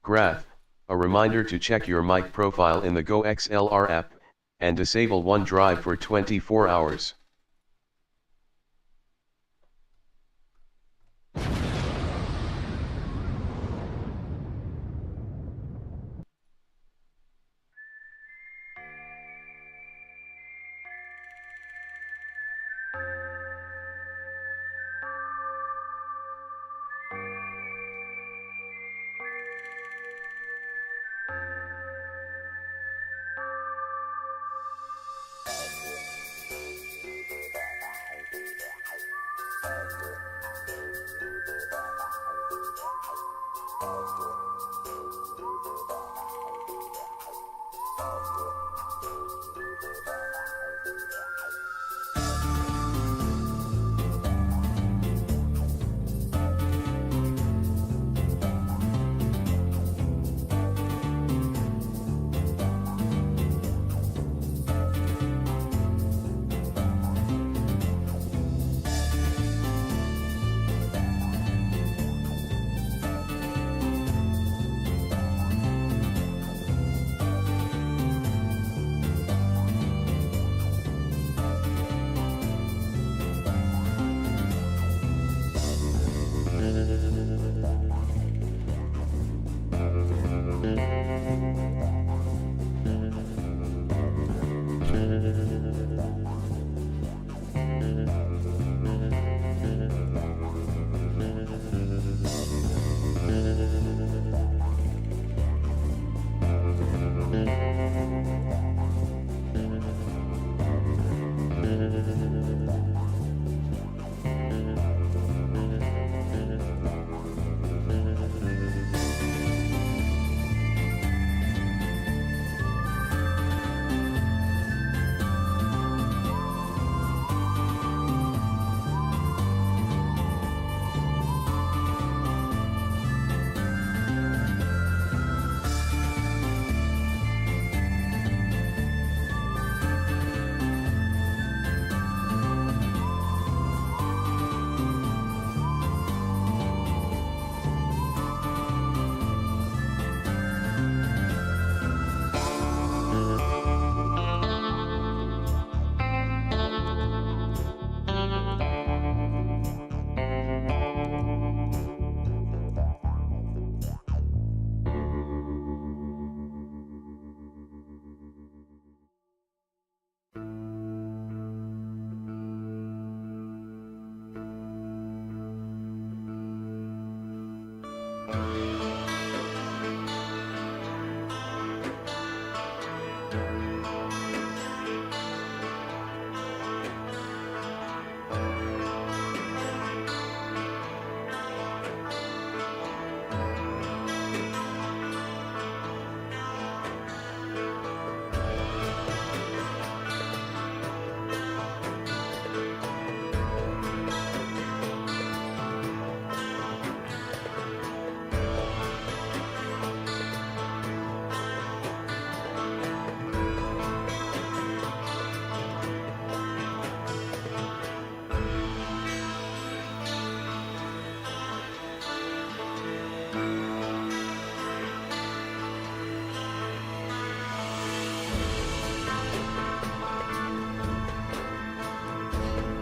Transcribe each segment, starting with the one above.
Graph, a reminder to check your mic profile in the Go XLR app, and disable OneDrive for 24 hours.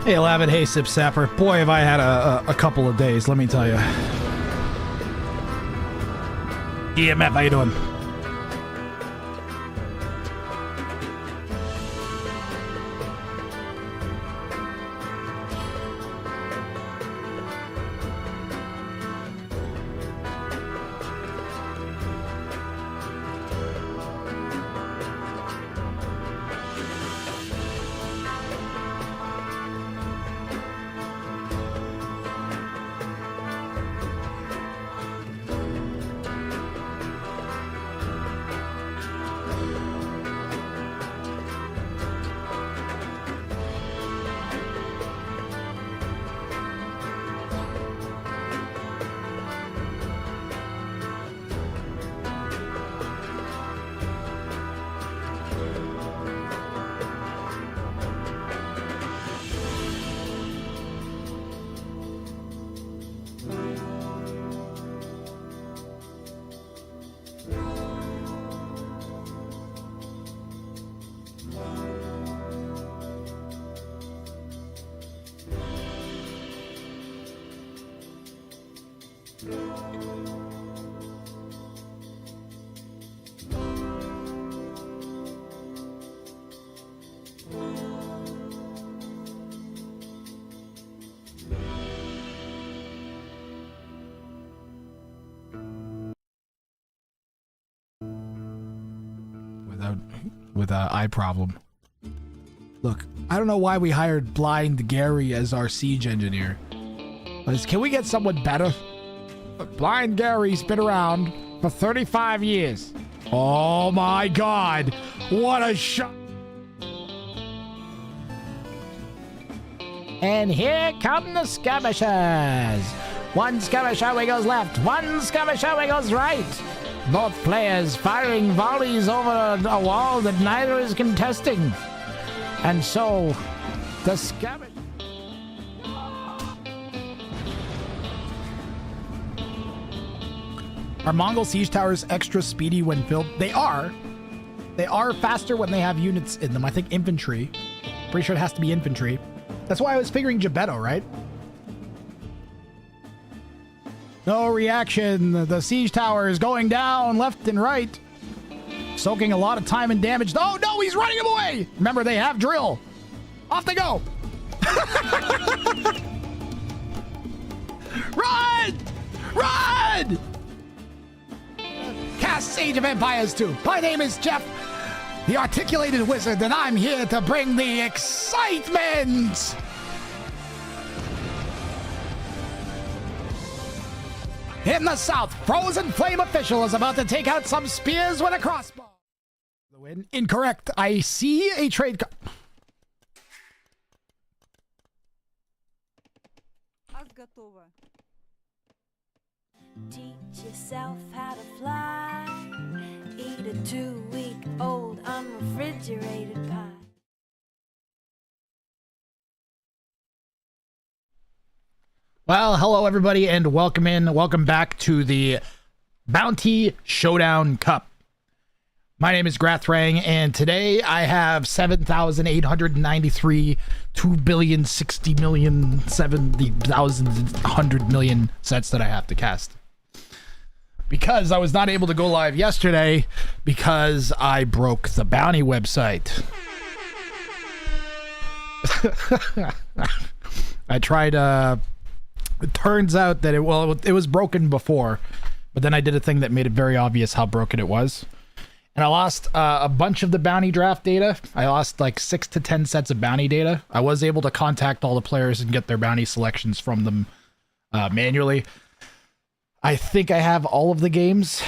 Hey, Lavin. Hey, Sip Sapper. Boy, have I had a couple of days, let me tell you. Yeah, Matt, how you doing? with eye problem. Look, I don't know why we hired Blind Gary as our siege engineer. Can we get someone better? Blind Gary's been around for 35 years. Oh my god! What a shot! And here come the skirmishers. One skirmisher wiggles left, one skirmisher wiggles right. Both players firing volleys over a wall that neither is contesting. And so, the skirmish... Are Mongol siege towers extra speedy when filled? They are. They are faster when they have units in them. I think infantry. Pretty sure it has to be infantry. That's why I was figuring Gebetto, right? No reaction. The siege tower is going down left and right. Soaking a lot of time and damage. Oh, no, he's running him away. Remember, they have drill. Off they go. Run! Run! Cast Age of Empires 2. My name is Jeff, the Articulated Wizard, and I'm here to bring the excitement! In the south, Frozen Flame Official is about to take out some spears with a crossbow. The win. Incorrect. I see a trade... Teach yourself how to fly. Eat a 2-week-old unrefrigerated pie. Well, hello everybody and welcome back to the Bounty Showdown Cup. My name is Grathrang, and today I have 7,893 2,060,070,100 sets that I have to cast. Because I was not able to go live yesterday because I broke the Bounty website. I tried, it turns out that it was broken before, but then I did a thing that made it very obvious how broken it was. And I lost a bunch of the bounty draft data. I lost like 6 to 10 sets of bounty data. I was able to contact all the players and get their bounty selections from them manually. I think I have all of the games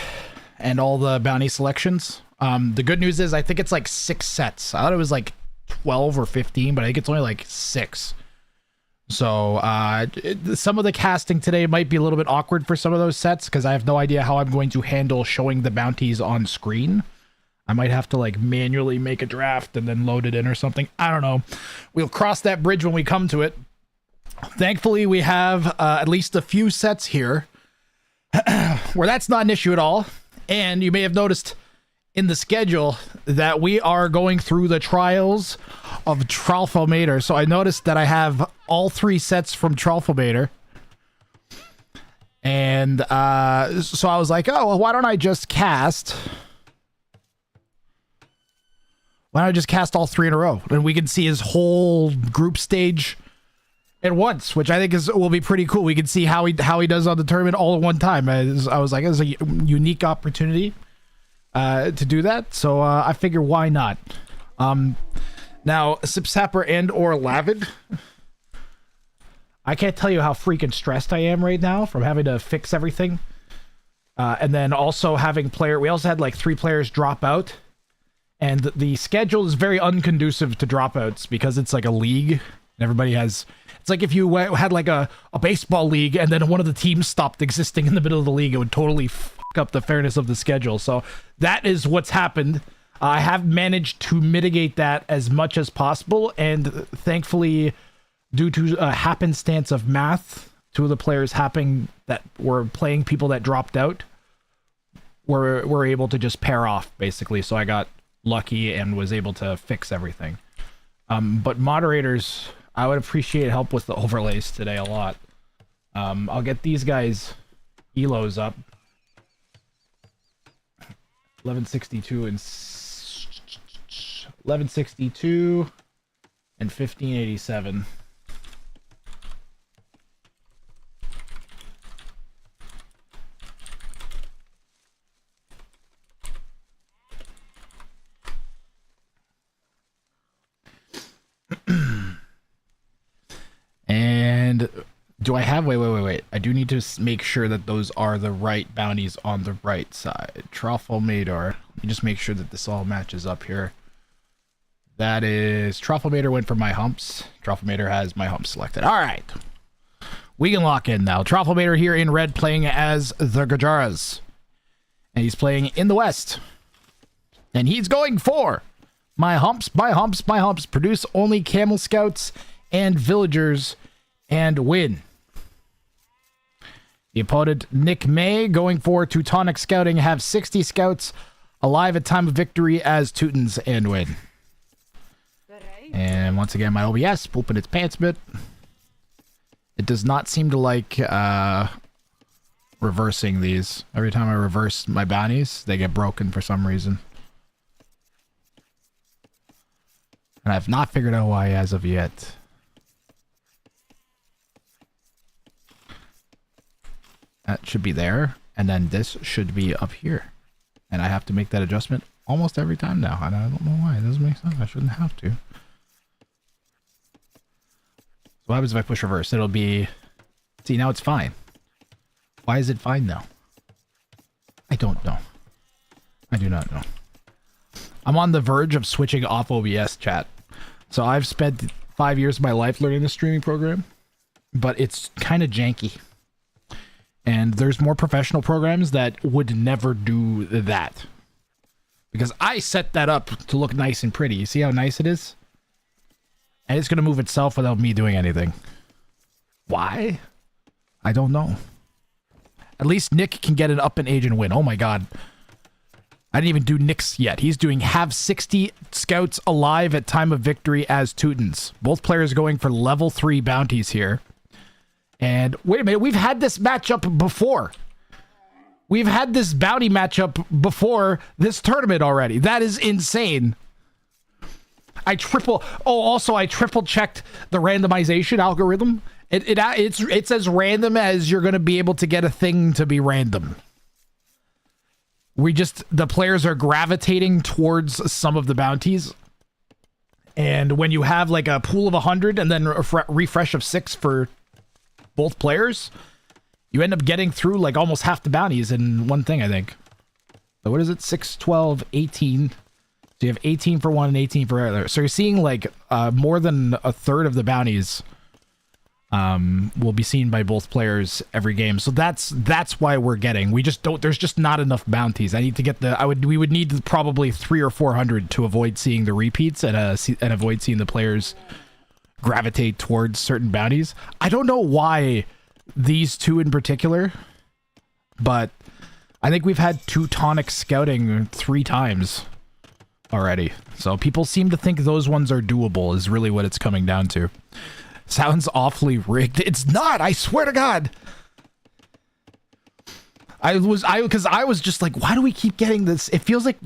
and all the bounty selections. The good news is I think it's like 6 sets. I thought it was like 12 or 15, but I think it's only like 6. So some of the casting today might be a little bit awkward for some of those sets because I have no idea how I'm going to handle showing the bounties on screen. I might have to like manually make a draft and then load it in or something. I don't know. We'll cross that bridge when we come to it. Thankfully, we have at least a few sets here where that's not an issue at all. And you may have noticed in the schedule that we are going through the trials of Tralfomator. So I noticed that I have all 3 sets from Tralfomator. And so I was like, oh, well, why don't I just cast all 3 in a row? And we can see his whole group stage at once, which I think will be pretty cool. We can see how he does on the tournament all at one time. I was like, it's a unique opportunity to do that. So I figure why not? Now, Sipsapper and or Lavid, I can't tell you how freaking stressed I am right now from having to fix everything. And then also having we also had like 3 players drop out. And the schedule is very unconducive to dropouts because it's like a league. And everybody has... It's like if you had like a baseball league and then one of the teams stopped existing in the middle of the league, it would totally fuck up the fairness of the schedule. So that is what's happened. I have managed to mitigate that as much as possible, and thankfully, due to a happenstance of math, 2 of the players that were playing people that dropped out were able to just pair off, basically. So I got lucky and was able to fix everything. But moderators, I would appreciate help with the overlays today a lot. I'll get these guys elos up. 1162 and 1162 and 1587. And do I have... Wait. I do need to make sure that those are the right bounties on the right side. Truffle-mator. Let me just make sure that this all matches up here. That is... Truffle-mator went for my humps. Truffle-mator has my humps selected. All right. We can lock in now. Truffle-mator here in red playing as the Gajaras. And he's playing in the west. And he's going for my humps. Produce only camel scouts and villagers and win. The opponent, Nick May, going for Teutonic Scouting, have 60 scouts alive at time of victory as Teutons and win. And once again, my OBS pooping its pants a bit. It does not seem to like reversing these. Every time I reverse my bounties, they get broken for some reason. And I've not figured out why as of yet. That should be there. And then this should be up here. And I have to make that adjustment almost every time now. And I don't know why. It doesn't make sense. I shouldn't have to. So what happens if I push reverse? It'll be... See, now it's fine. Why is it fine now? I don't know. I do not know. I'm on the verge of switching off OBS, chat. So I've spent 5 years of my life learning the streaming program. But it's kind of janky. And there's more professional programs that would never do that. Because I set that up to look nice and pretty. You see how nice it is? And it's going to move itself without me doing anything. Why? I don't know. At least Nick can get an up in age and win. Oh my god. I didn't even do Nick's yet. He's doing have 60 scouts alive at time of victory as Teutons. Both players going for level 3 bounties here. And wait a minute, we've had this matchup before. We've had this bounty matchup before this tournament already. That is insane. I triple checked the randomization algorithm. It's as random as you're going to be able to get a thing to be random. The players are gravitating towards some of the bounties. And when you have like a pool of 100 and then a refresh of 6 for both players, you end up getting through like almost half the bounties in one thing, I think. So what is it? 6, 12, 18. So you have 18 for one and 18 for other. So you're seeing like more than a third of the bounties will be seen by both players every game. So that's why we're getting. We just don't. There's just not enough bounties. I need to get the. We would need probably 300 or 400 to avoid seeing the repeats and avoid seeing the players gravitate towards certain bounties. I don't know why these two in particular, but I think we've had Teutonic Scouting 3 times already. So people seem to think those ones are doable is really what it's coming down to. Sounds awfully rigged. It's not, I swear to God. I was just like, why do we keep getting this? It feels like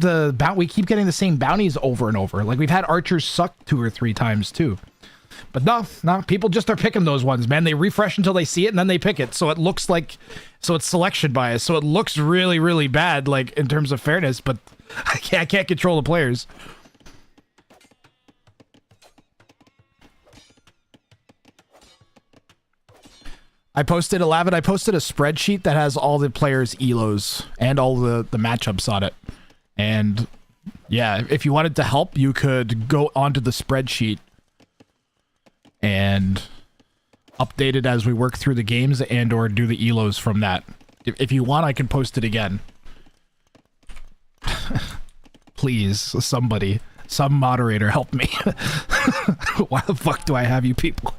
we keep getting the same bounties over and over. Like we've had archers suck 2 or 3 times too. But no, people just are picking those ones, man. They refresh until they see it and then they pick it. So it looks like, so it's selection bias. So it looks really, really bad, like in terms of fairness, but I can't control the players. I posted a spreadsheet that has all the players' elos and all the matchups on it. And yeah, if you wanted to help, you could go onto the spreadsheet and update it as we work through the games and or do the elos from that. If you want, I can post it again. Please, somebody, some moderator, help me. Why the fuck do I have you people?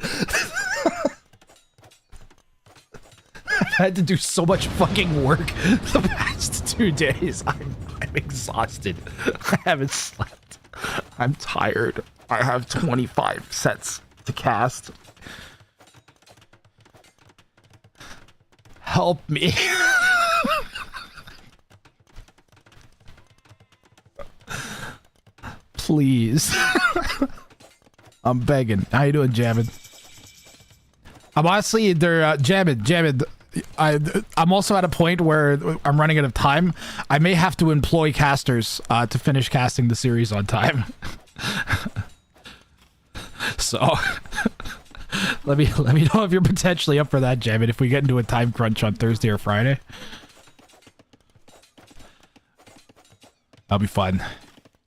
I've had to do so much fucking work the past 2 days. I'm exhausted. I haven't slept. I'm tired. I have 25 sets to cast. Help me. Please. I'm begging. How you doing, Jamin? I'm honestly, they're Jamin. I'm also at a point where I'm running out of time. I may have to employ casters to finish casting the series on time. So Let me know if you're potentially up for that, Jam, and if we get into a time crunch on Thursday or Friday. That'll be fun.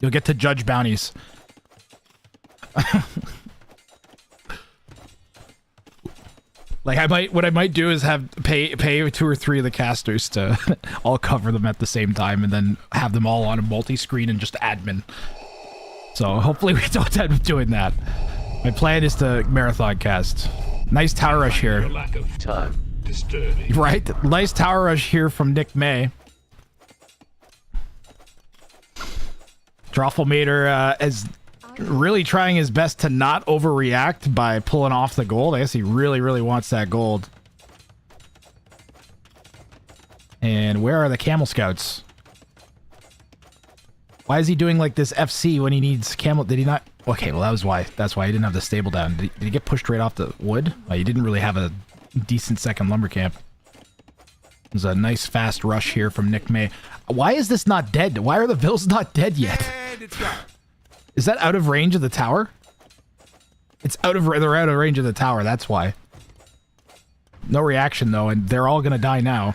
You'll get to judge bounties. Like what I might do is have pay 2 or 3 of the casters to all cover them at the same time, and then have them all on a multi-screen and just admin. So hopefully we don't end up doing that. My plan is to marathon cast. Nice tower rush here. Lack of time. Disturbing. Right? Nice tower rush here from Nick May. Drofflemater is really trying his best to not overreact by pulling off the gold. I guess he really, really wants that gold. And where are the camel scouts? Why is he doing like this FC when he needs camel? Did he not? Okay, well that was why. That's why he didn't have the stable down. Did he get pushed right off the wood? Well, he didn't really have a decent second lumber camp. There's a nice fast rush here from Nick May. Why is this not dead? Why are the vills not dead yet? Is that out of range of the tower? They're out of range of the tower, that's why. No reaction though, and they're all gonna die now.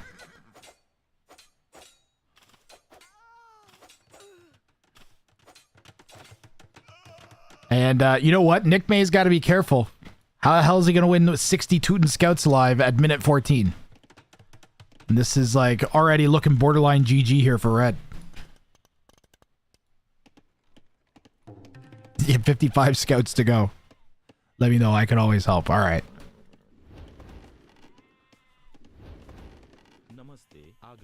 And you know what? Nick May's got to be careful. How the hell is he gonna win with 60 Teuton scouts alive at minute 14? And this is like already looking borderline GG here for Red. Yeah, 55 scouts to go. Let me know. I can always help. All right.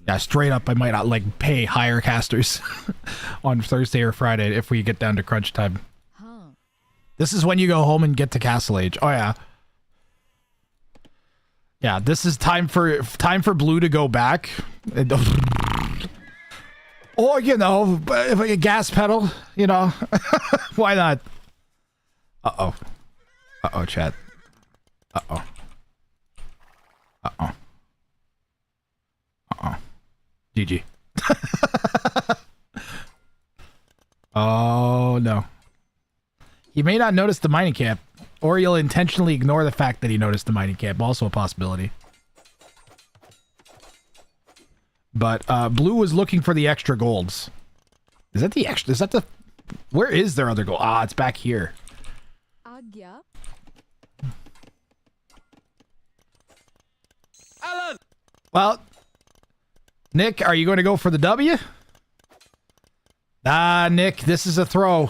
Yeah, straight up, I might not like pay higher casters on Thursday or Friday if we get down to crunch time. This is when you go home and get to Castle Age. Oh yeah. Yeah, this is time for Blue to go back. Or, you know, if a gas pedal, you know. Why not? Uh-oh. Uh-oh, chat. Uh-oh. Uh-oh. Uh-oh. GG. Oh, no. He may not notice the mining camp, or he'll intentionally ignore the fact that he noticed the mining camp. Also a possibility. But Blue was looking for the extra golds. Is that the extra? Is that the... Where is their other gold? Ah, it's back here. Alan! Well, Nick, are you going to go for the W? Ah, Nick, this is a throw.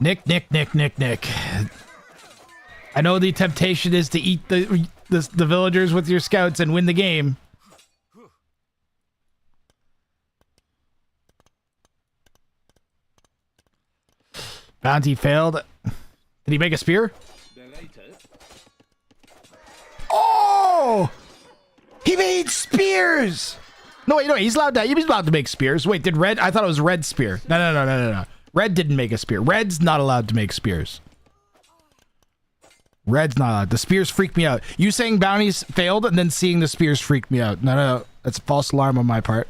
Nick. I know the temptation is to eat the villagers with your scouts and win the game. Bounty failed. Did he make a spear? Oh! He made spears! No, wait, no, he's allowed to make spears. Wait, did Red? I thought it was Red spear. No. Red didn't make a spear. Red's not allowed to make spears. Red's not allowed. The spears freak me out. You saying bounties failed and then seeing the spears freaked me out. No. That's a false alarm on my part.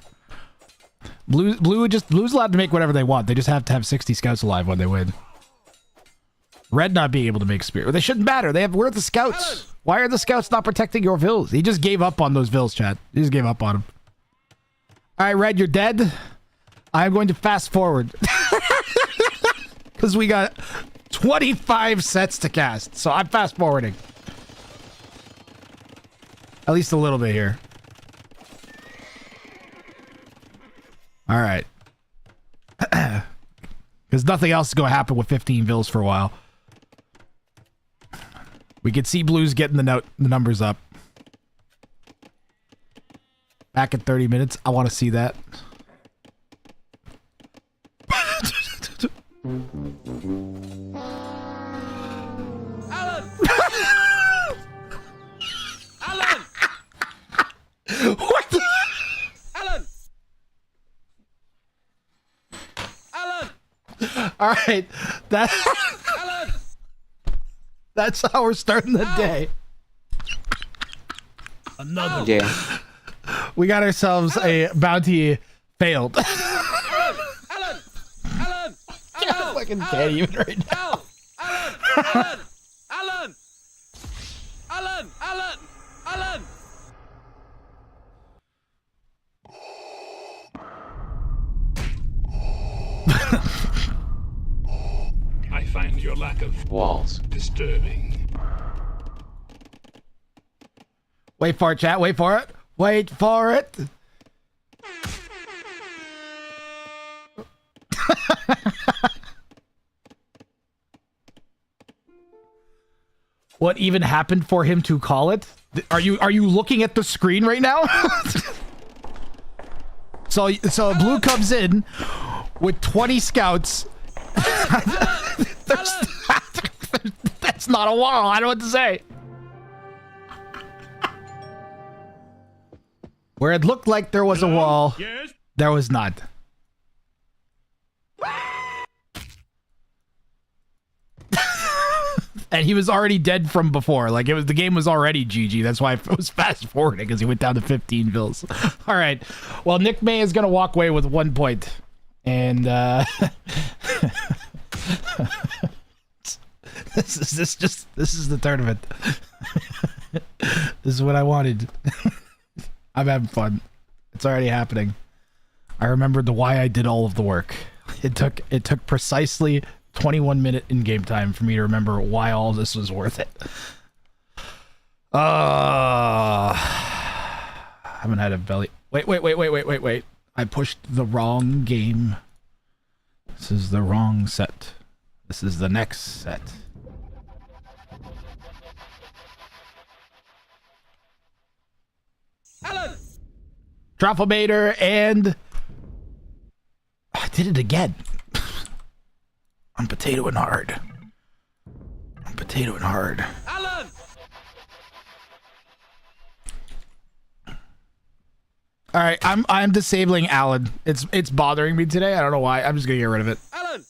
Blue's allowed to make whatever they want. They just have to have 60 scouts alive when they win. Red not being able to make spear. They shouldn't matter. We're the scouts. Why are the scouts not protecting your vills? He just gave up on those vills, chat. He just gave up on them. All right, Red, you're dead. I'm going to fast forward. Because we got 25 sets to cast. So I'm fast forwarding. At least a little bit here. All right. Because nothing else is going to happen with 15 vills for a while. We can see Blues getting the numbers up. Back in 30 minutes. I want to see that. Alan! Alan! What? Alan! Alan! All right. Alan! That's how we're starting the day. Another. Yeah. We got ourselves a bounty failed. Alan! I fucking can't even right now. Alan! Alan! Alan! I find your lack of walls disturbing. Wait for it, chat. Wait for it. Wait for it. What even happened for him to call it? Are you looking at the screen right now? so Blue comes in with 20 scouts. That's not a wall. I don't know what to say. Where it looked like there was a wall, Yes? there was not. And he was already dead from before. Like the game was already GG. That's why I was fast forwarding because he went down to 15 bills. All right. Well, Nick May is gonna walk away with 1 point, and this is the tournament. This is what I wanted. I'm having fun. It's already happening. I remembered the why I did all of the work. It took precisely 21 minute in game time for me to remember why all this was worth it. I haven't had a belly. Wait. I pushed the wrong game. This is the wrong set. This is the next set. Alan! Trufflebaiter and I did it again. I'm potato and hard. Alan! All right, I'm disabling Alan. It's bothering me today. I don't know why. I'm just gonna get rid of it. Alan!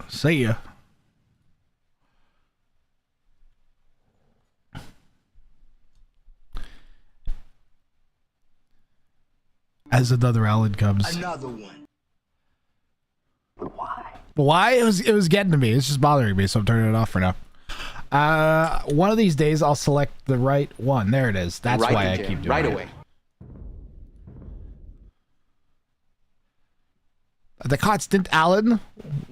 See ya. As another Alan comes. Another one. Why? It was getting to me. It's just bothering me, so I'm turning it off for now. One of these days I'll select the right one. There it is. That's why I keep doing right it. away. The constant Alan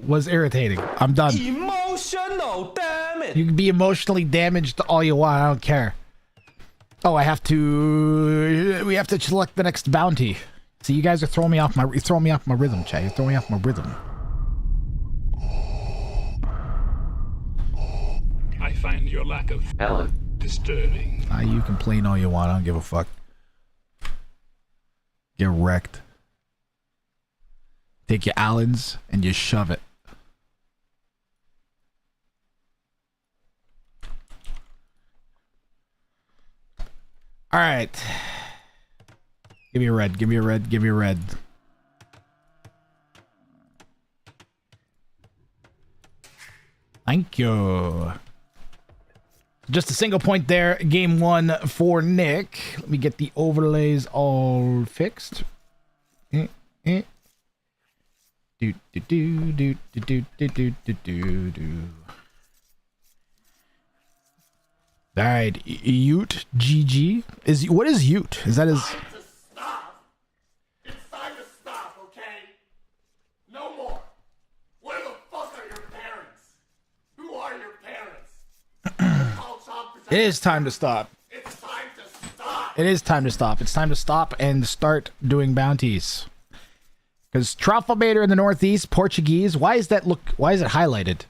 was irritating. I'm done. Emotional, damn it. You can be emotionally damaged all you want. I don't care. Oh, we have to select the next bounty. See, you guys are throwing me off my rhythm, chat. You're throwing me off my rhythm. I find your lack of Alan disturbing. You complain all you want. I don't give a fuck. Get wrecked. Take your Allens and you shove it. All right. Give me a red. Give me a red. Give me a red. Thank you. Just a single point there. Game 1 for Nick. Let me get the overlays all fixed. Do do do do do do do do do do. All right, Ute GG what is Ute? Is that his? Time to stop. It's time to stop, okay? No more. Where the fuck are your parents? Who are your parents? It is time to stop. It's time to stop. It is time to stop. It's time to stop and start doing bounties. Because Trufflebaiter in the Northeast, Portuguese. Why is it highlighted?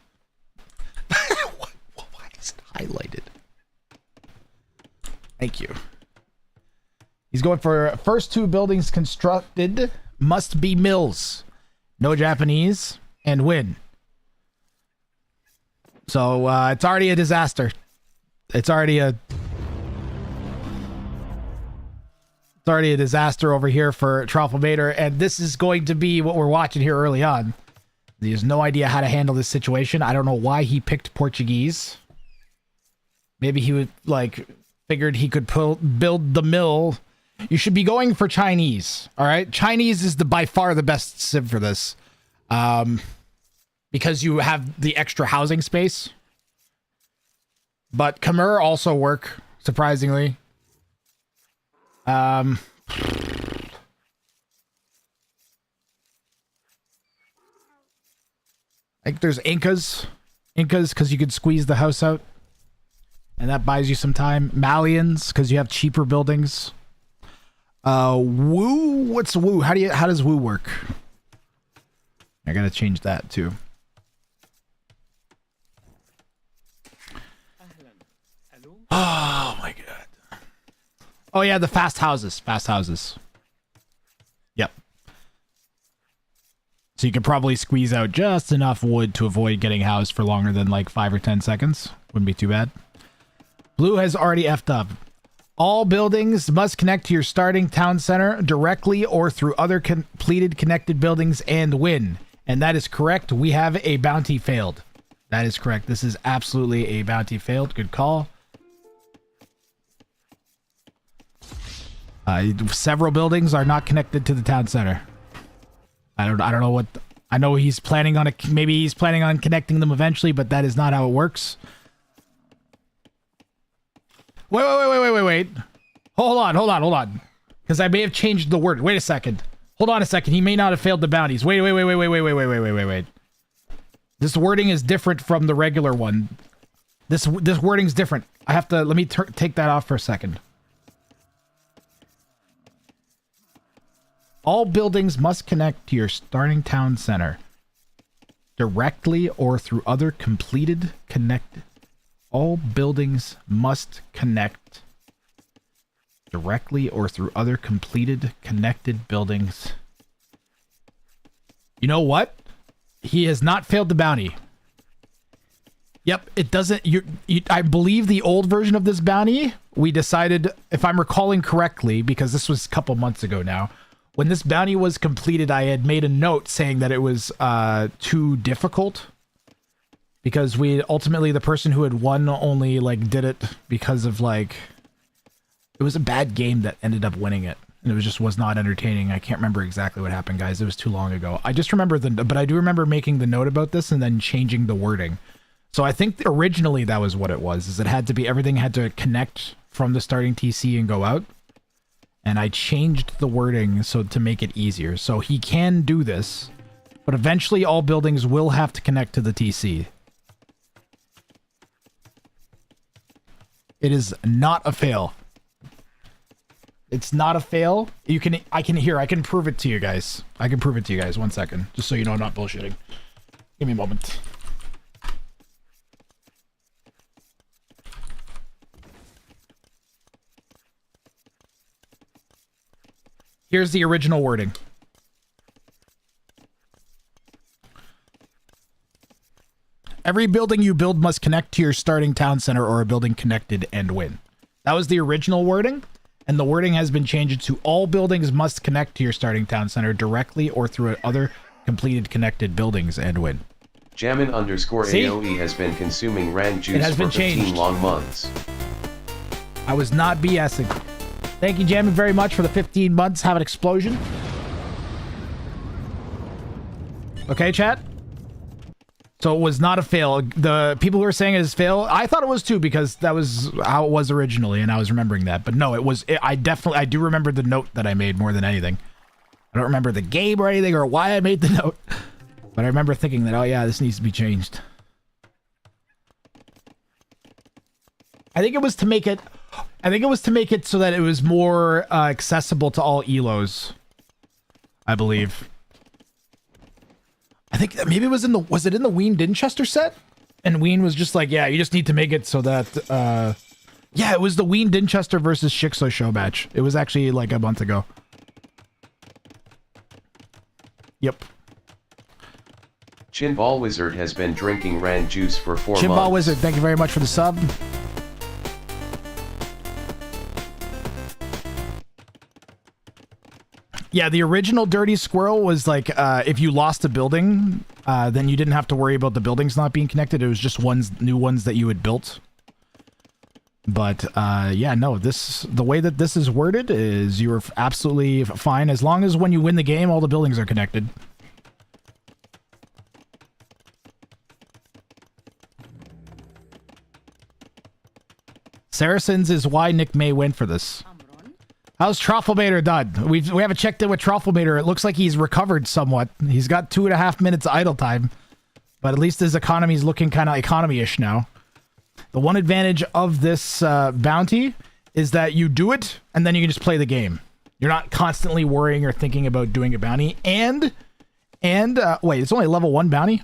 Why is it highlighted? Thank you. He's going for first 2 buildings constructed must be mills. No Japanese and win. So it's already a disaster. It's already a disaster over here for Trufflebaiter, and this is going to be what we're watching here early on. He has no idea how to handle this situation. I don't know why he picked Portuguese. Maybe he would figured he could build the mill. You should be going for Chinese. All right, Chinese is by far the best civ for this, because you have the extra housing space. But Khmer also work, surprisingly. I think there's Incas. Incas, because you could squeeze the house out. And that buys you some time. Malians, because you have cheaper buildings. Woo? What's Woo? How does Woo work? I gotta change that too. Oh my god. Oh yeah, the fast houses. Fast houses. Yep. So you could probably squeeze out just enough wood to avoid getting housed for longer than like 5 or 10 seconds. Wouldn't be too bad. Blue has already effed up. All buildings must connect to your starting town center directly or through other completed connected buildings and win. And that is correct. We have a bounty failed. That is correct. This is absolutely a bounty failed. Good call. Several buildings are not connected to the town center. I don't know what. I know he's planning on maybe he's planning on connecting them eventually, but that is not how it works. Wait. Hold on. Because I may have changed the word. Wait a second. Hold on a second. He may not have failed the bounties. Wait. This wording is different from the regular one. This wording's different. I have to, let me take that off for a second. All buildings must connect to your starting town center directly or through other completed connected. All buildings must connect directly or through other completed connected buildings. You know what? He has not failed the bounty. Yep, it doesn't. I believe the old version of this bounty, we decided, if I'm recalling correctly, because this was a couple months ago now, when this bounty was completed, I had made a note saying that it was too difficult. Because ultimately the person who had won only like did it because of like, it was a bad game that ended up winning it. And it was not entertaining. I can't remember exactly what happened, guys. It was too long ago. I just remember but I do remember making the note about this and then changing the wording. So I think originally that was what it was, is it had to be, everything had to connect from the starting TC and go out. And I changed the wording so to make it easier. So he can do this, but eventually all buildings will have to connect to the TC. It is not a fail. It's not a fail. I can prove it to you guys. I can prove it to you guys. 1 second. Just so you know I'm not bullshitting. Give me a moment. Here's the original wording. Every building you build must connect to your starting town center or a building connected and win. That was the original wording, and the wording has been changed to all buildings must connect to your starting town center directly or through other completed connected buildings and win. Jammin _ AOE has been consuming rand juice for 15 changed. long months. I was not BSing. Thank you, Jammin, very much for the 15 months. Have an explosion. Okay, chat? So it was not a fail. The people who are saying it is fail, I thought it was too, because that was how it was originally, and I was remembering that. But no, it was. I do remember the note that I made more than anything. I don't remember the game or anything or why I made the note, but I remember thinking that, oh yeah, this needs to be changed. I think it was to make it. I think it was to make it so that it was more accessible to all ELOs. I believe. I think maybe it was was it in the Ween Dinchester set? And Ween was just like, yeah, you just need to make it so that, yeah, it was the Ween Dinchester versus Shixo show match. It was actually like a month ago. Yep. Chinball Wizard has been drinking rand juice for 4 months. Chinball Wizard, thank you very much for the sub. Yeah, the original Dirty Squirrel was like, if you lost a building, then you didn't have to worry about the buildings not being connected. It was just new ones that you had built. But yeah, no, the way that this is worded is you're absolutely fine as long as when you win the game, all the buildings are connected. Saracens is why Nick May went for this. How's Trofflemater done? We haven't checked in with Trofflemater. It looks like he's recovered somewhat. He's got 2.5 minutes idle time, but at least his economy's looking kind of economy-ish now. The one advantage of this bounty is that you do it, and then you can just play the game. You're not constantly worrying or thinking about doing a bounty. And wait, it's only a level 1 bounty?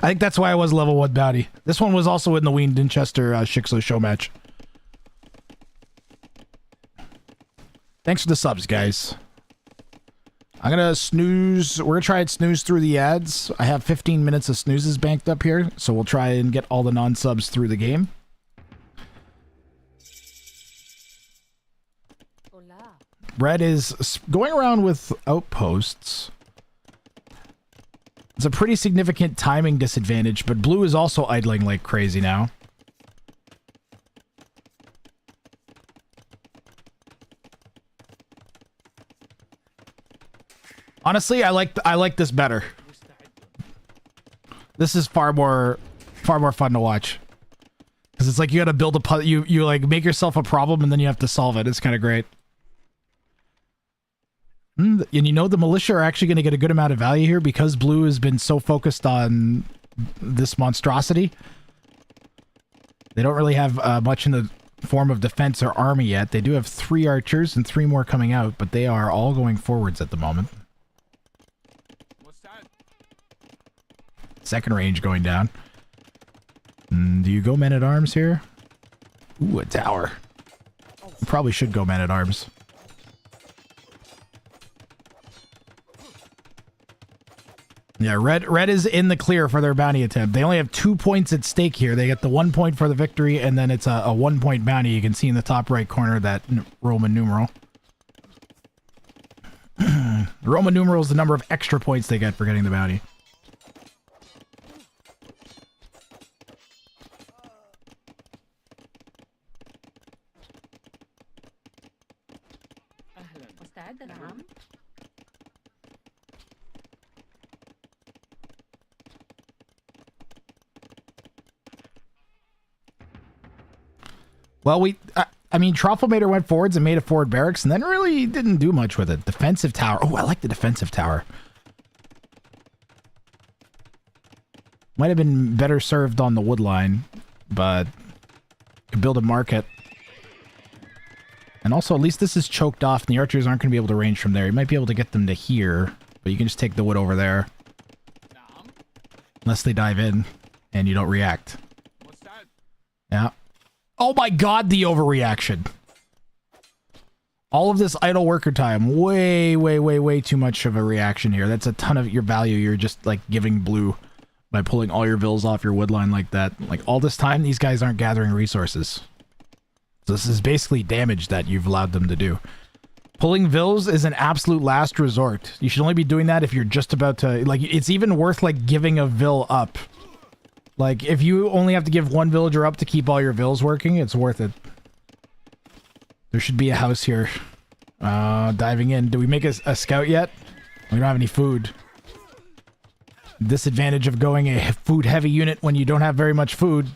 I think that's why I was level 1 bounty. This one was also in the Wien Dinchester Shixo show match. Thanks for the subs, guys. I'm gonna snooze. We're gonna try and snooze through the ads. I have 15 minutes of snoozes banked up here, so we'll try and get all the non-subs through the game. Red is going around with outposts. It's a pretty significant timing disadvantage, but blue is also idling like crazy now. Honestly, I like this better. This is far more fun to watch. Because it's like you gotta build a puzzle, you like make yourself a problem and then you have to solve it. It's kind of great. And you know the militia are actually going to get a good amount of value here because blue has been so focused on this monstrosity. They don't really have much in the form of defense or army yet. They do have 3 archers and 3 more coming out, but they are all going forwards at the moment. Second range going down. Do you go men-at-arms here? Ooh, a tower. You probably should go men-at-arms. Yeah, red is in the clear for their bounty attempt. They only have 2 points at stake here. They get the 1 point for the victory, and then it's a 1 point bounty. You can see in the top right corner that Roman numeral. The Roman numeral is the number of extra points they get for getting the bounty. Well, I mean, Trofflemater went forwards and made a forward barracks, and then really didn't do much with it. Defensive tower. Oh, I like the defensive tower. Might have been better served on the wood line, but could build a market. And also, at least this is choked off, and the archers aren't going to be able to range from there. You might be able to get them to here, but you can just take the wood over there. Unless they dive in, and you don't react. Yeah. Oh my god, the overreaction. All of this idle worker time. Way too much of a reaction here. That's a ton of your value you're just, like, giving blue by pulling all your vills off your wood line like that. Like, all this time, these guys aren't gathering resources. So this is basically damage that you've allowed them to do. Pulling vills is an absolute last resort. You should only be doing that if you're just about to... Like, it's even worth, like, giving a vill up. Like, if you only have to give 1 villager up to keep all your vills working, it's worth it. There should be a house here. Diving in. Do we make a scout yet? We don't have any food. Disadvantage of going a food-heavy unit when you don't have very much food.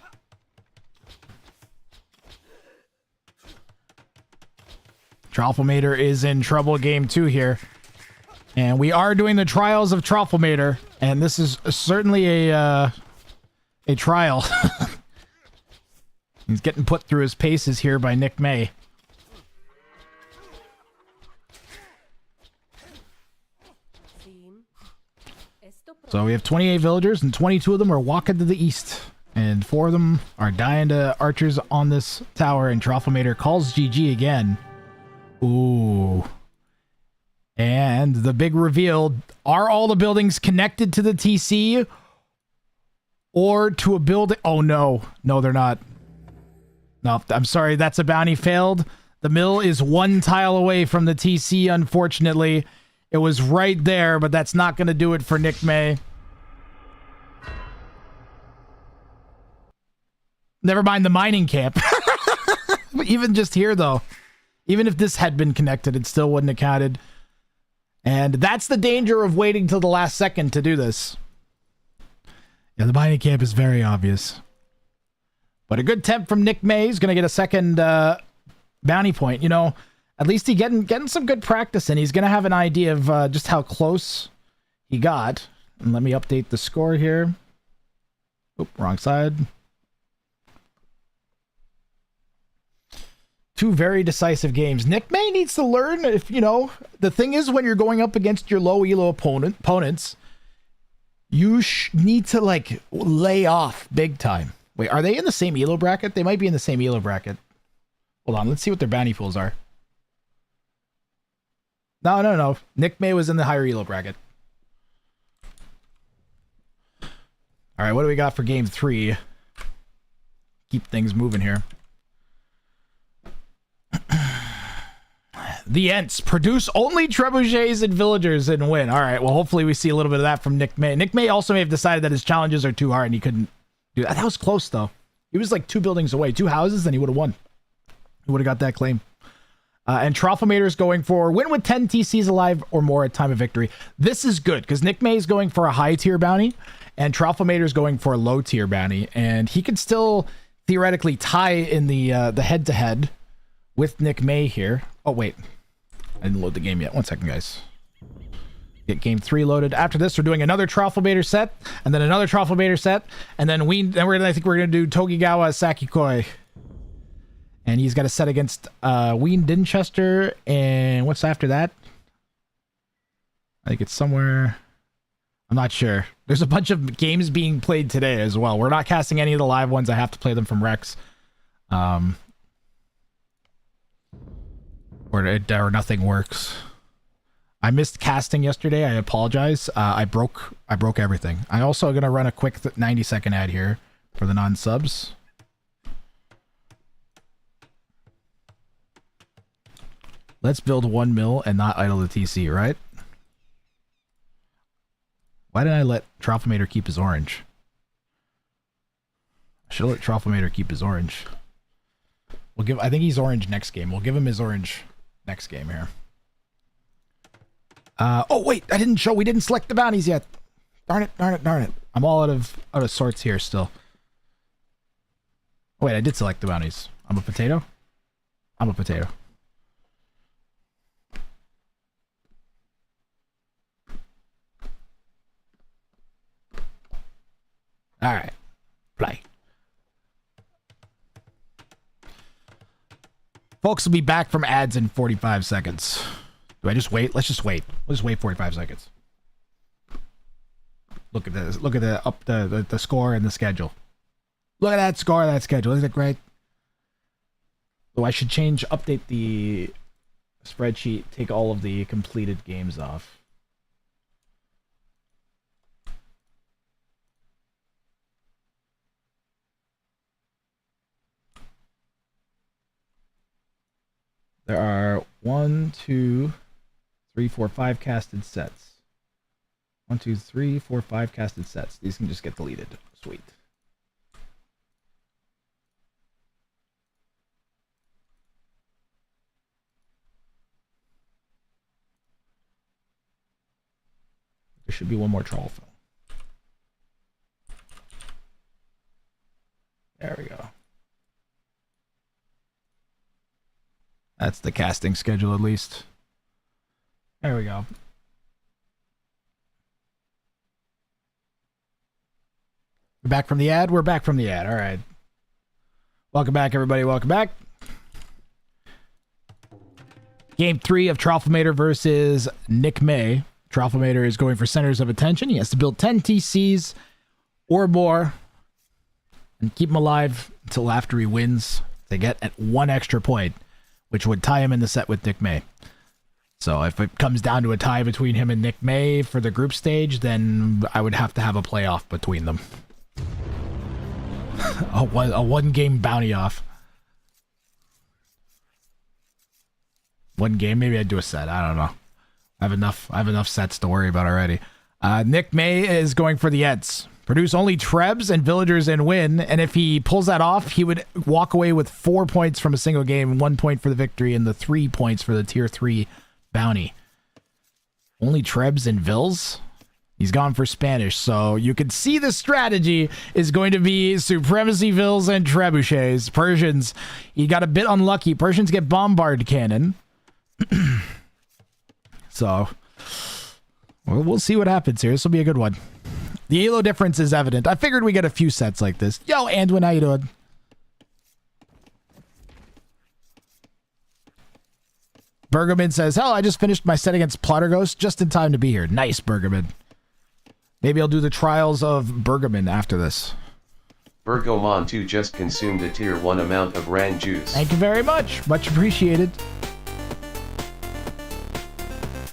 Trofflemater is in trouble game 2 here. And we are doing the trials of Trofflemater. And this is certainly a trial. He's getting put through his paces here by Nick May. So we have 28 villagers, and 22 of them are walking to the east. And 4 of them are dying to archers on this tower, and Trofflemater calls GG again. Ooh. And the big reveal, are all the buildings connected to the TC? Or to a building? Oh no. No, they're not. No, I'm sorry, that's a bounty failed. The mill is 1 tile away from the TC, unfortunately. It was right there, but that's not going to do it for Nick May. Never mind the mining camp. Even just here, though. Even if this had been connected, it still wouldn't have counted. And that's the danger of waiting till the last second to do this. Yeah, the mining camp is very obvious. But a good temp from Nick May is going to get a second bounty point. You know, at least he's getting some good practice, and he's going to have an idea of just how close he got. And let me update the score here. Oop, wrong side. Two very decisive games. Nick May needs to learn, if you know, the thing is when you're going up against your low elo opponents, you need to like lay off big time. Wait, are they in the same elo bracket? They might be in the same elo bracket. Hold on, let's see what their bounty pools are. No. Nick May was in the higher elo bracket. All right, what do we got for game 3? Keep things moving here. The Ents produce only trebuchets and villagers and win. All right, well, hopefully we see a little bit of that from Nick May. Nick May also may have decided that his challenges are too hard and he couldn't do that. That was close, though. He was like 2 buildings away, 2 houses, and he would have won. He would have got that claim. And Trofflemater is going for win with 10 TCs alive or more at time of victory. This is good because Nick May is going for a high tier bounty and Trofflemater is going for a low tier bounty. And he could still theoretically tie in the head-to-head with Nick May here. Oh, wait. I didn't load the game yet. 1 second, guys. Get game 3 loaded. After this, we're doing another Trofflemater set, and then another Trofflemater set, and then I think we're gonna do Togigawa Sakikoi. And he's got a set against Ween Dinchester, and what's after that? I think it's somewhere. I'm not sure. There's a bunch of games being played today as well. We're not casting any of the live ones. I have to play them from Rex. Or nothing works. I missed casting yesterday. I apologize. I broke everything. I'm also gonna run a quick 90-second ad here for the non-subs. Let's build 1 mil and not idle the TC, right? Why didn't I let Trofflemater keep his orange? I should let Trofflemater keep his orange. I think he's orange next game. We'll give him his orange next game here. Oh wait, we didn't select the bounties yet. Darn it. I'm all out of sorts here still. Oh wait, I did select the bounties. I'm a potato. All right, play. Folks will be back from ads in 45 seconds. Do I just wait? Let's just wait. We'll just wait 45 seconds. Look at this. Look at the score and the schedule. Look at that score and that schedule. Isn't it great? So I should update the spreadsheet, take all of the completed games off. There are 1, 2, 3, 4, 5 casted sets. 1, 2, 3, 4, 5 casted sets. These can just get deleted. Sweet. There should be one more troll film. There we go. That's the casting schedule, at least. There we go. We're back from the ad? We're back from the ad. All right. Welcome back, everybody. Welcome back. Game 3 of Trofflemater versus Nick May. Trofflemater is going for centers of attention. He has to build 10 TCs or more and keep him alive until after he wins to get at 1 extra point, which would tie him in the set with Nick May. So if it comes down to a tie between him and Nick May for the group stage, then I would have to have a playoff between them. a one game bounty off. 1 game, maybe I'd do a set. I don't know. I have enough sets to worry about already. Nick May is going for the Eds. Produce only Trebs and Villagers and win. And if he pulls that off, he would walk away with 4 points from a single game, 1 point for the victory, and the 3 points for the tier 3 bounty. Only Trebs and Vills? He's gone for Spanish, so you can see the strategy is going to be Supremacy Vills and Trebuchets. Persians, he got a bit unlucky. Persians get Bombard Cannon. So, we'll see what happens here. This will be a good one. The elo difference is evident. I figured we get a few sets like this. Yo, Anduin, how you doing? Bergerman says, hell, I just finished my set against Plotter Ghost just in time to be here. Nice, Bergerman. Maybe I'll do the Trials of Bergerman after this. Bergomon 2 just consumed a tier 1 amount of Ran juice. Thank you very much. Much appreciated.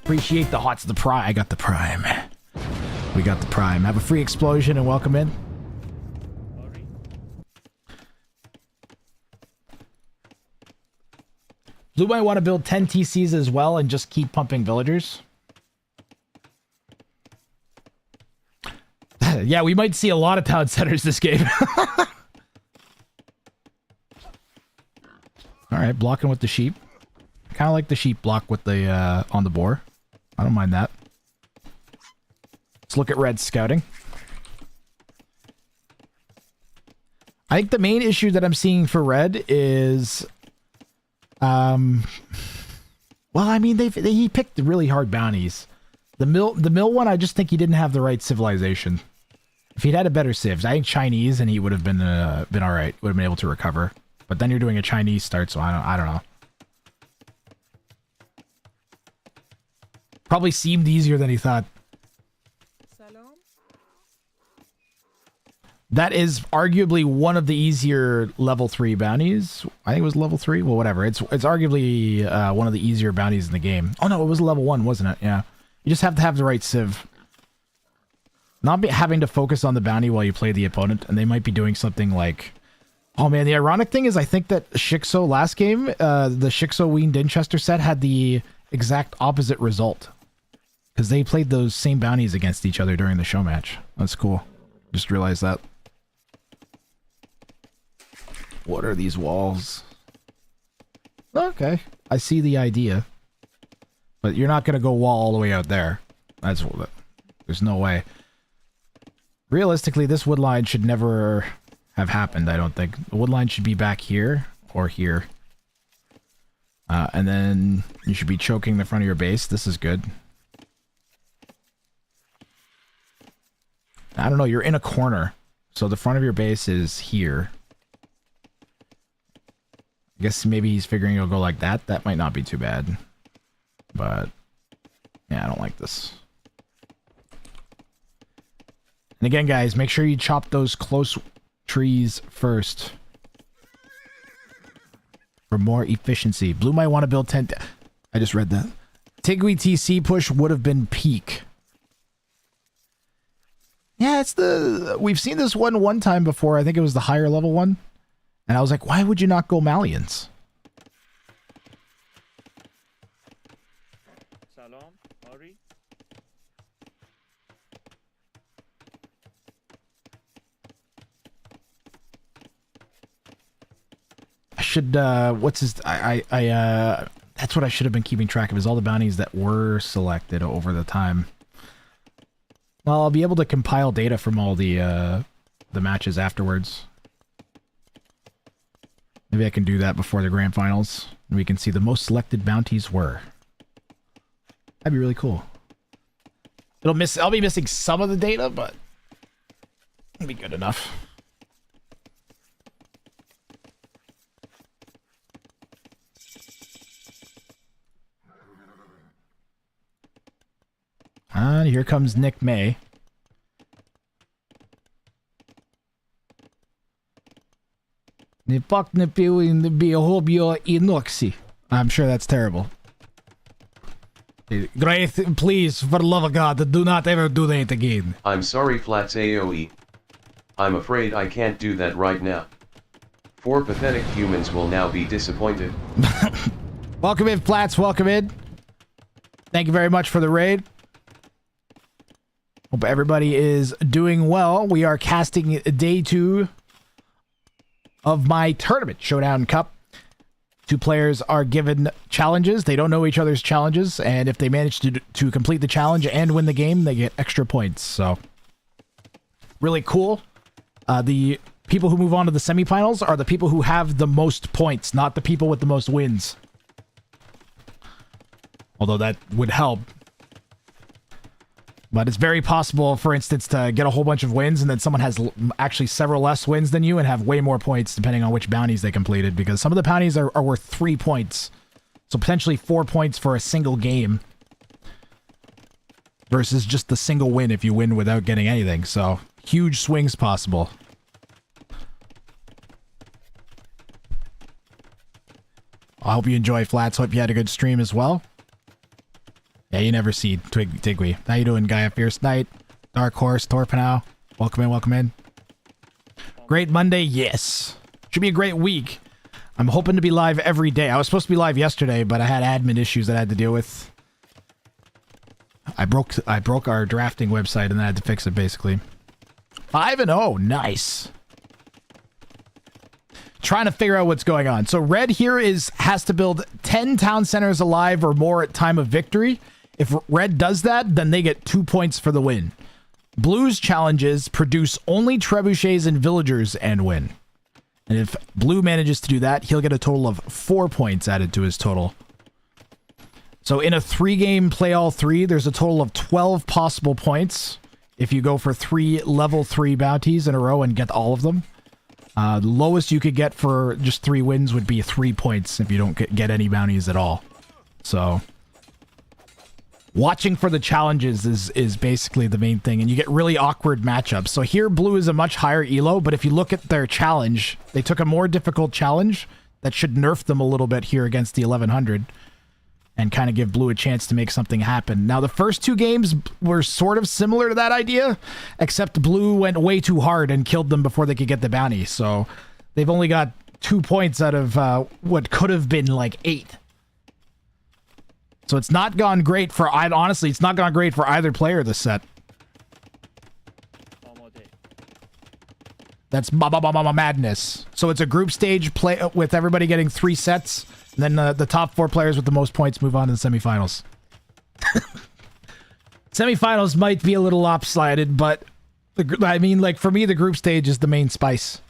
Appreciate the hots. The Prime. I got the Prime. We got the Prime. Have a free explosion and welcome in. Blue might want to build 10 TCs as well and just keep pumping villagers. Yeah, we might see a lot of town centers this game. Alright, blocking with the sheep. Kind of like the sheep block with the on the boar. I don't mind that. Let's look at red scouting. I think the main issue that I'm seeing for red is... well, I mean, he picked really hard bounties. The mill one, I just think he didn't have the right civilization. If he'd had a better civ, I think Chinese, and he would have been all right. Would have been able to recover. But then you're doing a Chinese start, so I don't know. Probably seemed easier than he thought. That is arguably one of the easier level 3 bounties. I think it was level 3. Well, whatever. It's arguably one of the easier bounties in the game. Oh no, it was level 1, wasn't it? Yeah. You just have to have the right civ. Not having to focus on the bounty while you play the opponent, and they might be doing something like... Oh man, the ironic thing is I think that Shixo last game, the Shixo Ween Dinchester set had the exact opposite result. Because they played those same bounties against each other during the show match. That's cool. Just realized that. What are these walls? Okay, I see the idea. But you're not going to go wall all the way out there. That's what... There's no way. Realistically, this wood line should never have happened, I don't think. The wood line should be back here or here. And then you should be choking the front of your base. This is good. I don't know, you're in a corner. So the front of your base is here. I guess maybe he's figuring it'll go like that. That might not be too bad. But, yeah, I don't like this. And again, guys, make sure you chop those close trees first. For more efficiency. Blue might want to build 10... I just read that. Tigui TC push would have been peak. Yeah, it's the... We've seen this one time before. I think it was the higher level one. And I was like, why would you not go Malians? Salam, Ari. I should, what's his... that's what I should have been keeping track of, is all the bounties that were selected over the time. Well, I'll be able to compile data from all the matches afterwards. Maybe I can do that before the grand finals, and we can see the most selected bounties were. That'd be really cool. I'll be missing some of the data, but it'll be good enough. And here comes Nick May. I'm sure that's terrible. Great, please, for the love of God, do not ever do that again. I'm sorry, Flats AOE. I'm afraid I can't do that right now. 4 pathetic humans will now be disappointed. Welcome in, Flats, welcome in. Thank you very much for the raid. Hope everybody is doing well. We are casting day 2 of my tournament, Showdown Cup. Two players are given challenges. They don't know each other's challenges, and if they manage to complete the challenge and win the game, they get extra points. So, really cool. The people who move on to the semifinals are the people who have the most points, not the people with the most wins. Although that would help. But it's very possible, for instance, to get a whole bunch of wins and then someone has actually several less wins than you and have way more points depending on which bounties they completed, because some of the bounties are worth 3 points. So potentially 4 points for a single game versus just the single win if you win without getting anything. So huge swings possible. I hope you enjoy Flats. Hope you had a good stream as well. Yeah, you never see Tigwy. How you doing, Gaia Fierce Knight? Dark Horse, Torpanow. Welcome in, welcome in. Great Monday, yes. Should be a great week. I'm hoping to be live every day. I was supposed to be live yesterday, but I had admin issues that I had to deal with. I broke our drafting website and I had to fix it, basically. 5-0, nice. Trying to figure out what's going on. So red here has to build 10 town centers alive or more at time of victory. If red does that, then they get 2 points for the win. Blue's challenges produce only trebuchets and villagers and win. And if blue manages to do that, he'll get a total of 4 points added to his total. So in a 3-game play all 3, there's a total of 12 possible points if you go for 3 level 3 bounties in a row and get all of them. The lowest you could get for just 3 wins would be 3 points if you don't get any bounties at all. So watching for the challenges is basically the main thing, and you get really awkward matchups. So here blue is a much higher elo, but if you look at their challenge, they took a more difficult challenge that should nerf them a little bit here against the 1100 and kind of give blue a chance to make something happen. Now, the first 2 games were sort of similar to that idea, except blue went way too hard and killed them before they could get the bounty. So they've only got 2 points out of what could have been like 8. So it's not gone great for, honestly, it's not gone great for either player this set. That's madness. So it's a group stage play with everybody getting 3 sets. And then the top 4 players with the most points move on to the semifinals. Semifinals might be a little lopsided, but I mean, like, for me, the group stage is the main spice.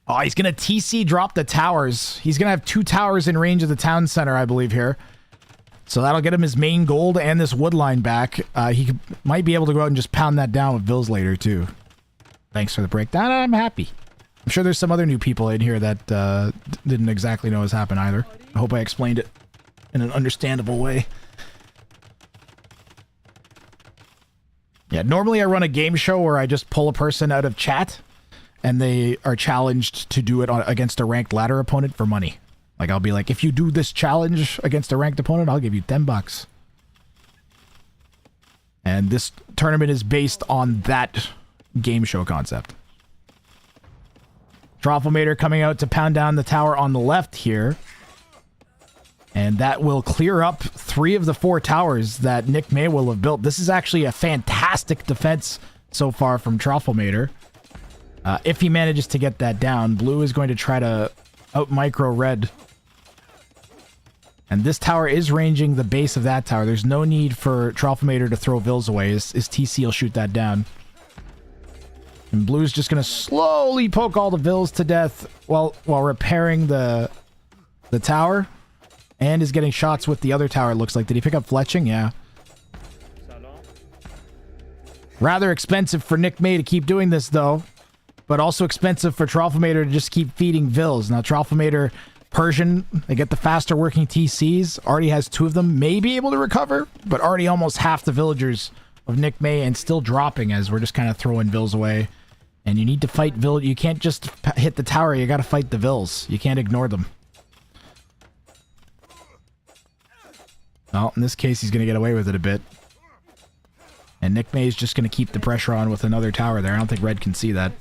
Oh, he's going to TC drop the towers. He's going to have 2 towers in range of the town center, I believe, here. So that'll get him his main gold and this wood line back. He might be able to go out and just pound that down with Bills later, too. Thanks for the breakdown. I'm happy. I'm sure there's some other new people in here that didn't exactly know what's happened either. I hope I explained it in an understandable way. Yeah, normally I run a game show where I just pull a person out of chat and they are challenged to do it against a ranked ladder opponent for money. Like, I'll be like, if you do this challenge against a ranked opponent, I'll give you $10. And this tournament is based on that game show concept. Trofflemater coming out to pound down the tower on the left here. And that will clear up 3 of the 4 towers that Nick May will have built. This is actually a fantastic defense so far from Trofflemater. If he manages to get that down, blue is going to try to out-micro red. And this tower is ranging the base of that tower. There's no need for Trofflemater to throw Vills away. His TC will shoot that down. And blue's just going to slowly poke all the Vills to death while repairing the tower. And is getting shots with the other tower, it looks like. Did he pick up fletching? Yeah. Rather expensive for Nick May to keep doing this, though. But also expensive for Trofflemater to just keep feeding Vills. Now, Trofflemater, Persian, they get the faster working TCs. Already has 2 of them. May be able to recover, but already almost half the villagers of Nick May and still dropping as we're just kind of throwing Vills away. And you need to fight Vill. You can't just hit the tower. You got to fight the Vills. You can't ignore them. Well, in this case, he's going to get away with it a bit. And Nick May is just going to keep the pressure on with another tower there. I don't think red can see that.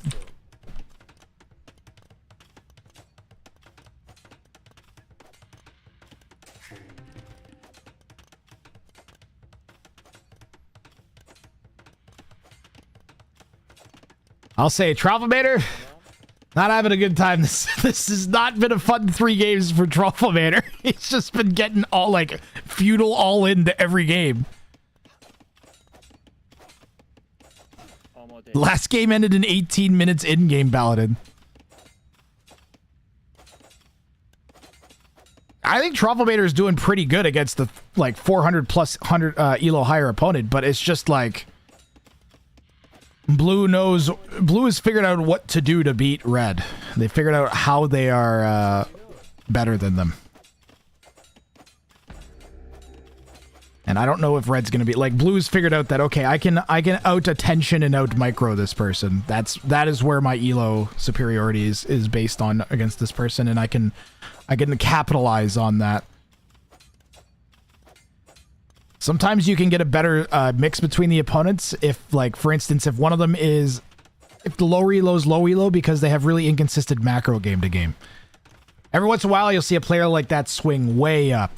I'll say, Trofflemater, Not having a good time. This has not been a fun 3 games for Truffle Manor. He's just been getting all like feudal all into every game. Last game ended in 18 minutes in-game, Paladin. I think Truffle Manor is doing pretty good against the like 400 plus 100 elo higher opponent, but it's just like Blue has figured out what to do to beat Red. They figured out how they are better than them. And I don't know if Red's gonna be like Blue's figured out that okay, I can out attention and out micro this person. That is where my elo superiority is based on against this person, and I can capitalize on that. Sometimes you can get a better mix between the opponents if, like, for instance, if one of them is... If the lower elo's low elo because they have really inconsistent macro game to game. Every once in a while, you'll see a player like that swing way up.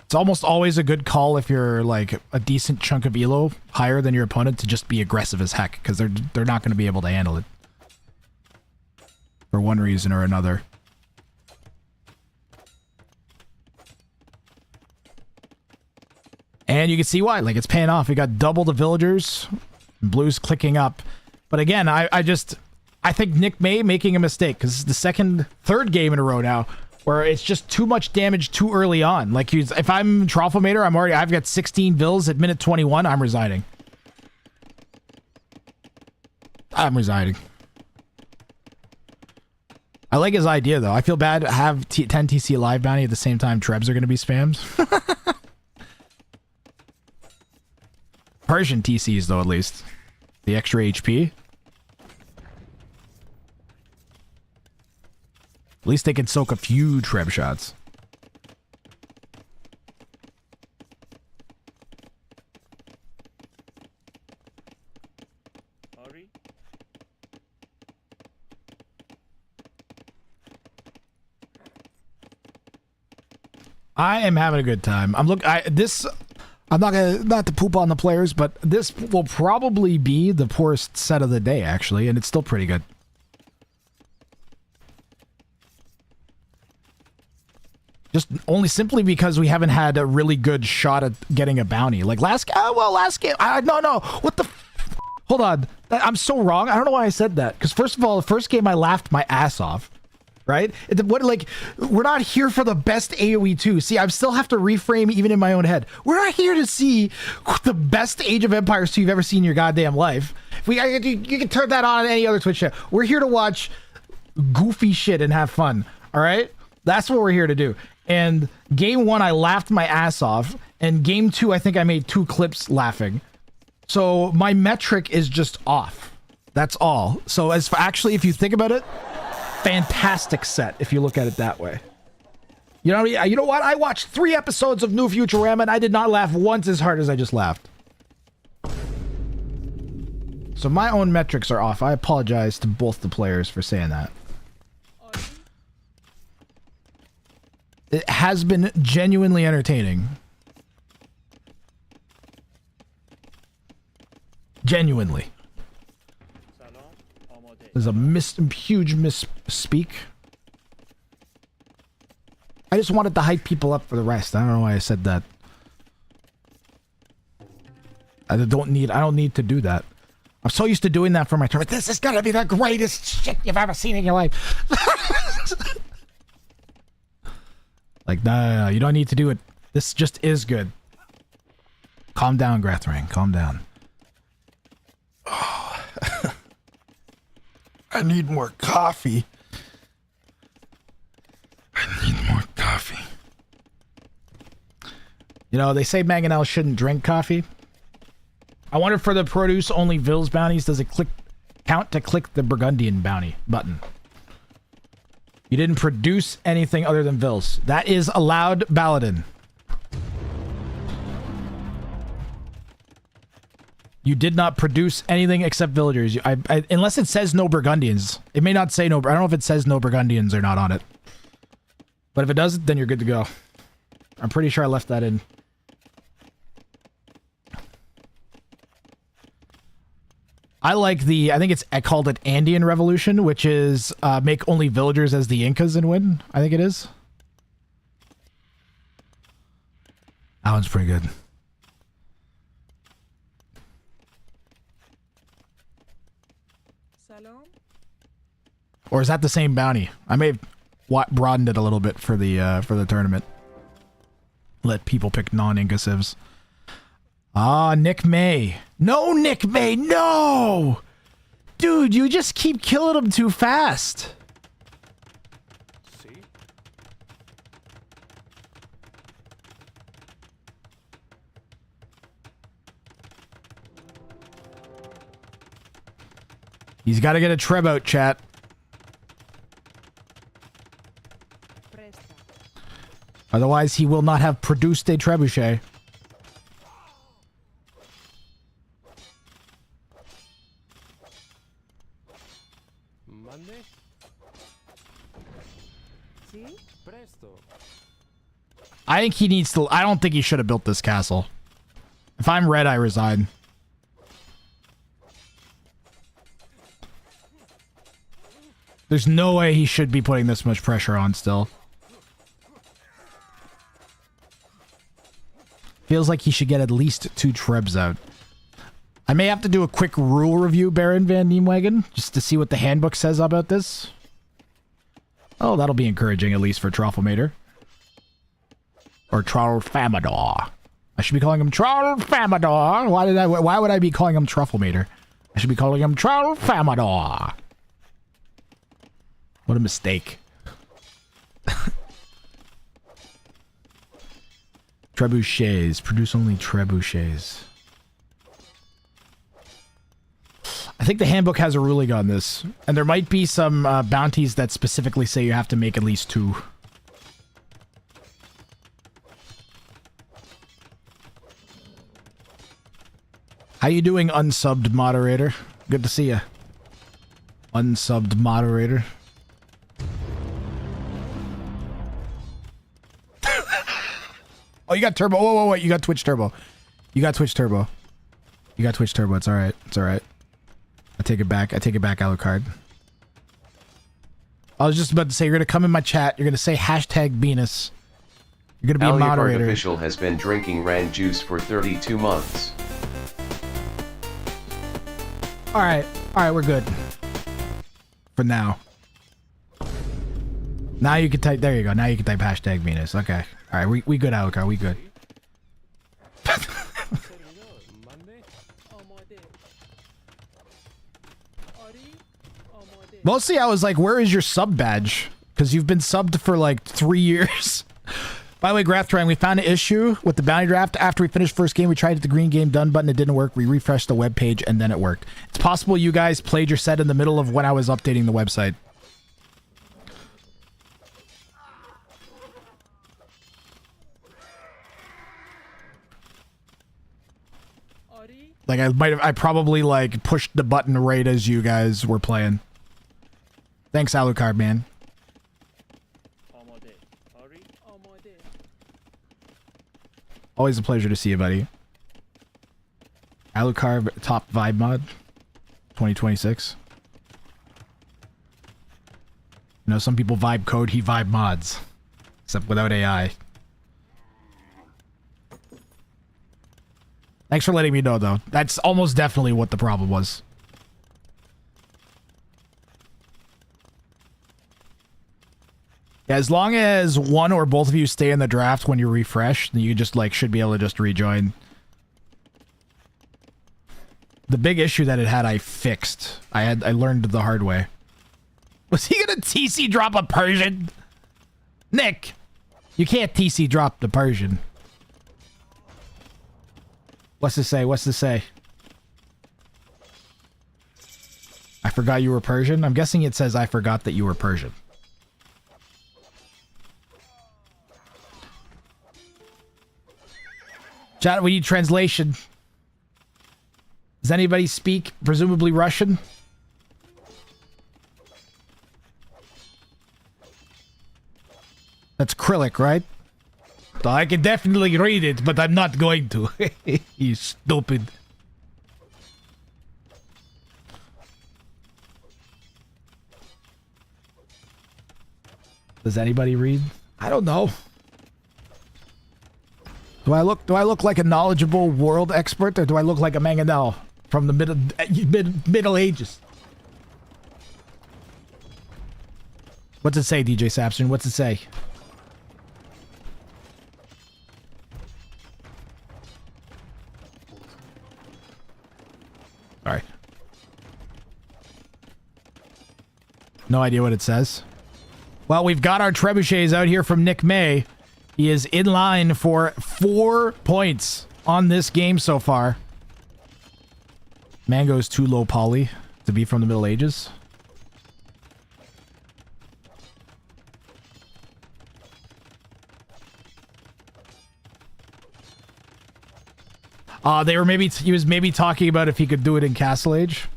It's almost always a good call if you're, like, a decent chunk of elo higher than your opponent to just be aggressive as heck, because they're not going to be able to handle it. For one reason or another. And you can see why. Like, it's paying off. We got double the villagers. Blue's clicking up. But again, I think Nick May making a mistake, because it's the third game in a row now where it's just too much damage too early on. Like, if I'm Truffle Manor, I've got 16 vills at minute 21. I'm resigning. I like his idea, though. I feel bad to have 10 TC live bounty at the same time Trebs are going to be spammed. Persian TCs, though, at least. The extra HP. At least they can soak a few Treb shots. I am having a good time. I'm not to poop on the players, but this will probably be the poorest set of the day, actually, and it's still pretty good. Just only simply because we haven't had a really good shot at getting a bounty. Like last game, no, what the hold on. I'm so wrong. I don't know why I said that. Because first of all, the first game I laughed my ass off. Right? We're not here for the best AoE 2. See, I still have to reframe even in my own head. We're not here to see the best Age of Empires 2 you've ever seen in your goddamn life. You can turn that on any other Twitch channel. We're here to watch goofy shit and have fun. All right? That's what we're here to do. And game 1, I laughed my ass off. And game 2, I think I made 2 clips laughing. So my metric is just off. That's all. So actually, if you think about it, fantastic set if you look at it that way. You know what? I watched 3 episodes of New Futurama and I did not laugh once as hard as I just laughed. So my own metrics are off. I apologize to both the players for saying that. It has been genuinely entertaining. Genuinely. There's a huge misspeak. I just wanted to hype people up for the rest. I don't know why I said that. I don't need to do that. I'm so used to doing that for my tournament. This is gonna be the greatest shit you've ever seen in your life. Like, no, you don't need to do it. This just is good. Calm down, Grathring. Calm down. Oh. I need more coffee. You know, they say Mangonel shouldn't drink coffee. I wonder for the produce only Vils bounties, does it count to click the Burgundian bounty button? You didn't produce anything other than Vils. That is allowed, Paladin. You did not produce anything except villagers. Unless it says no Burgundians. It may not say no. I don't know if it says no Burgundians or not on it. But if it does, then you're good to go. I'm pretty sure I left that in. I like I think I called it Andean Revolution, which is make only villagers as the Incas and win. I think it is. That one's pretty good. Or is that the same bounty? I may have broadened it a little bit for the tournament. Let people pick non-Inca civs. Ah, Nick May. No, Nick May, no! Dude, you just keep killing him too fast. See? He's got to get a treb out, chat. Otherwise, he will not have produced a trebuchet. Monday? See? Presto. I think he needs to... I don't think he should have built this castle. If I'm red, I resign. There's no way he should be putting this much pressure on still. Feels like he should get at least 2 trebs out. I may have to do a quick rule review, Baron Van Niemwagen, just to see what the handbook says about this. Oh, that'll be encouraging, at least for Troffelmater. Or Troffamador. I should be calling him Troffamador. Why would I be calling him Troffelmater? I should be calling him Troffamador. What a mistake. Trebuchets. Produce only trebuchets. I think the handbook has a ruling on this. And there might be some bounties that specifically say you have to make at least 2. How you doing, unsubbed moderator? Good to see you. Unsubbed moderator. Oh, you got turbo. Whoa, you got Twitch turbo. You got Twitch turbo. You got Twitch turbo. It's alright. It's alright. I take it back. I take it back, Alucard. I was just about to say, you're going to come in my chat. You're going to say hashtag Venus. You're going to be a moderator. Official has been drinking Rand juice for 32 months. Alright. Alright, we're good. For now. Now you can type, there you go. Now you can type hashtag Venus. Okay. Alright, we good, Alucard. We good. Mostly I was like, where is your sub badge? Because you've been subbed for like 3 years. By the way, Graph we found an issue with the bounty draft. After we finished first game, we tried the green game done button. It didn't work. We refreshed the web page and then it worked. It's possible you guys played your set in the middle of when I was updating the website. Like I probably like pushed the button right as you guys were playing. Thanks, Alucard, man. Always a pleasure to see you, buddy. Alucard top vibe mod 2026. You know, some people vibe code, he vibe mods. Except without AI. Thanks for letting me know, though. That's almost definitely what the problem was. Yeah, as long as one or both of you stay in the draft when you refresh, then you just, like, should be able to just rejoin. The big issue that it had, I fixed. I learned the hard way. Was he gonna TC drop a Persian? Nick! You can't TC drop the Persian. What's this say? What's this say? I forgot you were Persian? I'm guessing it says I forgot that you were Persian. Chat, we need translation. Does anybody speak, presumably Russian? That's Krillic, right? I can definitely read it, but I'm not going to. You stupid. Does anybody read? I don't know. Do I look like a knowledgeable world expert, or do I look like a mangonel from the Middle Ages? What's it say, DJ Sapson? What's it say? All right. No idea what it says. Well, we've got our trebuchets out here from Nick May. He is in line for 4 points on this game so far. Mango's too low poly to be from the Middle Ages. They were maybe he was maybe talking about if he could do it in Castle Age.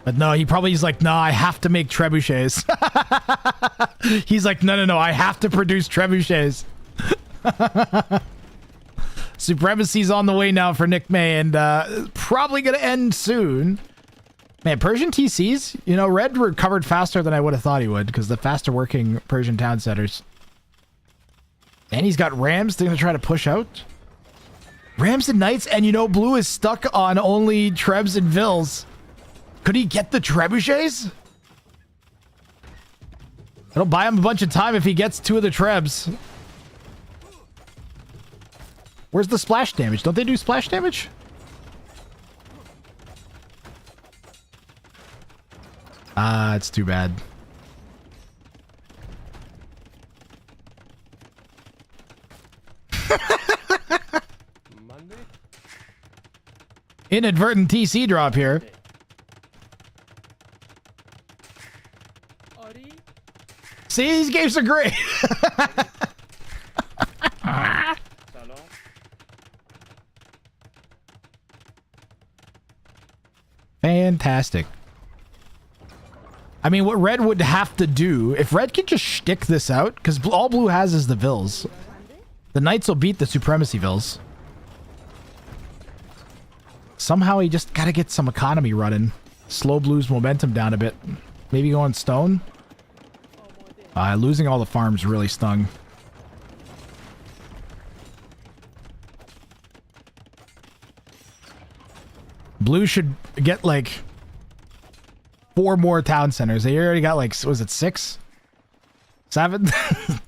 But no, he's like, no, I have to make trebuchets. He's like, no, I have to produce trebuchets. Supremacy's on the way now for Nick May, and probably gonna end soon. Man, Persian TCs, you know, Red recovered faster than I would have thought he would, because the faster working Persian town centers. And he's got Rams they're gonna try to push out. Rams and Knights, and you know, Blue is stuck on only Trebs and Vills. Could he get the trebuchets? It'll buy him a bunch of time if he gets 2 of the Trebs. Where's the splash damage? Don't they do splash damage? Ah, it's too bad. Monday? Inadvertent TC drop here. See, these games are great. Fantastic. I mean, what Red would have to do, if Red can just shtick this out, because all Blue has is the Vills. The Knights will beat the Supremacy Vills. Somehow he just gotta get some economy running. Slow Blue's momentum down a bit. Maybe going Stone. Losing all the farms really stung. Blue should get like 4 more town centers. They already got like, was it 6? 7? All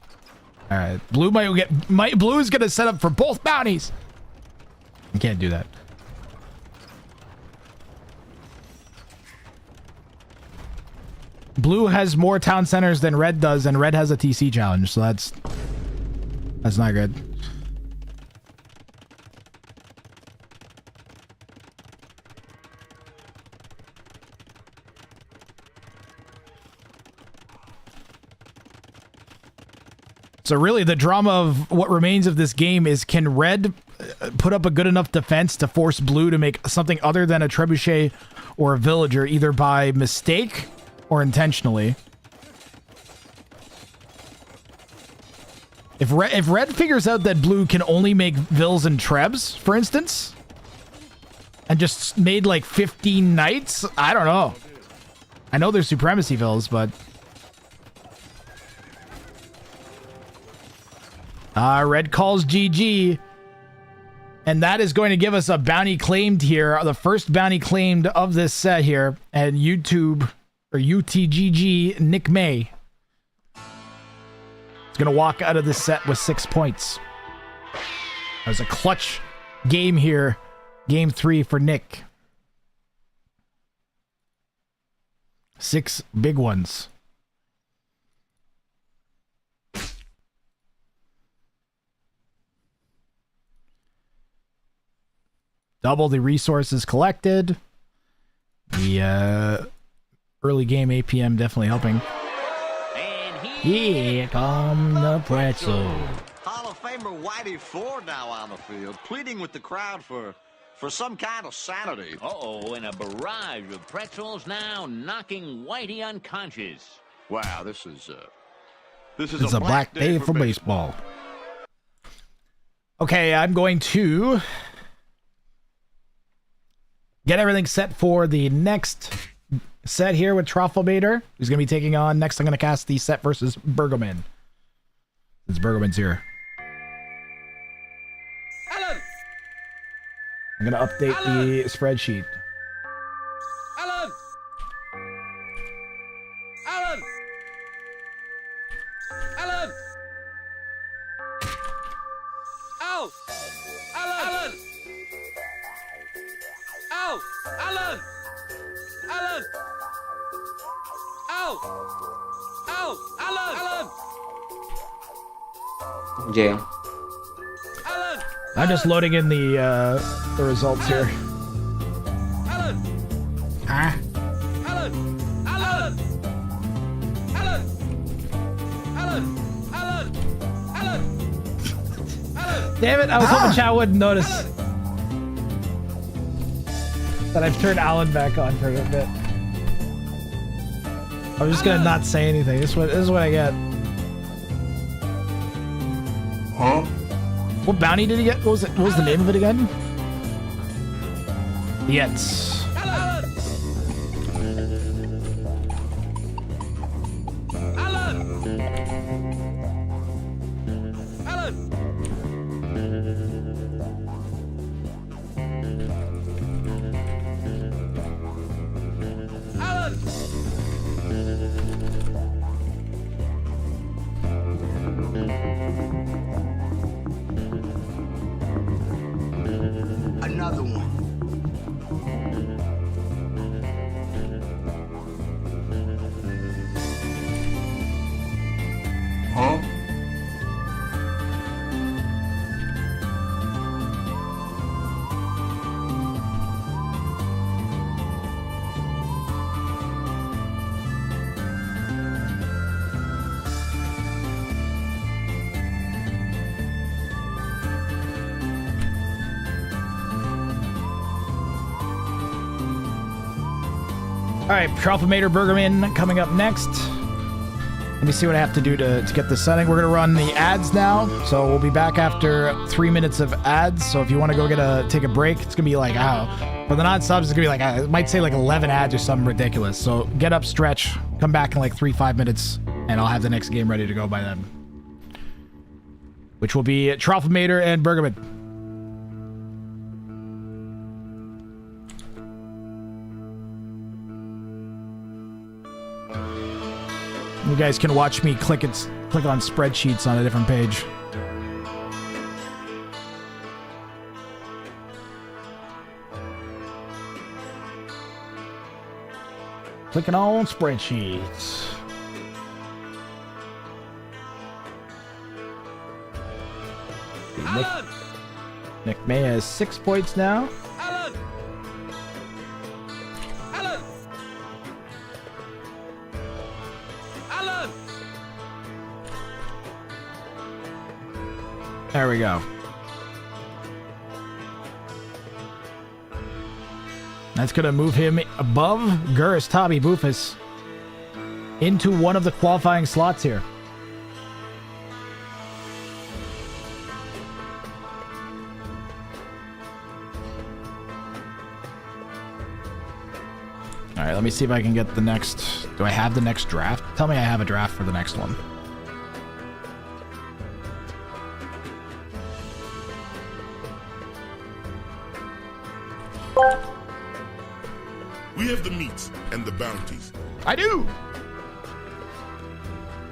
right. Blue Blue's gonna set up for both bounties. You can't do that. Blue has more town centers than Red does, and Red has a TC challenge, so that's not good. So really, the drama of what remains of this game is, can Red put up a good enough defense to force Blue to make something other than a trebuchet or a villager, either by mistake or intentionally? If Red figures out that Blue can only make Vills and Trebs, for instance, and just made like 15 Knights, I don't know. I know there's Supremacy Vills, but... Red calls GG. And that is going to give us a bounty claimed here. The first bounty claimed of this set here. And YouTube... or UTGG Nick May is going to walk out of this set with 6 points. That was a clutch game here. Game 3 for Nick. 6 big ones. Double the resources collected. The early game APM definitely helping. And Here come the pretzel. Hall of Famer Whitey Ford now on the field, pleading with the crowd for some kind of sanity. Uh-oh, and a barrage of pretzels now knocking Whitey unconscious. Wow, this is It's a black day for baseball. Okay, I'm going to get everything set for the next set here with Troffelmater, who's going to be taking on. Next, I'm going to cast the set versus Bergman. Since Bergman's here. Alan! I'm going to update the spreadsheet. Alan! Alan! Alan! Ow! Alan! Ow! Alan! Alan! Ow! Ow! Alan! Alan! Jail. Alan! I'm just loading in the results here. Alan! Huh? Alan! Alan! Alan! Alan! Alan! Alan! Alan! Damn it, I was hoping chat wouldn't notice that I've turned Alan back on for a bit. I'm just gonna not say anything. This is what I get. Huh? What bounty did he get? What was the name of it again? Yes. Alan! Alan! Alan! Alan! Another one. Huh? All right, Troffelmater Bergman coming up next. Let me see what I have to do to get this setting. We're going to run the ads now. So we'll be back after 3 minutes of ads. So if you want to go take a break, it's going to be like, for the non-subs, it's going to be like, it might say like 11 ads or something ridiculous. So get up, stretch, come back in like 3-5 minutes, and I'll have the next game ready to go by then. Which will be Troffelmater and Bergman. You guys can watch me click on spreadsheets on a different page. Clicking on spreadsheets. Nick May has 6 points now. Alan! Alan! Alan! There we go. That's going to move him above Gurus, Tabi, Boofus into one of the qualifying slots here. All right, let me see if I can get the next... Do I have the next draft? Tell me I have a draft for the next one. We have the meats and the bounties. I do!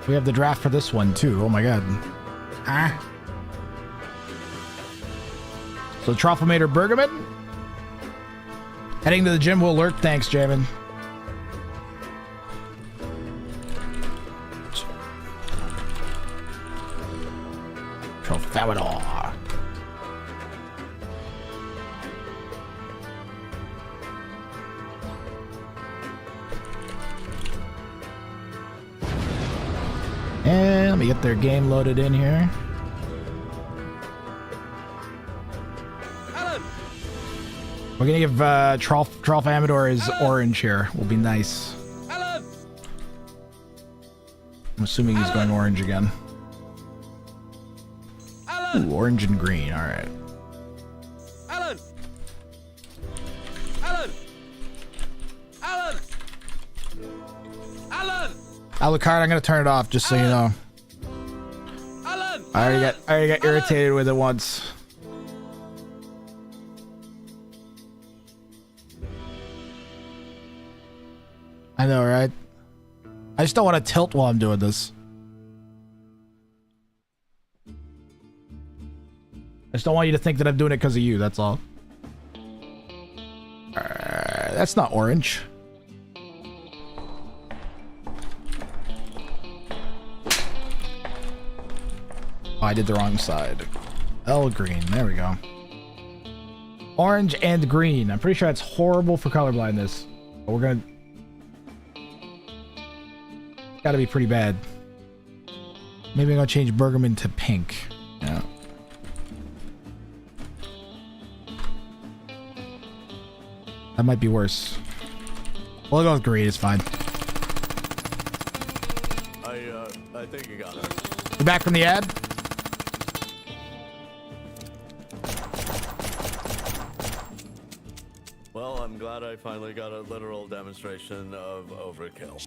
We have the draft for this one, too. Oh, my God. Ah. So, Troffelmater Bergman. Heading to the gym will lurk. Thanks, Jamin. Troffelmater. And let me get their game loaded in here. We're gonna give Trolf Amador his orange here. Will be nice. I'm assuming he's going orange again. Ooh, orange and green. All right. Alan! Alan! Alucard, I'm gonna turn it off just so you know. Alan! I already got irritated with it once. I know, right? I just don't want to tilt while I'm doing this. I just don't want you to think that I'm doing it because of you, that's all. That's not orange. Oh, I did the wrong side. L green, there we go. Orange and green. I'm pretty sure that's horrible for colorblindness. But we're gonna... Gotta be pretty bad. Maybe I'm gonna change Bergman to pink. Yeah. That might be worse. We'll go with green, it's fine. I think you got it. You back from the ad? Well, I'm glad I finally got a literal demonstration of overkill.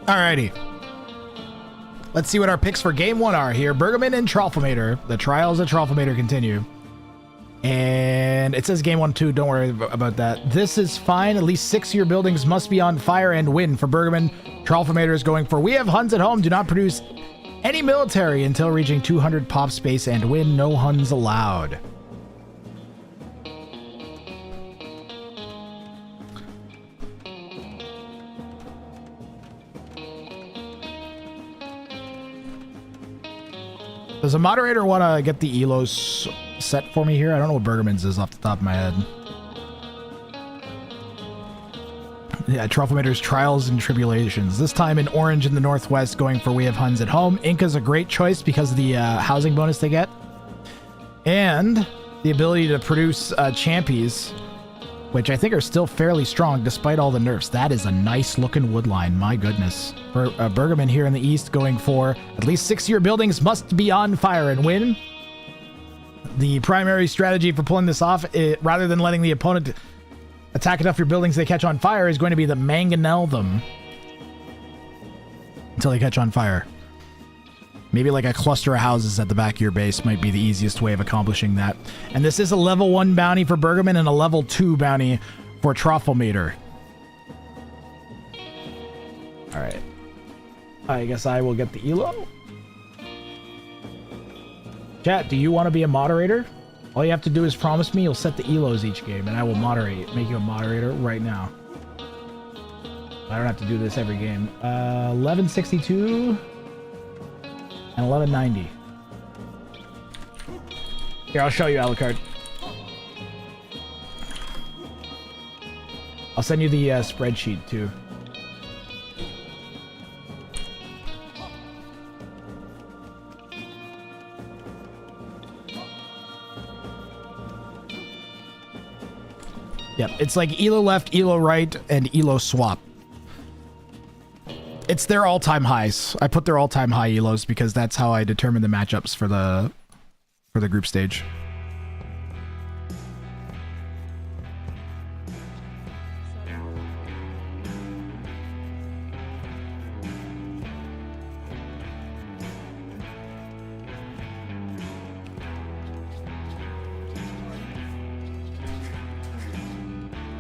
Alrighty. Let's see what our picks for game 1 are here. Bergman and Trollfamator. The trials of Trollfamator continue. And it says game 1 too. Don't worry about that. This is fine. At least 6 of your buildings must be on fire and win for Bergman. Trollfamator is going for we have Huns at home. Do not produce any military until reaching 200 pop space and win. No Huns allowed. Does a moderator want to get the Elos set for me here? I don't know what Bergman's is off the top of my head. Yeah, Trollfamator's Trials and Tribulations. This time in orange in the northwest, going for we have Huns at home. Inca's a great choice because of the housing bonus they get. And the ability to produce champies, which I think are still fairly strong despite all the nerfs. That is a nice looking wood line, my goodness. Bergman here in the east going for at least 6 of your buildings must be on fire and win. The primary strategy for pulling this off, rather than letting the opponent attack enough of your buildings they catch on fire, is going to be to mangonel them until they catch on fire. Maybe like a cluster of houses at the back of your base might be the easiest way of accomplishing that. And this is a level 1 bounty for Bergman and a level 2 bounty for Trollfamator. Alright. I guess I will get the Elo. Chat, do you want to be a moderator? All you have to do is promise me you'll set the Elos each game, and I will make you a moderator right now. I don't have to do this every game. 1162 and 1190. Here, I'll show you, Alucard. I'll send you the spreadsheet too. Yep, it's like Elo left, Elo right, and Elo swap. It's their all-time highs. I put their all-time high Elos because that's how I determine the matchups for the group stage.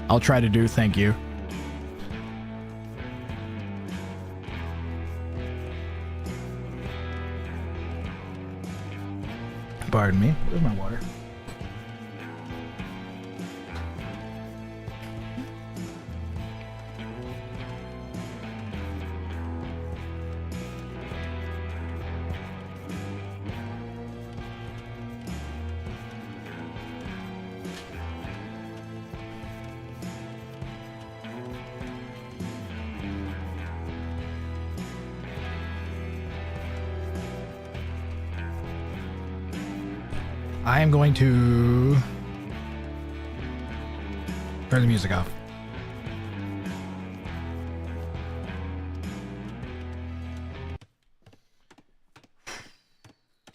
I'll try to do, thank you. Pardon me. Where's my water? I am going to turn the music off.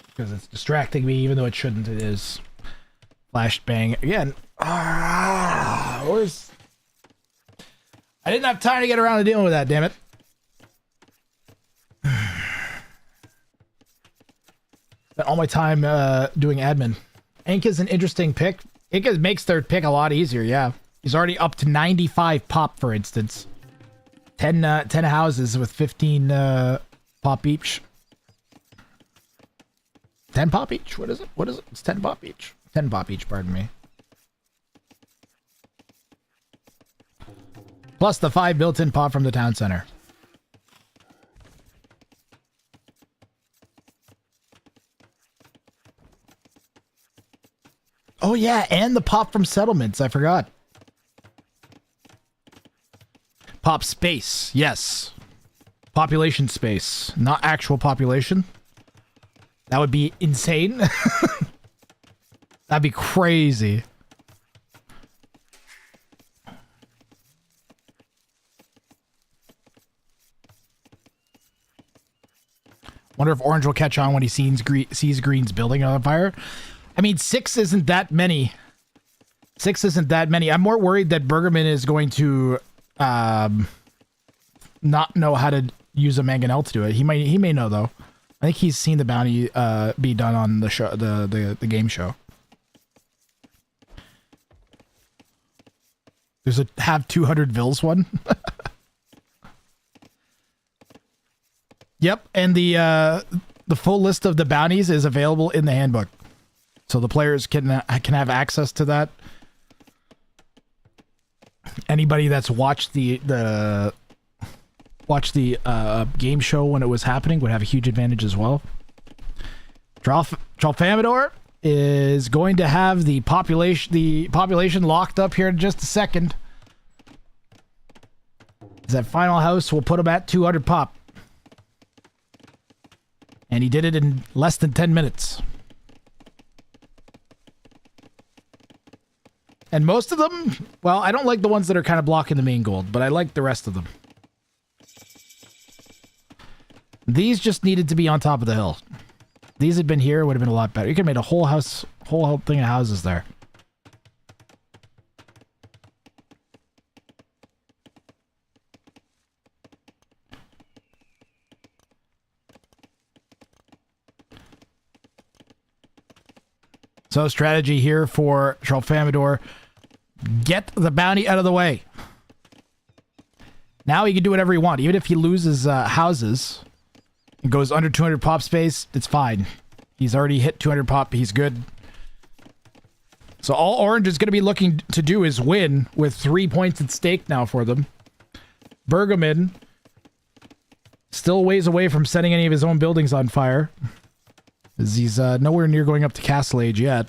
Because it's distracting me, even though it shouldn't. It is. Flashbang again. Where's... I didn't have time to get around to dealing with that, damn it. Spent all my time doing admin. Ink is an interesting pick. Ink makes their pick a lot easier, yeah. He's already up to 95 pop, for instance. 10 houses with 15 pop each. 10 pop each? What is it? What is it? It's 10 pop each. 10 pop each, pardon me. Plus the 5 built-in pop from the town center. Oh yeah, and the pop from settlements. I forgot. Pop space. Yes. Population space. Not actual population. That would be insane. That'd be crazy. Wonder if Orange will catch on when he sees Green's building on fire. I mean, 6 isn't that many. 6 isn't that many. I'm more worried that Bergerman is going to not know how to use a mangonel to do it. He may know though. I think he's seen the bounty be done on the show, the game show. There's a have 200 Vils one. Yep, and the full list of the bounties is available in the handbook, so the players can have access to that. Anybody that's watched the game show when it was happening would have a huge advantage as well. Tralfamador is going to have the population locked up here in just a second. That final house will put him at 200 pop. And he did it in less than 10 minutes. And most of them, well, I don't like the ones that are kind of blocking the main gold, but I like the rest of them. These just needed to be on top of the hill. These had been here, it would have been a lot better. You could have made a whole thing of houses there. So strategy here for Tralfamador. Get the bounty out of the way. Now he can do whatever he wants. Even if he loses houses and goes under 200 pop space, it's fine. He's already hit 200 pop. He's good. So all Orange is going to be looking to do is win with 3 points at stake now for them. Bergerman still ways away from setting any of his own buildings on fire. As he's nowhere near going up to Castle Age yet.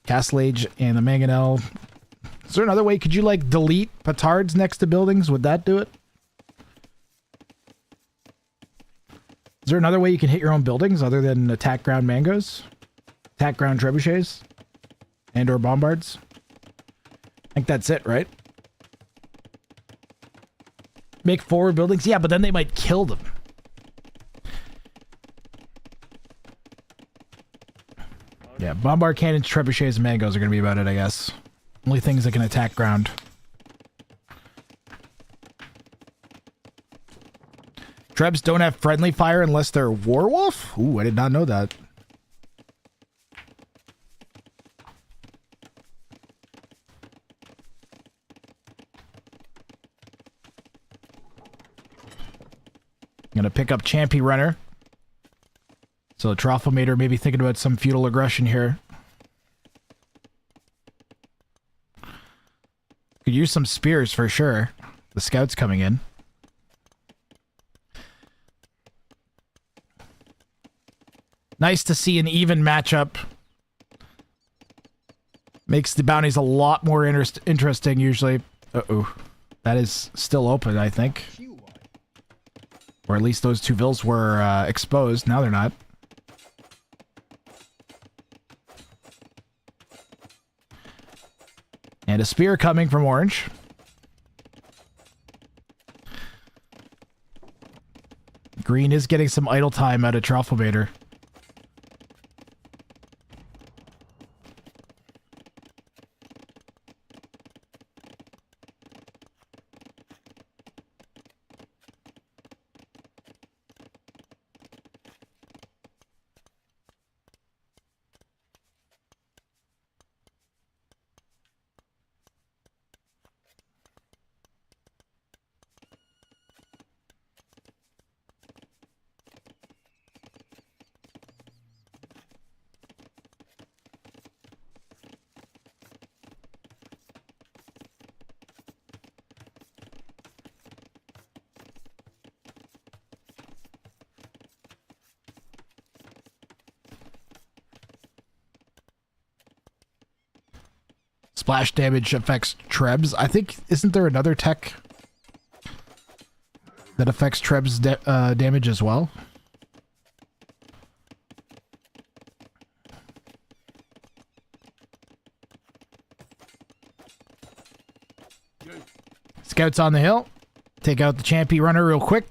Castle Age and the Mangonel. Is there another way? Could you like delete petards next to buildings? Would that do it? Is there another way you can hit your own buildings other than attack ground mangoes? Attack ground trebuchets? And or bombards? I think that's it, right? Make forward buildings? Yeah, but then they might kill them. Yeah, bombard cannons, trebuchets, and mangoes are going to be about it, I guess. Only things that can attack ground. Trebs don't have friendly fire unless they're Warwolf? Ooh, I did not know that. I'm going to pick up Champy Runner. So Tralfamator may be thinking about some feudal aggression here. Could use some spears for sure. The scouts coming in. Nice to see an even matchup. Makes the bounties a lot more interesting usually. Uh-oh. That is still open, I think. Or at least those two vills were exposed. Now they're not. And a spear coming from orange. Green is getting some idle time out of Trufflebaiter. Splash damage affects Trebs. I think, isn't there another tech that affects Trebs damage as well? Scouts on the hill. Take out the Champy runner real quick.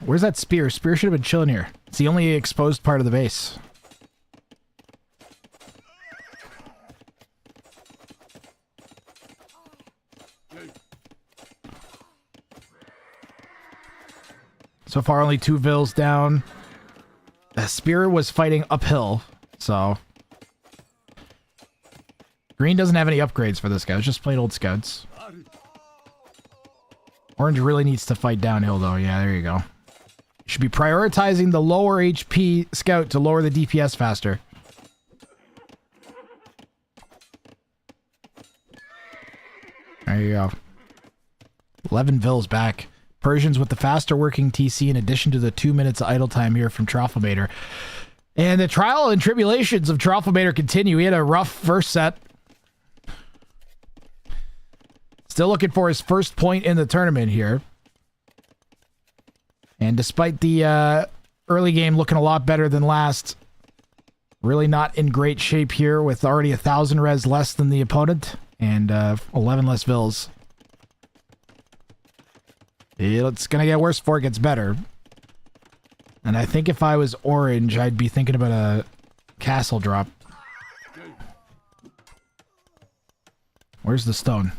Where's that spear? Spear should have been chilling here. It's the only exposed part of the base. So far, only 2 vills down. The spear was fighting uphill, so... Green doesn't have any upgrades for this guy. It's just plain old scouts. Orange really needs to fight downhill, though. Yeah, there you go. You should be prioritizing the lower HP scout to lower the DPS faster. There you go. 11 vills back. Persians with the faster working TC in addition to the 2 minutes of idle time here from Trufflebaiter. And the trial and tribulations of Trufflebaiter continue. He had a rough first set. Still looking for his first point in the tournament here. And despite the early game looking a lot better than last, really not in great shape here with already 1,000 res less than the opponent and 11 less vills. It's going to get worse before it gets better. And I think if I was orange, I'd be thinking about a castle drop. Where's the stone?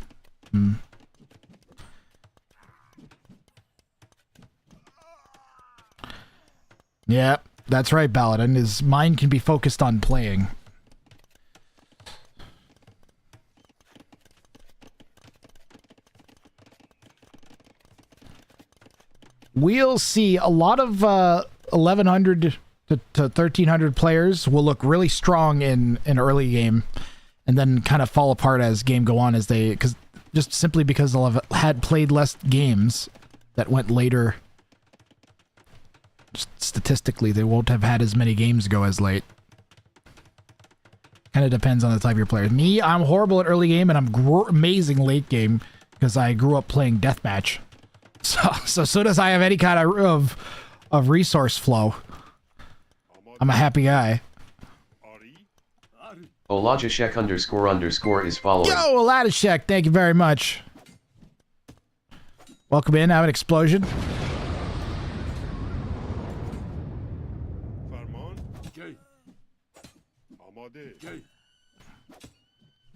Yeah, that's right, Paladin. His mind can be focused on playing. We'll see. A lot of 1,100 to 1,300 players will look really strong in an early game and then kind of fall apart as game go on, as they, just simply because they'll have had played less games that went later. Just statistically, they won't have had as many games go as late. Kind of depends on the type of your player. Me, I'm horrible at early game and I'm amazing late game because I grew up playing deathmatch. So soon as I have any kind of resource flow, I'm a happy guy. Olajashek __ is following. Yo, Oladashek, thank you very much. Welcome in. Have an explosion.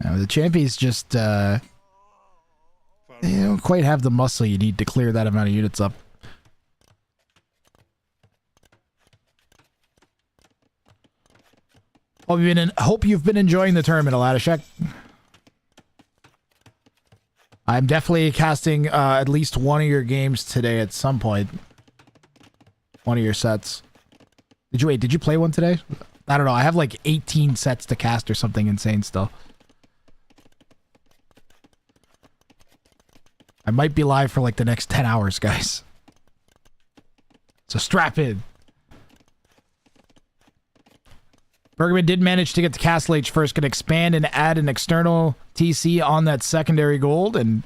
Now, the champions just they don't quite have the muscle you need to clear that amount of units up. Hope you've been enjoying the tournament, Aladashek. I'm definitely casting at least one of your games today at some point. One of your sets. Did you play one today? I don't know. I have like 18 sets to cast or something insane still. I might be live for like the next 10 hours, guys. So strap in. Bergman did manage to get to Castle H first. Can expand and add an external TC on that secondary gold and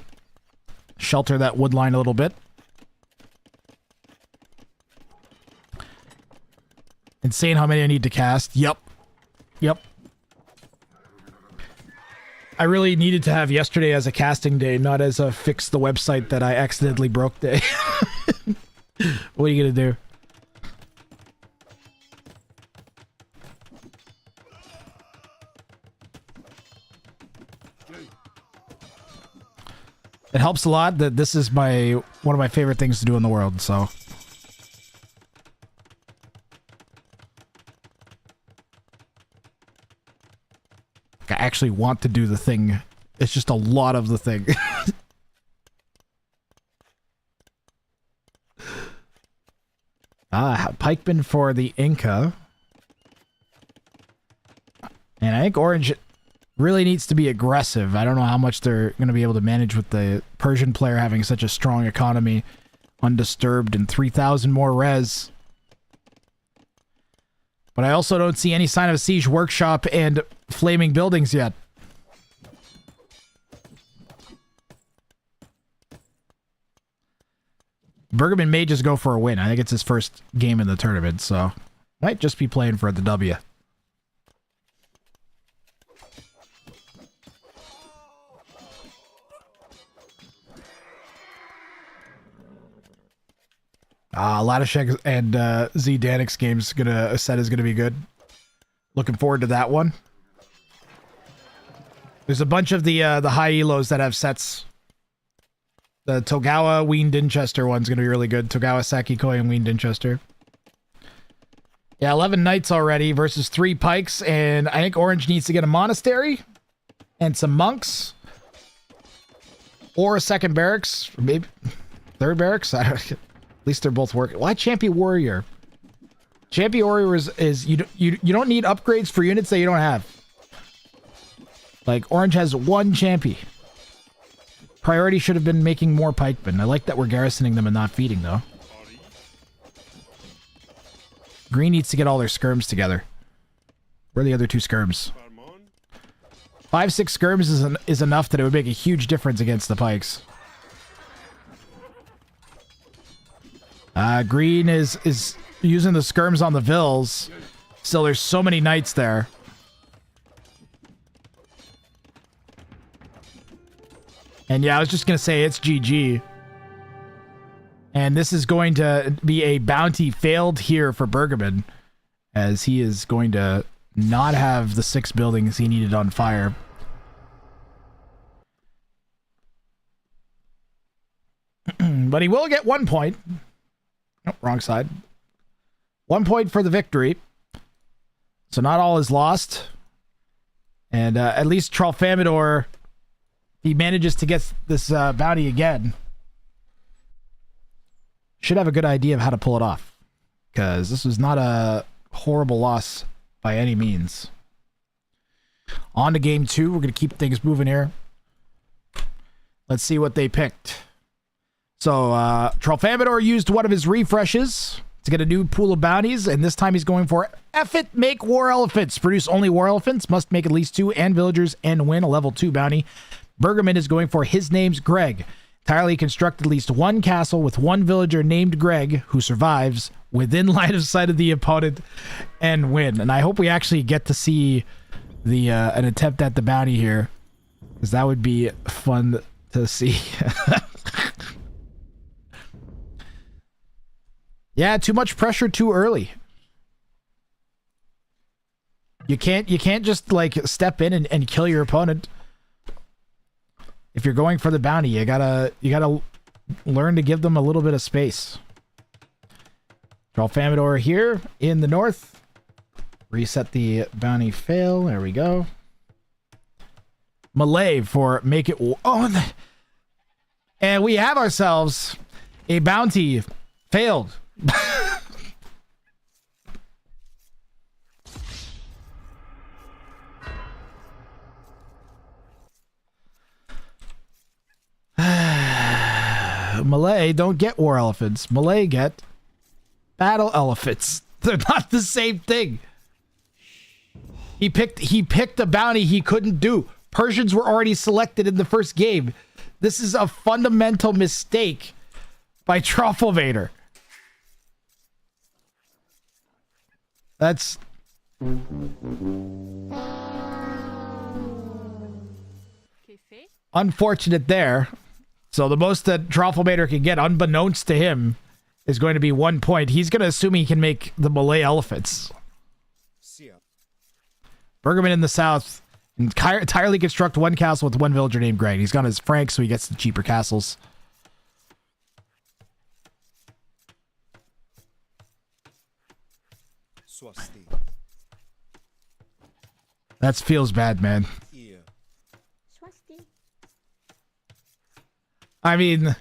shelter that wood line a little bit. Insane how many I need to cast. Yep. I really needed to have yesterday as a casting day, not as a fix the website that I accidentally broke day. What are you gonna do? It helps a lot that this is one of my favorite things to do in the world, so. I actually want to do the thing. It's just a lot of the thing. Pikeman for the Inca. And I think Orange really needs to be aggressive. I don't know how much they're going to be able to manage with the Persian player having such a strong economy, undisturbed, and 3,000 more res. But I also don't see any sign of a siege workshop and flaming buildings yet. Bergman may just go for a win. I think it's his first game in the tournament, so might just be playing for the W. Ladashek and Z Danix game's set is gonna be good. Looking forward to that one. There's a bunch of the high elos that have sets. The Togawa Ween Dinchester one's gonna be really good. Togawa Sakikoi and Ween Dinchester. Yeah, 11 knights already versus 3 pikes, and I think Orange needs to get a monastery and some monks, or a second barracks, or maybe third barracks. I don't. At least they're both working. Why Champion Warrior? Champion Warrior is you don't need upgrades for units that you don't have. Like Orange has 1 champion. Priority should have been making more pikemen. I like that we're garrisoning them and not feeding though. Green needs to get all their skirms together. Where are the other 2 skirms? 5-6 skirms is enough that it would make a huge difference against the pikes. Green is using the skirms on the Vills. Still, there's so many knights there. And yeah, I was just going to say it's GG. And this is going to be a bounty failed here for Bergman, as he is going to not have the 6 buildings he needed on fire. But he will get 1 point. Oh, wrong side. 1 point for the victory. So not all is lost. And at least Tralfamador, he manages to get this bounty again. Should have a good idea of how to pull it off. Because this was not a horrible loss by any means. On to game 2. We're going to keep things moving here. Let's see what they picked. So, Tralfamador used one of his refreshes to get a new pool of bounties, and this time he's going for F it, make war elephants. Produce only war elephants, must make at least 2 and villagers, and win a level 2 bounty. Bergman is going for his name's Greg. Entirely construct at least 1 castle with 1 villager named Greg, who survives within line of sight of the opponent, and win. And I hope we actually get to see the an attempt at the bounty here, because that would be fun to see. Yeah, too much pressure too early. You can't just like step in and kill your opponent. If you're going for the bounty, you gotta learn to give them a little bit of space. Tralfamador here in the north. Reset the bounty fail. There we go. Malay for make it. Oh, and we have ourselves a bounty failed. Malay don't get war elephants. Malay get battle elephants. They're not the same thing. He picked a bounty he couldn't do. Persians were already selected in the first game. This is a fundamental mistake by Tralfamador. That's... unfortunate there. So the most that Troffelmator can get, unbeknownst to him, is going to be 1 point. He's going to assume he can make the Malay elephants. Bergman in the south entirely construct one castle with one villager named Greg. He's got his francs, so he gets the cheaper castles. That feels bad, man. I mean,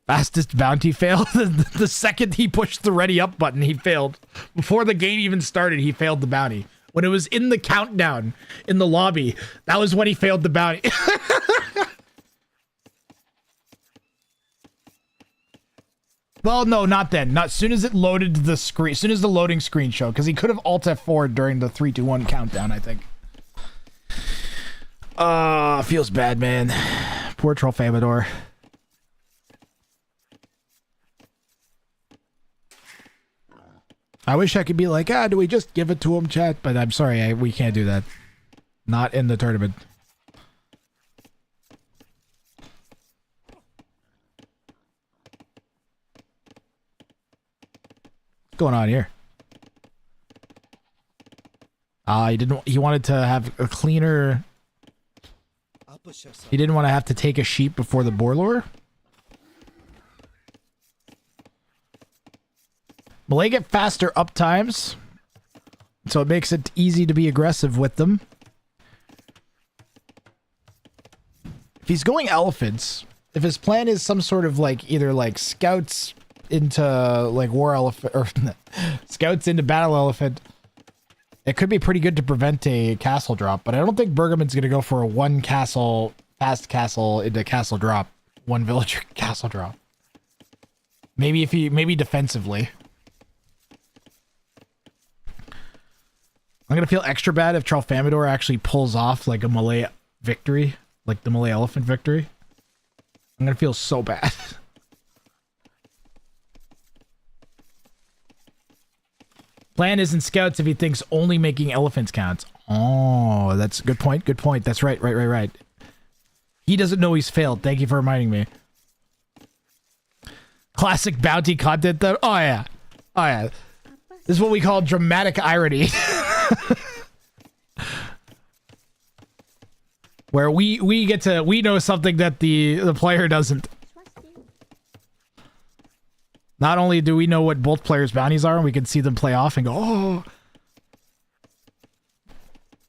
fastest bounty fail. The second he pushed the ready up button, he failed. Before the game even started, he failed the bounty. When it was in the countdown in the lobby, that was when he failed the bounty. Well, no, not then. Not as soon as it loaded the screen. As soon as the loading screen showed, because he could have Alt F4 during the 3, 2, 1 countdown, I think. Feels bad, man. Poor Trolfamador. I wish I could be like, do we just give it to him, chat? But I'm sorry, we can't do that. Not in the tournament. What's going on here? He wanted to have a cleaner. He didn't want to have to take a sheep before the Borlor. Malay get faster up times, so it makes it easy to be aggressive with them. If he's going elephants, if his plan is some sort of like either like scouts into like war elephant or scouts into battle elephant, it could be pretty good to prevent a castle drop. But I don't think Bergamon's going to go for a one castle, fast castle into castle drop, one villager castle drop. Maybe defensively. I'm going to feel extra bad if Tralfamador actually pulls off like a Malay victory, like the Malay elephant victory. I'm going to feel so bad. Plan isn't scouts if he thinks only making elephants counts. Oh, that's a good point. Good point. That's right. Right. He doesn't know he's failed. Thank you for reminding me. Classic bounty content though. Oh yeah. This is what we call dramatic irony. Where we know something that the player doesn't. Not only do we know what both players' bounties are, and we can see them play off and go, oh.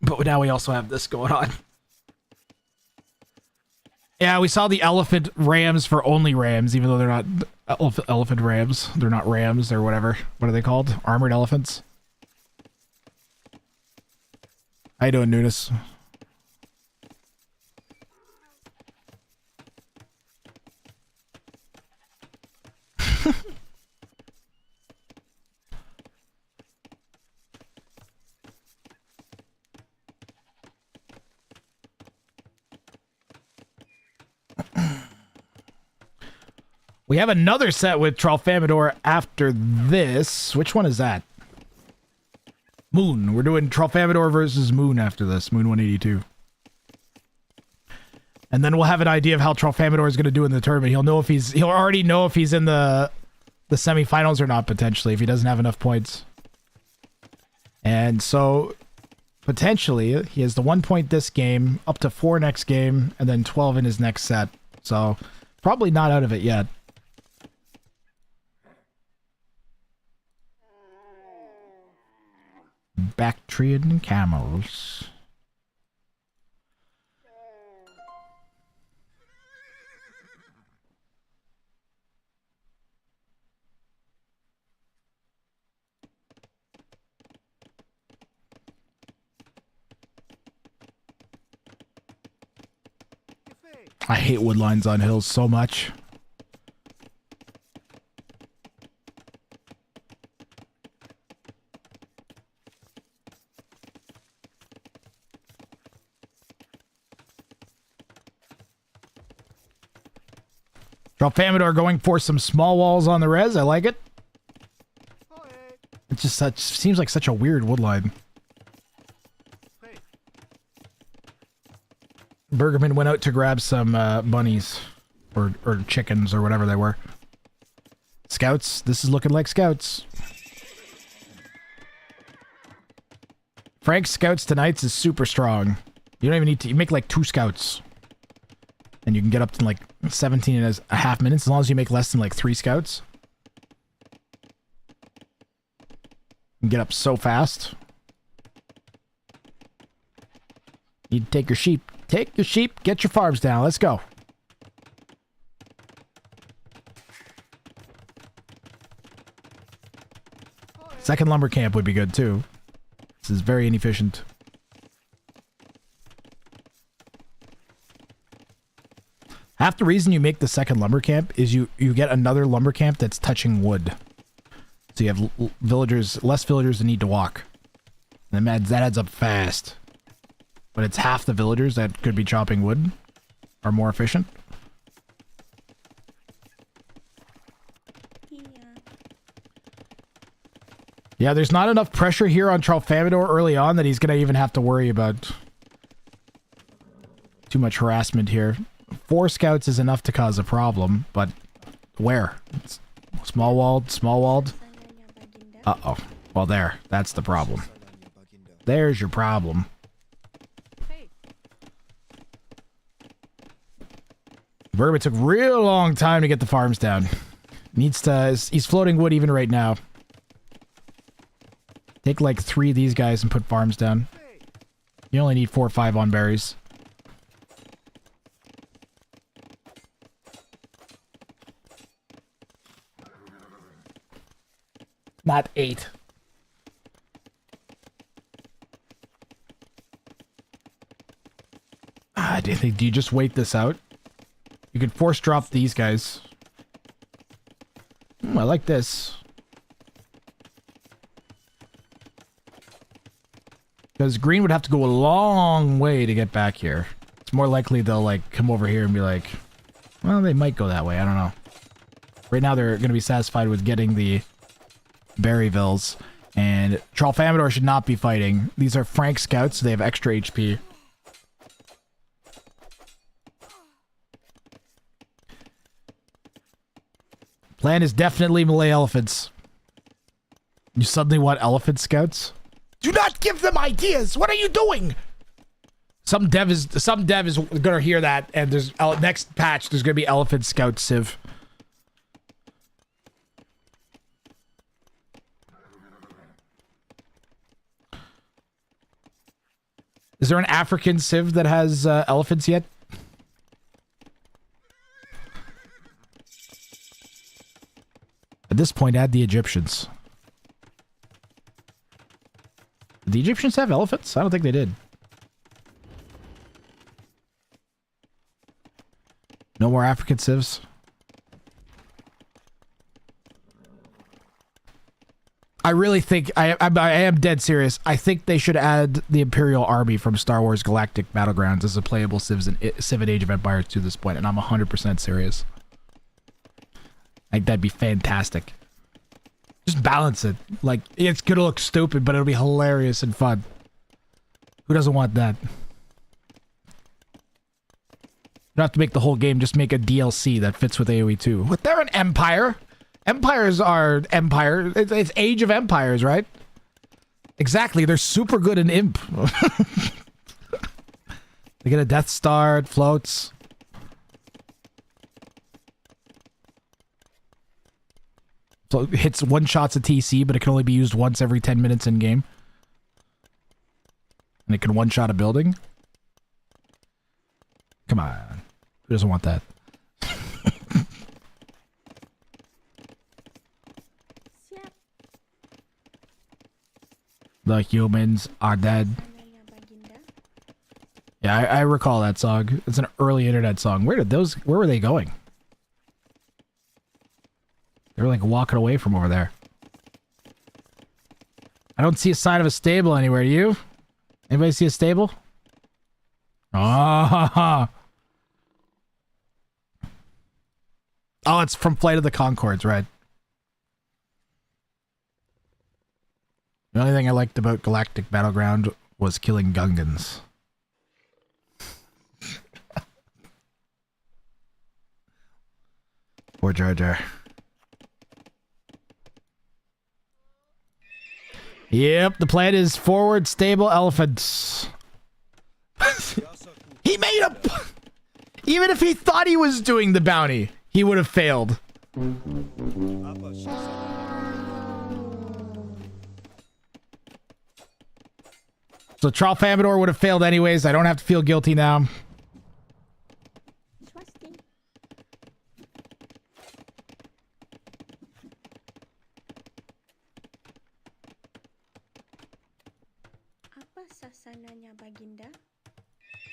But now we also have this going on. Yeah, we saw the elephant rams for only rams, even though they're not elephant rams. They're not rams, they're whatever. What are they called? Armored elephants? How you doing, Nunes? We have another set with Tralfamador after this. Which one is that? Moon. We're doing Tralfamador versus Moon after this. Moon 182. And then we'll have an idea of how Tralfamador is going to do in the tournament. He'll already know if he's in the semifinals or not, potentially, if he doesn't have enough points. And so, potentially, he has the 1 point this game, up to 4 next game, and then 12 in his next set. So, probably not out of it yet. Bactrian camels. I hate wood lines on hills so much. Tralfamador going for some small walls on the res. I like it. It's just seems like such a weird wood line. Bergerman went out to grab some bunnies or chickens or whatever they were. Scouts. This is looking like scouts. Frank's scouts tonight's is super strong. You don't even need to. You make like 2 scouts. And you can get up to like 17 and a half minutes as long as you make less than like 3 scouts. You can get up so fast. You take your sheep. Take your sheep. Get your farms down. Let's go. Second lumber camp would be good too. This is very inefficient. Half the reason you make the second lumber camp is you get another lumber camp that's touching wood. So you have villagers, less villagers that need to walk. And that adds up fast. But it's half the villagers that could be chopping wood are more efficient. Yeah, there's not enough pressure here on Tralfamador early on that he's going to even have to worry about too much harassment here. 4 scouts is enough to cause a problem, but where? It's small walled. Uh-oh. Well, there. That's the problem. There's your problem. Verba took a real long time to get the farms down. He's floating wood even right now. Take like 3 of these guys and put farms down. You only need 4 or 5 on berries. Not 8. Do you just wait this out? You could force drop these guys. I like this. Because green would have to go a long way to get back here. It's more likely they'll like come over here and be like, well, they might go that way. I don't know. Right now they're going to be satisfied with getting the Berryvilles. And Tralfamador should not be fighting. These are Frank scouts, so they have extra HP. Plan is definitely Malay elephants. You suddenly want elephant scouts? Do not give them ideas. What are you doing? Some dev is gonna hear that, and there's next patch. There's gonna be elephant scout civ. Is there an African civ that has elephants yet? At this point, add the Egyptians. Did the Egyptians have elephants? I don't think they did. No more African civs? I really think, I am dead serious. I think they should add the Imperial Army from Star Wars Galactic Battlegrounds as a playable civ in Age of Empires to this point, and I'm 100% serious. I think that'd be fantastic. Just balance it. Like, it's gonna look stupid, but it'll be hilarious and fun. Who doesn't want that? You don't have to make the whole game, just make a DLC that fits with AoE 2. But they're an empire! Empires are empire. It's Age of Empires, right? Exactly, they're super good in Imp. They get a Death Star, it floats. So it hits 1 shots of TC, but it can only be used once every 10 minutes in game. And it can 1-shot a building. Come on. Who doesn't want that? The humans are dead. Yeah, I recall that song. It's an early internet song. Where were they going? They were like walking away from over there. I don't see a sign of a stable anywhere. Do you? Anybody see a stable? Oh, oh, it's from Flight of the Conchords, right? The only thing I liked about Galactic Battleground was killing Gungans. Poor Jar Jar. Yep, the plan is forward stable elephants. He made a... Even if he thought he was doing the bounty, he would have failed. So Tralfamador would have failed anyways. I don't have to feel guilty now.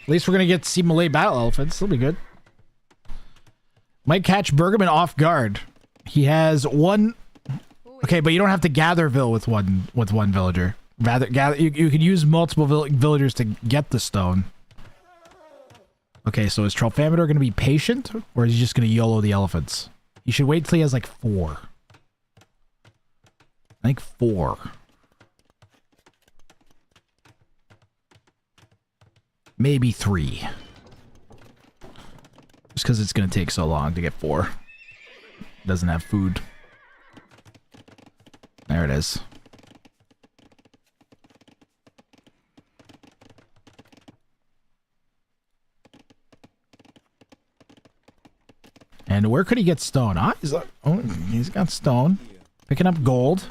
At least we're going to get to see Malay battle elephants. That'll be good. Might catch Bergman off guard. He has one... Okay, but you don't have to gatherville with one villager. Rather, you could use multiple villagers to get the stone. Okay, so is Tralfamador going to be patient? Or is he just going to YOLO the elephants? You should wait till he has like 4. I think 4. Maybe 3. Just because it's going to take so long to get 4. Doesn't have food. There it is. And where could he get stone? Ah, he's got stone. Picking up gold.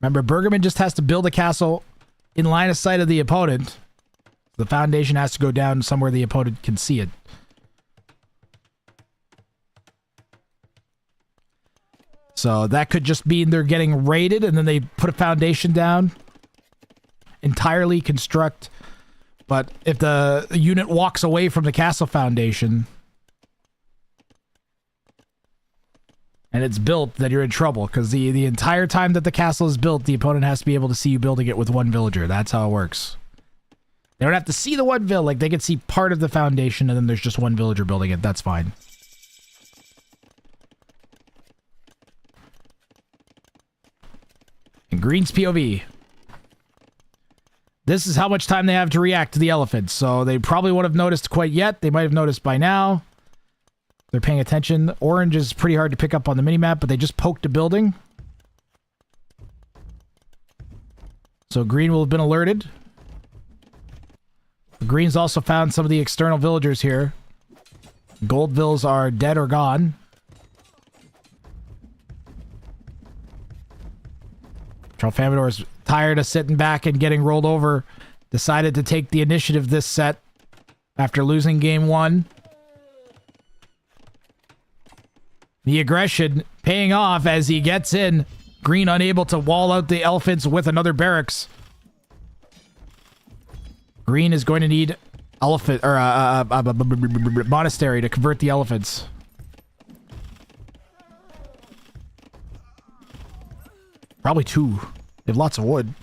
Remember, Bergman just has to build a castle in line of sight of the opponent. The foundation has to go down somewhere the opponent can see it. So that could just mean they're getting raided and then they put a foundation down. Entirely construct. But if the unit walks away from the castle foundation and it's built, then you're in trouble. Because the entire time that the castle is built, the opponent has to be able to see you building it with one villager. That's how it works. They don't have to see the one villager. Like, they can see part of the foundation and then there's just one villager building it. That's fine. And Green's POV. This is how much time they have to react to the elephants. So they probably won't have noticed quite yet. They might have noticed by now. They're paying attention. Orange is pretty hard to pick up on the minimap, but they just poked a building. So green will have been alerted. The green's also found some of the external villagers here. Goldvilles are dead or gone. Tralfamador is tired of sitting back and getting rolled over. Decided to take the initiative this set after losing game 1. The aggression paying off as he gets in. Green unable to wall out the elephants with another barracks. Green is going to need elephant or monastery to convert the elephants. Probably 2. They have lots of wood.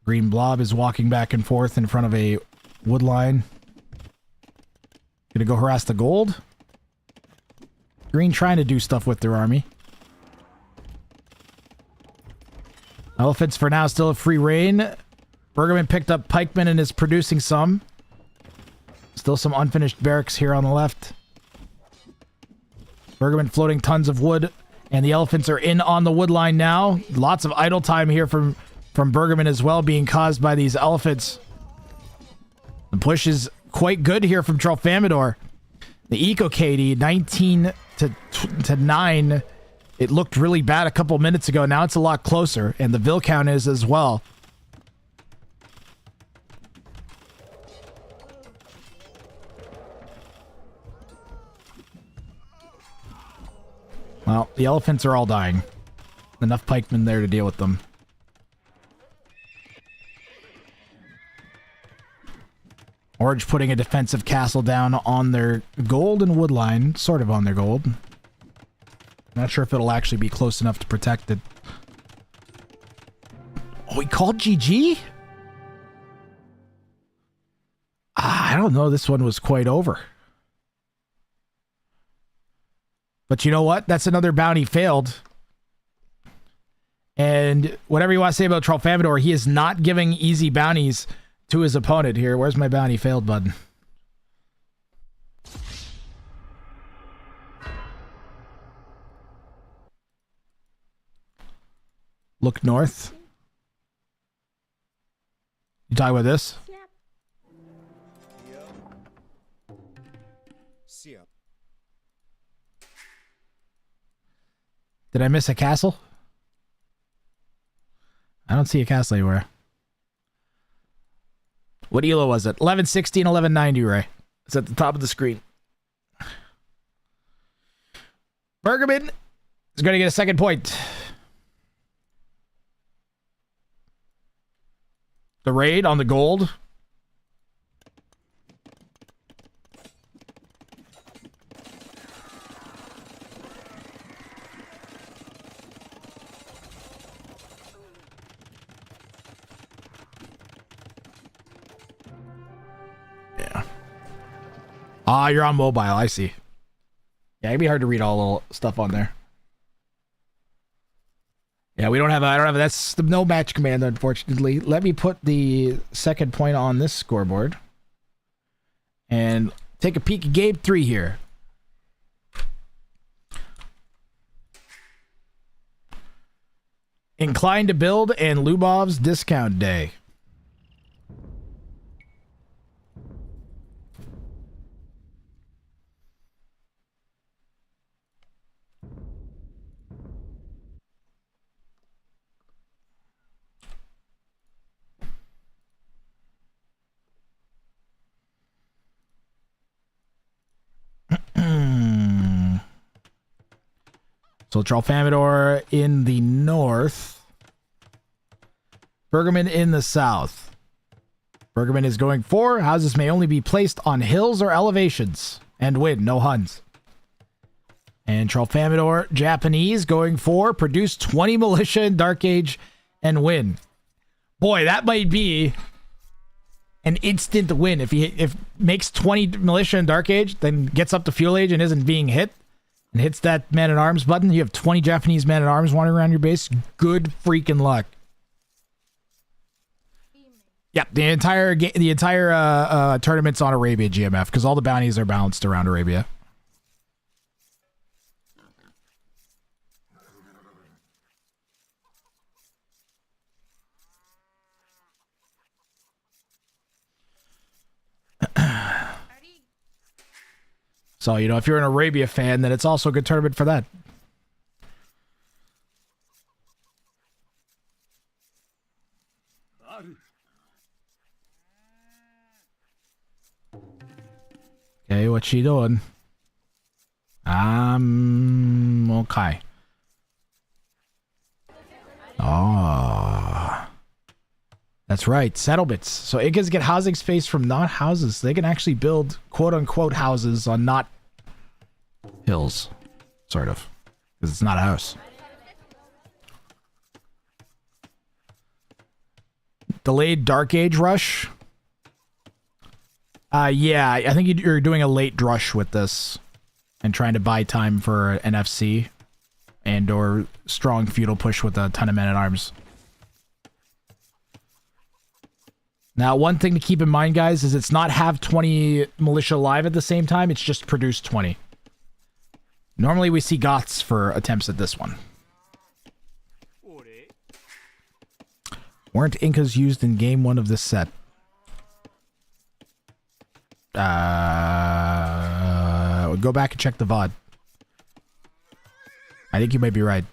Green blob is walking back and forth in front of a wood line. Gonna go harass the gold. Green trying to do stuff with their army. Elephants for now still have free reign. Bergman picked up pikemen and is producing some. Still some unfinished barracks here on the left. Bergman floating tons of wood. And the elephants are in on the wood line now. Lots of idle time here from Bergman as well, being caused by these elephants. The push is quite good here from Tralfamador. The Eco KD, 19 to 9. It looked really bad a couple minutes ago. Now it's a lot closer. And the Vil count is as well. Well, the elephants are all dying. Enough pikemen there to deal with them. Orange putting a defensive castle down on their gold and wood line. Sort of on their gold. Not sure if it'll actually be close enough to protect it. Oh, he called GG? I don't know. This one was quite over. But you know what? That's another bounty failed. And whatever you want to say about Trolfamador, he is not giving easy bounties to his opponent here. Where's my bounty failed button? Look north. You talking about this? Did I miss a castle? I don't see a castle anywhere. What ELO was it? 1116, 1190, Ray. It's at the top of the screen. Bergerman is going to get a second point. The raid on the gold. Yeah. Ah, you're on mobile. I see. Yeah, it'd be hard to read all the stuff on there. Yeah, we don't have. I don't have. That's the no match command, unfortunately. Let me put the second point on this scoreboard and take a peek at game 3 here. Inclined to build and Lubov's discount day. So Trolfamador in the north. Bergerman in the south. Bergerman is going for houses may only be placed on hills or elevations and win, no Huns. And Trolfamador Japanese going for produce 20 militia in Dark Age and win. Boy, that might be an instant win if he makes 20 militia in Dark Age, then gets up to Fuel Age and isn't being hit. And hits that man-at-arms button. You have 20 Japanese man-at-arms wandering around your base. Good freaking luck. Yep, the entire tournament's on Arabia GMF because all the bounties are balanced around Arabia. So, you know, if you're an Arabia fan, then it's also a good tournament for that. Okay, what's she doing? Okay. Oh. That's right, settlements. So Incas get housing space from not houses. They can actually build quote-unquote houses on not hills, sort of, because it's not a house. Delayed Dark Age rush. Yeah, I think you're doing a late drush with this and trying to buy time for an FC and or strong feudal push with a ton of men-at-arms. Now, one thing to keep in mind, guys, is it's not have 20 militia live at the same time. It's just produce 20. Normally, we see Goths for attempts at this one. Weren't Incas used in game 1 of this set? Go back and check the VOD. I think you might be right.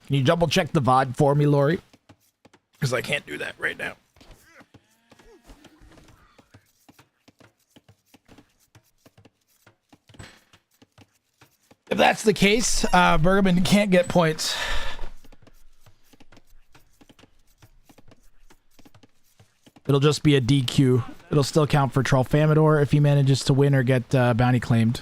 Can you double check the VOD for me, Lori? Because I can't do that right now. If that's the case, Bergman can't get points. It'll just be a DQ. It'll still count for Trolfamador if he manages to win or get bounty claimed.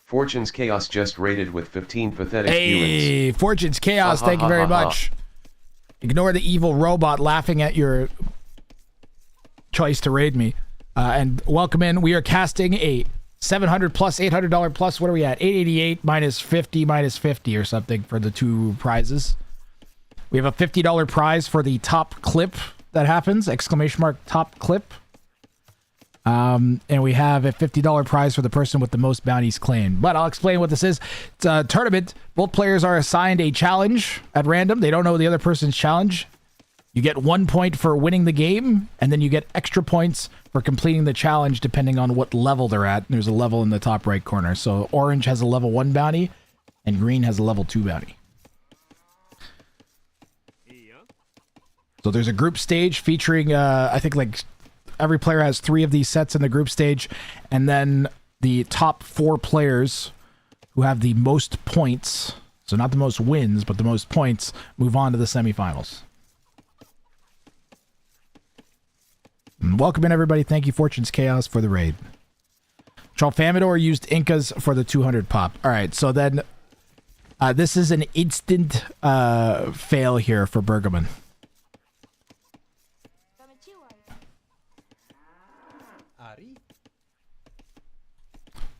Fortune's Chaos just raided with 15 pathetic Hey, humans. Fortune's Chaos, thank you very much. Ignore the evil robot laughing at your choice to raid me. And welcome in. We are casting a $700 plus, $800 plus. What are we at? 888 minus 50 or something for the two prizes. We have a $50 prize for the top clip that happens, exclamation mark top clip. And we have a $50 prize for the person with the most bounties claimed. But I'll explain what this is. It's a tournament. Both players are assigned a challenge at random. They don't know the other person's challenge. You get 1 point for winning the game, and then you get extra points for completing the challenge depending on what level they're at. There's a level in the top right corner. So orange has a level 1 bounty, and green has a level 2 bounty. So there's a group stage featuring, I think like every player has 3 of these sets in the group stage, and then the top 4 players who have the most points, so not the most wins, but the most points, move on to the semifinals. And welcome in, everybody. Thank you, Fortune's Chaos, for the raid. Tralfamador used Incas for the 200 pop. All right, so then this is an instant fail here for Bergman.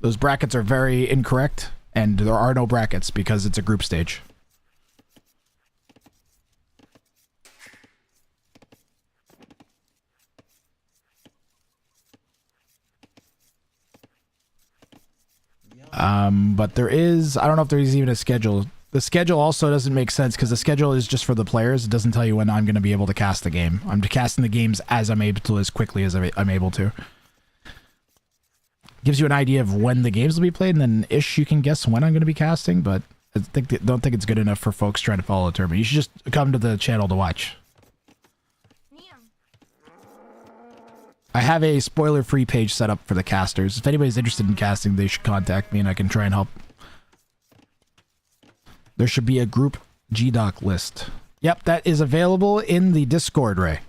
Those brackets are very incorrect, and there are no brackets because it's a group stage. But there is, I don't know if there's even a schedule. The schedule also doesn't make sense because the schedule is just for the players. It doesn't tell you when I'm going to be able to cast the game. I'm casting the games as I'm able to, as quickly as I'm able to. Gives you an idea of when the games will be played, and then you can guess when I'm going to be casting, but I don't think it's good enough for folks trying to follow the tournament. You should just come to the channel to watch. I have a spoiler-free page set up for the casters. If anybody's interested in casting, they should contact me and I can try and help. There should be a group GDoc list. Yep, that is available in the Discord, Ray.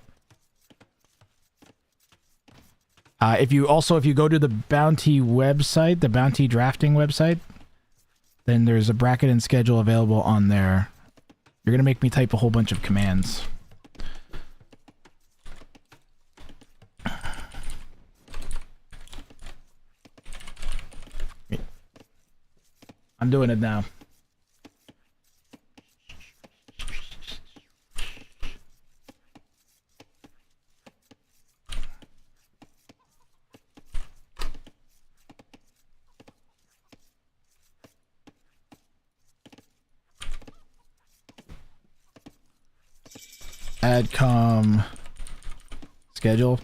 If you go to the bounty website, the bounty drafting website, then there's a bracket and schedule available on there. You're going to make me type a whole bunch of commands. I'm doing it now. Adcom schedule.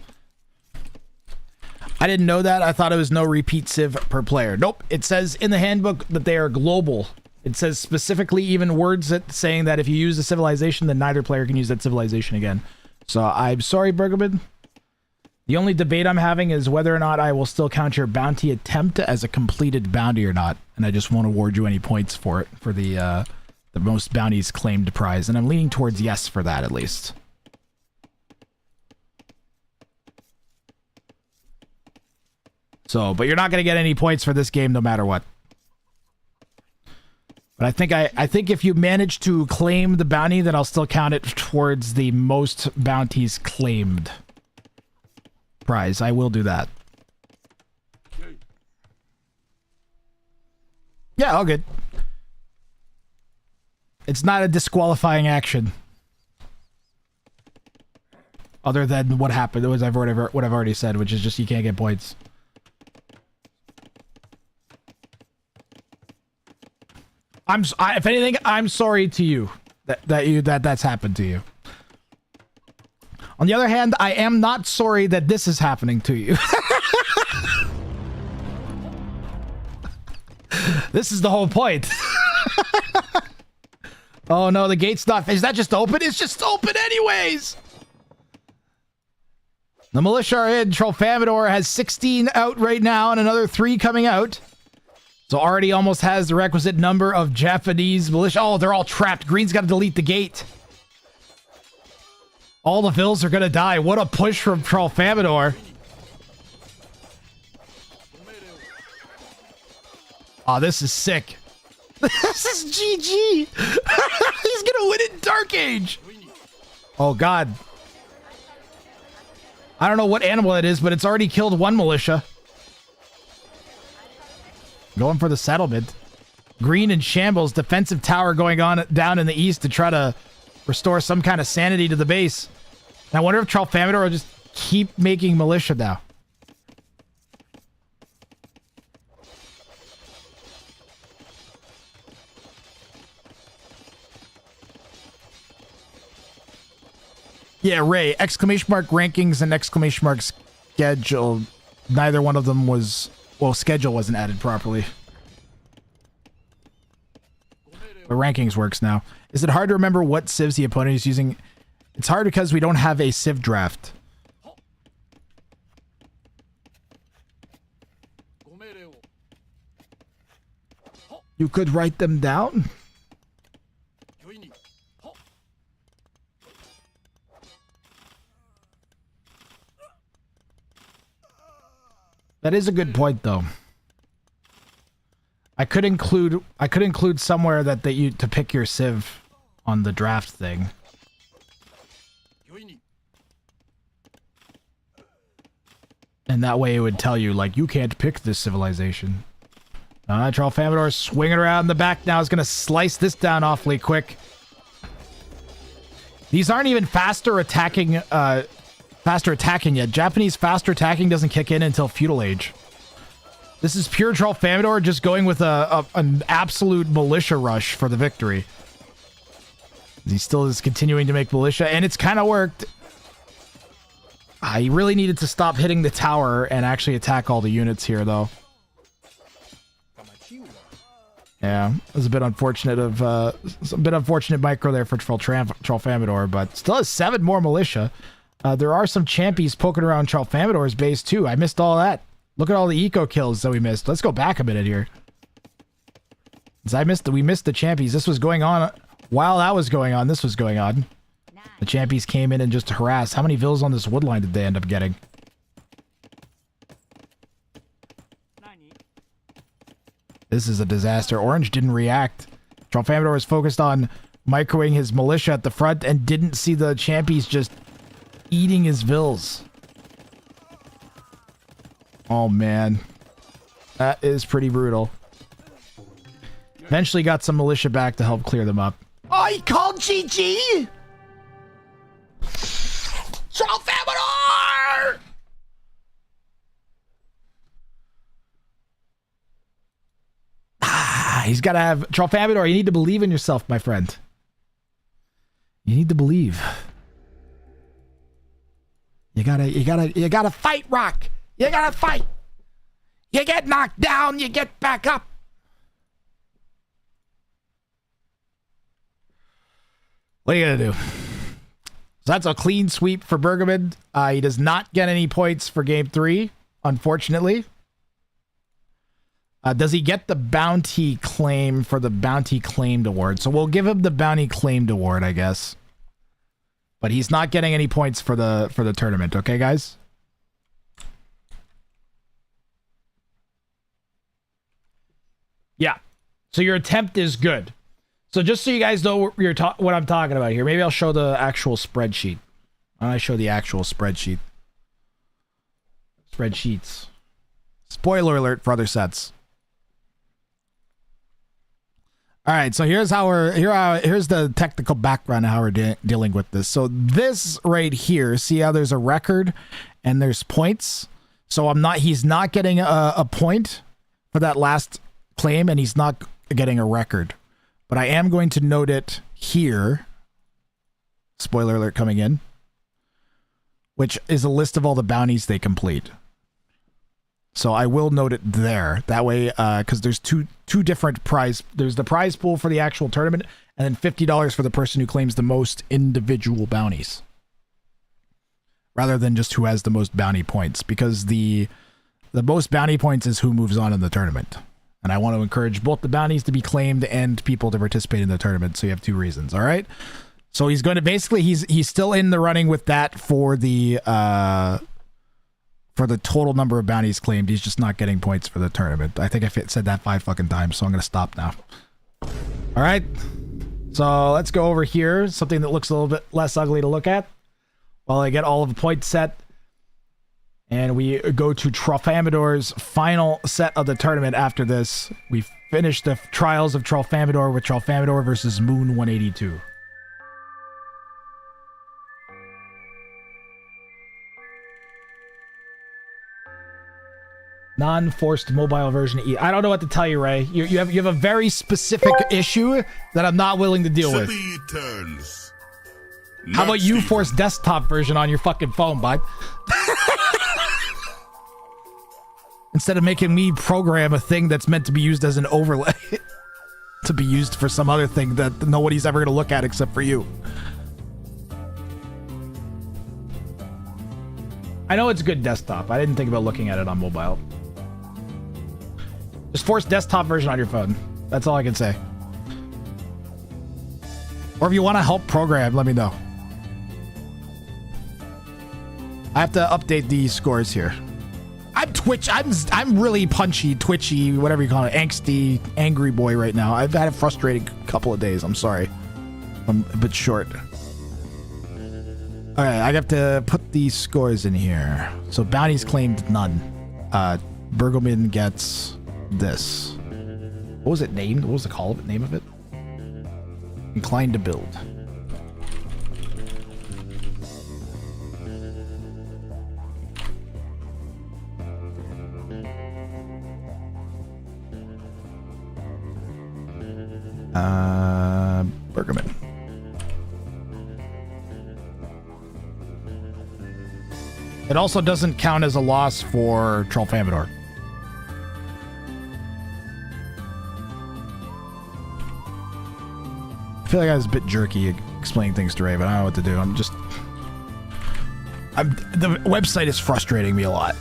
I didn't know that. I thought it was no repeat civ per player. Nope. It says in the handbook that they are global. It says specifically even words saying that if you use a civilization, then neither player can use that civilization again. So I'm sorry, Bergman. The only debate I'm having is whether or not I will still count your bounty attempt as a completed bounty or not. And I just won't award you any points for it, for the most bounties claimed prize. And I'm leaning towards yes for that, at least. So, but you're not going to get any points for this game no matter what. But I think if you manage to claim the bounty, then I'll still count it towards the most bounties claimed prize. I will do that. Yeah, all good. It's not a disqualifying action. Other than what happened, what I've already said, which is just you can't get points. If anything, I'm sorry to you that's happened to you. On the other hand, I am not sorry that this is happening to you. This is the whole point. Oh no, the gate's not. Is that just open? It's just open anyways. The militia are in. Tralfamador has 16 out right now and another 3 coming out. So already almost has the requisite number of Japanese militia. Oh, they're all trapped. Green's got to delete the gate. All the vills are going to die. What a push from Tralfamador. Oh, this is sick. This is GG. He's going to win in Dark Age. Oh, God. I don't know what animal it is, but it's already killed one militia. Going for the settlement. Green in shambles. Defensive tower going on down in the east to try to restore some kind of sanity to the base. And I wonder if Tralfamador will just keep making militia now. Yeah, Ray. Exclamation mark rankings and exclamation mark schedule. Neither one of them was... Well, schedule wasn't added properly. But rankings works now. Is it hard to remember what civs the opponent is using? It's hard because we don't have a civ draft. You could write them down? That is a good point, though. I could include somewhere that you to pick your civ on the draft thing. And that way it would tell you, like, you can't pick this civilization. Tralfamador swinging around the back now is going to slice this down awfully quick. These aren't even faster attacking yet. Japanese faster attacking doesn't kick in until Feudal Age. This is pure Tralfamador just going with an absolute militia rush for the victory. He still is continuing to make militia, and it's kind of worked. He really needed to stop hitting the tower and actually attack all the units here, though. Yeah, it was a bit unfortunate micro there for Tralfamador, but still has 7 more militia. There are some champions poking around Tralfamador's base too. I missed all that. Look at all the eco kills that we missed. Let's go back a minute here. We missed the champions. This was going on while that was going on. This was going on. The champions came in and just harassed. How many villas on this woodline did they end up getting? This is a disaster. Orange didn't react. Tralfamador was focused on microing his militia at the front and didn't see the champions just eating his vills. Oh, man. That is pretty brutal. Eventually got some militia back to help clear them up. Oh, he called GG! Tralfamador! He's got to have... Tralfamador, you need to believe in yourself, my friend. You need to believe. You gotta fight, Rock! You gotta fight! You get knocked down, you get back up! What are you gonna do? So that's a clean sweep for Bergman. He does not get any points for game 3, unfortunately. Does he get the bounty claim for the bounty claimed award? So we'll give him the bounty claimed award, I guess. But he's not getting any points for the tournament, okay, guys? Yeah. So your attempt is good. So just so you guys know what I'm talking about here, maybe I'll show the actual spreadsheet. Why don't I show the actual spreadsheet? Spreadsheets. Spoiler alert for other sets. All right, so here's the technical background of how we're dealing with this. So this right here, see how there's a record and there's points. So he's not getting a point for that last claim, and he's not getting a record. But I am going to note it here. Spoiler alert coming in. Which is a list of all the bounties they complete. So I will note it there. That way, because there's two different prize. There's the prize pool for the actual tournament, and then $50 for the person who claims the most individual bounties. Rather than just who has the most bounty points. Because the most bounty points is who moves on in the tournament. And I want to encourage both the bounties to be claimed and people to participate in the tournament. So you have 2 reasons, all right? So he's going to basically, he's still in the running with that for the total number of bounties claimed. He's just not getting points for the tournament. I think I said that 5 fucking times, so I'm going to stop now. All right. So let's go over here. Something that looks a little bit less ugly to look at while I get all of the points set. And we go to Tralfamador's final set of the tournament after this. We finish the Trials of Tralfamador with Tralfamador versus Moon 182. Non-forced mobile version E. I don't know what to tell you, Ray. You have a very specific issue that I'm not willing to deal with. Turns. How about you force desktop version on your fucking phone, bud? Instead of making me program a thing that's meant to be used as an overlay to be used for some other thing that nobody's ever going to look at except for you. I know it's good desktop. I didn't think about looking at it on mobile. Just force desktop version on your phone. That's all I can say. Or if you want to help program, let me know. I have to update these scores here. I'm Twitch. I'm really punchy, twitchy, whatever you call it, angsty, angry boy right now. I've had a frustrating couple of days. I'm sorry. I'm a bit short. All right, I have to put these scores in here. So bounties claimed none. Bergelman gets this. What was it named? What was the name of it? Inclined to build. Bergerman. It also doesn't count as a loss for Tralfamador. I feel like I was a bit jerky explaining things to Ray, but I don't know what to do. The website is frustrating me a lot.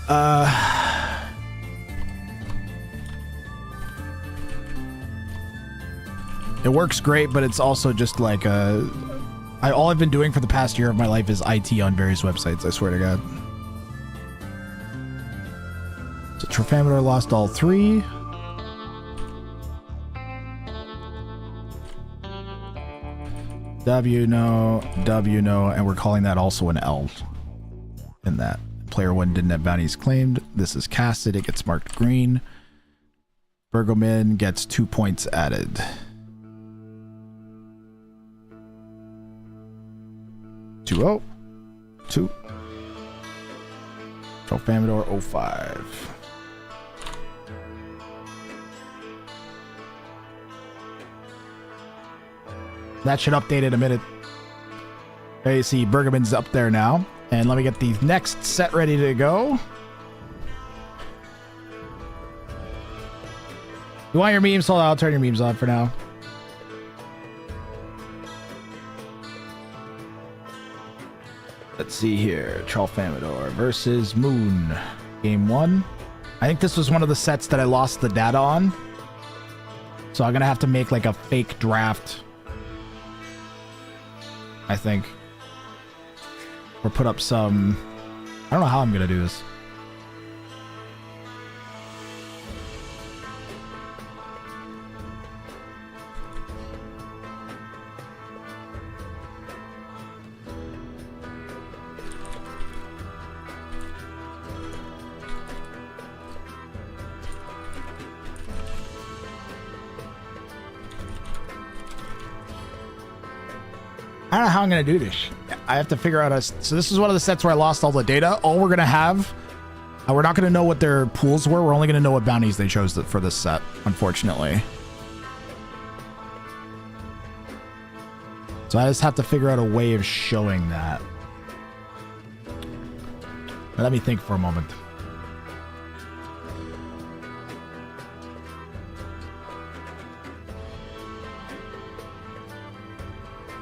It works great, but it's also just like all I've been doing for the past year of my life is IT on various websites, I swear to God. So Tralfamador lost all three. W no, and we're calling that also an L in that. Player 1 didn't have bounties claimed. This is casted, it gets marked green. Bergelman gets 2 points added. 2-0. 2. Tralfamador 05. That should update in a minute. There you see Bergerman's up there now. And let me get the next set ready to go. You want your memes? Hold on, I'll turn your memes on for now. Let's see here. Tralfamador versus Moon. Game 1. I think this was one of the sets that I lost the data on. So I'm going to have to make like a fake draft. I think. Or put up some... I don't know how I'm going to do this. I don't know how I'm going to do this. I have to figure out so this is one of the sets where I lost all the data. All we're going to have, we're not going to know what their pools were. We're only going to know what bounties they chose for this set, unfortunately. So I just have to figure out a way of showing that. Let me think for a moment.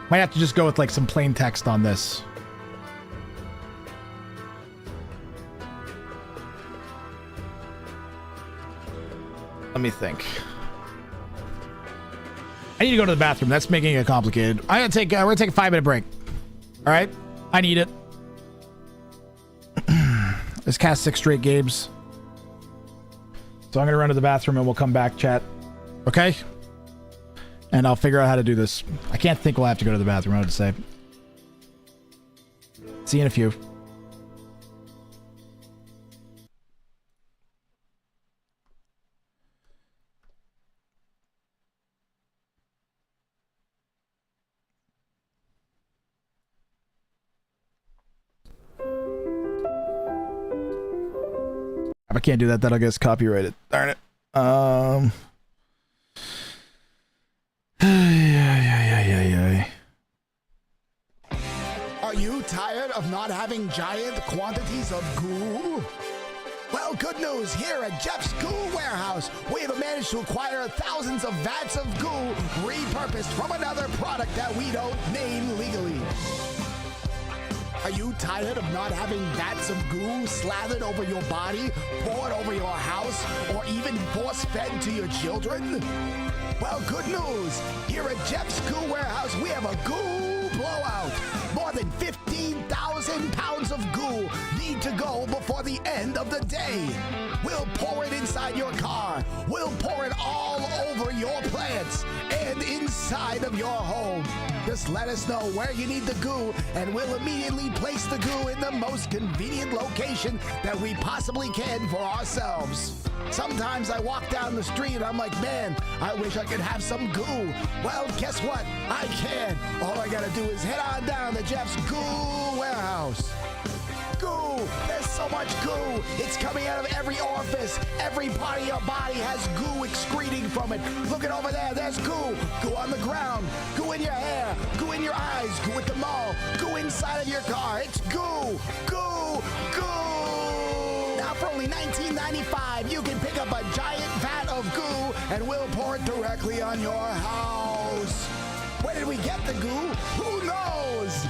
Might have to just go with like some plain text on this. Let me think. I need to go to the bathroom. That's making it complicated. We're gonna take a 5-minute break. All right, I need it. Let's cast 6 straight games. So I'm gonna run to the bathroom and we'll come back, chat. Okay. And I'll figure out how to do this. I can't think we'll have to go to the bathroom, I would say. See you in a few. If I can't do that, that'll get us copyrighted. Darn it. Yeah. Are you tired of not having giant quantities of goo? Well, good news. Here at Jeff's Goo Warehouse, we have managed to acquire thousands of vats of goo repurposed from another product that we don't name legally. Are you tired of not having vats of goo slathered over your body, poured over your house, or even force-fed to your children? Well, good news. Here at Jeff's Goo Warehouse, we have a goo blowout. More than 15,000 pounds of goo need to go before the end of the day. We'll pour it inside your car. We'll pour it all over your plants and inside of your home. Just let us know where you need the goo, and we'll immediately place the goo in the most convenient location that we possibly can for ourselves. Sometimes I walk down the street and I'm like, man, I wish I could have some goo. Well, guess what? I can. All I gotta do is head on down to Jeff's Goo Warehouse. Goo! There's so much goo! It's coming out of every orifice. Every part of your body has goo excreting from it. Look at over there, there's goo. Goo on the ground. Goo in your hair. Goo in your eyes. Goo at the mall. Goo inside of your car. It's goo! Goo! Goo! Now for only $19.95, you can pick up a giant vat of goo and we'll pour it directly on your house. Where did we get the goo? Who knows?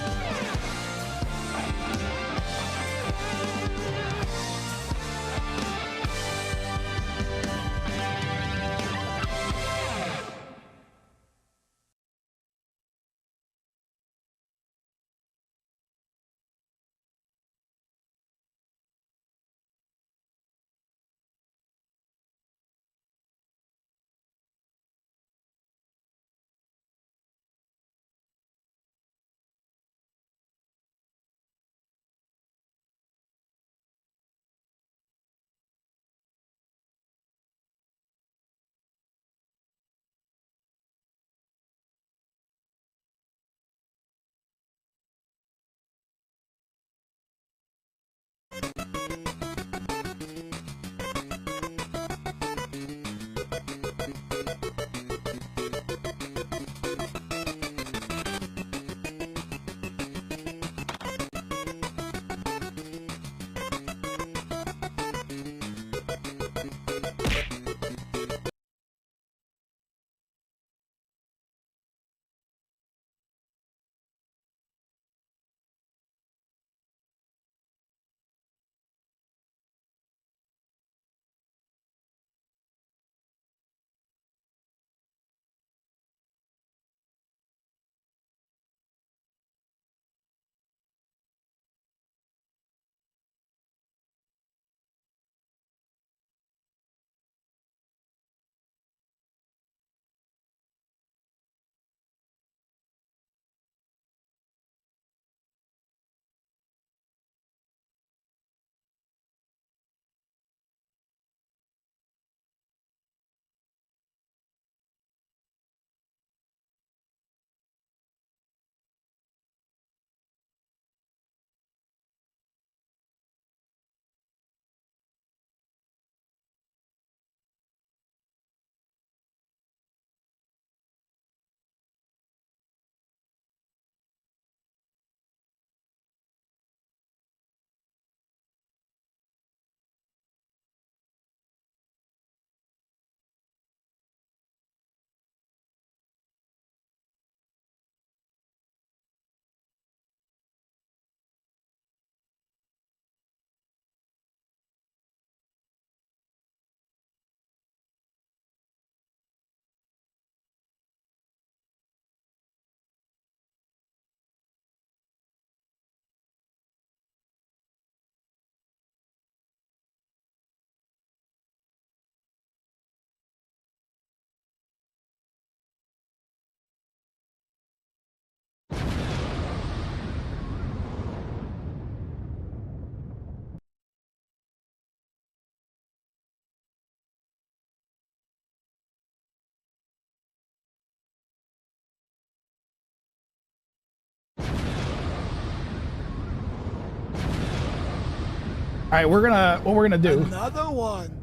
right, what we're gonna do? Another one.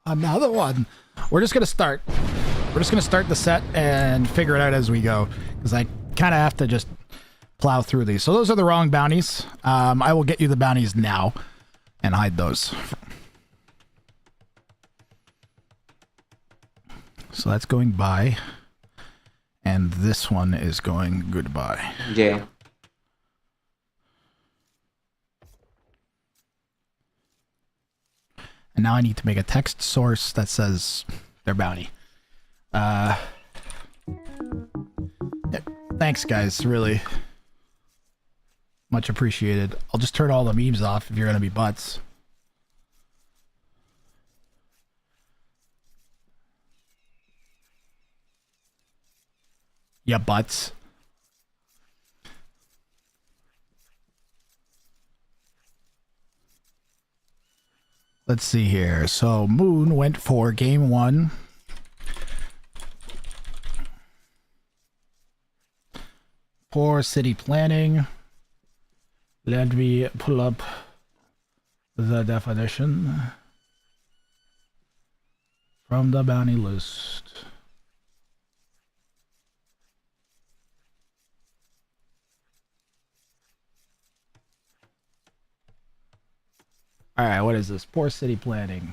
Another one. We're just gonna start. We're just gonna start the set and figure it out as we go, because I kind of have to just plow through these. So those are the wrong bounties. I will get you the bounties now and hide those. So that's going by, and this one is going goodbye. Yeah. And now I need to make a text source that says their bounty. Yeah, thanks, guys. Really much appreciated. I'll just turn all the memes off if you're gonna be butts. Yeah, butts. Let's see here. So Moon went for game 1. Poor city planning. Let me pull up the definition from the bounty list. All right, what is this? Poor city planning.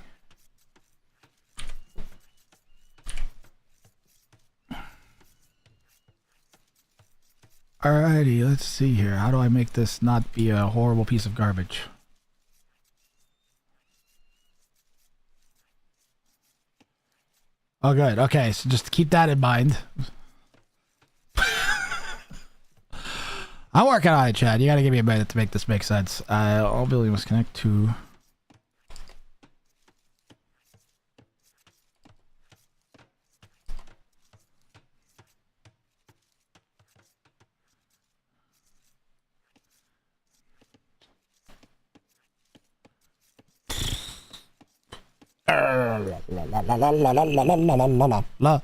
Alrighty, let's see here. How do I make this not be a horrible piece of garbage? Oh, good. Okay, so just keep that in mind. I'm working on it, Chad. You gotta give me a minute to make this make sense. All building must connect to...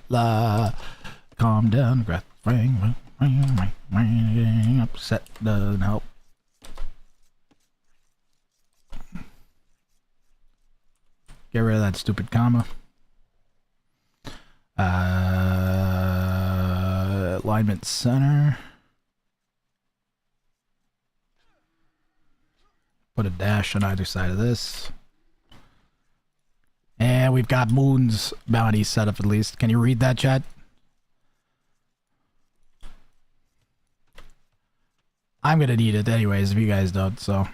La. Calm down, breath, ring, upset doesn't help. Get rid of that stupid comma. Alignment center. Put a dash on either side of this. And we've got Moon's bounty set up at least. Can you read that, chat? I'm gonna need it anyways if you guys don't, so.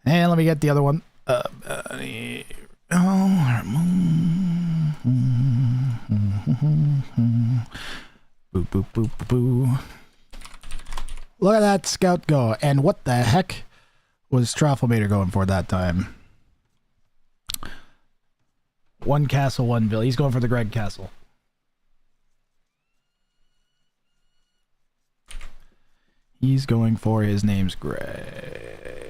And let me get the other one. Boo, boo, boo, boo, boo. Look at that scout go. And what the heck was Trafalmator going for that time? One castle, one bill. He's going for the Greg Castle. He's going for his name's Greg.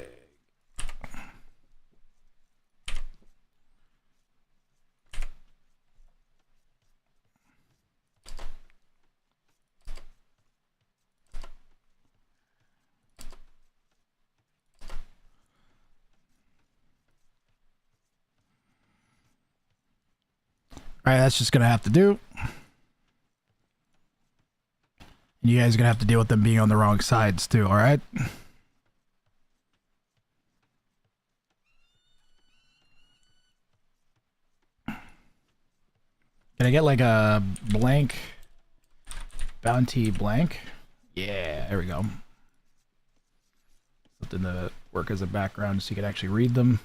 Alright, that's just gonna have to do. And you guys are gonna have to deal with them being on the wrong sides too, alright? Can I get like a blank bounty blank? Yeah, there we go. Something to work as a background so you can actually read them.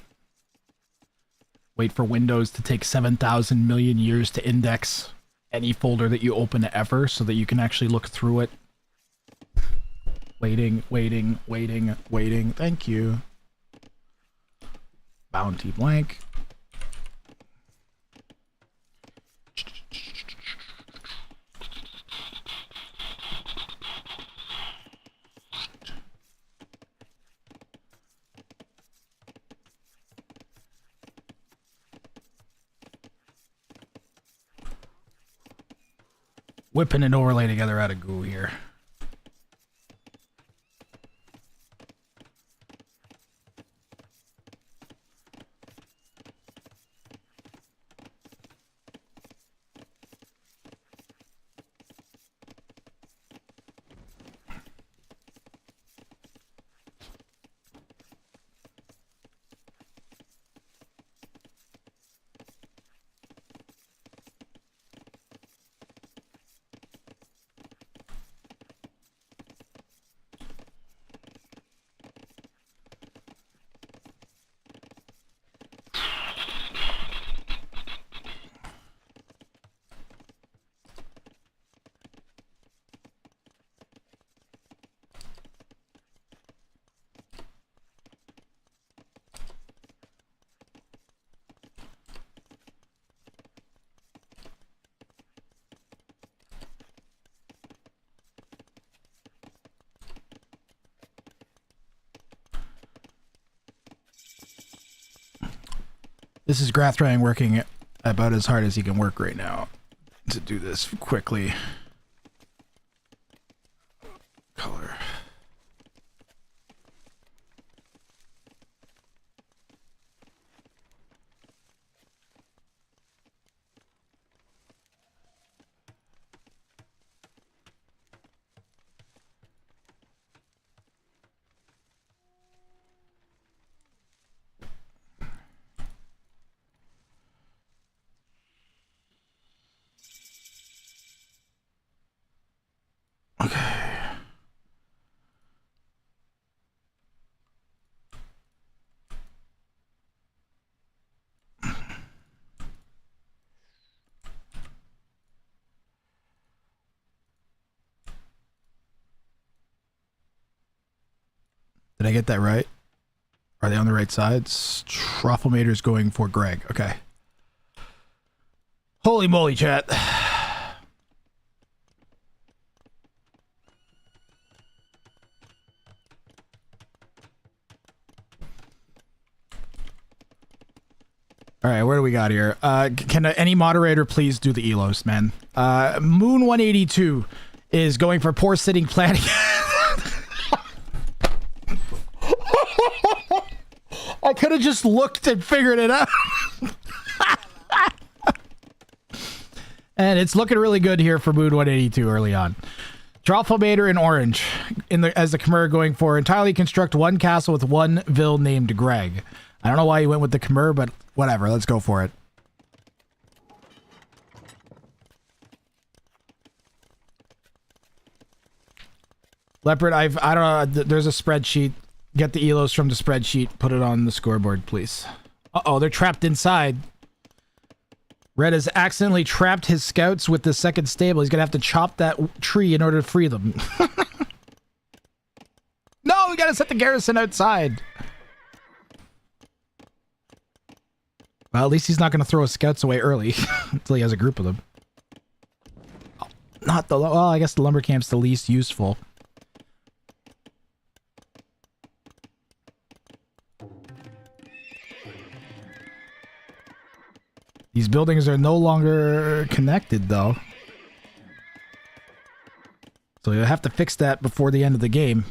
Wait for Windows to take 7,000 million years to index any folder that you open ever so that you can actually look through it. Waiting. Thank you. Bounty blank. whipping an overlay together out of goo here. This is Grathran working about as hard as he can work right now to do this quickly. Color. Did I get that right? Are they on the right sides? Trufflemator's going for Greg. Okay. Holy moly, chat. All right, where do we got here? Can any moderator please do the elos, man? Moon 182 is going for poor sitting planning. I could have just looked and figured it out. And it's looking really good here for Moon 182 early on. Trufflemator in orange as the Khmer going for entirely construct one castle with one vill named Greg. I don't know why he went with the Khmer, but whatever. Let's go for it. Leopard, I don't know. There's a spreadsheet. Get the elos from the spreadsheet. Put it on the scoreboard, please. Uh-oh, they're trapped inside. Red has accidentally trapped his scouts with the second stable. He's going to have to chop that tree in order to free them. No, we got to set the garrison outside. Well, at least he's not going to throw his scouts away early until he has a group of them. Not the... Well, I guess the lumber camp's the least useful. These buildings are no longer connected, though. So you'll have to fix that before the end of the game.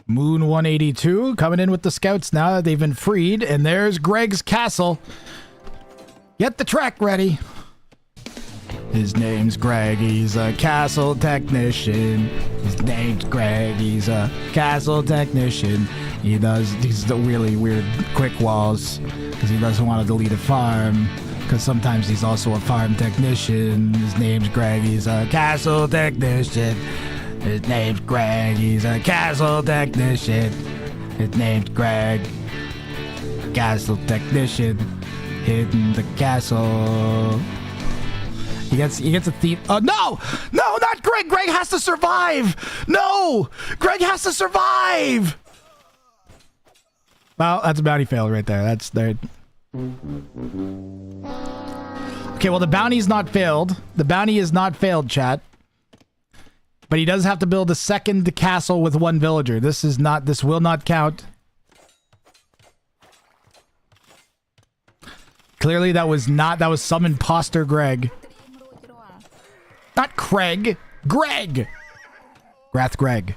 Moon 182 coming in with the scouts now that they've been freed. And there's Greg's castle. Get the track ready. His name's Greg, he's a castle technician. His name's Greg, he's a castle technician. He does these really weird quick walls because he doesn't want to delete a farm. Because sometimes he's also a farm technician. His name's Greg, he's a castle technician. His name's Greg, he's a castle technician. His name's Greg, castle technician. Hidden the castle. He gets a thief. Oh, no! No, not Greg! Greg has to survive! No! Greg has to survive! Well, that's a bounty fail right there. That's there. Okay, well, the bounty's not failed. The bounty is not failed, chat. But he does have to build a second castle with one villager. This will not count. Clearly that was some imposter Greg. Not Craig. Greg! Grath Greg.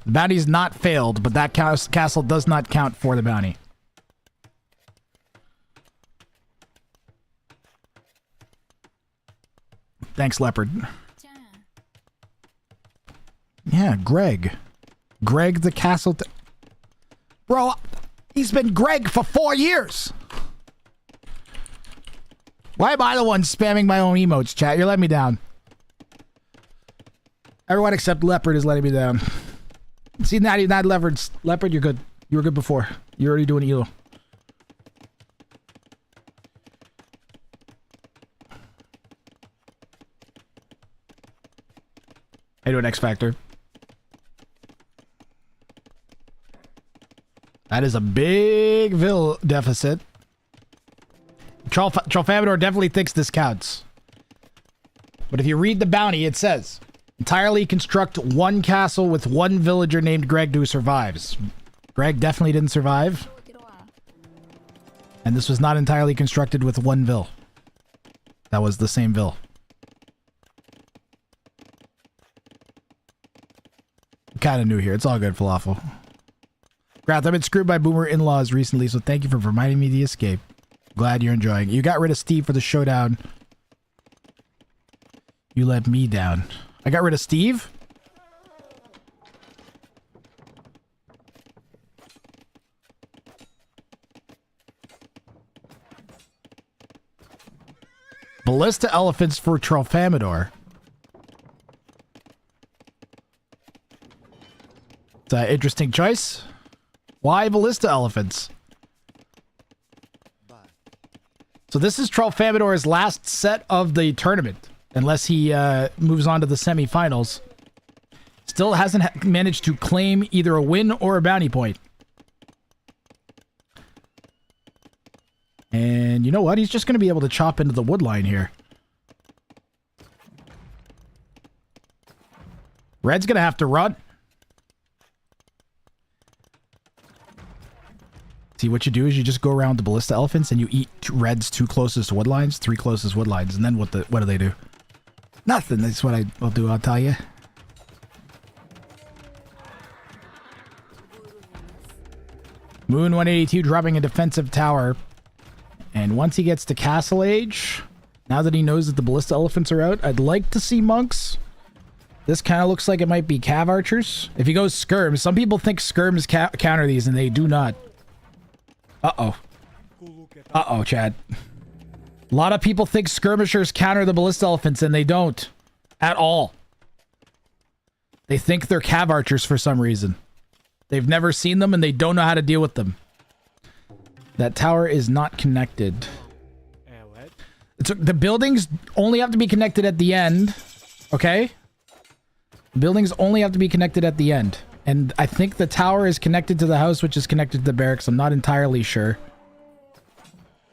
The bounty's not failed, but that castle does not count for the bounty. Thanks, Leopard. Yeah, Greg. Greg the castle... Bro, he's been Greg for 4 years! Why am I the one spamming my own emotes, chat? You're letting me down. Everyone except Leopard is letting me down. See, not Leopard, you're good. You were good before. You're already doing Elo. How you doing, X Factor? That is a big Vil deficit. Trolfamador definitely thinks this counts. But if you read the bounty, it says, entirely construct one castle with one villager named Greg who survives. Greg definitely didn't survive. And this was not entirely constructed with one vil. That was the same vil. Kind of new here. It's all good, Falafel. Grath, I've been screwed by boomer in-laws recently, so thank you for reminding me of the escape. Glad you're enjoying it. You got rid of Steve for the showdown. You let me down. I got rid of Steve? Ballista elephants for Trolfamador. It's an interesting choice. Why ballista elephants? So this is Trolfamador's last set of the tournament, unless he moves on to the semifinals. Still hasn't managed to claim either a win or a bounty point. And you know what? He's just going to be able to chop into the wood line here. Red's going to have to run. See, what you do is you just go around the ballista elephants and you eat Red's two closest wood lines, three closest wood lines, and then what do they do? Nothing. That's what I'll do, I'll tell you. Moon 182 dropping a defensive tower. And once he gets to Castle Age, now that he knows that the ballista elephants are out, I'd like to see monks. This kind of looks like it might be cav archers. If he goes skirms, some people think skirms counter these, and they do not. Uh-oh. Uh-oh, Chad. A lot of people think skirmishers counter the ballista elephants, and they don't. At all. They think they're cav archers for some reason. They've never seen them, and they don't know how to deal with them. That tower is not connected. The buildings only have to be connected at the end. Okay? Buildings only have to be connected at the end. And I think the tower is connected to the house, which is connected to the barracks. I'm not entirely sure.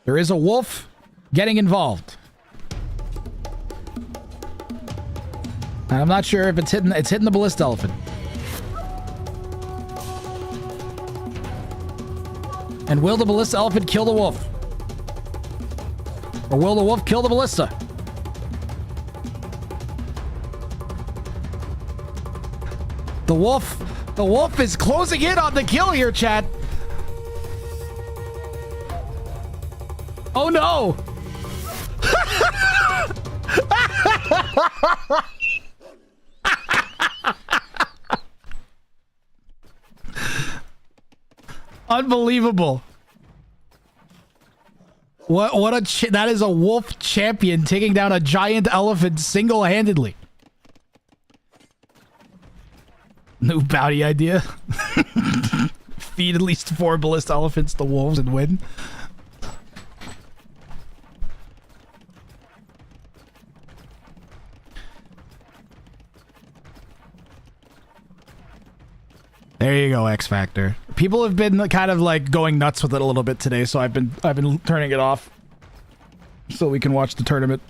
There is a wolf getting involved. And I'm not sure if it's hitting the ballista elephant. And will the ballista elephant kill the wolf? Or will the wolf kill the ballista? The wolf is closing in on the kill here, chat. Oh no! Unbelievable. That is a wolf champion taking down a giant elephant single-handedly. New bounty idea. Feed at least 4 ballista elephants to wolves and win. There you go, X Factor. People have been kind of like going nuts with it a little bit today, so I've been turning it off so we can watch the tournament.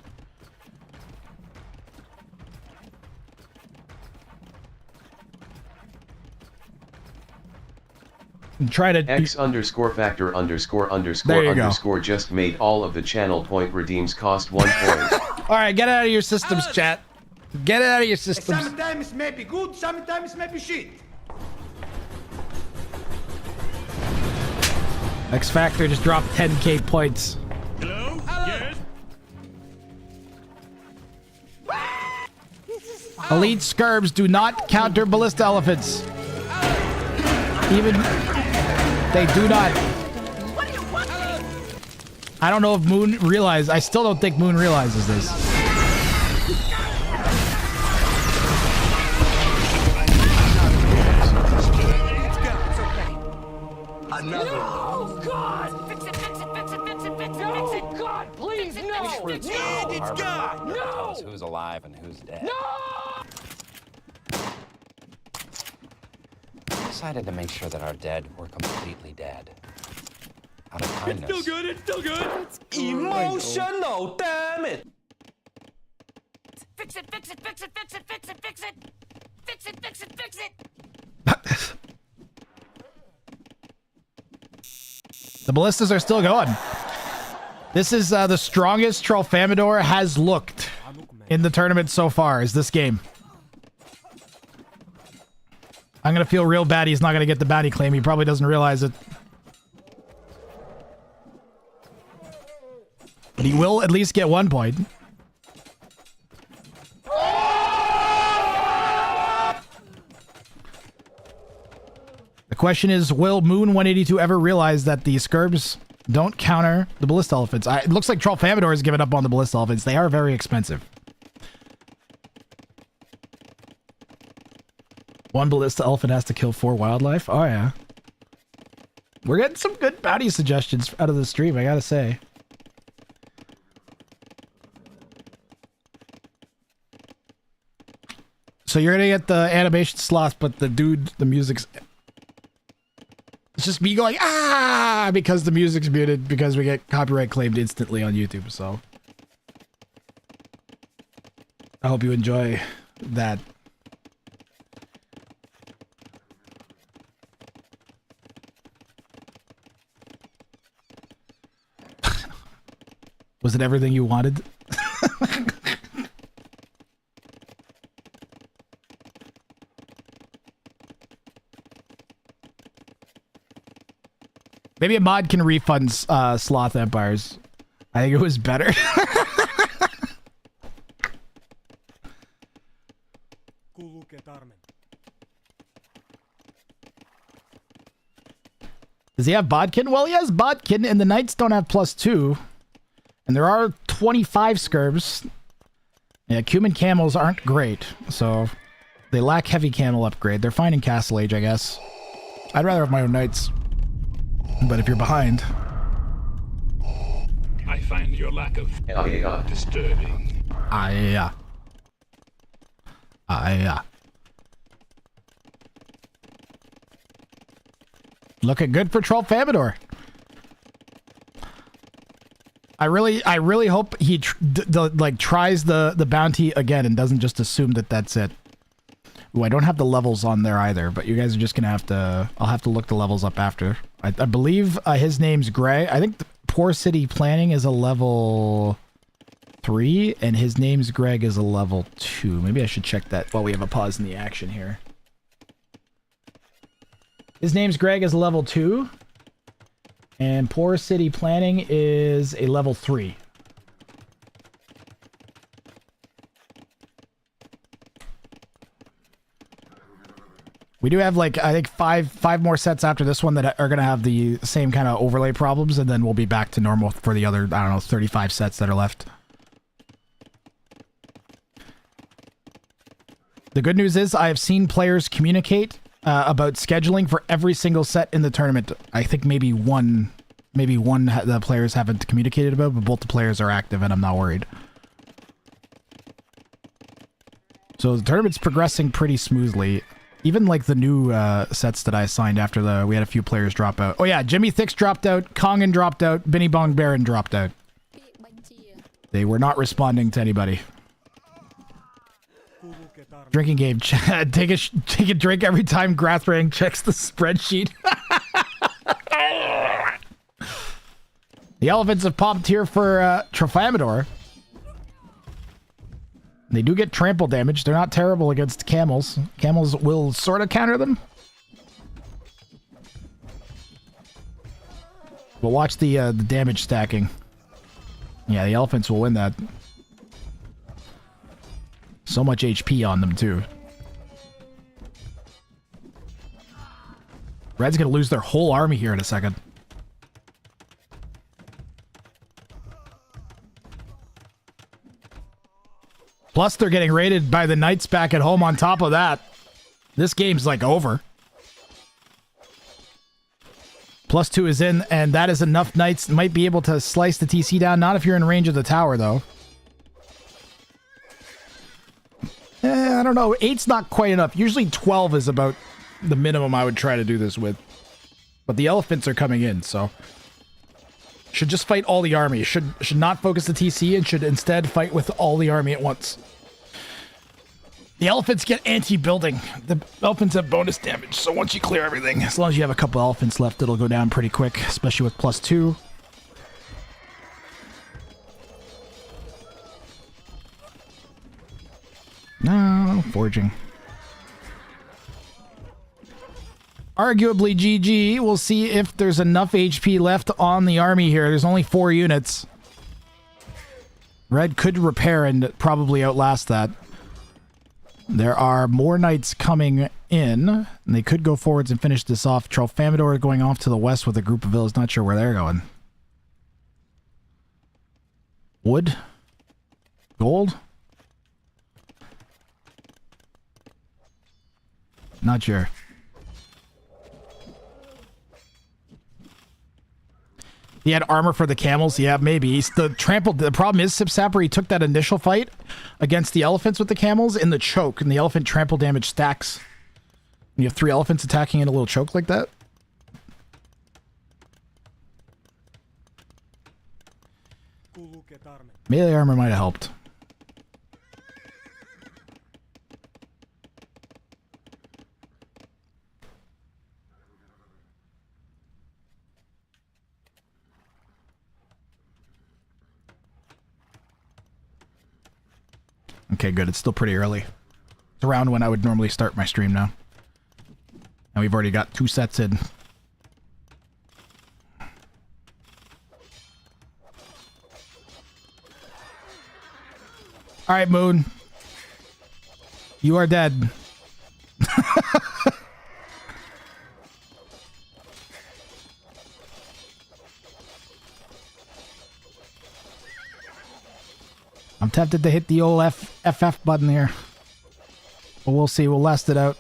try to X underscore factor underscore There underscore you go. underscore just made all of the channel point redeems cost 1 point. All right, get it out of your systems, chat. Get it out of your systems. Sometimes maybe good, sometimes maybe shit. X Factor just dropped 10k points. Hello? Yes? Elite Scurbs do not counter ballista elephants. Even they do not. I don't know if Moon realized. I still don't think Moon realizes this. No! God! Fix it, fix it, fix it, fix it, fix it, fix it! God, please, no! It's God! No! Who's alive and who's dead. No! Decided to make sure that our dead were completely dead. Out of kindness. It's still good, it's still good! Emotional, damn it! Fix it, fix it, fix it, fix it, fix it, fix it! Fix it, fix it, fix it! The ballistas are still going. This is the strongest Trollfamador has looked in the tournament so far, is this game. I'm going to feel real bad he's not going to get the bounty claim. He probably doesn't realize it. But he will at least get 1 point. The question is, will Moon 182 ever realize that the Scurbs don't counter the Ballista Elephants? It looks like Trollfamador has given up on the Ballista Elephants. They are very expensive. One Ballista Elephant has to kill 4 wildlife? Oh, yeah. We're getting some good bounty suggestions out of the stream, I gotta say. So you're gonna get the animation slots, but the music's... It's just me going, ah, because the music's muted, because we get copyright claimed instantly on YouTube, so. I hope you enjoy that. Was it everything you wanted? Maybe a mod can refund Sloth Empires. I think it was better. Does he have Bodkin? Well, he has Bodkin, and the Knights don't have +2. And there are 25 Scurbs. Yeah, Cumin Camels aren't great, so they lack heavy camel upgrade. They're fine in Castle Age, I guess. I'd rather have my own Knights. But if you're behind... I find your lack of disturbing. Looking good for Trollfamador. I really hope he tries the bounty again and doesn't just assume that that's it. Ooh, I don't have the levels on there either, but you guys are just gonna have to... I'll have to look the levels up after. I believe his name's Gray. I think the Poor City Planning is a level 3, and his name's Greg is a level 2. Maybe I should check that while we have a pause in the action here. His name's Greg is a level 2, and Poor City Planning is a level 3. We do have, like, I think five more sets after this one that are going to have the same kind of overlay problems, and then we'll be back to normal for the other, I don't know, 35 sets that are left. The good news is I have seen players communicate about scheduling for every single set in the tournament. I think maybe one the players haven't communicated about, but both the players are active, and I'm not worried. So the tournament's progressing pretty smoothly. Even like the new sets that I assigned after we had a few players drop out. Oh yeah, Jimmy Thix dropped out, Kongan dropped out, Binny Bong Baron dropped out. They were not responding to anybody. Drinking game. Take a drink every time Grathrang checks the spreadsheet. The elephants have popped here for Tralfamadore. They do get trample damage. They're not terrible against camels. Camels will sort of counter them. But watch the damage stacking. Yeah, the elephants will win that. So much HP on them, too. Red's gonna lose their whole army here in a second. Plus, they're getting raided by the knights back at home on top of that. This game's like over. +2 is in, and that is enough knights. Might be able to slice the TC down. Not if you're in range of the tower, though. I don't know. 8's not quite enough. Usually 12 is about the minimum I would try to do this with. But the elephants are coming in, so... Should just fight all the army. Should not focus the TC and should instead fight with all the army at once. The elephants get anti-building. The elephants have bonus damage, so once you clear everything, as long as you have a couple elephants left, it'll go down pretty quick, especially with +2. No, forging. Arguably GG. We'll see if there's enough HP left on the army here. There's only 4 units. Red could repair and probably outlast that. There are more knights coming in. And they could go forwards and finish this off. Tralfamadore going off to the west with a group of villas. Not sure where they're going. Wood? Gold? Not sure. He had armor for the camels. Yeah, maybe. He's the trampled. The problem is, Sip Sapper, he took that initial fight against the elephants with the camels in the choke, and the elephant trample damage stacks. And you have 3 elephants attacking in a little choke like that. Melee armor might have helped. Okay, good. It's still pretty early. It's around when I would normally start my stream now. And we've already got 2 sets in. Alright, Moon. You are dead. I'm tempted to hit the old FF button here. But we'll see. We'll last it out.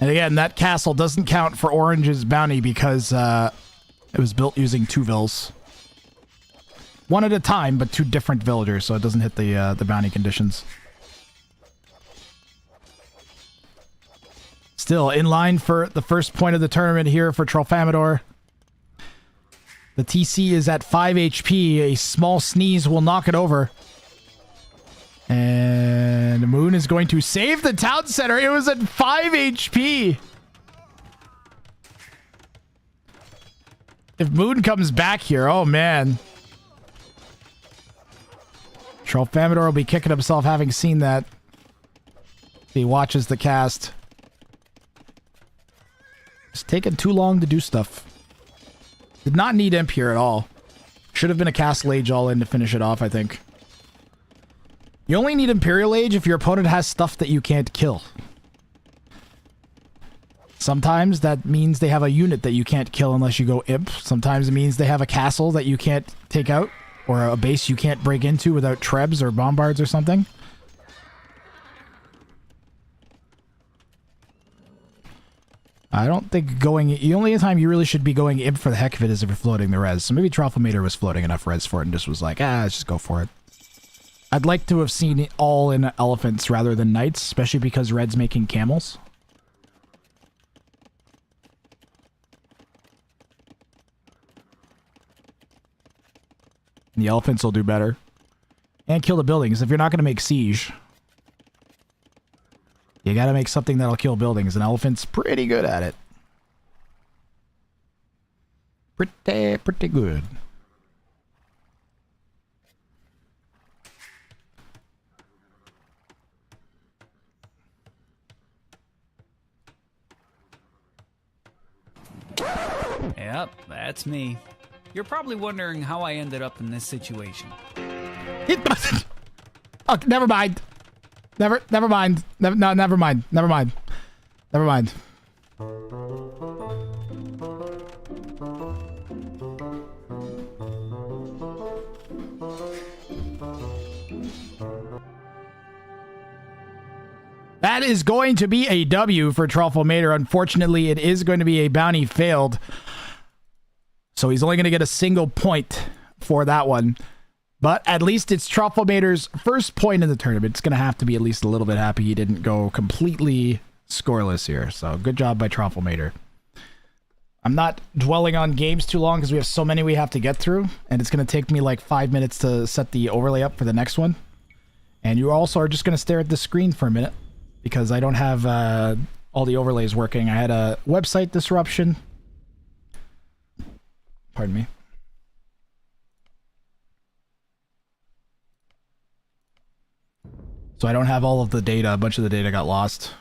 And again, that castle doesn't count for Orange's bounty because it was built using 2 vills. 1 at a time, but 2 different villagers, so it doesn't hit the bounty conditions. Still, in line for the first point of the tournament here for Tralfamadore. The TC is at 5 HP. A small sneeze will knock it over. And Moon is going to save the town center. It was at 5 HP. If Moon comes back here, oh man. Tralfamadore will be kicking himself having seen that. He watches the cast. It's taking too long to do stuff. Did not need Imp here at all. Should have been a Castle Age all in to finish it off, I think. You only need Imperial Age if your opponent has stuff that you can't kill. Sometimes that means they have a unit that you can't kill unless you go Imp. Sometimes it means they have a castle that you can't take out. Or a base you can't break into without Trebs or Bombards or something. I don't think going... The only time you really should be going Imp for the heck of it is if you're floating the res. So maybe Tralfamadore was floating enough res for it and just was like, let's just go for it. I'd like to have seen it all in elephants rather than knights, especially because Red's making camels. The elephants will do better. And kill the buildings. If you're not going to make siege, you got to make something that'll kill buildings. An elephant's pretty good at it. Pretty good. Yep, that's me. You're probably wondering how I ended up in this situation. Oh, never mind. Never mind. Never mind. Never mind. Never mind. That is going to be a W for Trufflemator. Unfortunately, it is going to be a bounty failed. So he's only going to get a single point for that one. But at least it's Trufflemator's first point in the tournament. It's going to have to be at least a little bit happy he didn't go completely scoreless here. So good job by Trufflemator. I'm not dwelling on games too long because we have so many we have to get through. And it's going to take me like 5 minutes to set the overlay up for the next one. And you also are just going to stare at the screen for a minute because I don't have all the overlays working. I had a website disruption. Pardon me. So I don't have all of the data. A bunch of the data got lost.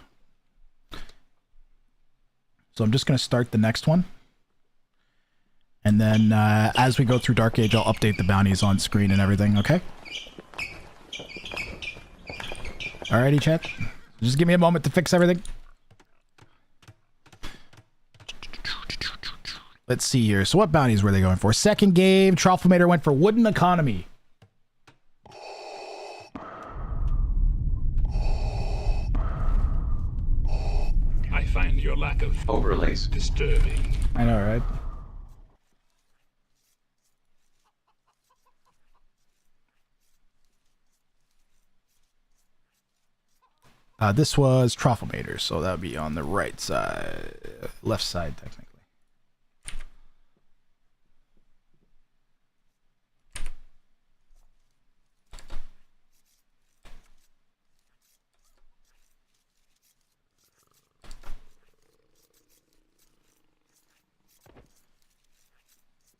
So I'm just going to start the next one. And then as we go through Dark Age, I'll update the bounties on screen and everything, okay? Alrighty, chat. Just give me a moment to fix everything. Let's see here. So what bounties were they going for? Second game, Trufflemator went for Wooden Economy. I find your lack of overlays disturbing. I know, right? This was Trufflemator, so that would be on the right side, left side, technically.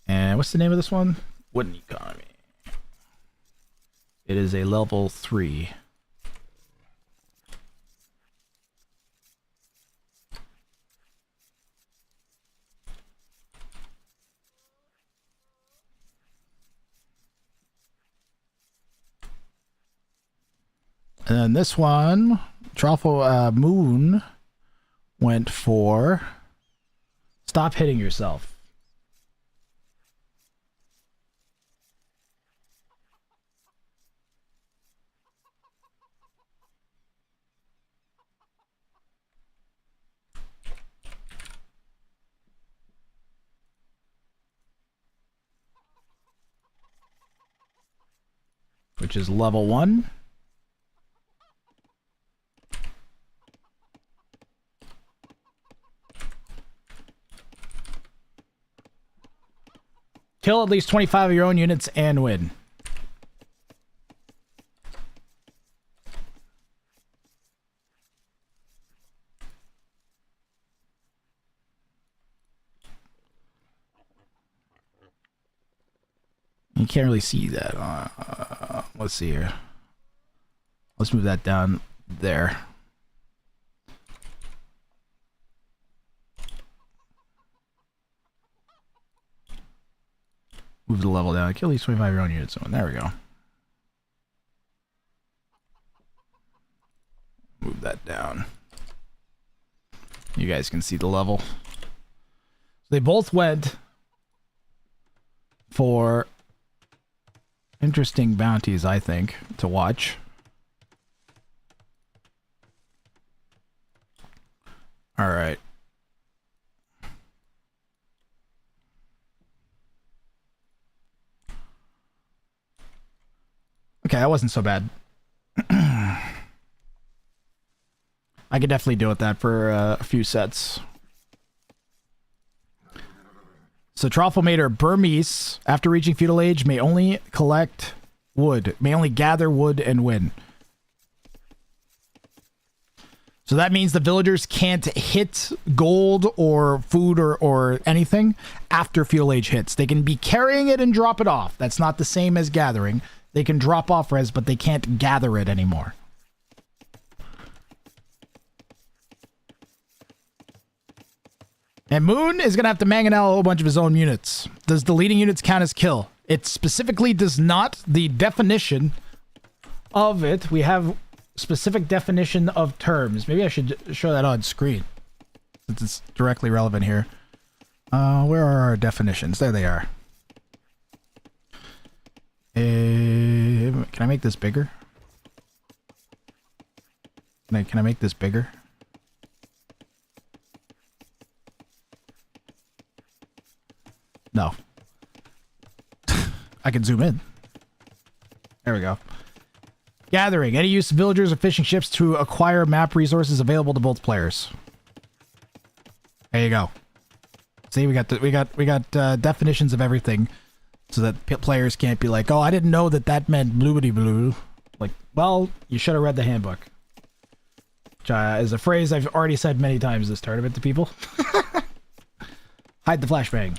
And what's the name of this one? Wooden Economy. It is a level 3. And then this one, Truffle Moon, went for Stop Hitting Yourself. Which is level 1. Kill at least 25 of your own units and win. You can't really see that. Let's see here. Let's move that down there. Move the level down. Kill these 25 your own units. So there we go. Move that down. You guys can see the level. So they both went for interesting bounties, I think, to watch. All right. Okay, that wasn't so bad. I could definitely deal with that for a few sets. So Troffelmator Burmese, after reaching feudal age, may only collect wood, may only gather wood and win. So that means the villagers can't hit gold or food or anything after feudal age hits. They can be carrying it and drop it off. That's not the same as gathering. They can drop off res, but they can't gather it anymore. And Moon is going to have to mangonel a whole bunch of his own units. Does deleting units count as kill? It specifically does not. The definition of it, we have specific definition of terms. Maybe I should show that on screen, since it's directly relevant here. Where are our definitions? There they are. Can I make this bigger? Can I make this bigger? No. I can zoom in. There we go. Gathering. Any use of villagers or fishing ships to acquire map resources available to both players. There you go. See, we got definitions of everything, so that players can't be like, "Oh, I didn't know that meant bloobity blue." Like, well, you should have read the handbook. Which is a phrase I've already said many times this tournament to people. Hide the flashbang.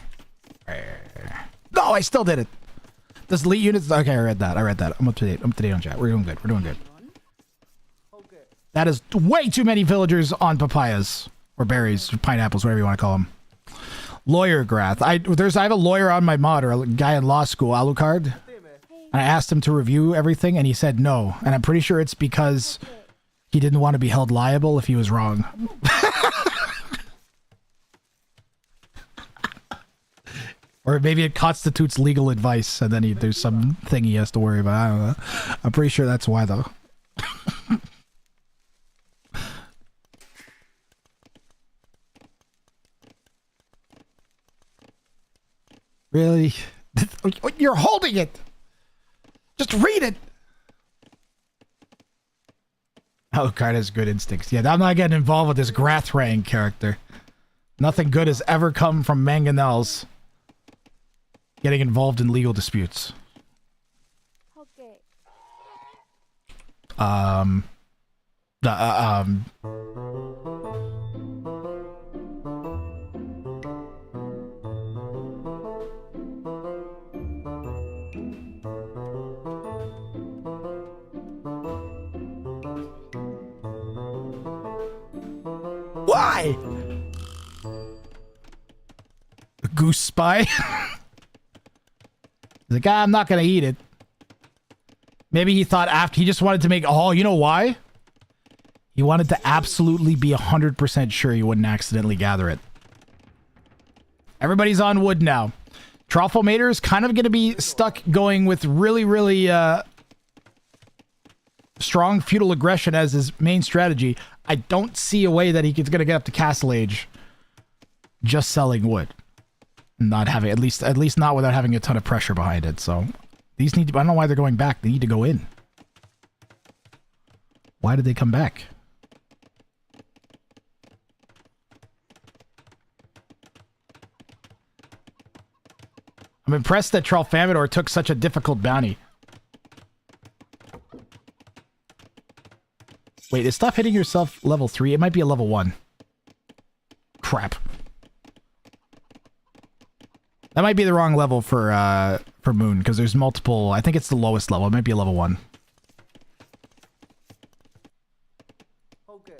No, I still did it. Does delete units? Okay, I read that. I'm up to date. I'm up to date on chat. We're doing good. That is way too many villagers on papayas or berries, or pineapples, whatever you want to call them. Lawyer Grath. I have a lawyer on my mod, or a guy in law school, Alucard. And I asked him to review everything, and he said no. And I'm pretty sure it's because he didn't want to be held liable if he was wrong. Or maybe it constitutes legal advice, and then there's some thing he has to worry about. I don't know. I'm pretty sure that's why, though. Really? You're holding it! Just read it! Alucard has good instincts. Yeah, I'm not getting involved with this Grathrang character. Nothing good has ever come from Mangonels getting involved in legal disputes. Okay. Why? The goose spy? The guy, I'm not gonna eat it. Maybe he thought after he just wanted to make. Oh, you know why? He wanted to absolutely be 100% sure he wouldn't accidentally gather it. Everybody's on wood now. Troffelmator is kind of gonna be stuck going with really strong feudal aggression as his main strategy. I don't see a way that he's gonna get up to Castle Age just selling wood. Not having at least not without having a ton of pressure behind it. So these need to. I don't know why they're going back. They need to go in. Why did they come back? I'm impressed that Troffelmator took such a difficult bounty. Wait, is stuff hitting yourself level 3? It might be a level 1. Crap. That might be the wrong level for Moon, because there's multiple. I think it's the lowest level. It might be a level 1. Okay.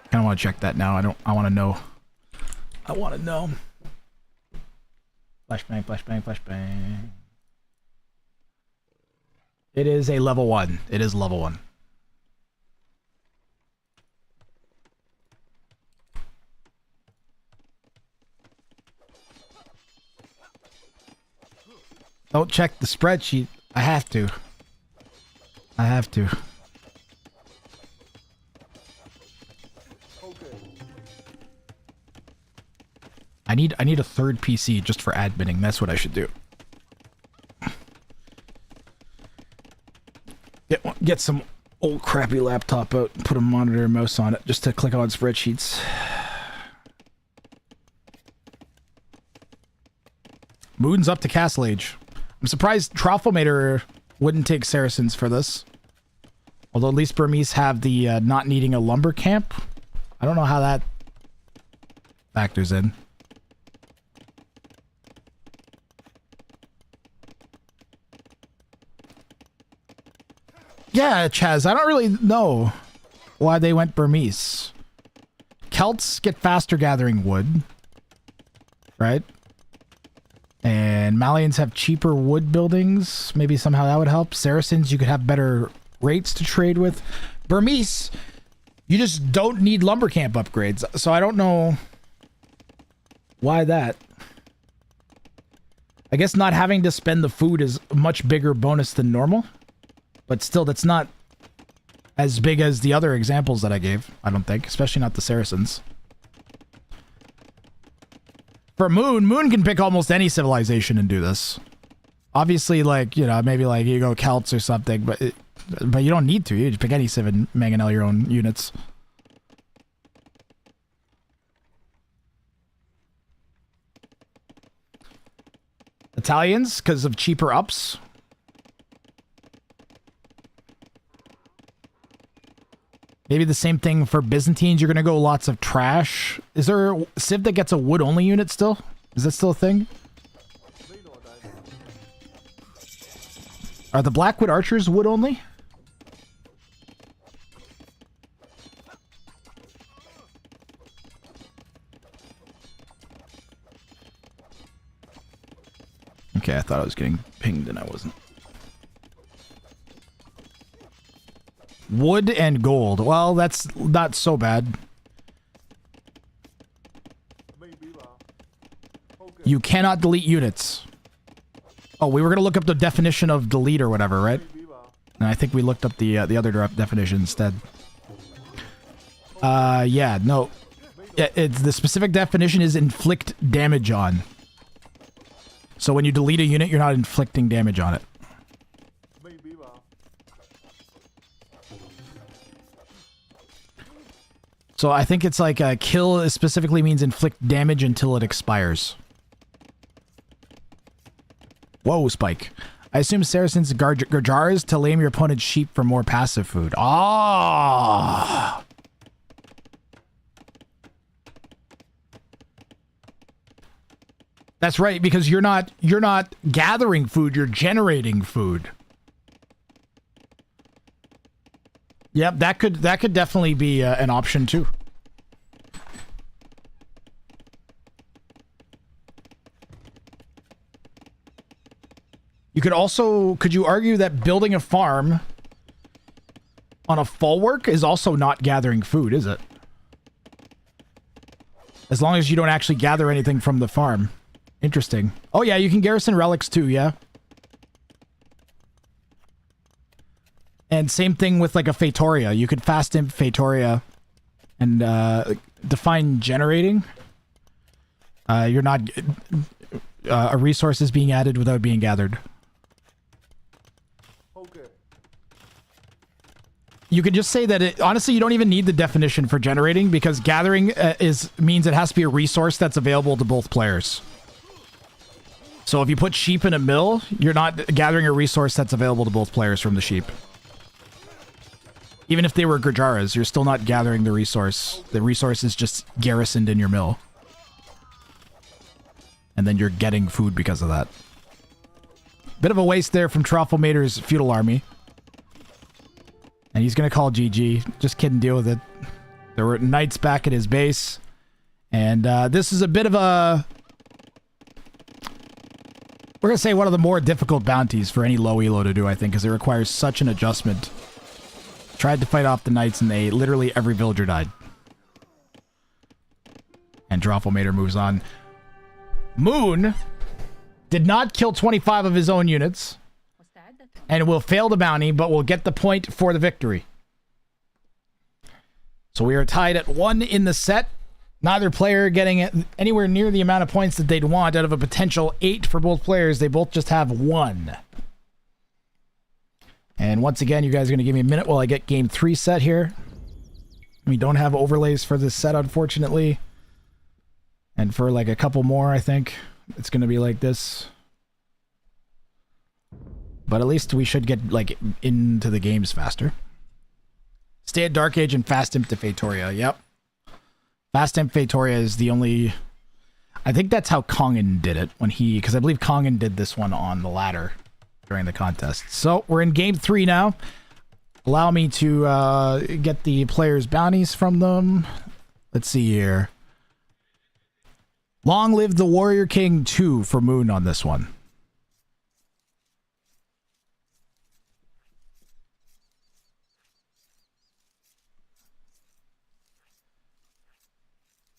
Kind of want to check that now. I want to know. I want to know. Flashbang, flashbang, flashbang. It is a level 1. It is level 1. Don't check the spreadsheet. I have to. I need a third PC just for adminning. That's what I should do. Get some old crappy laptop out and put a monitor and mouse on it just to click on spreadsheets. Moon's up to Castle Age. I'm surprised Troffelmater wouldn't take Saracens for this. Although at least Burmese have the not needing a lumber camp. I don't know how that factors in. Yeah, Chaz, I don't really know why they went Burmese. Celts get faster gathering wood, right? And Malians have cheaper wood buildings. Maybe somehow that would help. Saracens, you could have better rates to trade with. Burmese, you just don't need lumber camp upgrades. So I don't know why that. I guess not having to spend the food is a much bigger bonus than normal. But still, that's not as big as the other examples that I gave, I don't think. Especially not the Saracens. For Moon can pick almost any civilization and do this. Obviously, like, you know, maybe like you go Celts or something, but you don't need to. You just pick any civ and mangonel your own units. Italians, because of cheaper ups. Maybe the same thing for Byzantines. You're going to go lots of trash. Is there a civ that gets a wood-only unit still? Is that still a thing? Are the Blackwood Archers wood-only? Okay, I thought I was getting pinged and I wasn't. Wood and gold. Well, that's not so bad. You cannot delete units. Oh, we were going to look up the definition of delete or whatever, right? And I think we looked up the other definition instead. Yeah, no. It's the specific definition is inflict damage on. So when you delete a unit, you're not inflicting damage on it. So I think it's like kill specifically means inflict damage until it expires. Whoa, Spike. I assume Saracens Gurjars to lame your opponent's sheep for more passive food. Ah! That's right, because you're not gathering food, you're generating food. Yep, that could definitely be an option too. You could also, could you argue that building a farm on a folwark is also not gathering food, is it? As long as you don't actually gather anything from the farm. Interesting. Oh yeah, you can garrison relics too, yeah. And same thing with like a Fatoria. You could fast imp Fatoria and define generating. You're not... a resource is being added without being gathered. You could just say that it... Honestly, you don't even need the definition for generating because gathering means it has to be a resource that's available to both players. So if you put sheep in a mill, you're not gathering a resource that's available to both players from the sheep. Even if they were Gurjaras, you're still not gathering the resource. The resource is just garrisoned in your mill. And then you're getting food because of that. Bit of a waste there from Troffelmater's feudal army. And he's going to call GG. Just kidding, deal with it. There were knights back at his base. And this is a bit of a... We're going to say one of the more difficult bounties for any low elo to do, I think, because it requires such an adjustment. Tried to fight off the knights and literally every villager died. And Troffelmater moves on. Moon did not kill 25 of his own units. And will fail the bounty, but will get the point for the victory. So we are tied at 1 in the set. Neither player getting anywhere near the amount of points that they'd want out of a potential 8 for both players. They both just have 1. And once again, you guys are going to give me a minute while I get game 3 set here. We don't have overlays for this set, unfortunately. And for like a couple more, I think. it's going to be like this. But at least we should get, like, into the games faster. Stay at Dark Age and Fast Imp to Fatoria. Yep. Fast Imp Fatoria is the only... I think that's how Kongan did it when he... Because I believe Kongan did this one on the ladder during the contest. So, we're in Game 3 now. Allow me to get the players' bounties from them. Let's see here. Long live the Warrior King 2 for Moon on this one.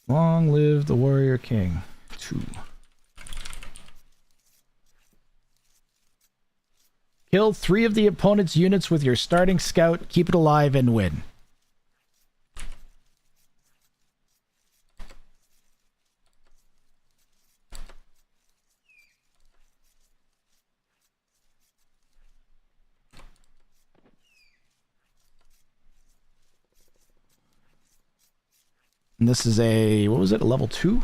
Long live the Warrior King 2. Kill 3 of the opponent's units with your starting scout, keep it alive, and win. And this is a, what was it, a level 2?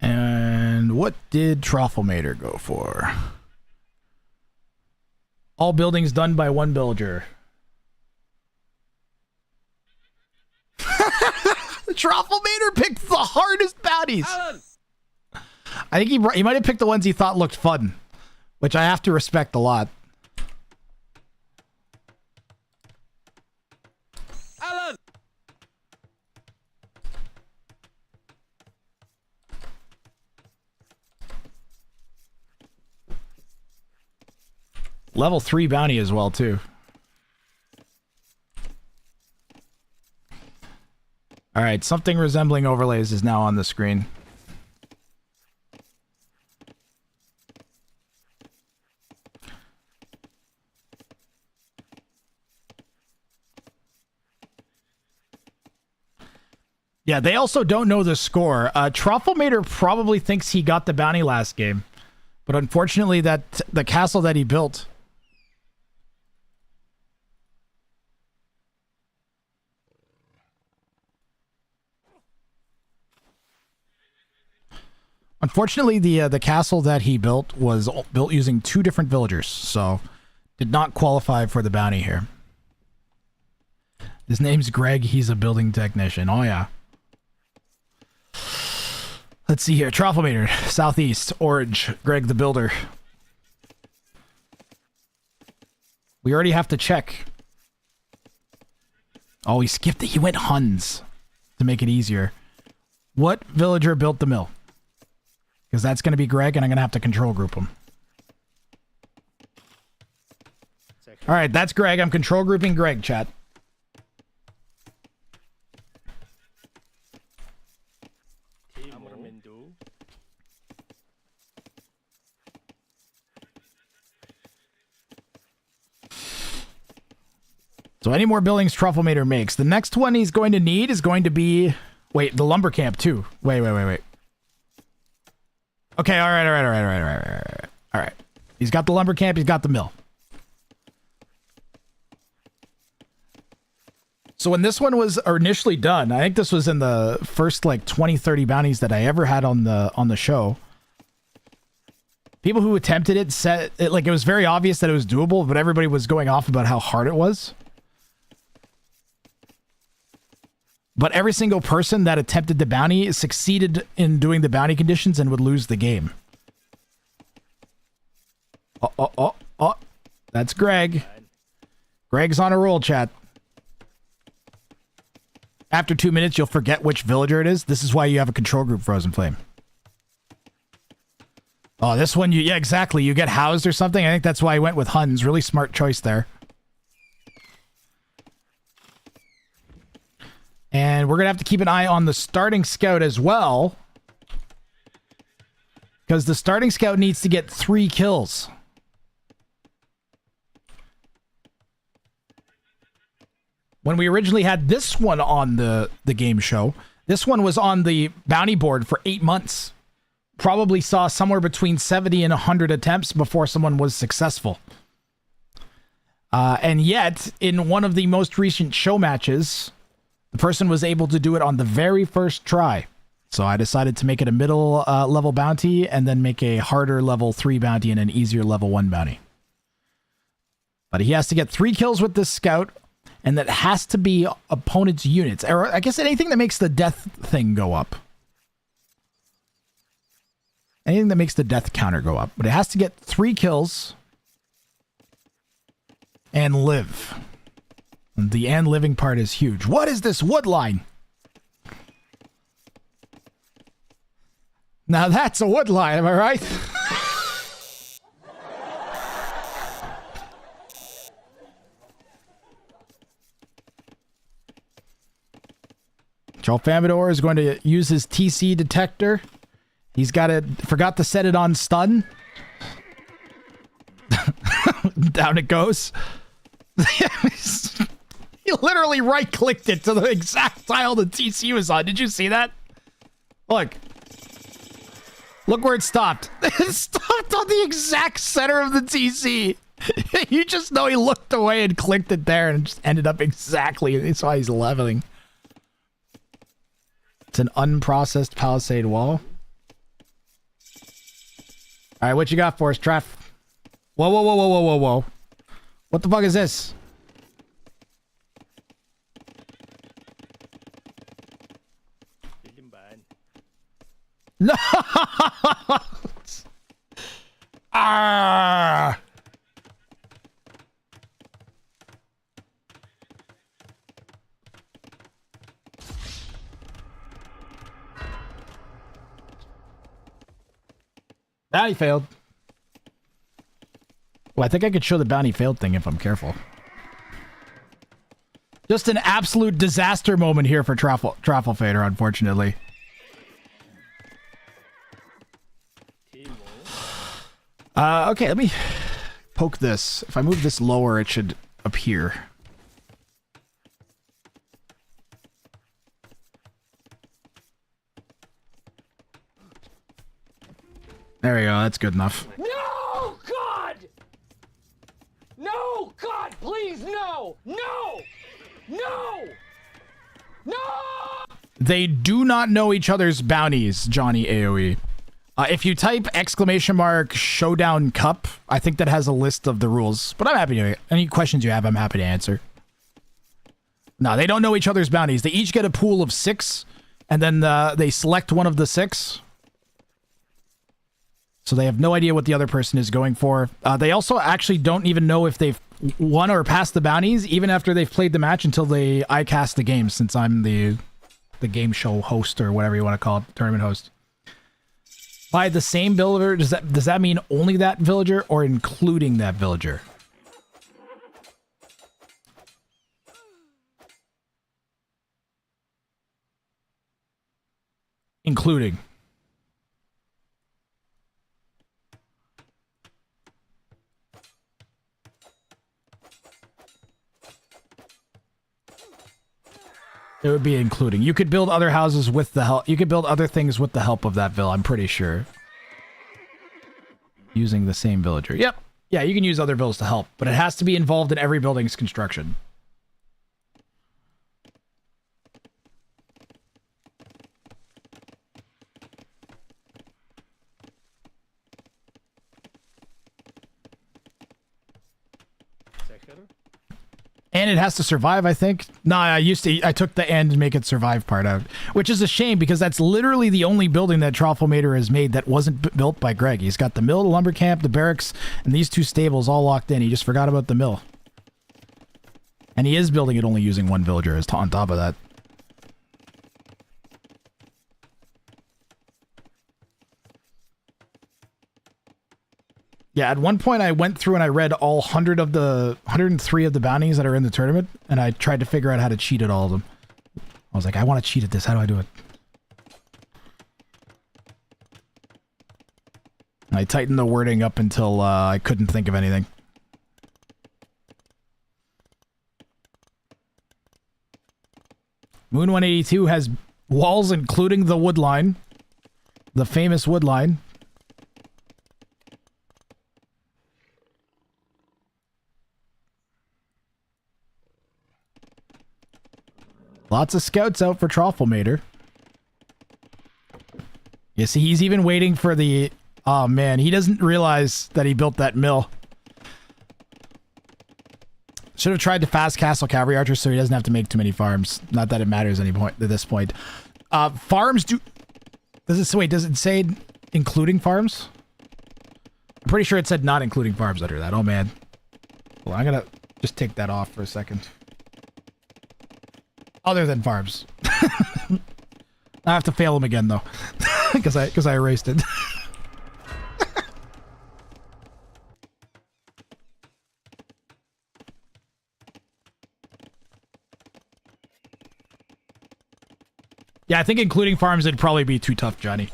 And what did Troffelmater go for? All buildings done by one villager. Troffelmater picked the hardest bounties. I think he might have picked the ones he thought looked fun, which I have to respect a lot. Alan! Level 3 bounty as well, too. Alright, something resembling overlays is now on the screen. Yeah, they also don't know the score. Troffelmater probably thinks he got the bounty last game. But unfortunately, the castle that he built... Unfortunately, the castle that he built was built using 2 different villagers, so did not qualify for the bounty here. His name's Greg. He's a building technician. Oh, yeah. Let's see here. Troffelmater, Southeast, Orange, Greg the Builder. We already have to check. Oh, he skipped it. He went Huns to make it easier. What villager built the mill? Because that's going to be Greg, and I'm going to have to control group him. All right, that's Greg. I'm control grouping Greg, chat. So any more buildings Troffelmater makes. The next one he's going to need is going to be... Wait, the lumber camp, too. Wait. Okay, all right. He's got the lumber camp, he's got the mill. So when this one was initially done, I think this was in the first like 20, 30 bounties that I ever had on the show. People who attempted it said it like it was very obvious that it was doable, but everybody was going off about how hard it was. But every single person that attempted the bounty succeeded in doing the bounty conditions and would lose the game. Oh. That's Greg. Greg's on a roll, chat. After 2 minutes, you'll forget which villager it is. This is why you have a control group, Frozen Flame. Oh, this one, yeah, exactly. You get housed or something. I think that's why I went with Huns. Really smart choice there. And we're going to have to keep an eye on the starting scout as well. Because the starting scout needs to get 3 kills. when we originally had this one on the game show, this one was on the bounty board for 8 months. Probably saw somewhere between 70 and 100 attempts before someone was successful. And yet, in one of the most recent show matches, the person was able to do it on the very first try. So I decided to make it a middle level bounty and then make a harder level 3 bounty and an easier level 1 bounty. But he has to get 3 kills with this scout, and that has to be opponent's units. Or I guess anything that makes the death thing go up. Anything that makes the death counter go up. But it has to get 3 kills and live. And the and living part is huge. What is this wood line? Now that's a wood line, am I right? Joel Famador is going to use his TC detector. He's forgot to set it on stun. Down it goes. He literally right-clicked it to the exact tile the TC was on. Did you see that? Look. Look where it stopped. It stopped on the exact center of the TC. You just know he looked away and clicked it there and just ended up exactly. That's why he's leveling. It's an unprocessed palisade wall. All right, what you got for us, Treff? Whoa, whoa, whoa, whoa, whoa, whoa, whoa. What the fuck is this? No! Ah! Bounty failed. Well, I think I could show the bounty failed thing if I'm careful. Just an absolute disaster moment here for Traffle Fader, unfortunately. Okay, let me poke this. If I move this lower, it should appear. There we go, that's good enough. No, God! No, God, please, no! No! No! No! They do not know each other's bounties, Johnny AoE. If you type ! Showdown Cup, I think that has a list of the rules. But I'm happy to... Any questions you have, I'm happy to answer. No, they don't know each other's bounties. They each get a pool of 6, and then they select one of the 6. So they have no idea what the other person is going for. They also actually don't even know if they've won or passed the bounties, even after they've played the match until they cast the game, since I'm the game show host, or whatever you want to call it, tournament host. By the same villager, does that mean only that villager or including that villager? Including. It would be including. You could build other houses with the help. You could build other things with the help of that vill, I'm pretty sure. Using the same villager. Yep. Yeah, you can use other vills to help, but it has to be involved in every building's construction. And it has to survive, I think. No, I took the and make it survive part out. Which is a shame, because that's literally the only building that Troffelmater has made that wasn't built by Greg. He's got the mill, the lumber camp, the barracks, and these 2 stables all locked in. He just forgot about the mill. And he is building it only using 1 villager on top of that. Yeah, at one point I went through and I read all 103 of the bounties that are in the tournament, and I tried to figure out how to cheat at all of them. I was like, I want to cheat at this. How do I do it? And I tightened the wording up until I couldn't think of anything. Moon 182 has walls including the wood line. The famous wood line. Lots of scouts out for Troffelmater. You see, he's even waiting for the... Oh, man. He doesn't realize that he built that mill. Should have tried to fast castle cavalry archer so he doesn't have to make too many farms. Not that it matters at this point. Farms do... Does it say including farms? I'm pretty sure it said not including farms under that. Oh, man. Well, I'm gonna just take that off for a second. Other than farms. I have to fail him again, though. Because I erased it. Yeah, I think including farms would probably be too tough, Johnny.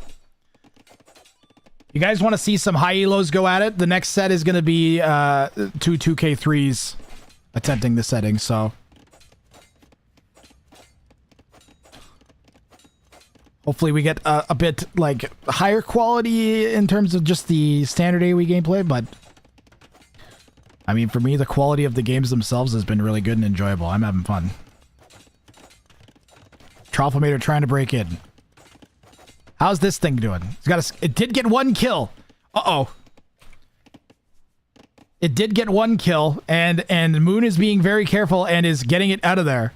You guys want to see some high elos go at it? The next set is going to be 2K3s attempting the setting, so... Hopefully we get a bit, like, higher quality in terms of just the standard AoE gameplay, but... I mean, for me, the quality of the games themselves has been really good and enjoyable. I'm having fun. Troffelmater trying to break in. How's this thing doing? It did get one kill. Uh-oh. It did get one kill, and Moon is being very careful and is getting it out of there.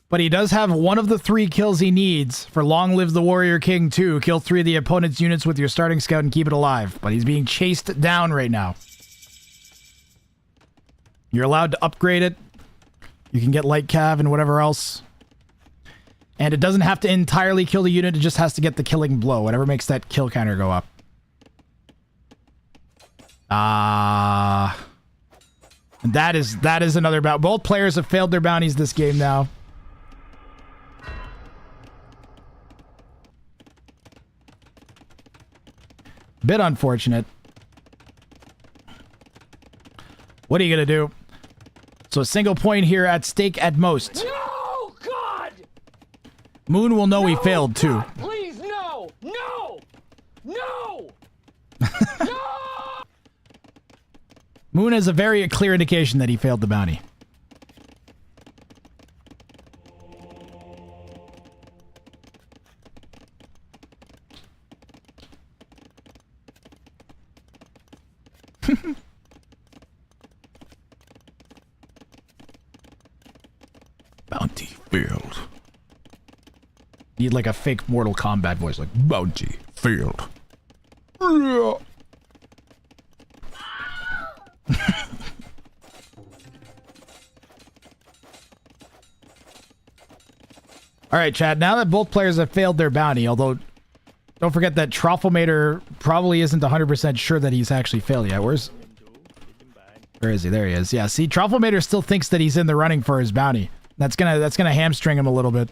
But he does have one of the 3 kills he needs for Long Live the Warrior King 2. Kill 3 of the opponent's units with your starting scout and keep it alive. But he's being chased down right now. You're allowed to upgrade it. You can get light cav and whatever else. And it doesn't have to entirely kill the unit, it just has to get the killing blow, whatever makes that kill counter go up. And that is another bounty. Both players have failed their bounties this game now. Bit unfortunate. What are you gonna do? So a single point here at stake at most. No, God! Moon will know he failed too. God, please, no! No! No! No! Moon has a very clear indication that he failed the bounty. Bounty failed. Need like a fake Mortal Kombat voice, like bounty failed. All right, Chad, now that both players have failed their bounty, although don't forget that Troffelmater probably isn't 100% sure that he's actually failed yet. Where is he? There he is. Yeah, see, Troffelmater still thinks that he's in the running for his bounty. That's gonna hamstring him a little bit.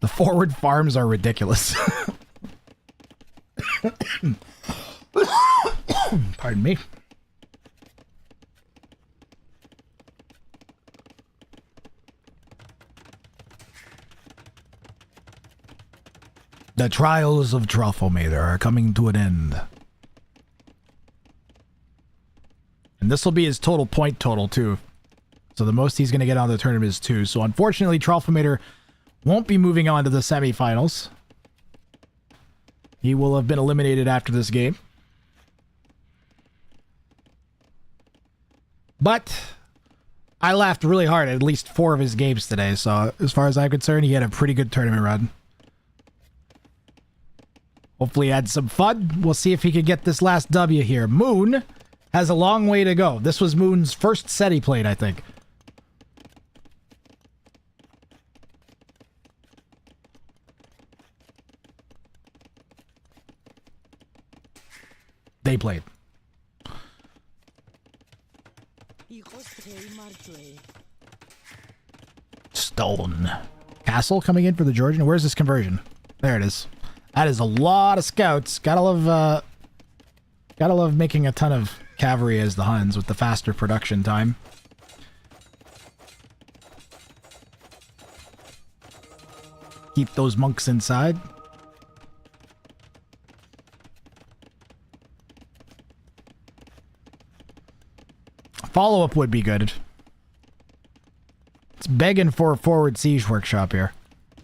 The forward farms are ridiculous. Pardon me. The trials of Troffelmater are coming to an end. And this will be his total point total, too. So the most he's going to get out of the tournament is 2. So unfortunately, Troffelmater won't be moving on to the semifinals. He will have been eliminated after this game. But I laughed really hard at least 4 of his games today. So as far as I'm concerned, he had a pretty good tournament run. Hopefully he had some fun. We'll see if he can get this last W here. Moon has a long way to go. This was Moon's first set he played, I think. They played. Stone. Castle coming in for the Georgian. Where's this conversion? There it is. That is a lot of scouts. Gotta love making a ton of cavalry as the Huns with the faster production time. Keep those monks inside. Follow-up would be good. It's begging for a forward siege workshop here.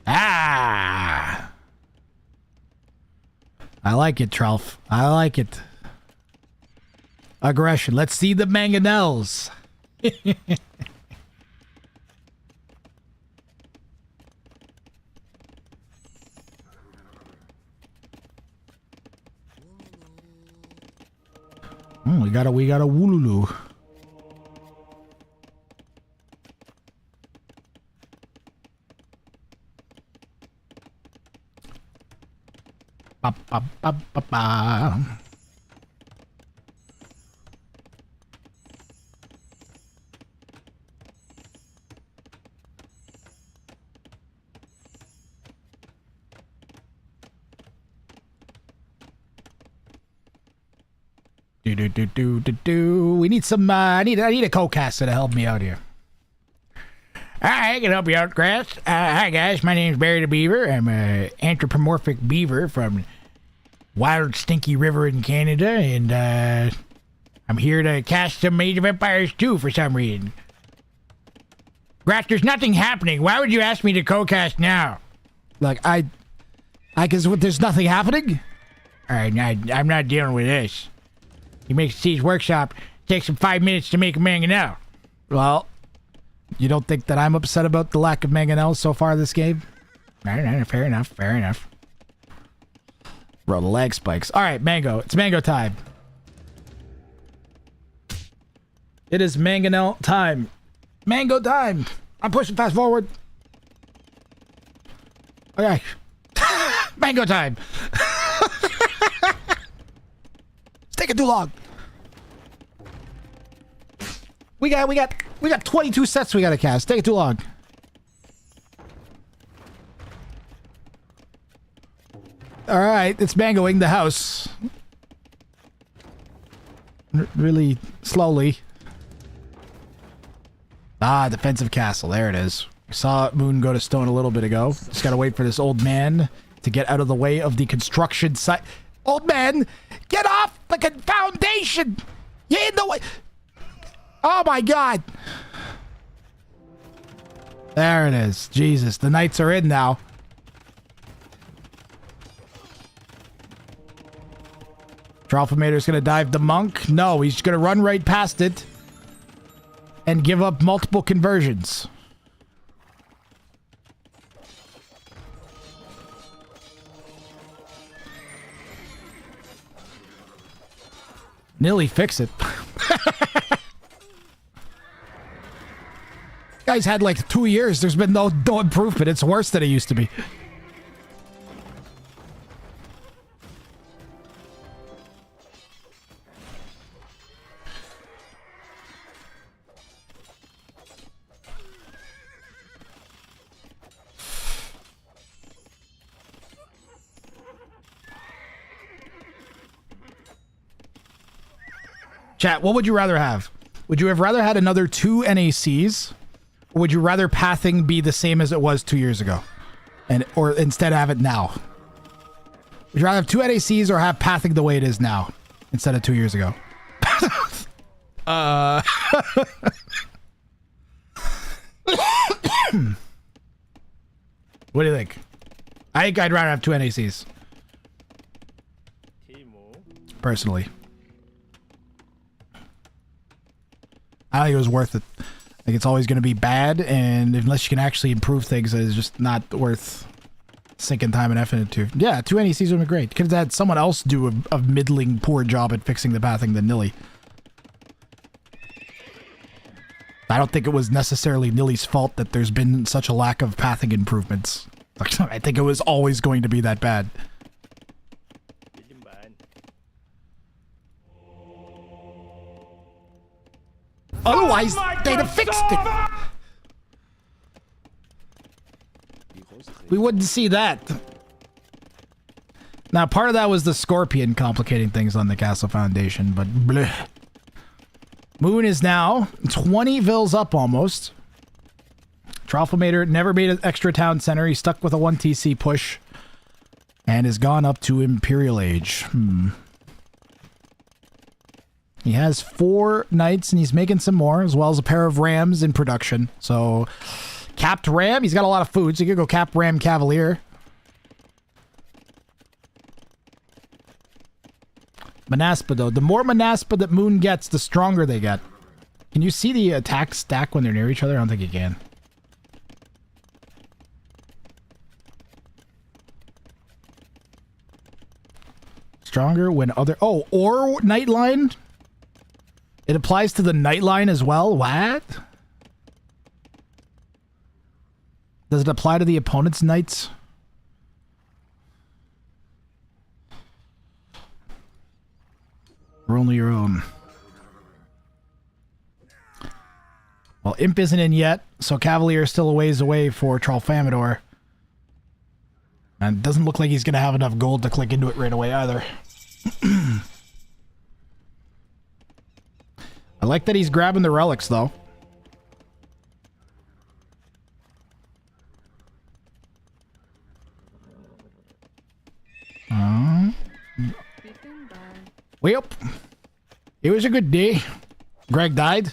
Ah! I like it, Trelf. I like it. Aggression. Let's see the mangonels. We got a Woolulu. Ba, ba, ba, ba, ba. We need some, I need a co-caster to help me out here. I can help you out, Grass. Hi, guys. My name's Barry the Beaver. I'm an anthropomorphic beaver from Wild Stinky River in Canada, and I'm here to cast some Age of Empires 2 for some reason. Grass, there's nothing happening. Why would you ask me to co-cast now? Like, because there's nothing happening? Alright, I'm not dealing with this. You make a siege workshop, it takes them 5 minutes to make a mangonel. Well, you don't think that I'm upset about the lack of mangonels so far this game? Alright, fair enough, fair enough. Bro, the lag spikes. Alright, mango. It's mango time. It is mangonel time. Mango time. I'm pushing fast forward. Okay. Mango time. It's taking too long. We got 22 sets we gotta cast. Taking too long. Alright, it's mangoing the house. Really slowly. Ah, defensive castle. There it is. We saw Moon go to stone a little bit ago. Just gotta wait for this old man to get out of the way of the construction site. Old man, get off the foundation! You're in the way! Oh my god! There it is. Jesus, the knights are in now. Tralfamator's gonna dive the monk. No, he's gonna run right past it and give up multiple conversions. Nearly fix it. Guy's had like 2 years. There's been no improvement. It's worse than it used to be. Chat, what would you rather have? Would you have rather had another 2 NACs? Or would you rather pathing be the same as it was 2 years ago? Or instead have it now? Would you rather have 2 NACs or have pathing the way it is now? Instead of 2 years ago? What do you think? I think I'd rather have 2 NACs. Personally. I don't think it was worth it. Like, it's always going to be bad, and unless you can actually improve things, it's just not worth sinking time and effort into. Yeah, 2 NECs would be great. Could have had someone else do a middling poor job at fixing the pathing than Nilly. I don't think it was necessarily Nilly's fault that there's been such a lack of pathing improvements. I think it was always going to be that bad. Otherwise, they'd have fixed it. We wouldn't see that. Now, part of that was the Scorpion complicating things on the Castle Foundation, but bleh. Moon is now 20 vills up almost. Tralfamator never made an extra town center. He's stuck with a 1 TC push and has gone up to Imperial Age. He has 4 knights and he's making some more, as well as a pair of rams in production. So, capped ram. He's got a lot of food, so you could go cap ram cavalier. Manaspa, though. The more Manaspa that Moon gets, the stronger they get. Can you see the attack stack when they're near each other? I don't think you can. Stronger when other... Oh, or Nightline? It applies to the Nightline as well? What? Does it apply to the opponent's knights? Or only your own? Well, Imp isn't in yet, so Cavalier is still a ways away for Tralfamador. And it doesn't look like he's going to have enough gold to click into it right away either. I like that he's grabbing the relics, though. Well, it was a good day. Greg died?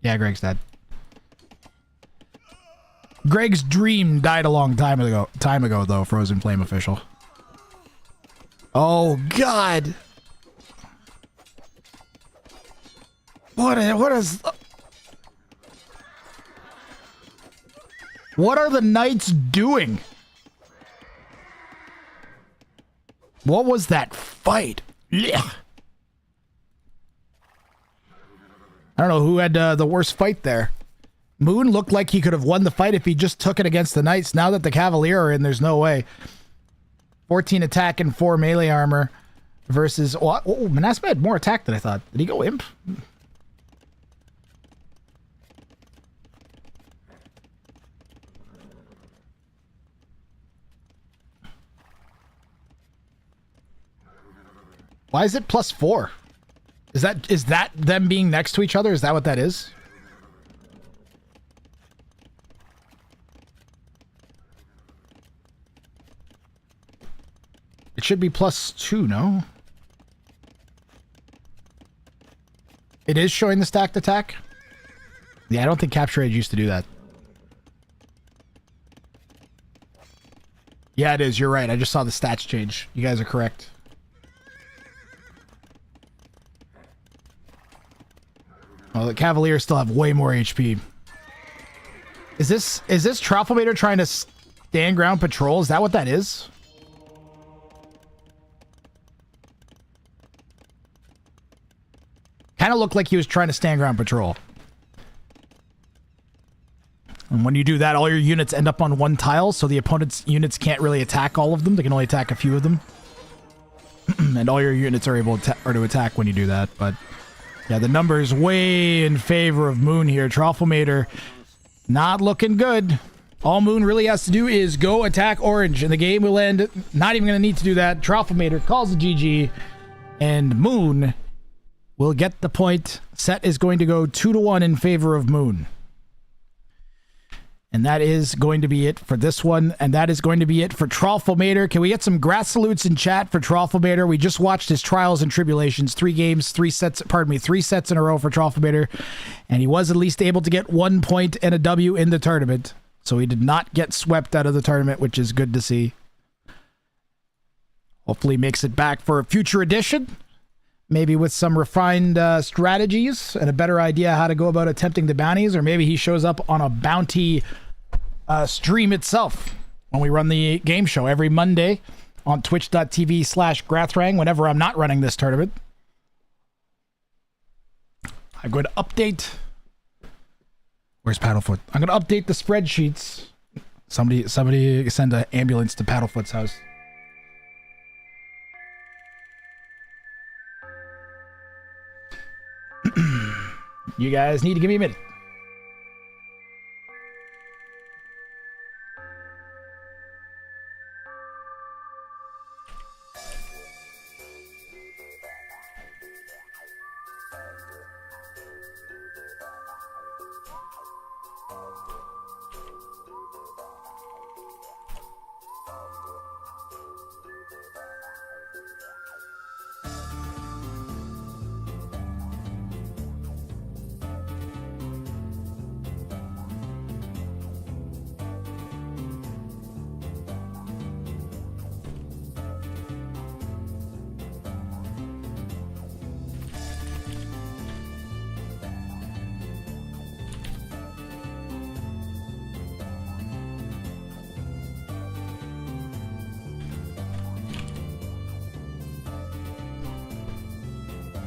Yeah, Greg's dead. Greg's dream died a long time ago, though, Frozen Flame official. Oh, God. What are the knights doing? What was that fight? Blech. I don't know who had the worst fight there. Moon looked like he could have won the fight if he just took it against the knights. Now that the Cavalier are in, there's no way. 14 attack and 4 melee armor versus... Oh, Manaspa had more attack than I thought. Did he go Imp? Why is it +4? Is that them being next to each other? Is that what that is? It should be +2, no? It is showing the stacked attack? Yeah, I don't think Capture Age used to do that. Yeah, it is. You're right. I just saw the stats change. You guys are correct. Well, the Cavaliers still have way more HP. Is this Tralfamator trying to stand ground patrol? Is that what that is? Kind of looked like he was trying to stand ground patrol. And when you do that, all your units end up on one tile, so the opponent's units can't really attack all of them. They can only attack a few of them. And all your units are able to attack when you do that, but... Yeah, the numbers way in favor of Moon here. Tralfamator not looking good. All Moon really has to do is go attack Orange, and the game will end. Not even going to need to do that. Tralfamator calls the GG, and Moon will get the point. Set is going to go 2-1 in favor of Moon. And that is going to be it for this one. And that is going to be it for Tralfamator. Can we get some grass salutes in chat for Tralfamator? We just watched his trials and tribulations. 3 sets in a row for Tralfamator. And he was at least able to get 1 point and a W in the tournament. So he did not get swept out of the tournament, which is good to see. Hopefully makes it back for a future edition. Maybe with some refined strategies and a better idea how to go about attempting the bounties, or maybe he shows up on a bounty stream itself when we run the game show every Monday on twitch.tv/Grathrang whenever I'm not running this tournament. I'm going to update... Where's Paddlefoot? I'm going to update the spreadsheets. Somebody send an ambulance to Paddlefoot's house. You guys need to give me a minute.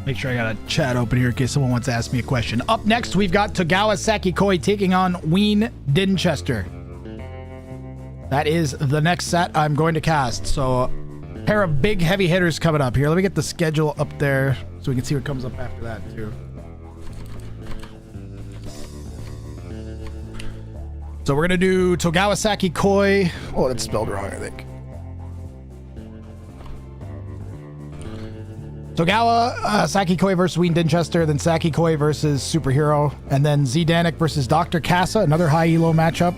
Make sure I got a chat open here in case someone wants to ask me a question. Up next, we've got Togawa Sakikoi taking on Ween Dinchester. That is the next set I'm going to cast. So, a pair of big heavy hitters coming up here. Let me get the schedule up there so we can see what comes up after that, too. So, we're going to do Togawa Sakikoi. Oh, that's spelled wrong, I think. Togawa Sakikoi versus Ween Dinchester, then Sakikoi versus Superhero, and then Zdanik versus Dr. Kassa, another high elo matchup.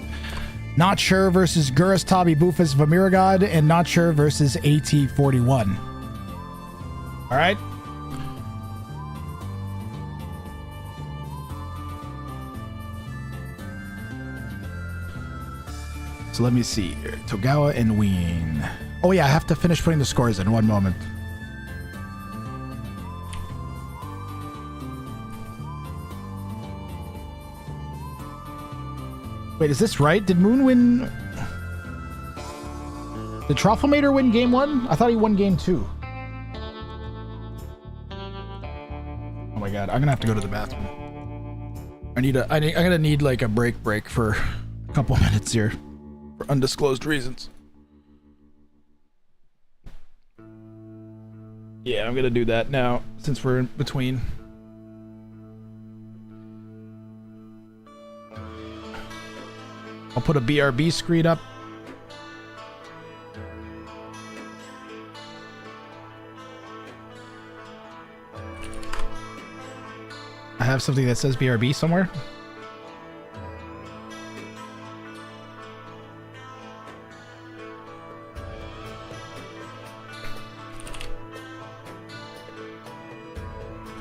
Not Sure versus Gurus Tabi Bufus Vamiragod, and Not Sure versus AT41. All right. So let me see here. Togawa and Ween. Oh yeah, I have to finish putting the scores in one moment. Wait, is this right? Did Moon win? Did Trufflemater win game 1? I thought he won game 2. Oh my god, I'm gonna have to go to the bathroom. I'm gonna need like a break for a couple minutes here for undisclosed reasons. Yeah, I'm gonna do that now since we're in between. I'll put a BRB screen up. I have something that says BRB somewhere.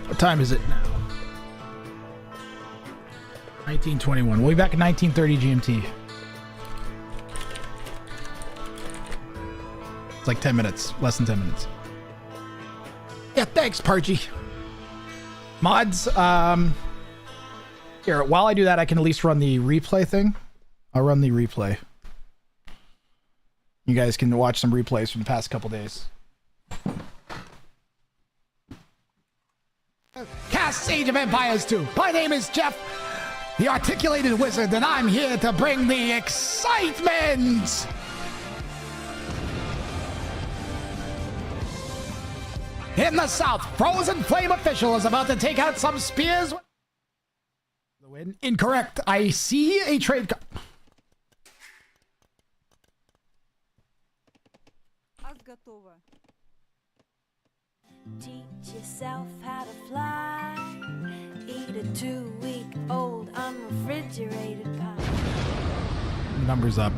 What time is it now? 1921. We'll be back at 1930 GMT. It's like 10 minutes. Less than 10 minutes. Yeah, thanks, Pargy. Mods, here, while I do that, I can at least run the replay thing. I'll run the replay. You guys can watch some replays from the past couple days. Cast Age of Empires 2. My name is Jeff, the Articulated Wizard, and I'm here to bring the excitement! In the south, Frozen Flame Official is about to take out some spears. The win. Incorrect. I see a trade. Teach yourself how to fly. Eat a 2-week-old unrefrigerated pie. Numbers up.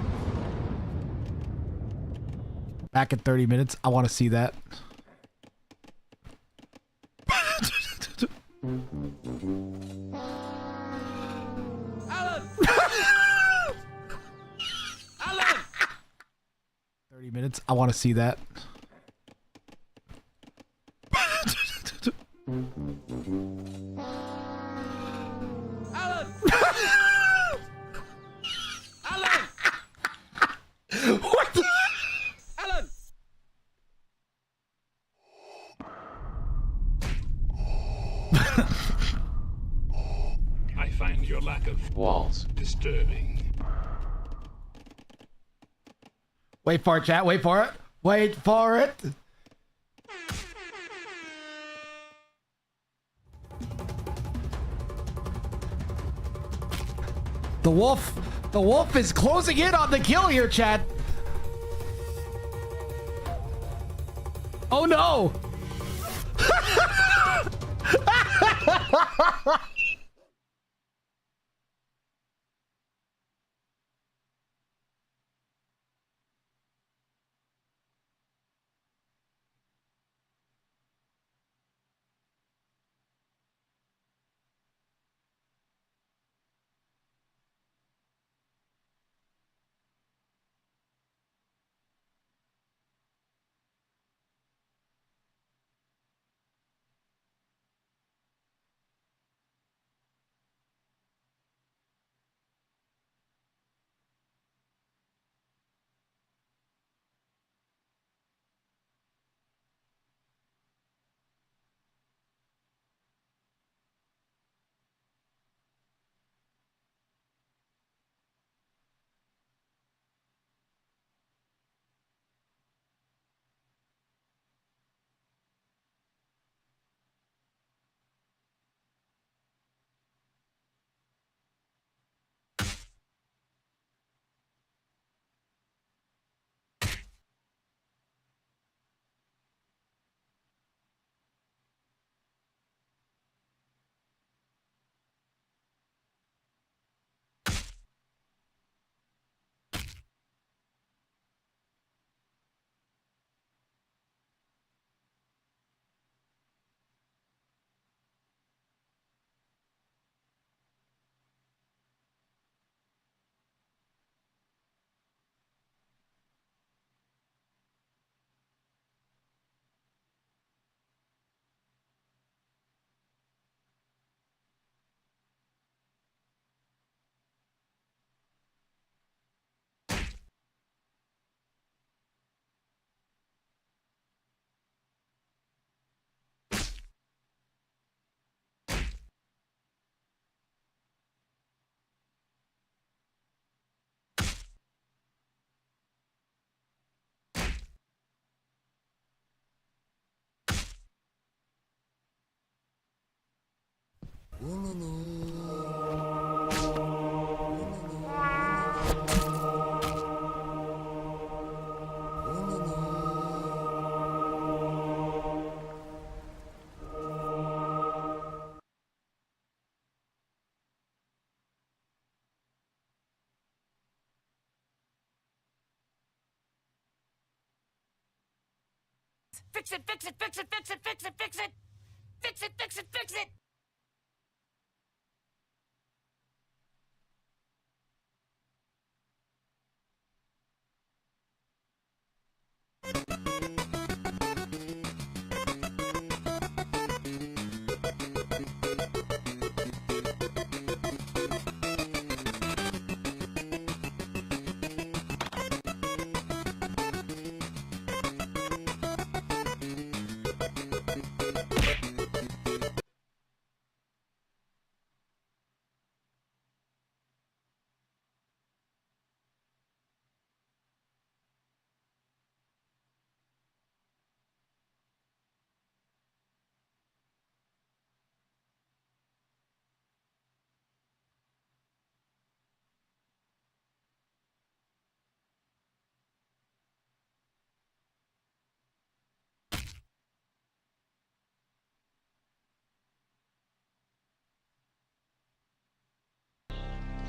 Back at 30 minutes. I want to see that. Alan! Alan! 30 minutes. I want to see that. Alan! Alan! What the? Alan! I find your lack of walls disturbing. Wait for it, chat. Wait for it. Wait for it. The wolf is closing in on the kill here, chat. Oh no. Fix it, fix it, fix it, fix it, fix it, fix it! Fix it, fix it, fix it!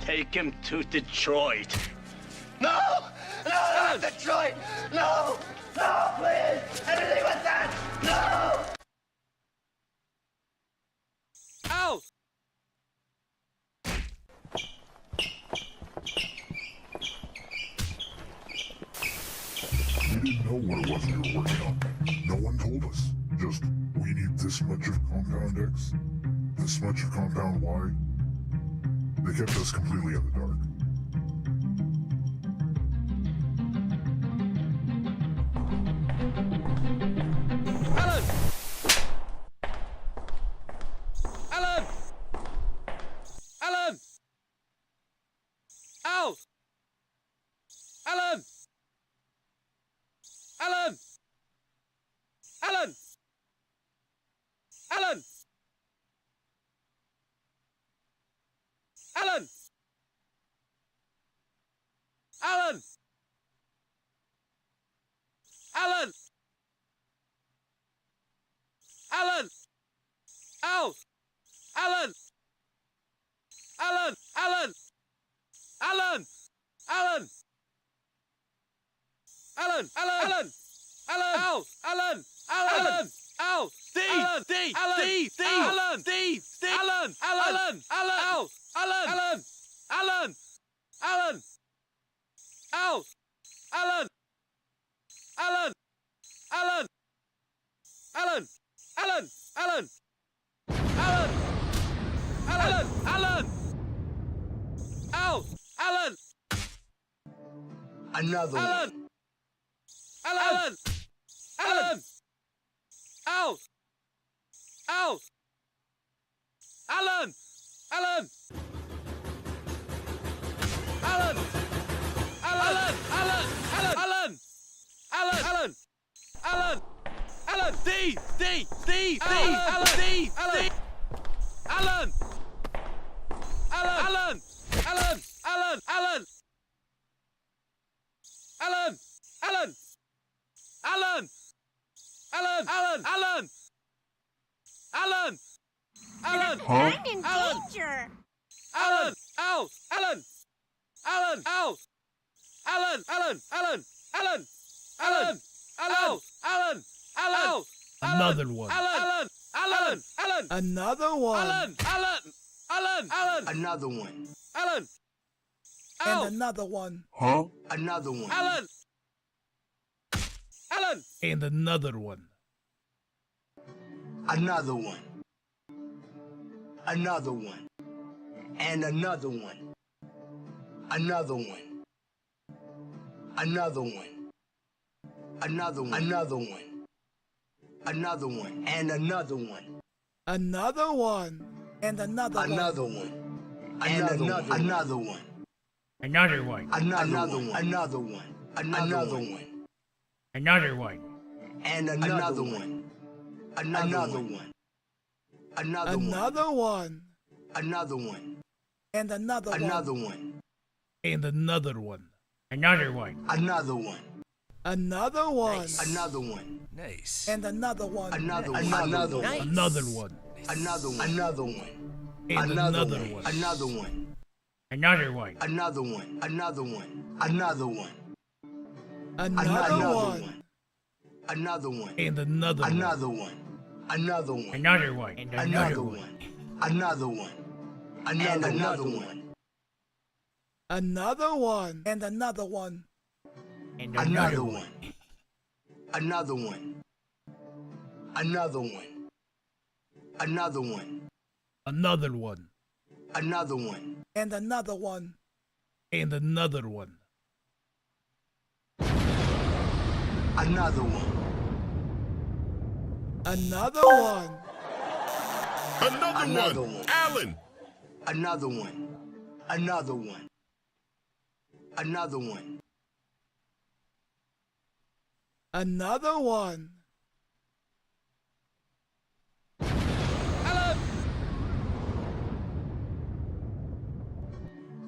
Take him to Detroit. No! No, not Detroit! No! No, please! Anything but that! No! Ow! We didn't know what it was you were working on. No one told us. Just, we need this much of Compound X, this much of Compound Y. They kept us completely in the dark. Alan! Alan! Alan! Ow! Alan! Alan! Alan! Alan! Alan! Alan! Alan! Alan! Ow! Alan! Alan! Alan! Alan! Alan! Alan! Alan! Alan! Ow! Alan! Alan! Ow! Alan! D! Alan! D! Alan! D! Alan! Alan! Alan! Ow! Alan! Alan! Alan! Alan! Ow! Alan! Alan! Alan! Alan! Alan! Alan! Alan! Alan! Alan! Ow! Alan! Another Alan! one. Alan! Alan! Ow! Ow! Alan! Alan! Alan! Alan! Alan! Alan! Alan! Alan! Alan! Alan! D! D! D! D! Alan! D! D! Alan! Alan! Alan! Alan! Alan! Alan! Alan! Alan! Alan! Alan! Alan! Alan! Alan! I'm in Alan! danger. Alan! Ow! Alan! Alan! Ow! Alan! Alan! Alan! Alan! Alan! Alan! Alan! Alan! Another one. Alan! Alan! Alan! Another one. Alan! Alan! Alan! Alan! Another one. Alan! And Ow! another one. Huh? Another one. Alan! Alan! And another one. Another one. Another one. And another one. Another one. Another one. Another one. Another one. Another one. And another one. Another one. And another one. Another one. Another one. Another one. Another one. Another one. Another one. Another one. Another one. And another one. Another one. Another one. Another one. Another one. And another one. Another one. And another one. Another one. Another one. Another one. Another one. Nice. And another one. Another one. Another one. Another one. Another one. Another one. And another one. Another one. Another one. Another one. Another one. Another one. Another one. Another one. And another one. Another one. Another one. Another one. And Another one. Another one. Another one. Another one. And another one. And Another one. Another one. Another one. Another one. Another one. Another one. And another one. And another one. Another one. Another one. Another one. Alan. Another one. Another one. Another one. Another one.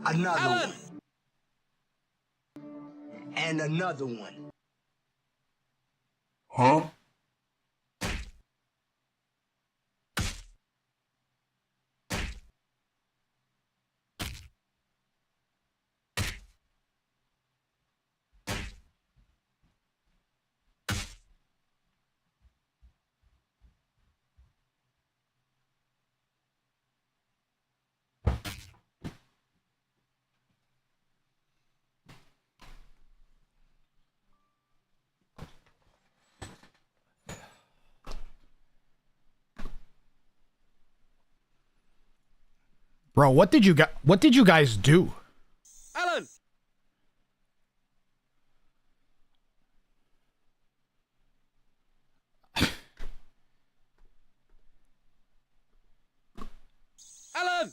Another one. And another one. Huh? Bro, what did you guys do? Alan! Alan!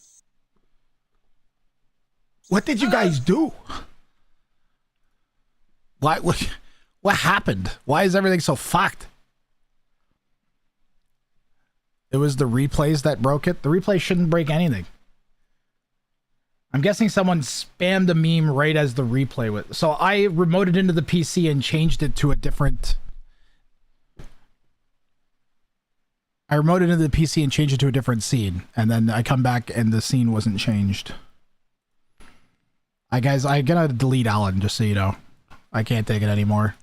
What did you guys do? What happened? Why is everything so fucked? It was the replays that broke it. The replay shouldn't break anything. I'm guessing someone spammed a meme right as the replay was. So I remoted into the PC and changed it to a different... I remoted into the PC and changed it to a different scene. And then I come back and the scene wasn't changed. Guys, I gotta delete Alan, just so you know. I can't take it anymore.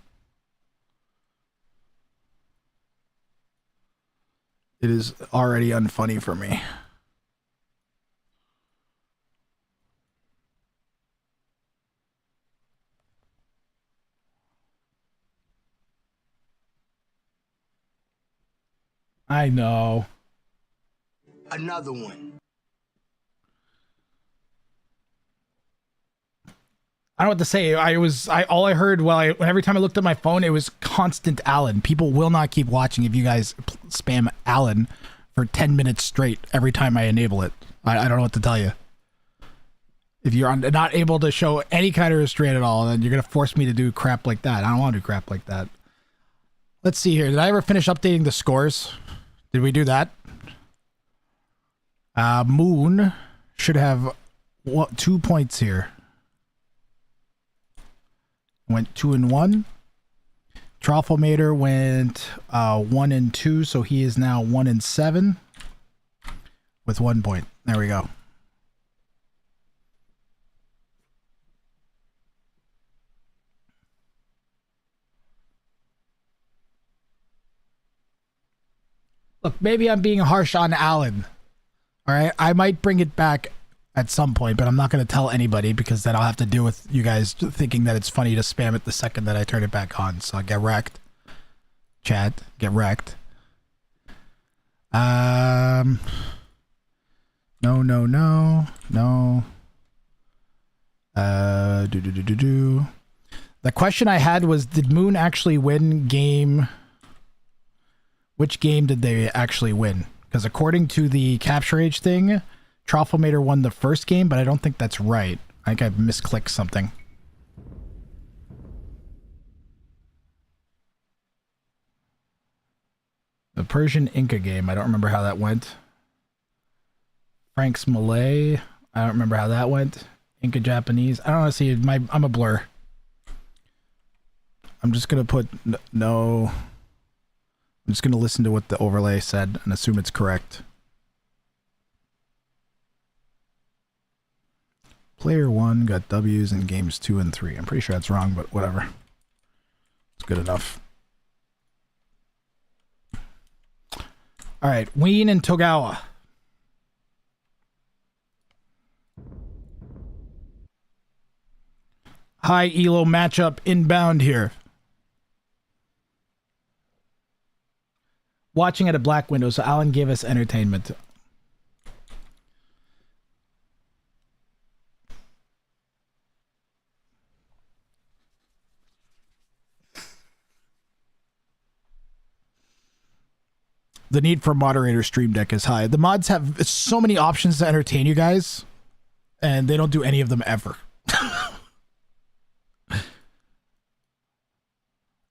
It is already unfunny for me. I know. Another one. I don't know what to say. All I heard every time I looked at my phone, it was constant Alan. People will not keep watching if you guys spam Alan for 10 minutes straight every time I enable it. I don't know what to tell you. If you're not able to show any kind of restraint at all, then you're going to force me to do crap like that. I don't want to do crap like that. Let's see here. Did I ever finish updating the scores? Did we do that? Moon should have 2 points here. Went 2 and 1. Trofflemater went 1 and 2, so he is now 1 and 7 with 1 point. There we go. Look, maybe I'm being harsh on Alan. All right, I might bring it back at some point, but I'm not going to tell anybody because then I'll have to deal with you guys thinking that it's funny to spam it the second that I turn it back on. So get wrecked. Chat, get wrecked. No. The question I had was, did Moon actually win game? Which game did they actually win? Because according to the capture age thing, Trofflemater won the first game, but I don't think that's right. I think I've misclicked something. The Persian Inca game, I don't remember how that went. Frank's Malay. I don't remember how that went. Inca Japanese. I don't want to see I'm a blur. I'm just gonna put no. I'm just gonna listen to what the overlay said and assume it's correct. Player 1 got W's in games 2 and 3. I'm pretty sure that's wrong, but whatever. It's good enough. All right, Ween and Togawa. High Elo matchup inbound here. Watching at a black window, so Alan gave us entertainment. The need for moderator stream deck is high. The mods have so many options to entertain you guys, and they don't do any of them ever.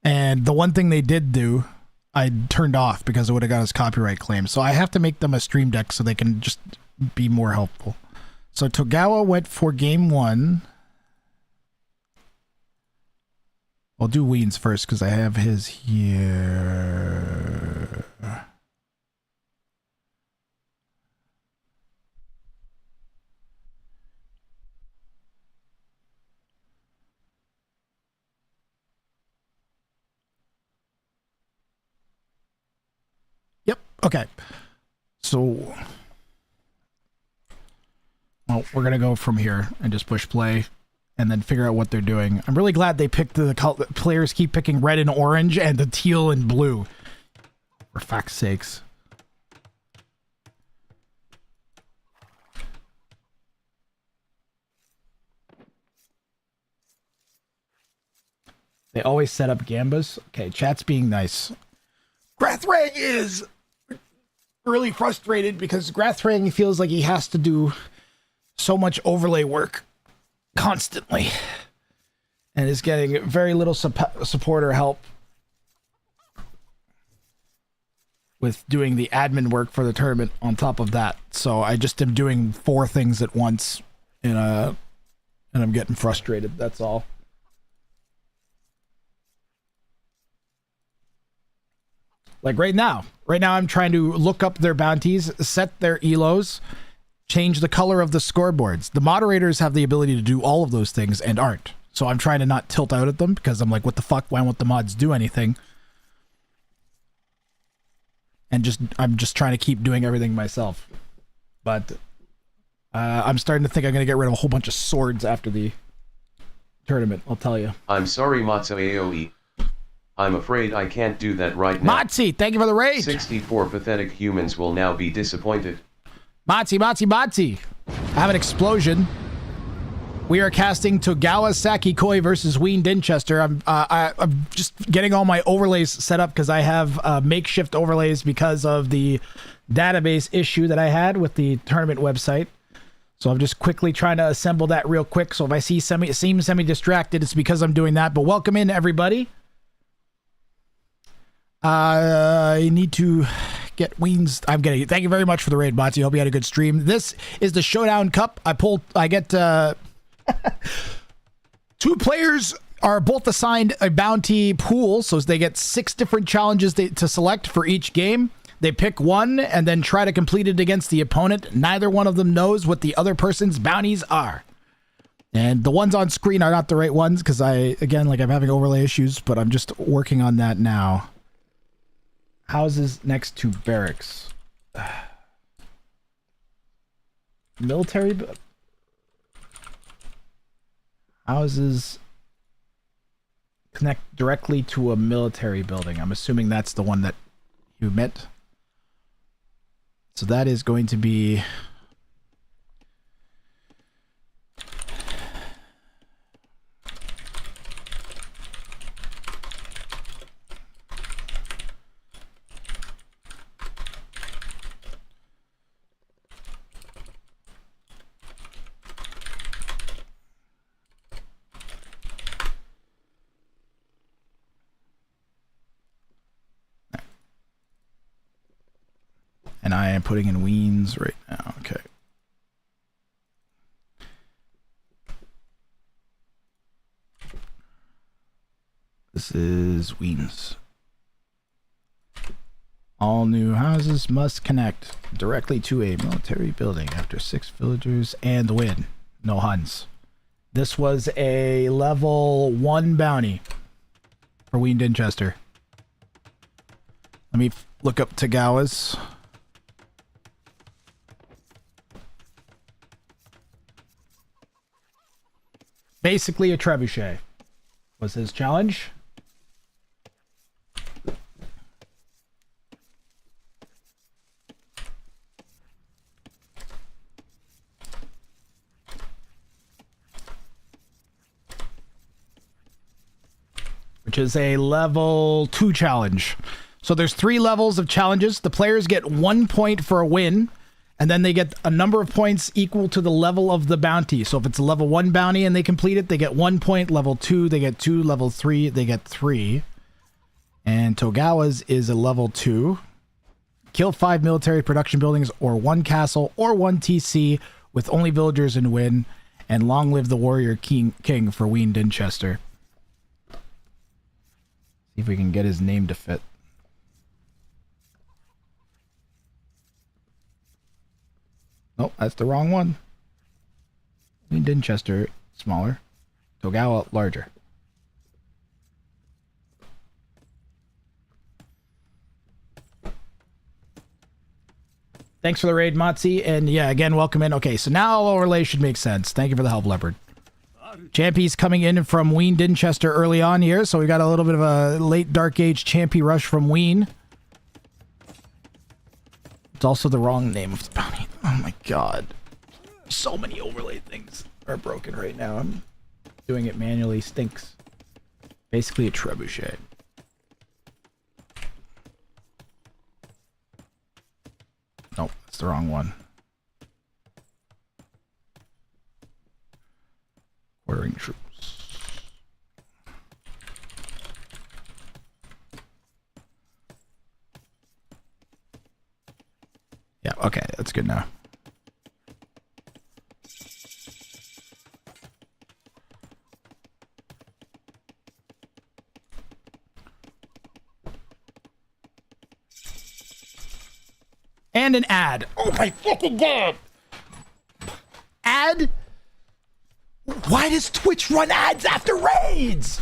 And the one thing they did do, I turned off because it would have got us copyright claims. So I have to make them a stream deck so they can just be more helpful. So Togawa went for game 1. I'll do Ween's first because I have his here. Yep. Okay. So, well, we're going to go from here and just push play and then figure out what they're doing. I'm really glad they picked the players keep picking red and orange and the teal and blue. For fuck's sakes. They always set up gambas. Okay, chat's being nice. Grathrang is really frustrated because Grathrang feels like he has to do so much overlay work constantly and is getting very little support or help with doing the admin work for the tournament on top of that. So I just am doing 4 things at once and I'm getting frustrated. That's all. Like right now I'm trying to look up their bounties, set their elos, change the color of the scoreboards. The moderators have the ability to do all of those things and aren't. So I'm trying to not tilt out at them because I'm like, what the fuck? Why won't the mods do anything? And I'm just trying to keep doing everything myself. But I'm starting to think I'm going to get rid of a whole bunch of swords after the tournament, I'll tell you. I'm sorry, Matzo AOE. I'm afraid I can't do that right now. Motzi, thank you for the raid. 64 pathetic humans will now be disappointed. Motzi. I have an explosion. We are casting Togawa Sakikoi versus Ween Dinchester. I'm just getting all my overlays set up because I have makeshift overlays because of the database issue that I had with the tournament website. So I'm just quickly trying to assemble that real quick. So if I seem semi-distracted, it's because I'm doing that. But welcome in, everybody. I need to get Ween's. I'm getting it. Thank you very much for the raid, Motzi. Hope you had a good stream. This is the Showdown Cup. I get 2 players are both assigned a bounty pool, so they get 6 different challenges to select for each game. They pick one and then try to complete it against the opponent. Neither one of them knows what the other person's bounties are. And the ones on screen are not the right ones because I'm having overlay issues, but I'm just working on that now. Houses next to barracks. Military houses connect directly to a military building. I'm assuming that's the one that you meant. So that is going to be and I am putting in Weens right now. Okay. This is Weens. All new houses must connect directly to a military building after 6 villagers and the win. No Huns. This was a level 1 bounty for Ween Dinchester. Let me look up Tagawa's. Basically a trebuchet was his challenge. Which is a level 2 challenge. So there's 3 levels of challenges. The players get 1 point for a win, and then they get a number of points equal to the level of the bounty. So if it's a level 1 bounty and they complete it, they get 1 point. Level 2, they get 2. Level 3, they get 3. And Togawa's is a level 2. Kill 5 military production buildings or 1 castle or 1 TC with only villagers and win. And long live the warrior king for Ween Dinchester. See if we can get his name to fit. Nope, that's the wrong one. Ween Dinchester, smaller. Togawa, larger. Thanks for the raid, Motzi. And yeah, again, welcome in. Okay, so now overlay should make sense. Thank you for the help, Leopard. Champy's coming in from Ween Dinchester early on here, so we got a little bit of a late Dark Age Champy rush from Ween. It's also the wrong name of the bounty. Oh my god. So many overlay things are broken right now. I'm doing it manually. Stinks. Basically a trebuchet. Nope, that's the wrong one. Ordering troops. Yeah, okay, that's good now. And an ad. Oh my fucking god! Ad? Why does Twitch run ads after raids?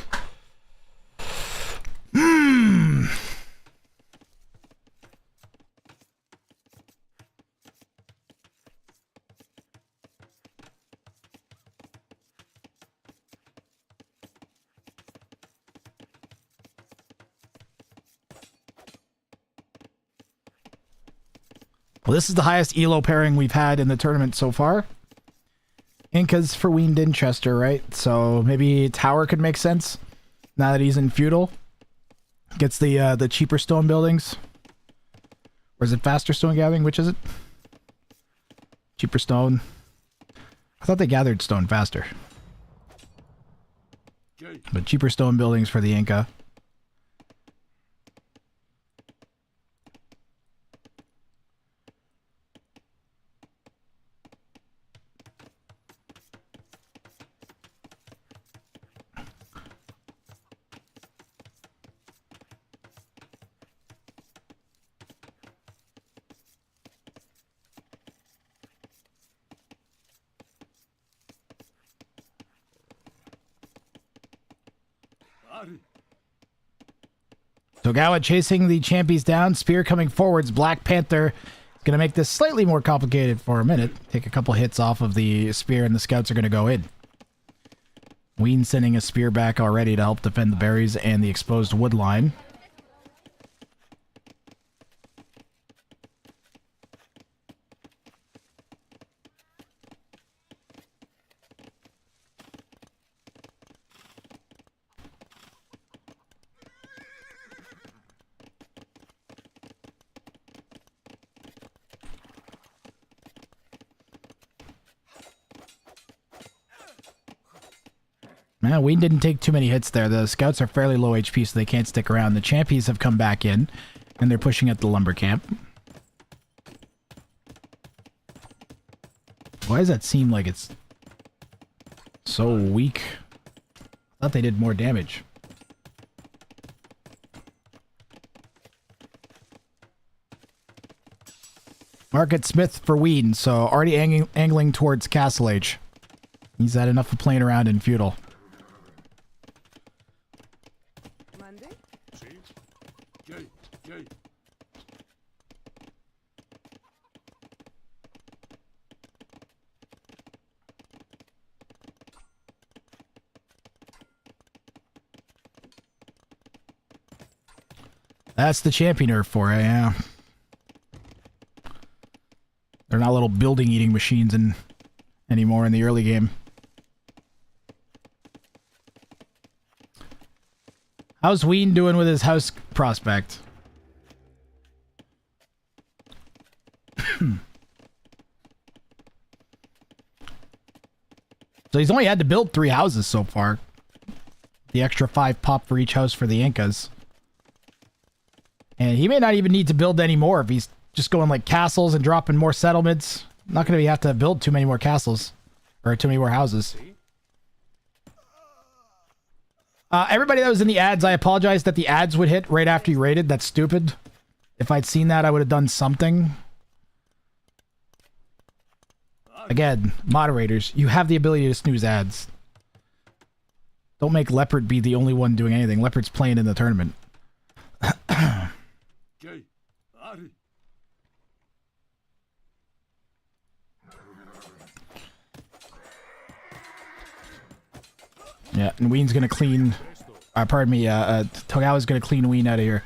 Well, this is the highest ELO pairing we've had in the tournament so far. Inca's for Ween Dinchester, right? So maybe Tower could make sense now that he's in feudal. Gets the cheaper stone buildings. Or is it faster stone gathering? Which is it? Cheaper stone. I thought they gathered stone faster. But cheaper stone buildings for the Inca. Togawa chasing the champions down. Spear coming forwards. Black Panther is going to make this slightly more complicated for a minute. Take a couple hits off of the spear and the scouts are going to go in. Ween sending a spear back already to help defend the berries and the exposed wood line. Man, Ween didn't take too many hits there. The scouts are fairly low HP, so they can't stick around. The champions have come back in, and they're pushing at the lumber camp. Why does that seem like it's so weak? I thought they did more damage. Market Smith for Ween, so already angling towards Castle Age. He's had enough of playing around in feudal. That's the championer for it, yeah. They're not little building eating machines anymore in the early game. How's Ween doing with his house prospect? So he's only had to build 3 houses so far. The extra 5 pop for each house for the Incas. And he may not even need to build any more if he's just going like castles and dropping more settlements. Not going to have to build too many more castles. Or too many more houses. Everybody that was in the ads, I apologize that the ads would hit right after you rated. That's stupid. If I'd seen that, I would have done something. Again, moderators, you have the ability to snooze ads. Don't make Leopard be the only one doing anything. Leopard's playing in the tournament. Yeah, and Ween's gonna clean... pardon me, Togawa's gonna clean Ween out of here.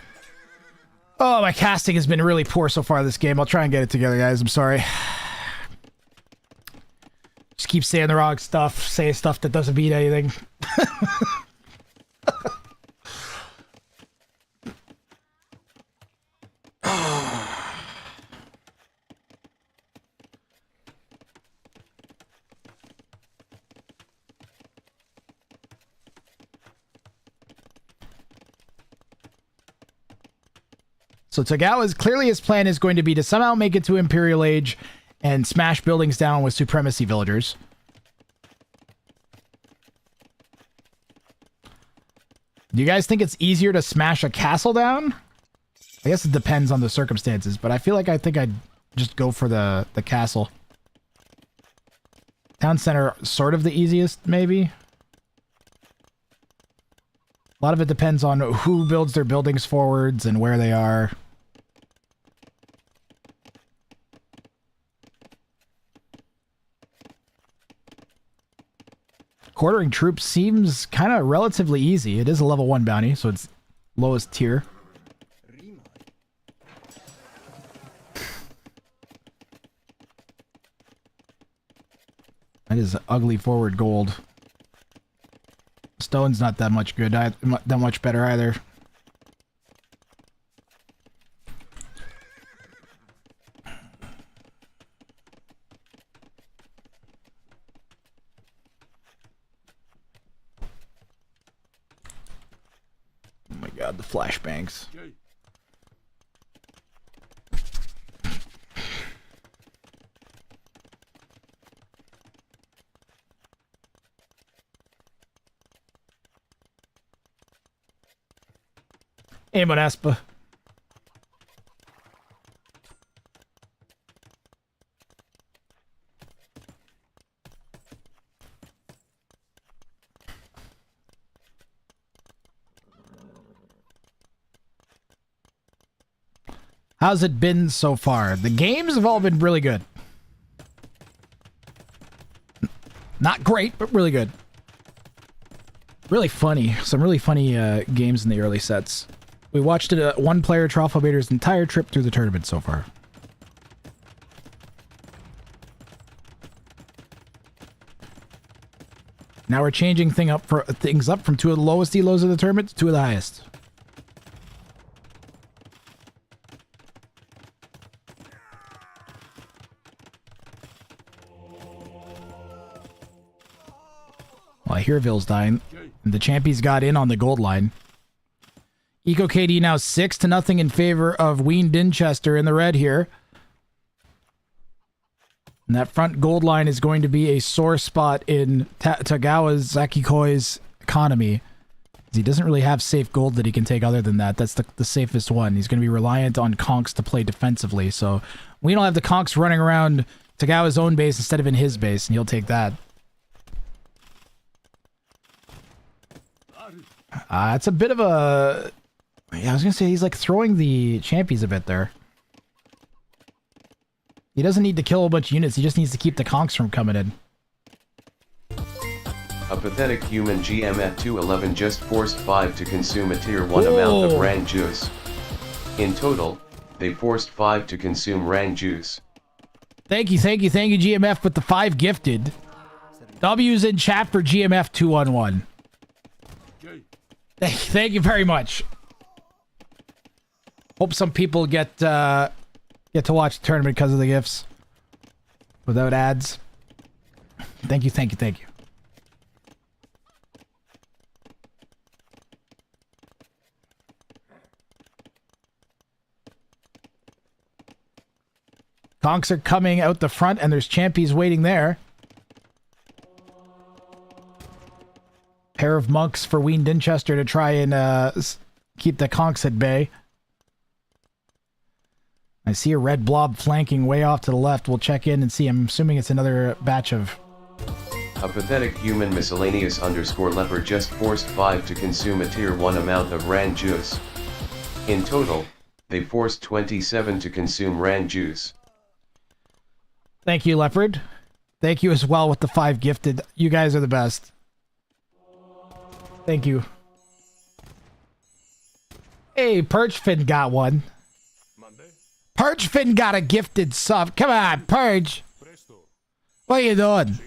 Oh, my casting has been really poor so far this game. I'll try and get it together, guys. I'm sorry. Just keep saying the wrong stuff. Say stuff that doesn't mean anything. So Togawa's clearly his plan is going to be to somehow make it to Imperial Age and smash buildings down with supremacy villagers. Do you guys think it's easier to smash a castle down? I guess it depends on the circumstances, but I feel like I'd just go for the castle. Town center, sort of the easiest, maybe. A lot of it depends on who builds their buildings forwards and where they are. Quartering troops seems kind of relatively easy. It is a level 1 bounty, so it's lowest tier. That is ugly forward gold. Stone's not that much good, that much better either. Oh my god, the flashbangs. Hey, Monaspa. How's it been so far? The games have all been really good. Not great, but really good. Really funny. Some really funny games in the early sets. We watched it one player Trophobaider's entire trip through the tournament so far. Now we're changing things up from 2 of the lowest elos of the tournament to 2 of the highest. Well, Hereville's dying. And the champions got in on the gold line. Eco KD now 6-0 in favor of Ween Dinchester in the red here. And that front gold line is going to be a sore spot in Togawa Zakikoi's economy. He doesn't really have safe gold that he can take other than that. That's the safest one. He's going to be reliant on conks to play defensively. So we don't have the conks running around Tagawa's own base instead of in his base, and he'll take that. It's a bit of a... Yeah, I was going to say he's like throwing the champions a bit there. He doesn't need to kill a bunch of units. He just needs to keep the conks from coming in. A pathetic human GM at 211 just forced 5 to consume a tier 1 amount of Rang juice. In total, they forced 5 to consume Rang juice. Thank you, GMF with the 5 gifted. W's in chat for GMF 211. Thank you very much. Hope some people get to watch the tournament because of the gifts. Without ads. Thank you. Conks are coming out the front, and there's champies waiting there. Pair of monks for Ween Dinchester to try and keep the conks at bay. I see a red blob flanking way off to the left. We'll check in and see. I'm assuming it's another batch of... A pathetic human miscellaneous _ leopard just forced 5 to consume a tier 1 amount of Rang juice. In total, they forced 27 to consume Rang juice. Thank you, Leopard. Thank you as well with the 5 gifted. You guys are the best. Thank you. Hey, Purgefin got one. Purgefin got a gifted sub. Come on, Purge. What are you doing?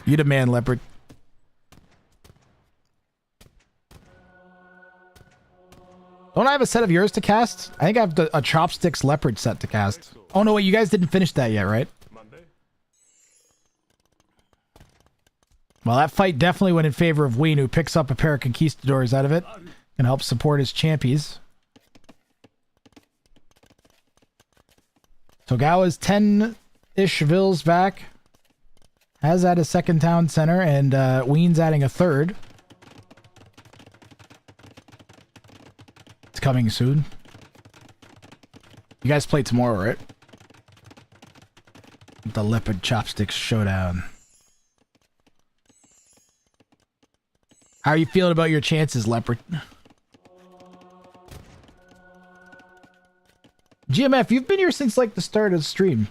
You the man, Leopard. Don't I have a set of yours to cast? I think I have a Chopsticks Leopard set to cast. Oh no, wait, you guys didn't finish that yet, right? Well, that fight definitely went in favor of Ween, who picks up a pair of Conquistadors out of it and helps support his champions. Togawa's 10-ish vills back. Has added a second town center, and Ween's adding a third. It's coming soon. You guys play tomorrow, right? The Leopard Chopsticks Showdown. How are you feeling about your chances, Leopard? GMF, you've been here since like the start of the stream.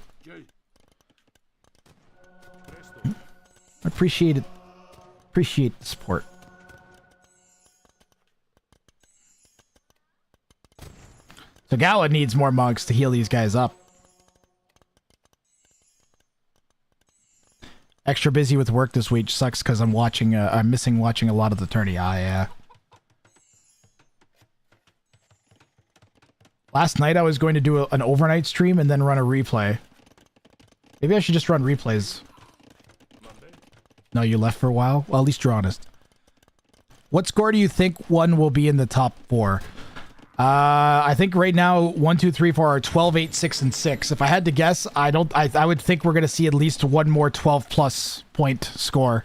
I appreciate it. Appreciate the support. So Gala needs more monks to heal these guys up. Extra busy with work this week. Sucks because I'm watching. I'm missing watching a lot of the tourney. Yeah. Last night I was going to do an overnight stream and then run a replay. Maybe I should just run replays. No, you left for a while? Well, at least you're honest. What score do you think one will be in the top 4? I think right now 1, 2, 3, 4 are 12, 8, 6, and 6. If I had to guess, I would think we're gonna see at least one more 12+ point score.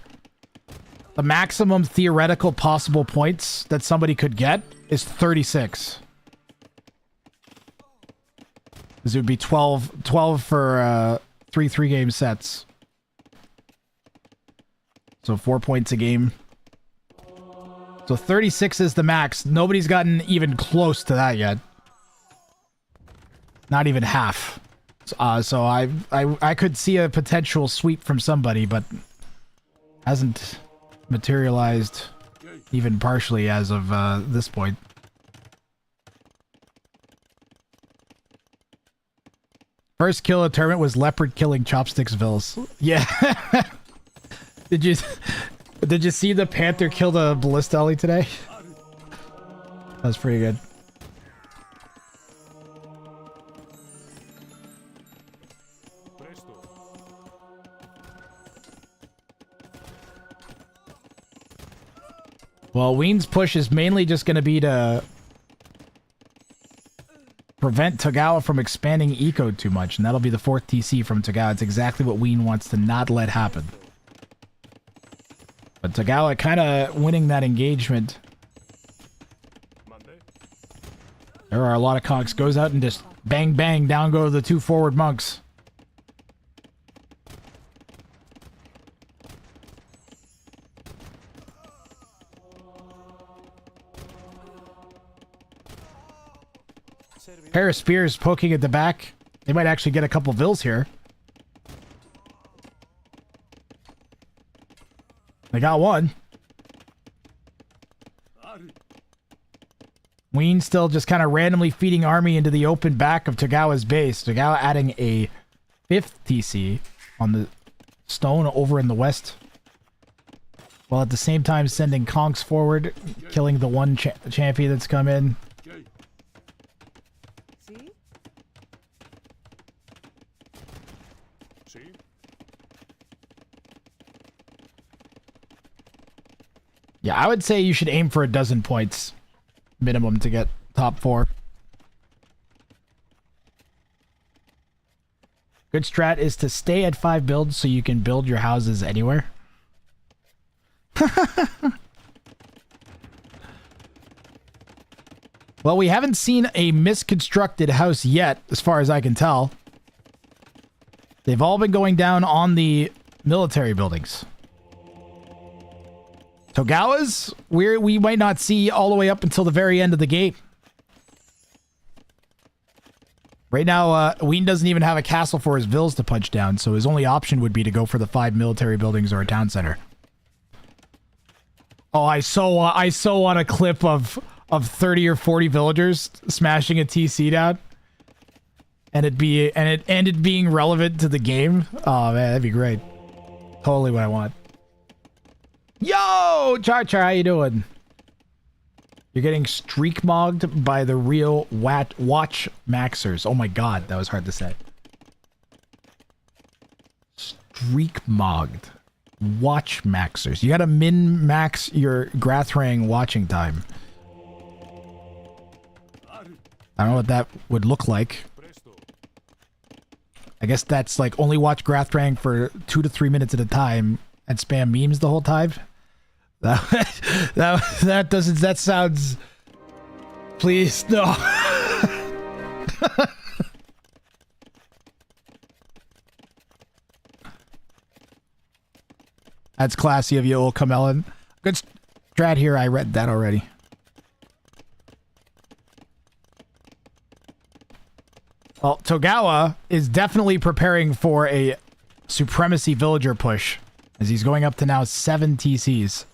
The maximum theoretical possible points that somebody could get is 36. This would be 12 for 3 game sets. So 4 points a game. So 36 is the max. Nobody's gotten even close to that yet. Not even half. So I could see a potential sweep from somebody, but hasn't materialized even partially as of this point. First kill of the tournament was Leopard killing Chopsticks Vills. Yeah. Did you see the Panther kill the Ballista Ellie today? That was pretty good. Well, Ween's push is mainly just going to be to prevent Togawa from expanding eco too much, and that'll be the 4th TC from Togawa. It's exactly what Ween wants to not let happen. But Togawa kind of winning that engagement. There are a lot of conks. Goes out and just bang, bang, down go the 2 forward monks. Pair of spears poking at the back. They might actually get a couple vills here. They got one. Ween still just kind of randomly feeding army into the open back of Togawa's base. Togawa adding a 5th TC on the stone over in the west. While at the same time sending conks forward, killing the one champion that's come in. Yeah, I would say you should aim for a dozen points minimum to get top 4. Good strat is to stay at 5 builds so you can build your houses anywhere. Well, we haven't seen a misconstructed house yet, as far as I can tell. They've all been going down on the military buildings. Togawa's, we might not see all the way up until the very end of the game. Right now, Ween doesn't even have a castle for his vills to punch down, so his only option would be to go for the 5 military buildings or a town center. Oh, I so want a clip of 30 or 40 villagers smashing a TC down, and it being relevant to the game. Oh man, that'd be great. Totally what I want. Yo, Char, how you doing? You're getting streak mogged by the real watch maxers. Oh my god, that was hard to say. Streak mogged. Watch maxers. You gotta min max your Grathrang watching time. I don't know what that would look like. I guess that's like only watch Grathrang for 2 to 3 minutes at a time and spam memes the whole time. That sounds... Please, no. That's classy of you, old Camelon. Good strat here, I read that already. Well, Togawa is definitely preparing for a supremacy villager push, as he's going up to now 7 TCs.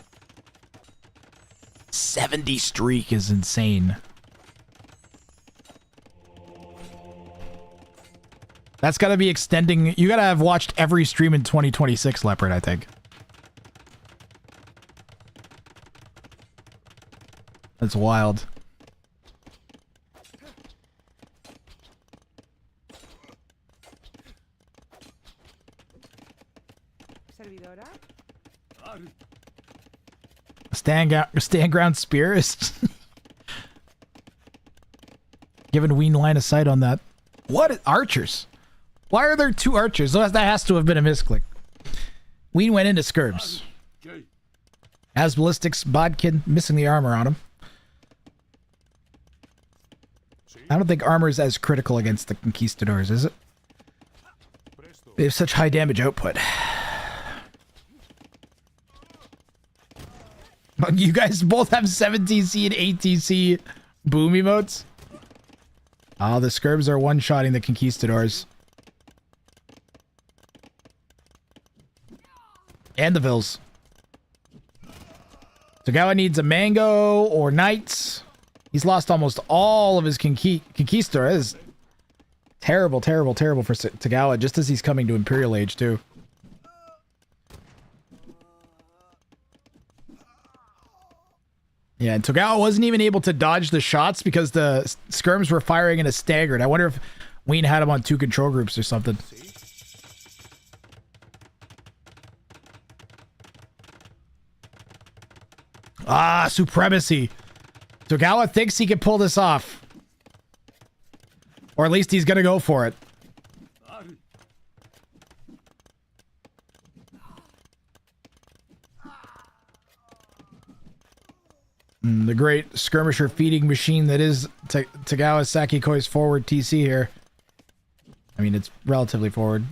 70 streak is insane. That's got to be extending. You got to have watched every stream in 2026, Leopard, I think. That's wild. Stand ground spear is giving Ween line of sight on that. What? Archers? Why are there 2 archers? That has to have been a misclick. Ween went into skirms. As ballistics, Bodkin missing the armor on him. I don't think armor is as critical against the conquistadors, is it? They have such high damage output. You guys both have 7 TC and 8 TC boom emotes? Oh, the Scurbs are one-shotting the Conquistadors. And the Vills. Togawa needs a Mango or Knights. He's lost almost all of his Conquistadors. Terrible, terrible, terrible for Togawa, just as he's coming to Imperial Age, too. Yeah, and Togawa wasn't even able to dodge the shots because the skirms were firing in a staggered. I wonder if Ween had him on 2 control groups or something. Ah, supremacy. Togawa thinks he can pull this off. Or at least he's gonna go for it. The great skirmisher feeding machine that is Tagawa Sakikoi's forward TC here. I mean, it's relatively forward.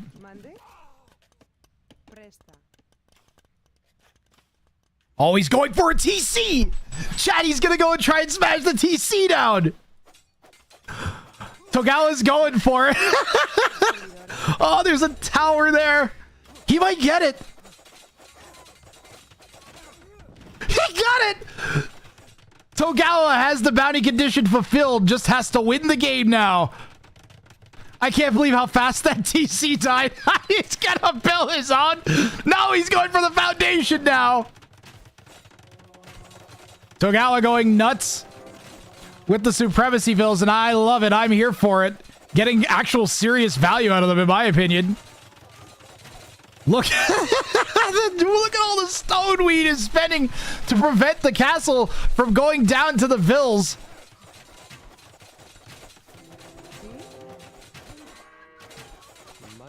Oh, he's going for a TC! Chad, he's gonna go and try and smash the TC down! Togawa's going for it. Oh, there's a tower there. He might get it. He got it! Togawa has the bounty condition fulfilled, just has to win the game now. I can't believe how fast that TC died. He's gonna build his own. No, he's going for the foundation now. Togawa going nuts with the supremacy bills, and I love it. I'm here for it. Getting actual serious value out of them, in my opinion. Look, look at all the stone weed is spending to prevent the castle from going down to the vills.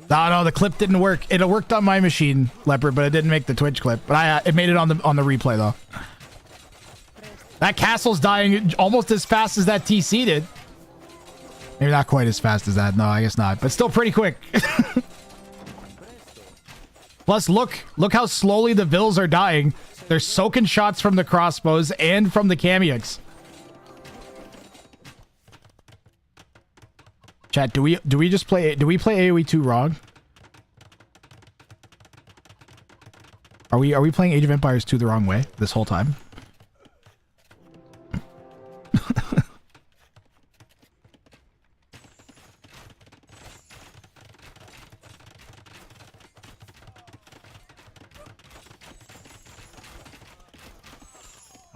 No, the clip didn't work. It worked on my machine, Leopard, but it didn't make the Twitch clip. But it made it on the replay though. That castle's dying almost as fast as that TC did. Maybe not quite as fast as that. No, I guess not. But still pretty quick. Plus, look how slowly the vills are dying. They're soaking shots from the crossbows and from the Kamiaks. Chat, do we play AoE 2 wrong? Are we playing Age of Empires 2 the wrong way this whole time?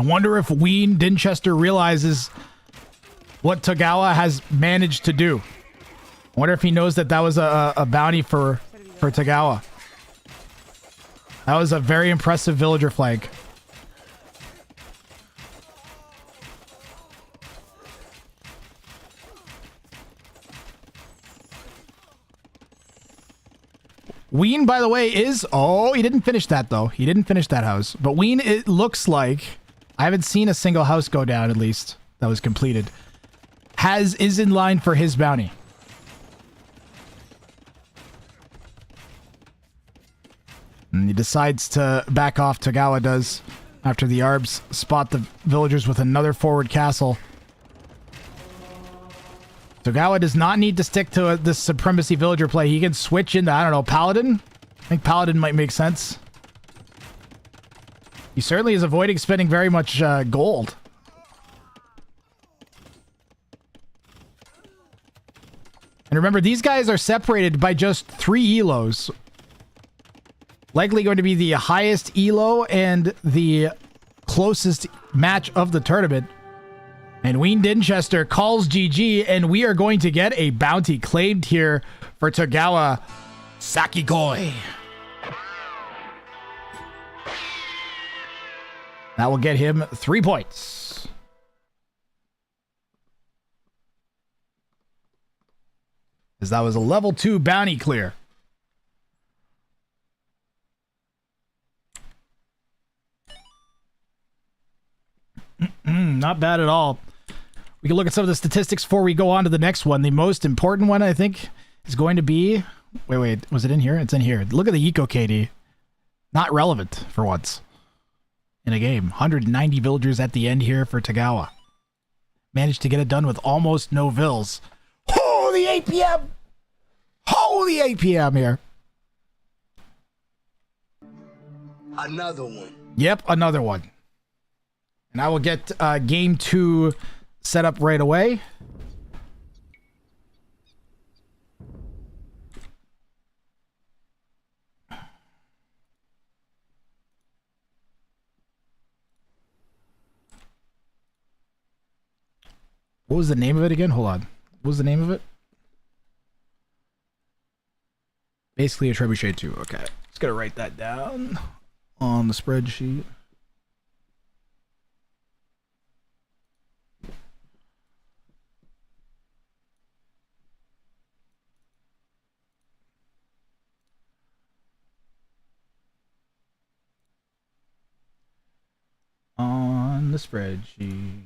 I wonder if Ween Dinchester realizes what Togawa has managed to do. I wonder if he knows that was a bounty for Togawa. That was a very impressive villager flank. Ween, by the way, is... Oh, he didn't finish that, though. He didn't finish that house. But Ween, it looks like... I haven't seen a single house go down, at least, that was completed. Is in line for his bounty. And he decides to back off. Togawa does, after the Arbs spot the villagers with another forward castle. Togawa does not need to stick to this supremacy villager play. He can switch into, I don't know, Paladin? I think Paladin might make sense. He certainly is avoiding spending very much gold. And remember, these guys are separated by just 3 elos. Likely going to be the highest elo and the closest match of the tournament. And Ween Dinchester calls GG, and we are going to get a bounty claimed here for Togawa Sakikoi. That will get him 3 points. As that was a level 2 bounty clear. Not bad at all. We can look at some of the statistics before we go on to the next one. The most important one, I think, is going to be... Wait, was it in here? It's in here. Look at the Eco KD. Not relevant for once in a game. 190 villagers at the end here for Togawa. Managed to get it done with almost no vills. Holy APM! Holy APM here. Another one. Yep, another one. And I will get game 2 set up right away. What was the name of it again? Hold on. What was the name of it? Basically a trebuchet 2. Okay. Just gotta write that down on the spreadsheet. spreadsheet.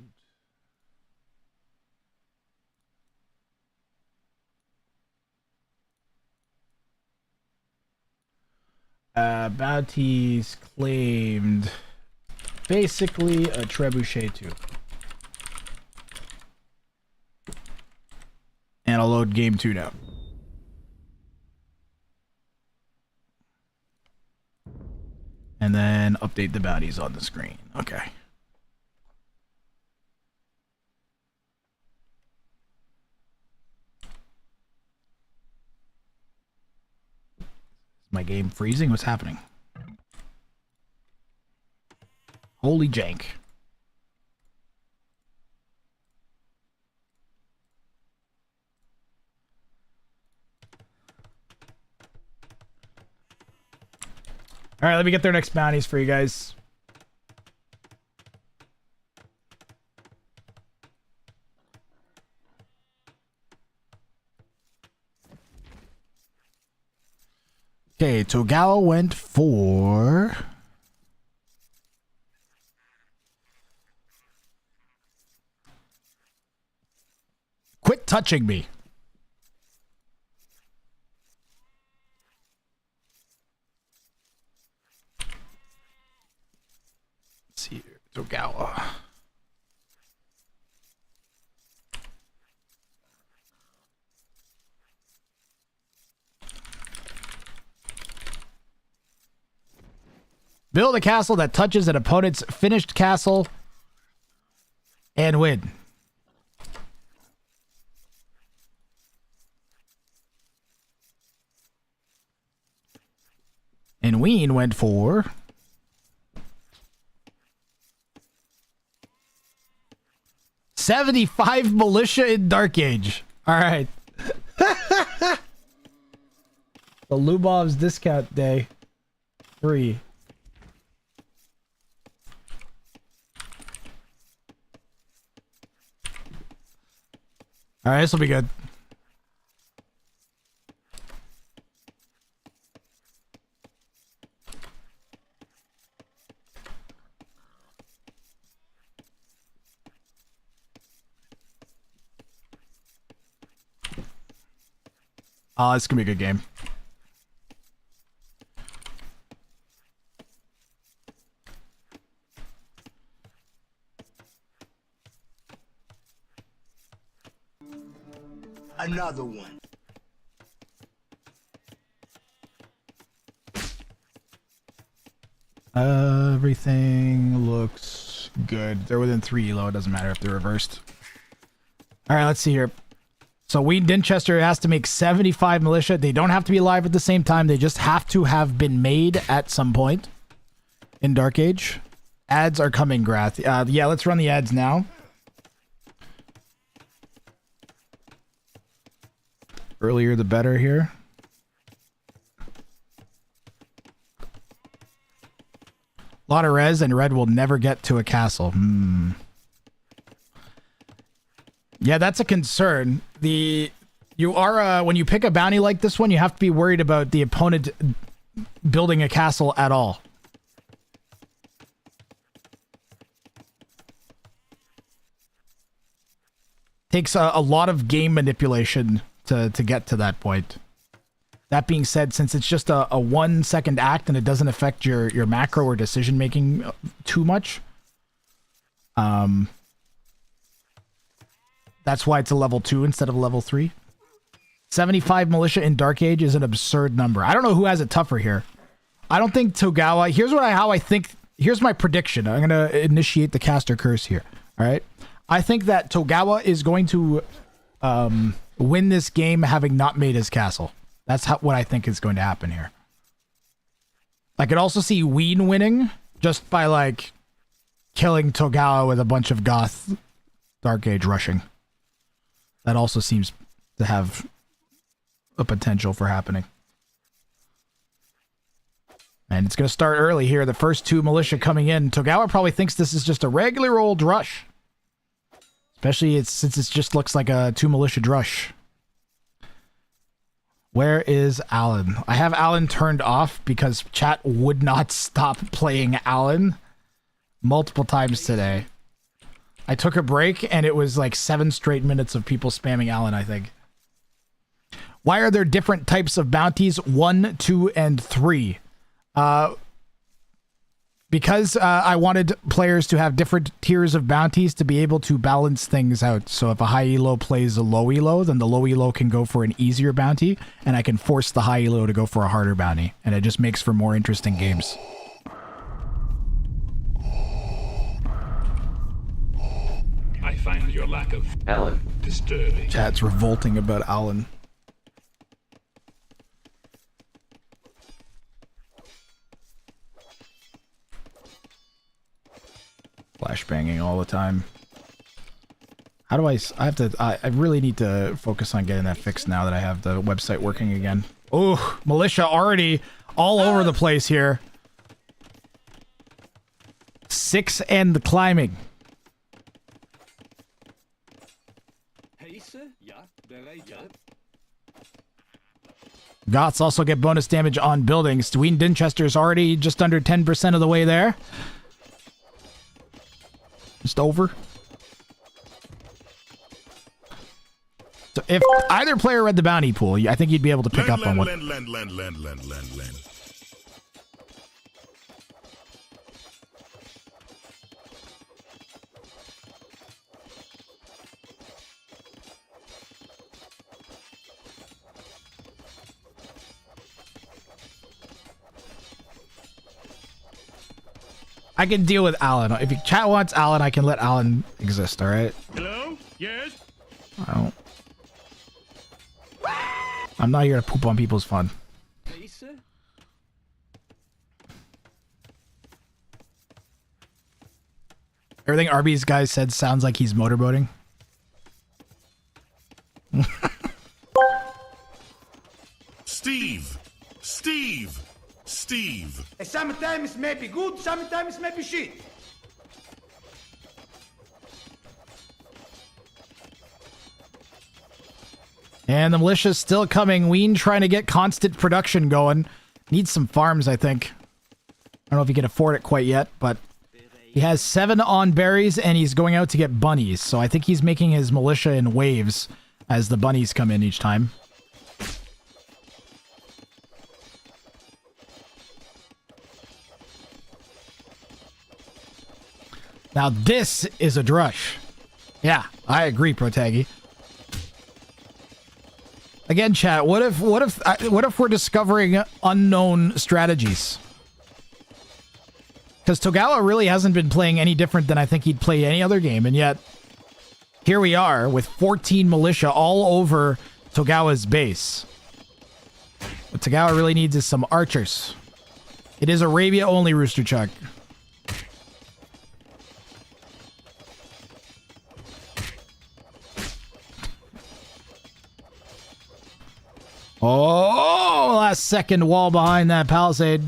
Bounties claimed. Basically a trebuchet 2. And I'll load game 2 now. And then update the bounties on the screen. Okay. Is my game freezing? What's happening? Holy jank. All right, let me get their next bounties for you guys. Okay, Togawa went for... Quit touching me. Let's see here. Togawa. Build a castle that touches an opponent's finished castle and win. And Ween went for 75 militia in Dark Age. All right. The Lubov's discount day 3. All right, this will be good. Oh, it's gonna be a good game. Another one. Everything looks good. They're within 3 elo. It doesn't matter if they're reversed. All right, let's see here. So Ween Dinchester has to make 75 militia. They don't have to be live at the same time. They just have to have been made at some point in Dark Age. Ads are coming, Grath. Yeah, let's run the ads now. Earlier the better here. A lot of res and red will never get to a castle. Yeah, that's a concern. You are when you pick a bounty like this one, you have to be worried about the opponent building a castle at all. Takes a lot of game manipulation to get to that point. That being said, since it's just a 1 second act and it doesn't affect your macro or decision making too much, that's why it's a level 2 instead of level 3. 75 militia in Dark Age is an absurd number. I don't know who has it tougher here. I don't think Togawa. Here's how I think. Here's my prediction. I'm gonna initiate the caster curse here. All right. I think that Togawa is going to win this game having not made his castle. That's what I think is going to happen here. I could also see Ween winning just by like killing Togawa with a bunch of Goth Dark Age rushing. That also seems to have a potential for happening. And it's going to start early here. The first 2 militia coming in. Togawa probably thinks this is just a regular old rush. Especially since it just looks like a 2 militia drush. Where is Alan? I have Alan turned off because chat would not stop playing Alan multiple times today. I took a break and it was like 7 straight minutes of people spamming Alan, I think. Why are there different types of bounties? 1, 2, and 3. Because I wanted players to have different tiers of bounties to be able to balance things out. So if a high elo plays a low elo, then the low elo can go for an easier bounty, and I can force the high elo to go for a harder bounty, and it just makes for more interesting games. I find your lack of Alan disturbing. Chat's revolting about Alan. Flashbanging all the time. How do I really need to focus on getting that fixed now that I have the website working again. Oh, militia already all over the place here. 6 and the climbing. Goths also get bonus damage on buildings. Dwayne Dinchester's already just under 10% of the way there. Just over. So if either player read the bounty pool, I think you'd be able to pick up on what... Land. I can deal with Alan. If your chat wants Alan, I can let Alan exist, alright? Hello? Yes? I don't... I'm not here to poop on people's fun. Everything Arby's guy said sounds like he's motorboating. Steve! Sometimes may be good, sometimes may be shit. And the militia's still coming. Ween trying to get constant production going. Needs some farms, I think. I don't know if he can afford it quite yet, but he has 7 on berries and he's going out to get bunnies. So I think he's making his militia in waves as the bunnies come in each time. Now this is a drush. Yeah, I agree, Protagi. Again, chat, what if we're discovering unknown strategies? Because Togawa really hasn't been playing any different than I think he'd play any other game, and yet here we are with 14 militia all over Togawa's base. What Togawa really needs is some archers. It is Arabia only, Rooster Chuck. Oh, last second wall behind that palisade.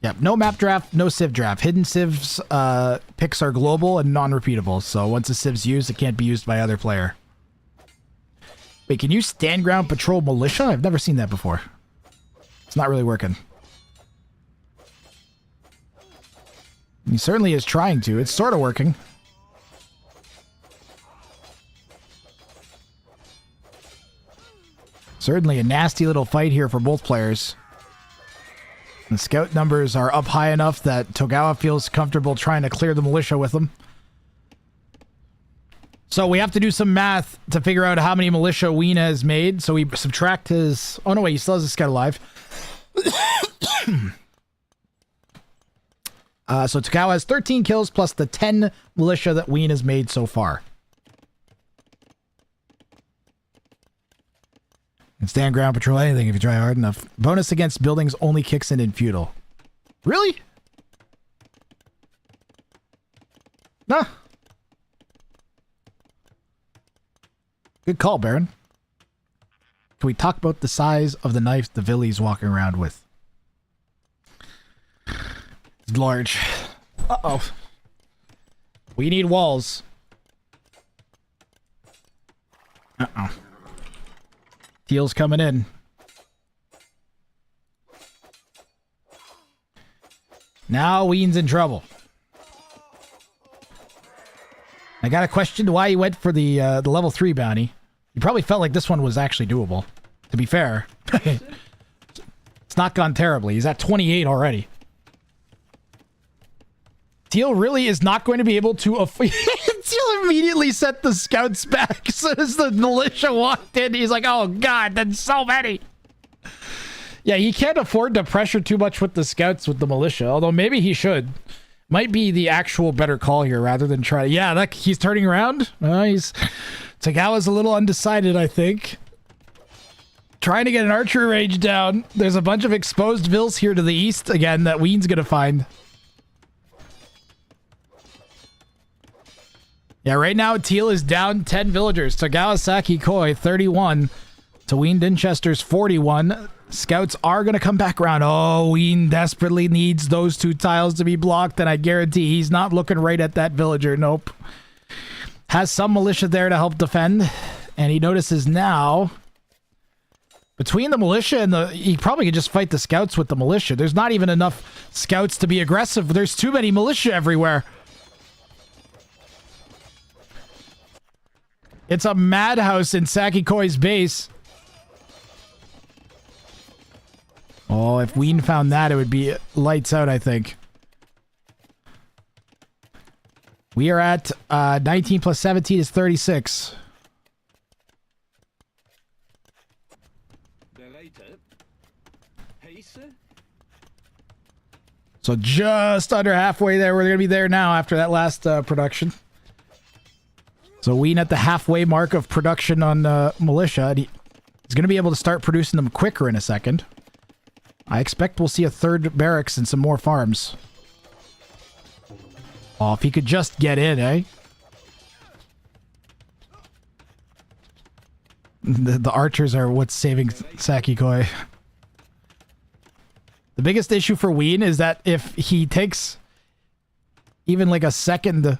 Yep, no map draft, no civ draft. Hidden civs picks are global and non-repeatable, so once a civ's used, it can't be used by other player. Wait, can you stand ground patrol militia? I've never seen that before. It's not really working. He certainly is trying to. It's sort of working. Certainly a nasty little fight here for both players. The scout numbers are up high enough that Togawa feels comfortable trying to clear the militia with them. So we have to do some math to figure out how many militia Ween has made. So we subtract his... Oh no, wait, he still has a scout alive. So Togawa has 13 kills plus the 10 militia that Ween has made so far. And stand ground patrol anything if you try hard enough. Bonus against buildings only kicks in feudal. Really? Nah. Good call, Baron. Can we talk about the size of the knife the Villy's walking around with? It's large. Uh-oh. We need walls. Uh-oh. Teal's coming in. Now Ween's in trouble. I got a question why he went for the level 3 bounty. He probably felt like this one was actually doable. To be fair. It's not gone terribly. He's at 28 already. Teal really is not going to be able to... Teal immediately set the scouts back as soon as the militia walked in. He's like, oh god, that's so many. Yeah, he can't afford to pressure too much with the scouts with the militia. Although maybe he should. Might be the actual better call here rather than try... Yeah, he's turning around. Tagawa's a little undecided, I think. Trying to get an archery range down. There's a bunch of exposed vills here to the east again that Ween's gonna find. Yeah, right now Teal is down 10 villagers. Tagawa Saki Koi 31 to Ween Dinchester's 41. Scouts are gonna come back around. Oh, Ween desperately needs those 2 tiles to be blocked, and I guarantee he's not looking right at that villager. Nope. Has some militia there to help defend, and he notices now between the militia and he probably could just fight the scouts with the militia. There's not even enough scouts to be aggressive. There's too many militia everywhere. It's a madhouse in Saki Koi's base. Oh, if Ween found that, it would be lights out, I think. We are at 19 plus 17 is 36. So just under halfway there. We're going to be there now after that last production. So Ween at the halfway mark of production on militia. And he's going to be able to start producing them quicker in a second. I expect we'll see a 3rd barracks and some more farms. Oh, if he could just get in, eh? The archers are what's saving Saki Koi. The biggest issue for Ween is that if he takes even like a second of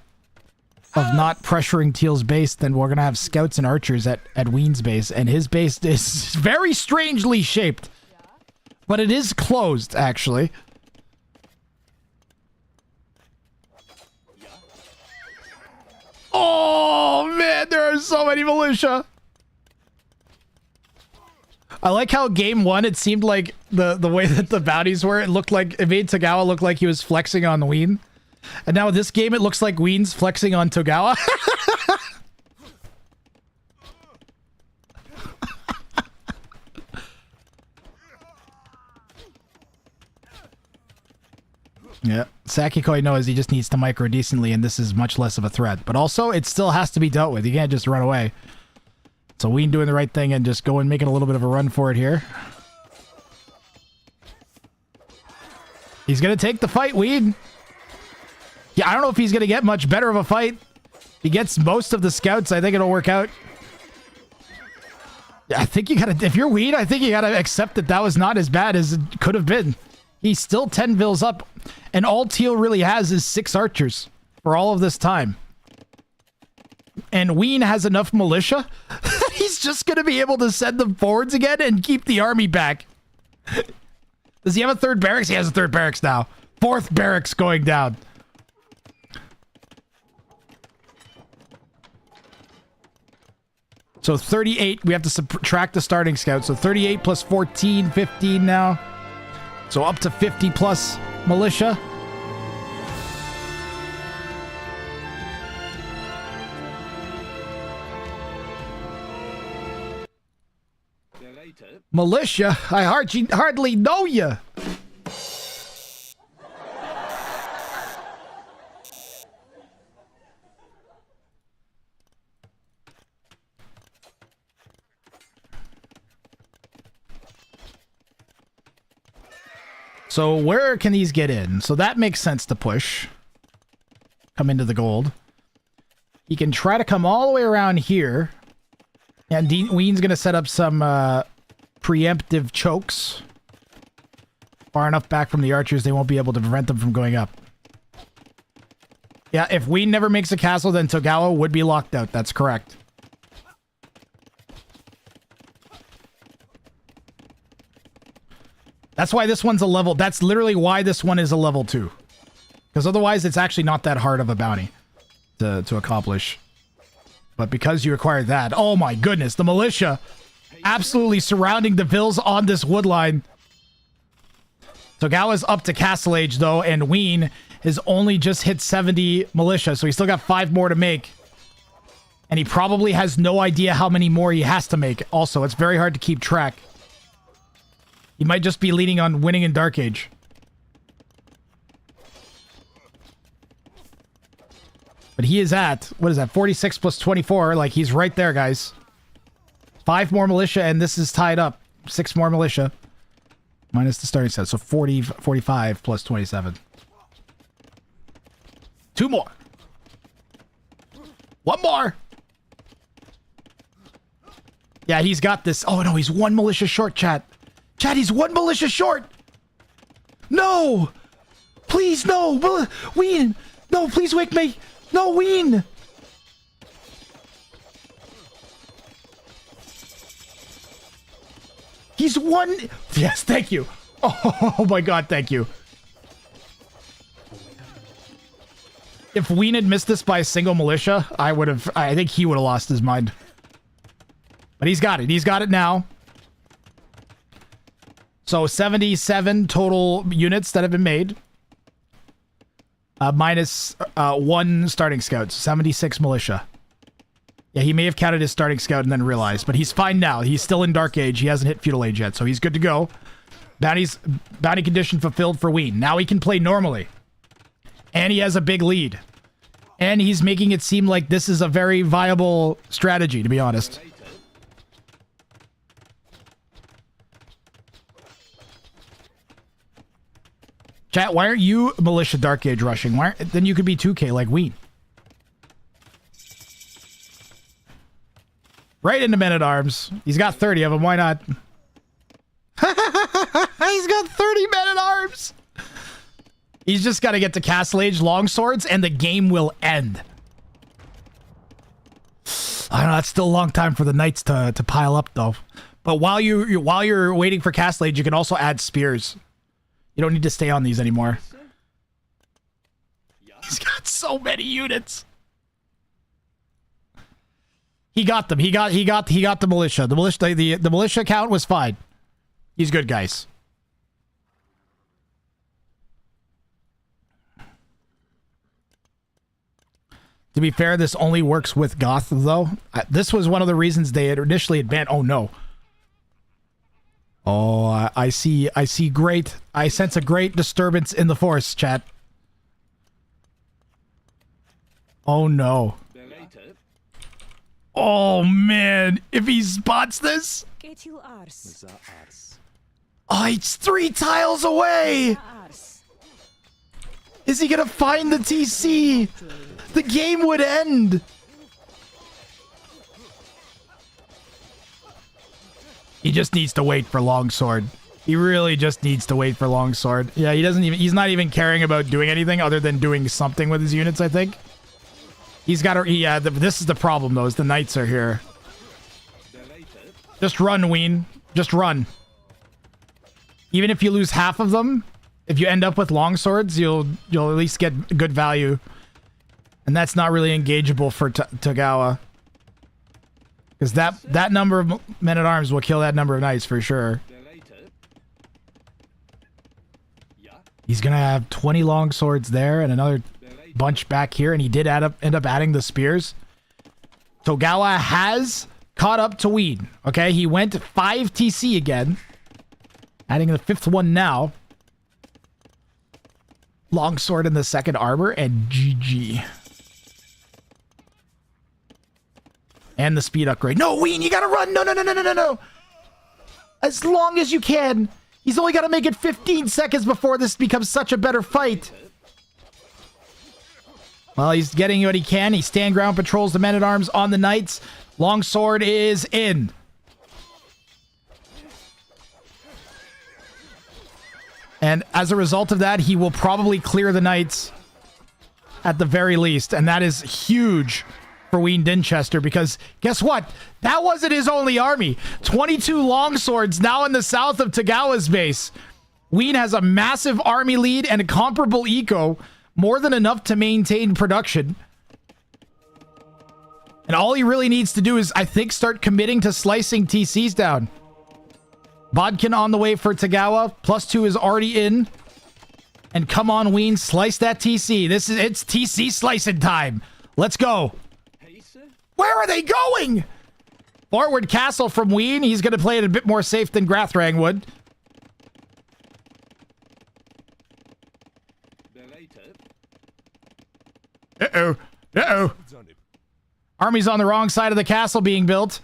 not pressuring Teal's base, then we're going to have scouts and archers at Ween's base. And his base is very strangely shaped. But it is closed, actually. Oh, man, there are so many militia. I like how game 1, it seemed like the way that the bounties were, it made Tagawa look like he was flexing on Ween. And now this game, it looks like Ween's flexing on Tagawa. Yeah, Saki Koi knows he just needs to micro decently, and this is much less of a threat. But also, it still has to be dealt with. You can't just run away. So Ween doing the right thing and just going, making a little bit of a run for it here. He's going to take the fight, Ween. Yeah, I don't know if he's going to get much better of a fight. He gets most of the scouts. I think it'll work out. Yeah, I think you got to, if you're Ween, I think you got to accept that was not as bad as it could have been. He's still 10 vills up, and all Teal really has is 6 archers for all of this time. And Ween has enough militia. He's just going to be able to send them forwards again and keep the army back. Does he have a 3rd barracks? He has a 3rd barracks now. 4th barracks going down. So 38, we have to subtract the starting scout. So 38 plus 14, 15 now. So up to 50 plus militia. Militia? I hardly know you. So where can these get in? So that makes sense to push. Come into the gold. He can try to come all the way around here. And Ween's going to set up some preemptive chokes. Far enough back from the archers, they won't be able to prevent them from going up. Yeah, if Ween never makes a castle, then Tagawa would be locked out. That's correct. That's why this one's a level. That's literally why this one is a level 2. Because otherwise, it's actually not that hard of a bounty to accomplish. But because you acquired that, oh my goodness, the militia absolutely surrounding the vills on this wood line. Togawa's up to castle age, though, and Ween has only just hit 70 militia, so he's still got 5 more to make. And he probably has no idea how many more he has to make. Also, it's very hard to keep track. He might just be leaning on winning in Dark Age. But he is at, what is that, 46 plus 24. Like, he's right there, guys. 5 more militia, and this is tied up. 6 more militia. Minus the starting set. So 45 plus 27. 2 more. 1 more. Yeah, he's got this. Oh, no, he's 1 militia short, chat. Chat, he's 1 militia short. No. Please, no. Ween. No, please wake me. No, Ween! He's 1... Yes, thank you. Oh my god, thank you. If Ween had missed this by a single militia, I think he would have lost his mind. But he's got it. He's got it now. So 77 total units that have been made. Minus 1 starting scout, 76 militia. Yeah, he may have counted his starting scout and then realized, but he's fine now. He's still in Dark Age. He hasn't hit Feudal Age yet, so he's good to go. Bounty condition fulfilled for Ween. Now he can play normally. And he has a big lead. And he's making it seem like this is a very viable strategy, to be honest. Chat, why aren't you militia Dark Age rushing? Then you could be 2K like Ween. Right into men-at-arms. He's got 30 of them. Why not? He's got 30 men-at-arms. He's just got to get to Castle Age longswords, and the game will end. I don't know. That's still a long time for the knights to pile up, though. But while you're waiting for Castle Age, you can also add spears. You don't need to stay on these anymore. He's got so many units. He got them. He got the militia. The militia count was fine. He's good, guys. To be fair, this only works with Goth, though. This was one of the reasons they had initially banned. Oh no. Oh, I see great. I sense a great disturbance in the force, chat. Oh no. Oh man, if he spots this. Oh, it's 3 tiles away. Is he gonna find the TC? The game would end. He just needs to wait for Longsword. He really just needs to wait for Longsword. Yeah, he's not even caring about doing anything other than doing something with his units, I think. He's got to, yeah, this is the problem though, is the knights are here. Just run, Ween. Just run. Even if you lose half of them, if you end up with longswords, you'll at least get good value. And that's not really engageable for Togawa. Because that number of men-at-arms will kill that number of knights for sure. He's going to have 20 longswords there and another bunch back here. And he did end up adding the spears. Togawa has caught up to Ween. Okay, he went 5 TC again. Adding the 5th one now. Longsword in the 2nd armor and GG. And the speed upgrade. No, Ween, you gotta run. No. As long as you can. He's only got to make it 15 seconds before this becomes such a better fight. Well, he's getting what he can. He stand ground patrols the men-at-arms on the knights. Longsword is in. And as a result of that, he will probably clear the knights at the very least. And that is huge for Ween Dinchester, because guess what? That wasn't his only army. 22 longswords now in the south of Togawa's base. Ween has a massive army lead and a comparable eco, More than enough to maintain production. And all he really needs to do is, I think, start committing to slicing TCs down. Bodkin on the way for Tagawa. +2 is already in. And come on, Ween, slice that TC. It's TC slicing time. Let's go. Where are they going? Forward castle from Ween. He's going to play it a bit more safe than Grathrang would. Uh-oh. Uh-oh. Army's on the wrong side of the castle being built.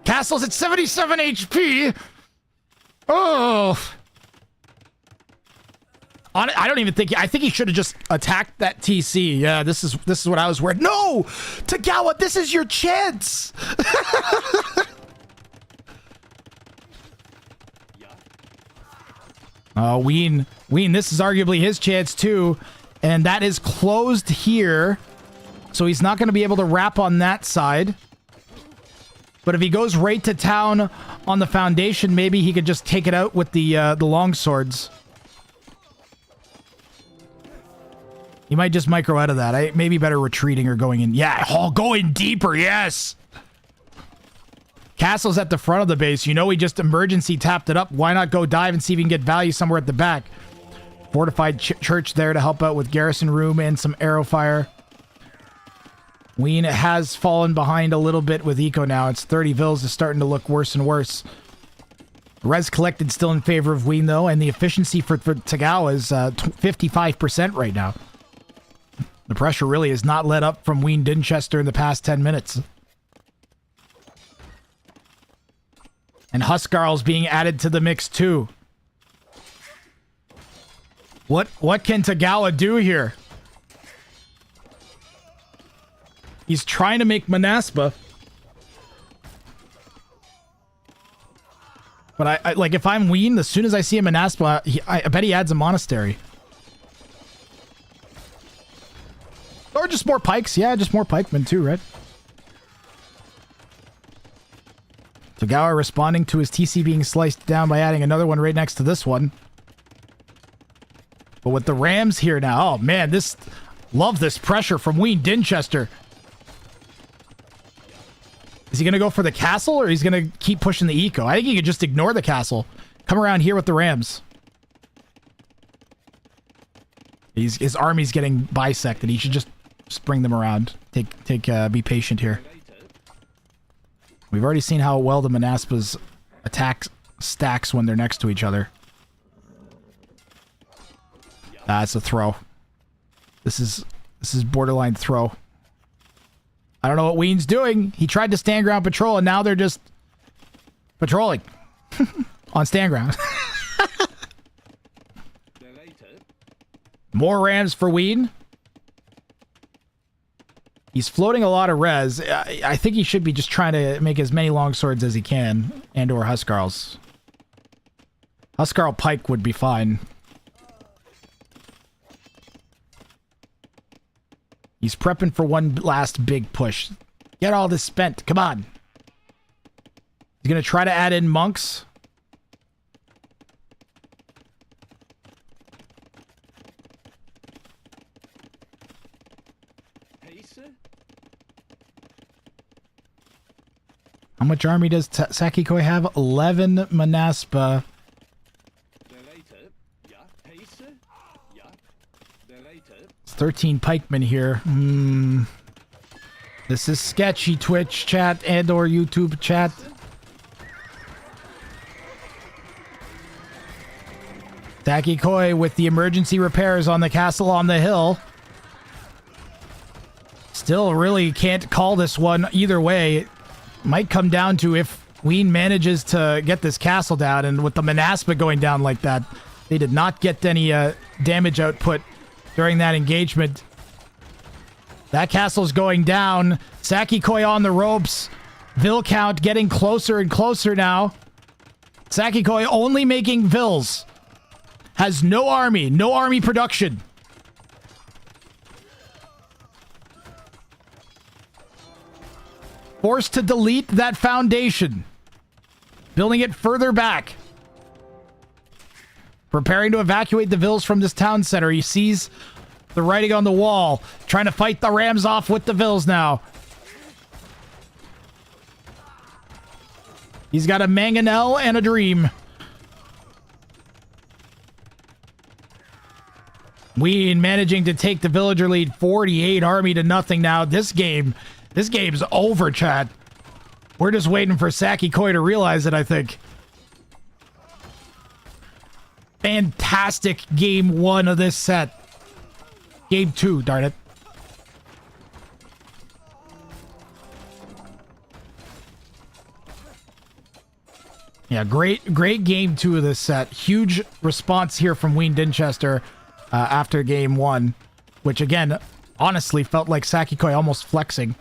Castle's at 77 HP. Oh. I don't even think... I think he should have just attacked that TC. Yeah, this is what I was worried. No! Tagawa, this is your chance! Oh, Ween, this is arguably his chance too. And that is closed here. So he's not going to be able to wrap on that side. But if he goes right to town on the foundation, maybe he could just take it out with the long swords. He might just micro out of that. Maybe better retreating or going in. Yeah, going deeper, yes! Castle's at the front of the base. You know he just emergency tapped it up. Why not go dive and see if you can get value somewhere at the back? Fortified church there to help out with garrison room and some arrow fire. Ween has fallen behind a little bit with eco now. It's 30 Vils is starting to look worse and worse. Res collected still in favor of Ween though, and the efficiency for Tagawa is 55% right now. The pressure really has not let up from Ween Dinchester in the past 10 minutes. And Huskarl's being added to the mix too. What can Tagawa do here? He's trying to make Manaspa. But I like, if I'm Ween, as soon as I see a Manaspa, I bet he adds a monastery. Or just more pikes. Yeah, just more pikemen too, right? Tagawa responding to his TC being sliced down by adding another one right next to this one. But with the Rams here now, oh man, love this pressure from Ween Dinchester. Is he going to go for the castle or he's going to keep pushing the eco? I think he could just ignore the castle. Come around here with the Rams. His army's getting bisected. He should just bring them around. Be patient here. We've already seen how well the Manaspa's attack stacks when they're next to each other. That's a throw. This is borderline throw. I don't know what Ween's doing. He tried to stand ground patrol, and now they're just patrolling on stand ground. More Rams for Ween. He's floating a lot of res. I think he should be just trying to make as many long swords as he can, and or Huskarls. Huskarl Pike would be fine. He's prepping for one last big push. Get all this spent. Come on. He's going to try to add in monks. How much army does Sakikoi have? 11 Manaspa. It's 13 pikemen here. This is sketchy, Twitch chat and or YouTube chat. Sakikoi with the emergency repairs on the castle on the hill. Still really can't call this one either way. Might come down to if Ween manages to get this castle down, and with the Manaspa going down like that, they did not get any damage output during that engagement. That castle's going down. Sakikoi on the ropes. Vil count getting closer and closer now. Sakikoi only making Vils. Has no army production. Forced to delete that foundation. Building it further back. Preparing to evacuate the Vils from this town center. He sees The writing on the wall. Trying to fight the Rams off with the Vills now. He's got a mangonel and a dream. Ween managing to take the villager lead 48 army to nothing now. This game's over, chat. We're just waiting for Saki Koi to realize it, I think. Fantastic game 1 of this set. Game 2, darn it. Yeah, great game 2 of this set. Huge response here from Ween Dinchester after game 1, which again, honestly felt like Saki Koi almost flexing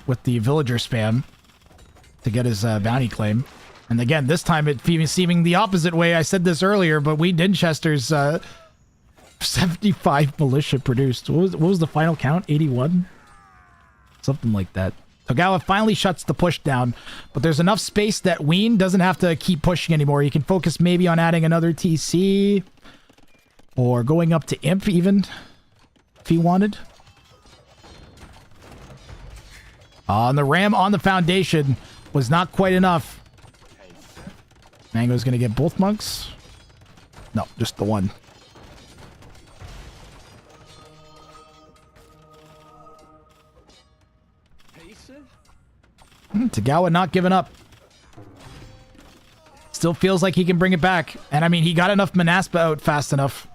with the villager spam to get his bounty claim. And again, this time it seeming the opposite way. I said this earlier, but Ween Dinchester's 75 militia produced. What was the final count? 81? Something like that. Togawa finally shuts the push down, but there's enough space that Ween doesn't have to keep pushing anymore. He can focus maybe on adding another TC or going up to Imp even if he wanted. And the ram on the foundation was not quite enough. Mango's gonna get both monks? No, just the one. Togawa not giving up. Still feels like he can bring it back. And I mean, he got enough Manaspa out fast enough.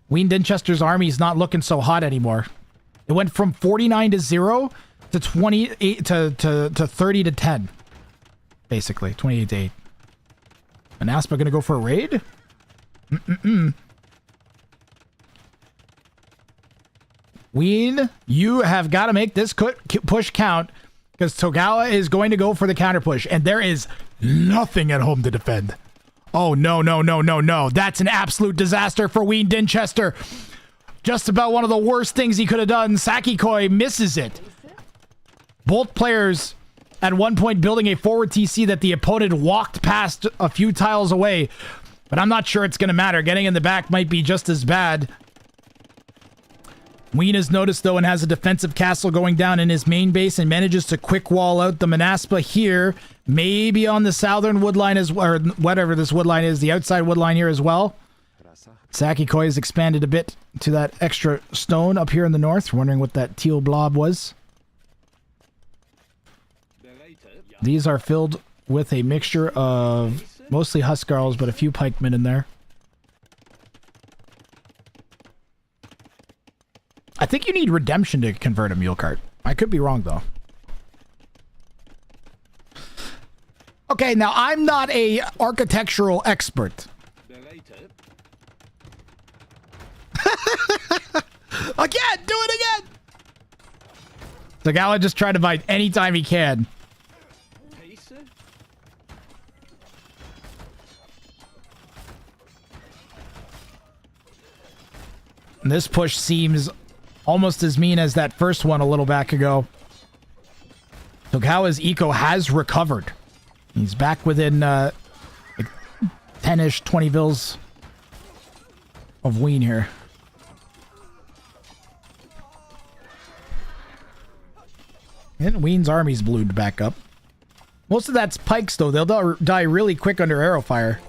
Ween Dinchester's army is not looking so hot anymore. It went from 49 to 0 to 28 to 30 to 10. Basically, 28 to 8. Manaspa gonna go for a raid? Ween, you have got to make this push count, because Togawa is going to go for the counter push, and there is nothing at home to defend. Oh, no, no, no, no, no. That's an absolute disaster for Ween Dinchester. Just about one of the worst things he could have done. Saki Koi misses it. Both players at one point building a forward TC that the opponent walked past a few tiles away, but I'm not sure it's going to matter. Getting in the back might be just as bad. Ween has noticed, though, and has a defensive castle going down in his main base and manages to quick wall out the Manaspa here. Maybe on the southern woodline as well, or whatever this woodline is, the outside woodline here as well. Saki Koi has expanded a bit to that extra stone up here in the north. Wondering what that teal blob was. These are filled with a mixture of mostly Huskarls, but a few pikemen in there. I think you need redemption to convert a mule cart. I could be wrong, though. Okay, now I'm not a architectural expert. Again, do it again! Togawa just tried to fight anytime he can. And this push seems almost as mean as that first one a little back ago. Togawa's eco has recovered. He's back within like 10-ish, 20 vills of Ween here. And Ween's army's blued back up. Most of that's pikes, though. They'll die really quick under arrow fire.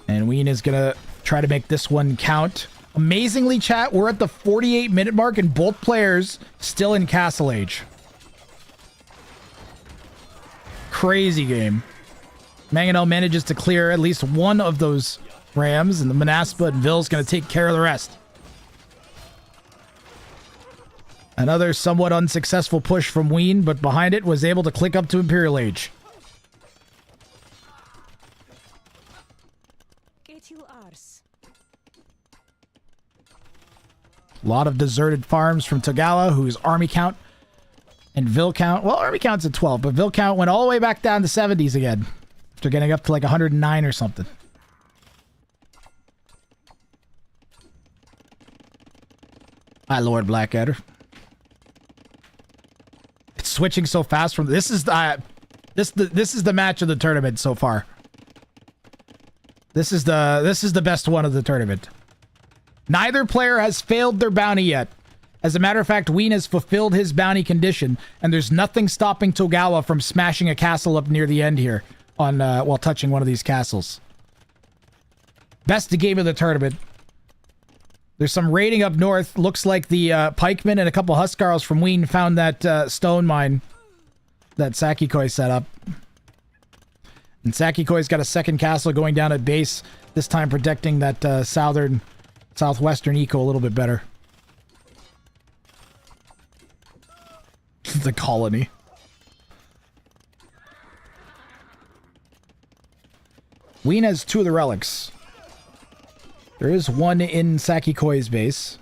And Ween is going to try to make this one count. Amazingly, chat, we're at the 48-minute mark and both players still in Castle Age. Crazy game. Mangonel manages to clear at least one of those rams, and the Manaspa and Vill's going to take care of the rest. Another somewhat unsuccessful push from Ween, but behind it was able to click up to Imperial Age. A lot of deserted farms from Togawa, whose army count and Vill count... Well, army count's at 12, but Vill count went all the way back down to 70s again. After getting up to like 109 or something. Hi, Lord Blackadder. It's switching so fast from... This is... This is the match of the tournament so far. This is the best one of the tournament. Neither player has failed their bounty yet. As a matter of fact, Ween has fulfilled his bounty condition, and there's nothing stopping Togawa from smashing a castle up near the end here on while touching one of these castles. Best game of the tournament. There's some raiding up north. Looks like the pikemen and a couple huskarls from Ween found that stone mine that Sakikoi set up. And Sakikoi's got a second castle going down at base, this time protecting that southwestern eco a little bit better. The colony. Ween has 2 of the relics. There is one in Sakikoi's base.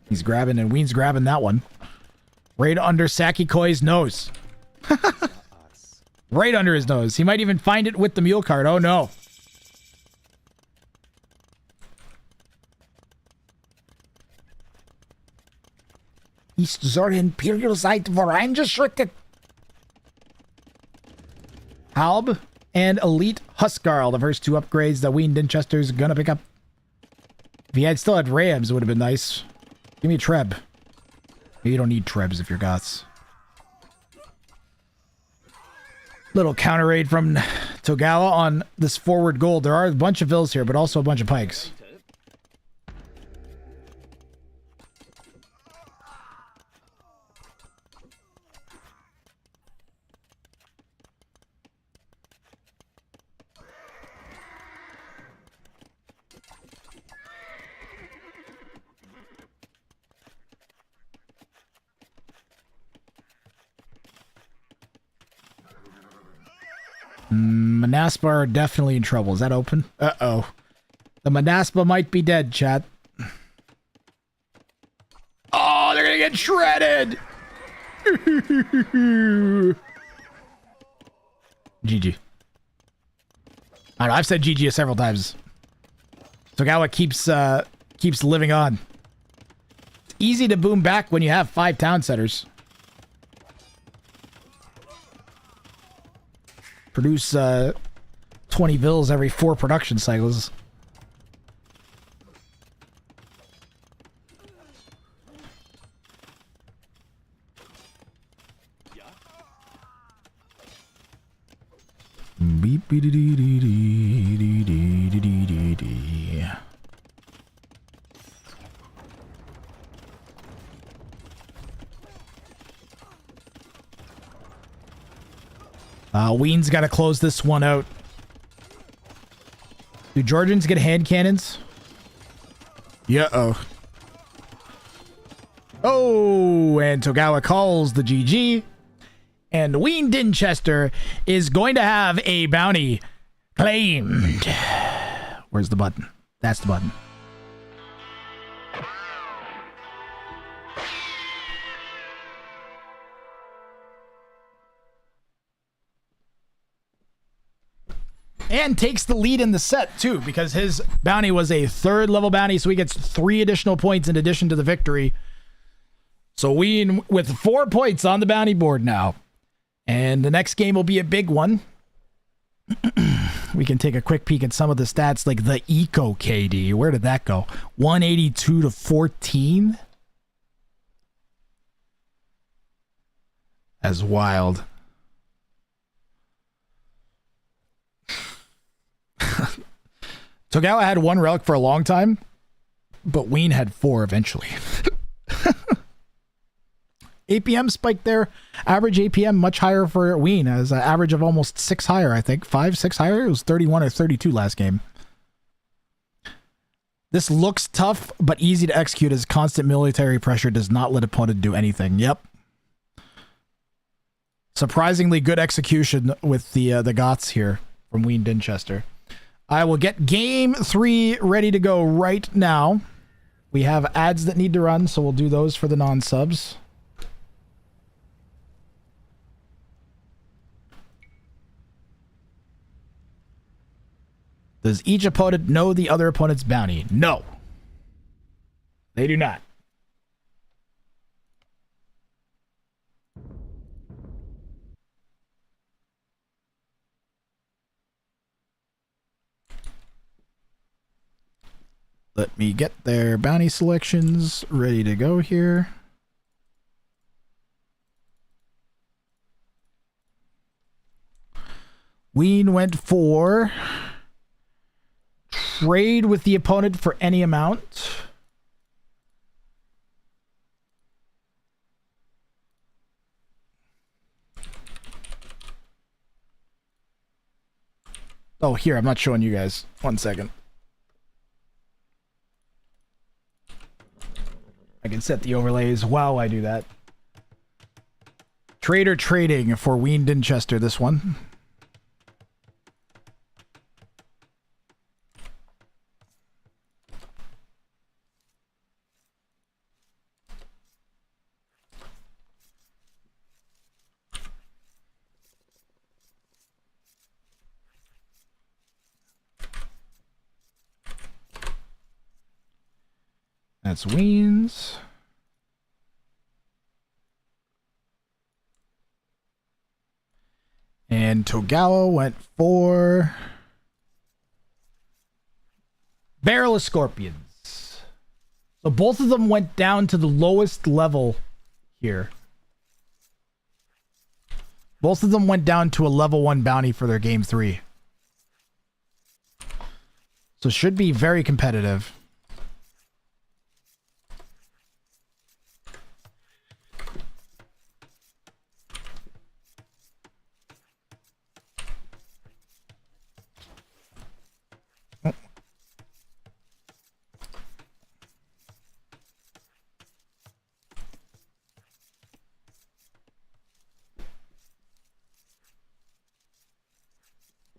He's grabbing, and Ween's grabbing that one. Right under Sakikoi's nose. Right under his nose. He might even find it with the mule cart. Oh no. East Zor Imperial Site Vorangeschritte. Halb and Elite Huskarl, the first 2 upgrades that Ween Dinchester's gonna pick up. If he had still had Rams, it would have been nice. Give me a Treb. You don't need Trebs if you're Goths. Little counter raid from Togawa on this forward gold. There are a bunch of vills here, but also a bunch of pikes. Manaspa are definitely in trouble. Is that open? Uh-oh. The Manaspa might be dead, chat. Oh, they're gonna get shredded! GG. I don't know, I've said GG several times. Togawa keeps living on. It's easy to boom back when you have 5 town centers. Produce 20 vills every 4 production cycles. Beep dee dee dee dee dee dee dee dee. Ween's got to close this one out. Do Georgians get hand cannons? Yeah-oh. Oh, and Togawa calls the GG. And Ween Dinchester is going to have a bounty claimed. Where's the button? That's the button. And takes the lead in the set, too, because his bounty was a 3rd level bounty, so he gets 3 additional points in addition to the victory. So Ween with 4 points on the bounty board now. And the next game will be a big one. We can take a quick peek at some of the stats, like the Eco KD. Where did that go? 182 to 14? That's wild. Togawa had 1 relic for a long time, but Ween had 4 eventually. APM spiked there. Average APM much higher for Ween, as an average of almost 6 higher, I think. 5, 6 higher? It was 31 or 32 last game. This looks tough, but easy to execute as constant military pressure does not let opponent do anything. Yep. Surprisingly good execution with the Goths here from Ween Dinchester. I will get game 3 ready to go right now. We have ads that need to run, so we'll do those for the non-subs. Does each opponent know the other opponent's bounty? No. They do not. Let me get their bounty selections ready to go here. Ween went for trade with the opponent for any amount. Oh, here, I'm not showing you guys. 1 second. I can set the overlays while I do that. Trader trading for Ween Dinchester, this one. That's Ween's. And Togawa went for Barrel of Scorpions. So both of them went down to the lowest level here. Both of them went down to a level 1 bounty for their game 3. So should be very competitive.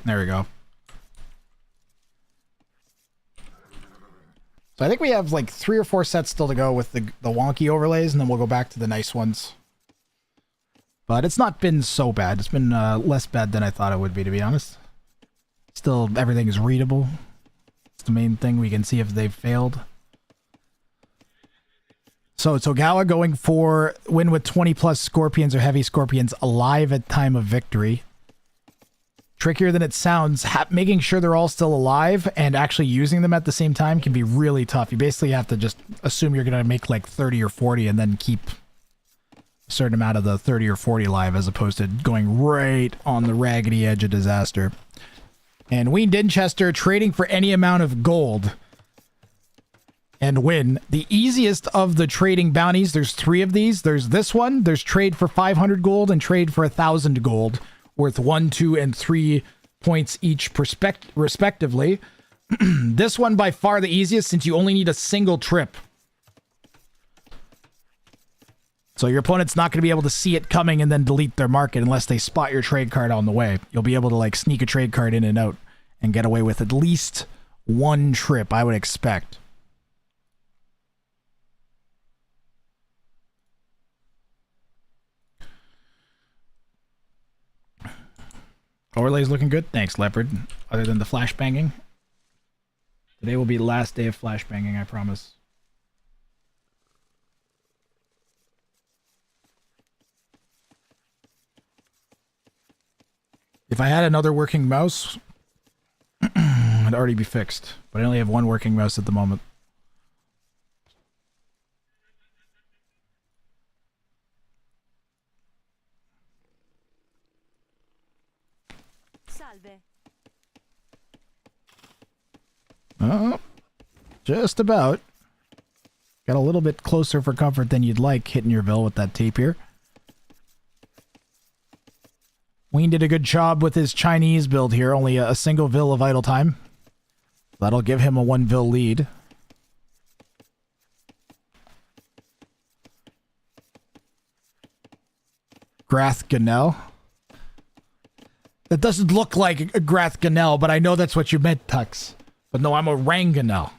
There we go. So I think we have like 3 or 4 sets still to go with the wonky overlays, and then we'll go back to the nice ones. But it's not been so bad. It's been less bad than I thought it would be, to be honest. Still, everything is readable. It's the main thing. We can see if they've failed. So Togawa going for win with 20 plus scorpions or heavy scorpions alive at time of victory. Trickier than it sounds. Making sure they're all still alive and actually using them at the same time can be really tough. You basically have to just assume you're going to make like 30 or 40 and then keep a certain amount of the 30 or 40 alive, as opposed to going right on the raggedy edge of disaster. And Ween Dinchester trading for any amount of gold and win. The easiest of the trading bounties, there's 3 of these. There's this one. There's trade for 500 gold and trade for 1,000 gold. Worth 1, 2, and 3 points each respectively. This one by far the easiest, since you only need a single trip. So your opponent's not going to be able to see it coming and then delete their market unless they spot your trade card on the way. You'll be able to like sneak a trade card in and out and get away with at least 1 trip, I would expect. Overlay's looking good. Thanks, Leopard. Other than the flashbanging. Today will be the last day of flashbanging, I promise. If I had another working mouse, it'd already be fixed. But I only have 1 working mouse at the moment. Oh, just about. Got a little bit closer for comfort than you'd like hitting your Vil with that tape here. Ween did a good job with his Chinese build here. Only a single Vil of idle time. That'll give him a 1 Vil lead. Grath Ganel. That doesn't look like a Grath Ganel, but I know that's what you meant, Tux. But no, I'm a Ranganel.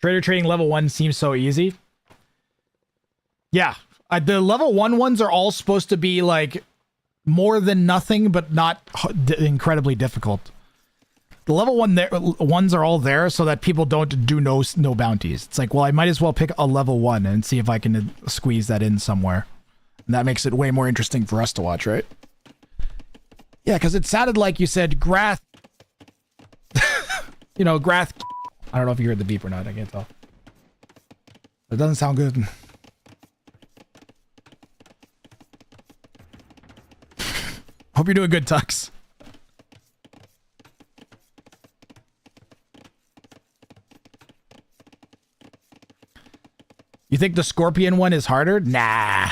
Trader trading level 1 seems so easy. Yeah, the level 1 ones are all supposed to be like more than nothing, but not incredibly difficult. The level 1 ones are all there so that people don't do no bounties. It's like, well, I might as well pick a level 1 and see if I can squeeze that in somewhere. And that makes it way more interesting for us to watch, right? Yeah, because it sounded like you said Grath. You know, Grath. I don't know if you heard the beep or not. I can't tell. It doesn't sound good. Hope you're doing good, Tux. You think the Scorpion one is harder? Nah.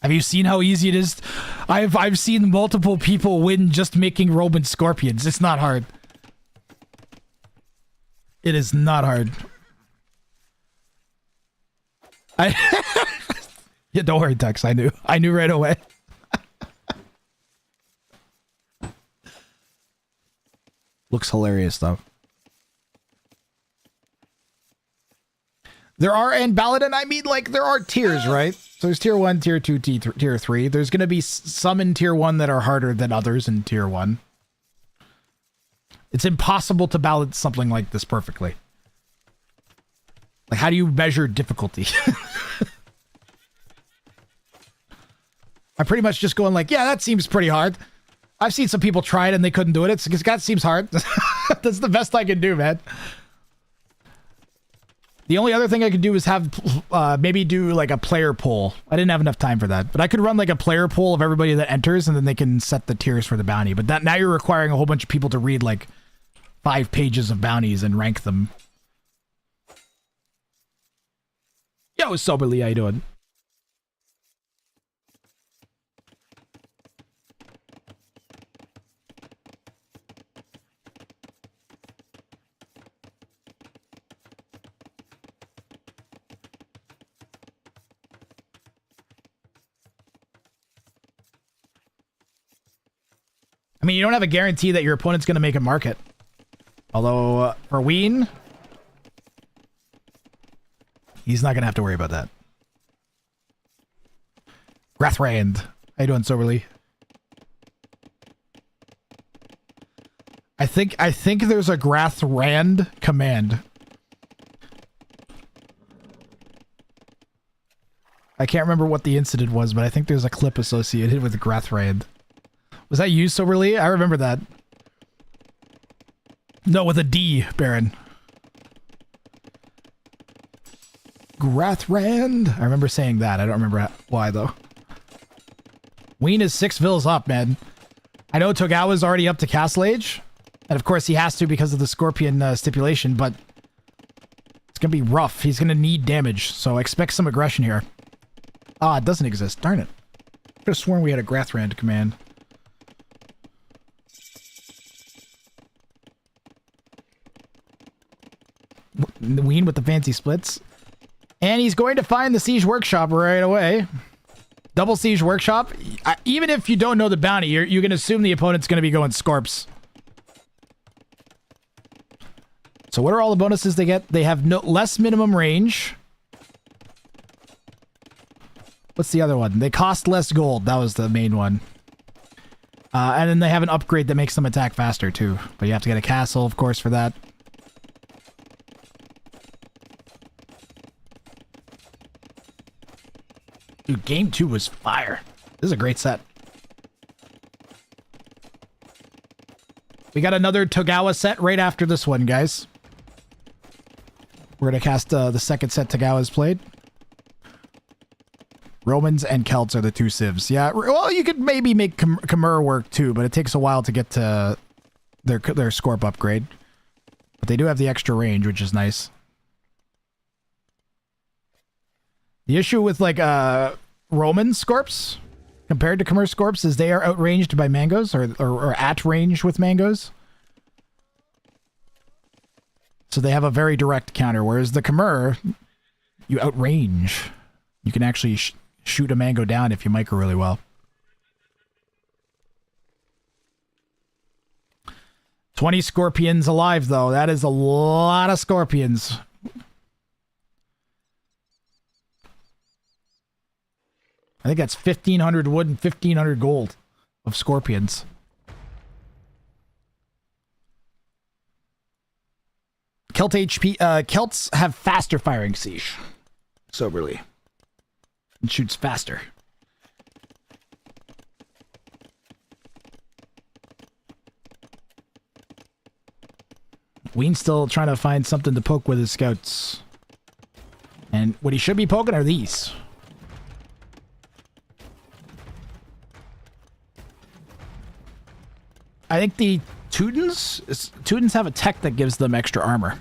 Have you seen how easy it is? I've seen multiple people win just making Roman Scorpions. It's not hard. It is not hard. Yeah, don't worry, Tux. I knew right away. Looks hilarious, though. There are, and Paladin, I mean, like, there are tiers, right? So there's tier 1, tier 2, tier 3. There's going to be some in tier 1 that are harder than others in tier 1. It's impossible to balance something like this perfectly. Like, how do you measure difficulty? I'm pretty much just going like, yeah, that seems pretty hard. I've seen some people try it and they couldn't do it. It's because that seems hard. That's the best I can do, man. The only other thing I could do is have maybe do like a player poll. I didn't have enough time for that, but I could run like a player poll of everybody that enters, and then they can set the tiers for the bounty. But that now you're requiring a whole bunch of people to read like 5 pages of bounties and rank them. Yo, Soberly, how you doing? I mean, you don't have a guarantee that your opponent's going to make a market. Although, for Ween, he's not going to have to worry about that. Wrathrand. How you doing, Soberly? I think there's a Wrathrand command. I can't remember what the incident was, but I think there's a clip associated with Wrathrand. Was that you, Soberly? I remember that. No, with a D, Baron. Wrathrand. I remember saying that. I don't remember why, though. Ween is 6 vills up, man. I know Togawa's already up to Castle Age. And of course he has to because of the Scorpion stipulation, but it's going to be rough. He's going to need damage, so expect some aggression here. Ah, it doesn't exist. Darn it. I could have sworn we had a Wrathrand command. Ween with the fancy splits. And he's going to find the Siege Workshop right away. Double Siege Workshop. Even if you don't know the bounty, you can assume the opponent's going to be going Scorps. So what are all the bonuses they get? They have less minimum range. What's the other one? They cost less gold. That was the main one. And then they have an upgrade that makes them attack faster too. But you have to get a castle, of course, for that. Dude, game 2 was fire. This is a great set. We got another Togawa set right after this one, guys. We're going to cast the second set Togawa's played. Romans and Celts are the 2 civs. Yeah, well, you could maybe make Khmer work too, but it takes a while to get to their Scorp upgrade. But they do have the extra range, which is nice. The issue with like Roman Scorps compared to Khmer Scorps is they are outranged by mangoes or at range with mangoes. So they have a very direct counter, whereas the Khmer, you outrange. You can actually shoot a mango down if you micro really well. 20 Scorpions alive, though. That is a lot of Scorpions. I think that's 1,500 wood and 1,500 gold of Scorpions. Celts have faster firing siege. Soberly. It shoots faster. Ween's still trying to find something to poke with his scouts. And what he should be poking are these. I think the Teutons have a tech that gives them extra armor.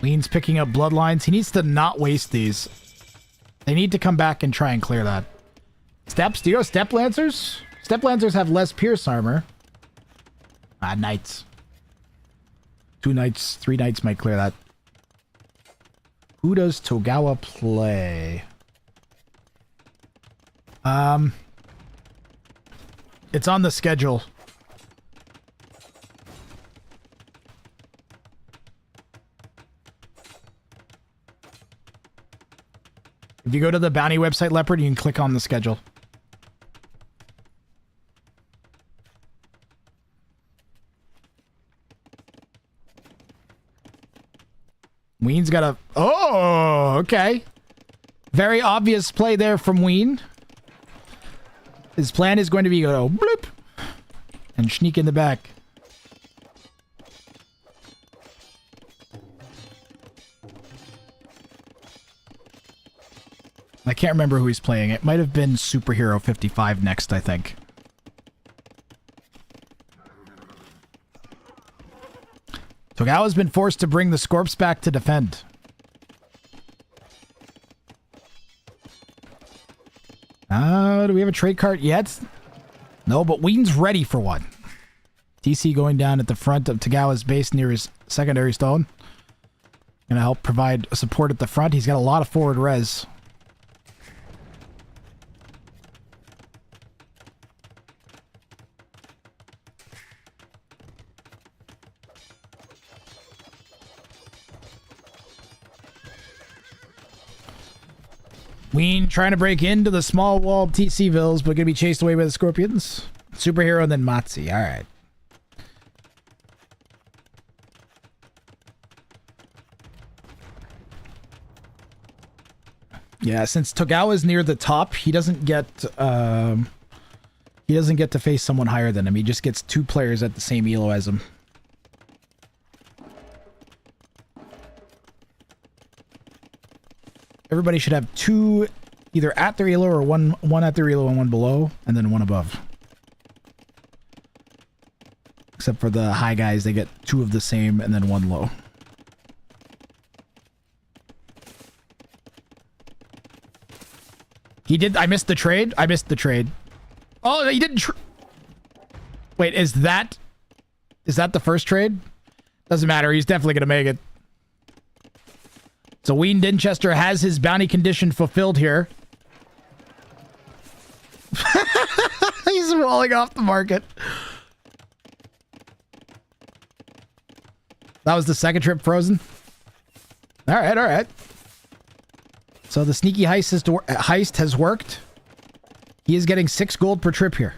Lean's picking up bloodlines. He needs to not waste these. They need to come back and try and clear that. Steps? Do you have step lancers? Step lancers have less pierce armor. Ah, knights. 2 knights, 3 knights might clear that. Who does Togawa play? It's on the schedule. If you go to the bounty website, Leopard, you can click on the schedule. Ween's got a... Oh, okay. Very obvious play there from Ween. His plan is going to be go bloop and sneak in the back. I can't remember who he's playing. It might have been Superhero 55 next, I think. Togawa's been forced to bring the Scorps back to defend. Do we have a trade cart yet? No, but Ween's ready for one. TC going down at the front of Togawa's base near his secondary stone. Gonna help provide support at the front. He's got a lot of forward res. Ween trying to break into the small walled TC villas, but gonna be chased away by the Scorpions. Superhero and then Matzi. Alright. Yeah, since Togawa's near the top, he doesn't get to face someone higher than him. He just gets 2 players at the same elo as him. Everybody should have 2 either at their elo or one at their elo and 1 below, and then 1 above. Except for the high guys, they get 2 of the same and then 1 low. He did. I missed the trade. I missed the trade. Oh, he didn't. Wait, is that the first trade? Doesn't matter. He's definitely gonna make it. So Ween Dinchester has his bounty condition fulfilled here. He's rolling off the market. That was the second trip frozen. All right, all right. So the sneaky heist has worked. He is getting 6 gold per trip here.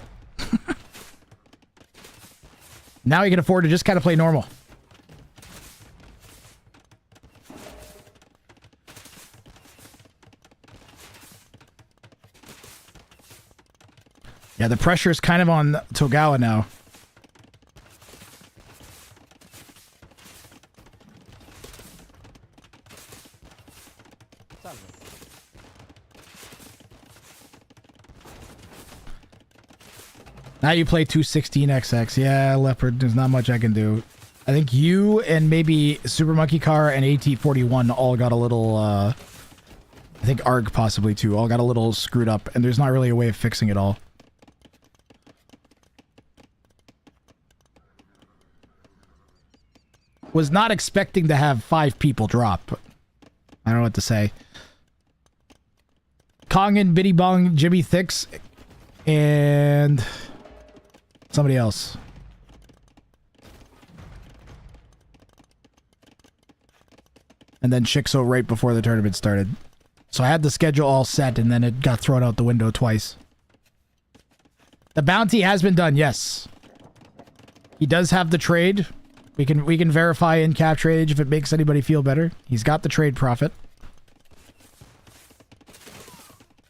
Now he can afford to just kind of play normal. Yeah, the pressure is kind of on Togawa now. Now you play 216XX. Yeah, Leopard, there's not much I can do. I think you and maybe Super Monkey Car and AT41 all got a little, I think ARG possibly too, all got a little screwed up, and there's not really a way of fixing it all. Was not expecting to have 5 people drop. I don't know what to say. Kong and Biddy Bong, Jimmy Thicks, and somebody else. And then Chixo right before the tournament started. So I had the schedule all set, and then it got thrown out the window twice. The bounty has been done, yes. He does have the trade. We can verify in-cap trade if it makes anybody feel better. He's got the trade profit.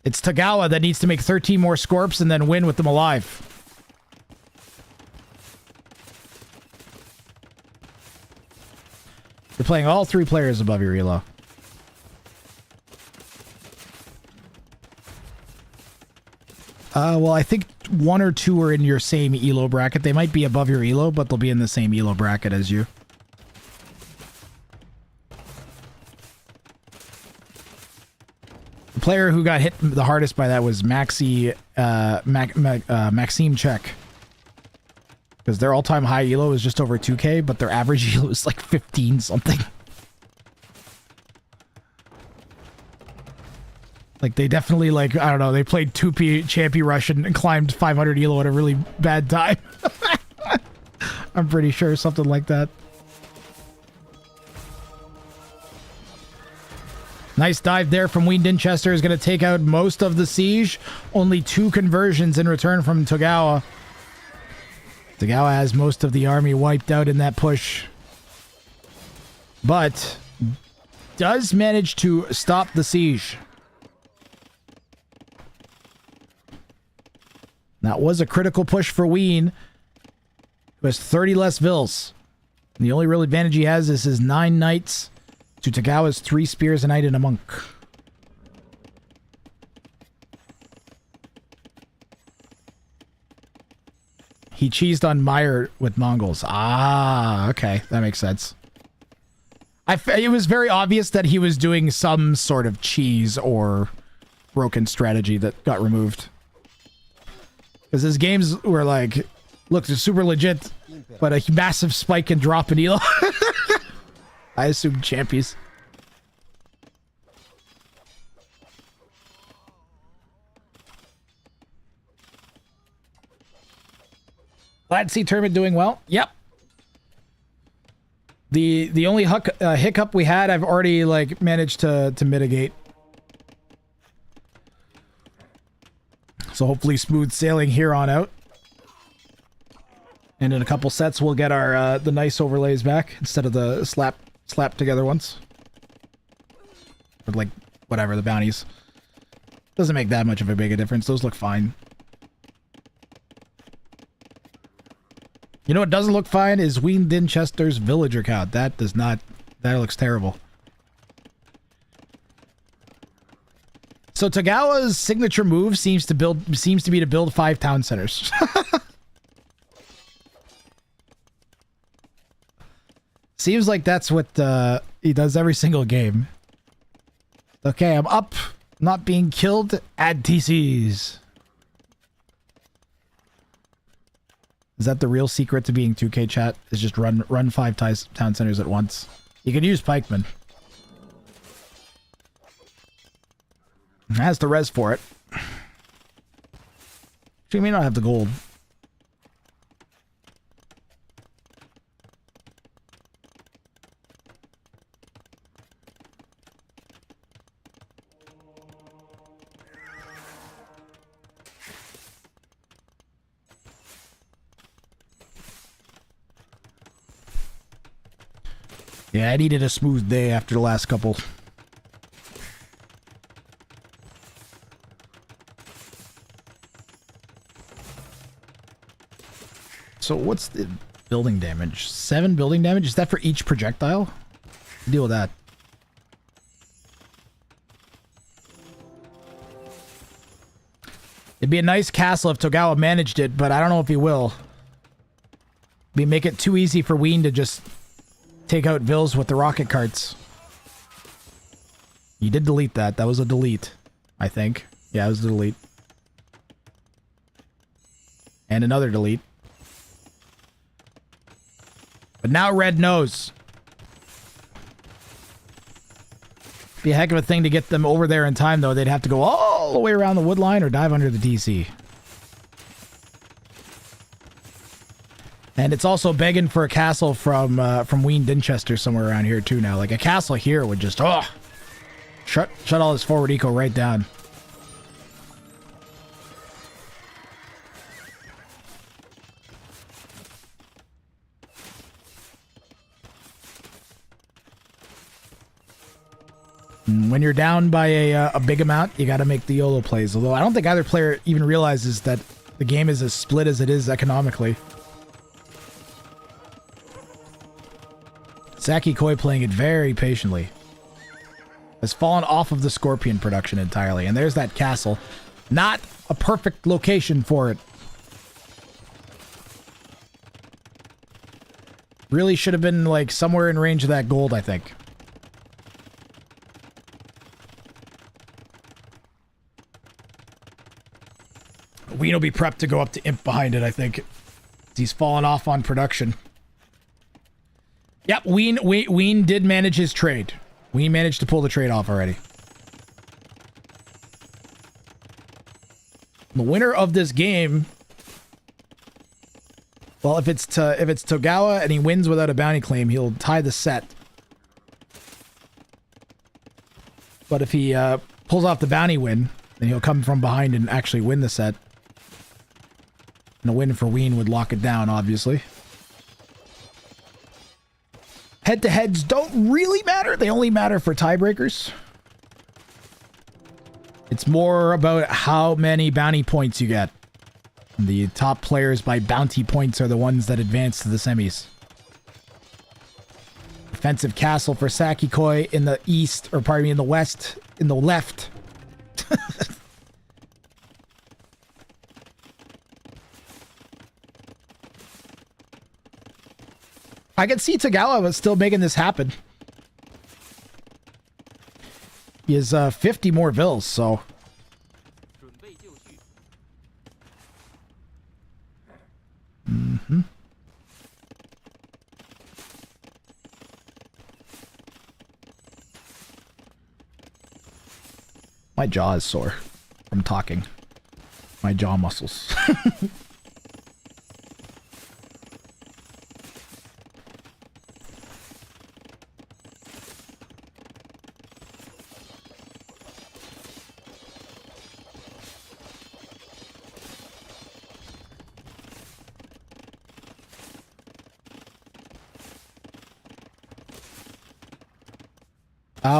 It's Tagawa that needs to make 13 more Scorps and then win with them alive. You're playing all 3 players above your elo. Well, I think 1 or 2 are in your same elo bracket. They might be above your elo, but they'll be in the same elo bracket as you. The player who got hit the hardest by that was Maxime Czech. Because their all-time high elo is just over 2k, but their average elo is like 15 something. Like, they definitely, like, I don't know, they played 2P Champy Russian and climbed 500 elo at a really bad time. I'm pretty sure, something like that. Nice dive there from Ween Dinchester. Is going to take out most of the siege. Only 2 conversions in return from Togawa. Togawa has most of the army wiped out in that push. But does manage to stop the siege. That was a critical push for Ween, who has 30 less vills. And the only real advantage he has is his 9 knights to Togawa's 3 spears, a knight, and a monk. He cheesed on Meyer with Mongols. Ah, okay. That makes sense. It was very obvious that he was doing some sort of cheese or broken strategy that got removed. Because his games were like, look, they're super legit, but a massive spike and drop in elo. I assume champions. Glad to see Tournament doing well. Yep. The only hiccup we had, I've already like managed to mitigate. So hopefully smooth sailing here on out. And in a couple sets, we'll get our the nice overlays back instead of the slap together ones. Or like whatever, the bounties. Doesn't make that much of a big a difference. Those look fine. You know what doesn't look fine is Ween Dinchester's villager count. That does not. That looks terrible. So Togawa's signature move seems to be to build 5 town centers. Seems like that's what he does every single game. Okay, I'm up. Not being killed. Add TCs. Is that the real secret to being 2K chat? Is just run 5 town centers at once. You can use pikemen. Has the res for it. She may not have the gold. Yeah, I needed a smooth day after the last couple. So what's the building damage? 7 building damage? Is that for each projectile? Deal with that. It'd be a nice castle if Togawa managed it, but I don't know if he will. Make it too easy for Ween to just take out Vills with the rocket carts. You did delete that. That was a delete, I think. Yeah, it was a delete. And another delete. But now Red knows. Be a heck of a thing to get them over there in time, though. They'd have to go all the way around the wood line or dive under the DC. And it's also begging for a castle from Ween Dinchester somewhere around here too now. Like a castle here would just shut all his forward eco right down. When you're down by a big amount, you got to make the YOLO plays. Although I don't think either player even realizes that the game is as split as it is economically. Saki Koi playing it very patiently. Has fallen off of the Scorpion production entirely. And there's that castle. Not a perfect location for it. Really should have been like somewhere in range of that gold, I think. Ween will be prepped to go up to Imp behind it, I think. He's fallen off on production. Yep, Ween did manage his trade. Ween managed to pull the trade off already. The winner of this game... Well, if it's Togawa and he wins without a bounty claim, he'll tie the set. But if he pulls off the bounty win, then he'll come from behind and actually win the set. And a win for Ween would lock it down, obviously. Head-to-heads don't really matter. They only matter for tiebreakers. It's more about how many bounty points you get. The top players by bounty points are the ones that advance to the semis. Offensive castle for Saki Koi in the east, or pardon me, in the west, in the left. I can see Tagawa was still making this happen. He has 50 more vills, so... Mm-hmm. My jaw is sore from talking. My jaw muscles.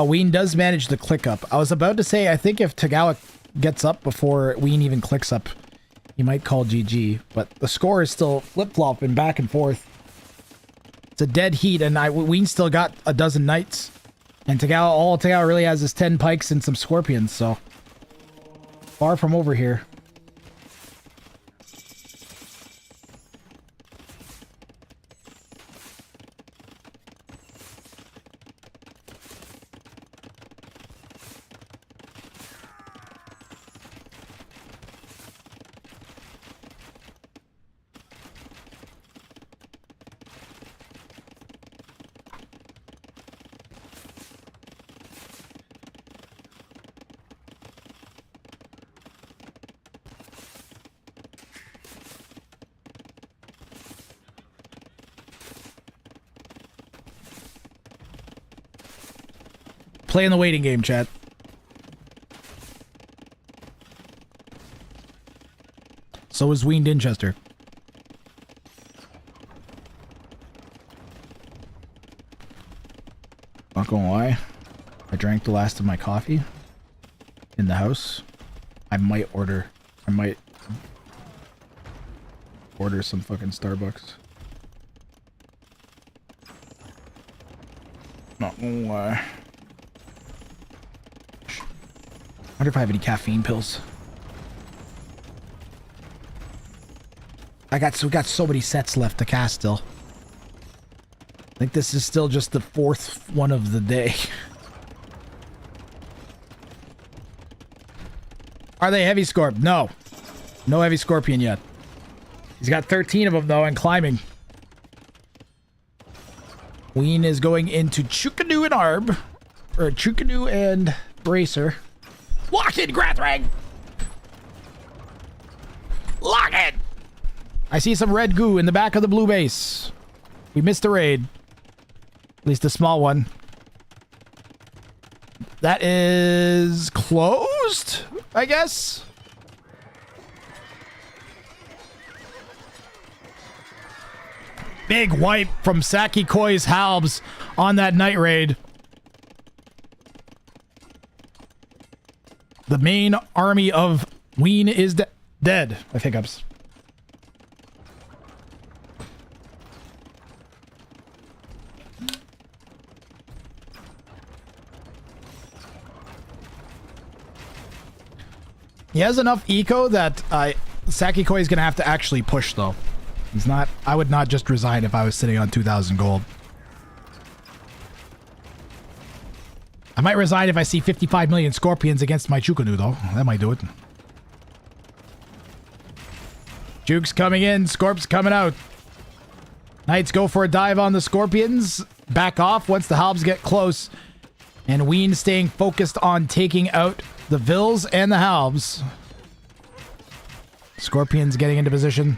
Ween does manage the click up. I was about to say, I think if Tagawa gets up before Ween even clicks up, he might call GG. But the score is still flip-flopping back and forth. It's a dead heat, and Ween still got a dozen knights. And all Tagawa really has is 10 pikes and some scorpions, so... Far from over here. Playing the waiting game, chat. So is Ween Dinchester. Not gonna lie, I drank the last of my coffee in the house. I might order some fucking Starbucks. Not gonna lie. I wonder if I have any caffeine pills. We got so many sets left to cast still. I think this is still just the fourth one of the day. Are they heavy scorp? No. No heavy scorpion yet. He's got 13 of them though and climbing. Ween is going into Chukanu and Arb. Or Chukanu and Bracer. Lock in, Grathring! Lock it! I see some red goo in the back of the blue base. We missed a raid. At least a small one. That is closed, I guess? Big wipe from Saki Koi's Halbs on that night raid. The main army of Ween is dead. I hiccups. He has enough eco that Sakikoi is going to have to actually push, though. He's not... I would not just resign if I was sitting on 2,000 gold. I might resign if I see 55 million scorpions against my Chukanu, though. That might do it. Juke's coming in. Scorp's coming out. Knights go for a dive on the scorpions. Back off once the halbs get close. And Ween staying focused on taking out the Vills and the halbs. Scorpions getting into position.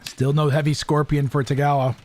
Still no heavy scorpion for Tagawa.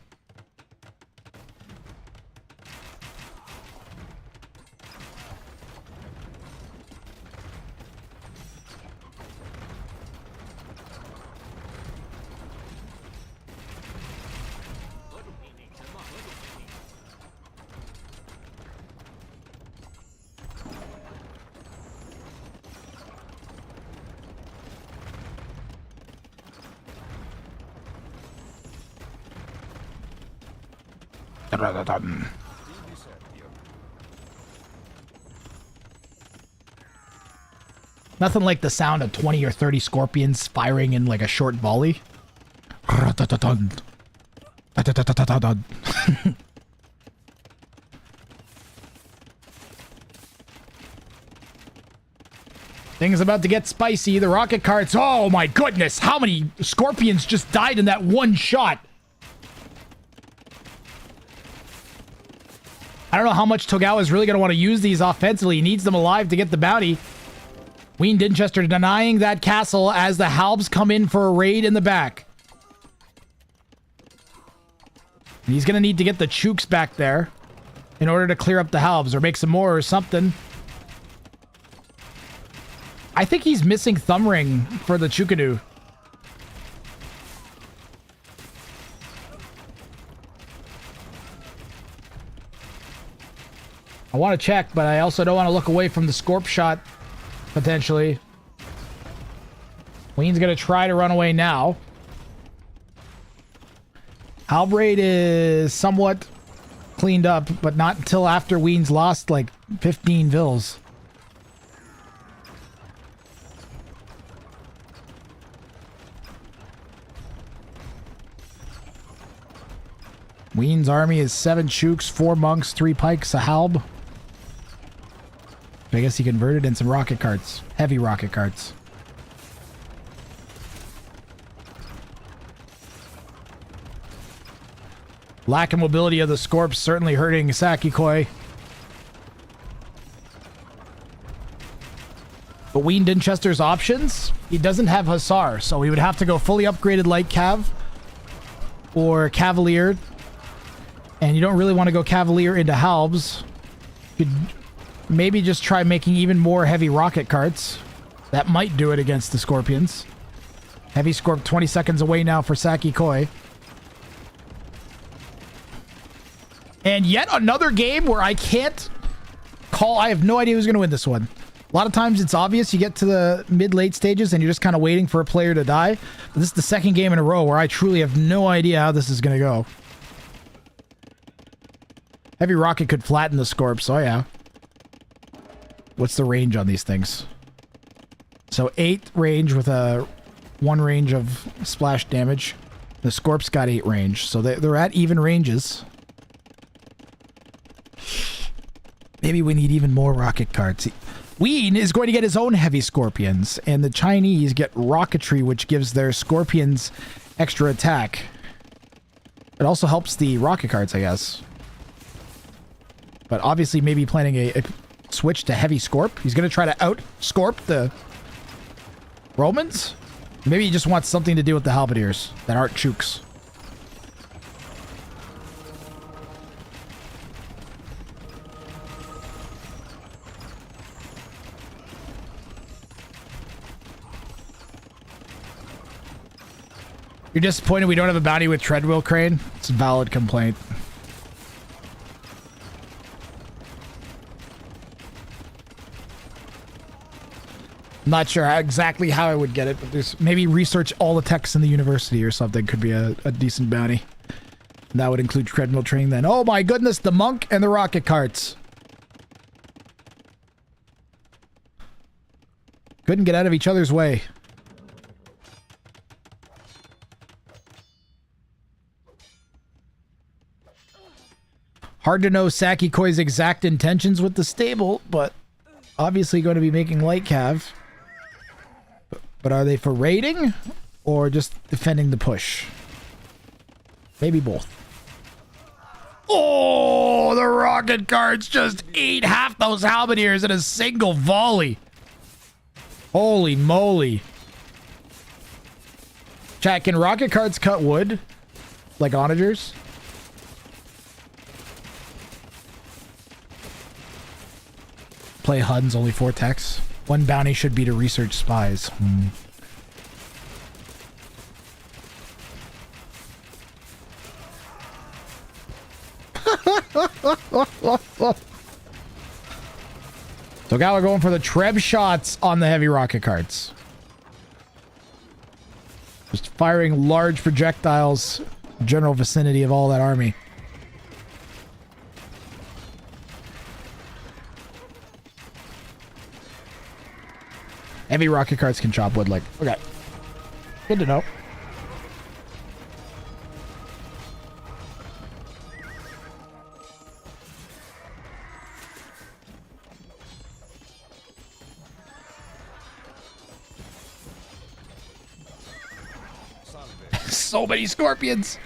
Nothing like the sound of 20 or 30 scorpions firing in like a short volley. Things about to get spicy. The rocket carts. Oh my goodness. How many scorpions just died in that one shot? I don't know how much Togawa is really going to want to use these offensively. He needs them alive to get the bounty. Ween Dinchester denying that castle as the halbs come in for a raid in the back. And he's going to need to get the Chooks back there in order to clear up the halbs or make some more or something. I think he's missing Thumb Ring for the Chukanu. I want to check, but I also don't want to look away from the Scorp shot, potentially. Ween's going to try to run away now. Halbraid is somewhat cleaned up, but not until after Ween's lost like 15 Vills. Ween's army is 7 Chooks, 4 Monks, 3 Pikes, a Halb. I guess he converted in some rocket carts. Heavy rocket carts. Lack of mobility of the Scorps certainly hurting Sakikoi. But Ween Dinchester's options, he doesn't have Hussar, so he would have to go fully upgraded Light Cav or Cavalier. And you don't really want to go Cavalier into Halbs. You could maybe just try making even more heavy rocket carts. That might do it against the Scorpions. Heavy Scorp 20 seconds away now for Sakikoi. And yet another game where I can't call. I have no idea who's going to win this one. A lot of times it's obvious. You get to the mid-late stages and you're just kind of waiting for a player to die. But this is the second game in a row where I truly have no idea how this is going to go. Heavy rocket could flatten the Scorps. Oh, yeah. What's the range on these things? So 8 range with a 1 range of splash damage. The Scorp's got 8 range. So they're at even ranges. Maybe we need even more rocket carts. Ween is going to get his own heavy Scorpions. And the Chinese get rocketry, which gives their Scorpions extra attack. It also helps the rocket carts, I guess. But obviously maybe planning a switch to heavy Scorp. He's going to try to out-Scorp the Romans. Maybe he just wants something to do with the Halberdiers that aren't Chooks. You're disappointed we don't have a bounty with treadwheel crane? It's a valid complaint. Not sure exactly how I would get it, but there's maybe research all the techs in the university or something could be a decent bounty. And that would include treadmill training then. Oh my goodness, the monk and the rocket carts. Couldn't get out of each other's way. Hard to know Saki Koi's exact intentions with the stable, but obviously going to be making light cav. But are they for raiding or just defending the push? Maybe both. Oh, the rocket carts just ate half those halberdiers in a single volley. Holy moly. Chat, can rocket carts cut wood? Like onagers? Play Huns, only 4 techs. 1 bounty should be to research spies. So now we're going for the Treb shots on the heavy rocket carts. Just firing large projectiles, general vicinity of all that army. Heavy rocket carts can chop wood like... Okay. Good to know. So many scorpions.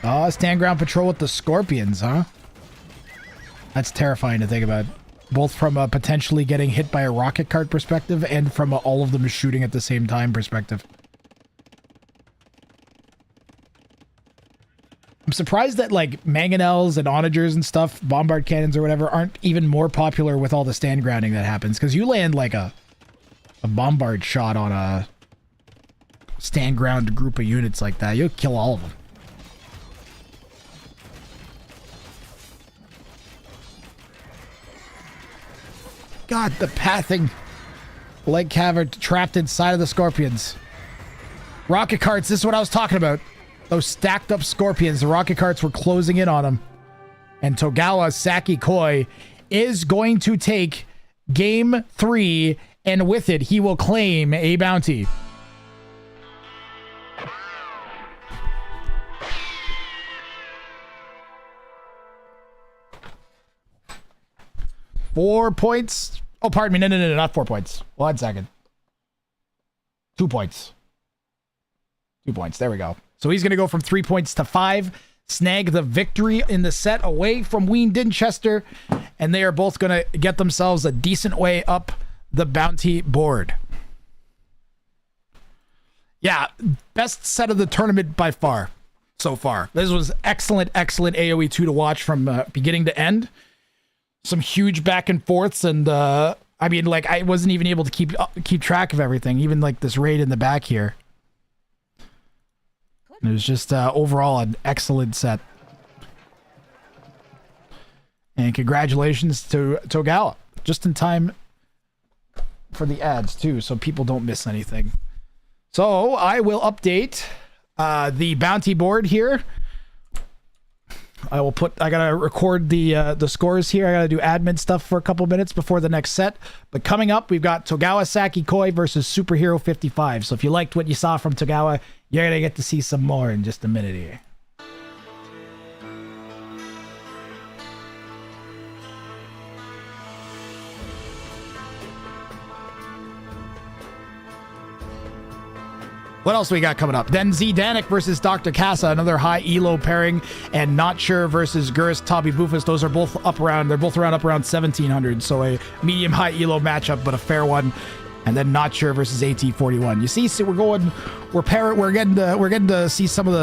Oh, stand ground patrol with the scorpions, huh? That's terrifying to think about. Both from a potentially getting hit by a rocket cart perspective and from all of them shooting at the same time perspective. I'm surprised that like mangonels and onagers and stuff, bombard cannons or whatever, aren't even more popular with all the stand grounding that happens. Because you land like a bombard shot on a stand ground group of units like that, you'll kill all of them. God, the pathing. Leg cav trapped inside of the scorpions. Rocket carts, this is what I was talking about. Those stacked up scorpions, the rocket carts were closing in on them. And Togawa Saki Koi is going to take game 3, and with it, he will claim a bounty. Four points. Oh, pardon me. No, not 4 points. 1 second. 2 points. 2 points. There we go. So he's going to go from 3 points to 5. Snag the victory in the set away from Ween Dinchester. And they are both going to get themselves a decent way up the bounty board. Yeah, best set of the tournament by far. So far. This was excellent AoE 2 to watch from beginning to end. Some huge back and forths, and I mean, like, I wasn't even able to keep track of everything, even like this raid in the back here. It was just overall an excellent set. And congratulations to Togawa, just in time for the ads too, so people don't miss anything. So I will update the bounty board here. I gotta record the scores here. I gotta do admin stuff for a couple minutes before the next set. But coming up, we've got Togawa Saki Koi versus Superhero 55. So if you liked what you saw from Togawa, you're gonna get to see some more in just a minute here. What else we got coming up? Then Danik versus Dr. Casa, another high elo pairing, and Not Sure versus Gurus Tabi Bufus. Those are both up around 1700, so a medium high elo matchup, but a fair one. And then Not Sure versus AT41. You see, so we're getting to see some of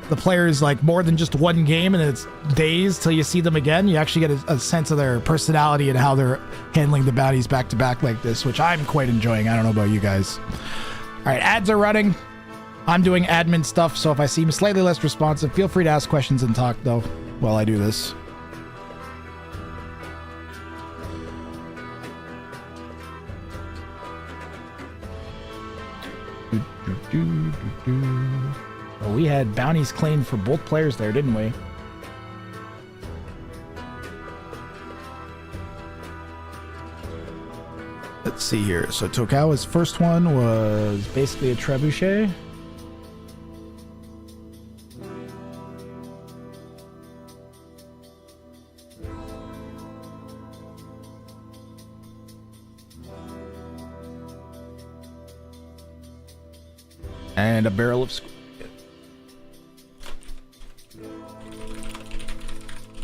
the players like more than just one game, and it's days till you see them again. You actually get a sense of their personality and how they're handling the bounties back to back like this, which I'm quite enjoying. I don't know about you guys. All right, ads are running. I'm doing admin stuff, so if I seem slightly less responsive, feel free to ask questions and talk, though, while I do this. Well, we had bounties claimed for both players there, didn't we? Let's see here. So Tokawa's first one was basically a trebuchet. And a barrel of squid.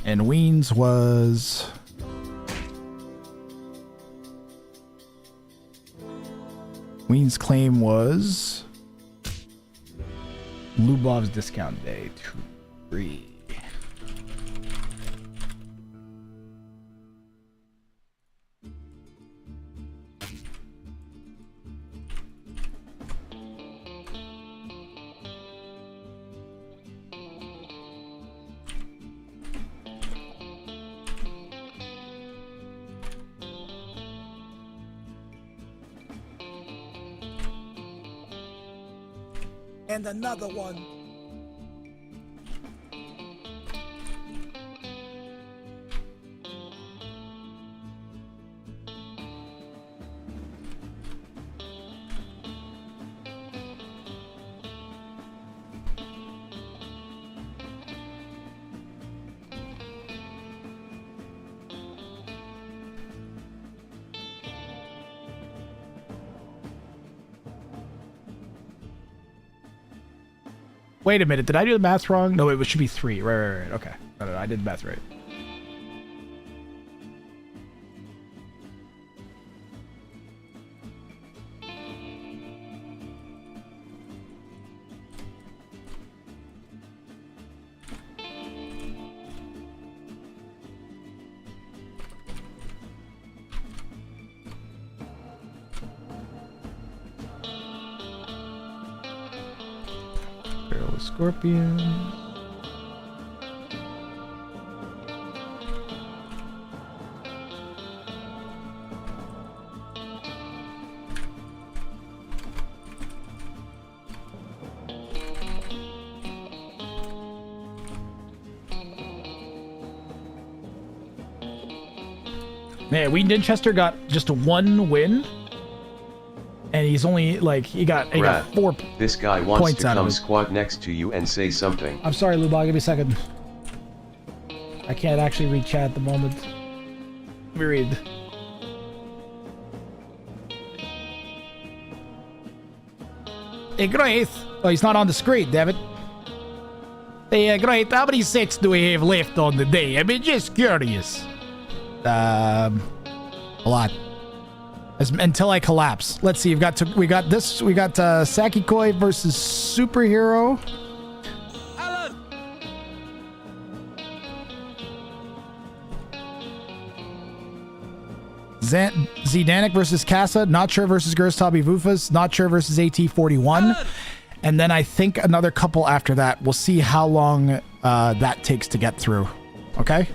And Ween's was... Ween's claim was... Lubov's discount day. 3. And another one. Wait a minute, did I do the math wrong? No, it should be 3. Right. Okay. No, I did the math right. Scorpion. Man, Winchester got just 1 win. And he's only like he got 4 This guy wants points to out of come it. squat next to you and say something. I'm sorry, Lubog, give me a second. I can't actually read chat at the moment. Let me read. Hey, Grace. Oh, he's not on the screen, damn it. Hey, Grace, how many sets do we have left on the day? I mean, just curious. A lot. Until I collapse. Let's see. We got Sakikoi versus Superhero. Alan! Zdanik versus Casa. Not sure versus Gurstabi Vufas. Not sure versus AT41. And then I think another couple after that. We'll see how long that takes to get through. Okay?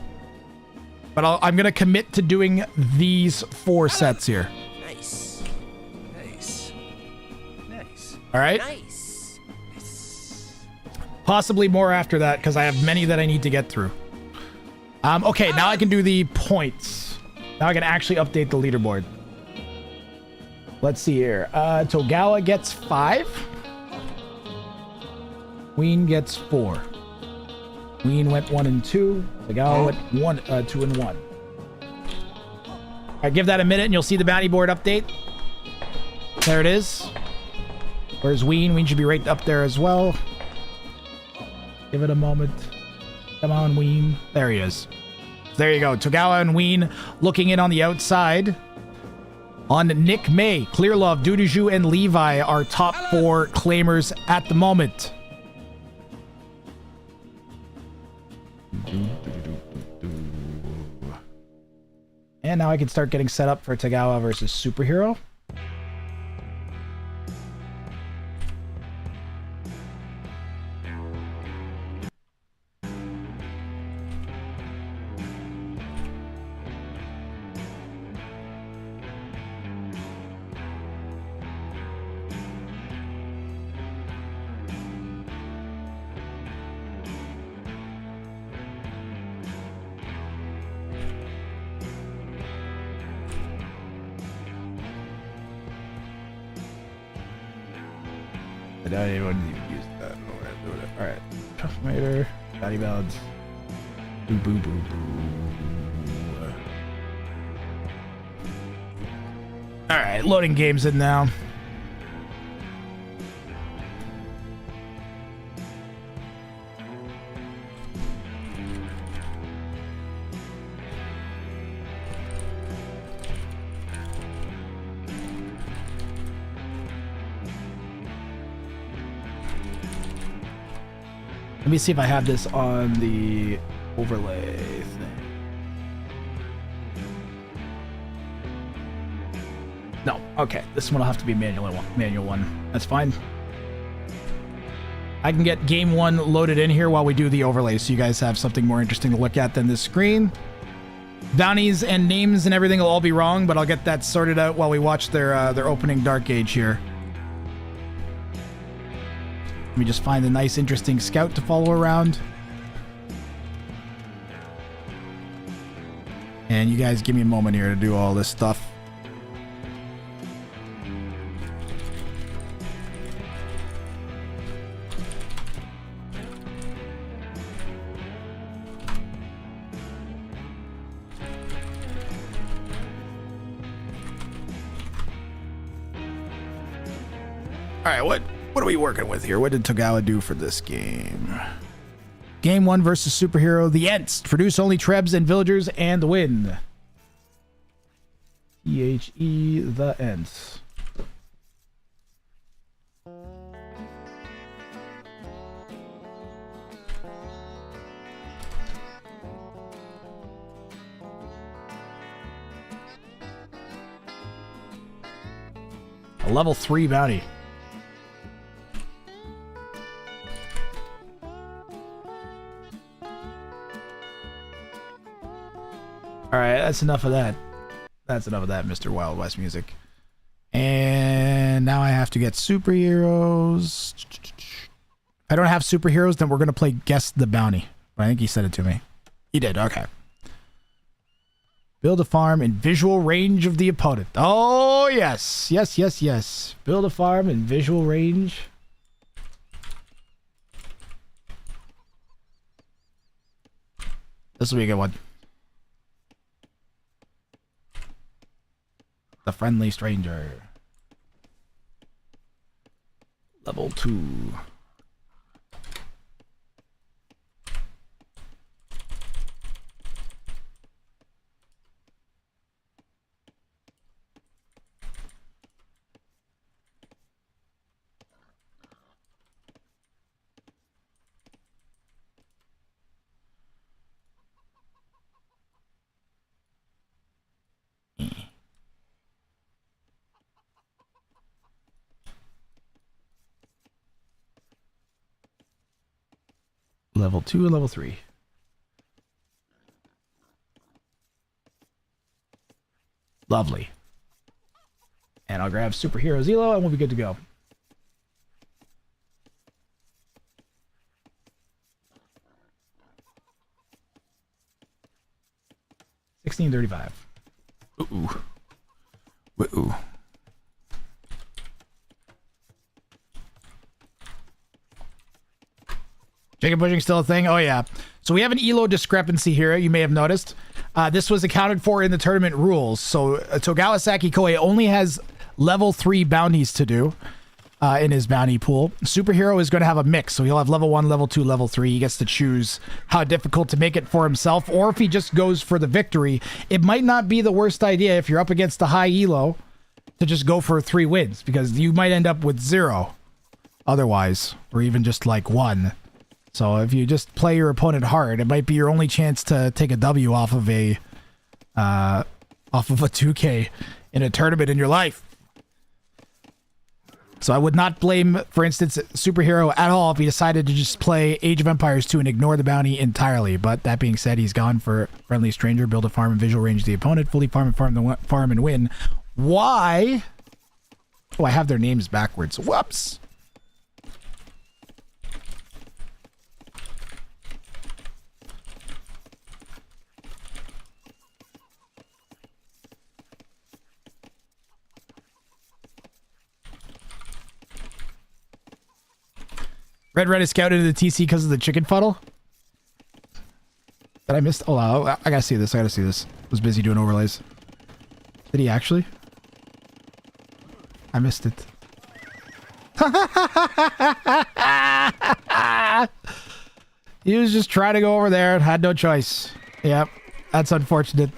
But I'm going to commit to doing these 4 sets here. Nice. All right? Nice. Possibly more after that, because I have many that I need to get through. Okay, now I can do the points. Now I can actually update the leaderboard. Let's see here. Togawa gets 5. Ween gets 4. Ween went 1 and 2. Togawa went 2 and 1. All right, give that a minute and you'll see the bounty board update. There it is. Where's Ween? Ween should be right up there as well. Give it a moment. Come on, Ween. There he is. There you go. Togawa and Ween looking in on the outside. On Nick May, Clear Love, Duduju, and Levi are top 4 claimers at the moment. And now I can start getting set up for Togawa versus Superhero. I don't even use that. Alright. Tough Mater. Bounty balance. Boo boo boo boo. Alright, loading games in now. Let me see if I have this on the overlay thing. No, okay. This one will have to be manual one. That's fine. I can get game one loaded in here while we do the overlay, so you guys have something more interesting to look at than this screen. Bounties and names and everything will all be wrong, but I'll get that sorted out while we watch their opening Dark Age here. Let me just find a nice, interesting scout to follow around. And you guys give me a moment here to do all this stuff. All right, what are we working with here? What did Togawa do for this game? Game 1 versus Superhero, the Ents. Produce only Trebs and Villagers and win. THE, the Ents. A level 3 bounty. Alright, that's enough of that. That's enough of that, Mr. Wild West music. And now I have to get superheroes. If I don't have superheroes, then we're going to play Guess the Bounty. I think he said it to me. He did, okay. Build a farm in visual range of the opponent. Oh, yes. Yes, yes, yes. Build a farm in visual range. This will be a good one. The Friendly Stranger. Level 2. Level 2 and level 3. Lovely. And I'll grab Superhero Zelo and we'll be good to go. $16.35. Ooh. Ooh. Jacob pushing still a thing? Oh, yeah. So we have an ELO discrepancy here, you may have noticed. This was accounted for in the tournament rules. So Togawa Saki Koei only has level 3 bounties to do in his bounty pool. Superhero is going to have a mix. So he'll have level 1, level 2, level 3. He gets to choose how difficult to make it for himself. Or if he just goes for the victory, it might not be the worst idea if you're up against a high ELO to just go for 3 wins. Because you might end up with 0 otherwise. Or even just like 1. So if you just play your opponent hard, it might be your only chance to take a W off of a 2K in a tournament in your life. So I would not blame, for instance, Superhero at all if he decided to just play Age of Empires 2 and ignore the bounty entirely. But that being said, he's gone for Friendly Stranger, build a farm and visual range the opponent, fully farm and win. Why? Oh, I have their names backwards. Whoops. Red is scouted into the TC because of the chicken funnel. Did I miss? Oh, I gotta see this. I was busy doing overlays. Did he actually? I missed it. He was just trying to go over there and had no choice. Yep, that's unfortunate.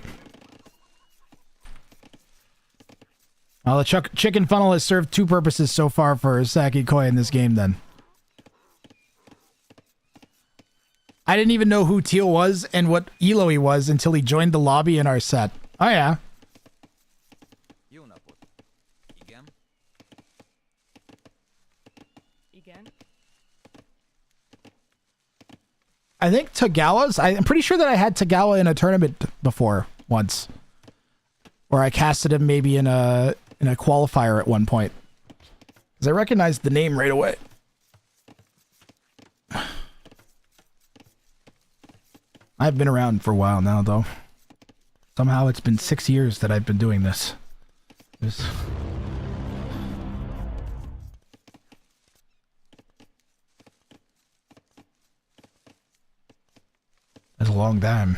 Well, the chicken funnel has served two purposes so far for Saki Koi in this game, then. I didn't even know who Teal was and what elo he was until he joined the lobby in our set. Oh, yeah. I think Tagawa's... I'm pretty sure that I had Tagawa in a tournament before, once. Or I casted him maybe in a qualifier at one point. Because I recognized the name right away. I've been around for a while now, though. Somehow it's been 6 years that I've been doing this. That's a long time.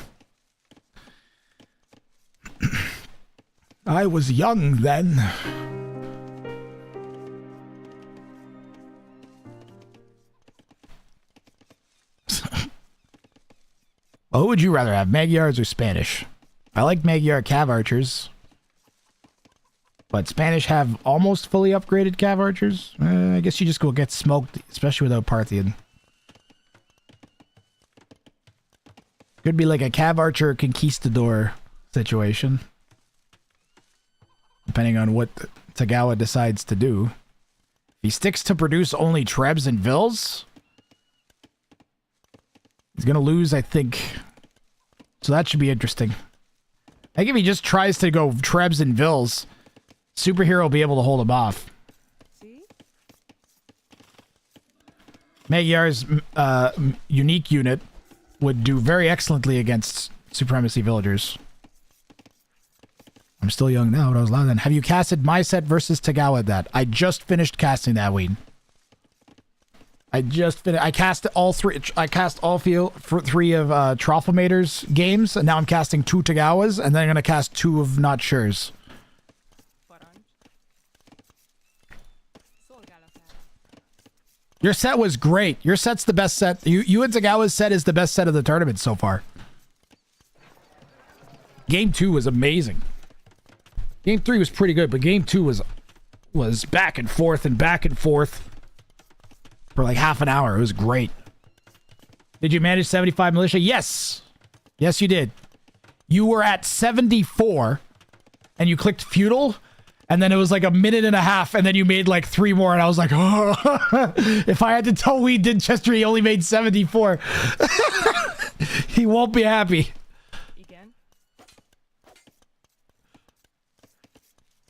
I was young then. Well, who would you rather have, Magyars or Spanish? I like Magyar Cav Archers. But Spanish have almost fully upgraded Cav Archers. I guess you just go get smoked, especially without Parthian. Could be like a Cav Archer Conquistador situation. Depending on what Tagawa decides to do. If he sticks to produce only Trebs and Vils, he's going to lose, I think. So that should be interesting. I think if he just tries to go Trebs and Vils, Superhero will be able to hold him off. Magyar's unique unit would do very excellently against Supremacy Villagers. I'm still young now, but I was loud then. Have you casted my set versus Tagawa that? I just finished casting that, Ween. I cast all three. I cast all three of Trophamator's games, and now I'm casting 2 Tagawas, and then I'm gonna cast 2 of Not Sure's. Your set was great. Your set's the best set. You and Tagawa's set is the best set of the tournament so far. Game 2 was amazing. Game 3 was pretty good, but game 2 was back and forth for like half an hour. It was great. Did you manage 75 militia? Yes. Yes, you did. You were at 74 and you clicked feudal, and then it was like a minute and a half, and then you made like 3 more, and I was like, oh. If I had to tell Weed did Chester he only made 74. He won't be happy.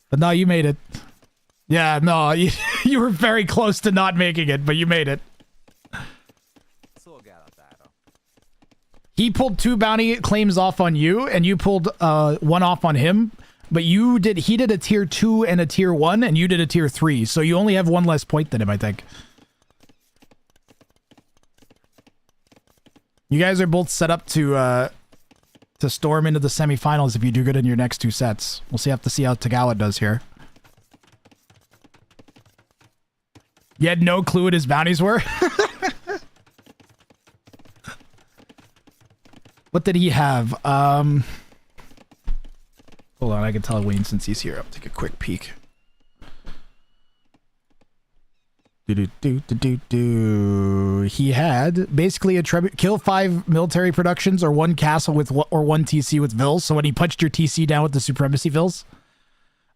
But no, you made it. Yeah, no, you were very close to not making it, but you made it. He pulled 2 bounty claims off on you, and you pulled 1 off on him. But he did a tier 2 and a tier 1, and you did a tier 3. So you only have 1 less point than him, I think. You guys are both set up to storm into the semifinals if you do good in your next 2 sets. We'll have to see how Tagawa does here. You had no clue what his bounties were? What did he have? Hold on, I can tell Wayne since he's here. I'll take a quick peek. He had basically a kill 5 military productions or 1 castle with or 1 TC with Vils. So when he punched your TC down with the Supremacy Vils.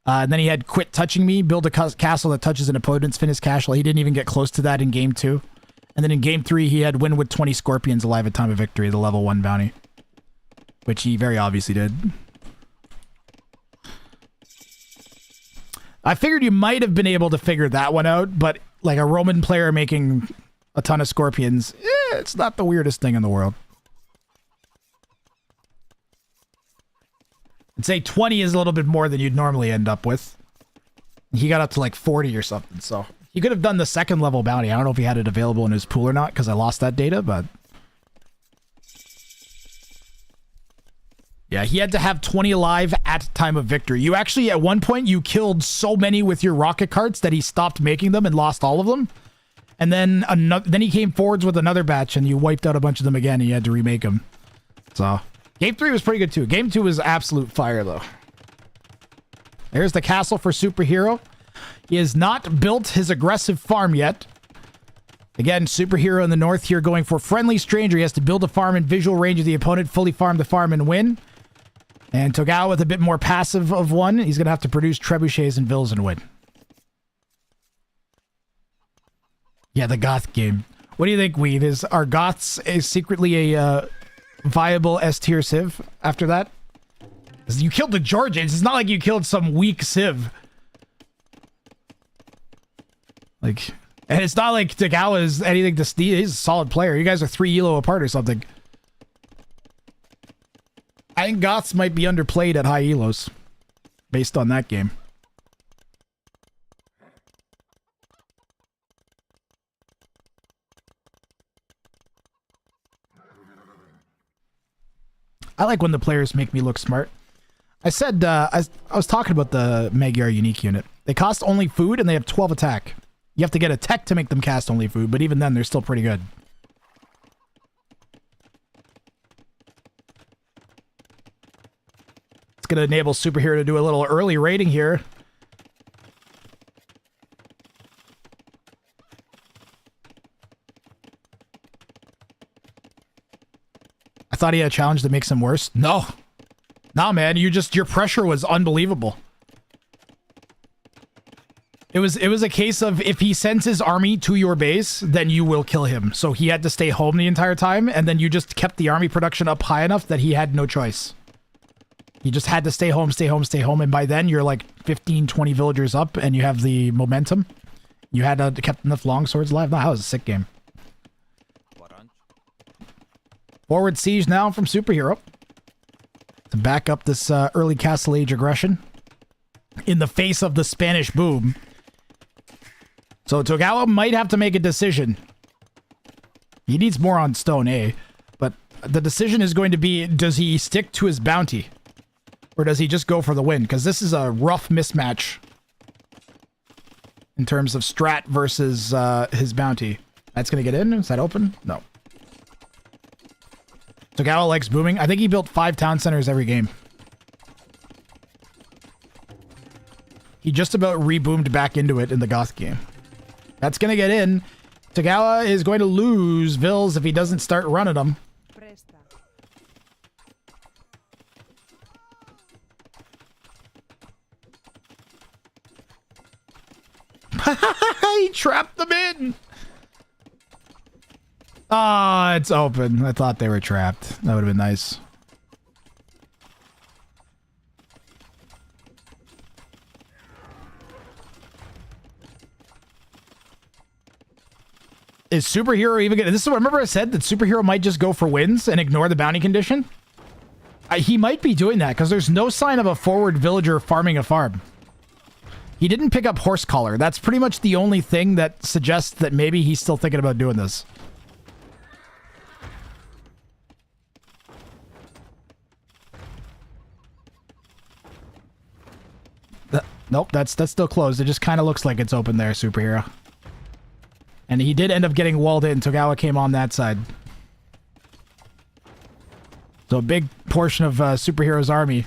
And then he had quit touching me, build a castle that touches an opponent's finished castle. He didn't even get close to that in game 2. And then in game 3, he had win with 20 Scorpions alive at time of victory, the level 1 bounty. Which he very obviously did. I figured you might have been able to figure that one out, but like a Roman player making a ton of Scorpions, it's not the weirdest thing in the world. I'd say 20 is a little bit more than you'd normally end up with. He got up to like 40 or something, so He could have done the second level bounty. I don't know if he had it available in his pool or not because I lost that data, but... Yeah, he had to have 20 alive at time of victory. You actually, at one point, you killed so many with your rocket carts that he stopped making them and lost all of them. And then then he came forwards with another batch and you wiped out a bunch of them again and you had to remake them. So, Game 3 was pretty good too. Game 2 was absolute fire though. There's the castle for Superhero. He has not built his aggressive farm yet. Again, Superhero in the north here going for Friendly Stranger. He has to build a farm in visual range of the opponent, fully farm the farm and win. And Togawa with a bit more passive of one. He's going to have to produce trebuchets and vills and win. Yeah, the Goth game. What do you think, Weed? Are Goths secretly a viable S-tier Civ after that? 'Cause you killed the Georgians. It's not like you killed some weak Civ. Like, and it's not like Togawa is anything to steal. He's a solid player. You guys are 3 elo apart or something. I think Goths might be underplayed at high elos based on that game. I like when the players make me look smart. I said, I was talking about the Magyar unique unit. They cost only food and they have 12 attack. You have to get a tech to make them cast only food, but even then they're still pretty good. Going to enable Superhero to do a little early raiding here. I thought he had a challenge that makes him worse. No. Nah, man, your pressure was unbelievable. It was a case of if he sends his army to your base, then you will kill him. So he had to stay home the entire time, and then you just kept the army production up high enough that he had no choice. You just had to stay home, and by then you're like 15, 20 villagers up, and you have the momentum. You had kept enough longswords alive. No, that was a sick game. Forward siege now from Superhero to back up this early Castle Age aggression in the face of the Spanish boom. So Togawa might have to make a decision. He needs more on Stone A, but the decision is going to be, does he stick to his bounty? Or does he just go for the win? Because this is a rough mismatch in terms of strat versus his bounty. That's going to get in? Is that open? No. Togawa likes booming. I think he built 5 town centers every game. He just about reboomed back into it in the Goth game. That's going to get in. Togawa is going to lose vills if he doesn't start running them. He trapped them in. Ah, it's open. I thought they were trapped. That would have been nice. Is Superhero even gonna... This is what, remember I said that Superhero might just go for wins and ignore the bounty condition? He might be doing that because there's no sign of a forward villager farming a farm. He didn't pick up horse collar. That's pretty much the only thing that suggests that maybe he's still thinking about doing this. Nope, that's still closed. It just kind of looks like it's open there, Superhero. And he did end up getting walled in. Togawa came on that side. So a big portion of Superhero's army.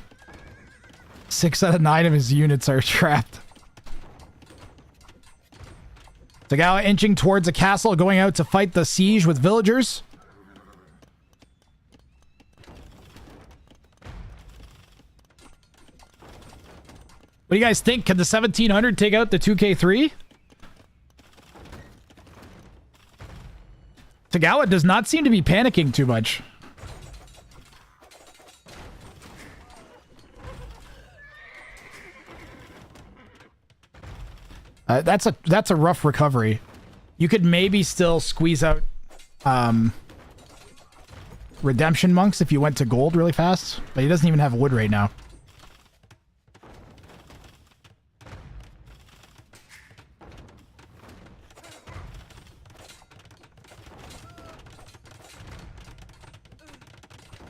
6 out of 9 of his units are trapped. Togawa inching towards a castle, going out to fight the siege with villagers. What do you guys think? Can the 1700 take out the 2K3? Togawa does not seem to be panicking too much. That's a rough recovery. You could maybe still squeeze out redemption monks if you went to gold really fast, but he doesn't even have wood right now.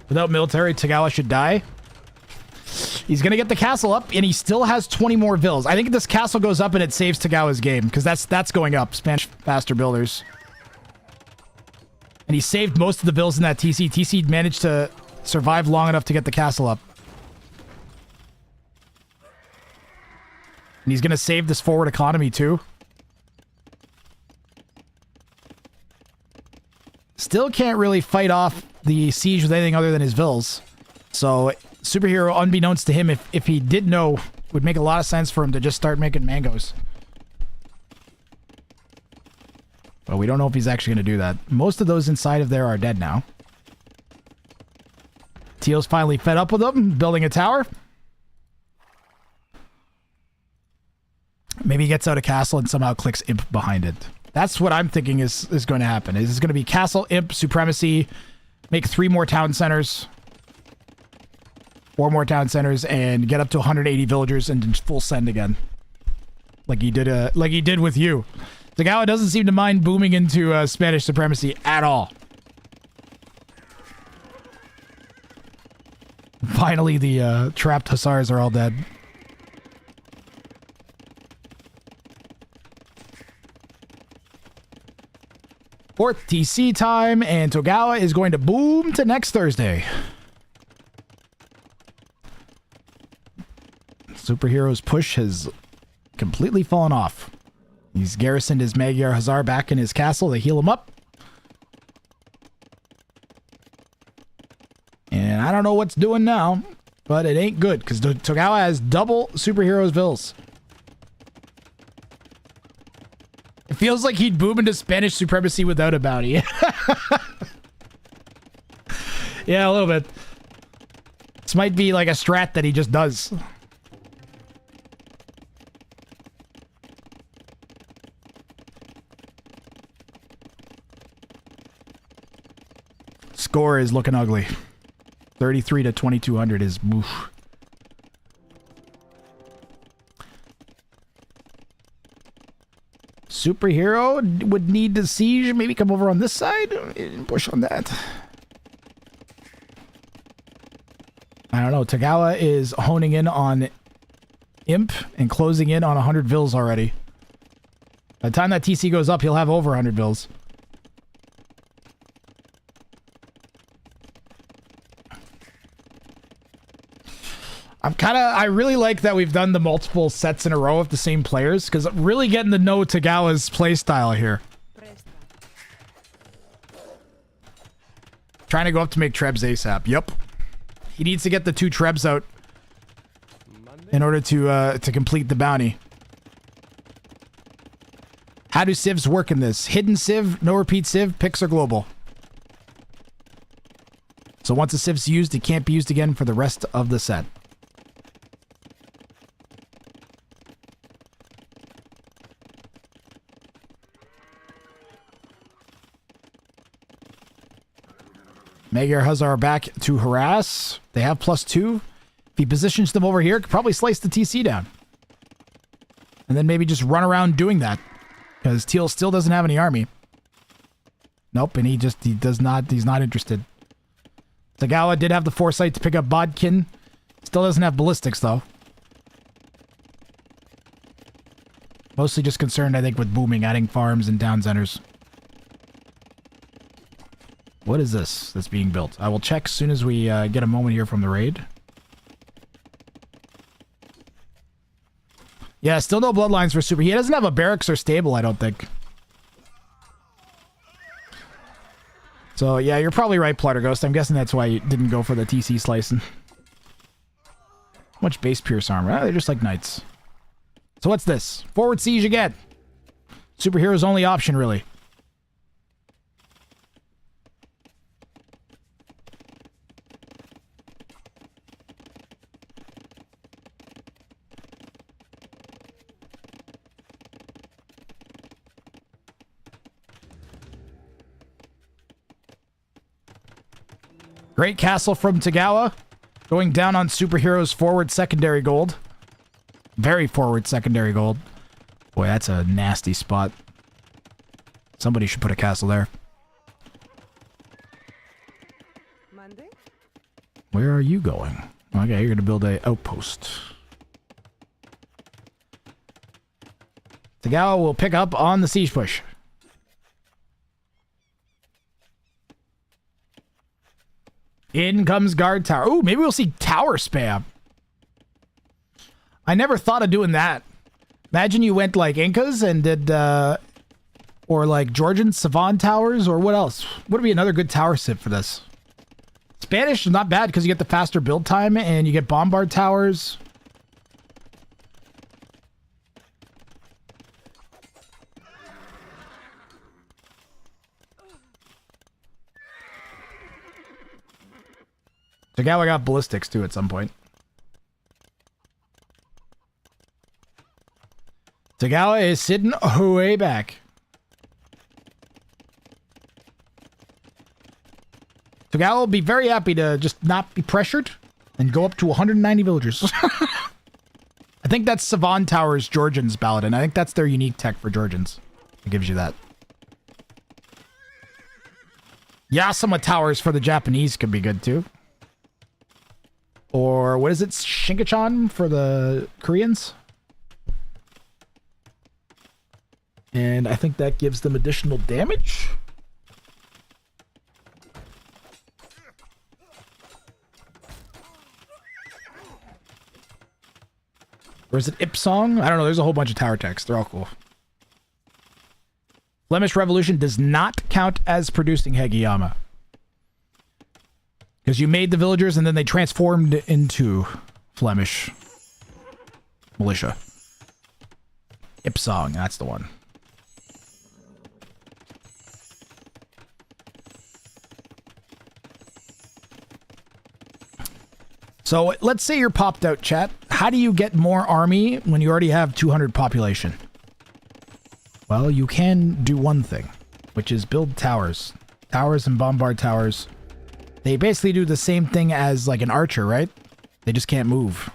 Without military, Tagawa should die. He's going to get the castle up, and he still has 20 more vills. I think if this castle goes up and it saves Tagawa's game, because that's going up. Spanish faster builders. And he saved most of the vills in that TC. TC managed to survive long enough to get the castle up. And he's going to save this forward economy, too. Still can't really fight off the siege with anything other than his vills. So, superhero, unbeknownst to him, if he did know, would make a lot of sense for him to just start making mangoes. But we don't know if he's actually going to do that. Most of those inside of there are dead now. Teal's finally fed up with them, building a tower. Maybe he gets out a castle and somehow clicks Imp behind it. That's what I'm thinking is going to happen. Is going to be castle, Imp, supremacy, make 3 more town centers, 4 more town centers, and get up to 180 villagers and just full send again, like he did with you. Tagawa doesn't seem to mind booming into Spanish supremacy at all. Finally, the trapped hussars are all dead. Fourth TC time, and Togawa is going to boom to next Thursday. Superhero's push has completely fallen off. He's garrisoned his Magyar Hussar back in his castle to heal him up. And I don't know what's doing now, but it ain't good, because Togawa has double Superhero's vills. It feels like he'd boom into Spanish supremacy without a bounty. Yeah, a little bit. This might be like a strat that he just does. Score is looking ugly. 33 to 2200 is oof. Superhero would need to siege, maybe come over on this side and push on that. I don't know. Tagawa is honing in on Imp and closing in on 100 vills already. By the time that TC goes up, he'll have over 100 vills. I really like that we've done the multiple sets in a row of the same players, because I'm really getting to know Tagawa's playstyle here. Trying to go up to make Trebs ASAP. Yep. He needs to get the 2 Trebs out in order to complete the bounty. How do civs work in this? Hidden civ, no repeat civ, picks are global. So once a civ's used, it can't be used again for the rest of the set. Magyar Hussar are back to harass. They have +2. If he positions them over here, could probably slice the TC down. And then maybe just run around doing that. Because Teal still doesn't have any army. Nope, and he's not interested. Tagawa did have the foresight to pick up Bodkin. Still doesn't have ballistics, though. Mostly just concerned, I think, with booming, adding farms and town centers. What is this that's being built? I will check as soon as we get a moment here from the raid. Yeah, still no bloodlines for Super. He doesn't have a barracks or stable, I don't think. So, yeah, you're probably right, Plutterghost. I'm guessing that's why you didn't go for the TC slicing. How much base pierce armor? They're just like knights. So what's this? Forward siege again. Superhero's only option, really. Great castle from Tagawa. Going down on Superhero's forward secondary gold. Very forward secondary gold. Boy, that's a nasty spot. Somebody should put a castle there. Monday? Where are you going? Okay, you're going to build a outpost. Tagawa will pick up on the siege push. In comes guard tower. Ooh, maybe we'll see tower spam. I never thought of doing that. Imagine you went like Incas and did, or like Georgian Savan towers, or what else? What would be another good tower sip for this? Spanish is not bad because you get the faster build time and you get bombard towers. Tagawa got ballistics too at some point. Tagawa is sitting way back. Tagawa will be very happy to just not be pressured and go up to 190 villagers. I think that's Savan Tower's Georgians Paladin. I think that's their unique tech for Georgians. It gives you that. Yasama Towers for the Japanese could be good too. Or what is it? Shinkachan for the Koreans? And I think that gives them additional damage. Or is it Ipsong? I don't know. There's a whole bunch of tower techs. They're all cool. Flemish Revolution does not count as producing Hegiyama. Because you made the villagers and then they transformed into Flemish militia. Ipsong, that's the one. So let's say you're popped out, chat. How do you get more army when you already have 200 population? Well, you can do one thing, which is build towers. Towers and bombard towers. They basically do the same thing as like an archer, right? They just can't move.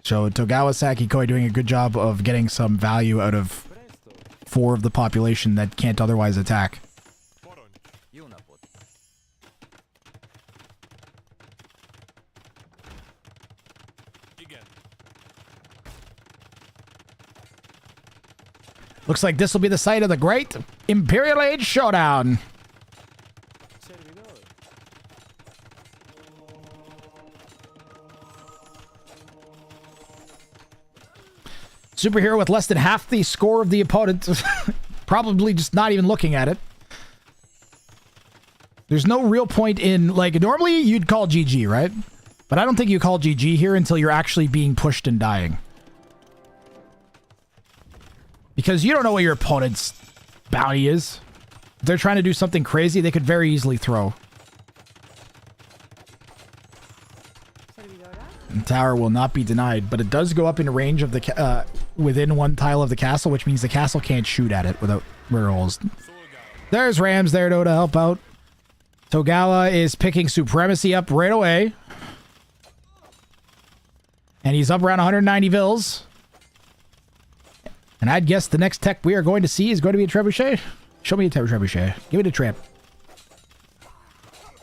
So Togawa Sakikoi doing a good job of getting some value out of 4 of the population that can't otherwise attack. Looks like this will be the site of the Great Imperial Age Showdown. Superhero with less than half the score of the opponent. Probably just not even looking at it. There's no real point in, like, normally you'd call GG, right? But I don't think you call GG here until you're actually being pushed and dying. Because you don't know what your opponent's bounty is. If they're trying to do something crazy, they could very easily throw. And tower will not be denied, but it does go up in range of the within 1 tile of the castle, which means the castle can't shoot at it without rerolls. There's Rams there though to help out. Togawa is picking supremacy up right away. And he's up around 190 vills. And I'd guess the next tech we are going to see is going to be a trebuchet. Show me a trebuchet. Give me the tramp.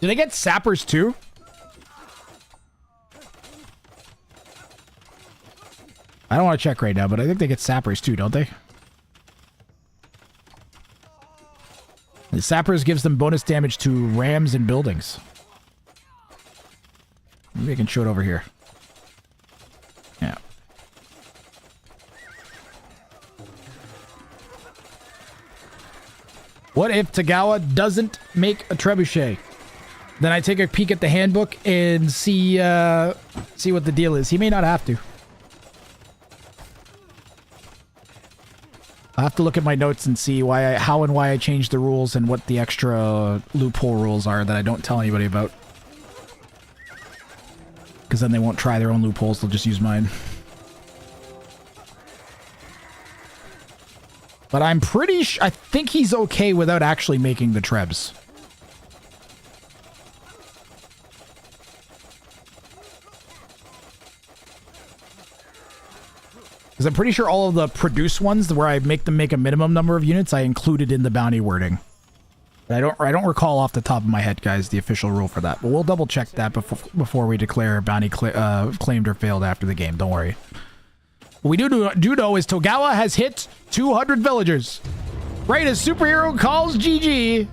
Do they get sappers too? I don't want to check right now, but I think they get sappers too, don't they? The sappers gives them bonus damage to rams and buildings. Maybe I can show it over here. Yeah. What if Tagawa doesn't make a trebuchet? Then I take a peek at the handbook and see what the deal is. He may not have to. I'll have to look at my notes and see how and why I changed the rules and what the extra loophole rules are that I don't tell anybody about. Because then they won't try their own loopholes, they'll just use mine. But I'm pretty sure, I think he's okay without actually making the trebs. Because I'm pretty sure all of the produce ones where I make them make a minimum number of units, I included in the bounty wording. But I don't recall off the top of my head, guys, the official rule for that. But we'll double check that before we declare bounty claimed or failed after the game. Don't worry. What we do know is Togawa has hit 200 villagers. Right as Superhero calls GG.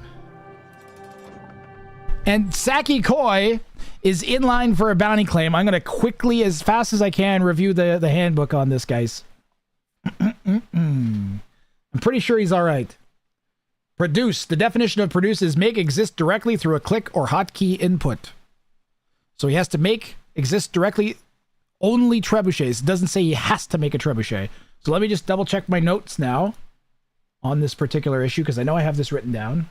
And Saki Koi is in line for a bounty claim. I'm going to quickly, as fast as I can, review the handbook on this, guys. I'm pretty sure he's all right. Produce. The definition of produce is make exist directly through a click or hotkey input. So he has to make exist directly only trebuchets. It doesn't say he has to make a trebuchet. So let me just double check my notes now on this particular issue, because I know I have this written down.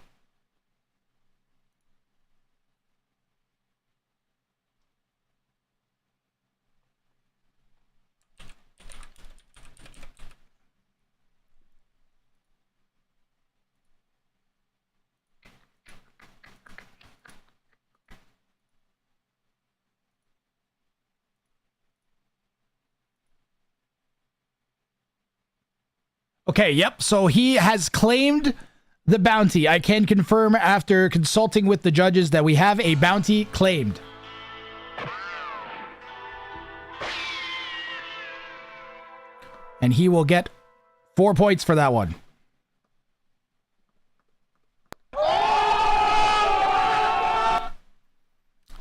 Okay, yep. So he has claimed the bounty. I can confirm after consulting with the judges that we have a bounty claimed. And he will get 4 points for that one.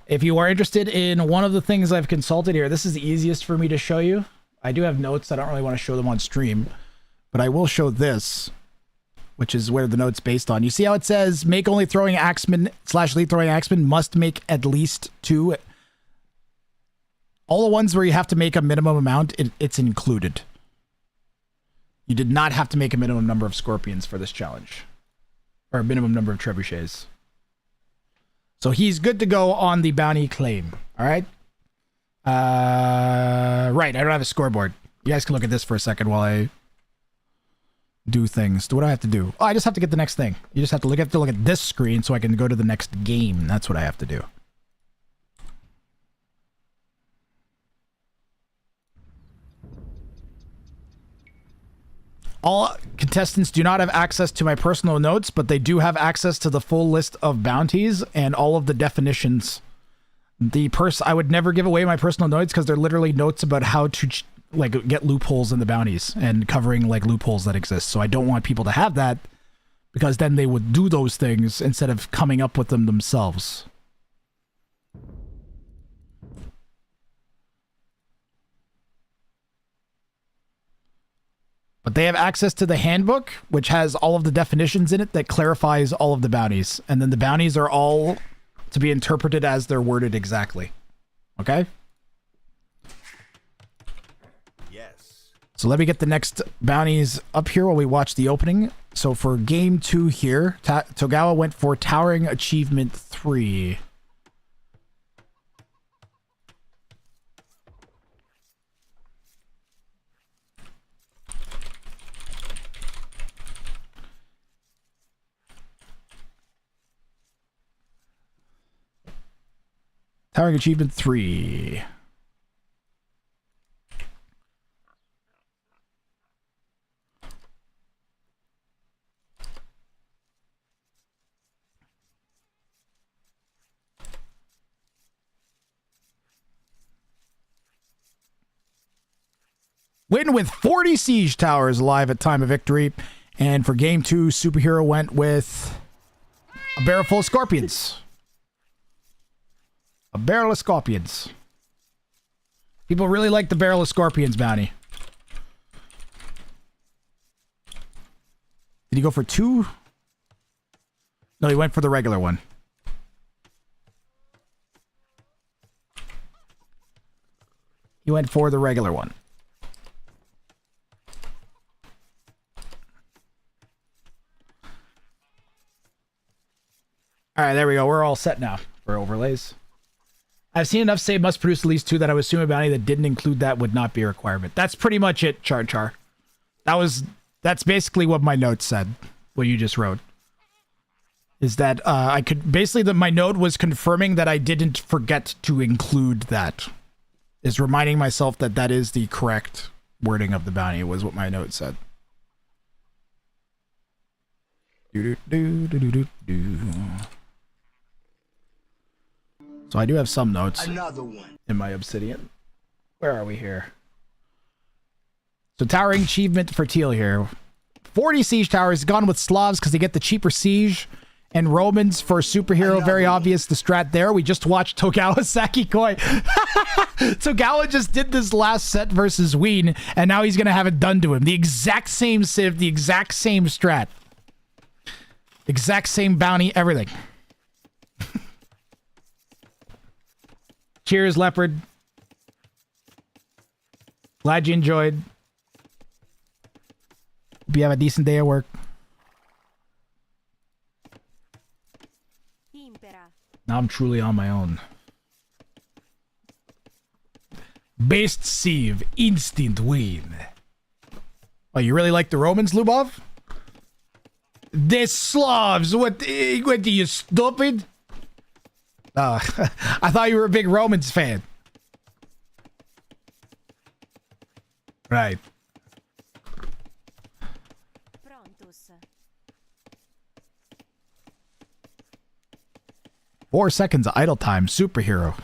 If you are interested in one of the things I've consulted here, this is the easiest for me to show you. I do have notes. I don't really want to show them on stream. But I will show this, which is where the note's based on. You see how it says, make only throwing axeman / lead throwing axeman must make at least 2. All the ones where you have to make a minimum amount, it's included. You did not have to make a minimum number of scorpions for this challenge. Or a minimum number of trebuchets. So he's good to go on the bounty claim. All right? Right, I don't have a scoreboard. You guys can look at this for a second while I do things. What do I have to do? Oh, I just have to get the next thing. You just have to look at this screen so I can go to the next game. That's what I have to do. All contestants do not have access to my personal notes, but they do have access to the full list of bounties and all of the definitions. I would never give away my personal notes because they're literally notes about how to get loopholes in the bounties and covering loopholes that exist. So I don't want people to have that, because then they would do those things instead of coming up with them themselves. But they have access to the handbook, which has all of the definitions in it that clarifies all of the bounties. And then the bounties are all to be interpreted as they're worded exactly. Okay? So let me get the next bounties up here while we watch the opening. So for game 2 here, Togawa went for Towering Achievement 3. Towering Achievement 3. Win with 40 siege towers live at time of victory. And for game 2, Superhero went with a barrel full of scorpions. A barrel of scorpions. People really like the barrel of scorpions bounty. Did he go for 2? No, he went for the regular one. He went for the regular one. All right, there we go. We're all set now for overlays. I've seen enough say must produce at least 2 that I would assume a bounty that didn't include that would not be a requirement. That's pretty much it, Char. That's basically what my note said, what you just wrote. Is that I could basically my note was confirming that I didn't forget to include that. Is reminding myself that that is the correct wording of the bounty was what my note said. So I do have some notes. Another one. In my obsidian. Where are we here? So towering achievement for Teal here. 40 siege towers, gone with Slavs because they get the cheaper siege. And Romans for superhero, very obvious the strat there. We just watched Togawa Saki Koi. Togawa just did this last set versus Ween, and now he's going to have it done to him. The exact same civ, the exact same strat. Exact same bounty, everything. Cheers, Leopard. Glad you enjoyed. Hope you have a decent day at work. Now I'm truly on my own. Based sieve, instant win. Oh, you really like the Romans, Lubov? The Slavs, what are you, stupid? I thought you were a big Romans fan. Right. 4 seconds of idle time, superhero.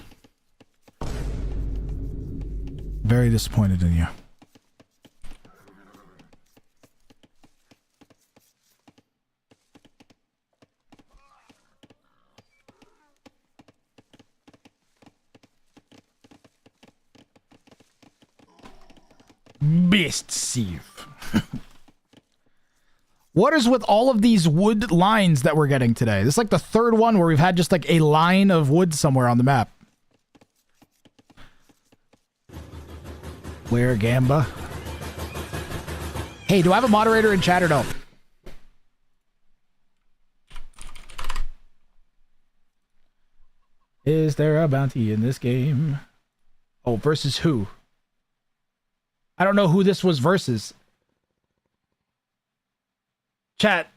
Very disappointed in you. Best sieve. What is with all of these wood lines that we're getting today? This is like the third one where we've had just like a line of wood somewhere on the map. Where, Gamba? Hey, do I have a moderator in chat or no? Is there a bounty in this game? Oh, versus who? I don't know who this was versus. Chat.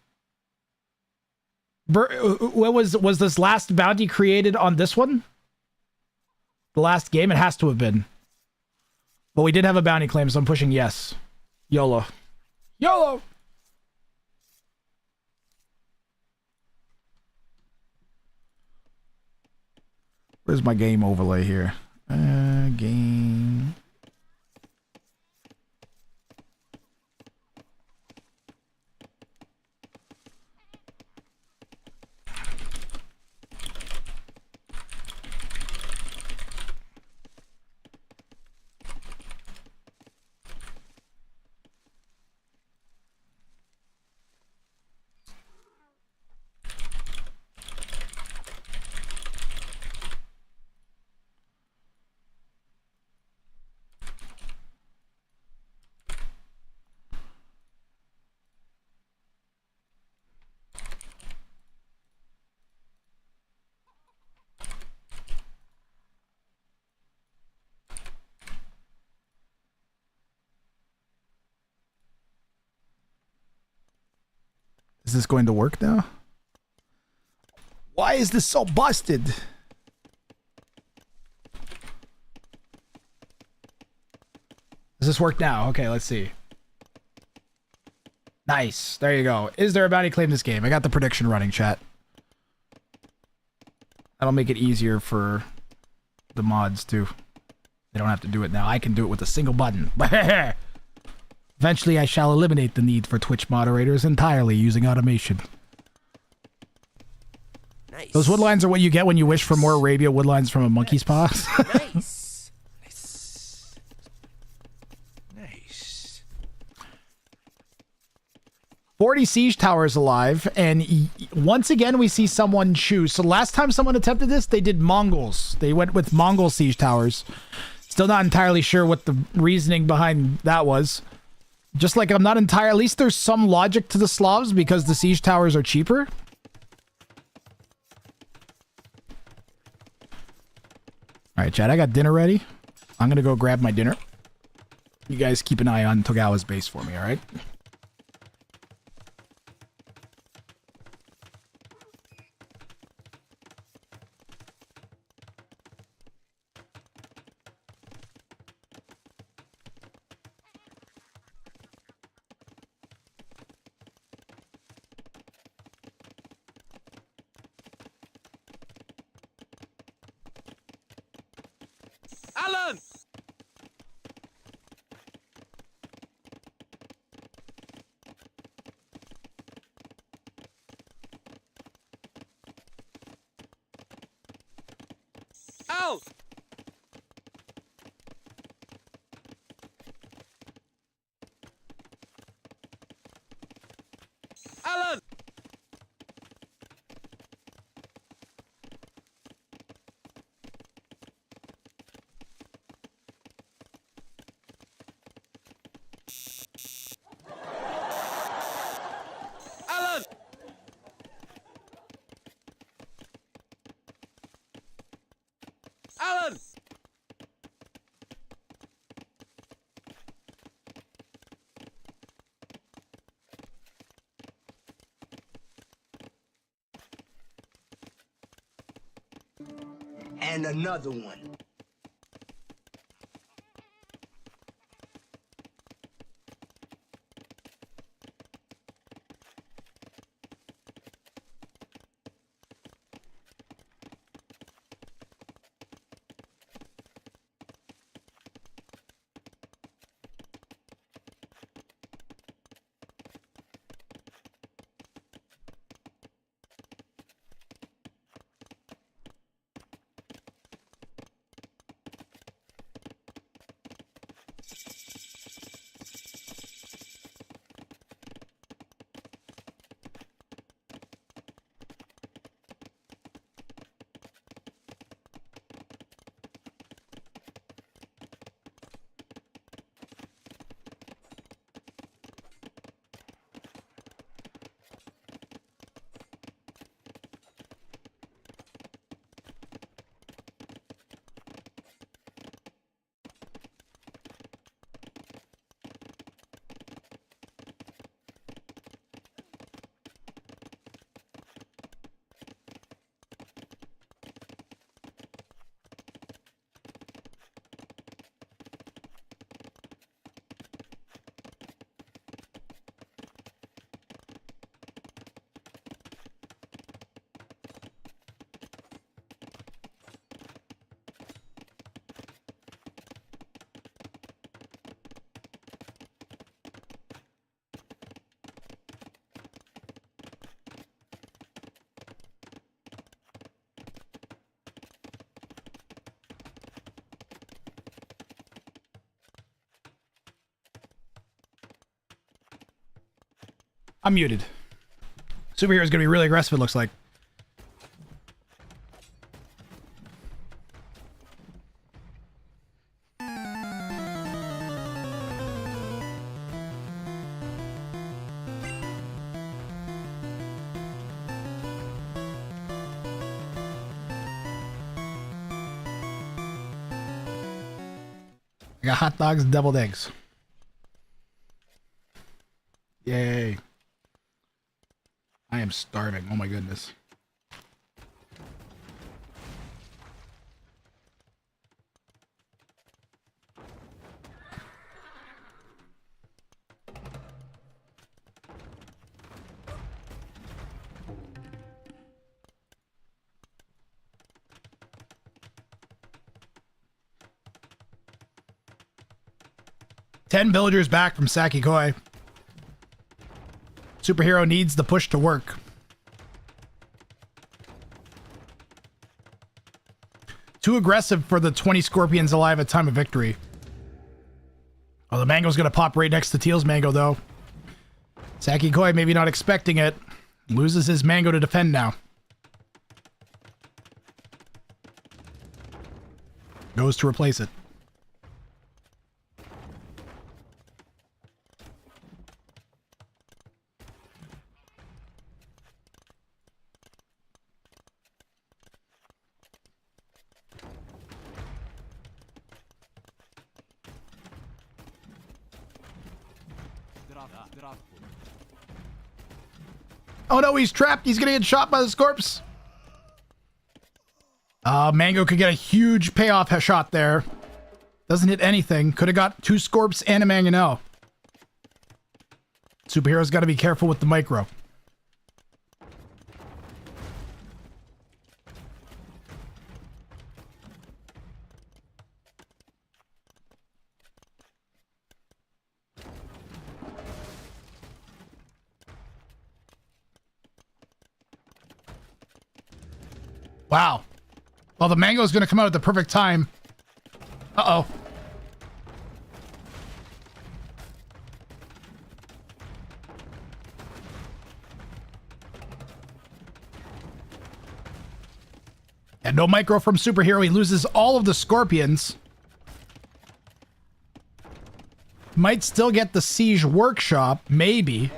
What was this last bounty created on this one? The last game? It has to have been. But we did have a bounty claim, so I'm pushing yes. YOLO. YOLO! Where's my game overlay here? Game. Is this going to work now? Why is this so busted? Does this work now? Okay, let's see. Nice. There you go. Is there a bounty claim this game? I got the prediction running, chat. That'll make it easier for the mods, too. They don't have to do it now. I can do it with a single button. Eventually, I shall eliminate the need for Twitch moderators entirely using automation. Nice. Those woodlines are what you get when you wish for more Arabia woodlines from a monkey's paw. Nice. Nice. Nice. 40 siege towers alive, and once again we see someone choose. So last time someone attempted this, they did Mongols. They went with Mongol siege towers. Still not entirely sure what the reasoning behind that was. Just like I'm not entirely, at least there's some logic to the Slavs because the siege towers are cheaper. All right, Chad, I got dinner ready. I'm going to go grab my dinner. You guys keep an eye on Togawa's base for me, all right? Alan! Al! Alan! Alan! Alan! And another one. I'm muted. Superhero's gonna be really aggressive, it looks like. I got hot dogs and deviled eggs. Yay. I am starving. Oh my goodness. Ten villagers back from Sakikoi. Superhero needs the push to work. Too aggressive for the 20 scorpions alive at time of victory. Oh, the mango's gonna pop right next to Teal's mango, though. Sakikoi, maybe not expecting it, loses his mango to defend now. Goes to replace it. Oh no, he's trapped. He's gonna get shot by the Scorps. Mango could get a huge payoff shot there. Doesn't hit anything. Could have got 2 Scorps and a Mangonel. Superhero's got to be careful with the micro. Wow. Well, the mango is going to come out at the perfect time. Uh-oh. And no micro from Superhero. He loses all of the scorpions. Might still get the Siege Workshop. Maybe.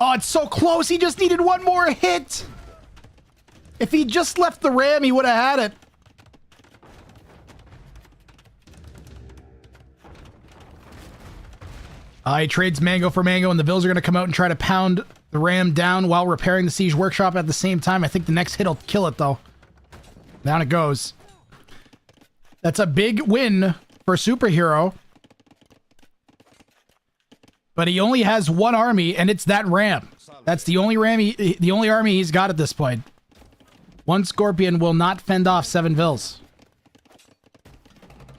Oh, it's so close. He just needed one more hit. If he just left the ram, he would have had it. He trades mango for mango, and the Vills are going to come out and try to pound the ram down while repairing the Siege Workshop at the same time. I think the next hit will kill it, though. Down it goes. That's a big win for Superhero. But he only has one army, and it's that ram. That's the only the only army he's got at this point. One Scorpion will not fend off 7 Vills.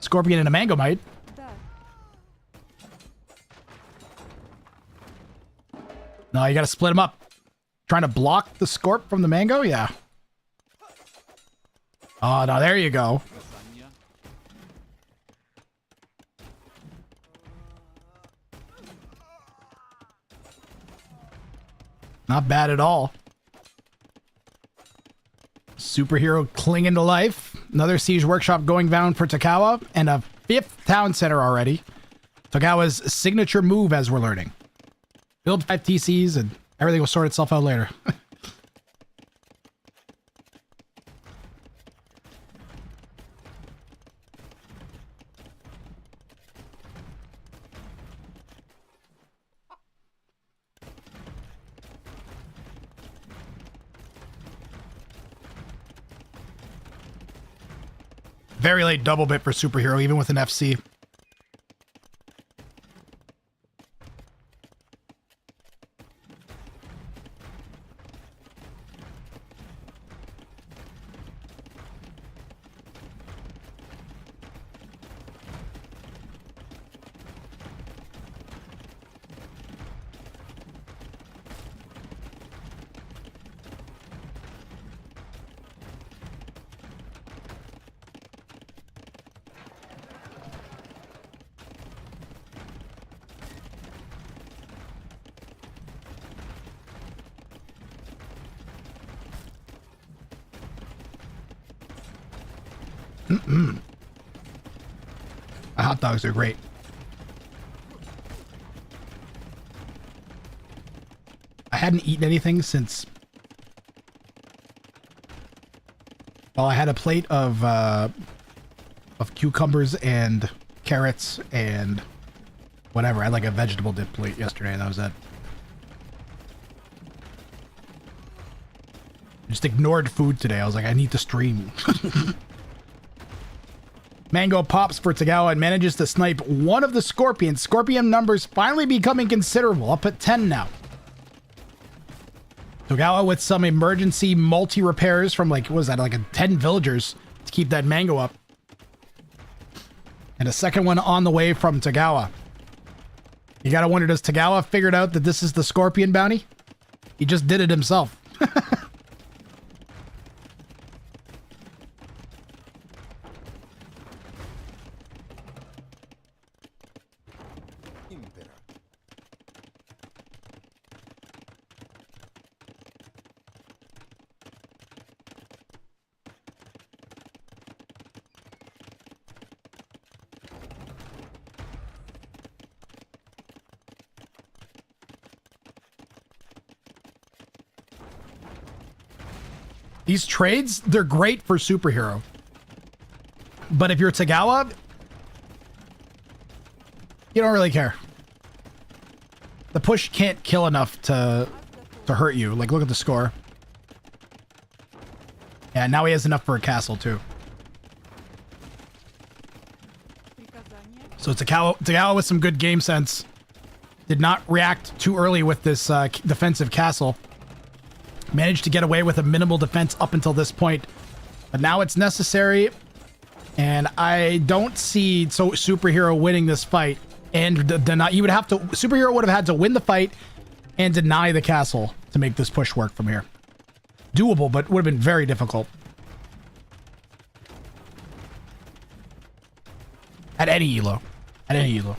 Scorpion and a mango might. No, you gotta split them up. Trying to block the Scorp from the mango? Yeah. Oh, no, there you go. Not bad at all. Superhero clinging to life. Another Siege Workshop going down for Takawa. And a 5th Town Center already. Takawa's signature move, as we're learning. Build 5 TCs and everything will sort itself out later. Very late double bit for Superhero, even with an FC. Hot dogs are great. I hadn't eaten anything since... Well, I had a plate of cucumbers and carrots and whatever. I had like a vegetable dip plate yesterday, and that was it. I just ignored food today. I was like, I need to stream. Mango pops for Tagawa and manages to snipe one of the Scorpions. Scorpion numbers finally becoming considerable. Up at 10 now. Tagawa with some emergency multi-repairs from like, what was that, like a 10 villagers to keep that mango up. And a second one on the way from Tagawa. You gotta wonder, does Tagawa figured out that this is the Scorpion bounty? He just did it himself. These trades, they're great for Superhero. But if you're Tagawa, you don't really care. The push can't kill enough to hurt you. Like, look at the score. Yeah, now he has enough for a castle, too. So Tagawa with some good game sense. Did not react too early with this defensive castle. Managed to get away with a minimal defense up until this point. But now it's necessary. And I don't see Superhero winning this fight. And deny. You would have to... Superhero would have had to win the fight and deny the castle to make this push work from here. doable, but would have been very difficult. At any elo. At any elo.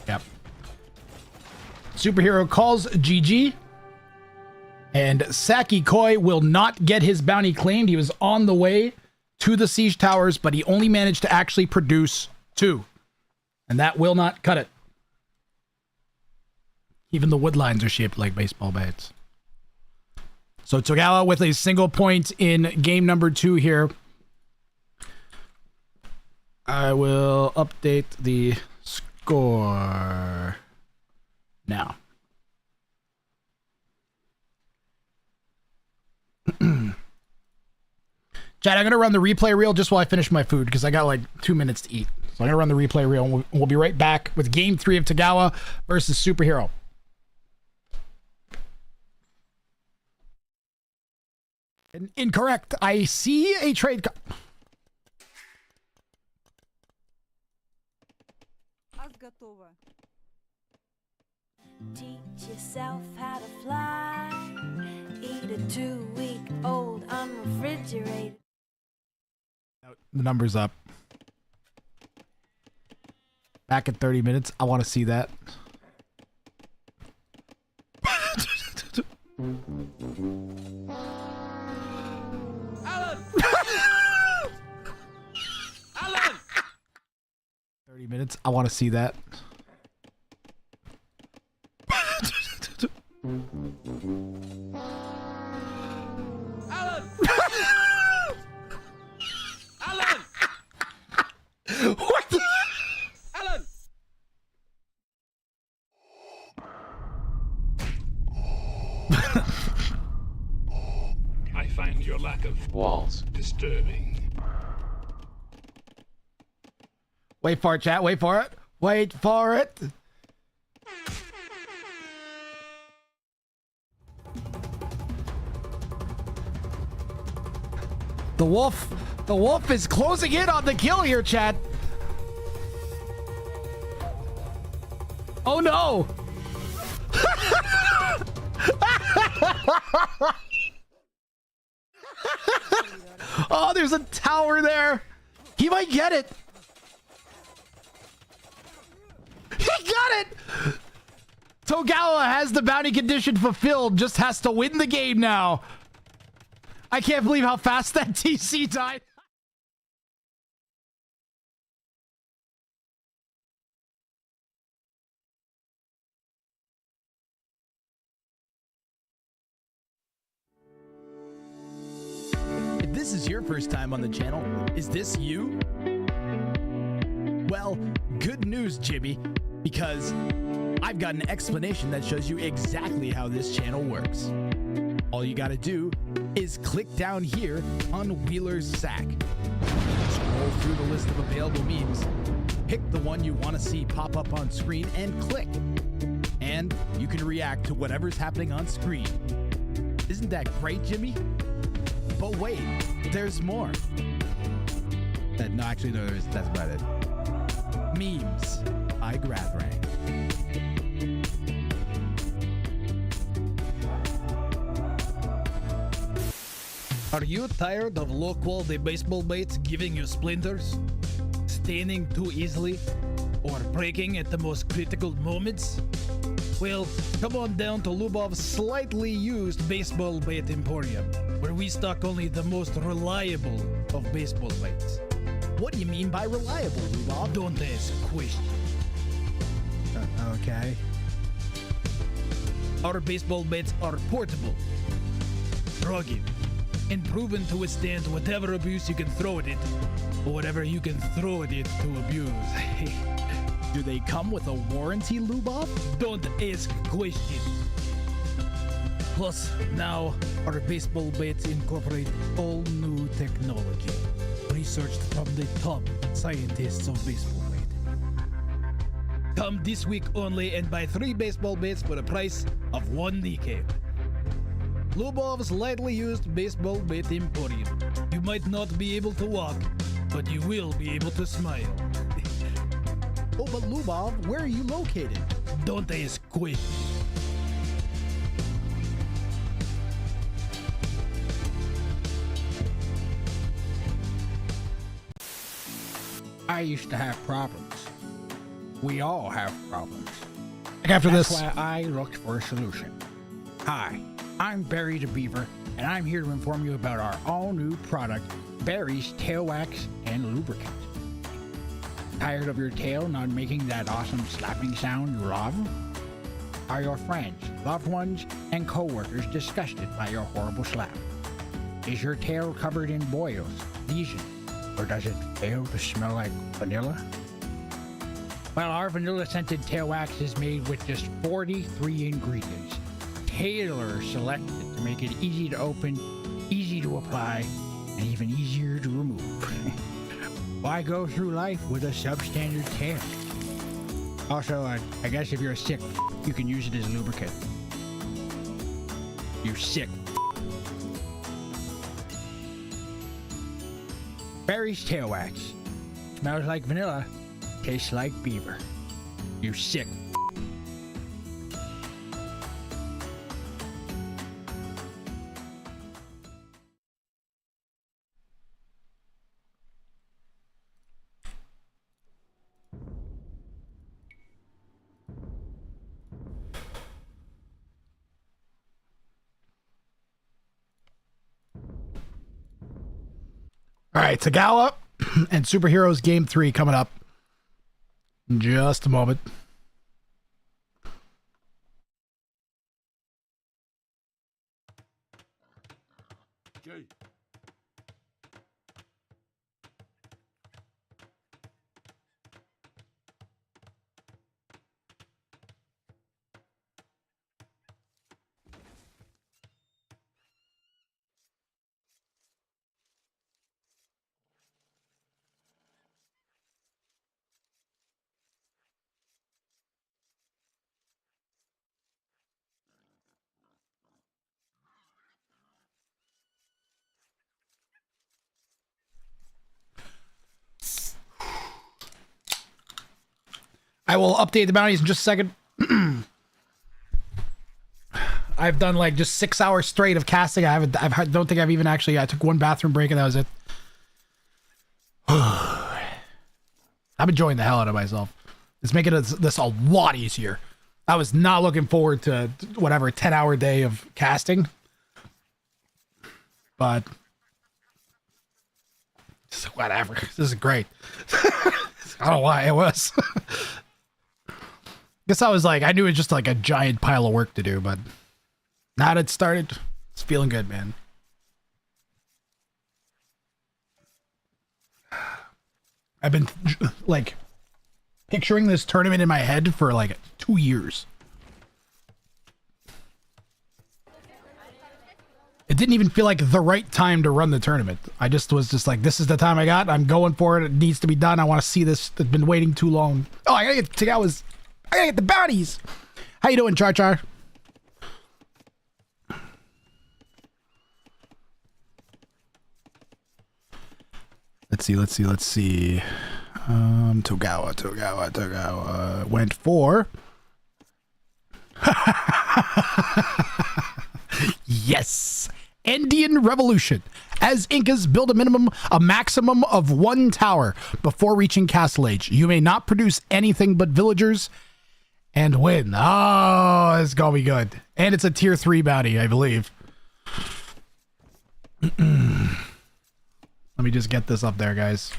Yep. Superhero calls GG. And Saki Koi will not get his bounty claimed. He was on the way to the siege towers, but he only managed to actually produce 2. And that will not cut it. Even the wood lines are shaped like baseball bats. So Togawa with a single point in game number 2 here. I will update the score now. Chad, I'm going to run the replay reel just while I finish my food because I got like 2 minutes to eat. So I'm going to run the replay reel and we'll be right back with game 3 of Togawa versus Superhero. Incorrect. I see a trade. Teach yourself how to fly. Eat a 2-week-old unrefrigerated. The number's up. Back at 30 minutes. I want to see that. Alan! Alan! 30 minutes. I want to see that. Alan! Alan! What the? Alan! I find your lack of walls disturbing. Wait for it, chat. Wait for it. Wait for it. The wolf is closing in on the kill here, chat. Oh no. Oh, there's a tower there. He might get it. He got it. Togawa has the bounty condition fulfilled, just has to win the game now. I can't believe how fast that TC died. If this is your first time on the channel, is this you? Well, good news, Jimmy, because I've got an explanation that shows you exactly how this channel works. All you gotta do is click down here on Wheeler's Sack. Scroll through the list of available memes, pick the one you want to see pop up on screen, and click. And you can react to whatever's happening on screen. Isn't that great, Jimmy? But wait, there's more. No, actually, no, that's about it. Memes by Gradrang. Are you tired of low-quality baseball baits giving you splinters, staining too easily, or breaking at the most critical moments? Well, come on down to Lubov's slightly used baseball bait emporium, where we stock only the most reliable of baseball baits. What do you mean by reliable, Lubov? Don't ask questions. Okay. Our baseball baits are portable, rugged, and proven to withstand whatever abuse you can throw at it, or whatever you can throw at it to abuse. Do they come with a warranty, Lubov? Don't ask questions. Plus, now, our baseball baits incorporate all new technology, researched from the top scientists of baseball bait. Come this week only and buy 3 baseball baits for the price of 1 kneecap. Lubov's lightly used baseball bait emporium. You might not be able to walk, but you will be able to smile. Oh, but Lubov, where are you located? Don't ask questions. I used to have problems. We all have problems. After That's this. why I looked for a solution. Hi, I'm Barry the Beaver, and I'm here to inform you about our all-new product, Barry's Tail Wax and Lubricant. Tired of your tail not making that awesome slapping sound you love? Are your friends, loved ones, and co-workers disgusted by your horrible slap? Is your tail covered in boils, lesions, or does it fail to smell like vanilla? Well, our vanilla-scented tail wax is made with just 43 ingredients, tailor-selected to make it easy to open, easy to apply, and even easier to remove. Why go through life with a substandard tail? Also, I guess if you're a sick you can use it as lubricant. You sick Barry's Tail Wax. Smells like vanilla, tastes like beaver. You sick All right, Tagawa and Superheroes Game 3 coming up in just a moment. Jay. I will update the bounties in just a second. I've done like just 6 hours straight of casting. I don't think I've even actually. I took one bathroom break and that was it. I'm enjoying the hell out of myself. It's making this a lot easier. I was not looking forward to whatever 10-hour day of casting, but whatever. This is great. I don't know why it was. Guess I was like, I knew it was just like a giant pile of work to do, but now that it started, it's feeling good, man. I've been like picturing this tournament in my head for like 2 years. It didn't even feel like the right time to run the tournament. I just was just like, this is the time I got. I'm going for it. It needs to be done. I want to see this. I've been waiting too long. Oh, I gotta get the bounties. How you doing, Char Char? Let's see. Togawa went for. Yes. Indian Revolution. As Incas build a maximum of 1 tower before reaching Castle Age. You may not produce anything but villagers and win. Oh, it's gonna be good. And it's a tier 3 bounty, I believe. Let me just get this up there, guys.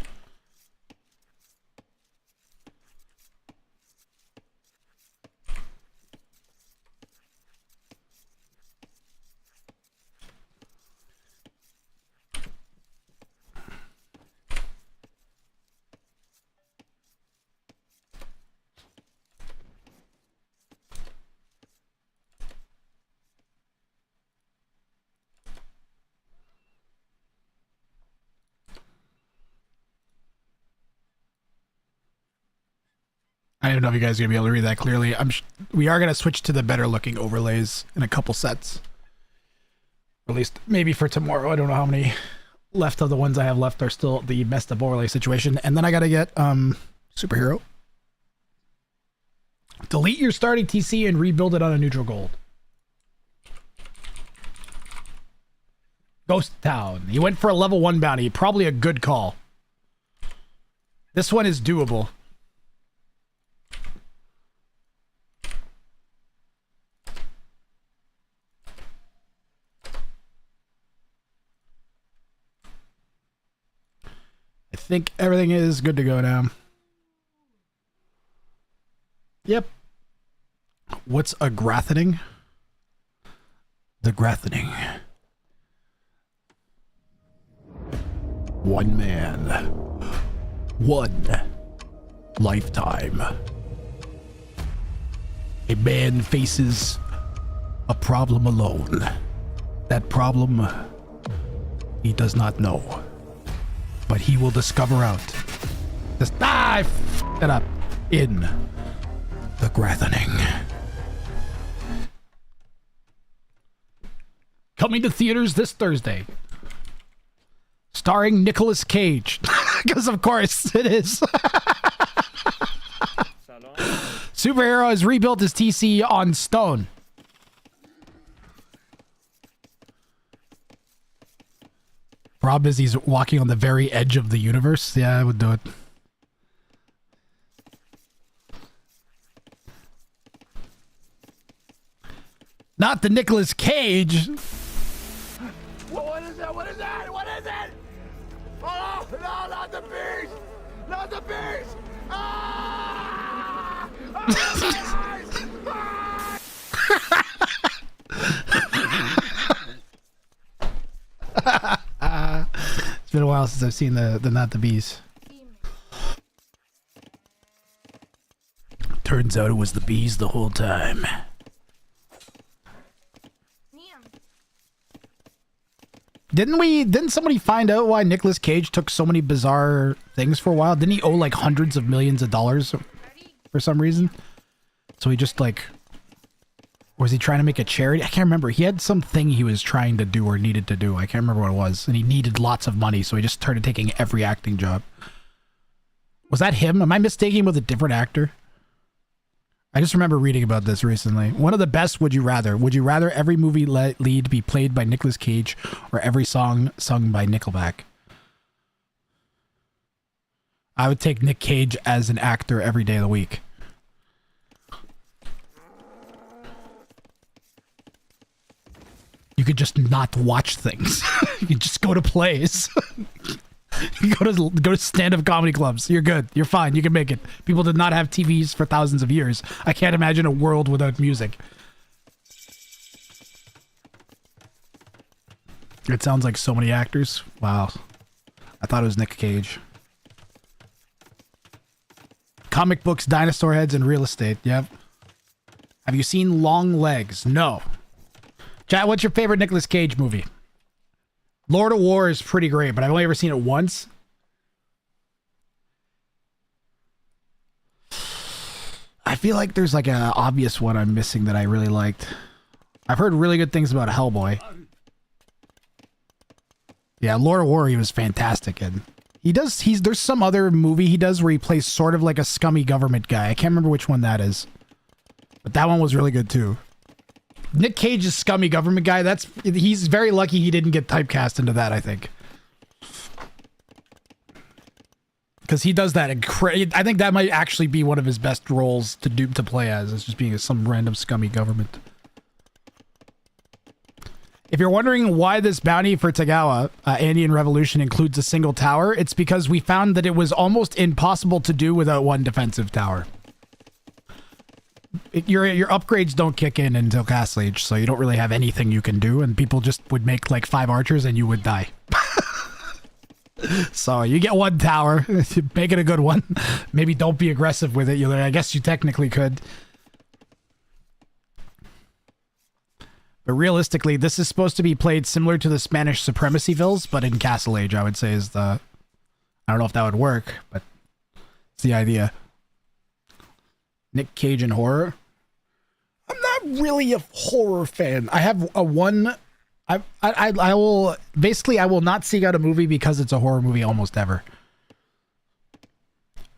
I don't know if you guys are gonna be able to read that clearly. We are gonna switch to the better looking overlays in a couple sets. Or at least maybe for tomorrow. I don't know how many left of the ones I have left are still the messed up overlay situation. And then I gotta get Superhero. Delete your starting TC and rebuild it on a neutral gold. Ghost Town. He went for a level 1 bounty. Probably a good call. This one is doable. I think everything is good to go now. Yep. What's a grathening? The grathening. One man. One lifetime. A man faces a problem alone. That problem he does not know. But he will discover out. I f***ed it up. In the grathening. Coming to theaters this Thursday. Starring Nicolas Cage. Because of course it is. Superhero has rebuilt his TC on stone. Problem is he's walking on the very edge of the universe. Yeah, I would do it. Not the Nicolas Cage. What is that? What is that? What is it? Oh, no, not the beast! Not the beast! Ah! Ah! It's been a while since I've seen the Not the Bees. Turns out it was the bees the whole time. Didn't somebody find out why Nicolas Cage took so many bizarre things for a while? Didn't he owe like hundreds of millions of dollars for some reason? So he just like, or was he trying to make a charity? I can't remember. He had something he was trying to do or needed to do. I can't remember what it was. And he needed lots of money, so he just started taking every acting job. Was that him? Am I mistaking him with a different actor? I just remember reading about this recently. One of the best Would You Rather. Would you rather every movie lead be played by Nicolas Cage or every song sung by Nickelback? I would take Nick Cage as an actor every day of the week. You could just not watch things. You could just go to plays. You go to stand-up comedy clubs. You're good. You're fine. You can make it. People did not have TVs for thousands of years. I can't imagine a world without music. It sounds like so many actors. Wow. I thought it was Nick Cage. Comic books, dinosaur heads, and real estate. Yep. Have you seen Long Legs? No. Chat, what's your favorite Nicolas Cage movie? Lord of War is pretty great, but I've only ever seen it once. I feel like there's like an obvious one I'm missing that I really liked. I've heard really good things about Hellboy. Yeah, Lord of War, he was fantastic in. There's some other movie he does where he plays sort of like a scummy government guy. I can't remember which one that is. But that one was really good too. Nick Cage's scummy government guy, he's very lucky he didn't get typecast into that, I think. Because he does that. I think that might actually be one of his best roles to play as, is just being some random scummy government. If you're wondering why this bounty for Tagawa, Andean Revolution, includes a single tower, it's because we found that it was almost impossible to do without one defensive tower. Your upgrades don't kick in until Castle Age, so you don't really have anything you can do, and people just would make like 5 archers and you would die. So you get one tower, make it a good one. Maybe don't be aggressive with it. I guess you technically could. But realistically, this is supposed to be played similar to the Spanish Supremacy Villes, but in Castle Age, I would say is the... I don't know if that would work, but it's the idea. Nick Cage in horror. I'm not really a horror fan. I have a one. I will not seek out a movie because it's a horror movie almost ever.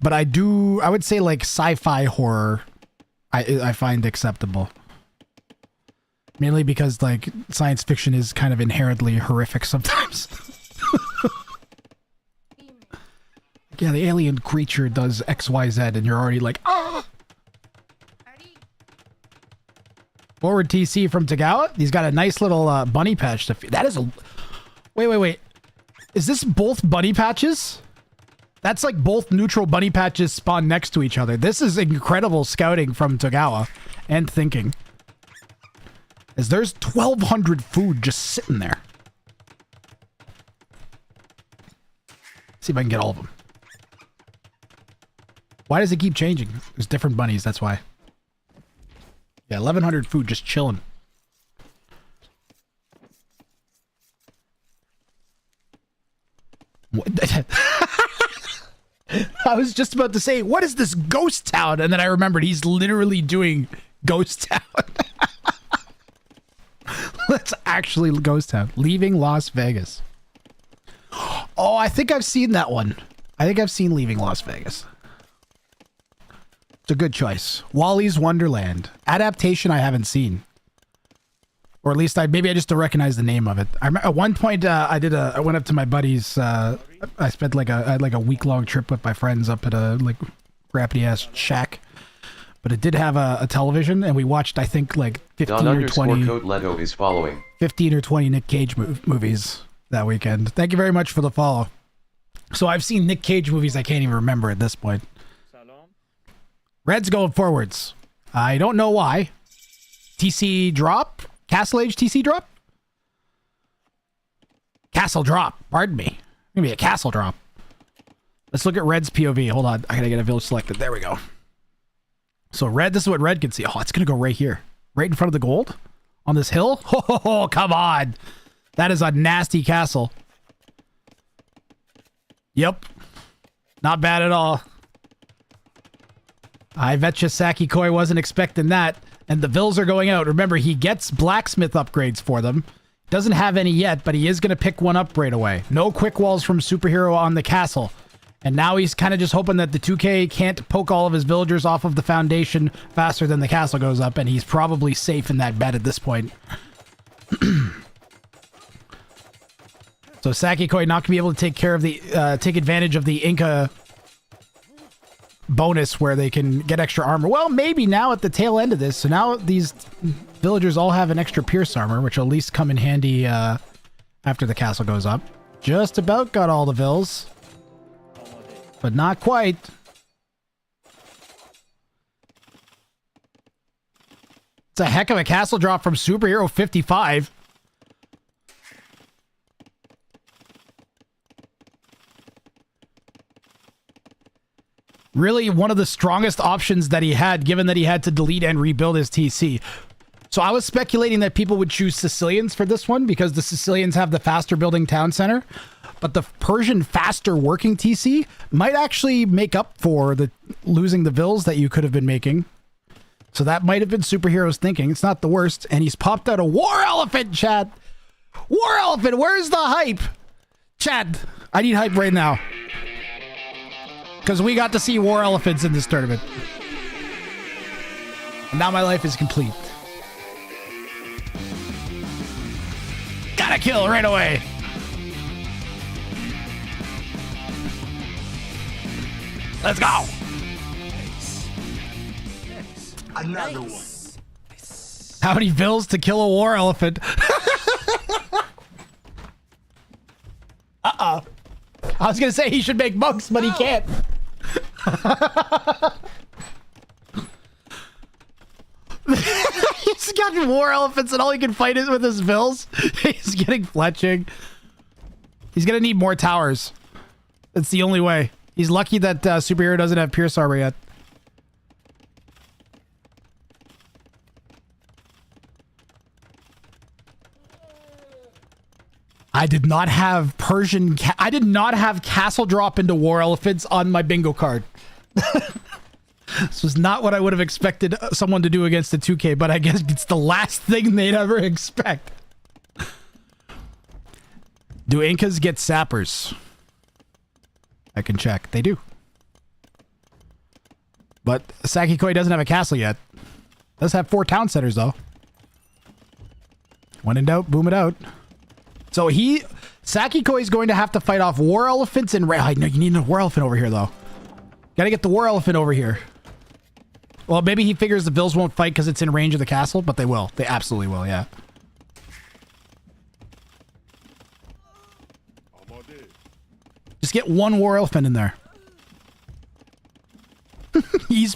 But I would say like sci-fi horror. I find acceptable. Mainly because like science fiction is kind of inherently horrific sometimes. Yeah, the alien creature does XYZ and you're already like, ah! Forward TC from Tagawa. He's got a nice little bunny patch to feed. That is a... Wait. Is this both bunny patches? That's like both neutral bunny patches spawn next to each other. This is incredible scouting from Tagawa and thinking. As there's 1,200 food just sitting there. See if I can get all of them. Why does it keep changing? There's different bunnies, that's why. Yeah, 1,100 food just chilling. I was just about to say, what is this ghost town? And then I remembered he's literally doing ghost town. That's actually ghost town. Leaving Las Vegas. Oh, I think I've seen that one. I think I've seen Leaving Las Vegas. It's a good choice. Wally's Wonderland. Adaptation I haven't seen. Or at least maybe I just don't recognize the name of it. At one point I went up to my buddy's, I spent I had a week-long trip with my friends up at a crappy-ass shack. But it did have a television, and we watched, I think, like 15 or 20... Code Lego is following. 15 or 20 Nick Cage movies that weekend. Thank you very much for the follow. So I've seen Nick Cage movies I can't even remember at this point. Red's going forwards. I don't know why. TC drop? Castle Age TC drop? Castle drop. Pardon me. Maybe a castle drop. Let's look at Red's POV. Hold on. I gotta get a village selected. There we go. So Red, this is what Red can see. Oh, it's gonna go right here. Right in front of the gold? On this hill? Oh, come on. That is a nasty castle. Yep. Not bad at all. I bet you Saki Koi wasn't expecting that. And the Vills are going out. Remember, he gets blacksmith upgrades for them. Doesn't have any yet, but he is going to pick one up right away. No quick walls from Superhero on the castle. And now he's kind of just hoping that the 2K can't poke all of his villagers off of the foundation faster than the castle goes up. And he's probably safe in that bet at this point. So Saki Koi not going to be able to take advantage of the Inca bonus where they can get extra armor. Well, maybe now at the tail end of this. So now these villagers all have an extra pierce armor, which will at least come in handy after the castle goes up. Just about got all the vills, but not quite. It's a heck of a castle drop from Superhero 55. Really one of the strongest options that he had, given that he had to delete and rebuild his TC. So I was speculating that people would choose Sicilians for this one because the Sicilians have the faster building town center. But the Persian faster working TC might actually make up for the losing the vills that you could have been making. So that might have been Superhero's thinking. It's not the worst. And he's popped out a War Elephant, Chad. War Elephant, where's the hype? Chad, I need hype right now. Because we got to see War Elephants in this tournament. And now my life is complete. Gotta kill right away. Let's go. Another one. How many vills to kill a War Elephant? Uh-oh. I was going to say he should make monks, but he can't. He's got War Elephants and all he can fight is with his vills. He's getting fletching. He's going to need more towers. That's the only way. He's lucky that Superhero doesn't have Pierce Armor yet. I did not have I did not have castle drop into War Elephants on my bingo card. This was not what I would have expected someone to do against the 2K, but I guess it's the last thing they'd ever expect. Do Incas get sappers? I can check. They do. But Saki Koi doesn't have a castle yet. Does have 4 town centers though. When in doubt, boom it out. So Sakiko is going to have to fight off war elephants and I know you need a war elephant over here though. Gotta get the war elephant over here. Well, maybe he figures the Vills won't fight because it's in range of the castle, but they will. They absolutely will, yeah. Just get one war elephant in there.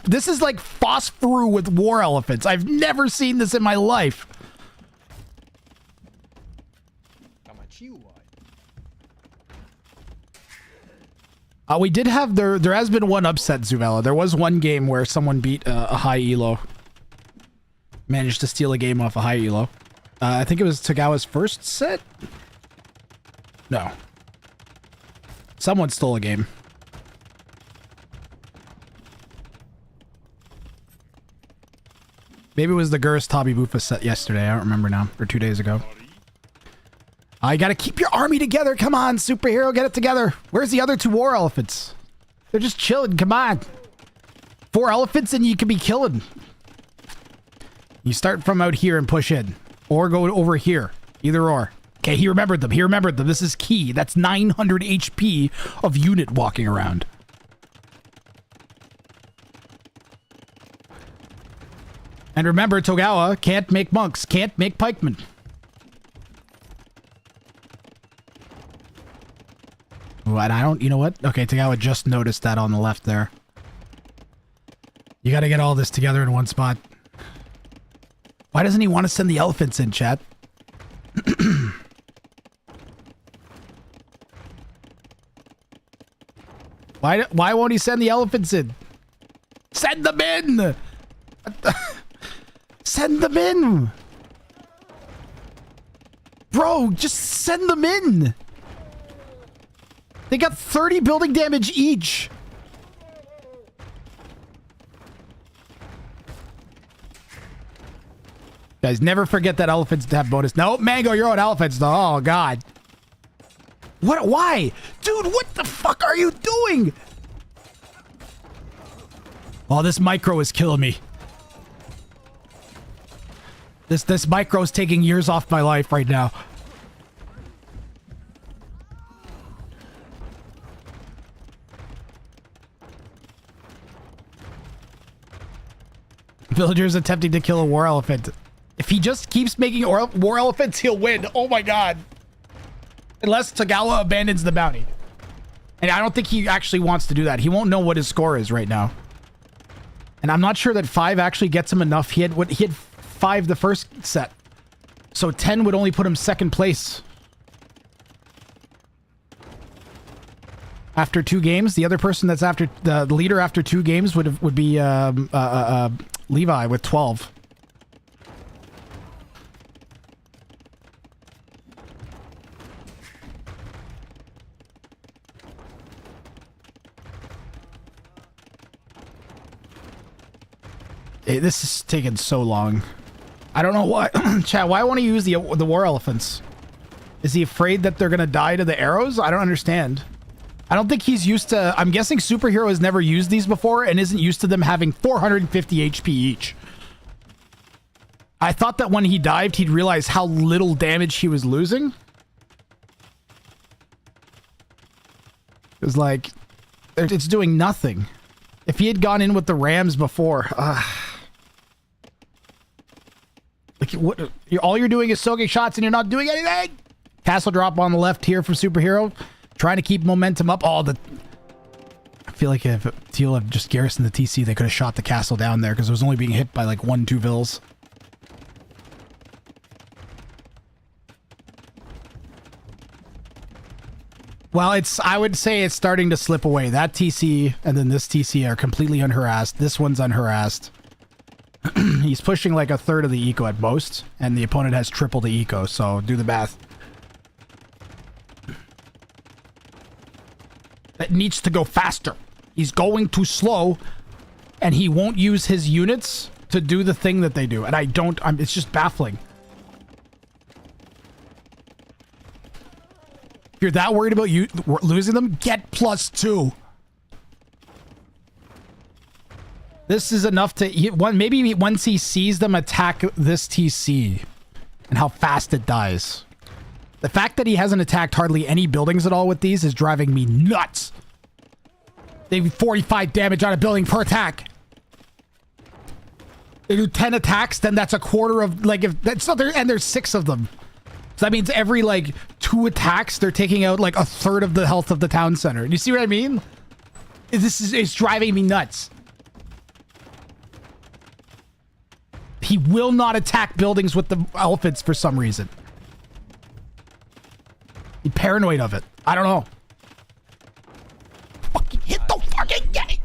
This is like Phosphorus with war elephants. I've never seen this in my life. We did have there has been one upset, Zuvela. There was one game where someone beat a high elo. Managed to steal a game off a high elo. I think it was Tagawa's first set? No. Someone stole a game. Maybe it was the Gurus Tabi Bufa set yesterday. I don't remember now. Or 2 days ago. I gotta keep your army together. Come on, superhero. Get it together. Where's the other 2 war elephants? They're just chilling. Come on. 4 elephants and you can be killing. You start from out here and push in. Or go over here. Either or. Okay, he remembered them. He remembered them. This is key. That's 900 HP of unit walking around. And remember, Togawa can't make monks. Can't make pikemen. Ooh, and I don't... You know what? Okay, Togawa just noticed that on the left there. You gotta get all this together in one spot. Why doesn't he want to send the elephants in, chat? Why won't he send the elephants in? Send them in! Send them in! Bro, just send them in! They got 30 building damage each! Guys, never forget that elephants have bonus. No, Mango, you're on elephants though. Oh, God. What? Why? Dude, what the fuck are you doing? Oh, this micro is killing me. This micro is taking years off my life right now. Villagers attempting to kill a war elephant. If he just keeps making war elephants, he'll win. Oh my God. Unless Tagawa abandons the bounty. And I don't think he actually wants to do that. He won't know what his score is right now. And I'm not sure that 5 actually gets him enough. He had 5 the first set. So 10 would only put him second place. After 2 games, the other person that's after the leader after 2 games would be Levi with 12. Hey, this is taking so long. I don't know why. Chat, why won't he use the war elephants? Is he afraid that they're gonna die to the arrows? I don't understand. I don't think he's used to... I'm guessing Superhero has never used these before and isn't used to them having 450 HP each. I thought that when he dived, he'd realize how little damage he was losing. It was like... It's doing nothing. If he had gone in with the Rams before... Like, what? All you're doing is soaking shots and you're not doing anything! Castle drop on the left here from Superhero. Trying to keep momentum up. I feel like if Teal had just garrisoned the TC, they could have shot the castle down there because it was only being hit by like 1-2 vills. Well, I would say it's starting to slip away. That TC and then this TC are completely unharassed. This one's unharassed. He's pushing like a third of the eco at most, and the opponent has triple the eco, so do the math. That needs to go faster. He's going too slow, and he won't use his units to do the thing that they do, and it's just baffling. If you're that worried about you losing them, get +2. This is enough to... Maybe once he sees them attack this TC and how fast it dies. The fact that he hasn't attacked hardly any buildings at all with these is driving me nuts. They do 45 damage on a building per attack. They do 10 attacks, then that's a quarter of, like, if that's not there, and there's 6 of them. So that means every, like, 2 attacks, they're taking out, like, a third of the health of the town center. You see what I mean? It's driving me nuts. He will not attack buildings with the elephants for some reason. He's paranoid of it. I don't know. Fucking hit the fucking gate!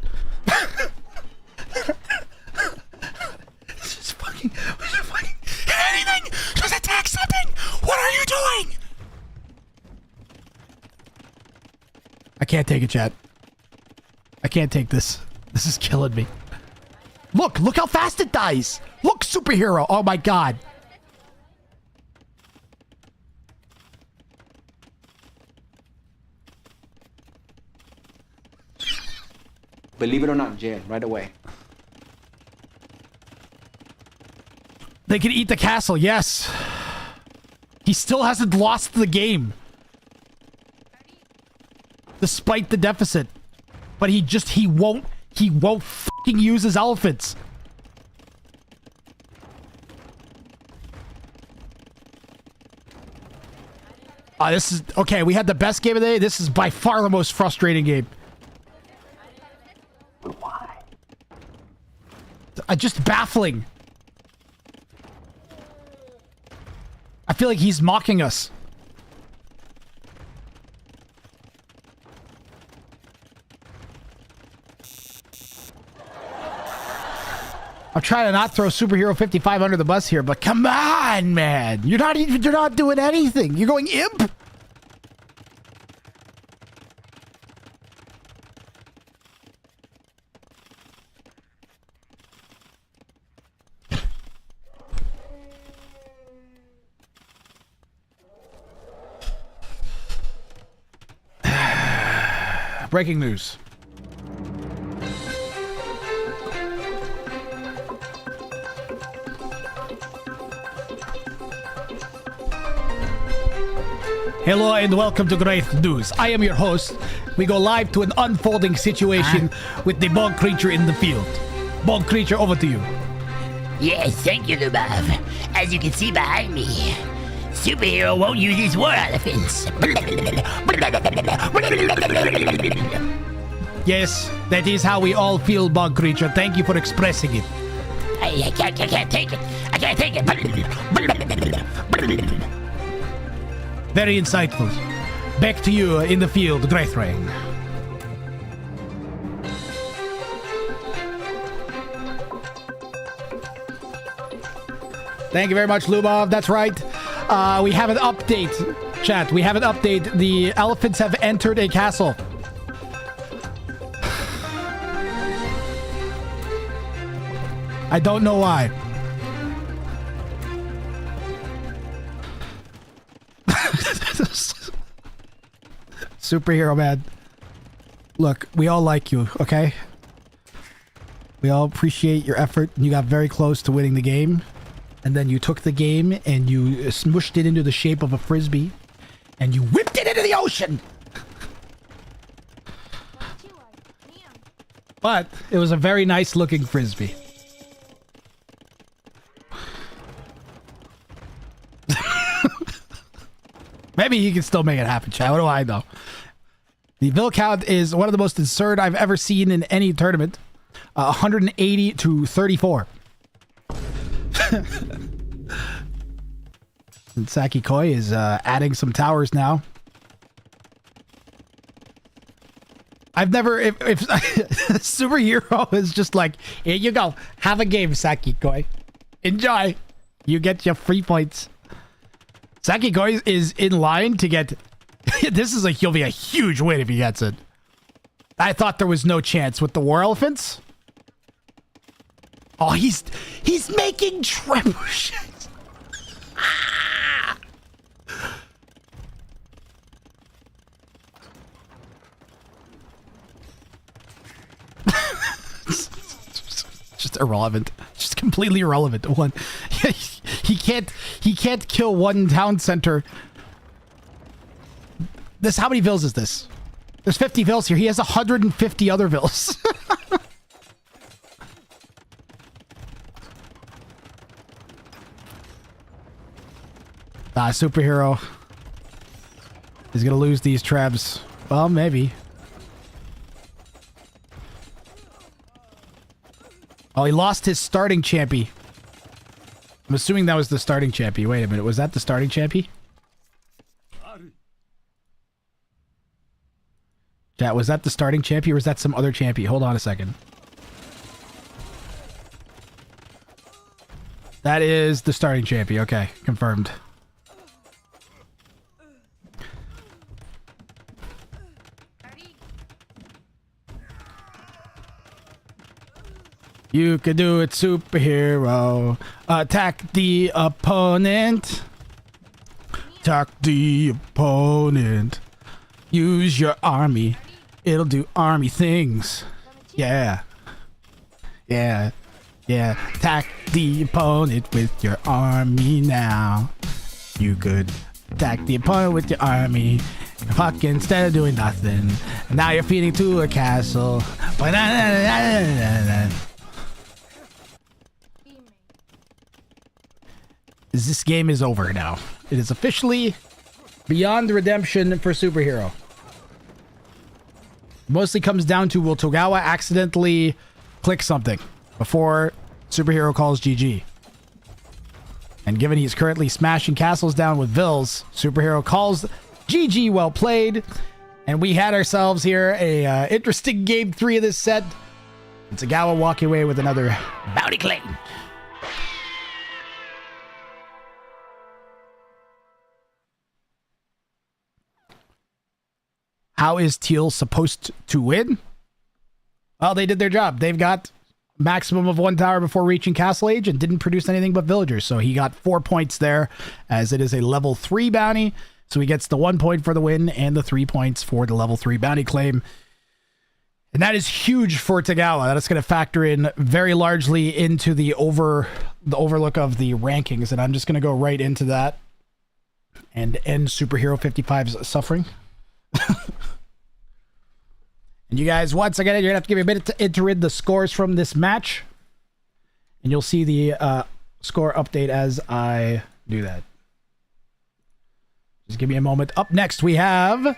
Just fucking hit anything! Just attack something! What are you doing? I can't take it, chat. I can't take this. This is killing me. Look how fast it dies! Look, superhero! Oh my god. Believe it or not, jail right away. They can eat the castle, yes. He still hasn't lost the game. Despite the deficit. But he won't fucking use his elephants. This is, okay, we had the best game of the day. This is by far the most frustrating game. Why? Just baffling. I feel like he's mocking us. I'm trying to not throw Superhero 55 under the bus here, but come on, man. You're not doing anything. You're going imp. Breaking news. Hello and welcome to Great News. I am your host. We go live to an unfolding situation with the bog creature in the field. Bog creature, over to you. Yes, thank you, Lubov. As you can see behind me, Superhero won't use his war elephants. Yes, that is how we all feel, bog creature. Thank you for expressing it. I can't take it. I can't take it. Very insightful. Back to you in the field, Great Rain. Thank you very much, Lubov. That's right. We have an update, chat. We have an update. The elephants have entered a castle. I don't know why. Superhero, man. Look, we all like you, okay? We all appreciate your effort. You got very close to winning the game. And then you took the game and you smushed it into the shape of a frisbee. And you whipped it into the ocean! But it was a very nice looking frisbee. Maybe he can still make it happen, chat. What do I know? The bill count is one of the most absurd I've ever seen in any tournament. 180 to 34. And Saki Koi is adding some towers now. I've never... If Superhero is just like, here you go. Have a game, Saki Koi. Enjoy. You get your free points. Saki Koi is in line to get... he'll be a huge win if he gets it. I thought there was no chance with the war elephants. Oh, he's making trebuchets. Ah! Just irrelevant. Just completely irrelevant. One, he can't kill one town center This, how many vills is this? There's 50 vills here. He has 150 other vills. Superhero is gonna lose these trebs. Well, maybe. Oh, he lost his starting champy. I'm assuming that was the starting champy. Wait a minute, was that the starting champy? Chat, was that the starting champy or was that some other champy? Hold on a second. That is the starting champy. Okay, confirmed. You could do it, superhero. Attack the opponent. Attack the opponent. Use your army. It'll do army things. Yeah. Yeah. Yeah. Attack the opponent with your army now. You could attack the opponent with your army. Fucking instead of doing nothing. Now you're feeding to a castle. This game is over now. It is officially beyond redemption for superhero. Mostly comes down to, will Togawa accidentally click something before superhero calls GG? And given he's currently smashing castles down with vills, superhero calls GG, well played. And we had ourselves here a interesting game 3 of this set. And Togawa walking away with another bounty claim. How is Teal supposed to win? Well, they did their job. They've got maximum of 1 tower before reaching Castle Age and didn't produce anything but villagers. So he got 4 points there, as it is a level 3 bounty. So he gets the 1 point for the win and the 3 points for the level 3 bounty claim. And that is huge for Togawa. That is going to factor in very largely into the overlook of the rankings. And I'm just going to go right into that and end Superhero 55's suffering. And you guys, once again, you're gonna have to give me a minute to enter in the scores from this match, and you'll see the score update as I do that. Just give me a moment. Up next, we have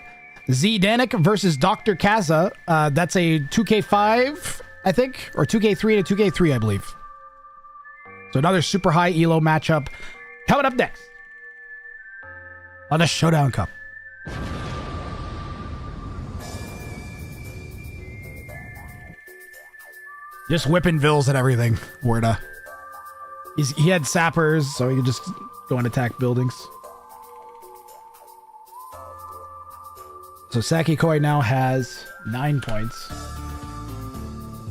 Z Danik versus Dr. Kaza. That's a 2K5, I think, or 2K3 to 2K3, I believe. So another super high elo matchup coming up next on the Showdown Cup. Just whipping vills and everything. He had sappers, so he could just go and attack buildings. So Saki Koi now has 9 points.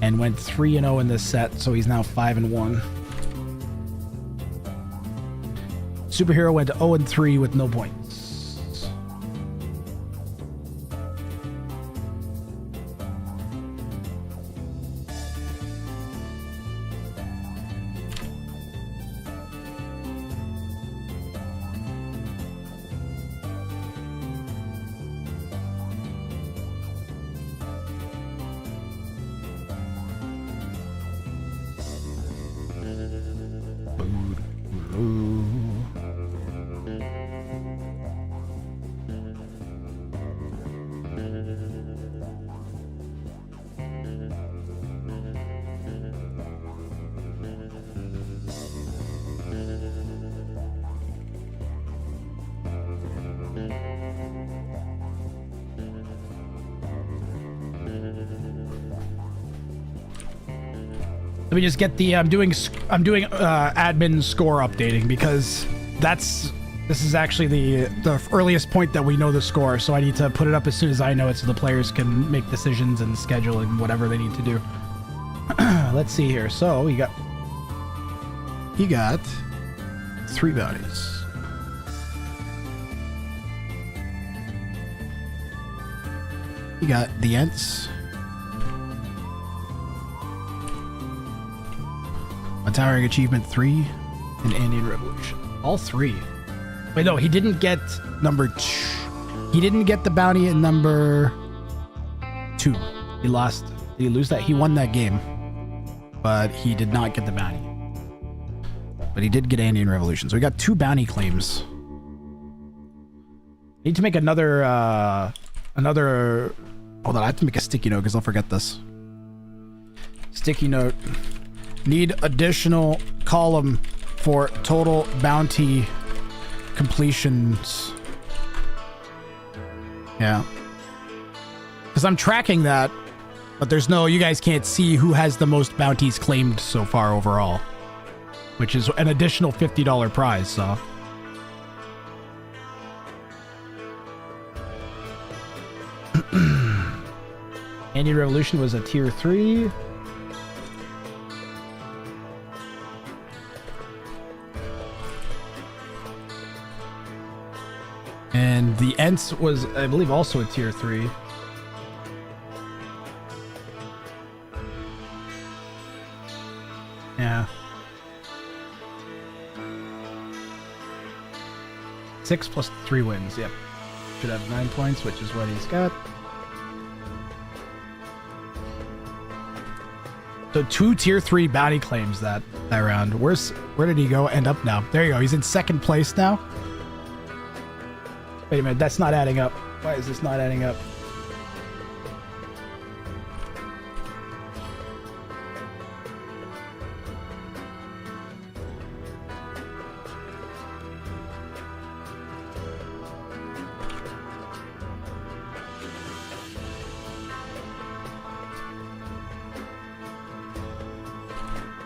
And went 3-0 in this set, so he's now 5-1. Superhero went 0-3 with no points. Let me just get the I'm doing admin score updating, because this is actually the earliest point that we know the score, so I need to put it up as soon as I know it so the players can make decisions and schedule and whatever they need to do. Let's see here. So he got 3 bounties. He got the Ents, a Towering Achievement 3, and Indian Revolution. All 3. Wait, no, he didn't get number 2. He didn't get the bounty at number 2. He lost. Did he lose that? He won that game. But he did not get the bounty. But he did get Andean Revolution. So we got 2 bounty claims. Need to make another, hold on, I have to make a sticky note because I'll forget this. Sticky note. Need additional column for total bounty completions. Yeah. Because I'm tracking that, but there's no, you guys can't see who has the most bounties claimed so far overall. Which is an additional $50 prize, so. Andean Revolution was a tier 3. And the Ents was, I believe, also a tier 3. Yeah. 6 plus 3 wins, yep. Should have 9 points, which is what he's got. So 2 tier 3 bounty claims that round. Where did he go end up now? There you go. He's in 2nd place now. Wait a minute, that's not adding up. Why is this not adding up?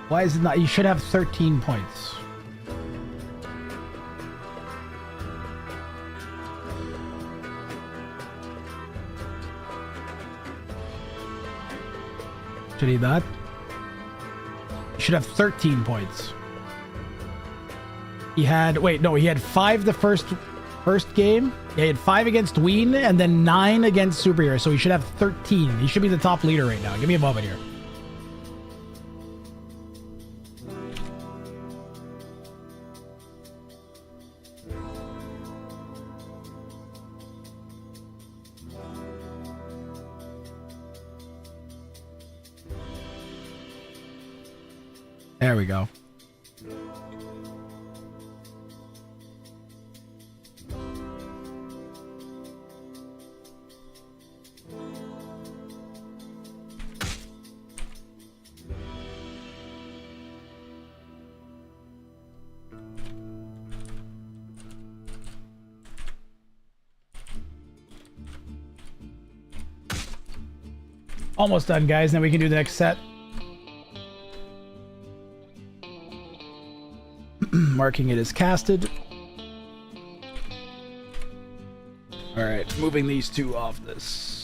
Why is it not? You should have 13 points. Should he not? You should have 13 points. He had, wait, no, he had 5 the first game. Yeah, he had 5 against Ween and then 9 against Superhero. So he should have 13. He should be the top leader right now. Give me a moment here. There we go. Almost done, guys. Then we can do the next set. Marking it as casted. Alright, moving these 2 off this.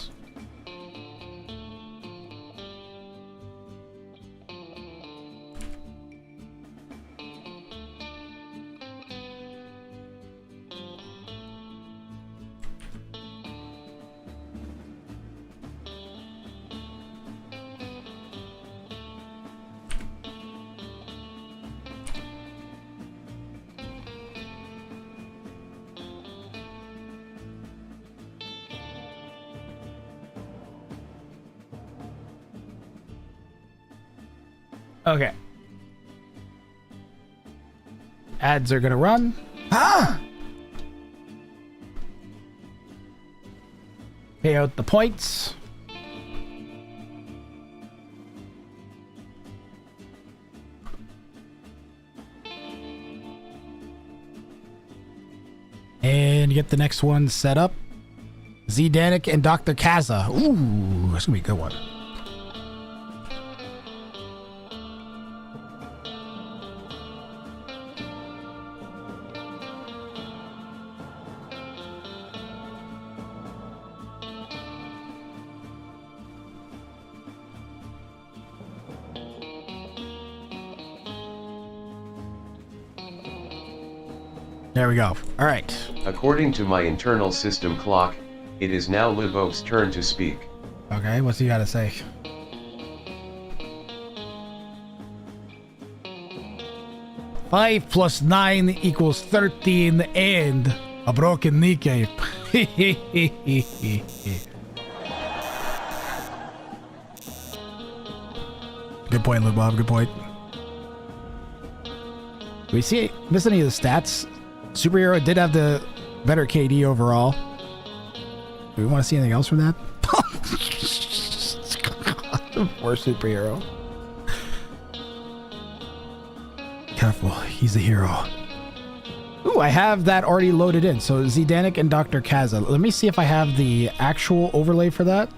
Okay. Ads are gonna run. Ah! Pay out the points. And get the next one set up. Zdanik and Dr. Kaza. Ooh, that's gonna be a good one. There we go. All right. According to my internal system clock, it is now Livok's turn to speak. Okay, what's he got to say? "5 plus 9 equals 13 and a broken kneecap." Good point, Lou Bob. Good point. Do we miss any of the stats? Superhero did have the better KD overall. Do we want to see anything else from that? Poor superhero. Careful, he's a hero. Ooh, I have that already loaded in. So Zdanik and Dr. Kaza. Let me see if I have the actual overlay for that.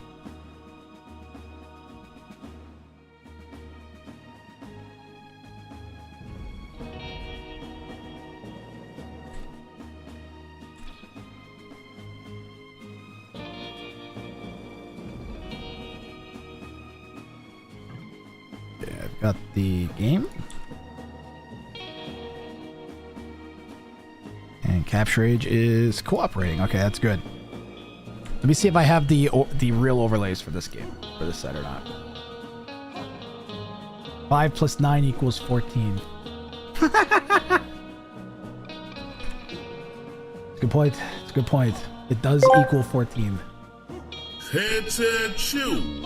Yeah, I've got the game. And capture age is cooperating. Okay, that's good. Let me see if I have the real overlays for this game, for this set or not. 5 plus 9 equals 14. Good point. It's a good point. It does equal 14. Head chew.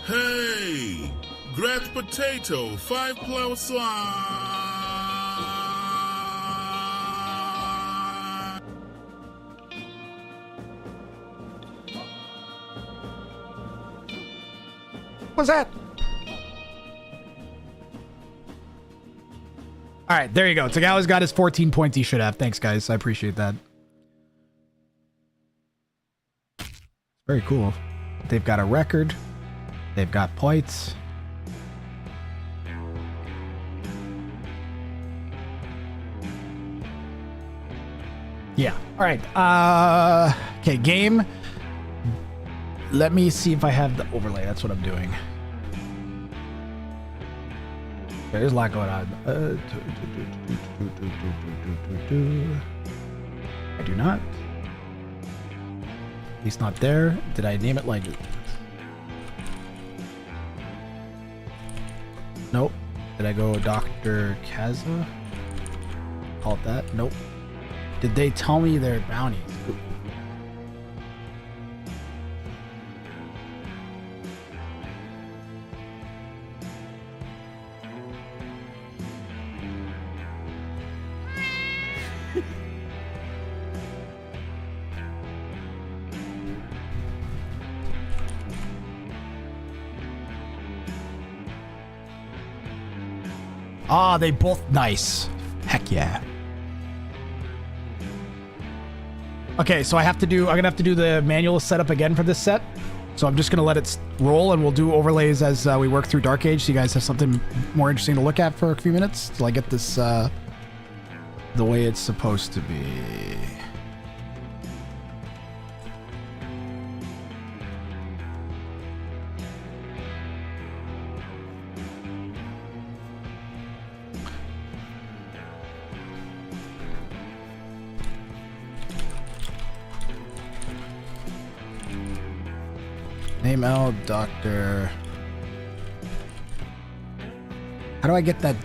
Hey, grass potato, 5 plus slime. What's that? All right, there you go. Tagawa's got his 14 points he should have. Thanks, guys. I appreciate that. Very cool. They've got a record. They've got points. Yeah. All right. Okay, game. Let me see if I have the overlay. That's what I'm doing. There's a lot going on. I do not. At least not there. Did I name it like it? Nope. Did I go Dr. Kaza? Call it that? Nope. Did they tell me their bounties? Ah, they both nice. Heck yeah. Okay, so I'm gonna have to do the manual setup again for this set. So I'm just gonna let it roll and we'll do overlays as we work through Dark Age so you guys have something more interesting to look at for a few minutes till I get this the way it's supposed to be. Name L, Doctor. How do I get that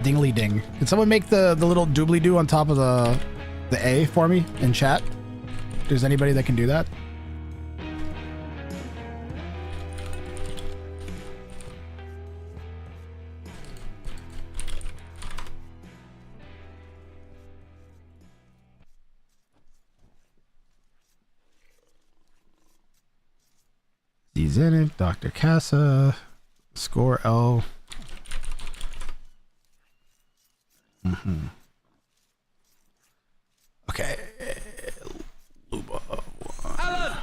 dingly ding? Can someone make the little doobly doo on top of the A for me in chat? If there's anybody that can do that? Zenith, Dr. Casa, score L. Okay. Luba. Alan!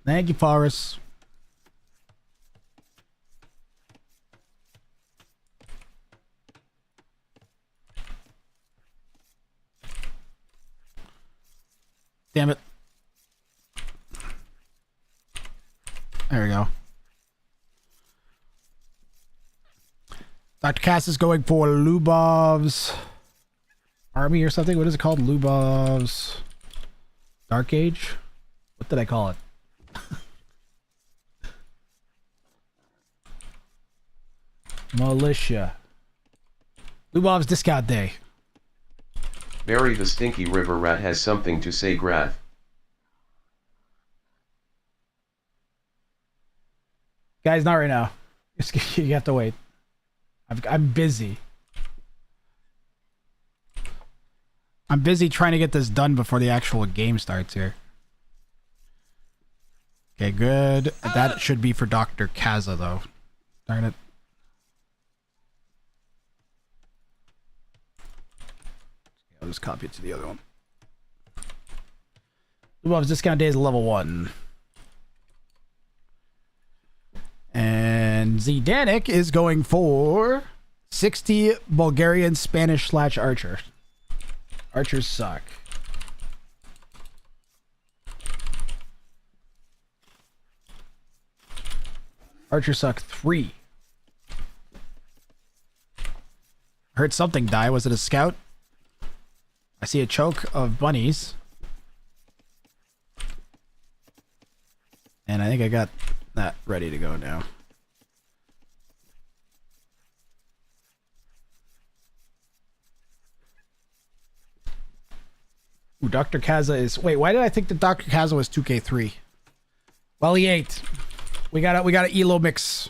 Thank you, Forrest. Damn it. There we go. Dr. Cass is going for Lubov's Army or something. What is it called? Lubov's Dark Age? What did I call it? Militia. Lubov's discount day. Barry the Stinky River Rat has something to say, Grath. Guys, not right now. You have to wait. I'm busy. I'm busy trying to get this done before the actual game starts here. Okay, good. That should be for Dr. Kaza, though. Darn it. I'll just copy it to the other one. Lubov's discount day is level 1. And Zdanik is going for 60 Bulgarian Spanish / Archer. Archers suck. Archers suck 3. Heard something die. Was it a scout? I see a choke of bunnies. And I think I got that ready to go now. Ooh, Dr. Kaza is... Wait, why did I think that Dr. Kaza was 2K3? Well, he ain't. We got a Elo mix.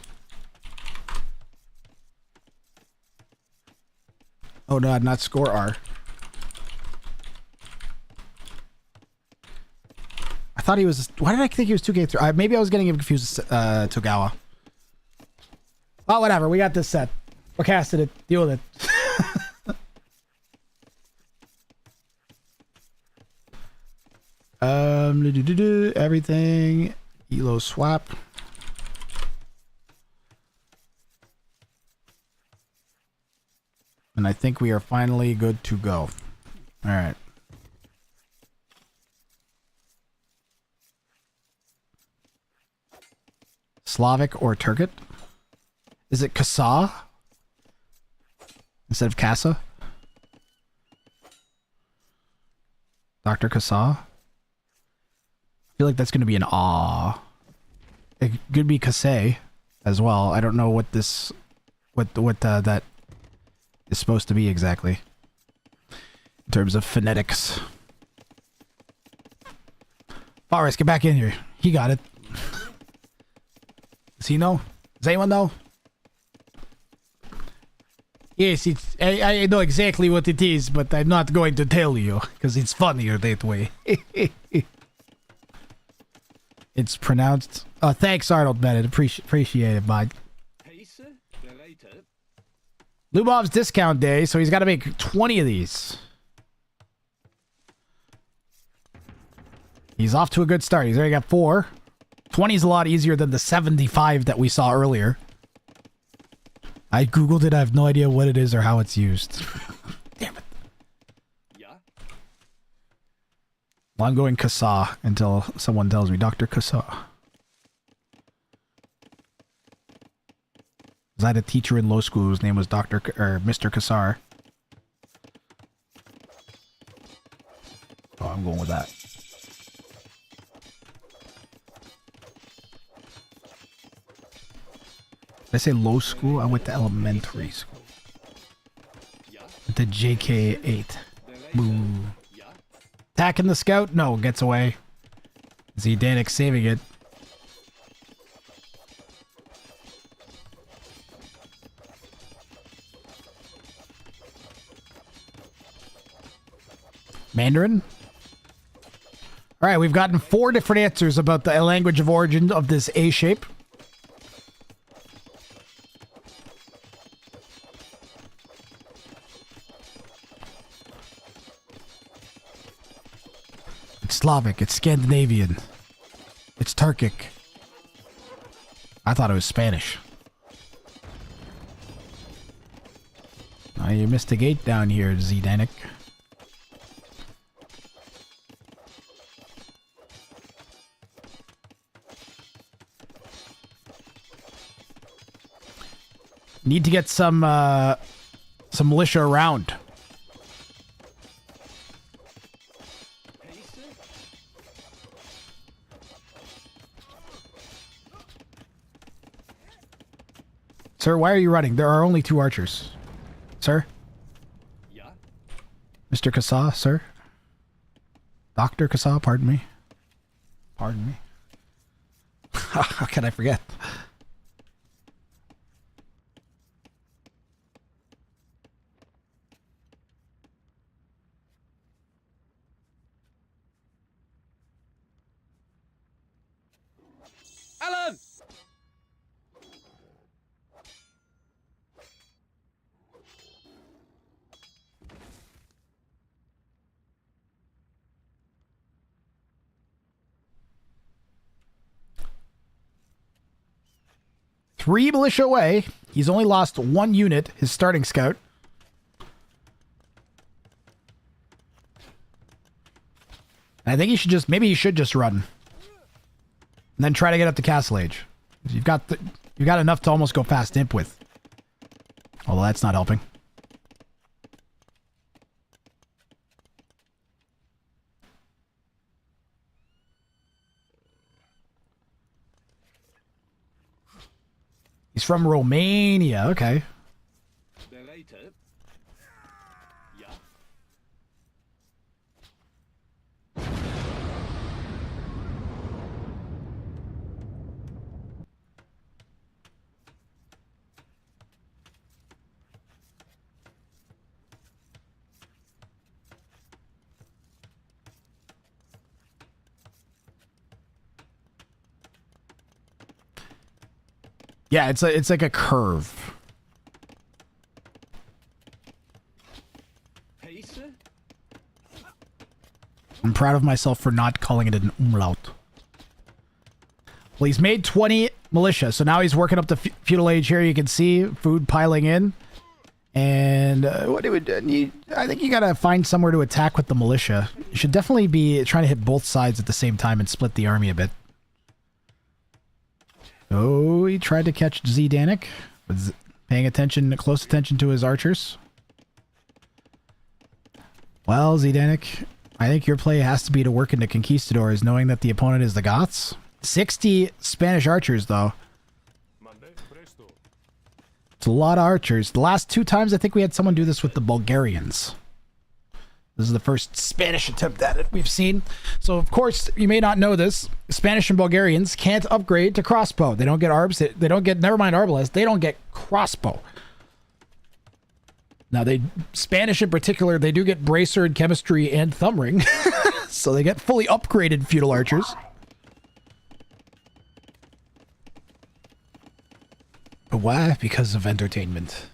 Oh, no, not score R. I thought he was... Why did I think he was 2K3? Maybe I was getting him confused with Togawa. Oh, whatever. We got this set. We're casting it. Deal with it. Everything. Elo swap. And I think we are finally good to go. All right. Slavic or Turkic? Is it Kasa instead of Kasa? Dr. Kasa? I feel like that's going to be an ah. It could be Kase as well. I don't know what this, what that is supposed to be exactly in terms of phonetics. Forrest, get back in here. He got it. Does he know? Does anyone know? Yes, it's. I know exactly what it is, but I'm not going to tell you because it's funnier that way. It's pronounced. Oh, thanks, Arnold Bennett. Appreciate it, bud. Lubov's discount day, so he's got to make 20 of these. He's off to a good start. He's already got 4. 20 is a lot easier than the 75 that we saw earlier. I googled it. I have no idea what it is or how it's used. Damn it. Yeah. Well, I'm going Kasa until someone tells me. Dr. Kasa. I had a teacher in law school whose name was Mr. Kassar. Oh, I'm going with that. Did I say low school? I went to elementary school. Went to JK8. Boo. Attacking the scout? No, gets away. Zdanik saving it. Mandarin? Alright, we've gotten 4 different answers about the language of origin of this A shape. It's Slavic, it's Scandinavian, it's Turkic. I thought it was Spanish. Oh, you missed a gate down here, Zdanik. Need to get some militia around. Sir, why are you running? There are only 2 archers. Sir? Yeah? Mr. Kasa, sir? Dr. Kasa, pardon me. Pardon me. How can I forget? Alan! Three militia away. He's only lost 1 unit, his starting scout. I think he should just, maybe he should just run. And then try to get up to Castle Age. You've got enough to almost go fast imp with. Although that's not helping. He's from Romania. Okay. Yeah, it's like a curve. I'm proud of myself for not calling it an umlaut. Well, he's made 20 militia, so now he's working up the feudal age here. You can see food piling in. And what it would need, I think you gotta find somewhere to attack with the militia. You should definitely be trying to hit both sides at the same time and split the army a bit. Oh, he tried to catch Zdanik. Was paying attention, close attention to his archers. Well, Zdanik, I think your play has to be to work into conquistadors, knowing that the opponent is the Goths. 60 Spanish archers, though. It's a lot of archers. The last 2 times, I think we had someone do this with the Bulgarians. This is the first Spanish attempt at it we've seen. So, of course, you may not know this. Spanish and Bulgarians can't upgrade to crossbow. They don't get arbs. They don't get, never mind arbalest, they don't get crossbow. Now, Spanish in particular, they do get bracer and chemistry and thumb ring. So they get fully upgraded feudal archers. But why? Because of entertainment.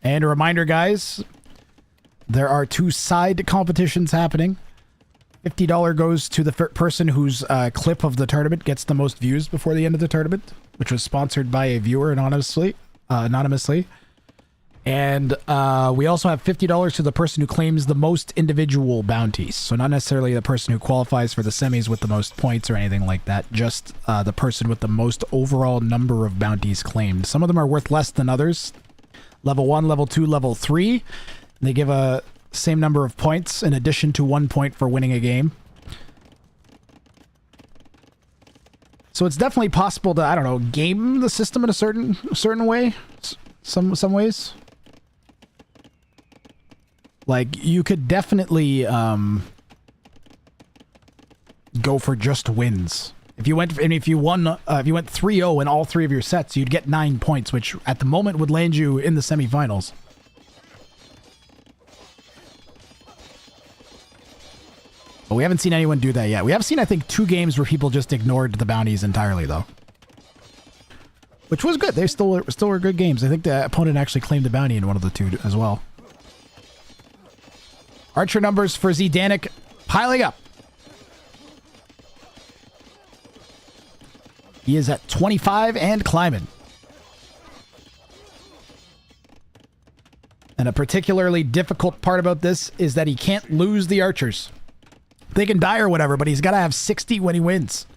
And a reminder, guys, there are 2 side competitions happening. $50 goes to the person whose clip of the tournament gets the most views before the end of the tournament, which was sponsored by a viewer anonymously. And we also have $50 to the person who claims the most individual bounties. So not necessarily the person who qualifies for the semis with the most points or anything like that. Just the person with the most overall number of bounties claimed. Some of them are worth less than others. Level 1, Level 2, Level 3. They give a same number of points in addition to 1 point for winning a game. So it's definitely possible to, I don't know, game the system in a certain way. Some ways. Like, you could definitely go for just wins. If you went 3-0 in all 3 of your sets, you'd get 9 points, which at the moment would land you in the semifinals. But we haven't seen anyone do that yet. We have seen, I think, 2 games where people just ignored the bounties entirely, though. Which was good. They still were good games. I think the opponent actually claimed the bounty in one of the 2 as well. Archer numbers for Zdanik piling up. He is at 25 and climbing. And a particularly difficult part about this is that he can't lose the archers. They can die or whatever, but he's got to have 60 when he wins.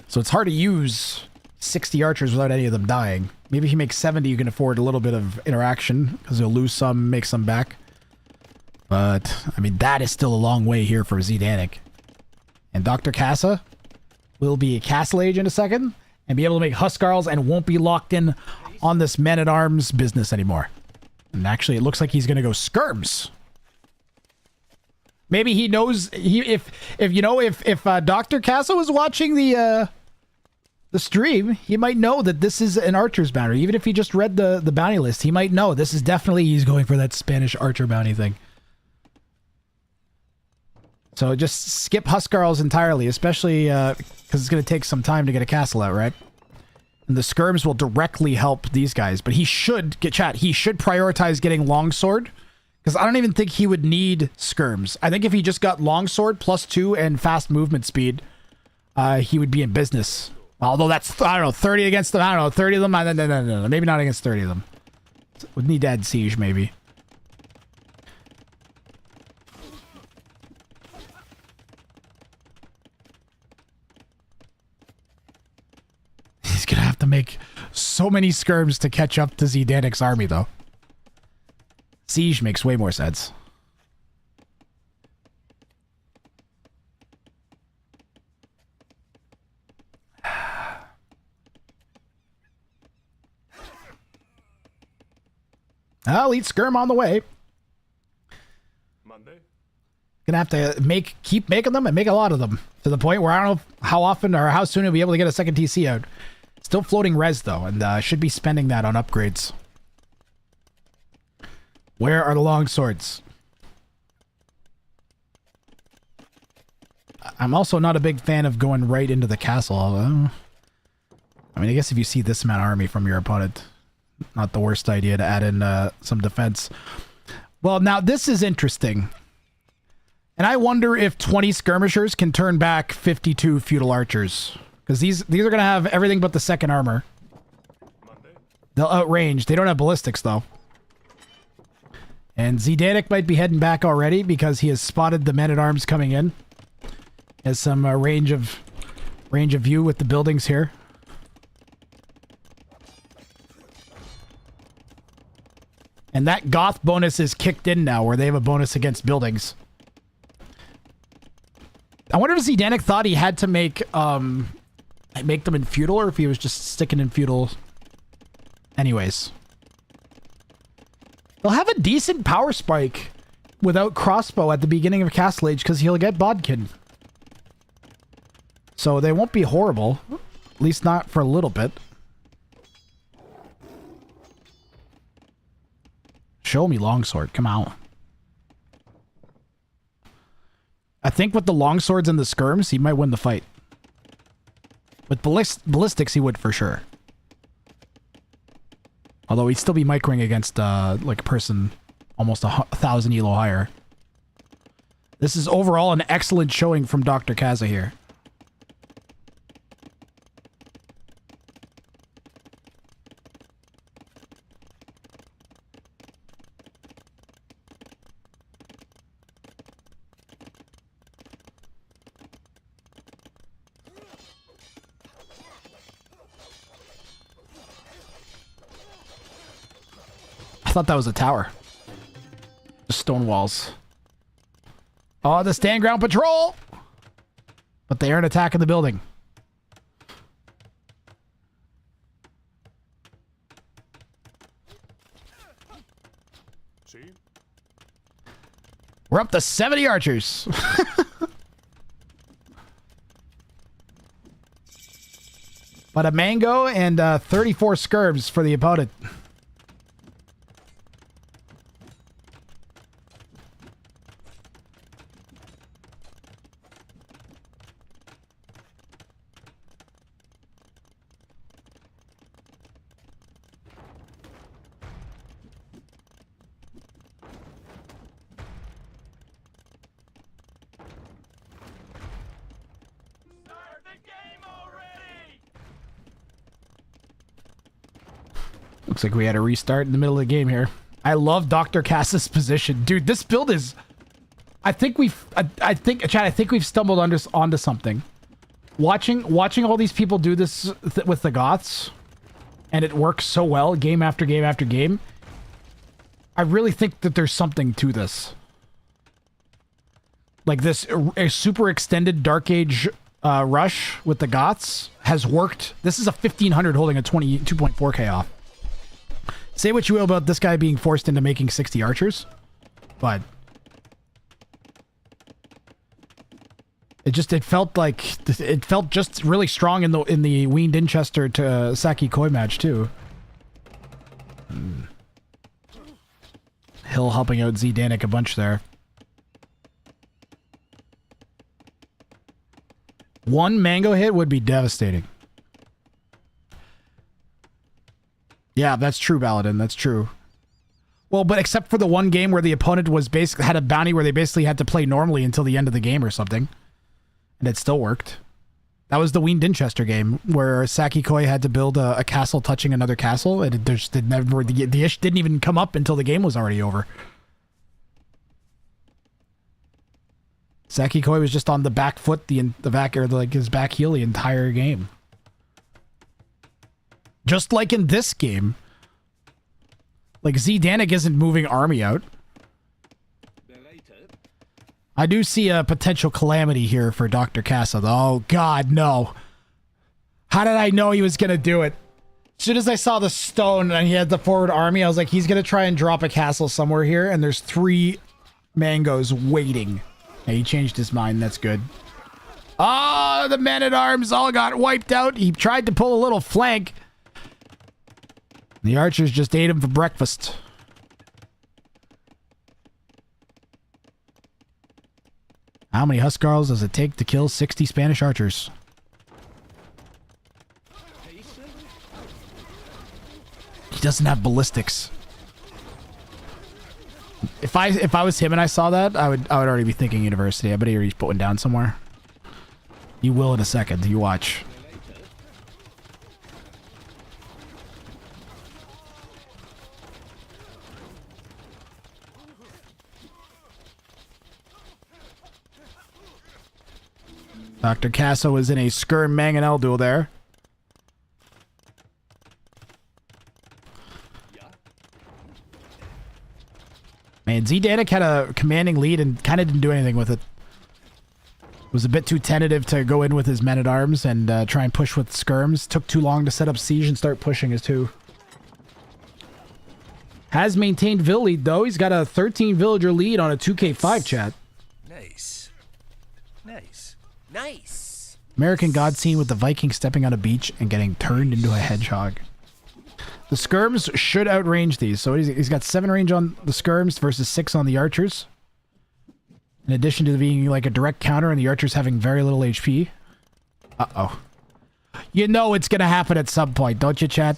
So it's hard to use 60 archers without any of them dying. Maybe if you make 70, you can afford a little bit of interaction because you'll lose some, make some back. But, I mean, that is still a long way here for Zdanik. And Dr. Casa will be a castle age in a second and be able to make Huskarls and won't be locked in on this men-at-arms business anymore. And actually, it looks like he's going to go skirms. Maybe he knows if Dr. Casa was watching the stream, he might know that this is an archer's bounty. Even if he just read the bounty list, he might know this is definitely he's going for that Spanish archer bounty thing. So just skip Huskarls entirely, especially because it's going to take some time to get a castle out, right? And the skirms will directly help these guys, but he should he should prioritize getting longsword. Because I don't even think he would need skirms. I think if he just got longsword +2 and fast movement speed, he would be in business. Although that's, I don't know, 30 against them. I don't know, 30 of them? No. Maybe not against 30 of them. Would need to add siege, maybe. He's going to have to make so many skirms to catch up to Zdanik's army, though. Siege makes way more sense. I'll eat skirm on the way. Monday. Gonna have to keep making them and make a lot of them to the point where I don't know how often or how soon we'll be able to get a second TC out. Still floating res though, and should be spending that on upgrades. Where are the long swords? I'm also not a big fan of going right into the castle. I mean, I guess if you see this amount of army from your opponent, not the worst idea to add in some defense. Well, now this is interesting. And I wonder if 20 skirmishers can turn back 52 feudal archers. Because these are going to have everything but the second armor. They'll outrange. They don't have ballistics, though. And Zdanik might be heading back already because he has spotted the men-at-arms coming in. Has some range of view with the buildings here. And that Goth bonus is kicked in now, where they have a bonus against buildings. I wonder if Zdanik thought he had to make them in feudal, or if he was just sticking in feudal anyways. They'll have a decent power spike without crossbow at the beginning of Castle Age because he'll get Bodkin. So they won't be horrible. At least not for a little bit. Show me longsword. Come on. I think with the longswords and the skirms, he might win the fight. With ballistics, he would for sure. Although he'd still be microing against like a person almost 1,000 elo higher. This is overall an excellent showing from Dr. Kaza here. I thought that was a tower. Just stone walls. Oh, the stand ground patrol! But they aren't attacking the building. See? We're up to 70 archers. But a mango and 34 skirms for the opponent. Looks like we had a restart in the middle of the game here. I love Dr. Cass's position. Dude, this build is... I think we've stumbled onto something. Watching all these people do this with the Goths, and it works so well game after game after game, I really think that there's something to this. Like this a super extended Dark Age rush with the Goths has worked. This is a 1500 holding a 2.4k off. Say what you will about this guy being forced into making 60 archers, but it felt just really strong in the Ween Dinchester to Saki Koi match too. Hill helping out Z Danik a bunch there. One mango hit would be devastating. Yeah, that's true, Baladin. That's true. Well, but except for the one game where the opponent was basically had a bounty where they basically had to play normally until the end of the game or something, and it still worked. That was the Ween Dinchester game where Saki Koi had to build a castle touching another castle, and the ish didn't even come up until the game was already over. Saki Koi was just on the back foot, his back heel the entire game. Just like in this game, like Z Danik isn't moving army out. I do see a potential calamity here for Dr. Casa. Oh God, no! How did I know he was gonna do it? As soon as I saw the stone and he had the forward army, I was like, he's gonna try and drop a castle somewhere here, and there's 3 mangoes waiting. Yeah, he changed his mind. That's good. Oh, the men-at-arms all got wiped out. He tried to pull a little flank. The archers just ate him for breakfast. How many Huskarls does it take to kill 60 Spanish archers? He doesn't have ballistics. If I was him and I saw that, I would already be thinking university. I bet he's put one down somewhere. You will in a second. You watch. Dr. Casso is in a Skirm Mangonel duel there. Man, Z Danik had a commanding lead and kind of didn't do anything with it. Was a bit too tentative to go in with his men-at-arms and try and push with skirms. Took too long to set up siege and start pushing his 2. Has maintained Vill lead though. He's got a 13 villager lead on a 2k5 chat. Nice. Nice. Nice. American God scene with the Viking stepping on a beach and getting turned into a hedgehog. The skirms should outrange these. So he's got 7 range on the skirms versus 6 on the archers. In addition to being like a direct counter and the archers having very little HP. Uh-oh. You know it's going to happen at some point, don't you, chat?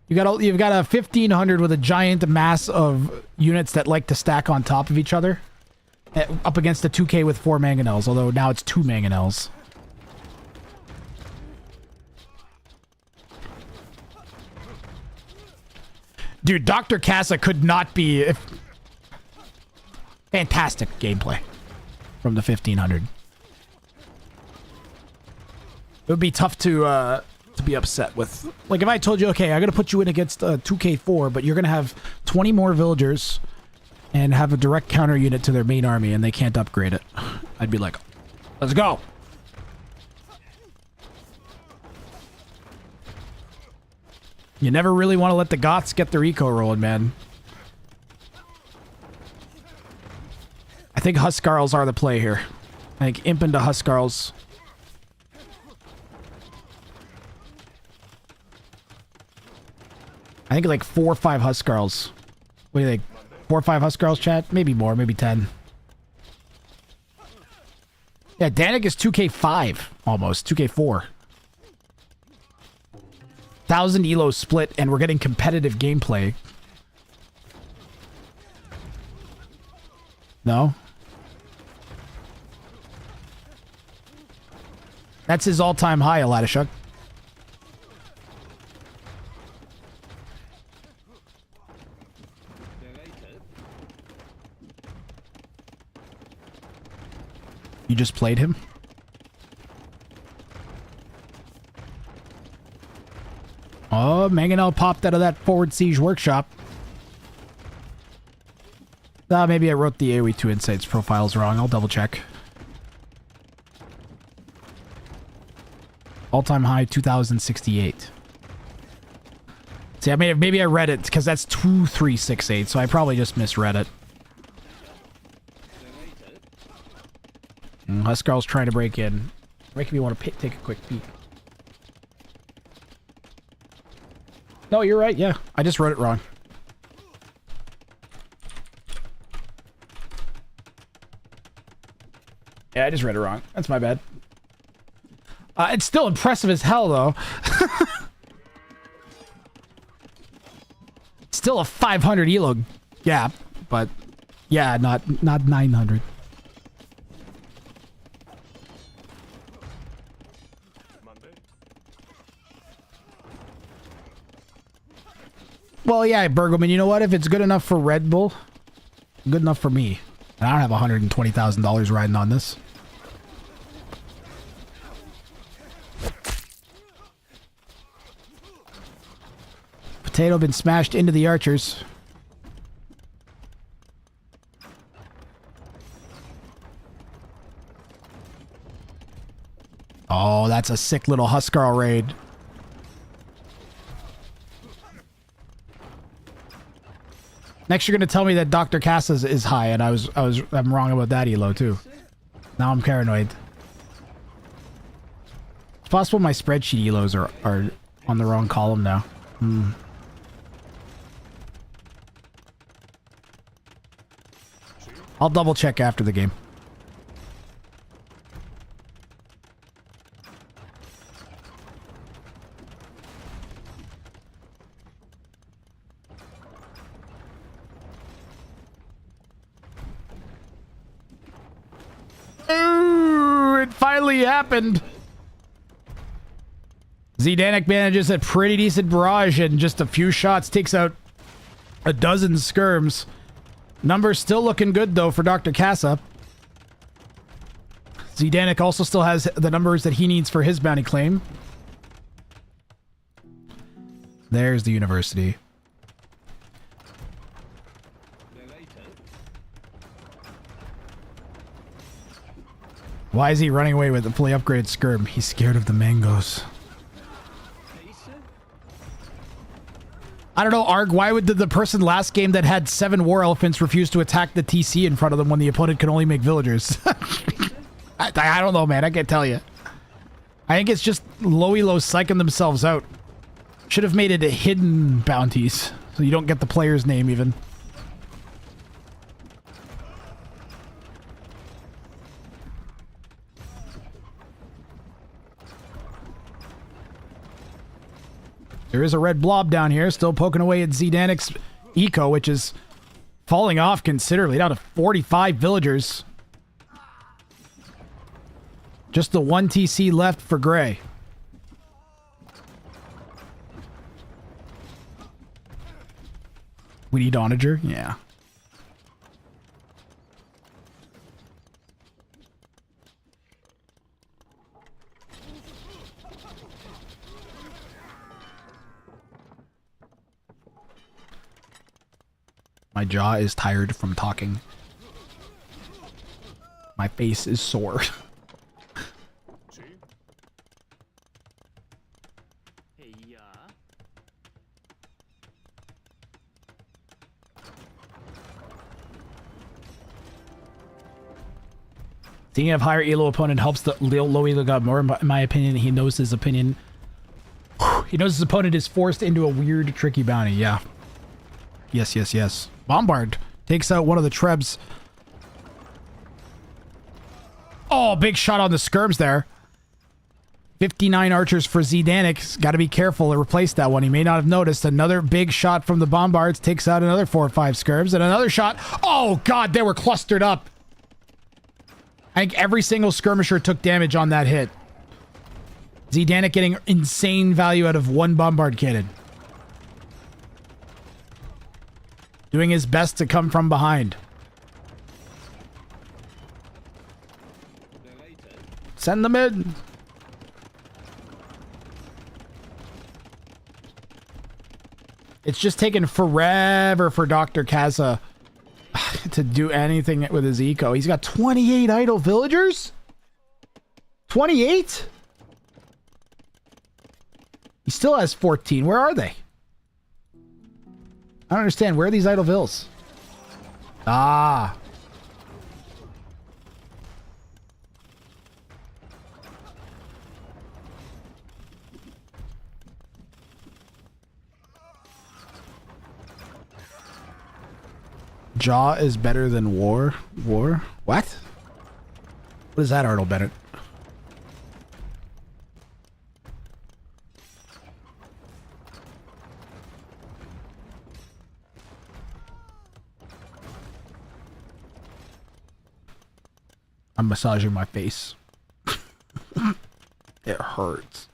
You've got a 1500 with a giant mass of units that like to stack on top of each other. Up against a 2k with 4 mangonels, although now it's 2 mangonels. Dude, Dr. Casa could not be... Fantastic gameplay from the 1500. It would be tough to be upset with. Like, if I told you, okay, I'm going to put you in against 2k4, but you're going to have 20 more villagers and have a direct counter unit to their main army, and they can't upgrade it. I'd be like, let's go. You never really want to let the Goths get their eco rolling, man. I think Huskarls are the play here. I think imp into Huskarls. I think like 4 or 5 Huskarls. What do you think? 4 or 5 Huskarls, chat? Maybe more, maybe 10. Yeah, Danik is 2k5 almost. 2k4. 1,000 elo split, and we're getting competitive gameplay. No? That's his all-time high, Aladishuk. You just played him? Mangonel popped out of that forward siege workshop. Maybe I wrote the AoE 2 Insights profiles wrong. I'll double check. All-time high 2068. See, I mean, maybe I read it because that's 2368, so I probably just misread it. Huskarl's trying to break in. Making me want to take a quick peek. No, you're right. Yeah, I just wrote it wrong. Yeah, I just read it wrong. That's my bad. It's still impressive as hell, though. Still a 500 elo gap, but yeah, not 900. Well, yeah, Bergman, you know what? If it's good enough for Red Bull, good enough for me. And I don't have $120,000 riding on this. Potato been smashed into the archers. Oh, that's a sick little Huskarl raid. Next, you're gonna tell me that Dr. Cassa's is high, and I'm wrong about that elo too. Now I'm paranoid. It's possible my spreadsheet elos are on the wrong column now. I'll double check after the game. Ooh, it finally happened. Zdanik manages a pretty decent barrage and just a few shots takes out a dozen skirms. Numbers still looking good though for Dr. Cassa. Zdanik also still has the numbers that he needs for his bounty claim. There's the university. Why is he running away with the fully upgraded skirm? He's scared of the mangoes. I don't know, Arg, why would the person last game that had 7 war elephants refuse to attack the TC in front of them when the opponent could only make villagers? I don't know, man. I can't tell you. I think it's just low elos psyching themselves out. Should have made it a hidden bounties, so you don't get the player's name even. There is a red blob down here, still poking away at Zdanik's eco, which is falling off considerably, down to 45 villagers. Just the 1 TC left for Gray. We need Onager? Yeah. My jaw is tired from talking. My face is sore. Seeing a higher elo opponent helps the low elo god more. In my opinion, he knows his opinion. He knows his opponent is forced into a weird, tricky bounty. Yeah. Yes, yes, yes. Bombard takes out one of the Trebs. Oh, big shot on the skirms there. 59 archers for Zdanik. Got to be careful to replace that one. He may not have noticed. Another big shot from the Bombards takes out another 4 or 5 skirms. And another shot. Oh, God, they were clustered up. I think every single skirmisher took damage on that hit. Zdanik getting insane value out of 1 Bombard cannon. Doing his best to come from behind. Send them in. It's just taken forever for Dr. Kaza to do anything with his eco. He's got 28 idle villagers? 28? He still has 14. Where are they? I don't understand. Where are these idle vills? Ah. Jaw is better than war. War? What? What is that, Arnold Bennett? I'm massaging my face. It hurts.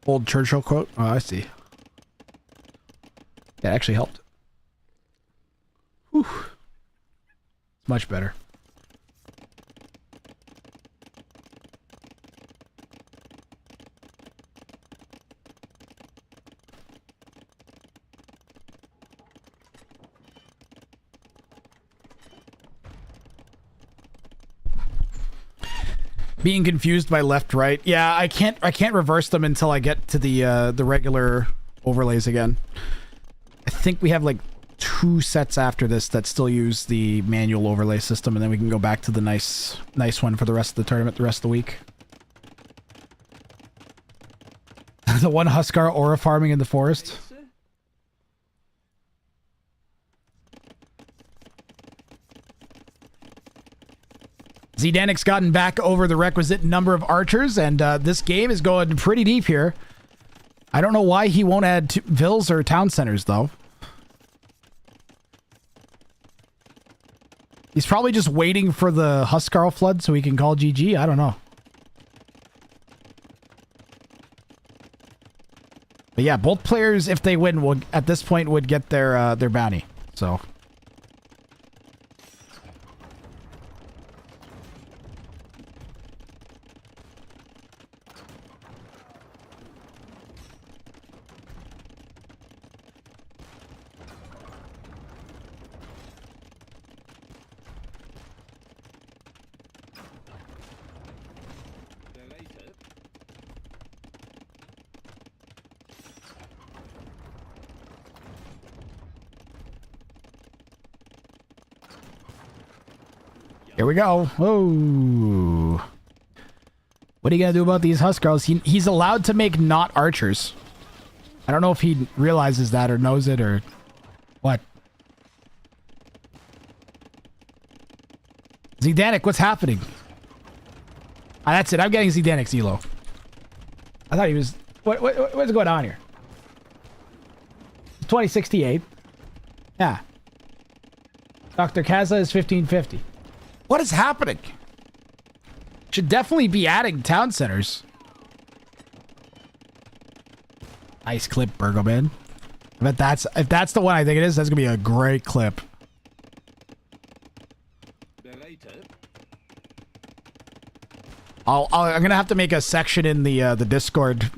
Old Churchill quote? Oh, I see. That actually helped. Whew. It's much better. Being confused by left right. Yeah, I can't reverse them until I get to the regular overlays again. I think we have like 2 sets after this that still use the manual overlay system, and then we can go back to the nice one for the rest of the tournament, the rest of the week. The one Huskar aura farming in the forest. Zdanic's gotten back over the requisite number of archers, and this game is going pretty deep here. I don't know why he won't add vills or town centers, though. He's probably just waiting for the Huskarl flood so he can call GG. I don't know. But yeah, both players, if they win, will at this point would get their bounty. So. Here we go. Whoa. What are you going to do about these Huskarls? He's allowed to make not archers. I don't know if he realizes that or knows it or what. Zdanic, what's happening? Ah, that's it. I'm getting Zdanic's elo. I thought he was... What's going on here? 2068. Yeah. Dr. Kaza is 1550. What is happening? Should definitely be adding town centers. Nice clip, Burgoman. If that's the one I think it is, that's gonna be a great clip. I'm gonna have to make a section in the Discord.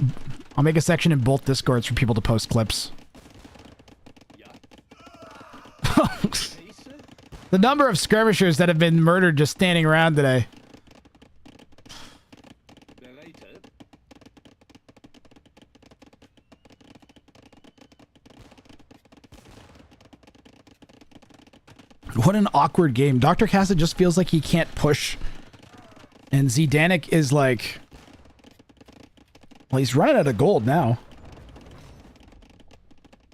I'll make a section in both Discords for people to post clips. The number of skirmishers that have been murdered just standing around today. What an awkward game. Dr. Kaza just feels like he can't push. And Zdanic is like... Well, he's running out of gold now.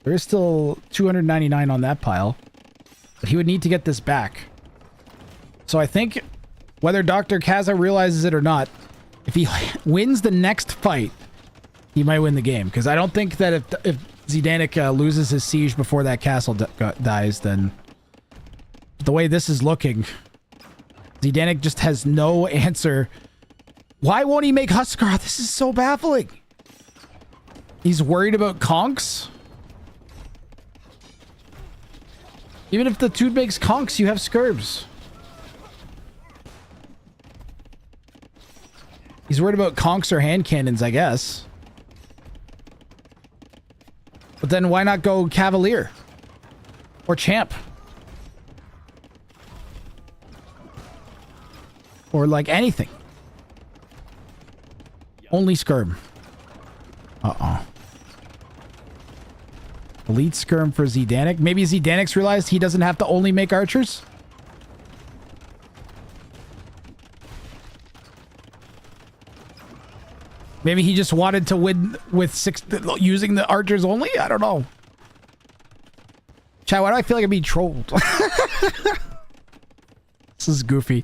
There is still 299 on that pile. But he would need to get this back. So I think, whether Dr. Kaza realizes it or not, if he wins the next fight, he might win the game. Because I don't think that if Zdanic loses his siege before that castle dies, then... The way this is looking, Zdanic just has no answer. Why won't he make Huskar? This is so baffling. He's worried about conks? Even if the dude makes conks, you have scurbs. He's worried about conks or hand cannons, I guess. But then why not go Cavalier? Or Champ? Or like anything. Only Skirm. Uh-oh. Elite Skirm for Zdanik. Maybe Zdanik's realized he doesn't have to only make archers? Maybe he just wanted to win with using the archers only? I don't know. Chat, why do I feel like I'm being trolled? This is goofy.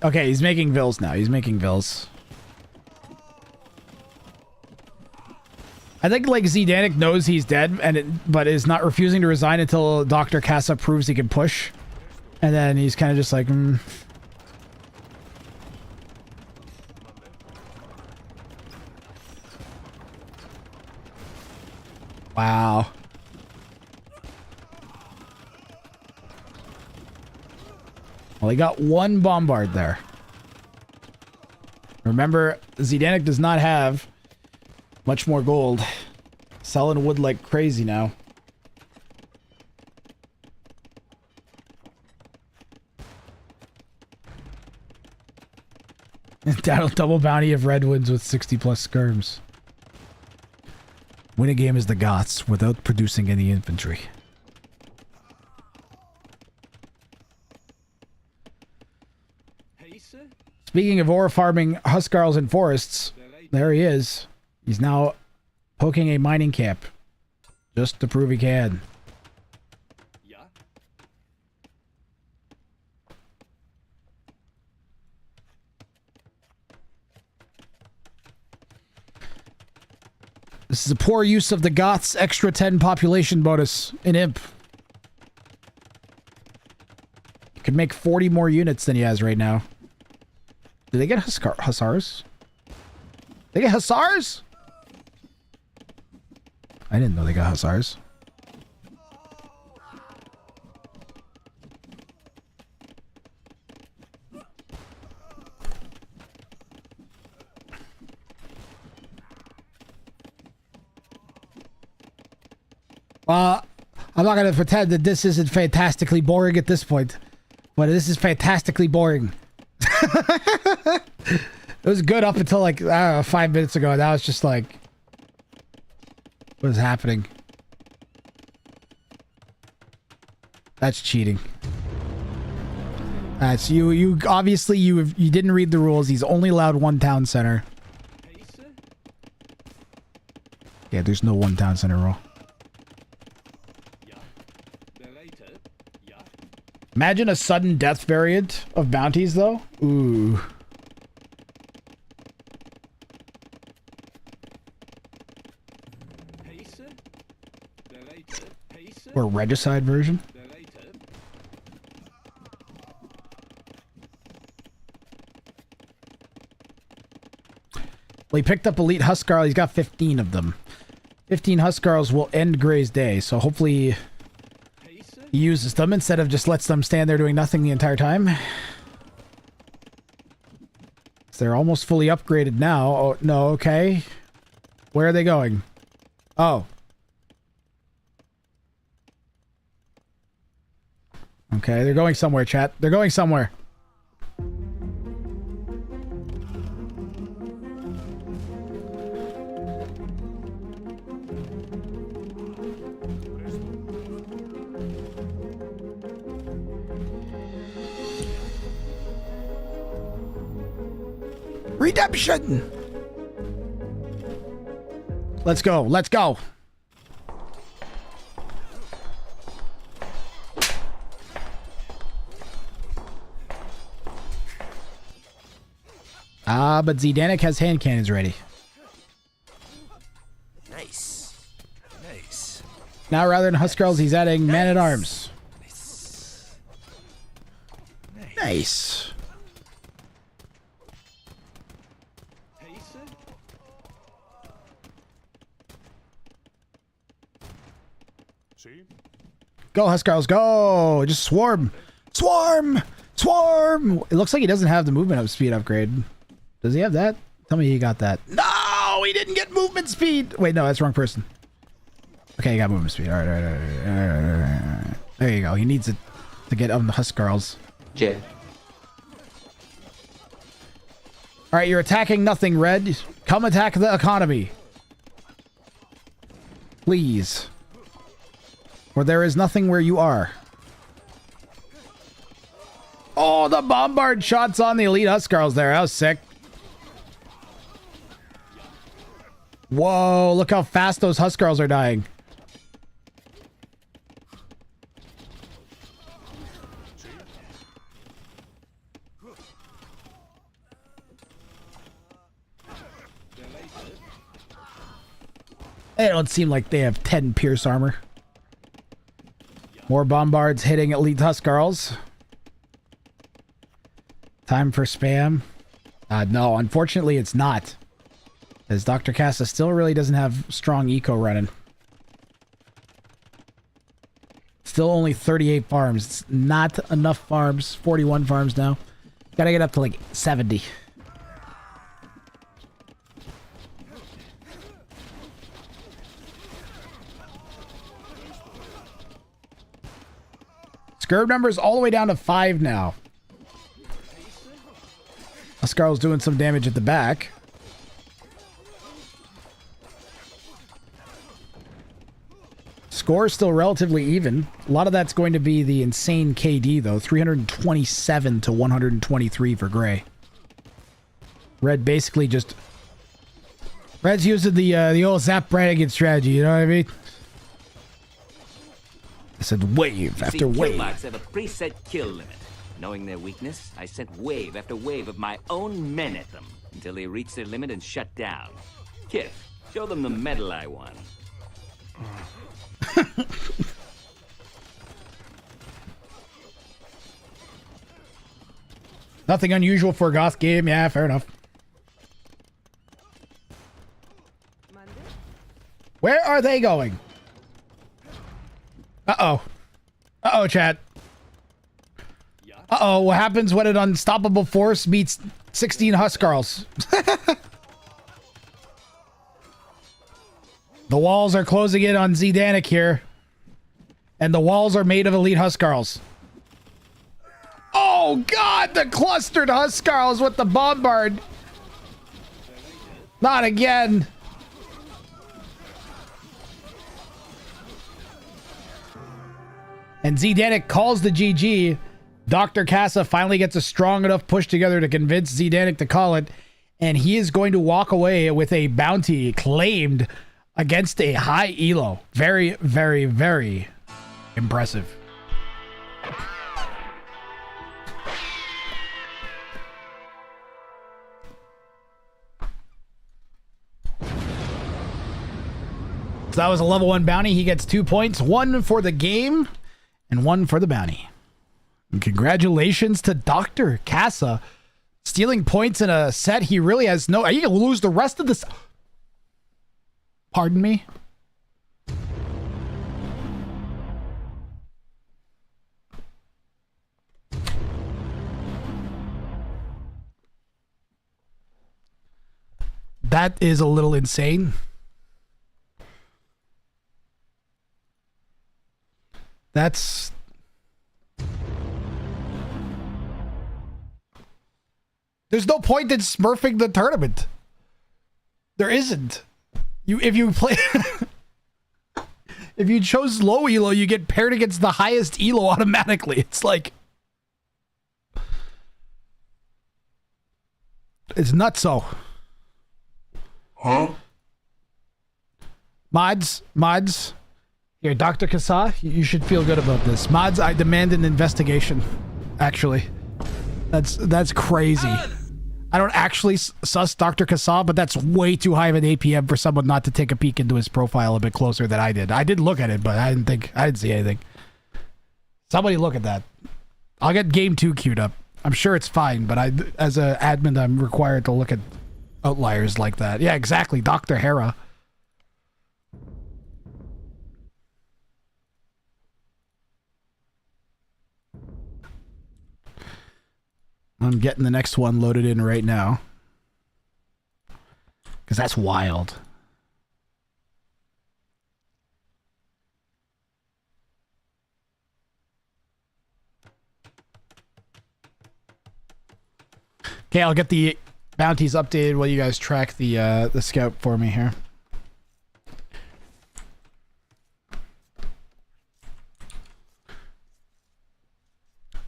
Okay, he's making Vills now. He's making Vills. I think like Zdanik knows he's dead, but is not refusing to resign until Dr. Casa proves he can push. And then he's kind of just like, Wow. Well, he got one bombard there. Remember, Zdanik does not have much more gold. Selling wood like crazy now. That'll double bounty of Redwoods with 60 plus skirms. Win a game as the Goths without producing any infantry. Speaking of ore farming Huskarls and forests, there he is. He's now poking a mining camp. Just to prove he can. This is a poor use of the Goths' extra 10 population bonus in Imp. He could make 40 more units than he has right now. Do they get Hussars? They get Hussars? I didn't know they got Hussars. I'm not going to pretend that this isn't fantastically boring at this point. But this is fantastically boring. It was good up until like, I don't know, 5 minutes ago. Now it's just like... What is happening? That's cheating. Alright, so you obviously you didn't read the rules. He's only allowed one town center. Yeah, there's no one town center rule. Imagine a sudden death variant of bounties, though. Ooh. Or regicide version. Well, he picked up Elite Huskarl. He's got 15 of them. 15 Huskarls will end Gray's day, so hopefully he uses them instead of just lets them stand there doing nothing the entire time. So they're almost fully upgraded now. Oh, no, okay. Where are they going? Oh. Okay, they're going somewhere, chat. They're going somewhere. Redemption! Let's go. Let's go. But Zdanik has hand cannons ready. Nice. Nice. Now, rather than Huskarls, he's adding man-at-arms. Nice. Go, Huskarls, go! Just swarm! Swarm! Swarm! It looks like he doesn't have the movement up speed upgrade. Does he have that? Tell me he got that. No! He didn't get movement speed! Wait, no, that's the wrong person. Okay, he got movement speed. Alright, alright. There you go. He needs it to get on the Huskarls. Jed. Alright, you're attacking nothing, Red. Come attack the economy. Please. For there is nothing where you are. Oh, the bombard shots on the elite Huskarls there. That was sick. Whoa, look how fast those Huskarls are dying. They don't seem like they have 10 pierce armor. More bombards hitting elite Huskarls. Time for spam. No, unfortunately it's not. As Dr. Casa still really doesn't have strong eco running. Still only 38 farms. It's not enough farms. 41 farms now. Gotta get up to like 70. Scurb numbers all the way down to 5 now. Huskarl's doing some damage at the back. Score is still relatively even. A lot of that's going to be the insane KD though. 327 to 123 for Gray. Red basically just... Red's using the old Zap Brannigan strategy, you know what I mean? I said wave after wave. Killbots have a preset kill limit. Knowing their weakness, I sent wave after wave of my own men at them until they reached their limit and shut down. Kith, show them the medal I won. Nothing unusual for a Goth game. Yeah, fair enough. Where are they going? Uh-oh. Uh-oh, chat. Uh-oh, what happens when an unstoppable force meets 16 Huskarls? The walls are closing in on Zdanik here. And the walls are made of elite Huskarls. Oh, God! The clustered Huskarls with the bombard! Not again! And Zdanik calls the GG. Dr. Casa finally gets a strong enough push together to convince Zdanik to call it. And he is going to walk away with a bounty claimed against a high elo. Very, very, very impressive. So that was a level 1 bounty. He gets 2 points. 1 for the game and 1 for the bounty. And congratulations to Dr. Casa. Stealing points in a set he really has no... Are you going to lose the rest of this? Pardon me? That is a little insane. That's... There's no point in smurfing the tournament. There isn't. If you play... If you chose low elo, you get paired against the highest elo automatically. It's like... It's nutso. Huh? Mods. Here, Dr. Kassa, you should feel good about this. Mods, I demand an investigation. Actually. That's crazy. I don't actually sus Dr. Kassa, but that's way too high of an APM for someone not to take a peek into his profile a bit closer than I did. I did look at it, but I didn't see anything. Somebody look at that. I'll get game 2 queued up. I'm sure it's fine, but as an admin, I'm required to look at outliers like that. Yeah, exactly. Dr. Hera. I'm getting the next one loaded in right now. Because that's wild. Okay, I'll get the bounties updated while you guys track the scout for me here.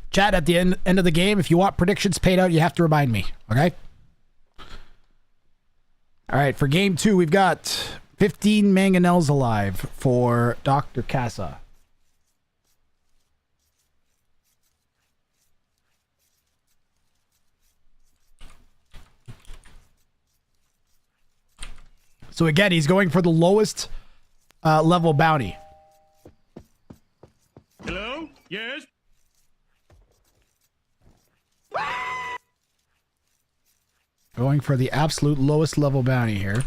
Chat, at the end of the game, if you want predictions paid out, you have to remind me, okay? All right, for game 2, we've got 15 mangonels alive for Dr. Casa. So again, he's going for the lowest level bounty. Hello? Yes? Going for the absolute lowest level bounty here.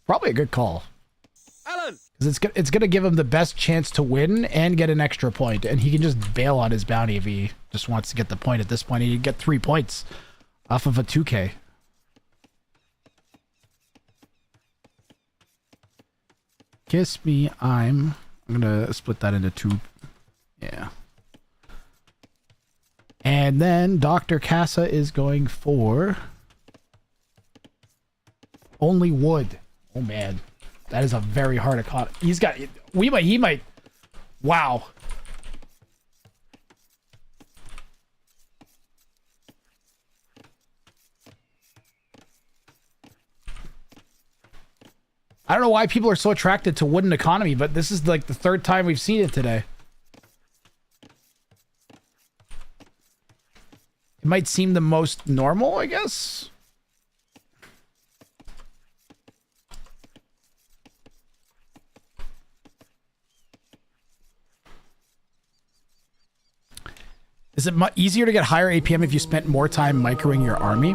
Probably a good call. Alan! Because it's gonna give him the best chance to win and get an extra point, and he can just bail on his bounty if he just wants to get the point. At this point, he'd get 3 points off of a 2K. Kiss me, I'm gonna split that into 2. Yeah. And then Dr. Casa is going for only wood. Oh man, that is a very hard economy. He might. Wow. I don't know why people are so attracted to wooden economy, but this is like the 3rd time we've seen it today. It might seem the most normal, I guess. Is it easier to get higher APM if you spent more time microing your army?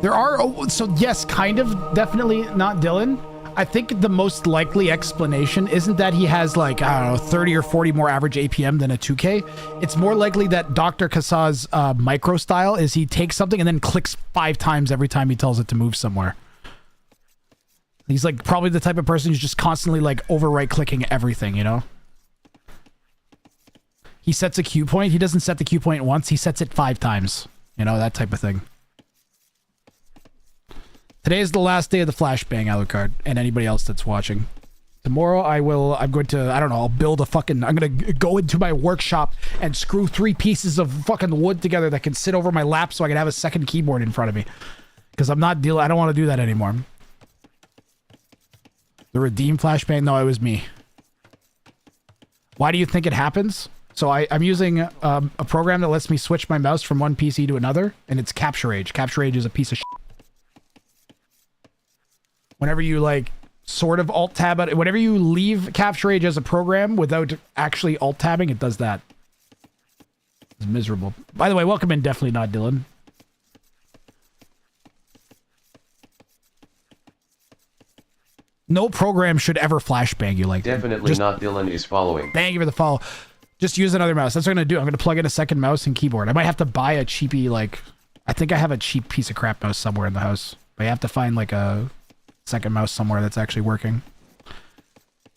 There are, so yes, kind of, definitely not Dylan. I think the most likely explanation isn't that he has like, I don't know, 30 or 40 more average APM than a 2K. It's more likely that Dr. Kassa's micro style is he takes something and then clicks 5 times every time he tells it to move somewhere. He's like probably the type of person who's just constantly like over right clicking everything, you know? He sets a Q point. He doesn't set the Q point once. He sets it 5 times. You know, that type of thing. Today is the last day of the flashbang, Alucard, and anybody else that's watching. Tomorrow I'm going to, I don't know, I'll build I'm going to go into my workshop and screw 3 pieces of fucking wood together that can sit over my lap so I can have a second keyboard in front of me. Because I don't want to do that anymore. The redeem flashbang? No, it was me. Why do you think it happens? So I'm using a program that lets me switch my mouse from one PC to another, and it's Capture Age. Capture Age is a piece of shit. Whenever you like sort of alt tab it, whenever you leave Capture Age as a program without actually alt tabbing, it does that. It's miserable. By the way, welcome in, definitely not Dylan. No program should ever flashbang you like that. Definitely not Dylan is following. Thank you for the follow. Just use another mouse. That's what I'm going to do. I'm going to plug in a second mouse and keyboard. I might have to buy a cheapy, like, I think I have a cheap piece of crap mouse somewhere in the house. But I have to find like a second mouse somewhere that's actually working.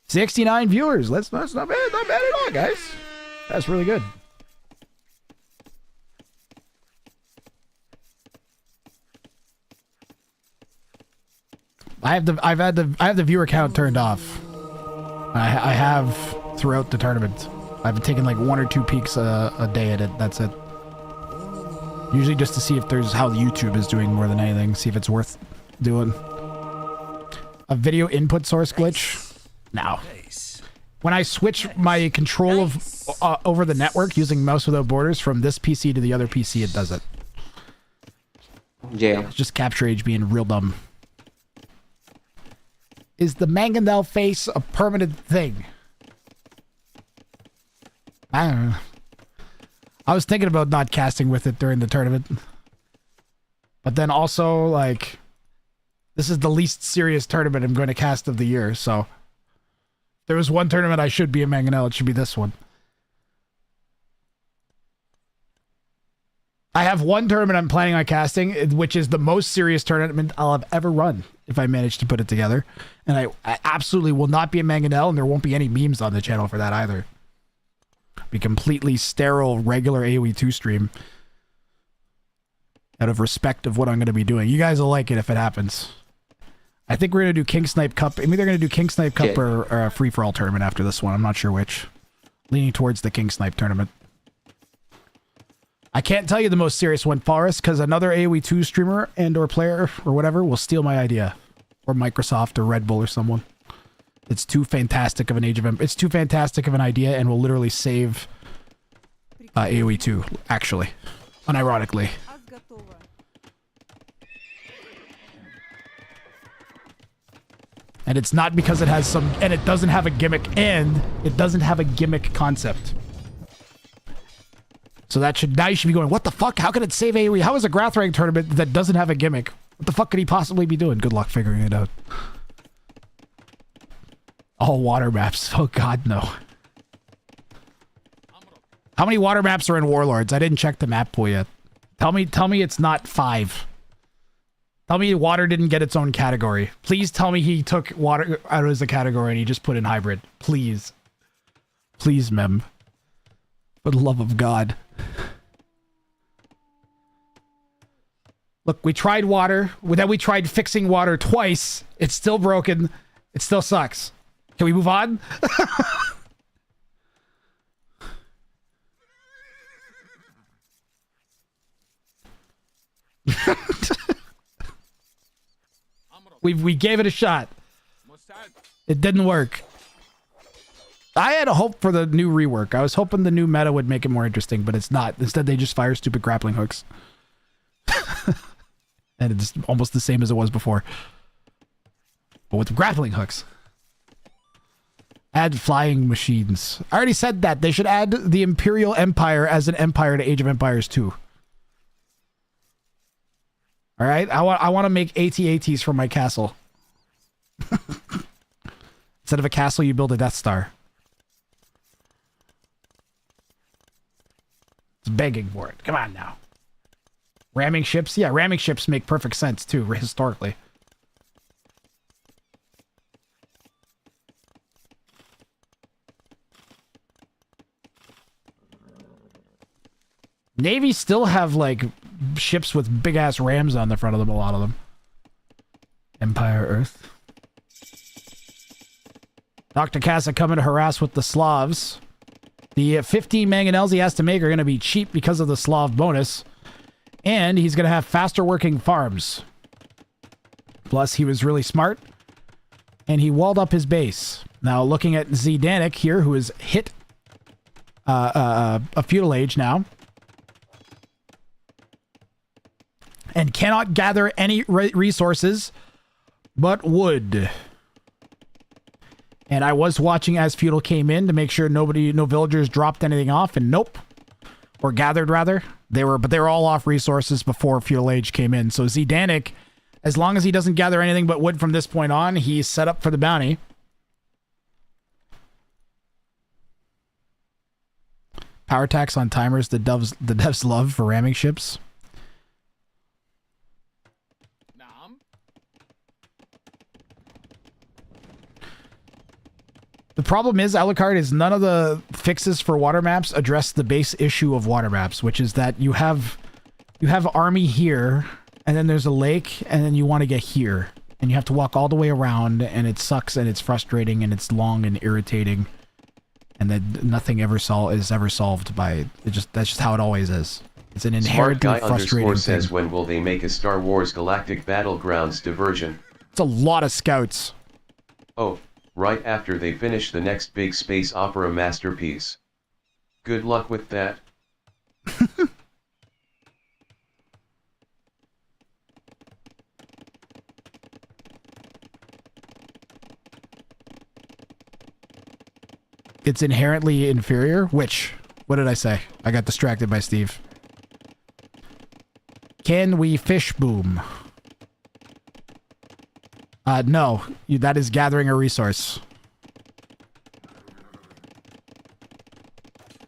69 viewers. That's not bad. Not bad at all, guys. That's really good. I have the viewer count turned off. I have throughout the tournament. I've taken like 1 or 2 peeks a day at it. That's it. Usually just to see if there's how YouTube is doing more than anything. See if it's worth doing. A video input source glitch? No. When I switch my control of over the network using mouse without borders from this PC to the other PC, it does it. Yeah. It's just Capture Age being real dumb. Is the mangonel face a permanent thing? I don't know. I was thinking about not casting with it during the tournament. But then also, like, this is the least serious tournament I'm going to cast of the year, so if there was one tournament I should be in Mangonel, it should be this one. I have one tournament I'm planning on casting, which is the most serious tournament I'll have ever run if I manage to put it together. And I absolutely will not be in Mangonel, and there won't be any memes on the channel for that either. It'll be completely sterile, regular AoE 2 stream. Out of respect of what I'm going to be doing. You guys will like it if it happens. I think we're going to do King Snipe Cup. I'm either going to do King Snipe Cup or a free-for-all tournament after this one. I'm not sure which. Leaning towards the King Snipe tournament. I can't tell you the most serious one, Forrest, because another AoE 2 streamer and or player or whatever will steal my idea. Or Microsoft or Red Bull or someone. It's too fantastic of an It's too fantastic of an idea and will literally save AoE 2, actually. Unironically. And it's not because it has some... And it doesn't have a gimmick. And it doesn't have a gimmick concept. So that should... Now you should be going, what the fuck? How can it save AoE? How is a Grathrank tournament that doesn't have a gimmick? What the fuck could he possibly be doing? Good luck figuring it out. All water maps. Oh god, no. How many water maps are in Warlords? I didn't check the map pool yet. Tell me it's not 5. Tell me water didn't get its own category. Please tell me he took water out as a category and he just put in hybrid. Please. Please, Mem. For the love of God. Look, we tried water. Then we tried fixing water twice. It's still broken. It still sucks. Can we move on? We gave it a shot. It didn't work. I had a hope for the new rework. I was hoping the new meta would make it more interesting, but it's not. Instead, they just fire stupid grappling hooks. And it's almost the same as it was before. But with grappling hooks. Add flying machines. I already said that. They should add the Imperial Empire as an empire to Age of Empires 2. Alright? I want to make AT-ATs from my castle. Instead of a castle, you build a Death Star. It's begging for it. Come on now. Ramming ships? Yeah, ramming ships make perfect sense, too, historically. Navy still have, like, ships with big-ass rams on the front of them, a lot of them. Empire Earth. Dr. Casa coming to harass with the Slavs. The 15 mangonels he has to make are going to be cheap because of the Slav bonus. And he's going to have faster working farms. Plus, he was really smart. And he walled up his base. Now, looking at Zdanik here, who has hit a feudal age now. And cannot gather any resources but wood. And I was watching as feudal came in to make sure no villagers dropped anything off, and nope. Or gathered, rather. They were all off resources before feudal age came in. So Zdanik, as long as he doesn't gather anything but wood from this point on, he's set up for the bounty. Power tax on timers, the devs love for ramming ships. The problem is, Alucard, is none of the fixes for water maps address the base issue of water maps, which is that you have army here, and then there's a lake, and then you want to get here. And you have to walk all the way around, and it sucks, and it's frustrating, and it's long and irritating. And then nothing is ever solved by... that's just how it always is. It's an inherently frustrating thing. Says, when will they make a Star Wars Galactic Battlegrounds diversion? It's a lot of scouts. Oh. Right after they finish the next big space opera masterpiece. Good luck with that. It's inherently inferior? Which? What did I say? I got distracted by Steve. Can we fish boom? No. That is gathering a resource.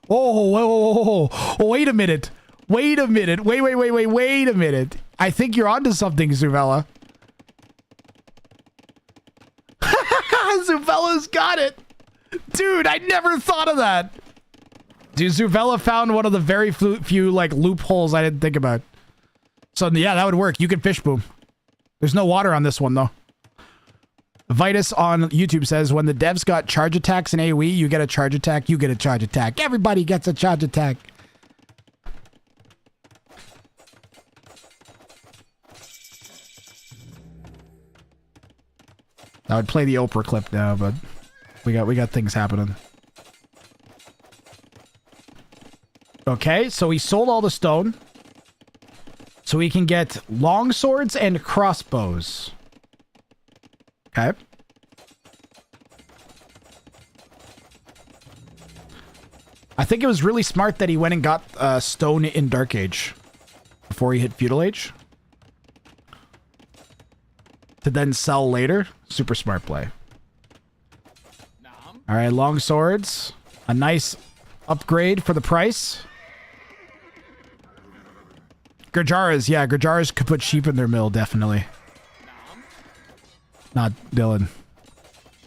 Oh, whoa, whoa, whoa, whoa. Wait a minute. Wait a minute. Wait a minute. I think you're onto something, Zuvella. Zuvella's got it. Dude, I never thought of that. Dude, Zuvella found one of the very few, like, loopholes I didn't think about. So, yeah, that would work. You can fish boom. There's no water on this one, though. Vitus on YouTube says, when the devs got charge attacks in AoE, you get a charge attack, you get a charge attack. Everybody gets a charge attack. I would play the Oprah clip now, but we got things happening. Okay, so he sold all the stone. So we can get long swords and crossbows. Okay. I think it was really smart that he went and got stone in Dark Age before he hit Feudal Age. To then sell later. Super smart play. Alright, long swords. A nice upgrade for the price. Gurjaras, yeah, Gurjaras could put sheep in their mill, definitely. Not Dylan.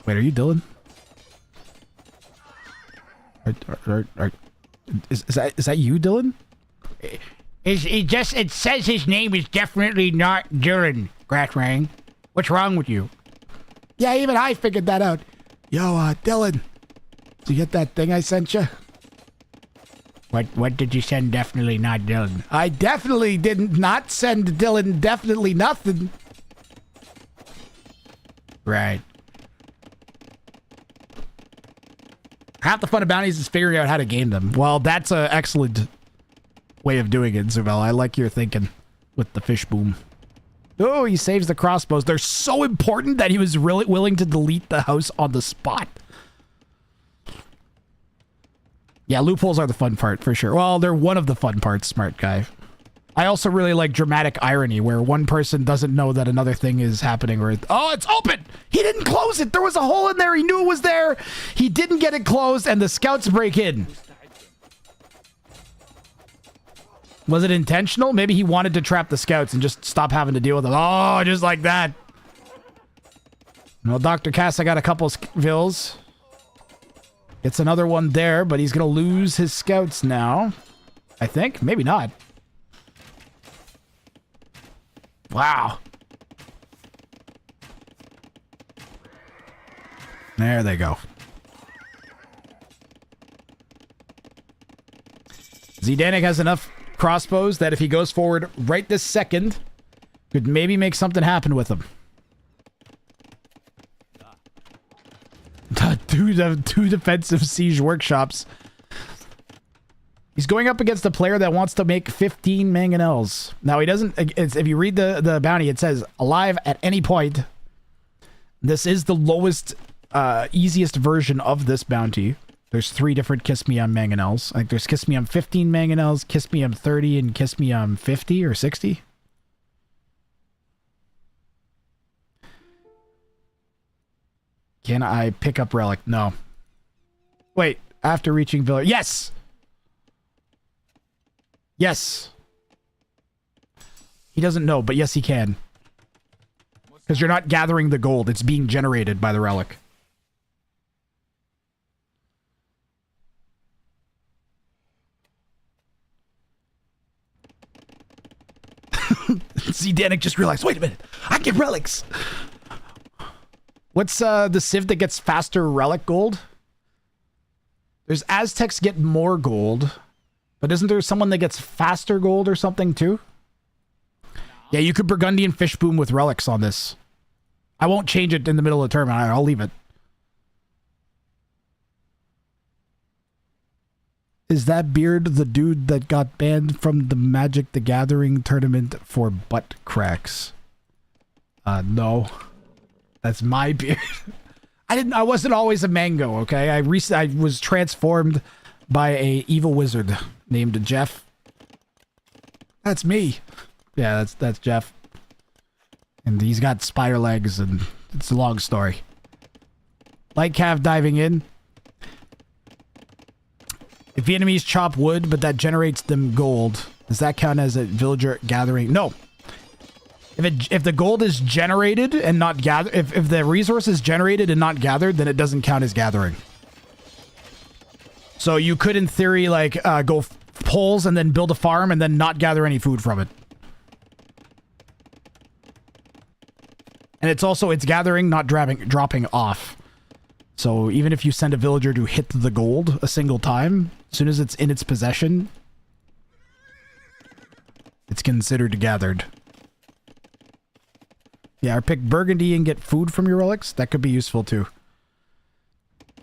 Wait, are you Dylan? Is that you, Dylan? It says his name is definitely not Dylan, Grassrang. What's wrong with you? Yeah, even I figured that out. Yo, Dylan. Did you get that thing I sent you? What did you send? Definitely not Dylan. I definitely did not send Dylan definitely nothing. Right. Half the fun of bounties is figuring out how to gain them. Well, that's an excellent way of doing it, Zubel. I like your thinking with the fish boom. Oh, he saves the crossbows. They're so important that he was really willing to delete the house on the spot. Yeah, loopholes are the fun part, for sure. Well, they're one of the fun parts, smart guy. I also really like dramatic irony, where one person doesn't know that another thing is happening, or oh, it's open! He didn't close it! There was a hole in there! He knew it was there! He didn't get it closed, and the scouts break in. Was it intentional? Maybe he wanted to trap the scouts and just stop having to deal with them. Oh, just like that. Well, Dr. Cass, I got a couple vills. Gets another one there, but he's going to lose his scouts now. I think. Maybe not. Wow. There they go. Zdanik has enough crossbows that if he goes forward right this second, could maybe make something happen with him. Two defensive siege workshops. He's going up against a player that wants to make 15 mangonels. Now, he doesn't... if you read the bounty, it says, alive at any point. This is the lowest, easiest version of this bounty. There's 3 different Kiss Me on mangonels. Like, there's Kiss Me on 15 mangonels, Kiss Me on 30, and Kiss Me on 50 or 60. Can I pick up relic? No. Wait, after reaching village. Yes! Yes. He doesn't know, but yes, he can. Because you're not gathering the gold. It's being generated by the relic. See, Danik just realized, wait a minute, I get relics. What's the civ that gets faster relic gold? There's Aztecs get more gold, but isn't there someone that gets faster gold or something too? Yeah, you could Burgundian fish boom with relics on this. I won't change it in the middle of the tournament. I'll leave it. Is that Beard the dude that got banned from the Magic the Gathering tournament for butt cracks? No. That's my beard. I wasn't always a mango, okay? I was transformed by a evil wizard named Jeff. That's me. Yeah, that's Jeff. And he's got spider legs, and it's a long story. Light Cav diving in. If the enemies chop wood, but that generates them gold, does that count as a villager gathering? No. If the gold is generated and not gathered, if the resource is generated and not gathered, then it doesn't count as gathering. So you could, in theory, like go polls and then build a farm and then not gather any food from it. And it's gathering, not dropping off. So even if you send a villager to hit the gold a single time, as soon as it's in its possession, it's considered gathered. Yeah, or pick Burgundy and get food from your relics. That could be useful too.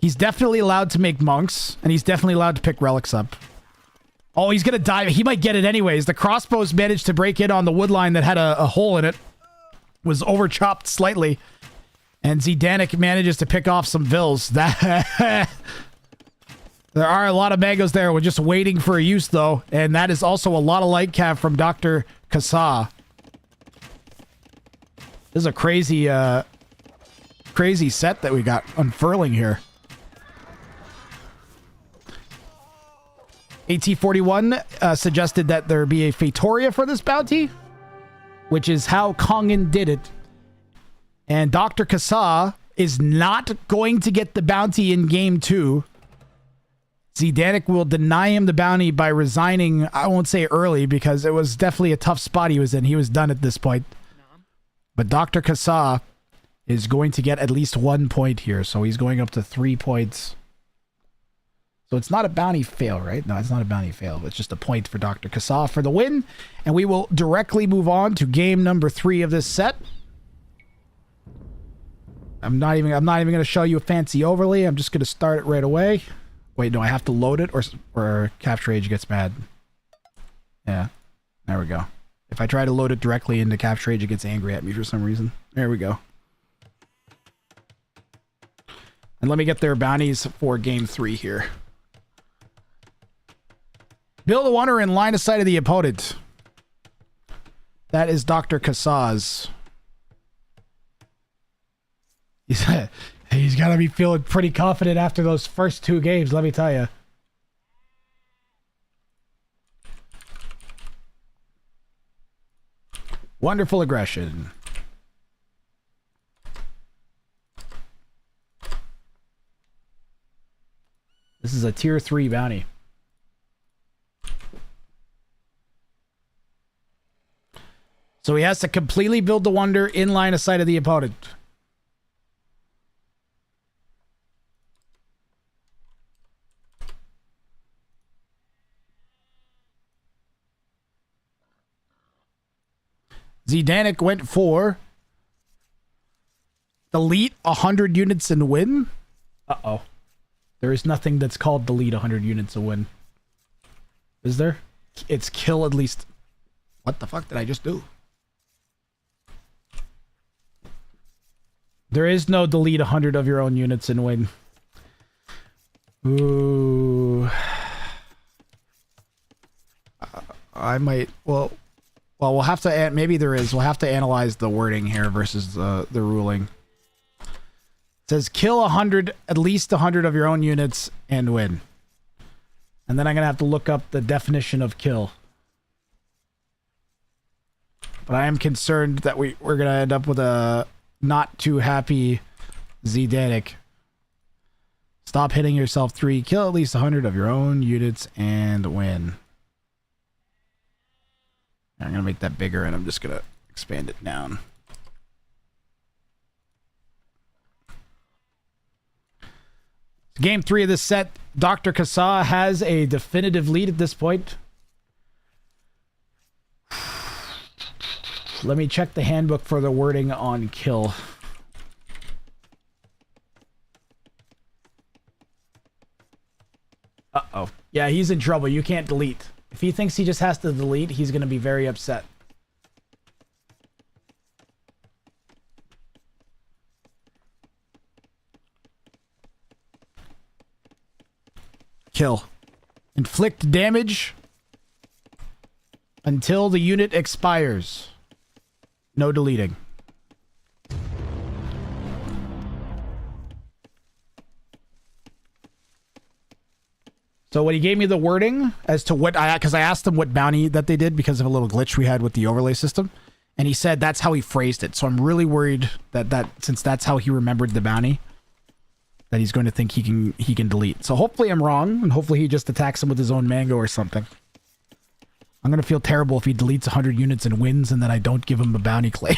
He's definitely allowed to make monks, and he's definitely allowed to pick relics up. Oh, he's gonna die. He might get it anyways. The crossbows managed to break in on the wood line that had a hole in it. Was over-chopped slightly. And Zdanik manages to pick off some vills. That there are a lot of mangoes there. We're just waiting for a use, though. And that is also a lot of light cav from Dr. Kasa. This is a crazy, crazy set that we got unfurling here. AT41 suggested that there be a Fatoria for this bounty, which is how Kongan did it. And Dr. Kasa is not going to get the bounty in Game 2. Zdanik will deny him the bounty by resigning, I won't say early, because it was definitely a tough spot he was in. He was done at this point. But Dr. Kasa is going to get at least 1 point here, so he's going up to 3 points. So it's not a bounty fail, right? No, it's not a bounty fail. It's just a point for Dr. Kasa for the win. And we will directly move on to game number 3 of this set. I'm not even going to show you a fancy overlay. I'm just going to start it right away. Wait, no, I have to load it or Capture Age gets mad. Yeah, there we go. If I try to load it directly into Capture Age, it gets angry at me for some reason. There we go. And let me get their bounties for game 3 here. Build a wonder in line of sight of the opponent. That is Dr. Kasa's. He's got to be feeling pretty confident after those first 2 games, let me tell you. Wonderful aggression. This is a tier 3 bounty. So he has to completely build the wonder in line of sight of the opponent. Zdanik went for delete 100 units and win. Uh-oh. There is nothing that's called delete 100 units and win. Is there? It's kill at least. What the fuck did I just do? There is no delete 100 of your own units and win. Ooh. I might... Well, we'll have to... Maybe there is. We'll have to analyze the wording here versus the ruling. It says kill 100, at least 100 of your own units and win. And then I'm going to have to look up the definition of kill. But I am concerned that we're going to end up with a not too happy Zdanik. Stop hitting yourself 3. Kill at least 100 of your own units and win. I'm going to make that bigger and I'm just going to expand it down. Game 3 of this set, Dr. Kasa has a definitive lead at this point. Let me check the handbook for the wording on kill. Uh-oh. Yeah, he's in trouble. You can't delete. If he thinks he just has to delete, he's going to be very upset. Kill. Inflict damage Until the unit expires. No deleting. So when he gave me the wording as to what because I asked him what bounty that they did because of a little glitch we had with the overlay system, and he said that's how he phrased it. So I'm really worried that since that's how he remembered the bounty, that he's going to think he can delete. So hopefully I'm wrong, and hopefully he just attacks him with his own mango or something. I'm going to feel terrible if he deletes 100 units and wins, and then I don't give him a bounty claim.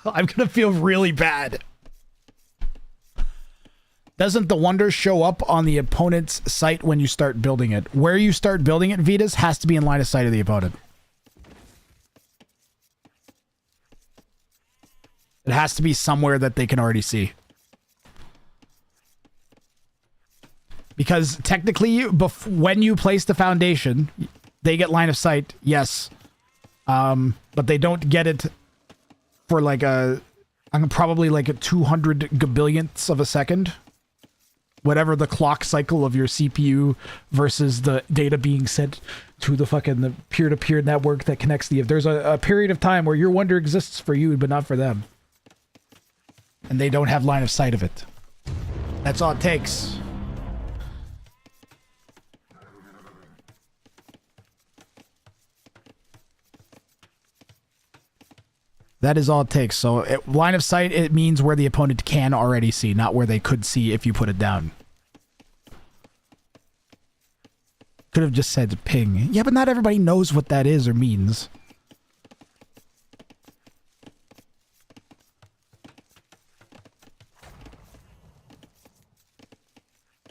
I'm going to feel really bad. Doesn't the wonder show up on the opponent's site when you start building it? Where you start building it, Vitas, has to be in line of sight of the opponent. It has to be somewhere that they can already see. Because technically, when you place the foundation, they get line of sight, yes. But they don't get it for like probably like a 200 gabillionths of a second. Whatever the clock cycle of your CPU versus the data being sent to the peer-to-peer network that connects the... There's a period of time where your wonder exists for you, but not for them. And they don't have line of sight of it. That's all it takes. That is all it takes. So line of sight, it means where the opponent can already see, not where they could see if you put it down. Could have just said ping. Yeah, but not everybody knows what that is or means.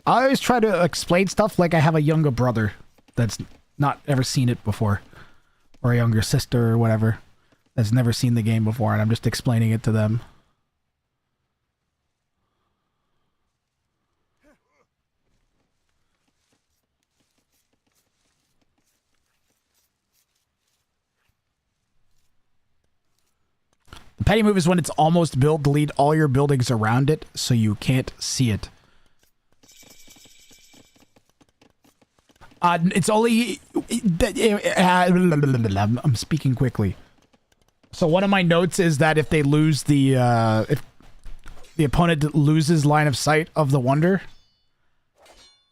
I always try to explain stuff like I have a younger brother that's not ever seen it before. Or a younger sister or whatever that's never seen the game before, and I'm just explaining it to them. The petty move is when it's almost built, delete all your buildings around it so you can't see it. It's only... I'm speaking quickly. So one of my notes is that if they lose the... if the opponent loses line of sight of the wonder,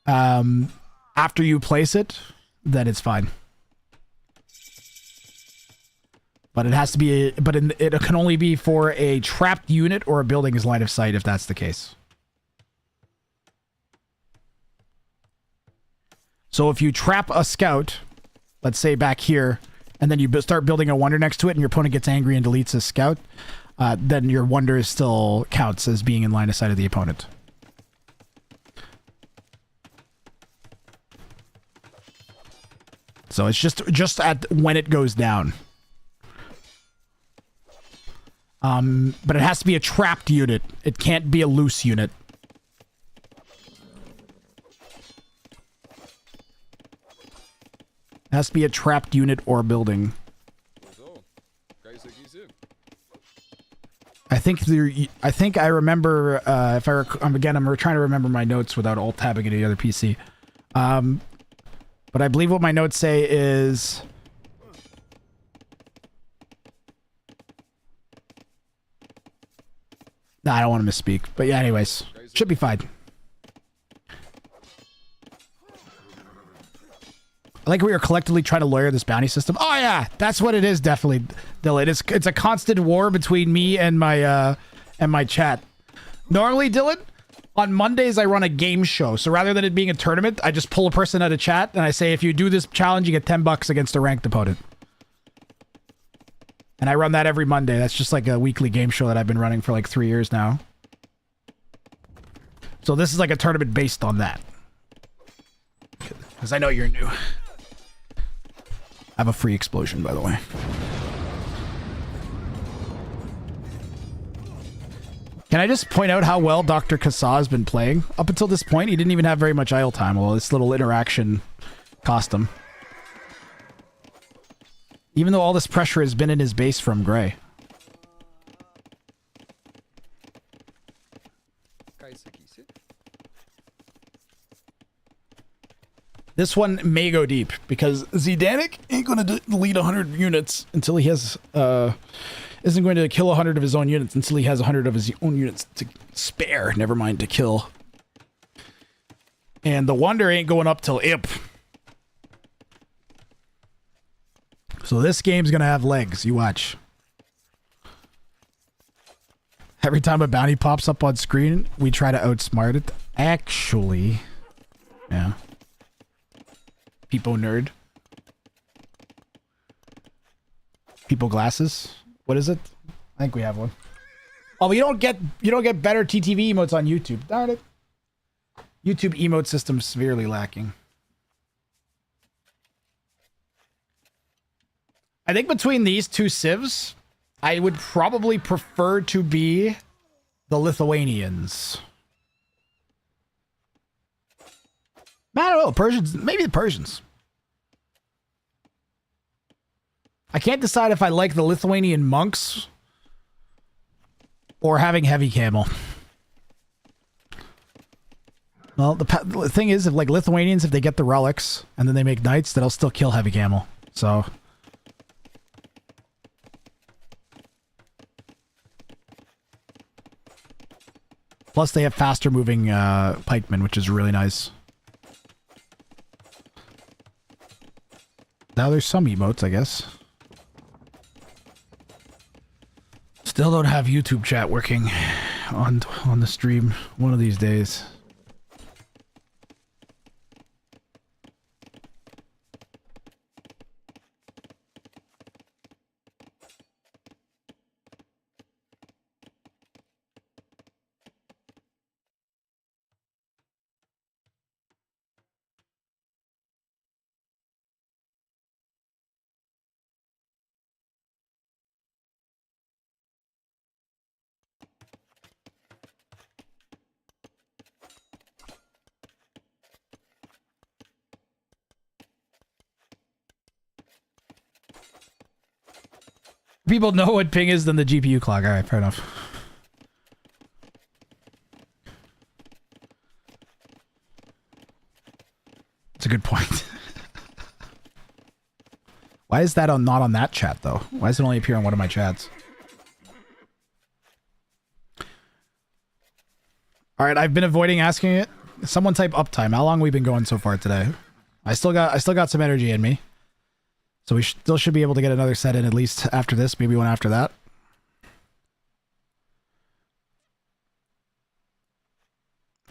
after you place it, then it's fine. But it has to be... it can only be for a trapped unit or a building's line of sight if that's the case. So if you trap a scout, let's say back here, and then you start building a wonder next to it and your opponent gets angry and deletes his scout, then your wonder still counts as being in line of sight of the opponent. So it's just at when it goes down. But it has to be a trapped unit. It can't be a loose unit. It has to be a trapped unit or building. I think I remember, again, I'm trying to remember my notes without alt-tabbing any other PC. But I believe what my notes say is... Nah, I don't want to misspeak. But yeah, anyways. Should be fine. I like we are collectively trying to lawyer this bounty system. Oh yeah, that's what it is, definitely, Dylan. It's a constant war between me and my chat. Normally, Dylan, on Mondays I run a game show. So rather than it being a tournament, I just pull a person out of chat and I say, if you do this challenge, you get $10 against a ranked opponent. And I run that every Monday. That's just like a weekly game show that I've been running for like 3 years now. So this is like a tournament based on that. Because I know you're new. I have a free explosion, by the way. Can I just point out how well Dr. Kassa has been playing? Up until this point, he didn't even have very much idle time. Well, this little interaction cost him. Even though all this pressure has been in his base from Gray. This one may go deep because Zdanik ain't going to delete 100 units until he has isn't going to kill 100 of his own units until he has 100 of his own units to spare, never mind to kill. And the wonder ain't going up till imp. So this game's going to have legs, you watch. Every time a bounty pops up on screen, we try to outsmart it. Actually, yeah. People nerd. People glasses. What is it? I think we have one. Oh, but you don't get better TTV emotes on YouTube. Darn it. YouTube emote system severely lacking. I think between these two civs, I would probably prefer to be the Lithuanians. I don't know, Persians, maybe the Persians. I can't decide if I like the Lithuanian monks or having heavy camel. Well, the thing is, if like Lithuanians, if they get the relics and then they make knights, that'll still kill heavy camel. So plus they have faster moving pikemen, which is really nice. Now there's some emotes, I guess. Still don't have YouTube chat working on the stream one of these days. People know what ping is than the GPU clock. All right, fair enough. That's a good point. Why is that not on that chat, though? Why does it only appear on one of my chats? All right, I've been avoiding asking it. Someone type uptime. How long have we been going so far today? I still got some energy in me. So we still should be able to get another set in at least after this, maybe one after that.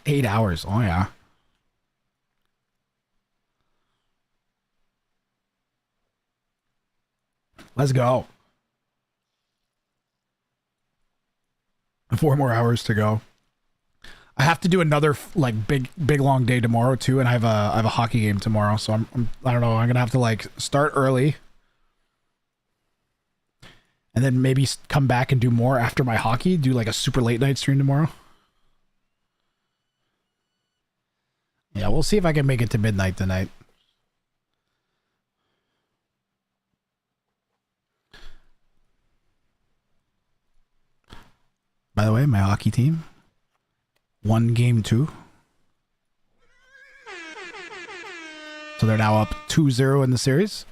Eight hours. Oh, yeah. Let's go. 4 more hours to go. I have to do another like big long day tomorrow too, and I have a hockey game tomorrow, so I don't know. I'm gonna have to like start early, and then maybe come back and do more after my hockey. Do like a super late night stream tomorrow. Yeah, we'll see if I can make it to midnight tonight. By the way, my hockey team won game 2. So they're now up 2-0 in the series.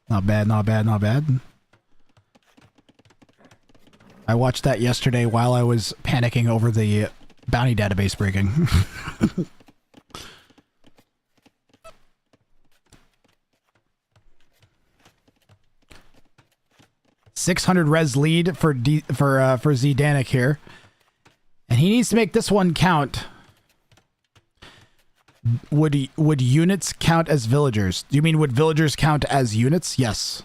Not bad, not bad, not bad. I watched that yesterday while I was panicking over the bounty database breaking. 600 res lead for Zdanik here, and he needs to make this one count. Would units count as villagers? Do you mean would villagers count as units? Yes.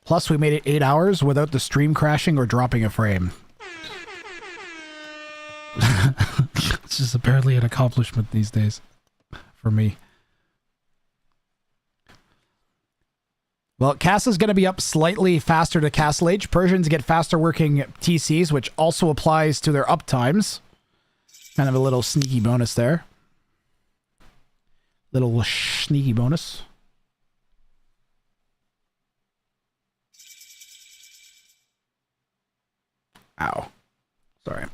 Plus, we made it 8 hours without the stream crashing or dropping a frame. It's just apparently an accomplishment these days for me. Well, Cassa's going to be up slightly faster to Castle Age. Persians get faster working TCs, which also applies to their uptimes. Kind of a little sneaky bonus there. Little sneaky bonus. Ow. Sorry.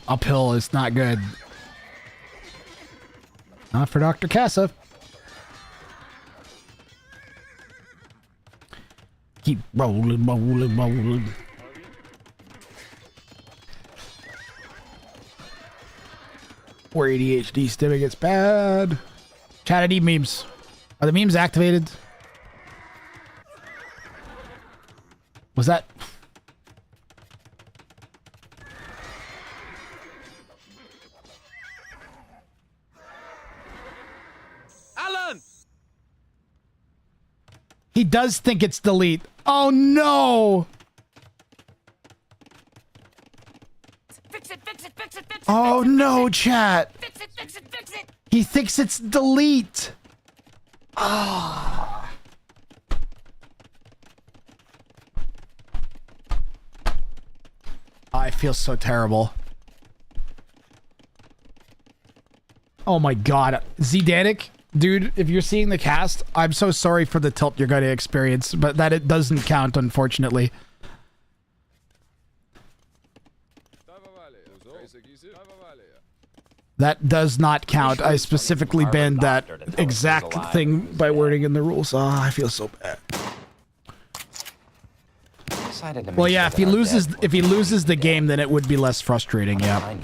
Uphill is not good. Not for Dr. Casa. Keep rolling, rolling, rolling. Where ADHD stimming gets bad. Chat, I need memes. Are the memes activated? Was that... He does think it's delete. Oh no! Fix it, fix it, fix it, fix it. Oh no, chat. Fix it, fix it, fix it. He thinks it's delete. Ah. I feel so terrible. Oh my god. Zdanik? Dude, if you're seeing the cast, I'm so sorry for the tilt you're going to experience, but that it doesn't count, unfortunately. That does not count. I specifically banned that exact thing by wording in the rules. Oh, I feel so bad. Well, yeah, if he loses the game, then it would be less frustrating, yeah.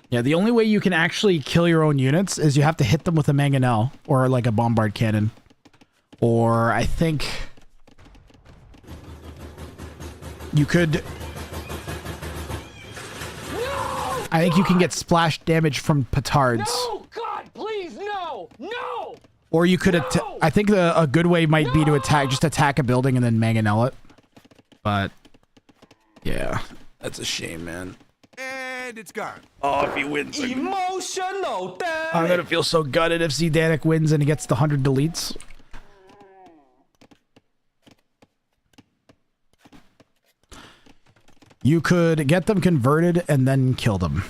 Yeah, the only way you can actually kill your own units is you have to hit them with a mangonel or like a bombard cannon. Or I think you could... I think you can get splash damage from petards. No, God, please, no, no. Or you could... I think a good way might be to just attack a building and then mangonel it. But yeah, that's a shame, man. And it's gone. Oh, if he wins. Emotional damage. I'm gonna feel so gutted if Zdanik wins and he gets the 100 deletes. You could get them converted and then kill them.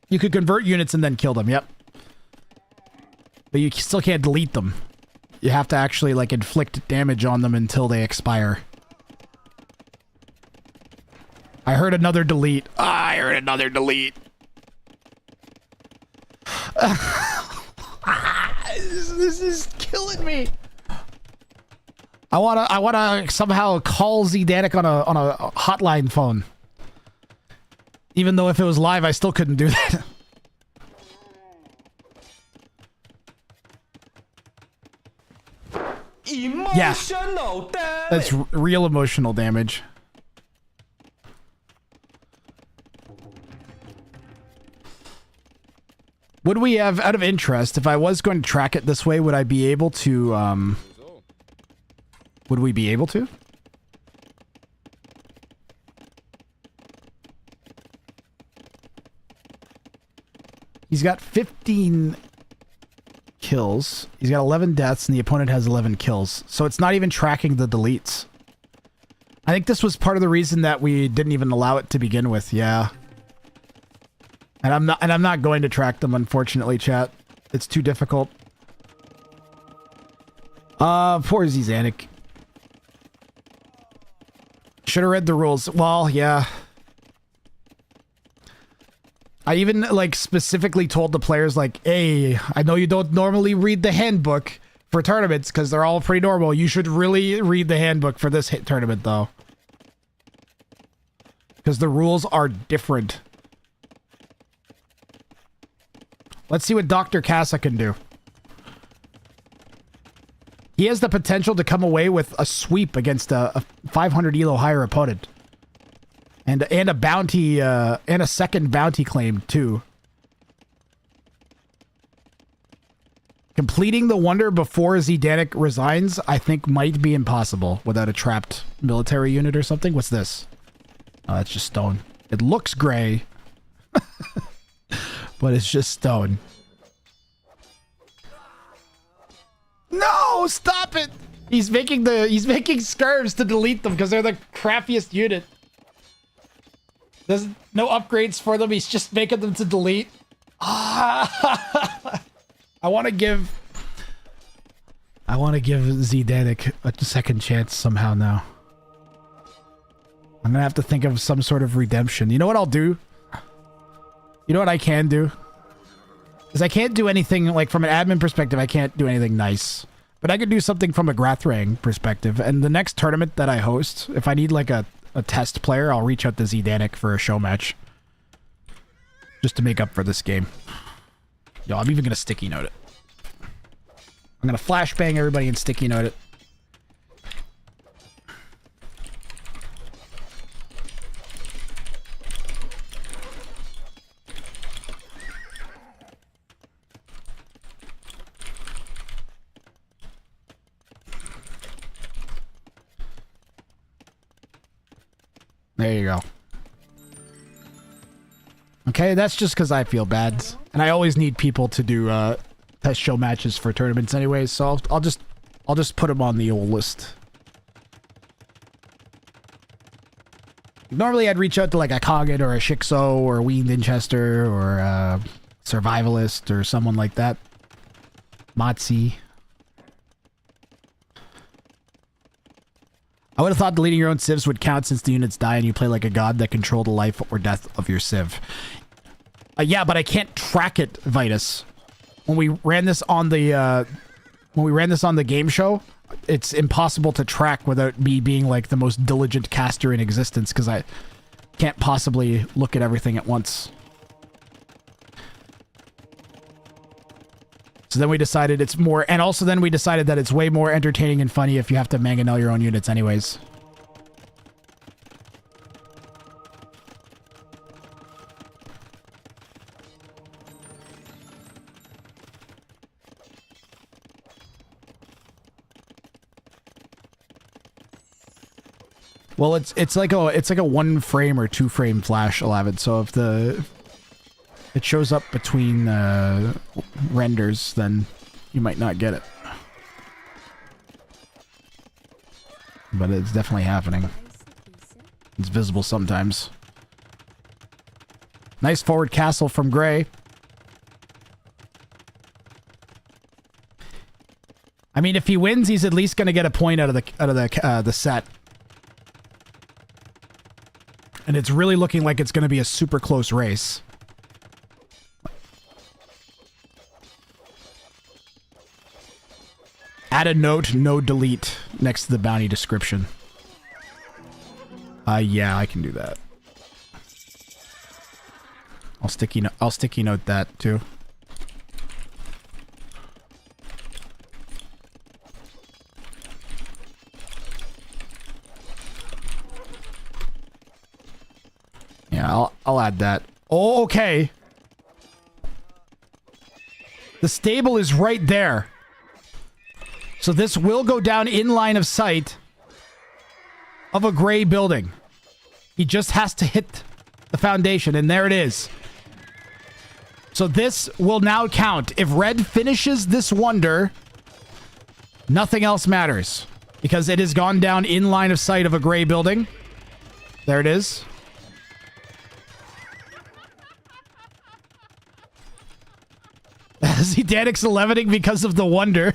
You could convert units and then kill them, yep. But you still can't delete them. You have to actually, like, inflict damage on them until they expire. I heard another delete. I heard another delete. This is killing me. I wanna somehow call Zdanik on a hotline phone. Even though if it was live, I still couldn't do that. Emotional damage. That's real emotional damage. Would we have, out of interest, if I was going to track it this way, would I be able to, would we be able to? He's got 15 kills. He's got 11 deaths, and the opponent has 11 kills. So it's not even tracking the deletes. I think this was part of the reason that we didn't even allow it to begin with, yeah. And I'm not going to track them, unfortunately, chat. It's too difficult. Poor Zdanik. Should have read the rules. Well, yeah. I even, like, specifically told the players, like, hey, I know you don't normally read the handbook for tournaments because they're all pretty normal. You should really read the handbook for this tournament, though. Because the rules are different. Let's see what Dr. Casa can do. He has the potential to come away with a sweep against a 500 elo higher opponent. And a bounty, and a second bounty claim, too. Completing the wonder before Zdanik resigns, I think might be impossible without a trapped military unit or something. What's this? Oh, that's just stone. It looks gray, but it's just stone. No, stop it! He's making scarves to delete them because they're the crappiest unit. There's no upgrades for them. He's just making them to delete. I want to give Zdanik a second chance somehow now. I'm gonna have to think of some sort of redemption. You know what I'll do? You know what I can do? Is I can't do anything, like, from an admin perspective, I can't do anything nice. But I could do something from a Grathrang perspective. And the next tournament that I host, if I need, like, a test player, I'll reach out to Zdanik for a show match. Just to make up for this game. Yo, I'm even gonna sticky note it. I'm gonna flashbang everybody and sticky note it. There you go. Okay, that's just because I feel bad. And I always need people to do test show matches for tournaments anyways, so I'll just put them on the old list. Normally I'd reach out to like a Koggett or a Shixo or a Ween Winchester or a Survivalist or someone like that. Motzi. I would have thought deleting your own civs would count since the units die and you play like a god that controlled the life or death of your civ. Yeah, but I can't track it, Vitus. When we ran this on the game show, it's impossible to track without me being like the most diligent caster in existence because I can't possibly look at everything at once. So then we decided it's more, and also then we decided that it's way more entertaining and funny if you have to mangonel your own units anyways. Well, it's like a 1 frame or 2 frame flash, I'll have it. So if it shows up between renders, then you might not get it. But it's definitely happening. It's visible sometimes. Nice forward castle from Gray. I mean, if he wins, he's at least going to get a point out of the set. And it's really looking like it's going to be a super close race. Add a note, no delete, next to the bounty description. Yeah, I can do that. I'll sticky note that too. Yeah, I'll add that. Oh, okay. The stable is right there. So this will go down in line of sight of a gray building. He just has to hit the foundation, and there it is. So this will now count. If red finishes this wonder, nothing else matters. Because it has gone down in line of sight of a gray building. There it is. Zdanik's 11ing because of the wonder.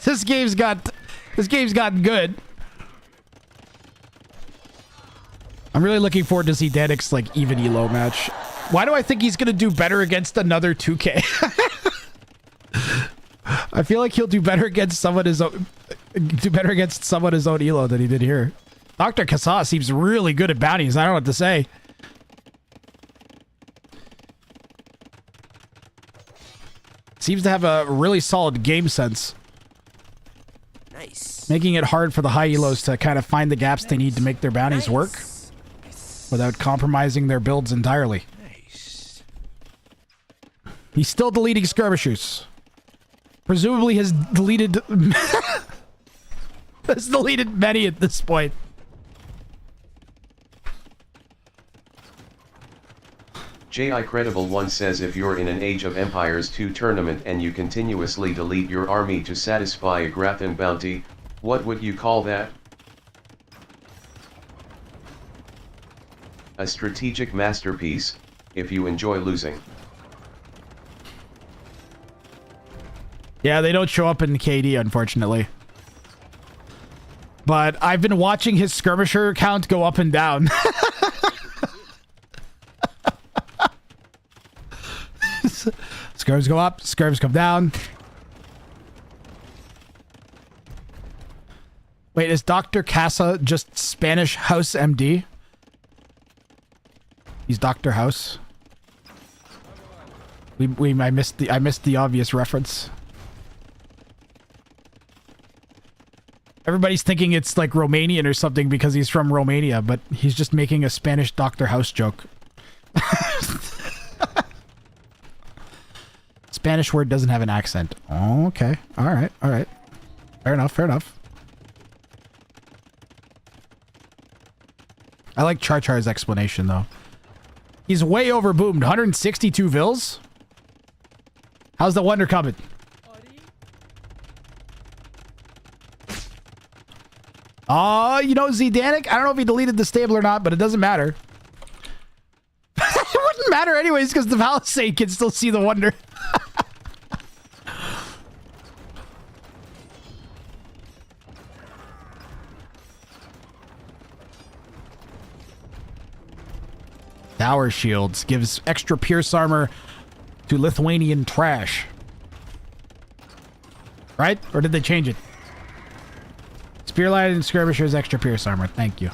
This game's gotten good. I'm really looking forward to Zdanik's like even elo match. Why do I think he's gonna do better against another 2K? I feel like he'll do better against someone his own elo than he did here. Dr. Kassa seems really good at bounties. I don't know what to say. Seems to have a really solid game sense. Nice. Making it hard for the high elos to kind of find the gaps they need to make their bounties work without compromising their builds entirely. Nice. He's still deleting skirmishers. Presumably has deleted... has deleted many at this point. J.I. Credible 1 says if you're in an Age of Empires 2 tournament and you continuously delete your army to satisfy a Grathan bounty, what would you call that? A strategic masterpiece, if you enjoy losing. Yeah, they don't show up in KD, unfortunately. But I've been watching his skirmisher count go up and down. Skirms go up, skirms come down. Wait, is Dr. Casa just Spanish House MD? He's Dr. House. I missed the obvious reference. Everybody's thinking it's like Romanian or something because he's from Romania, but he's just making a Spanish Dr. House joke. Spanish word doesn't have an accent. Oh, okay. All right. All right. Fair enough. Fair enough. I like Char Char's explanation, though. He's way overboomed. 162 vils? How's the wonder coming? You know, Zdanik, I don't know if he deleted the stable or not, but it doesn't matter. It wouldn't matter anyways, because the Palisade can still see the wonder. Tower shields gives extra pierce armor to Lithuanian trash. Right? Or did they change it? Spearlight and skirmishers extra pierce armor. Thank you.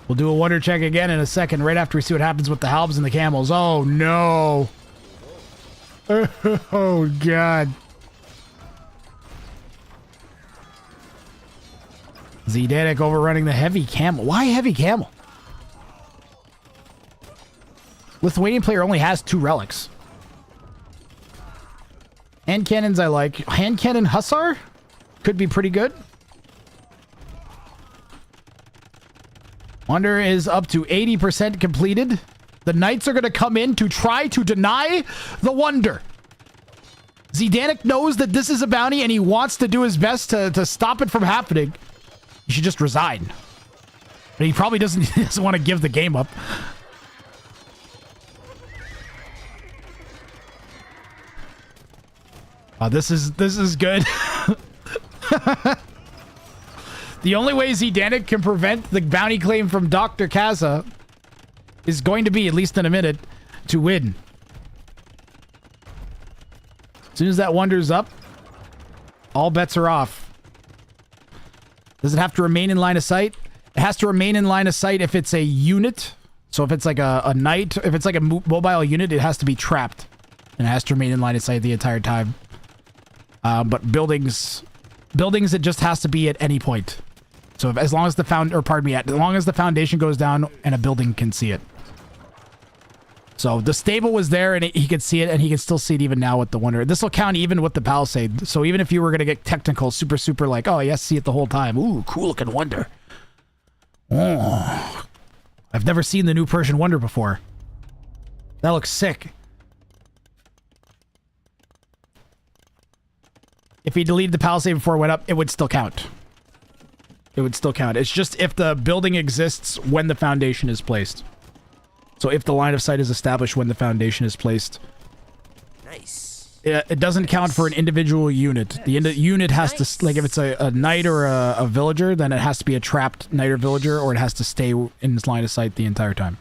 We'll do a wonder check again in a second, right after we see what happens with the halbs and the camels. Oh, no. Oh, God. Zdanik overrunning the heavy camel. Why heavy camel? Lithuanian player only has 2 relics. Hand cannons I like. Hand cannon Hussar? Could be pretty good. Wonder is up to 80% completed. The knights are going to come in to try to deny the wonder. Zdanik knows that this is a bounty and he wants to do his best to stop it from happening. He should just resign. But he probably doesn't want to give the game up. This is good. The only way Zdanik can prevent the bounty claim from Dr. Kaza is going to be, at least in a minute, to win. As soon as that wonder's up, all bets are off. Does it have to remain in line of sight? It has to remain in line of sight if it's a unit. So if it's like a knight, if it's like a mobile unit, it has to be trapped. And it has to remain in line of sight the entire time. But buildings, it just has to be at any point. So as long as the as long as the foundation goes down and a building can see it. So the stable was there and he could see it, and he can still see it even now with the wonder. This will count even with the palisade. So even if you were going to get technical, super like, oh, yes, see it the whole time. Ooh, cool looking wonder. Oh, I've never seen the new Persian wonder before. That looks sick. If he deleted the palisade before it went up, it would still count. It would still count. It's just if the building exists when the foundation is placed. So if the line of sight is established when the foundation is placed. Nice. It doesn't count for an individual unit. The unit has to, like if it's a knight or a villager, then it has to be a trapped knight or villager, or it has to stay in its line of sight the entire time.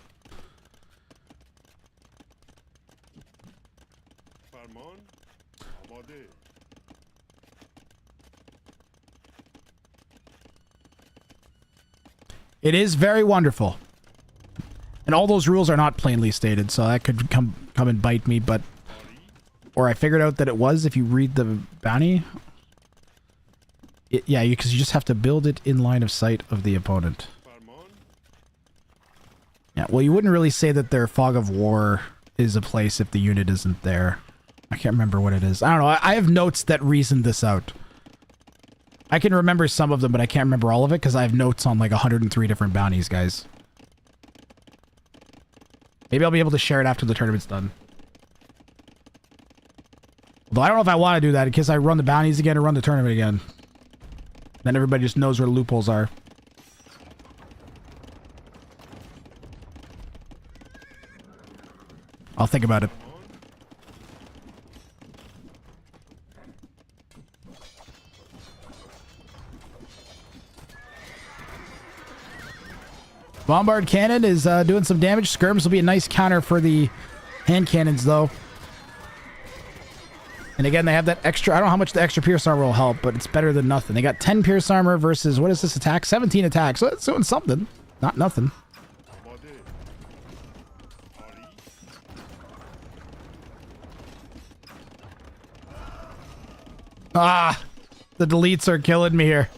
It is very wonderful. And all those rules are not plainly stated, so that could come and bite me, but... Or I figured out that it was if you read the bounty. Yeah, because you just have to build it in line of sight of the opponent. Yeah, well, you wouldn't really say that their fog of war is a place if the unit isn't there. I can't remember what it is. I don't know. I have notes that reason this out. I can remember some of them, but I can't remember all of it because I have notes on like 103 different bounties, guys. Maybe I'll be able to share it after the tournament's done. Although I don't know if I want to do that in case I run the bounties again or run the tournament again. Then everybody just knows where the loopholes are. I'll think about it. Bombard cannon is doing some damage. Skirms will be a nice counter for the hand cannons, though. And again, they have that extra... I don't know how much the extra Pierce Armor will help, but it's better than nothing. They got 10 Pierce Armor versus... What is this attack? 17 attacks. So it's doing something. Not nothing. Ah! The deletes are killing me here.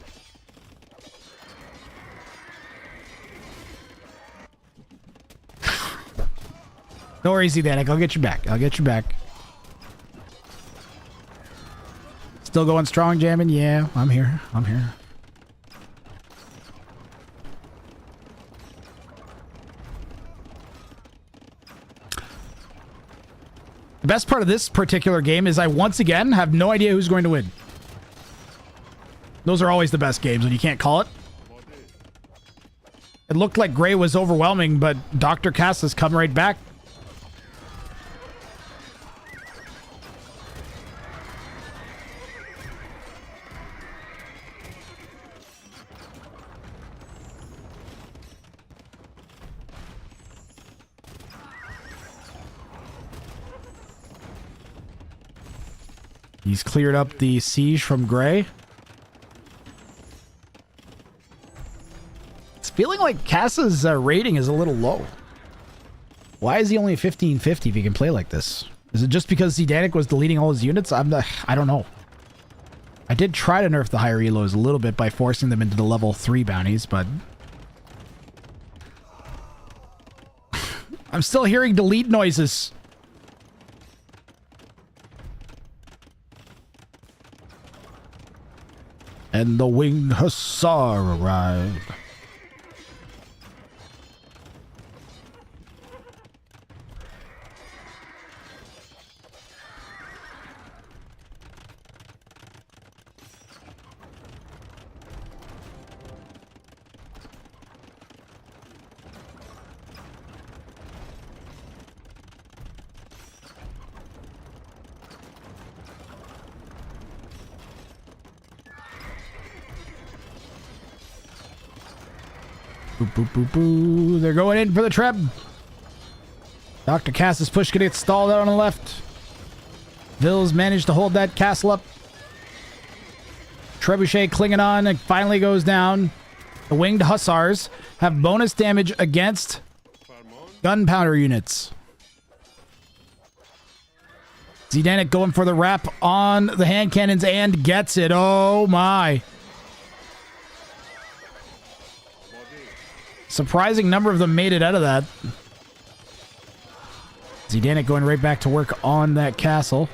Don't worry, Danik. I'll get you back. I'll get you back. Still going strong, jamming? Yeah, I'm here. I'm here. The best part of this particular game is I once again have no idea who's going to win. Those are always the best games when you can't call it. It looked like Gray was overwhelming, but Dr. Cass has come right back. He's cleared up the siege from Gray. It's feeling like Cass's rating is a little low. Why is he only 1550 if he can play like this? Is it just because Zdanik was deleting all his units? I don't know. I did try to nerf the higher elos a little bit by forcing them into the level 3 bounties, but... I'm still hearing delete noises. And the winged hussar arrived. Boop, boop, boop, boo. They're going in for the treb. Dr. Cass's push gonna get stalled out on the left. Vils managed to hold that castle up. Trebuchet clinging on and finally goes down. The winged hussars have bonus damage against gunpowder units. Zdanik going for the wrap on the hand cannons and gets it. Oh my. Surprising number of them made it out of that. Zdanik going right back to work on that castle.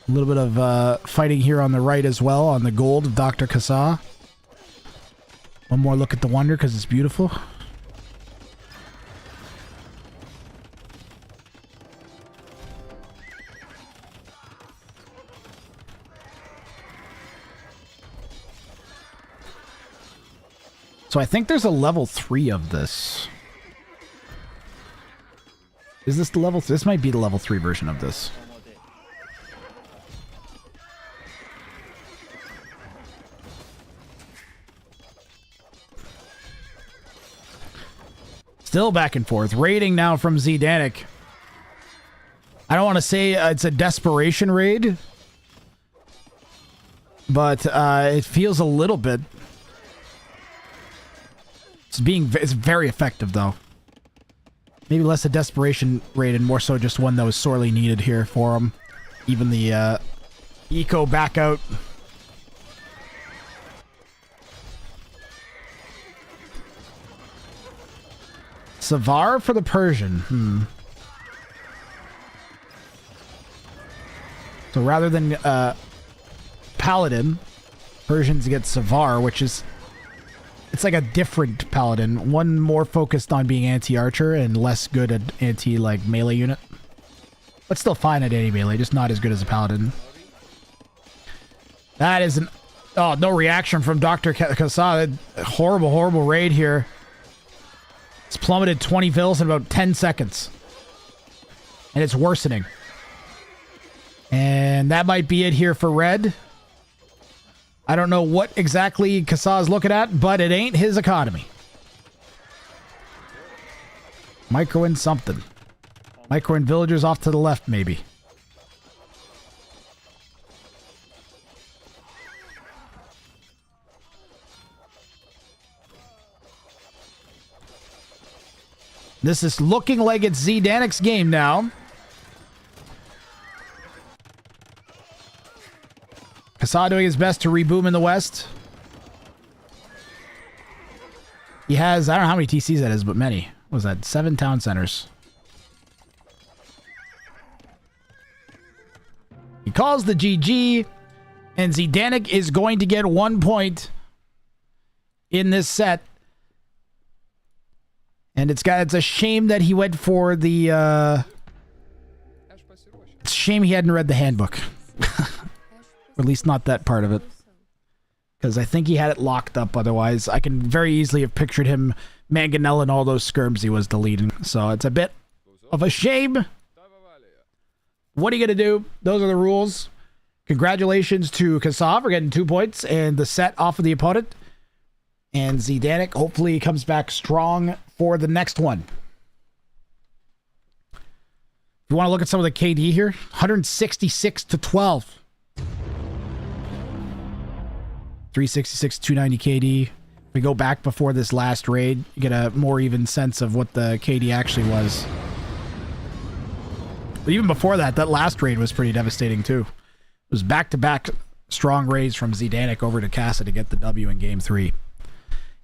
A little bit of fighting here on the right as well, on the gold of Dr. Kassa. One more look at the wonder because it's beautiful. So I think there's a level 3 of this. Is this the level? This might be the level 3 version of this. Still back and forth. Raiding now from Zdanik. I don't want to say it's a desperation raid, but it feels a little bit. It's very effective, though. Maybe less a desperation raid and more so just one that was sorely needed here for him. Even the eco back out. Savar for the Persian. So rather than Paladin, Persians get Savar, which is... It's like a different Paladin. One more focused on being anti-archer and less good at anti, melee unit. But still fine at anti-melee, just not as good as a Paladin. That is an... Oh, no reaction from Dr. Kasa. Horrible, horrible raid here. It's plummeted 20 vills in about 10 seconds. And it's worsening. And that might be it here for red. I don't know what exactly Kasa is looking at, but it ain't his economy. Microing something. Microing villagers off to the left, maybe. This is looking like it's Zdanic's game now. Kasa doing his best to reboom in the west. He has, I don't know how many TCs that is, but many. What was that? 7 town centers. He calls the GG, and Zdanic is going to get 1 point in this set. And it's a shame that he went for the, it's a shame he hadn't read the handbook. Or at least not that part of it. Because I think he had it locked up otherwise. I can very easily have pictured him manganelling all those skirms he was deleting. So it's a bit of a shame. What are you going to do? Those are the rules. Congratulations to Kasa for getting 2 points and the set off of the opponent. And Zdanic hopefully comes back strong for the next one. If you want to look at some of the KD here, 166 to 12. 366, 290 KD. If we go back before this last raid, you get a more even sense of what the KD actually was. But even before that, that last raid was pretty devastating too. It was back-to-back strong raids from Zdanic over to Kasa to get the W in Game 3.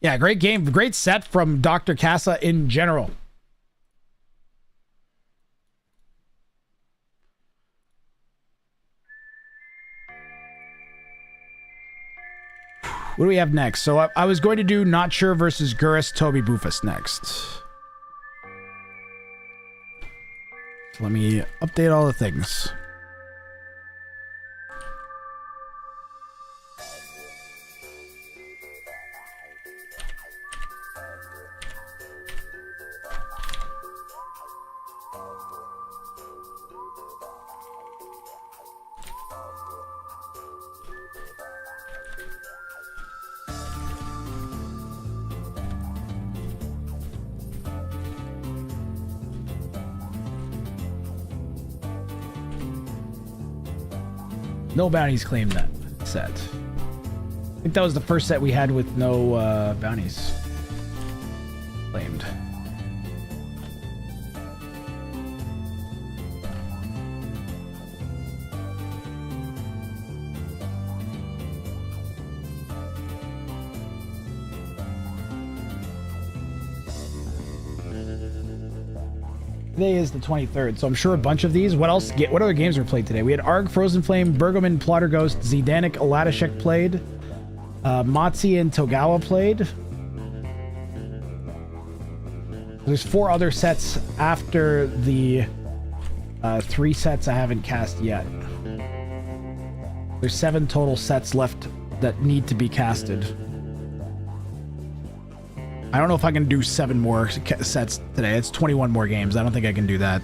Yeah, great game. Great set from Dr. Kasa in general. What do we have next? So I was going to do Not Sure versus Gurus Toby Bufus next. So let me update all the things. No bounties claimed that set. I think that was the first set we had with no bounties claimed. Today is the 23rd, so I'm sure a bunch of these. What other games were played today? We had Arg, Frozen Flame, Bergoman, Plotter Ghost, Zdanic, Aladashek played. Matzi and Togawa played. There's 4 other sets after the 3 sets I haven't cast yet. There's 7 total sets left that need to be casted. I don't know if I can do 7 more sets today. It's 21 more games. I don't think I can do that.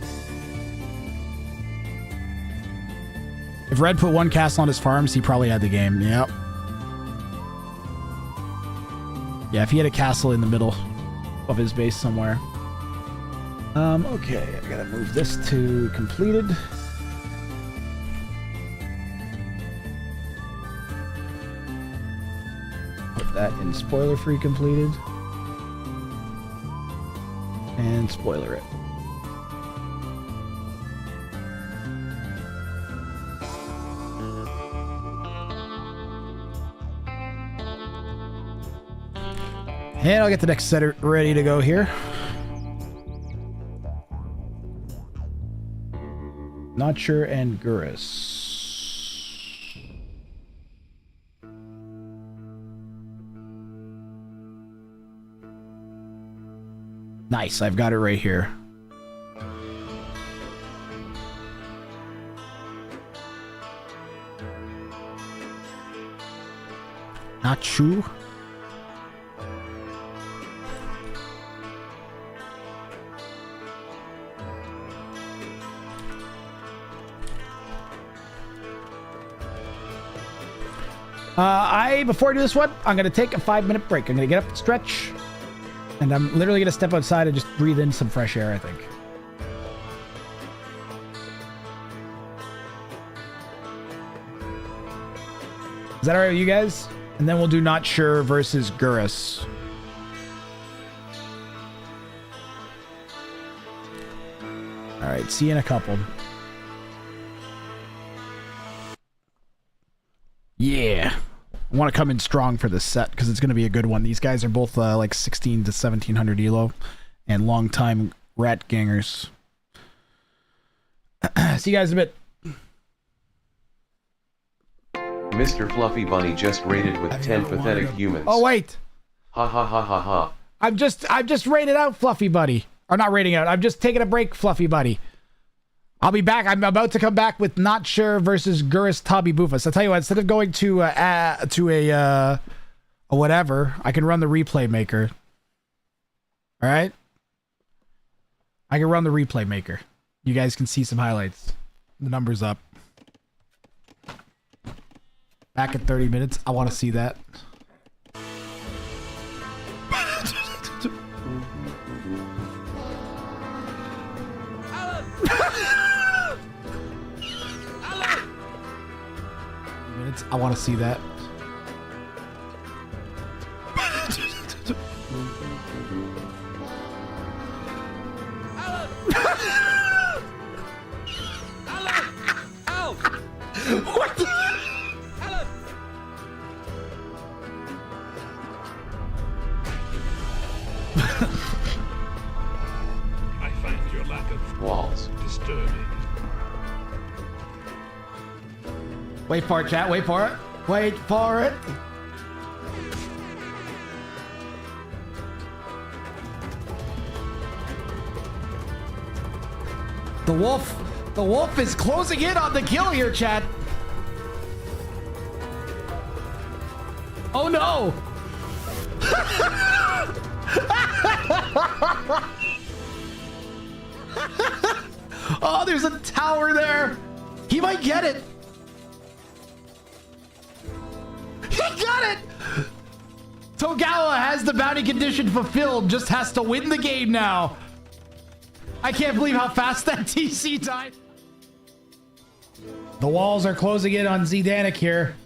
If Red put 1 castle on his farms, he probably had the game. Yep. Yeah, if he had a castle in the middle of his base somewhere. Okay, I gotta move this to completed. Put that in spoiler-free completed. And spoiler it. And I'll get the next set ready to go here. Not sure and Gurus. Nice, I've got it right here. Not true. Before I do this one, I'm going to take a 5-minute break. I'm going to get up and stretch. And I'm literally going to step outside and just breathe in some fresh air, I think. Is that alright with you guys? And then we'll do Not Sure versus Gurus. Alright, see you in a couple. Yeah. I want to come in strong for this set because it's going to be a good one. These guys are both like 16 to 1700 elo and long-time rat gangers. See you guys in a bit. Mr. Fluffy Bunny just rated with 10 pathetic humans. Oh, wait. Ha ha ha ha ha. I've just rated out Fluffy Buddy. Or not rating out. I'm just taking a break, Fluffy Buddy. I'll be back. I'm about to come back with Not Sure versus Gurus Tabi Bufus. I'll tell you what, instead of going to a whatever, I can run the replay maker. All right? I can run the replay maker. You guys can see some highlights. The number's up. Back in 30 minutes. I want to see that. Minutes. I want to see that. What the? I find your lack of walls disturbing. Wait for it, chat. Wait for it. Wait for it. The wolf is closing in on the kill here, chat. Oh no. Oh, there's a tower there. He might get it. He got it! Togawa has the bounty condition fulfilled, just has to win the game now. I can't believe how fast that TC died. The walls are closing in on Zdanik here.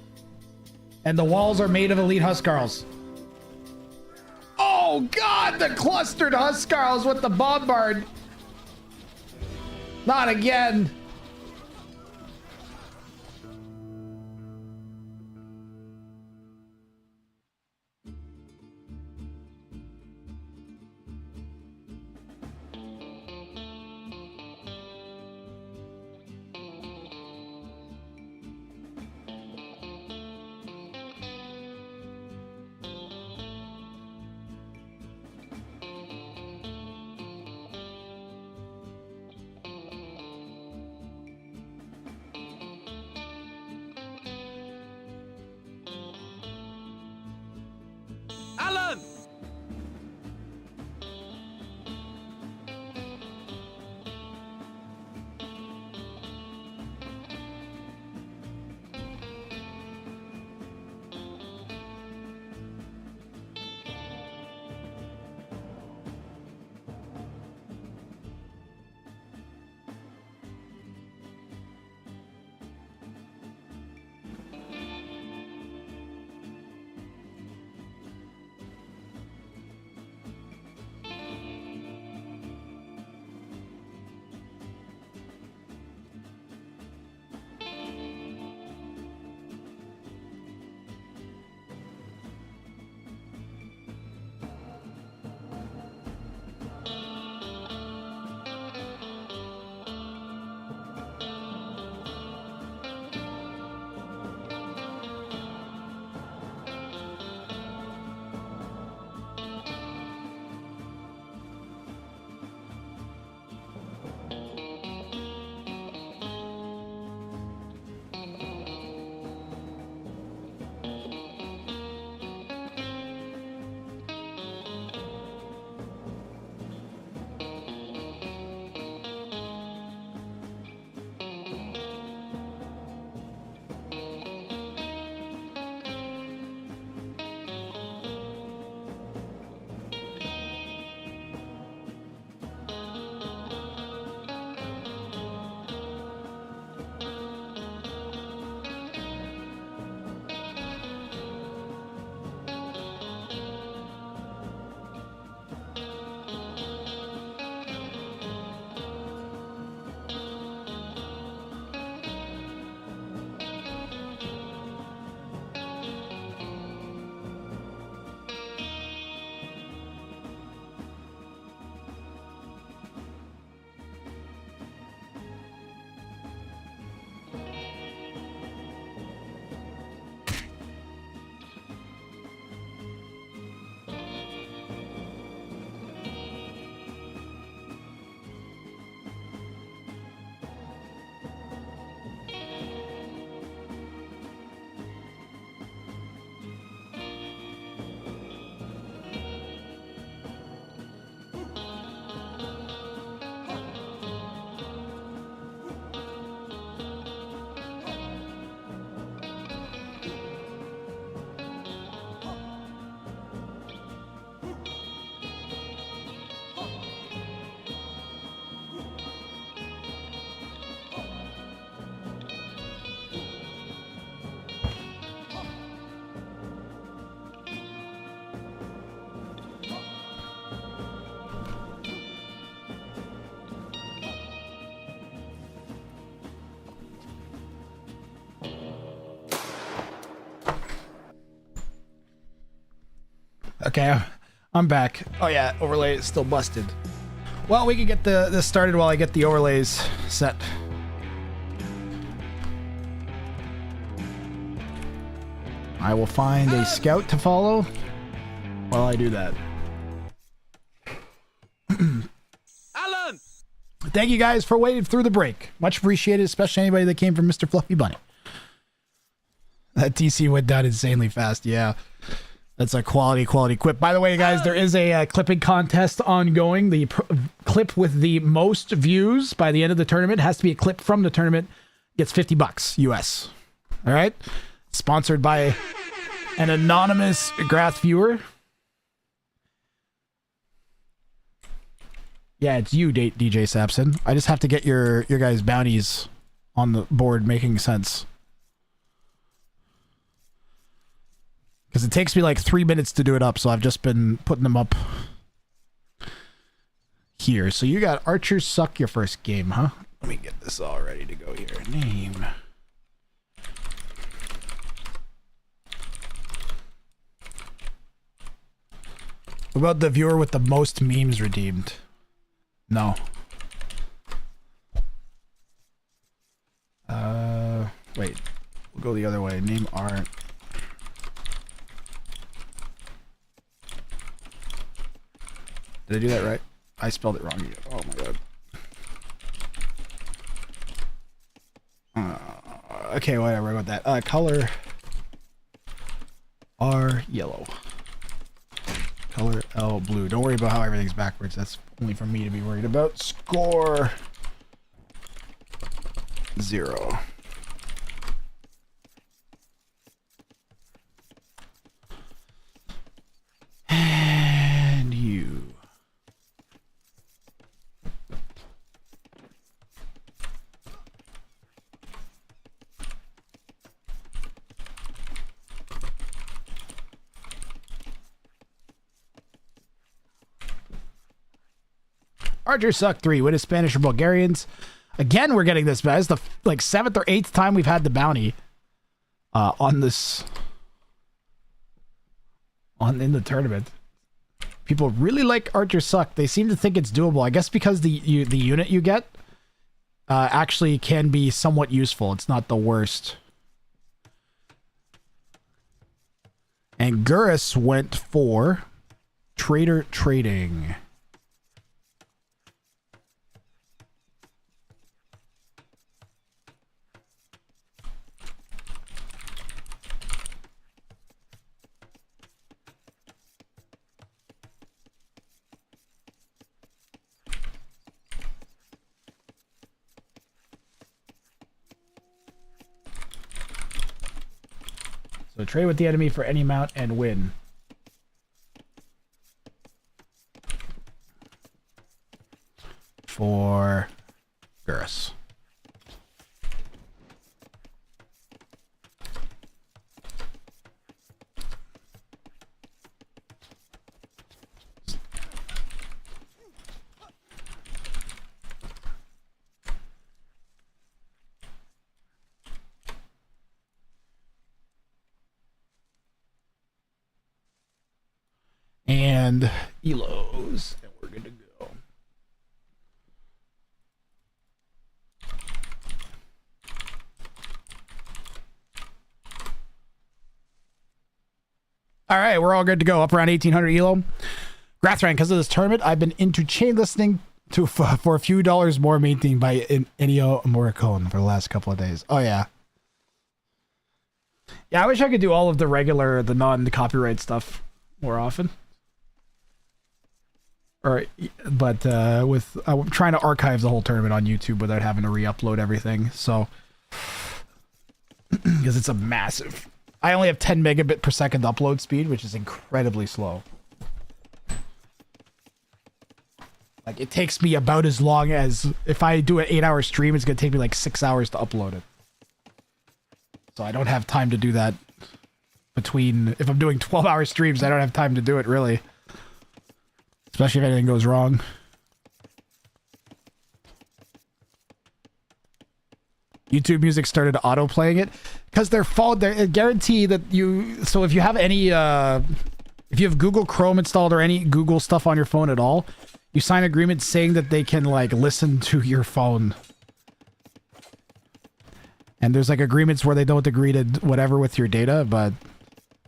And the walls are made of elite Huskarls. Oh god, the clustered Huskarls with the bombard. Not again. Okay, I'm back. Oh yeah, overlay is still busted. Well, we can get this started while I get the overlays set. I will find a scout to follow while I do that. Alan! Thank you guys for waiting through the break. Much appreciated, especially anybody that came from Mr. Fluffy Bunny. That TC went down insanely fast, yeah. That's a quality quip. By the way, guys, there is a clipping contest ongoing. The clip with the most views by the end of the tournament has to be a clip from the tournament. Gets $50 US. All right? Sponsored by an anonymous Grath viewer. Yeah, it's you, DJ Sapson. I just have to get your guys' bounties on the board making sense. Because it takes me like 3 minutes to do it up, so I've just been putting them up here. So you got Archers Suck your first game, huh? Let me get this all ready to go here. Name. What about the viewer with the most memes redeemed? No. Wait. We'll go the other way. Name art. Did I do that right? I spelled it wrong. Oh my god. Okay, whatever about that. Color R yellow. Color L blue. Don't worry about how everything's backwards. That's only for me to be worried about. Score 0. And you. Archers Suck 3. Win a Spanish or Bulgarians. Again, we're getting this bad. It's the 7th or 8th time we've had the bounty on this in the tournament. People really like Archers Suck. They seem to think it's doable. I guess because the unit you get actually can be somewhat useful. It's not the worst. And Gurus went for Trader Trading. So trade with the enemy for any amount and win. For Gurus. and Elos, and we're good to go. All right, we're all good to go. Up around 1800 Elo. Grathran, because of this tournament, I've been into chain listening to for a few dollars more maintained by Ennio Morricone for the last couple of days. Oh yeah. Yeah, I wish I could do all of the regular, the non-copyright stuff more often. Or, but I'm trying to archive the whole tournament on YouTube without having to re-upload everything. So, because it's a massive. I only have 10 megabit per second upload speed, which is incredibly slow. Like, it takes me about as long as if I do an 8-hour stream, it's gonna take me like 6 hours to upload it. So I don't have time to do that between, if I'm doing 12-hour streams, I don't have time to do it, really. Especially if anything goes wrong. YouTube Music started auto-playing it. Because they guarantee that you, so if you have any, if you have Google Chrome installed or any Google stuff on your phone at all, you sign agreements saying that they can, like, listen to your phone. And there's like agreements where they don't agree to whatever with your data, but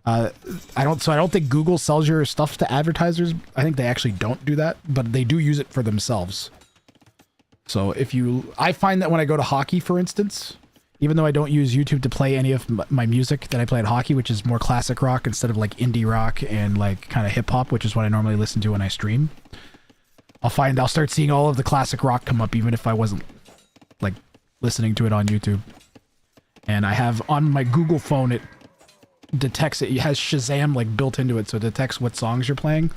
I don't think Google sells your stuff to advertisers. I think they actually don't do that, but they do use it for themselves. So I find that when I go to hockey, for instance, even though I don't use YouTube to play any of my music that I play at hockey, which is more classic rock instead of like indie rock and like kind of hip hop, which is what I normally listen to when I stream, I'll start seeing all of the classic rock come up, even if I wasn't like listening to it on YouTube. And I have on my Google phone, it detects it. It has Shazam like built into it, so it detects what songs you're playing.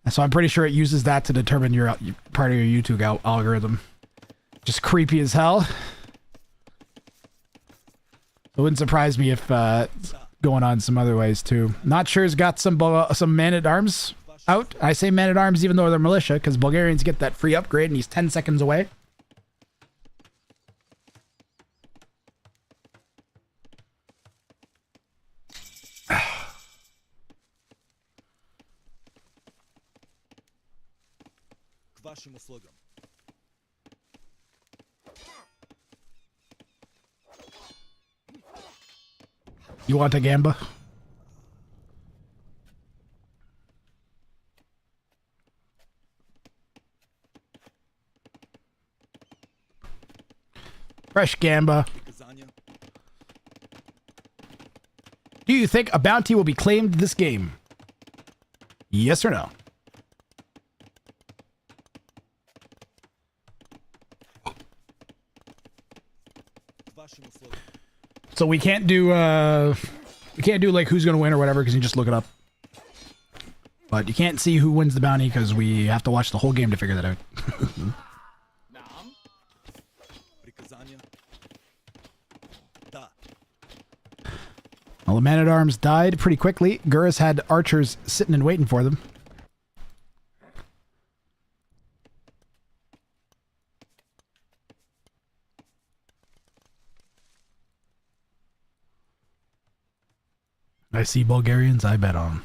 And so I'm pretty sure it uses that to determine your part of your YouTube algorithm. Just creepy as hell. It wouldn't surprise me if going on some other ways too. Not sure has got some man-at-arms out. I say man-at-arms even though they're militia, because Bulgarians get that free upgrade and he's 10 seconds away. You want a gamba? Fresh gamba. Do you think a bounty will be claimed this game? Yes or no? So we can't do like who's gonna win or whatever because you just look it up. But you can't see who wins the bounty because we have to watch the whole game to figure that out. Well, the man-at-arms died pretty quickly. Gurus had archers sitting and waiting for them. I see Bulgarians, I bet on.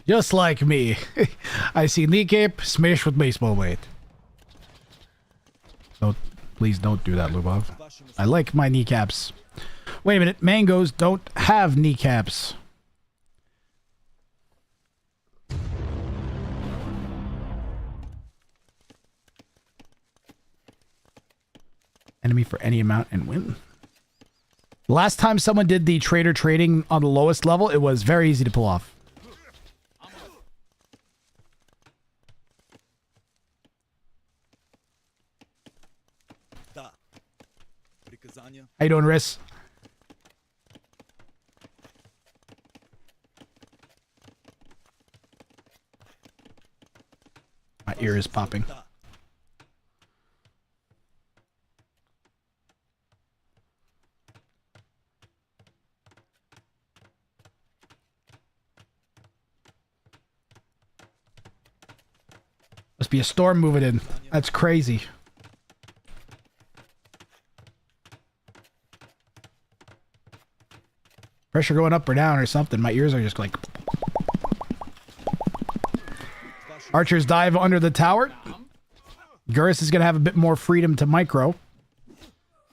Just like me. I see kneecap smash with baseball weight. So please don't do that, Lubov. I like my kneecaps. Wait a minute, mangoes don't have kneecaps. Enemy for any amount and win. Last time someone did the trader trading on the lowest level, it was very easy to pull off. How you doing, Riss? My ear is popping. Must be a storm moving in. That's crazy. Pressure going up or down or something. My ears are just like... Archers dive under the tower. Gurus is going to have a bit more freedom to micro.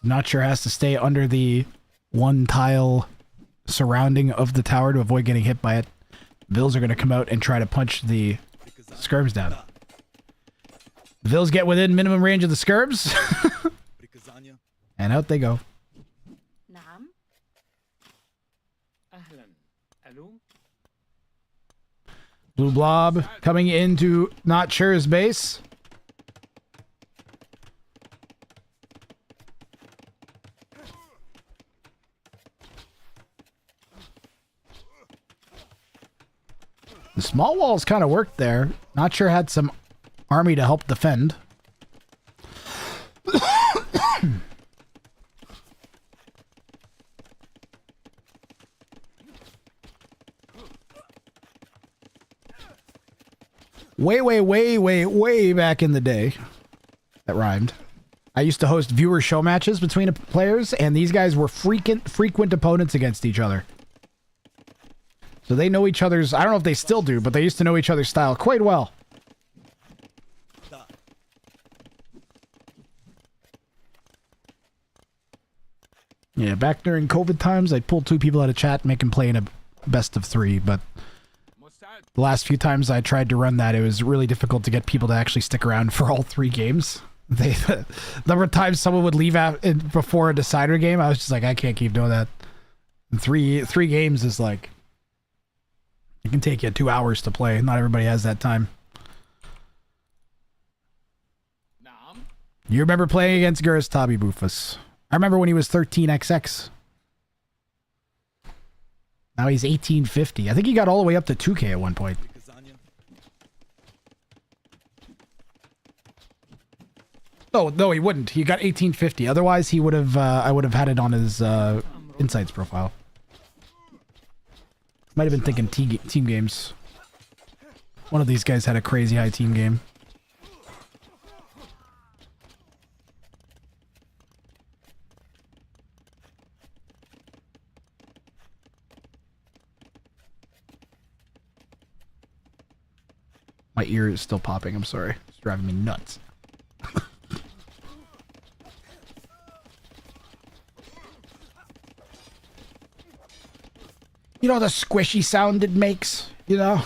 Not sure has to stay under the one tile surrounding of the tower to avoid getting hit by it. Vills are going to come out and try to punch the skirms down. Vills get within minimum range of the skirms. And out they go. Blue blob coming into Not Sure's base. The small walls kind of worked there. Not Sure had some army to help defend. way back in the day. That rhymed. I used to host viewer show matches between players, and these guys were frequent opponents against each other. So they know each other's... I don't know if they still do, but they used to know each other's style quite well. Yeah, back during COVID times, I'd pull 2 people out of chat and make them play in a best of 3, but... the last few times I tried to run that, it was really difficult to get people to actually stick around for all 3 games. The number of times someone would leave before a decider game, I was just like, I can't keep doing that. And three games is like... it can take you 2 hours to play. Not everybody has that time. You remember playing against Gurus Tabi Bufus? I remember when he was 13XX. Now he's 1850. I think he got all the way up to 2K at one point. Oh, no, he wouldn't. He got 1850. Otherwise, he would have. I would have had it on his Insights profile. Might have been thinking team games. One of these guys had a crazy high team game. My ear is still popping. I'm sorry. It's driving me nuts. You know the squishy sound it makes? You know?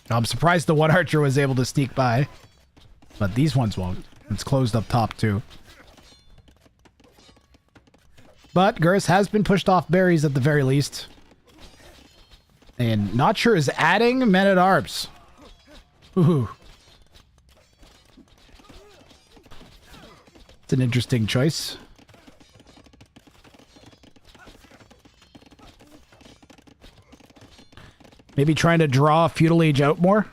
I'm surprised the one archer was able to sneak by. But these ones won't. It's closed up top too. But Gurus has been pushed off berries at the very least. And Not Sure is adding men-at-arms. Ooh. It's an interesting choice. Maybe trying to draw Feudal Age out more?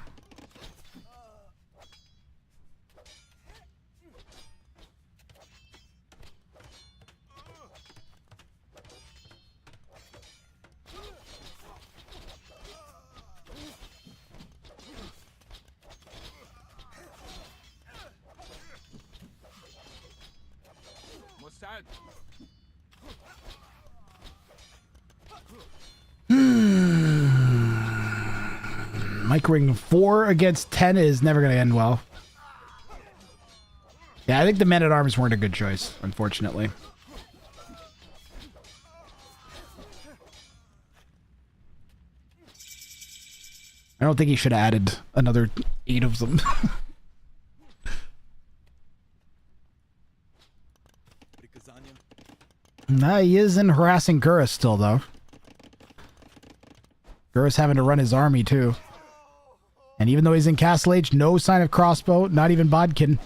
Microing 4 against 10 is never going to end well. Yeah, I think the men-at-arms weren't a good choice, unfortunately. I don't think he should have added another 8 of them. Nah, he is in harassing Gurus still, though. Gurus having to run his army, too. And even though he's in Castle Age, no sign of crossbow, not even Bodkin.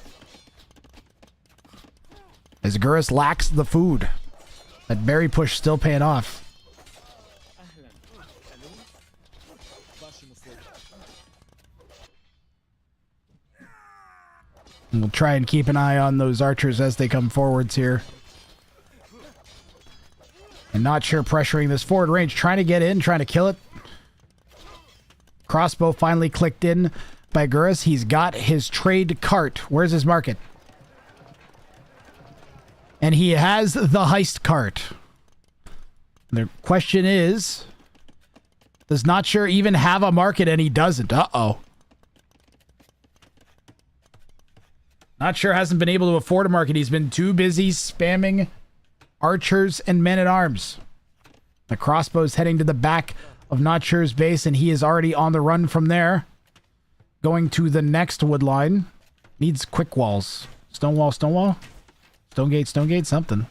As Gurus lacks the food. That berry push still paying off. And we'll try and keep an eye on those archers as they come forwards here. And Not Sure pressuring this forward range, trying to get in, trying to kill it. Crossbow finally clicked in, by Gurus. He's got his trade cart. Where's his market? And he has the heist cart. The question is, does Not Sure even have a market, and he doesn't? Uh-oh. Not Sure hasn't been able to afford a market. He's been too busy spamming archers and men-at-arms. The crossbow's heading to the back of Not Sure's base, and he is already on the run from there. Going to the next wood line. Needs quick walls. Stone wall, stone wall. Stone gate, something.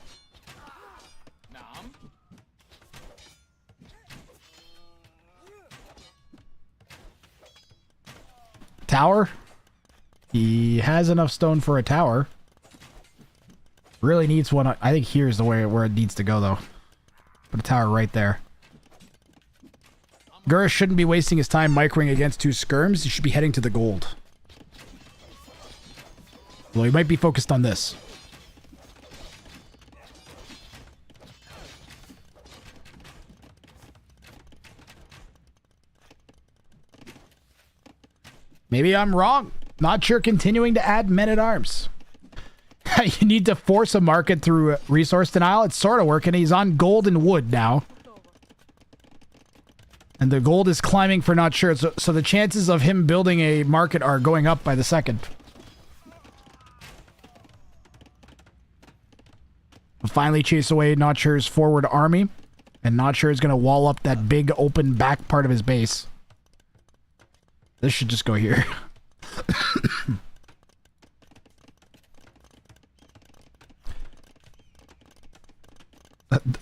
Tower. He has enough stone for a tower. Really needs one. I think here's the way where it needs to go, though. Put a tower right there. Gurus shouldn't be wasting his time microing against two skirms. He should be heading to the gold. Well, he might be focused on this. Maybe I'm wrong. Not Sure continuing to add men-at-arms. You need to force a market through resource denial. It's sort of working. He's on gold and wood now. And the gold is climbing for Not Sure. So the chances of him building a market are going up by the second. We'll finally chase away Not Sure's forward army. And Not Sure is going to wall up that big open back part of his base. This should just go here.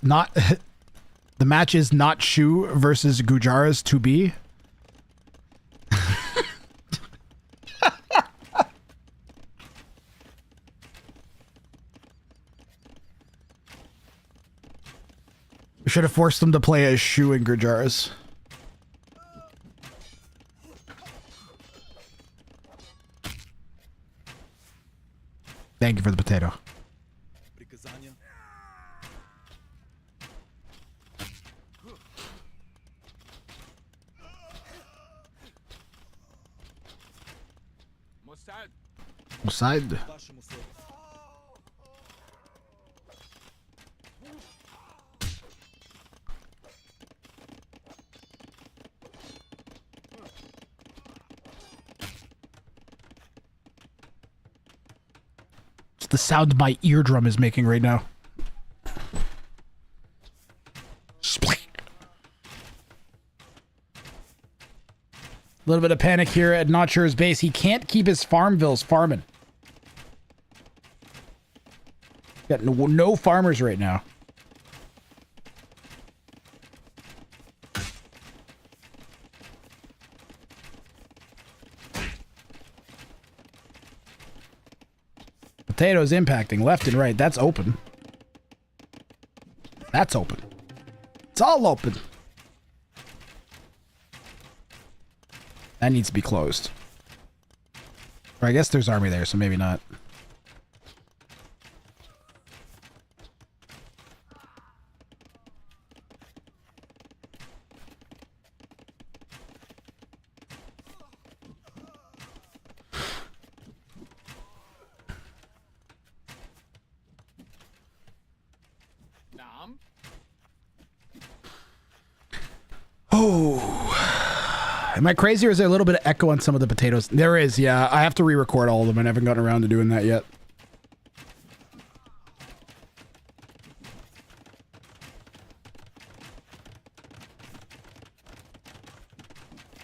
Not the match is Not Shu versus Gujaras to be. We should have forced them to play as Shu and Gujaras. Thank you for the potato. Side. It's the sound my eardrum is making right now. Split. A little bit of panic here at Not Sure's base. He can't keep his farmvilles farming. Got no farmers right now. Potatoes impacting left and right. That's open. That's open. It's all open. That needs to be closed. Or I guess there's army there, so maybe not. Am I crazy, or is there a little bit of echo on some of the potatoes? There is, yeah. I have to re-record all of them. I haven't gotten around to doing that yet.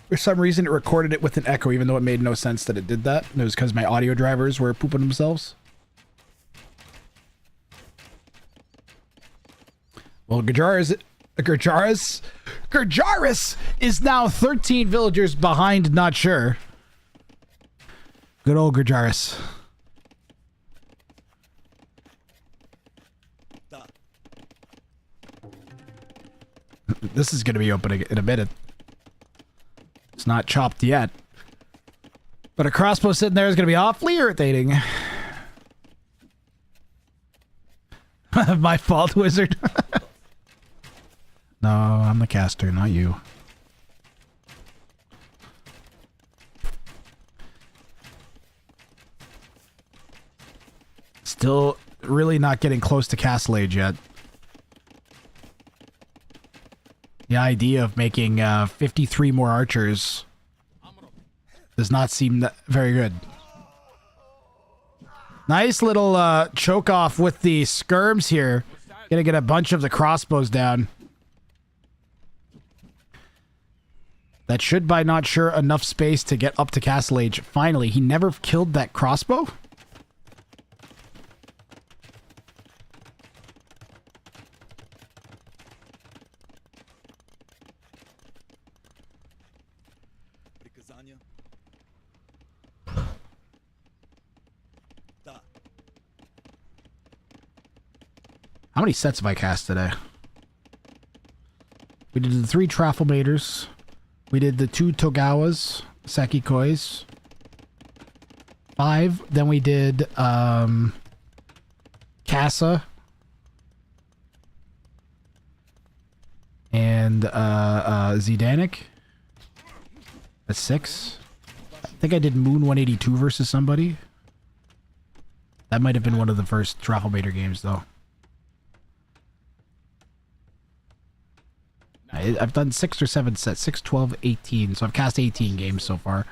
For some reason, it recorded it with an echo, even though it made no sense that it did that. It was because my audio drivers were pooping themselves. Well, Gujaras is now 13 villagers behind Not Sure. Good old Gujaras. This is going to be open in a minute. It's not chopped yet. But a crossbow sitting there is going to be awfully irritating. My fault, wizard. No, I'm the caster, not you. Still really not getting close to Castle Age yet. The idea of making 53 more archers does not seem very good. Nice little choke off with the skirms here. Gonna get a bunch of the crossbows down. That should buy Not Sure enough space to get up to Castle Age. Finally, he never killed that crossbow? How many sets have I cast today? We did the 3 Trafflemators. We did the 2 Togawas, Sekikois. 5. Then we did Casa. And Zidanic. That's 6. I think I did Moon 182 versus somebody. That might have been one of the first Trafflemator games, though. I've done 6 or 7 sets. 6, 12, 18. So I've cast 18 games so far.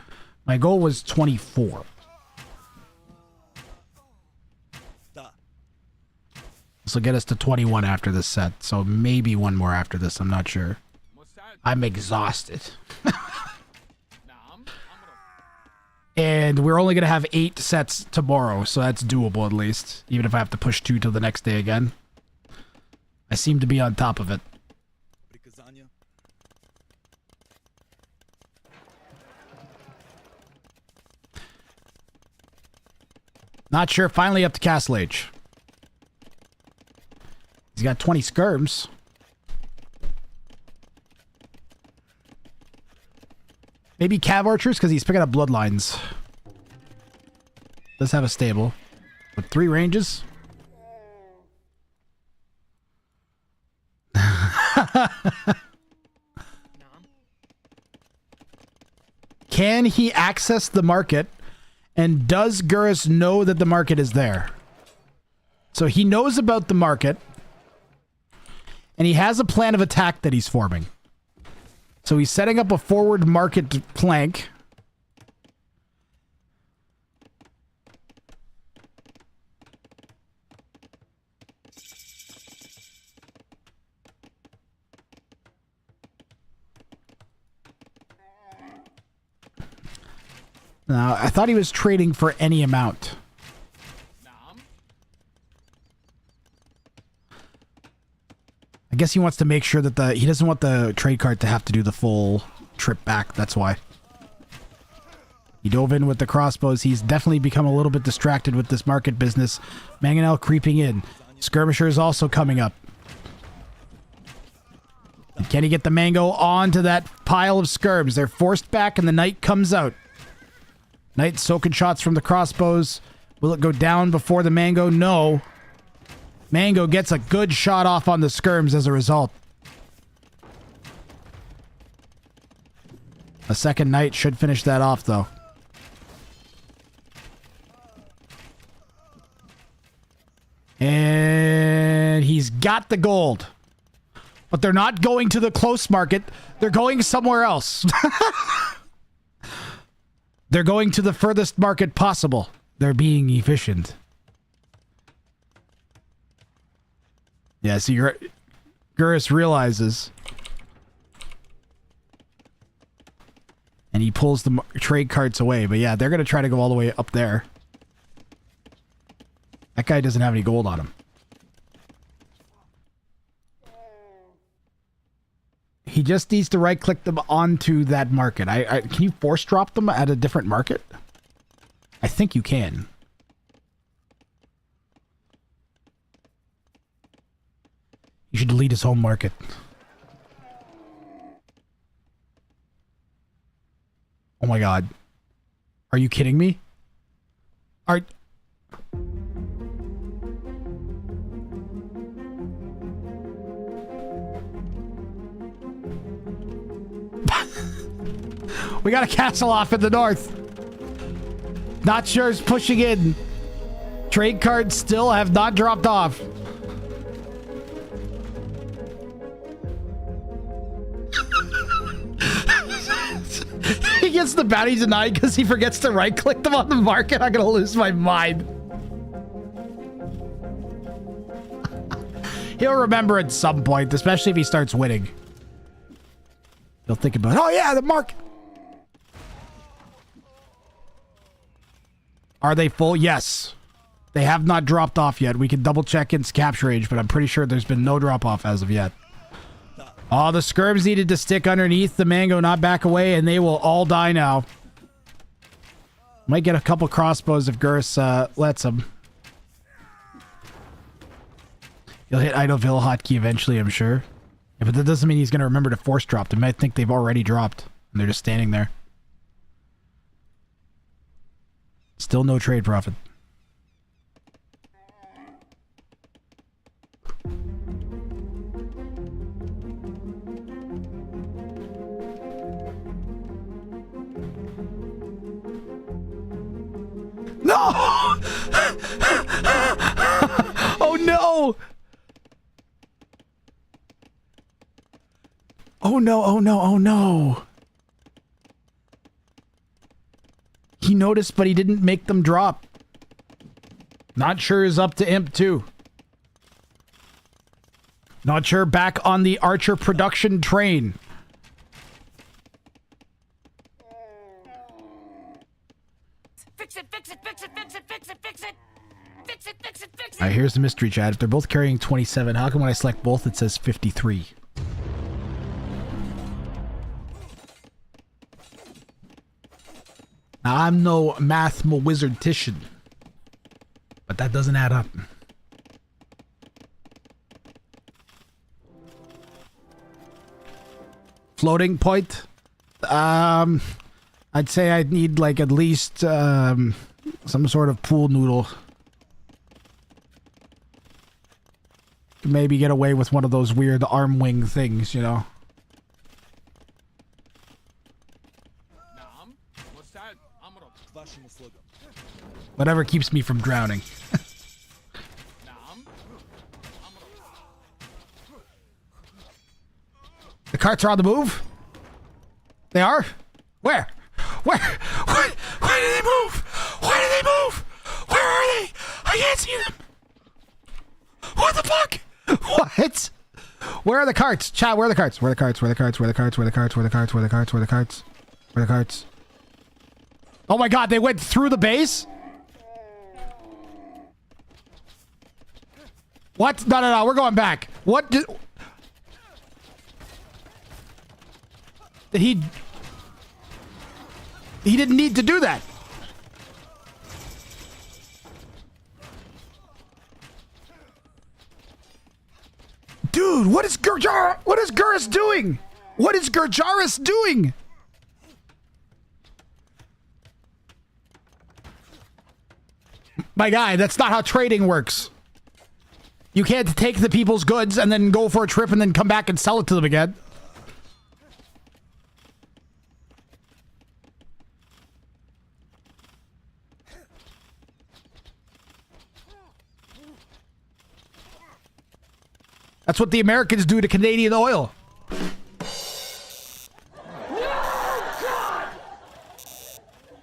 My goal was 24. This will get us to 21 after this set. So maybe one more after this. I'm not sure. I'm exhausted. And we're only going to have 8 sets tomorrow. So that's doable at least. Even if I have to push 2 till the next day again. I seem to be on top of it. Not Sure, finally up to Castle Age. He's got 20 skirms. Maybe Cav Archers, because he's picking up Bloodlines. Does have a stable. With 3 ranges. Can he access the market? And does Gurus know that the market is there? So he knows about the market. And he has a plan of attack that he's forming. So he's setting up a forward market flank. Now, I thought he was trading for any amount. I guess he wants to make sure that he doesn't want the trade card to have to do the full trip back. That's why. He dove in with the crossbows. He's definitely become a little bit distracted with this market business. Mangonel creeping in. Skirmisher is also coming up. And can he get the Mango onto that pile of skirms? They're forced back and the Knight comes out. Knight soaking shots from the crossbows. Will it go down before the Mango? No. Mango gets a good shot off on the skirms as a result. A second Knight should finish that off, though. And he's got the gold. But they're not going to the close market. They're going somewhere else. They're going to the furthest market possible. They're being efficient. Yeah, so Gurus realizes. And he pulls the trade carts away. But yeah, they're going to try to go all the way up there. That guy doesn't have any gold on him. He just needs to right-click them onto that market. Can you force drop them at a different market? I think you can. You should delete his home market. Oh my god. Are you kidding me? We got a castle off in the north. Not Sure is pushing in. Trade cards still have not dropped off. He gets the bounty denied because he forgets to right-click them on the market. I'm gonna lose my mind. He'll remember at some point, especially if he starts winning. He'll think about, oh yeah, the market. Are they full? Yes. They have not dropped off yet. We can double check its capture age, but I'm pretty sure there's been no drop off as of yet. Oh, the skirms needed to stick underneath the mango, not back away, and they will all die now. Might get a couple crossbows if Gurus lets them. He'll hit Idleville hotkey eventually, I'm sure. Yeah, but that doesn't mean he's going to remember to force drop. They might think they've already dropped, and they're just standing there. Still no trade profit. No! Oh no! Oh no, oh no, oh no. He noticed, but he didn't make them drop. Not sure is up to Imp 2. Not sure back on the Archer production train. Fix it, fix it, fix it, fix it, fix it, fix it. Fix it, fix it, fix it. Alright, here's the mystery, Chad. If they're both carrying 27, how come when I select both it says 53? Now, I'm no wizardtician, but that doesn't add up. Floating point? I'd say I'd need like at least some sort of pool noodle. Maybe get away with one of those weird arm wing things, you know. Whatever keeps me from drowning. The carts are on the move? They are? Where? Where? Why do they move? Why do they move? Where are they? I can't see them. What the fuck? What? Where are the carts? Chat, where are the carts? Where are the carts? Where are the carts? Where are the carts? Where are the carts? Where are the carts? Where are the carts? Where are the carts? Where are the carts? Oh my god, they went through the base? What? No, no, no, we're going back. What did he... He didn't need to do that. Dude, what is What is Gurus doing? What is Gurjaris doing? My guy, that's not how trading works. You can't take the people's goods and then go for a trip and then come back and sell it to them again. That's what the Americans do to Canadian oil.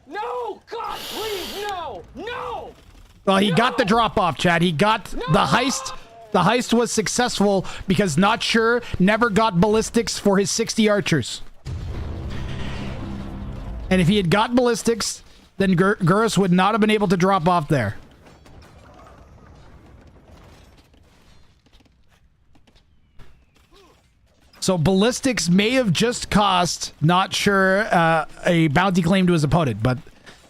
No, God, please, no, no. Well, he got the drop off, Chad. He got the heist. The heist was successful because Not Sure never got ballistics for his 60 archers. And if he had got ballistics, then Gurus would not have been able to drop off there. So ballistics may have just cost Not Sure a bounty claim to his opponent, but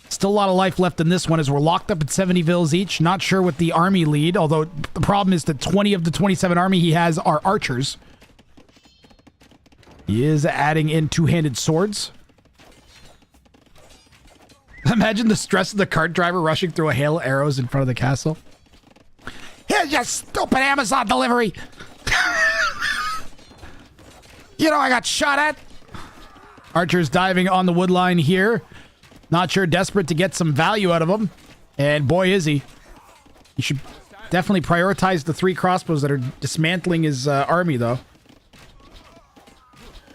still a lot of life left in this one as we're locked up at 70 vills each. Not Sure with the army lead, although the problem is that 20 of the 27 army he has are archers. He is adding in two-handed swords. Imagine the stress of the cart driver rushing through a hail of arrows in front of the castle. Here's your stupid Amazon delivery! You know I got shot at. Archer's diving on the wood line here. Not Sure desperate to get some value out of him. And boy is he. You should definitely prioritize the 3 crossbows that are dismantling his army, though.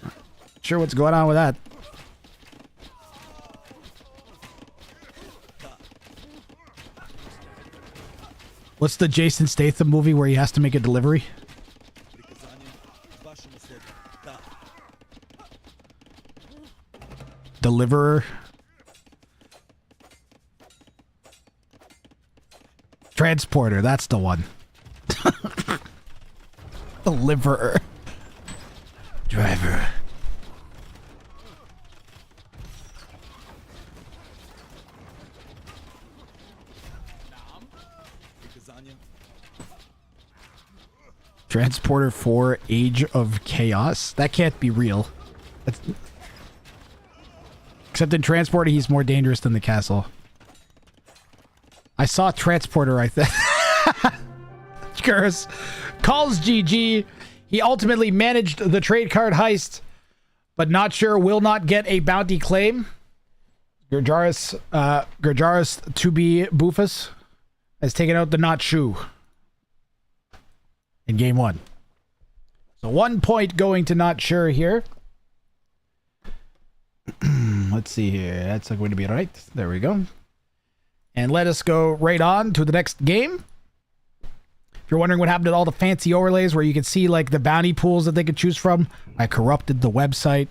Not sure what's going on with that. What's the Jason Statham movie where he has to make a delivery? Deliverer. Transporter, that's the one. Deliverer. Driver. Transporter 4 Age of Chaos? That can't be real. That's... Except in Transporter, he's more dangerous than the castle. I saw Transporter, I think. Curse calls GG. He ultimately managed the trade card heist, but not sure will not get a bounty claim. Gerjaris to be Boofus has taken out the Not Shoe in game 1. So 1 point going to Not Sure here. Let's see here. That's going to be right. There we go. And let us go right on to the next game. If you're wondering what happened to all the fancy overlays where you can see like the bounty pools that they could choose from, I corrupted the website.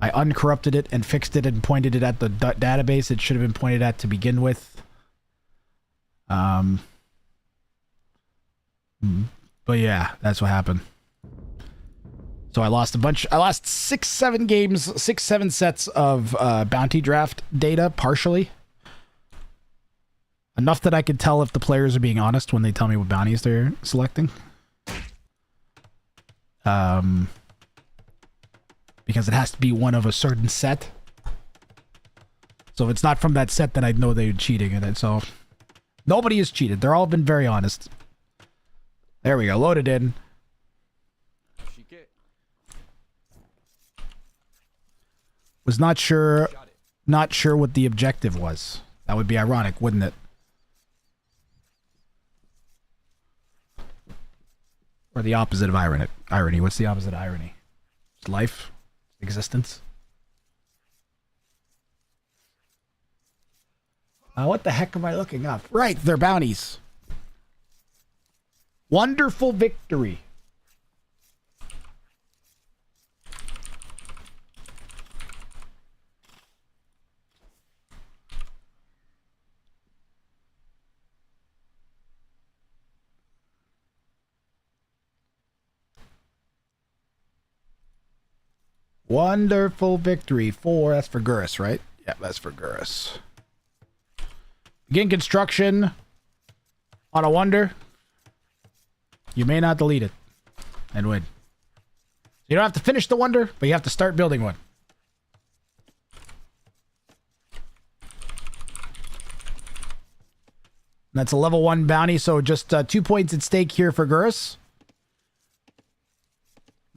I uncorrupted it and fixed it and pointed it at the database it should have been pointed at to begin with. But yeah, that's what happened. So I lost a bunch. I lost 6-7 games, 6-7 sets of bounty draft data partially. Enough that I could tell if the players are being honest when they tell me what bounties they're selecting. Because it has to be one of a certain set. So if it's not from that set, then I'd know they're cheating in it. So nobody has cheated. They're all been very honest. There we go. Loaded in. Was not sure what the objective was. That would be ironic, wouldn't it? Or the opposite of irony. What's the opposite of irony? It's life? Existence? What the heck am I looking up? Right, they're bounties. Wonderful victory. Wonderful victory. 4. That's for Gurus, right? Yeah, that's for Gurus. Begin construction on a wonder. You may not delete it and win. You don't have to finish the wonder, but you have to start building one. That's a level 1 bounty, so just 2 points at stake here for Gurus.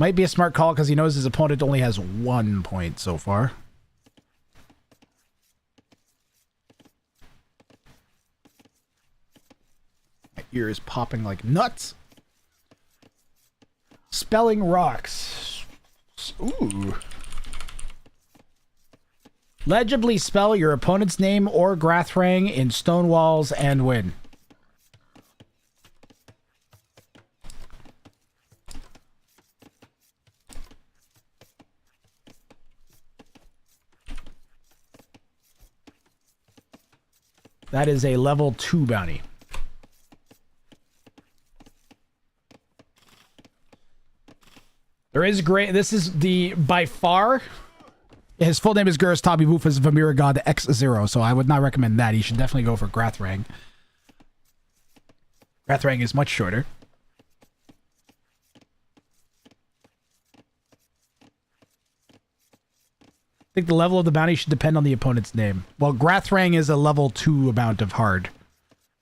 Might be a smart call because he knows his opponent only has 1 point so far. My ear is popping like nuts. Spelling rocks. Ooh. Legibly spell your opponent's name or Grathrang in stone walls and win. That is a level 2 bounty. There is great. This is the by far. His full name is Gurus Tabi Bufas Vamira God X0, so I would not recommend that. He should definitely go for Grathrang. Grathrang is much shorter. I think the level of the bounty should depend on the opponent's name. Well, Grathrang is a level 2 amount of hard.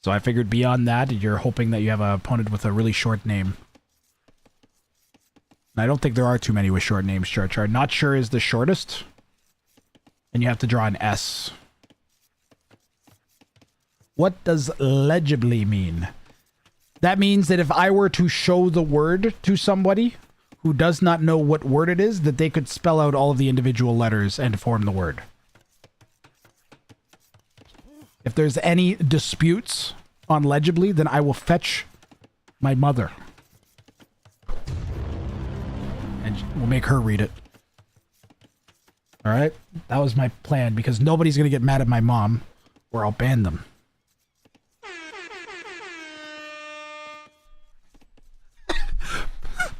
So I figured beyond that, you're hoping that you have an opponent with a really short name. And I don't think there are too many with short names, Chart. Not Sure is the shortest. And you have to draw an S. What does legibly mean? That means that if I were to show the word to somebody who does not know what word it is, that they could spell out all of the individual letters and form the word. If there's any disputes on legibly, then I will fetch my mother. And we'll make her read it. Alright? That was my plan, because nobody's gonna get mad at my mom, or I'll ban them.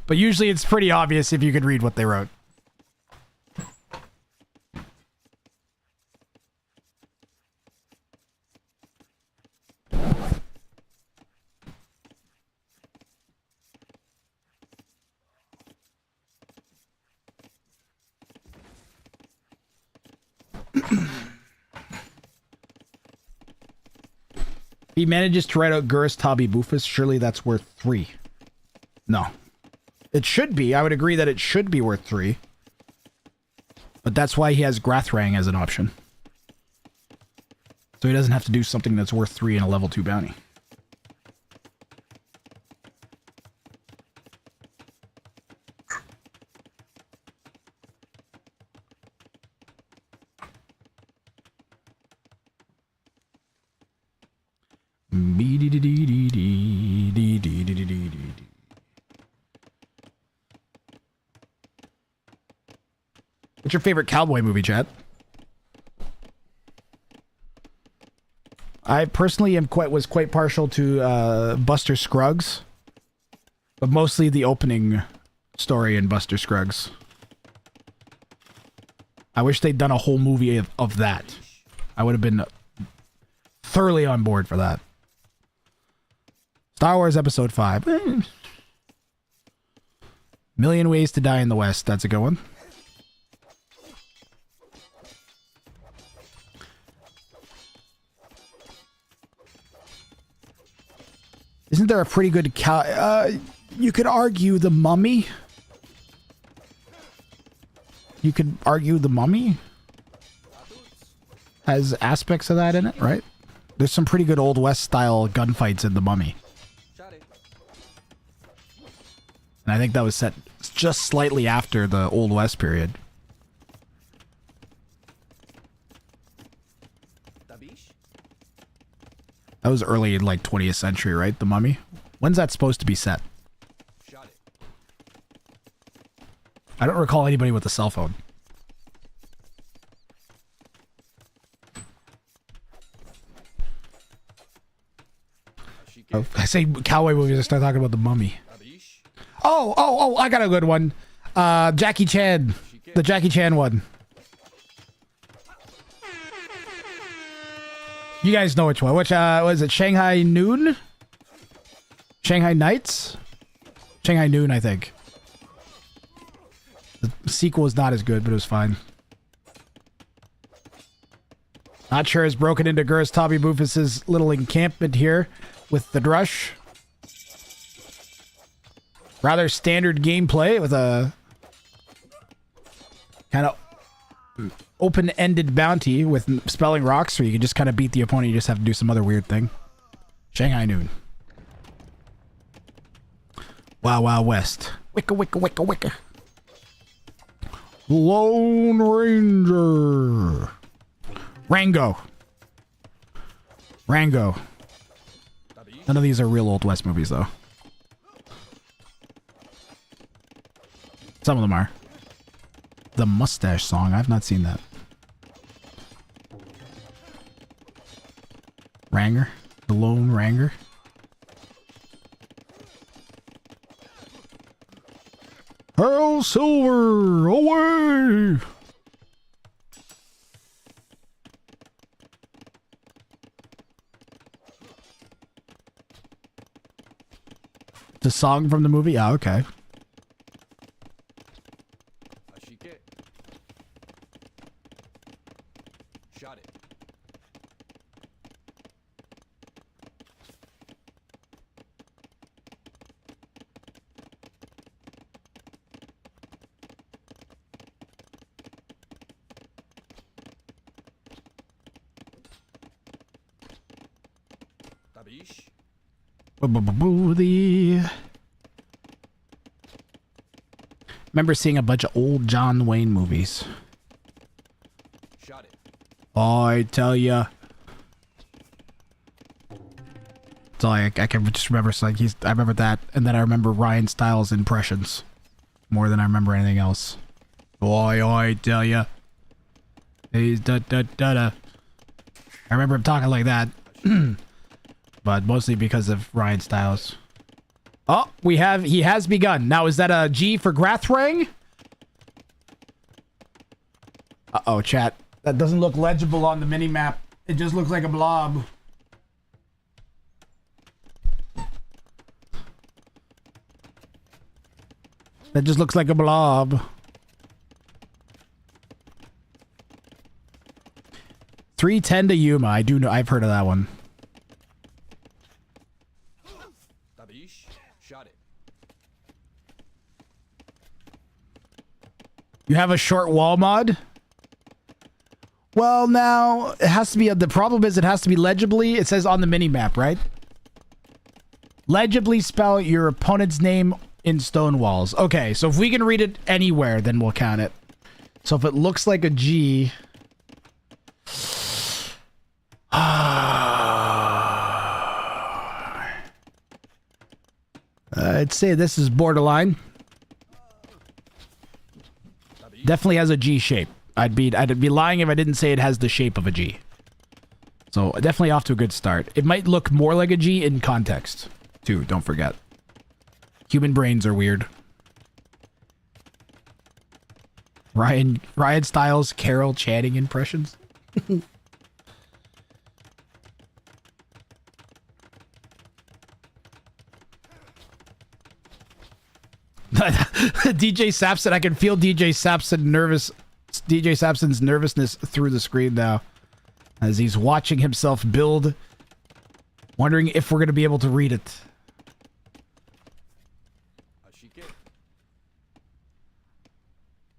But usually it's pretty obvious if you could read what they wrote. He manages to write out Gurus Tabi Bufus. Surely that's worth 3. No. It should be. I would agree that it should be worth 3. But that's why he has Grathrang as an option. So he doesn't have to do something that's worth 3 in a level 2 bounty. What's your favorite cowboy movie, Chad? I personally was quite partial to Buster Scruggs, but mostly the opening story in Buster Scruggs. I wish they'd done a whole movie of that. I would have been thoroughly on board for that. Star Wars Episode 5. Million Ways to Die in the West. That's a good one. Isn't there a pretty good you could argue The Mummy. You could argue The Mummy has aspects of that in it, right? There's some pretty good Old West style gunfights in The Mummy. And I think that was set just slightly after the Old West period. That was early, like, 20th century, right? The Mummy? When's that supposed to be set? I don't recall anybody with a cell phone. Oh, I say cowboy movies, I start talking about The Mummy. Oh, I got a good one. Jackie Chan. The Jackie Chan one. You guys know which one. Which, was it Shanghai Noon? Shanghai Nights? Shanghai Noon, I think. The sequel was not as good, but it was fine. Not sure has broken into Gurus Tabi Bufus's little encampment here with the Drush. Rather standard gameplay with a kind of open-ended bounty with spelling rocks, or you can just kind of beat the opponent. You just have to do some other weird thing. Shanghai Noon. Wild Wild West. Wicka, wicka, wicka, wicka. Lone Ranger. Rango. None of these are real Old West movies, though. Some of them are. The Mustache Song. I've not seen that. Ranger. The Lone Ranger. Earl Silver, away! It's a song from the movie? Yeah, okay. Shot it. Remember seeing a bunch of old John Wayne movies. I tell ya. So I can just remember, so like I remember that, and then I remember Ryan Stiles' impressions more than I remember anything else. I tell ya. He's da da da da. I remember him talking like that, but mostly because of Ryan Stiles. Oh, he has begun. Now, is that a G for Grathrang? Uh-oh, chat. That doesn't look legible on the mini-map. It just looks like a blob. That just looks like a blob. 310 to Yuma. I do know. I've heard of that one. You have a short wall mod? Well, now, it has to be... The problem is it has to be legibly... It says on the mini-map, right? Legibly spell your opponent's name in stone walls. Okay, so if we can read it anywhere, then we'll count it. So if it looks like a G... I'd say this is borderline. Definitely has a G shape. I'd be lying if I didn't say it has the shape of a G. So definitely off to a good start. It might look more like a G in context, too. Don't forget. Human brains are weird. Ryan Stiles, Carol Channing impressions. DJ Sapson, I can feel DJ Sapson's nervousness through the screen now as he's watching himself build, wondering if we're going to be able to read it.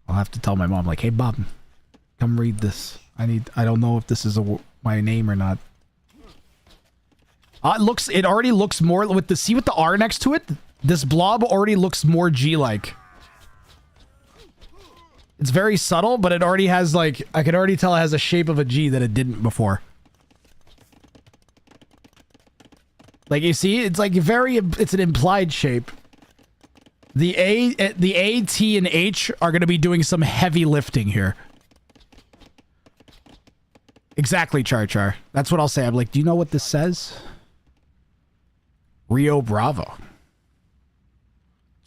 I'll have to tell my mom, like, hey Bob, come read this. I don't know if this is my name or not. It already looks more with the R next to it. This blob already looks more G-like. It's very subtle, but it already has, like... I can already tell it has a shape of a G that it didn't before. Like, you see? It's like it's an implied shape. The A, T, and H are going to be doing some heavy lifting here. Exactly, Char. That's what I'll say. I'm like, do you know what this says? Rio Bravo.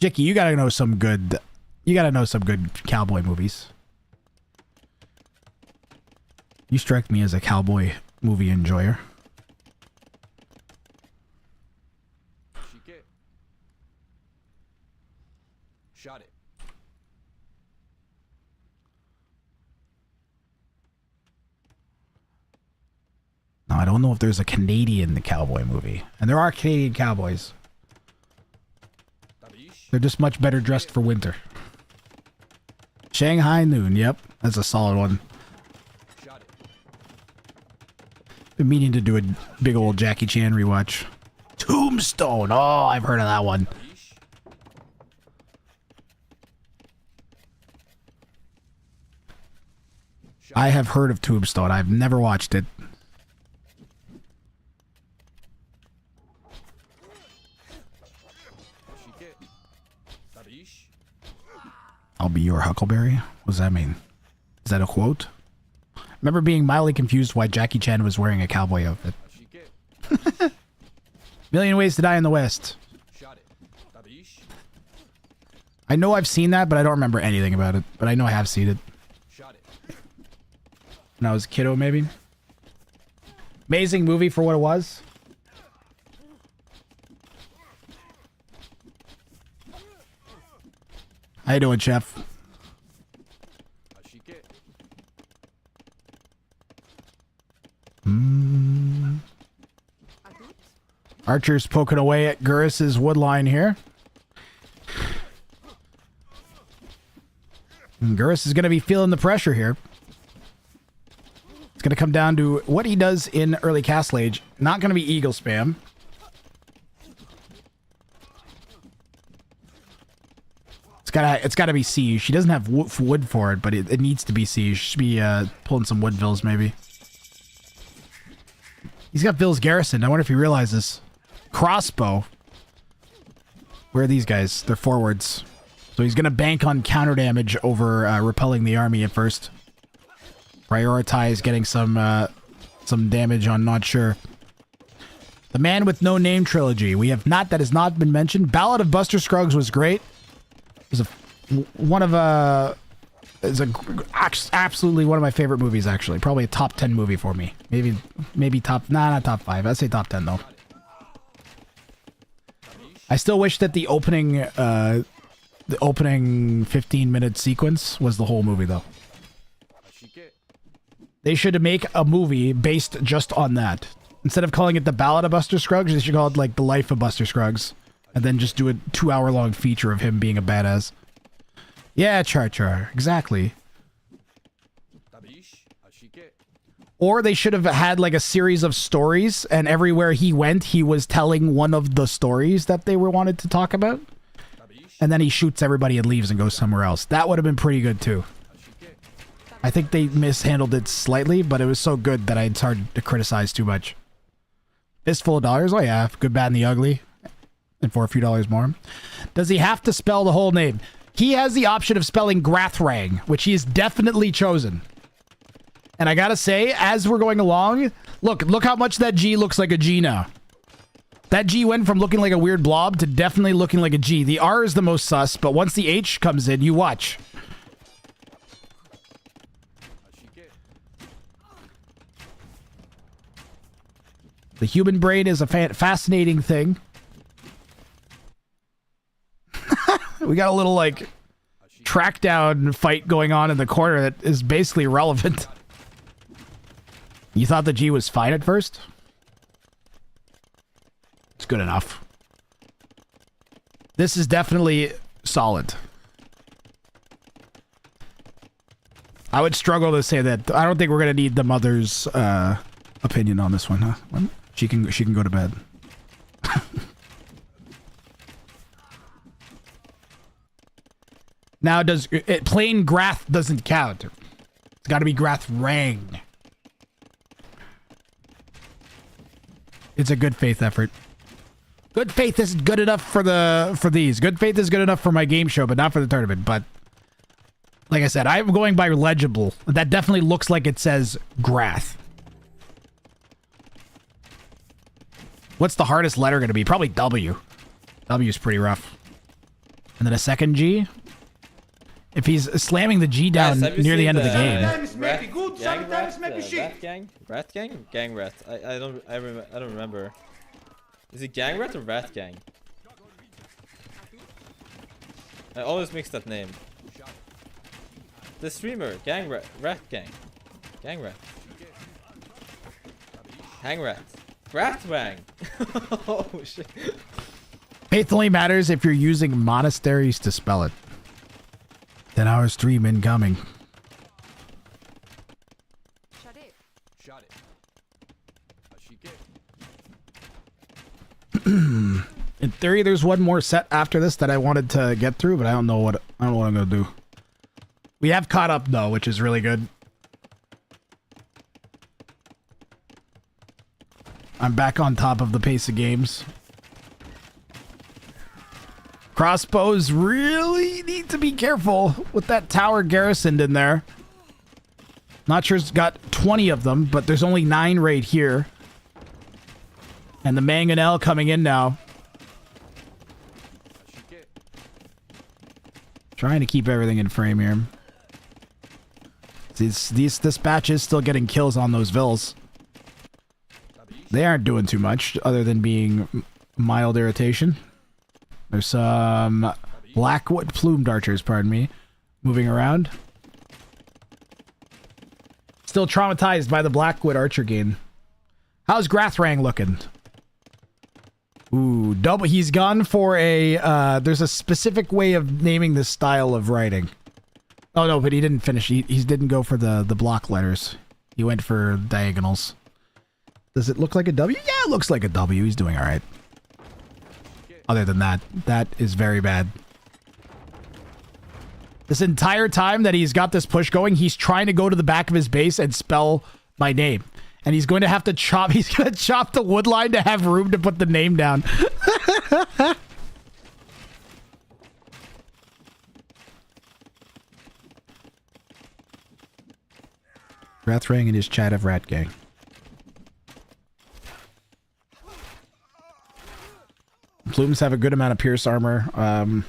Jicky, you gotta know some good cowboy movies. You strike me as a cowboy movie enjoyer. Shot it. Now, I don't know if there's a Canadian cowboy movie. And there are Canadian cowboys. They're just much better dressed for winter. Shanghai Noon, yep. That's a solid one. Been meaning to do a big old Jackie Chan rewatch. Tombstone! Oh, I've heard of that one. I have heard of Tombstone. I've never watched it. I'll be your Huckleberry? What does that mean? Is that a quote? Remember being mildly confused why Jackie Chan was wearing a cowboy outfit. Million Ways to Die in the West. I know I've seen that, but I don't remember anything about it. But I know I have seen it. When I was a kiddo, maybe. Amazing movie for what it was. How you doing, Chef? Archer's poking away at Gurris's woodline here. And Gurris is going to be feeling the pressure here. It's going to come down to what he does in early Castle Age. Not going to be Eagle Spam. It's gotta be siege. She doesn't have wood for it, but it needs to be siege. She should be pulling some wood vills maybe. He's got Vills garrisoned. I wonder if he realizes. Crossbow. Where are these guys? They're forwards. So he's gonna bank on counter damage over repelling the army at first. Prioritize getting some damage on not sure. The Man with No Name trilogy. We have not, that has not been mentioned. Ballad of Buster Scruggs was great. It was absolutely one of my favorite movies, actually. Probably a top 10 movie for me. Maybe top, not top 5. I'd say top 10 though. I still wish that the opening 15-minute sequence was the whole movie though. They should make a movie based just on that. Instead of calling it The Ballad of Buster Scruggs, they should call it like The Life of Buster Scruggs. And then just do a 2-hour-long feature of him being a badass. Yeah, Char. Exactly. Or they should have had like a series of stories, and everywhere he went, he was telling one of the stories that they wanted to talk about. And then he shoots everybody and leaves and goes somewhere else. That would have been pretty good too. I think they mishandled it slightly, but it was so good that it's hard to criticize too much. Fistful of dollars? Oh yeah, Good, Bad, and the Ugly. And for a few dollars more. Does he have to spell the whole name? He has the option of spelling Grathrang, which he has definitely chosen. And I gotta say, as we're going along, look how much that G looks like a G now. That G went from looking like a weird blob to definitely looking like a G. The R is the most sus, but once the H comes in, you watch. The human brain is a fascinating thing. We got a little, like, track down fight going on in the corner that is basically irrelevant. You thought the G was fine at first? It's good enough. This is definitely solid. I would struggle to say that. I don't think we're going to need the mother's opinion on this one, huh? She can go to bed. Now, plain Grath doesn't count. It's got to be Grathrang. It's a good faith effort. Good faith isn't good enough for these. Good faith is good enough for my game show, but not for the tournament. But like I said, I'm going by legible. That definitely looks like it says Grath. What's the hardest letter going to be? Probably W. W is pretty rough. And then a second G. If he's slamming the G down near the end of the game. Sometimes maybe good, sometimes maybe shit. Rat Gang? Gang Rat. I don't remember. Is it Gang Rat or Rat Gang? I always mix that name. The streamer, Gang Rat, Rat Gang. Gang Rat. Hang Rat. Ratwang. Oh shit. Faith only matters if you're using monasteries to spell it. 10-hour stream incoming. In theory, there's one more set after this that I wanted to get through, but I don't know what I'm gonna do. We have caught up though, which is really good. I'm back on top of the pace of games. Crossbows really need to be careful with that tower garrisoned in there. Not sure it's got 20 of them, but there's only 9 right here. And the mangonel coming in now. Trying to keep everything in frame here. This batch is still getting kills on those vills. They aren't doing too much other than being mild irritation. There's some Blackwood plumed archers, pardon me, moving around. Still traumatized by the Blackwood archer game. How's Grathrang looking? Ooh, double. He's gone for a. There's a specific way of naming this style of writing. Oh no, but he didn't finish. He didn't go for the block letters. He went for diagonals. Does it look like a W? Yeah, it looks like a W. He's doing all right. Other than that, that is very bad. This entire time that he's got this push going, he's trying to go to the back of his base and spell my name. And he's going to have to chop, he's going to chop the wood line to have room to put the name down. Wrathrang and his chat of Rat Gang. Plumes have a good amount of pierce armor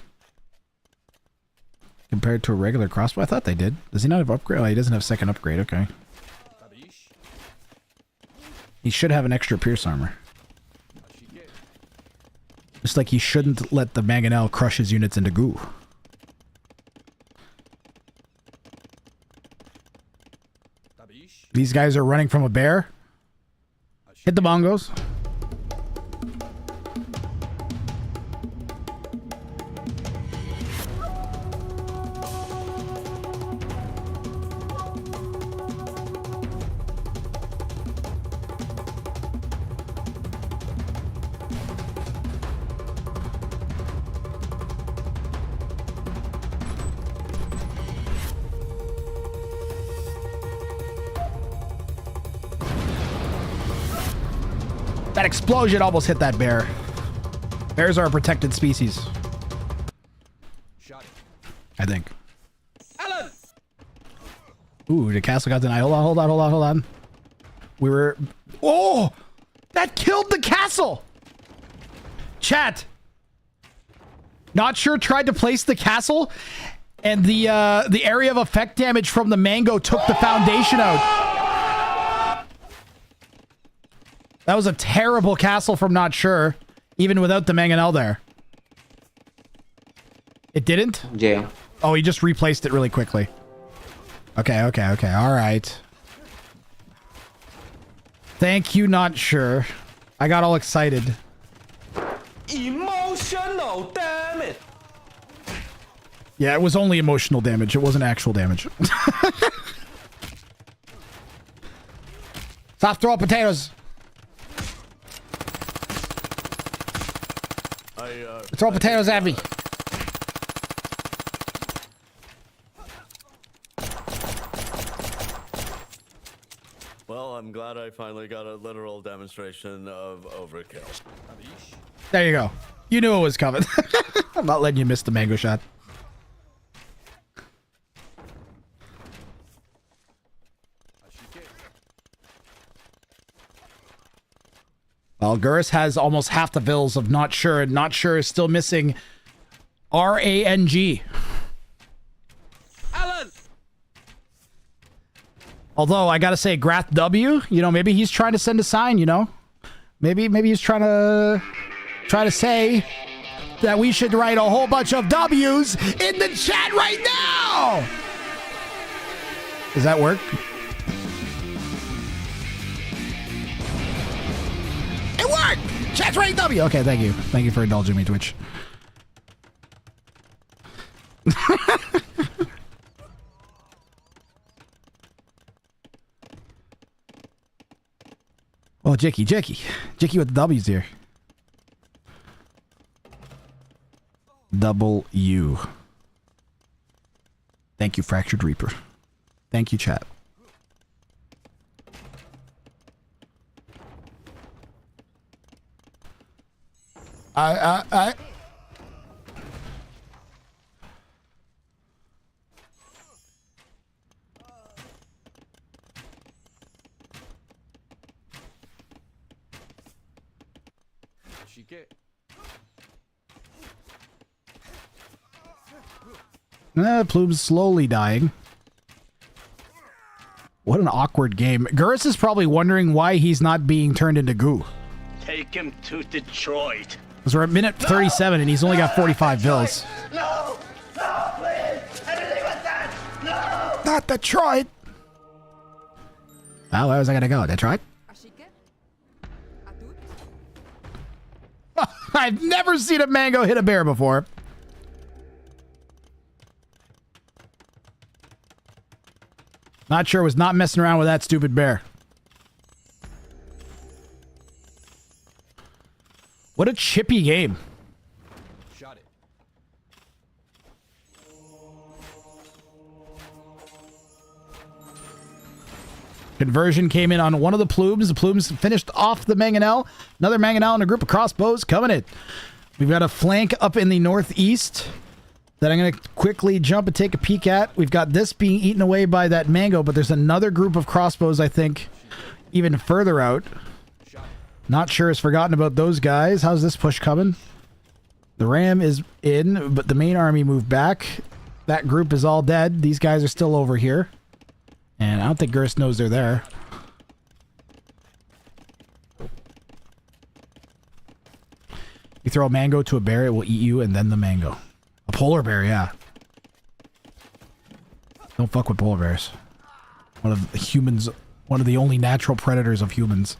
compared to a regular crossbow. I thought they did. Does he not have upgrade? Oh, he doesn't have second upgrade. Okay. He should have an extra pierce armor. Just like he shouldn't let the mangonel crush his units into goo. These guys are running from a bear. Hit the bongos. That explosion almost hit that bear. Bears are a protected species. I think. Alan! Ooh, the castle got denied. Hold on. We were... Oh! That killed the castle! Chat. Not sure tried to place the castle, and the area of effect damage from the mango took the foundation out. That was a terrible castle from Not Sure, even without the mangonel there. It didn't? Yeah. Oh, he just replaced it really quickly. Okay. All right. Thank you, Not Sure. I got all excited. Emotional, damn it! Yeah, it was only emotional damage. It wasn't actual damage. Stop throwing potatoes. Throw potatoes at me. Well, I'm glad I finally got a literal demonstration of overkill. There you go. You knew it was coming. I'm not letting you miss the mango shot. Well, Gurus has almost half the bills of Not Sure, and Not Sure is still missing RANG. Alan! Although, I gotta say, Grath W, you know, maybe he's trying to send a sign, you know? Maybe he's trying to say that we should write a whole bunch of W's in the chat right now! Does that work? It worked! Chat's right, W. Okay, thank you. Thank you for indulging me, Twitch. Oh, Jicky with the W's here. W. Thank you, Fractured Reaper. Thank you, chat. I Plume's slowly dying. What an awkward game. Gurus is probably wondering why he's not being turned into goo. Take him to Detroit. Because we're at minute 37 and he's only got 45 bills. No, please! Anything with that! No! Not Detroit! Well, where was I gonna go? Detroit? I've never seen a mango hit a bear before. Not Sure was not messing around with that stupid bear. What a chippy game. Shot it. Conversion came in on one of the plumes. The plumes finished off the mangonel. Another mangonel and a group of crossbows coming in. We've got a flank up in the northeast that I'm going to quickly jump and take a peek at. We've got this being eaten away by that mango, but there's another group of crossbows, I think, even further out. Not sure has forgotten about those guys. How's this push coming? The ram is in, but the main army moved back. That group is all dead. These guys are still over here. And I don't think Gerst knows they're there. You throw a mango to a bear, it will eat you, and then the mango. A polar bear, yeah. Don't fuck with polar bears. One of the humans, one of the only natural predators of humans.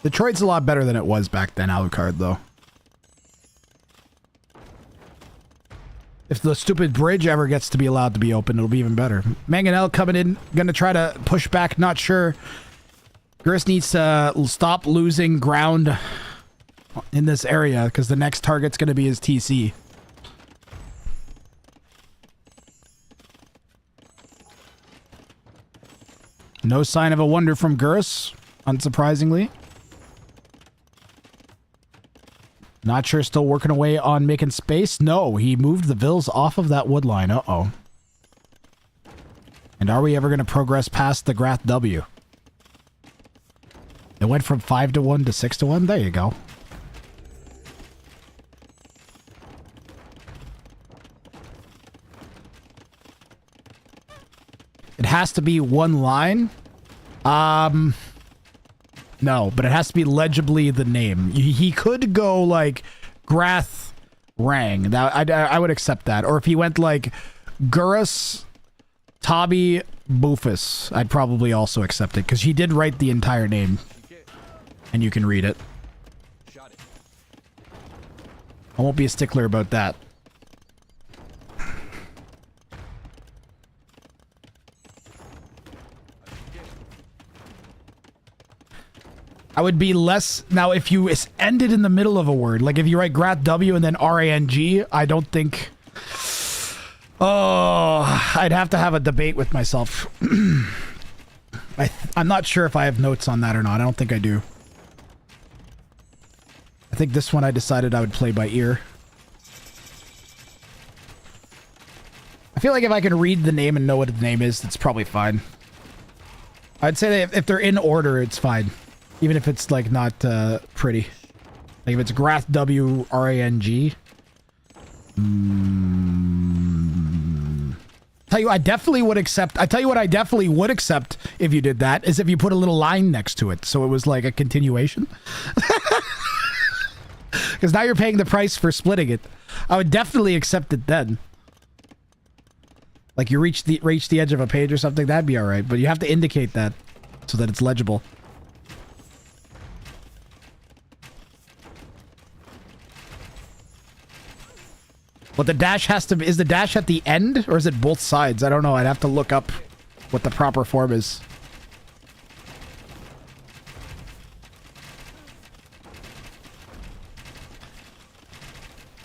Detroit's a lot better than it was back then, Alucard, though. If the stupid bridge ever gets to be allowed to be open, it'll be even better. Mangonel coming in, gonna try to push back, not sure. Gris needs to stop losing ground in this area, because the next target's gonna be his TC. No sign of a wonder from Gurus, unsurprisingly. Not sure, still working away on making space. No, he moved the Vils off of that wood line. Uh-oh. And are we ever going to progress past the Grath W? It went from 5-1 to 6-1. There you go. It has to be one line. No, but it has to be legibly the name. He could go like Grath Rang. That I would accept that. Or if he went like Gurus Tabi Bufus, I'd probably also accept it because he did write the entire name, and you can read it. I won't be a stickler about that. I would be less... Now, if you ended in the middle of a word, like if you write Grath W and then R-A-N-G, I don't think... Oh, I'd have to have a debate with myself. I'm not sure if I have notes on that or not. I don't think I do. I think this one I decided I would play by ear. I feel like if I can read the name and know what the name is, it's probably fine. I'd say that if they're in order, it's fine. Even if it's like not pretty. Like if it's Grath W R-A-N-G. Tell you, I definitely would accept. I tell you what, I definitely would accept if you did that is if you put a little line next to it, so it was like a continuation. Because now you're paying the price for splitting it. I would definitely accept it then. Like you reach the edge of a page or something, that'd be all right. But you have to indicate that so that it's legible. But the dash has to be... Is the dash at the end? Or is it both sides? I don't know. I'd have to look up what the proper form is.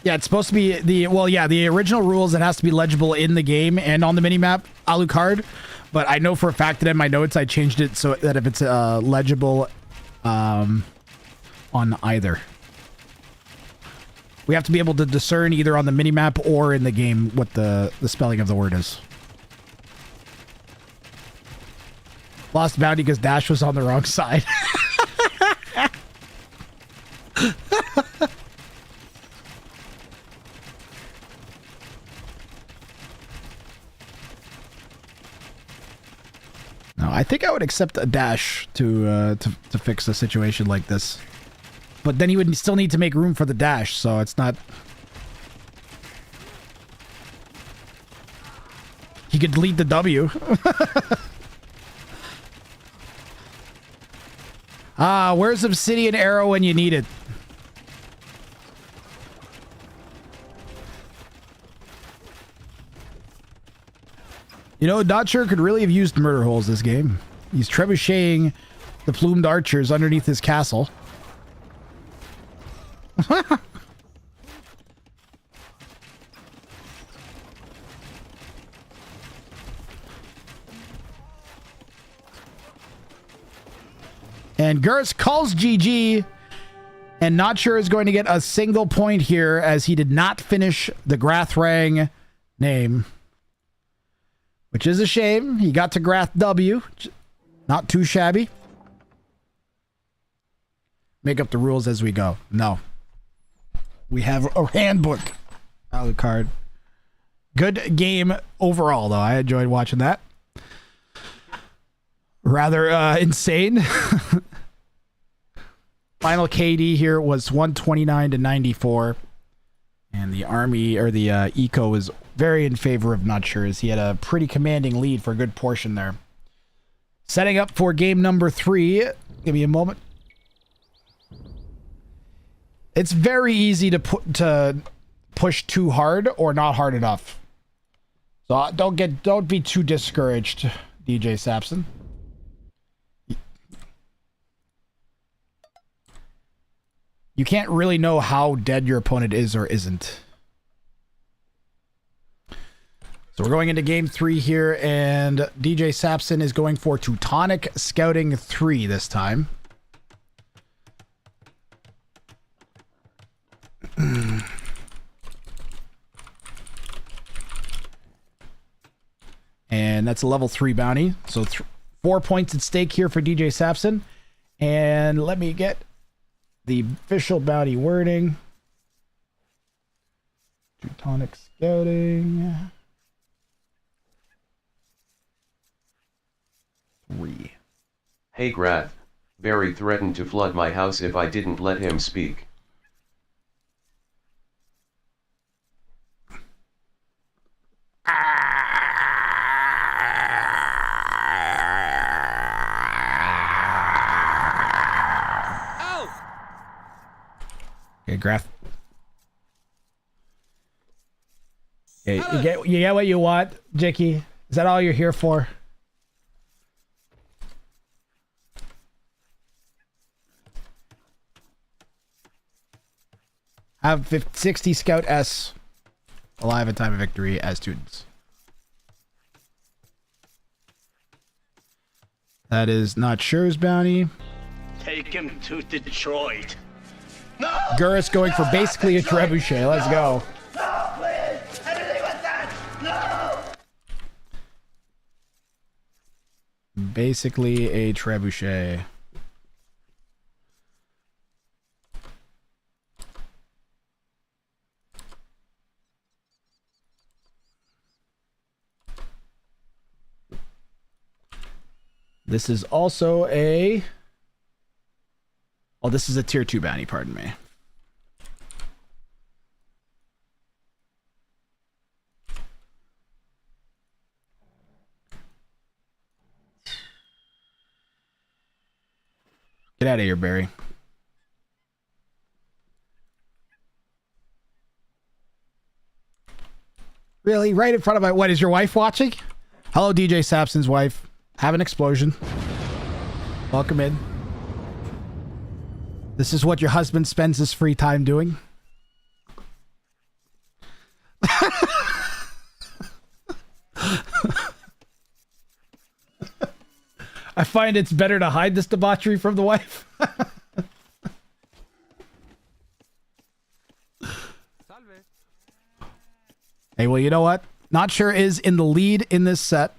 Yeah, it's supposed to be the... Well, yeah, the original rules, it has to be legible in the game and on the minimap, Alucard. But I know for a fact that in my notes, I changed it so that if it's legible on either. We have to be able to discern either on the minimap or in the game what the spelling of the word is. Lost bounty because dash was on the wrong side. No, I think I would accept a dash to fix a situation like this. But then he would still need to make room for the dash, so it's not... He could delete the W. Where's Obsidian Arrow when you need it? You know, Dodger could really have used murder holes this game. He's trebucheting the plumed archers underneath his castle. And Gers calls GG, and Not Sure is going to get a single point here as he did not finish the Grathrang name, which is a shame. He got to Grath W. Not too shabby. Make up the rules as we go. No. We have a handbook. Alucard. Good game overall, though. I enjoyed watching that. Rather insane. Final KD here was 129 to 94. And the army, or the eco, was very in favor of Not Sure, as he had a pretty commanding lead for a good portion there. Setting up for game number 3. Give me a moment. It's very easy to push too hard or not hard enough. So don't be too discouraged, DJ Sapson. You can't really know how dead your opponent is or isn't. So we're going into game 3 here, and DJ Sapson is going for Teutonic Scouting 3 this time. And that's a level 3 bounty. So 4 points at stake here for DJ Sapson. And let me get the official bounty wording. Teutonic Scouting 3. Hey Grath, Barry threatened to flood my house if I didn't let him speak. Okay, Graph. Okay, you get what you want, Jicky? Is that all you're here for? Have 60 Scout S alive at time of victory as students. That is Not Sure's bounty. Take him to Detroit. Gurus going for basically a trebuchet. Let's go. No, please! Anything but that! No! Basically a trebuchet. This is also a... Oh, this is a tier 2 bounty, pardon me. Get out of here, Barry. Really? Right in front of my... What, is your wife watching? Hello, DJ Sapson's wife. Have an explosion. Welcome in. This is what your husband spends his free time doing? I find it's better to hide this debauchery from the wife. Hey, well, you know what? Not Sure is in the lead in this set.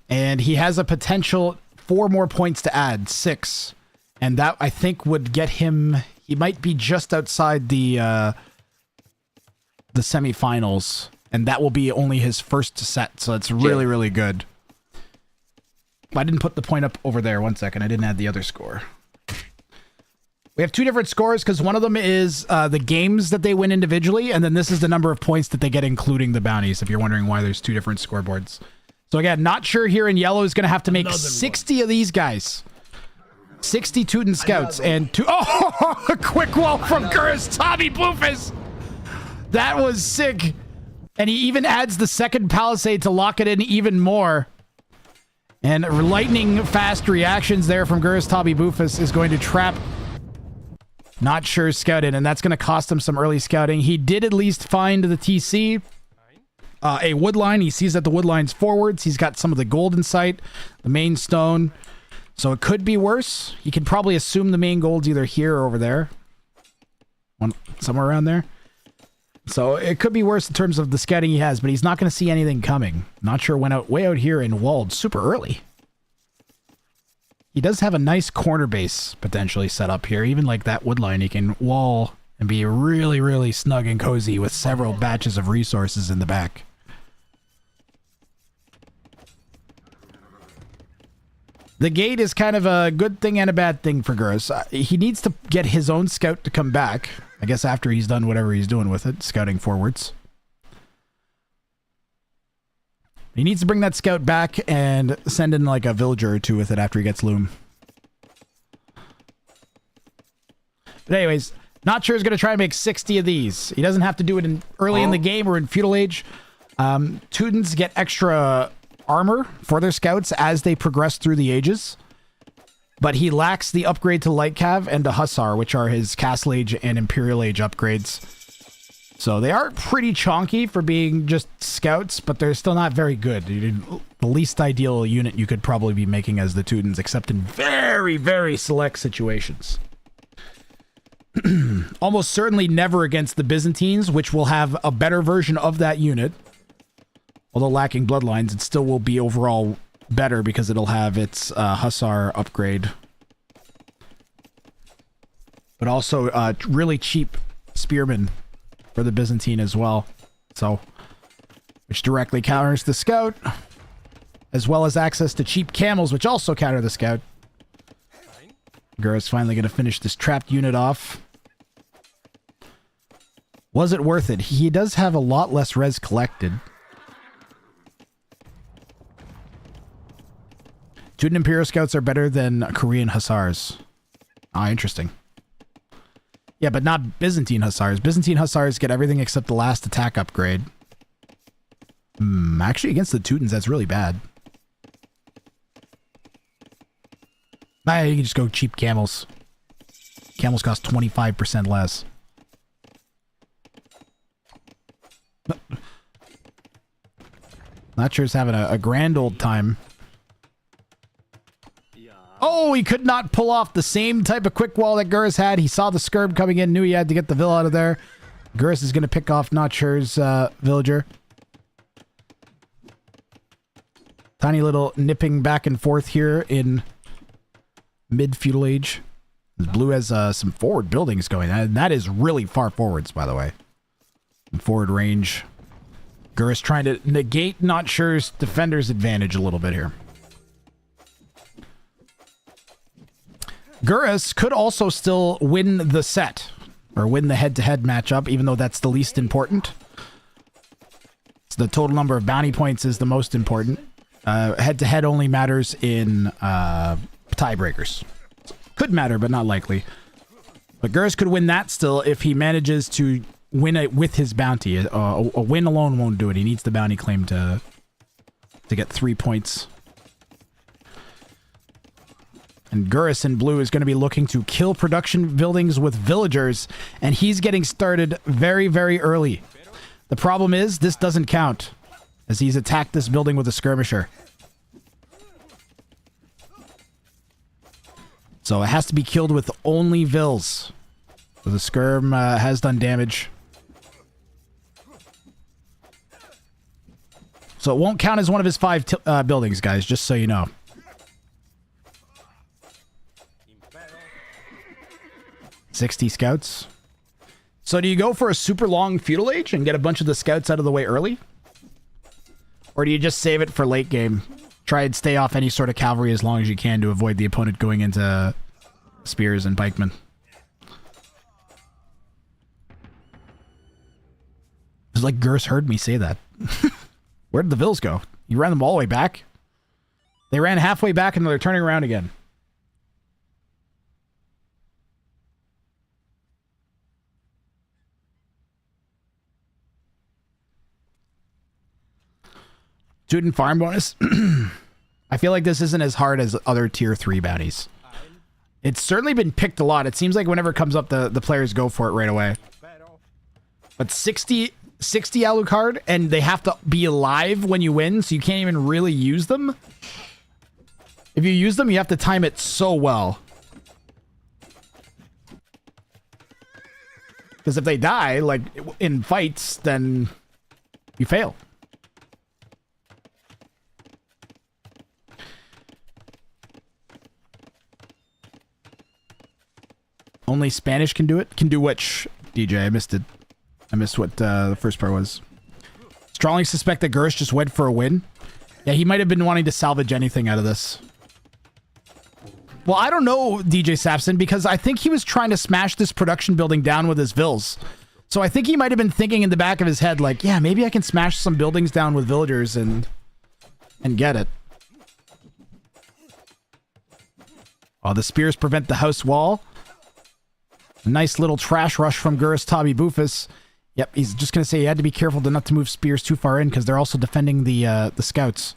And he has a potential 4 more points to add, 6. And that, I think, would get him... He might be just outside the semifinals. And that will be only his first set. So it's really, really good. I didn't put the point up over there. 1 second. I didn't add the other score. We have 2 different scores because one of them is the games that they win individually. And then this is the number of points that they get, including the bounties, if you're wondering why there's 2 different scoreboards. So again, Not Sure here in yellow is going to have to make 60 of these guys. 60 Teuton Scouts and 2... Oh, a quick wall from Gurus Tommy Boofus. That was sick. And he even adds the second palisade to lock it in even more. And lightning fast reactions there from Gurus Tabi Bufus is going to trap Not Sure Scout in, and that's going to cost him some early scouting. He did at least find the TC, a wood line. He sees that the wood line's forwards. He's got some of the gold in sight, the main stone. So it could be worse. He can probably assume the main gold's either here or over there. Somewhere around there. So it could be worse in terms of the scouting he has, but he's not going to see anything coming. Not Sure went out way out here and walled super early. He does have a nice corner base potentially set up here. Even like that wood line, he can wall and be really, really snug and cozy with several batches of resources in the back. The gate is kind of a good thing and a bad thing for Gurus. He needs to get his own scout to come back. I guess after he's done whatever he's doing with it, scouting forwards. He needs to bring that scout back and send in like a villager or two with it after he gets loom. But anyways, Not Sure is going to try and make 60 of these. He doesn't have to do it early in the game or in Feudal Age. Teutons get extra armor for their scouts as they progress through the ages. But he lacks the upgrade to Light Cav and to Hussar, which are his Castle Age and Imperial Age upgrades. So they are pretty chonky for being just scouts, but they're still not very good. The least ideal unit you could probably be making as the Teutons, except in very, very select situations. Almost certainly never against the Byzantines, which will have a better version of that unit. Although lacking bloodlines, it still will be overall better because it'll have its Hussar upgrade. But also really cheap spearmen for the Byzantine as well. So, which directly counters the scout, as well as access to cheap camels, which also counter the scout. Gura's finally going to finish this trapped unit off. Was it worth it? He does have a lot less res collected. Teuton Imperial Scouts are better than Korean Hussars. Ah, interesting. Yeah, but not Byzantine Hussars. Byzantine Hussars get everything except the last attack upgrade. Actually, against the Teutons, that's really bad. Nah, you can just go cheap camels. Camels cost 25% less. Not Sure is having a grand old time. Oh, he could not pull off the same type of quick wall that Gurus had. He saw the Skirb coming in, knew he had to get the Vill out of there. Gurus is going to pick off Not Sure's villager. Tiny little nipping back and forth here in mid-feudal age. Blue has some forward buildings going, and that is really far forwards, by the way. In forward range. Gurus trying to negate Not Sure's defender's advantage a little bit here. Gurus could also still win the set, or win the head-to-head matchup, even though that's the least important. So the total number of bounty points is the most important. Head-to-head only matters in tiebreakers. Could matter, but not likely. But Gurus could win that still if he manages to win it with his bounty. A win alone won't do it. He needs the bounty claim to get 3 points. And Gurus in blue is going to be looking to kill production buildings with villagers, and he's getting started very, very early. The problem is, this doesn't count, as he's attacked this building with a skirmisher. So it has to be killed with only vills. So the skirm has done damage. So it won't count as one of his 5 buildings, guys, just so you know. $60 scouts. So do you go for a super long feudal age and get a bunch of the scouts out of the way early? Or do you just save it for late game? Try and stay off any sort of cavalry as long as you can to avoid the opponent going into spears and pikemen. It's like Gurus heard me say that. Where did the vills go? You ran them all the way back? They ran halfway back and they're turning around again. Teuton farm bonus. I feel like this isn't as hard as other tier 3 bounties. It's certainly been picked a lot. It seems like whenever it comes up, the players go for it right away. But 60 Alucard, and they have to be alive when you win, so you can't even really use them. If you use them, you have to time it so well. Because if they die, like, in fights, then you fail. Only Spanish can do it? Can do which, DJ? I missed it. I missed what the first part was. Strongly suspect that Gurish just went for a win. Yeah, he might have been wanting to salvage anything out of this. Well, I don't know, DJ Sapson, because I think he was trying to smash this production building down with his vills. So I think he might have been thinking in the back of his head, like, yeah, maybe I can smash some buildings down with villagers and get it. Oh, the spears prevent the house wall. Nice little trash rush from Gurus Tabi Bufus. Yep, he's just going to say he had to be careful not to move spears too far in because they're also defending the scouts.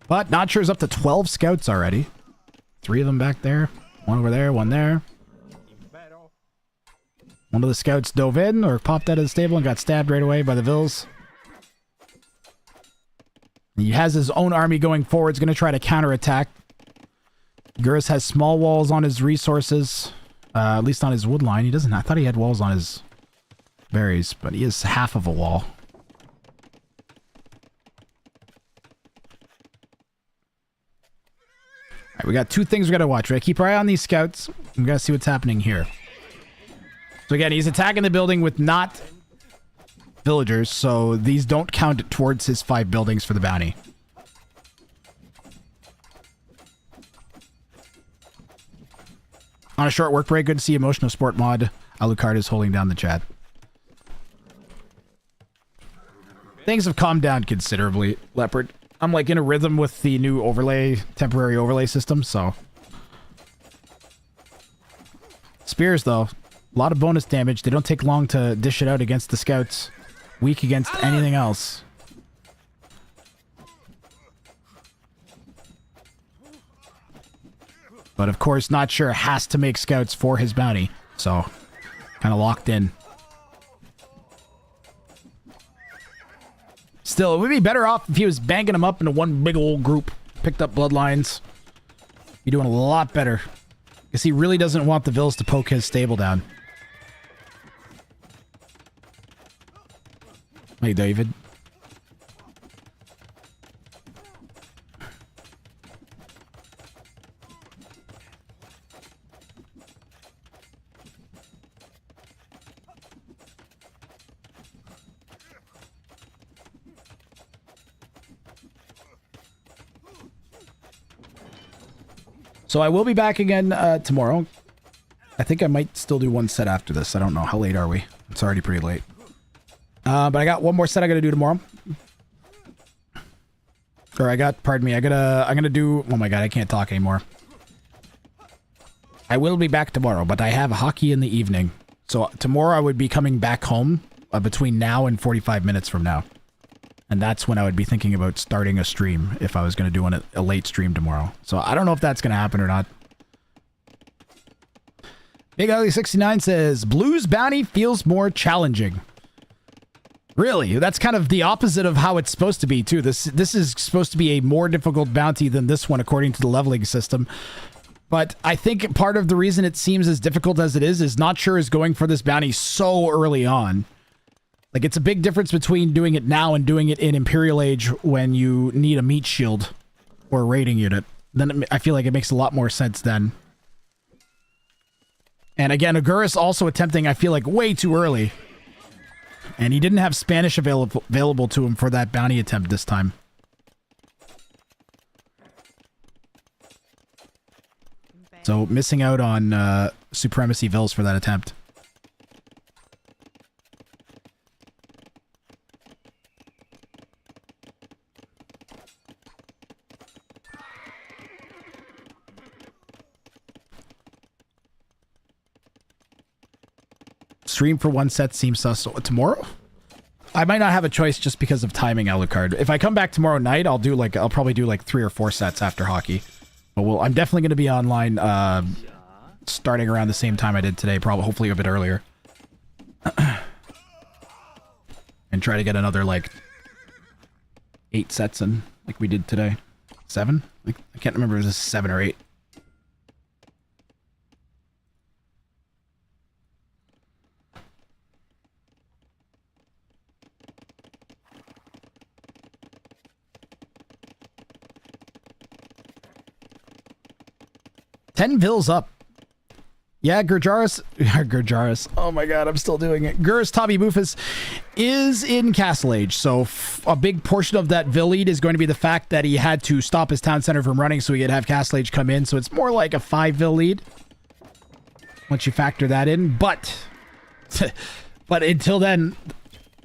But Notcher's up to 12 scouts already. 3 of them back there. 1 over there, 1 there. One of the scouts dove in or popped out of the stable and got stabbed right away by the Vills. He has his own army going forward. He's going to try to counterattack. Gurus has small walls on his resources. At least on his wood line. He doesn't. I thought he had walls on his berries, but he has half of a wall. Alright, we got 2 things we got to watch. We got to keep our eye on these scouts. We got to see what's happening here. So again, he's attacking the building with not villagers, so these don't count towards his 5 buildings for the bounty. On a short work break, good to see Emotional Sport Mod. Alucard is holding down the chat. Things have calmed down considerably, Leopard. I'm like in a rhythm with the new overlay, temporary overlay system, so. Spears, though. A lot of bonus damage. They don't take long to dish it out against the scouts. Weak against anything else. But of course, Not Sure has to make scouts for his bounty. So, kind of locked in. Still, it would be better off if he was banging them up into one big old group. Picked up bloodlines. Be doing a lot better. Because he really doesn't want the Vills to poke his stable down. Hey, David. So I will be back again tomorrow. I think I might still do 1 set after this. I don't know. How late are we? It's already pretty late. But I got 1 more set I gotta do tomorrow. Or pardon me, I'm gonna do, oh my god, I can't talk anymore. I will be back tomorrow, but I have hockey in the evening. So tomorrow I would be coming back home between now and 45 minutes from now. And that's when I would be thinking about starting a stream if I was going to do a late stream tomorrow. So I don't know if that's going to happen or not. Big Ugly 69 says, Blues Bounty feels more challenging. Really? That's kind of the opposite of how it's supposed to be, too. This is supposed to be a more difficult bounty than this one, according to the leveling system. But I think part of the reason it seems as difficult as it is Not Sure is going for this bounty so early on. Like, it's a big difference between doing it now and doing it in Imperial Age when you need a meat shield or a raiding unit. Then I feel like it makes a lot more sense then. And again, Agurus also attempting, I feel like, way too early. And he didn't have Spanish available to him for that bounty attempt this time. So, missing out on Supremacy Vills for that attempt. stream for one set seems sus. Tomorrow? I might not have a choice just because of timing, Alucard. If I come back tomorrow night, I'll probably do like 3 or 4 sets after hockey. But I'm definitely going to be online starting around the same time I did today, probably hopefully a bit earlier. And try to get another like 8 sets in like we did today. 7? I can't remember if it was 7 or 8. $10 up. Yeah, Gurjaris. Oh my god, I'm still doing it. Gurus Tommy Boofus is in Castle Age, so a big portion of that Vil lead is going to be the fact that he had to stop his town center from running so he could have Castle Age come in, so it's more like a 5 Vil lead once you factor that in, but until then,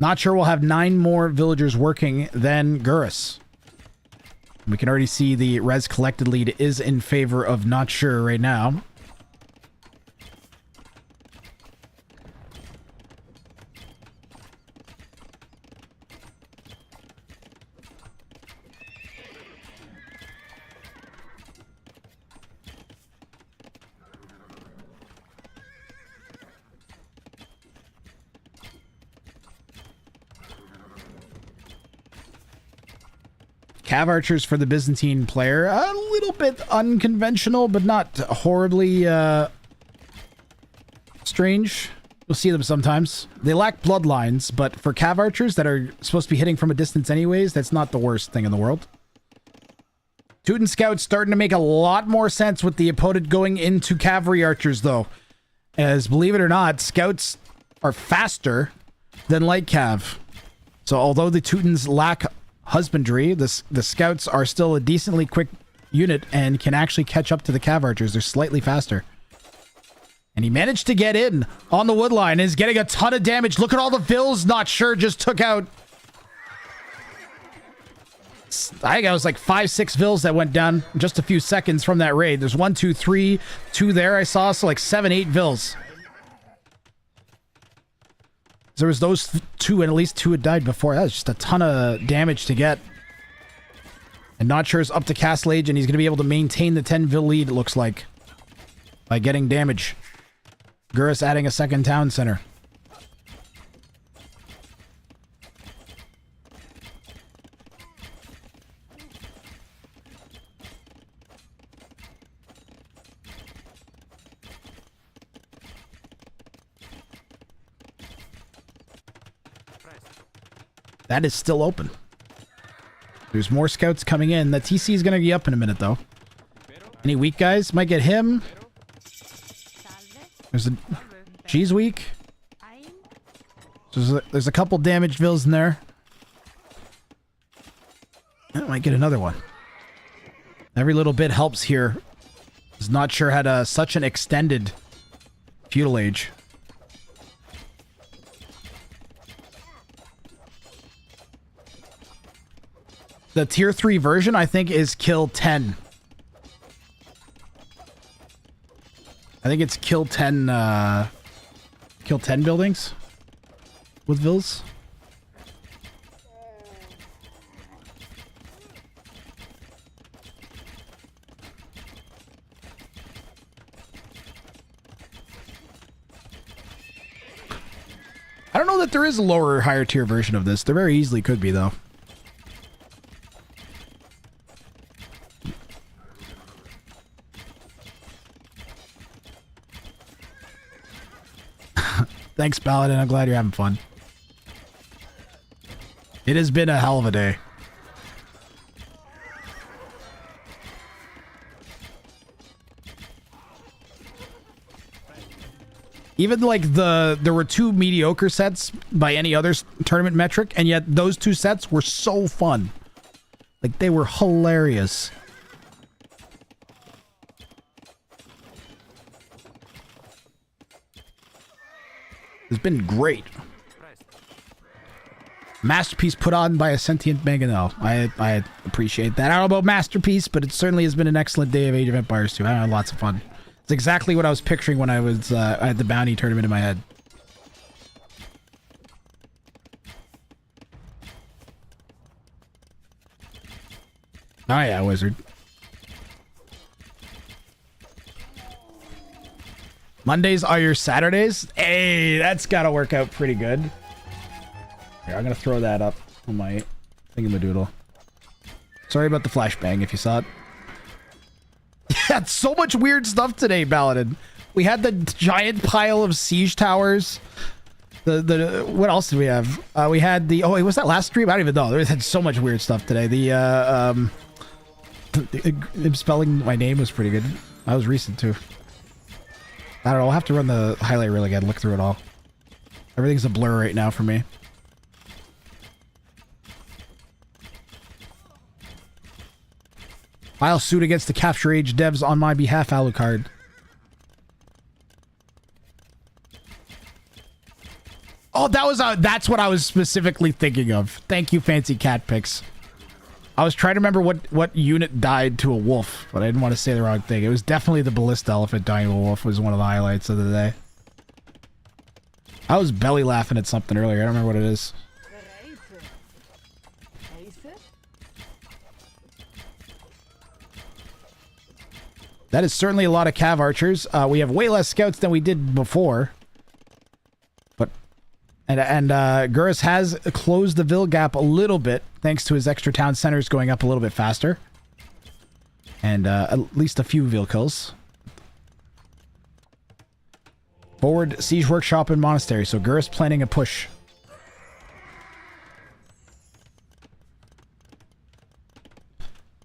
not sure we'll have 9 more villagers working than Gurus. We can already see the res collected lead is in favor of Not Sure right now. Cav archers for the Byzantine player. A little bit unconventional, but not horribly strange. You'll see them sometimes. They lack bloodlines, but for cav archers that are supposed to be hitting from a distance anyways, that's not the worst thing in the world. Teuton Scouts starting to make a lot more sense with the opponent going into cavalry archers, though. As, believe it or not, Scouts are faster than light cav. So although the Teutons lack husbandry, the Scouts are still a decently quick unit and can actually catch up to the cav archers. They're slightly faster. And he managed to get in on the wood line. Is getting a ton of damage. Look at all the Vils Not Sure just took out. I think it was like 5-6 Vils that went down in just a few seconds from that raid. There's 1, 2, 3, 2 there I saw. So like 7, 8 Vils. There was those 2 and at least 2 had died before. That was just a ton of damage to get. And Not Sure's up to Castle Age and he's going to be able to maintain the 10 Vil lead, it looks like, by getting damage. Gurus adding a second town center. That is still open. There's more scouts coming in. The TC is going to be up in a minute, though. Any weak guys? Might get him. There's a... She's weak. There's a couple damaged Vils in there. I might get another one. Every little bit helps here. Is Not Sure had such an extended feudal age. The tier 3 version, I think, is kill 10. I think it's kill 10 buildings with Vils. I don't know that there is a lower or higher tier version of this. There very easily could be, though. Thanks, Paladin. I'm glad you're having fun. It has been a hell of a day. Even like there were 2 mediocre sets by any other tournament metric, and yet those 2 sets were so fun. Like, they were hilarious. It's been great. Masterpiece put on by a sentient Mangonel. I appreciate that. I don't know about Masterpiece, but it certainly has been an excellent day of Age of Empires 2. I had lots of fun. It's exactly what I was picturing when I had the bounty tournament in my head. Oh yeah, wizard. Mondays are your Saturdays? Hey, that's gotta work out pretty good. Here, I'm gonna throw that up on my thingamadoodle. Sorry about the flashbang if you saw it. Yeah, so much weird stuff today, Paladin. We had the giant pile of siege towers. The what else did we have? We had the was that last stream? I don't even know. There had so much weird stuff today. The spelling my name was pretty good. That was recent too. I don't know. I'll have to run the highlight reel again. Look through it all. Everything's a blur right now for me. File suit against the Capture Age devs on my behalf, Alucard. Oh, that's what I was specifically thinking of. Thank you, Fancy Cat Pics. I was trying to remember what unit died to a wolf, but I didn't want to say the wrong thing. It was definitely the Ballista Elephant dying to a wolf was one of the highlights of the day. I was belly laughing at something earlier. I don't remember what it is. That is certainly a lot of Cav archers. We have way less scouts than we did before. But and Gurus has closed the Vil gap a little bit thanks to his extra town centers going up a little bit faster. And at least a few Vil kills. Forward siege workshop and monastery. So Gurus planning a push.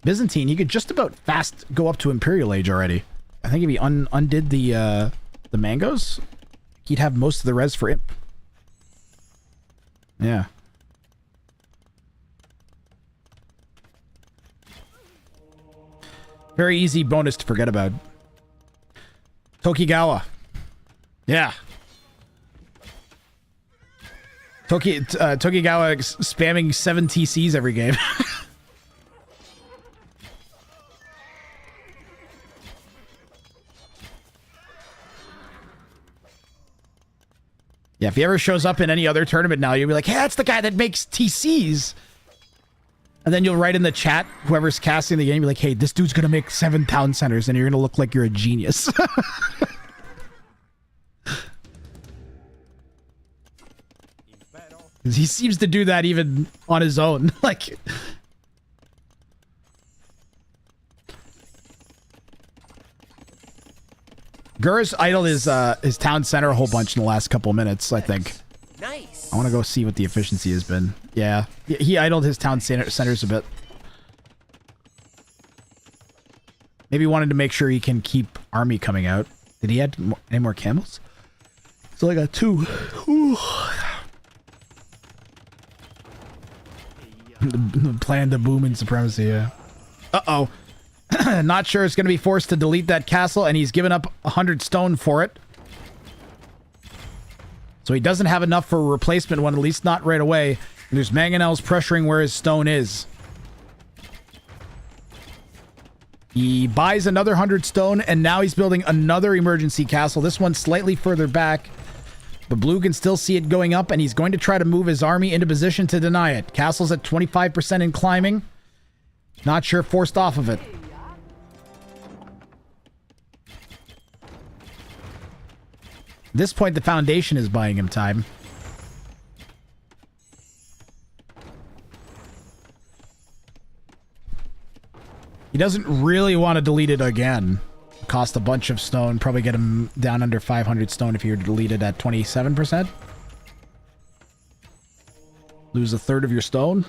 Byzantine, you could just about fast go up to Imperial Age already. I think if he undid the mangoes, he'd have most of the res for Imp. Yeah. Very easy bonus to forget about. Tokigawa. Yeah. Tokigawa spamming 7 TCs every game. Yeah, if he ever shows up in any other tournament now, you'll be like, hey, that's the guy that makes TCs. And then you'll write in the chat, whoever's casting the game, be like, hey, this dude's going to make 7 town centers, and you're going to look like you're a genius. He seems to do that even on his own. Like... Gurus idled his town center a whole bunch in the last couple of minutes, I think. Nice. I want to go see what the efficiency has been. Yeah, he idled his town centers a bit. Maybe wanted to make sure he can keep army coming out. Did he add any more camels? So I got 2. Ooh. The plan to boom in supremacy, yeah. Uh-oh. Not sure it's going to be forced to delete that castle, and he's given up 100 stone for it. So he doesn't have enough for a replacement one, at least not right away. And there's mangonels pressuring where his stone is. He buys another 100 stone, and now he's building another emergency castle. This one's slightly further back. But Blue can still see it going up, and he's going to try to move his army into position to deny it. Castle's at 25% in climbing. Not sure forced off of it. At this point, the Foundation is buying him time. He doesn't really want to delete it again. Cost a bunch of stone. Probably get him down under 500 stone if you were to delete it at 27%. Lose a third of your stone.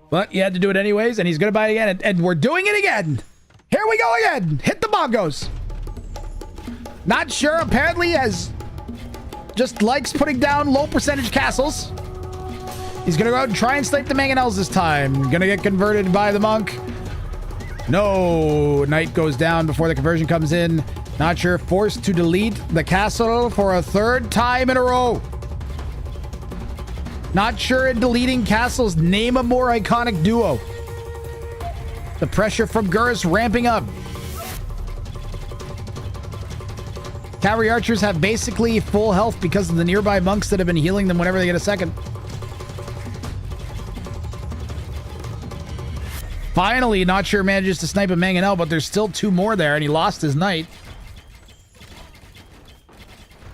But you had to do it anyways, and he's going to buy it again. And we're doing it again. Here we go again. Hit the bongos. Not sure. Apparently has just likes putting down low percentage castles. He's going to go out and try and snipe the mangonels this time. Going to get converted by the monk. No. Knight goes down before the conversion comes in. Not sure. Forced to delete the castle for a 3rd time in a row. Not sure in deleting castles. Name a more iconic duo. The pressure from Gurus ramping up. Cavalry archers have basically full health because of the nearby monks that have been healing them whenever they get a second. Finally, Not Sure manages to snipe a Mangonel, but there's still 2 more there, and he lost his knight.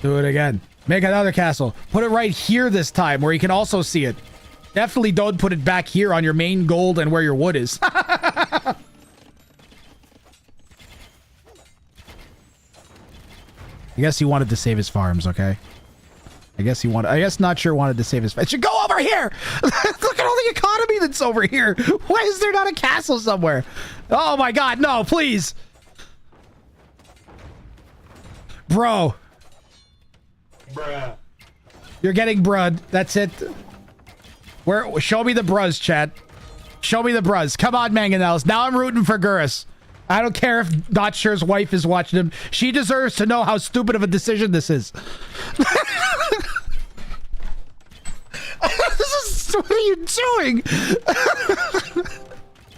Do it again. Make another castle. Put it right here this time, where you can also see it. Definitely don't put it back here on your main gold and where your wood is. I guess he wanted to save his farms, okay? I guess Not Sure wanted to save his... It should go over here! Look at all the economy that's over here! Why is there not a castle somewhere? Oh my god, no, please! Bro. Bruh. You're getting brud. That's it. Where? Show me the bruz, chat. Show me the bruz. Come on, Mangonels. Now I'm rooting for Gurus. I don't care if Not Sure's wife is watching him. She deserves to know how stupid of a decision this is. What are you doing?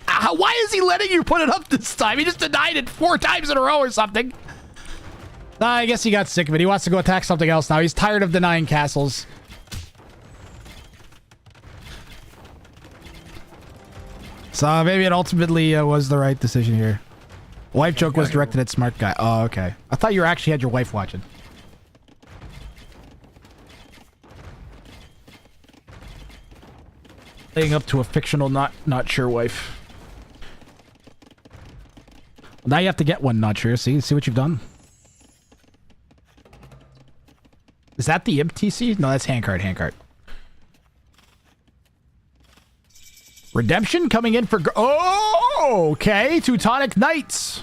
Why is he letting you put it up this time? He just denied it 4 times in a row or something. I guess he got sick of it. He wants to go attack something else now. He's tired of denying castles. So maybe it ultimately was the right decision here. Wife joke was directed at smart guy. Oh, okay. I thought you actually had your wife watching. Laying up to a fictional not sure wife. Now you have to get one Not Sure. See what you've done. Is that the Imp TC? No, that's handcart. Redemption coming in for... Oh, okay. Teutonic Knights.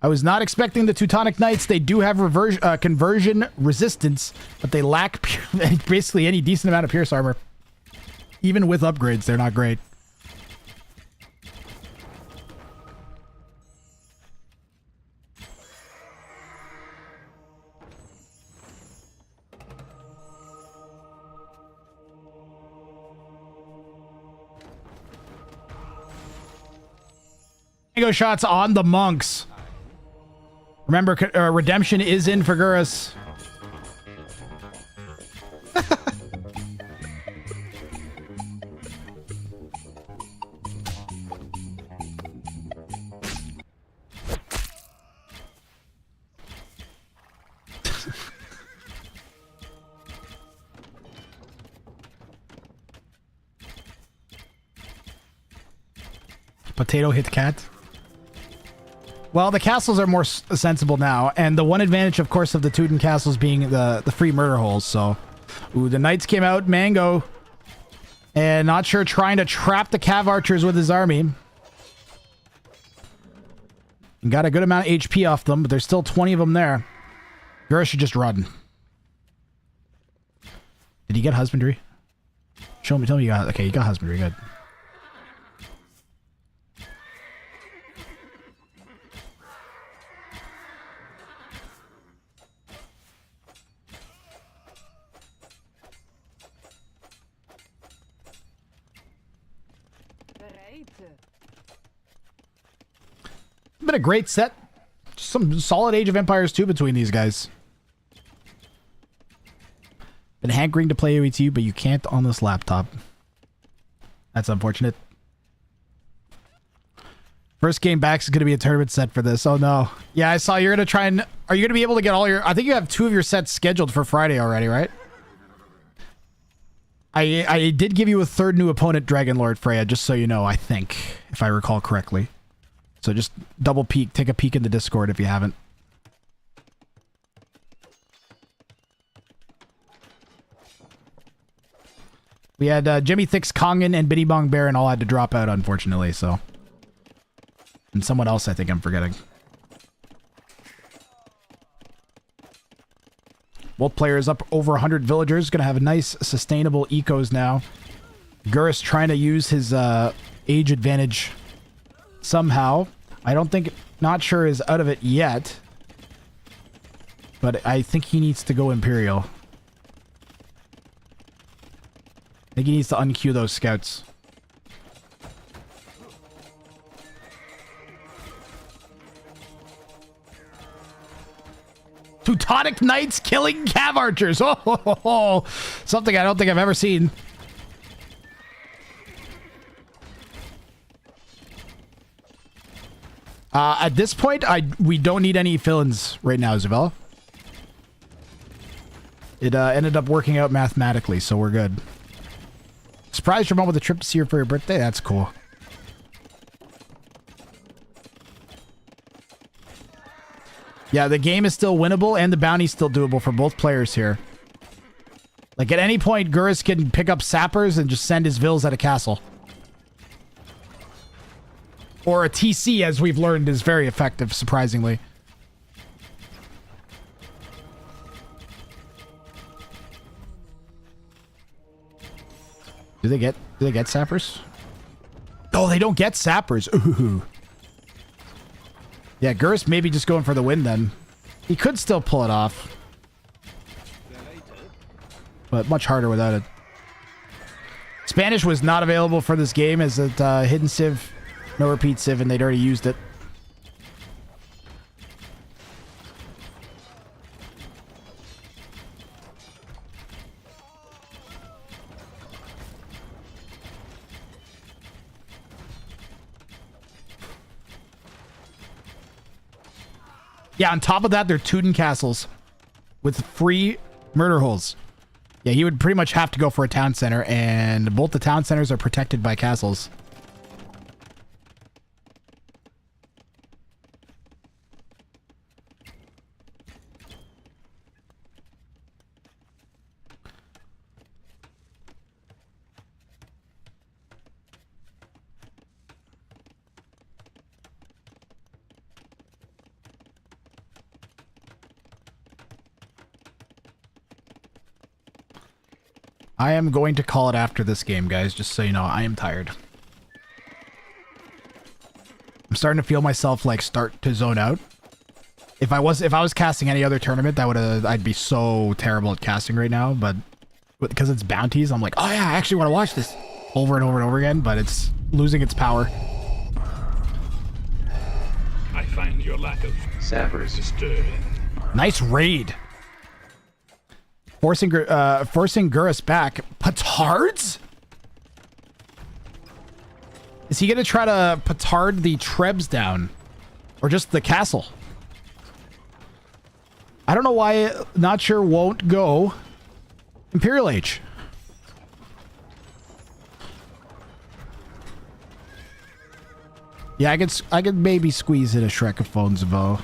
I was not expecting the Teutonic Knights. They do have conversion resistance, but they lack basically any decent amount of Pierce armor. Even with upgrades, they're not great. Tango shots on the monks. Remember, redemption is in for Gurus. Potato hit cat. Well, the castles are more sensible now, and the one advantage, of course, of the Teuton castles being the free murder holes. So, ooh, the knights came out, Mango, and Not Sure trying to trap the cav archers with his army. And got a good amount of HP off them, but there's still 20 of them there. Gura should just run. Did he get husbandry? Tell me you got. Okay, you got husbandry. Good. Been a great set. Some solid Age of Empires 2 between these guys. Been hankering to play OET, but you can't on this laptop. That's unfortunate. First game back is going to be a tournament set for this. Oh no. Yeah, I saw you're going to try and... Are you going to be able to get all your... I think you have 2 of your sets scheduled for Friday already, right? I did give you a 3rd new opponent, Dragon Lord Freya, just so you know, I think, if I recall correctly. So just double peek, take a peek in the Discord if you haven't. We had Jimmy Thix, Kongan, and Biddy Bong Baron all had to drop out, unfortunately, so. And someone else I think I'm forgetting. Both players up over 100 villagers. Going to have a nice, sustainable ecos now. Gurus trying to use his age advantage somehow. I don't think... Not Sure is out of it yet. But I think he needs to go Imperial. I think he needs to unqueue those scouts. Teutonic Knights killing Cav Archers. Oh, something I don't think I've ever seen. At this point, we don't need any fill-ins right now, Isabella. It ended up working out mathematically, so we're good. Surprised your mom with a trip to see her for your birthday? That's cool. Yeah, the game is still winnable and the bounty's still doable for both players here. Like, at any point, Gurus can pick up sappers and just send his vills at a castle. Or a TC, as we've learned, is very effective, surprisingly. Do they get sappers? Oh, they don't get sappers. Ooh. Yeah, Gurus maybe just going for the win then. He could still pull it off. But much harder without it. Spanish was not available for this game as it hidden civ, no repeat civ, and they'd already used it. Yeah, on top of that, they're Teuton castles with free murder holes. Yeah, he would pretty much have to go for a town center, and both the town centers are protected by castles. I am going to call it after this game, guys, just so you know. I am tired. I'm starting to feel myself like start to zone out. If I was casting any other tournament, I'd be so terrible at casting right now, but because it's bounties, I'm like, oh yeah, I actually want to watch this over and over and over again, but it's losing its power. I find your lack of sappers disturbing. Nice raid. Forcing Gurus back. Petards? Is he going to try to petard the Trebs down? Or just the castle? I don't know why Not Sure won't go Imperial Age. Yeah, I could maybe squeeze in a Shrek of Phones Vo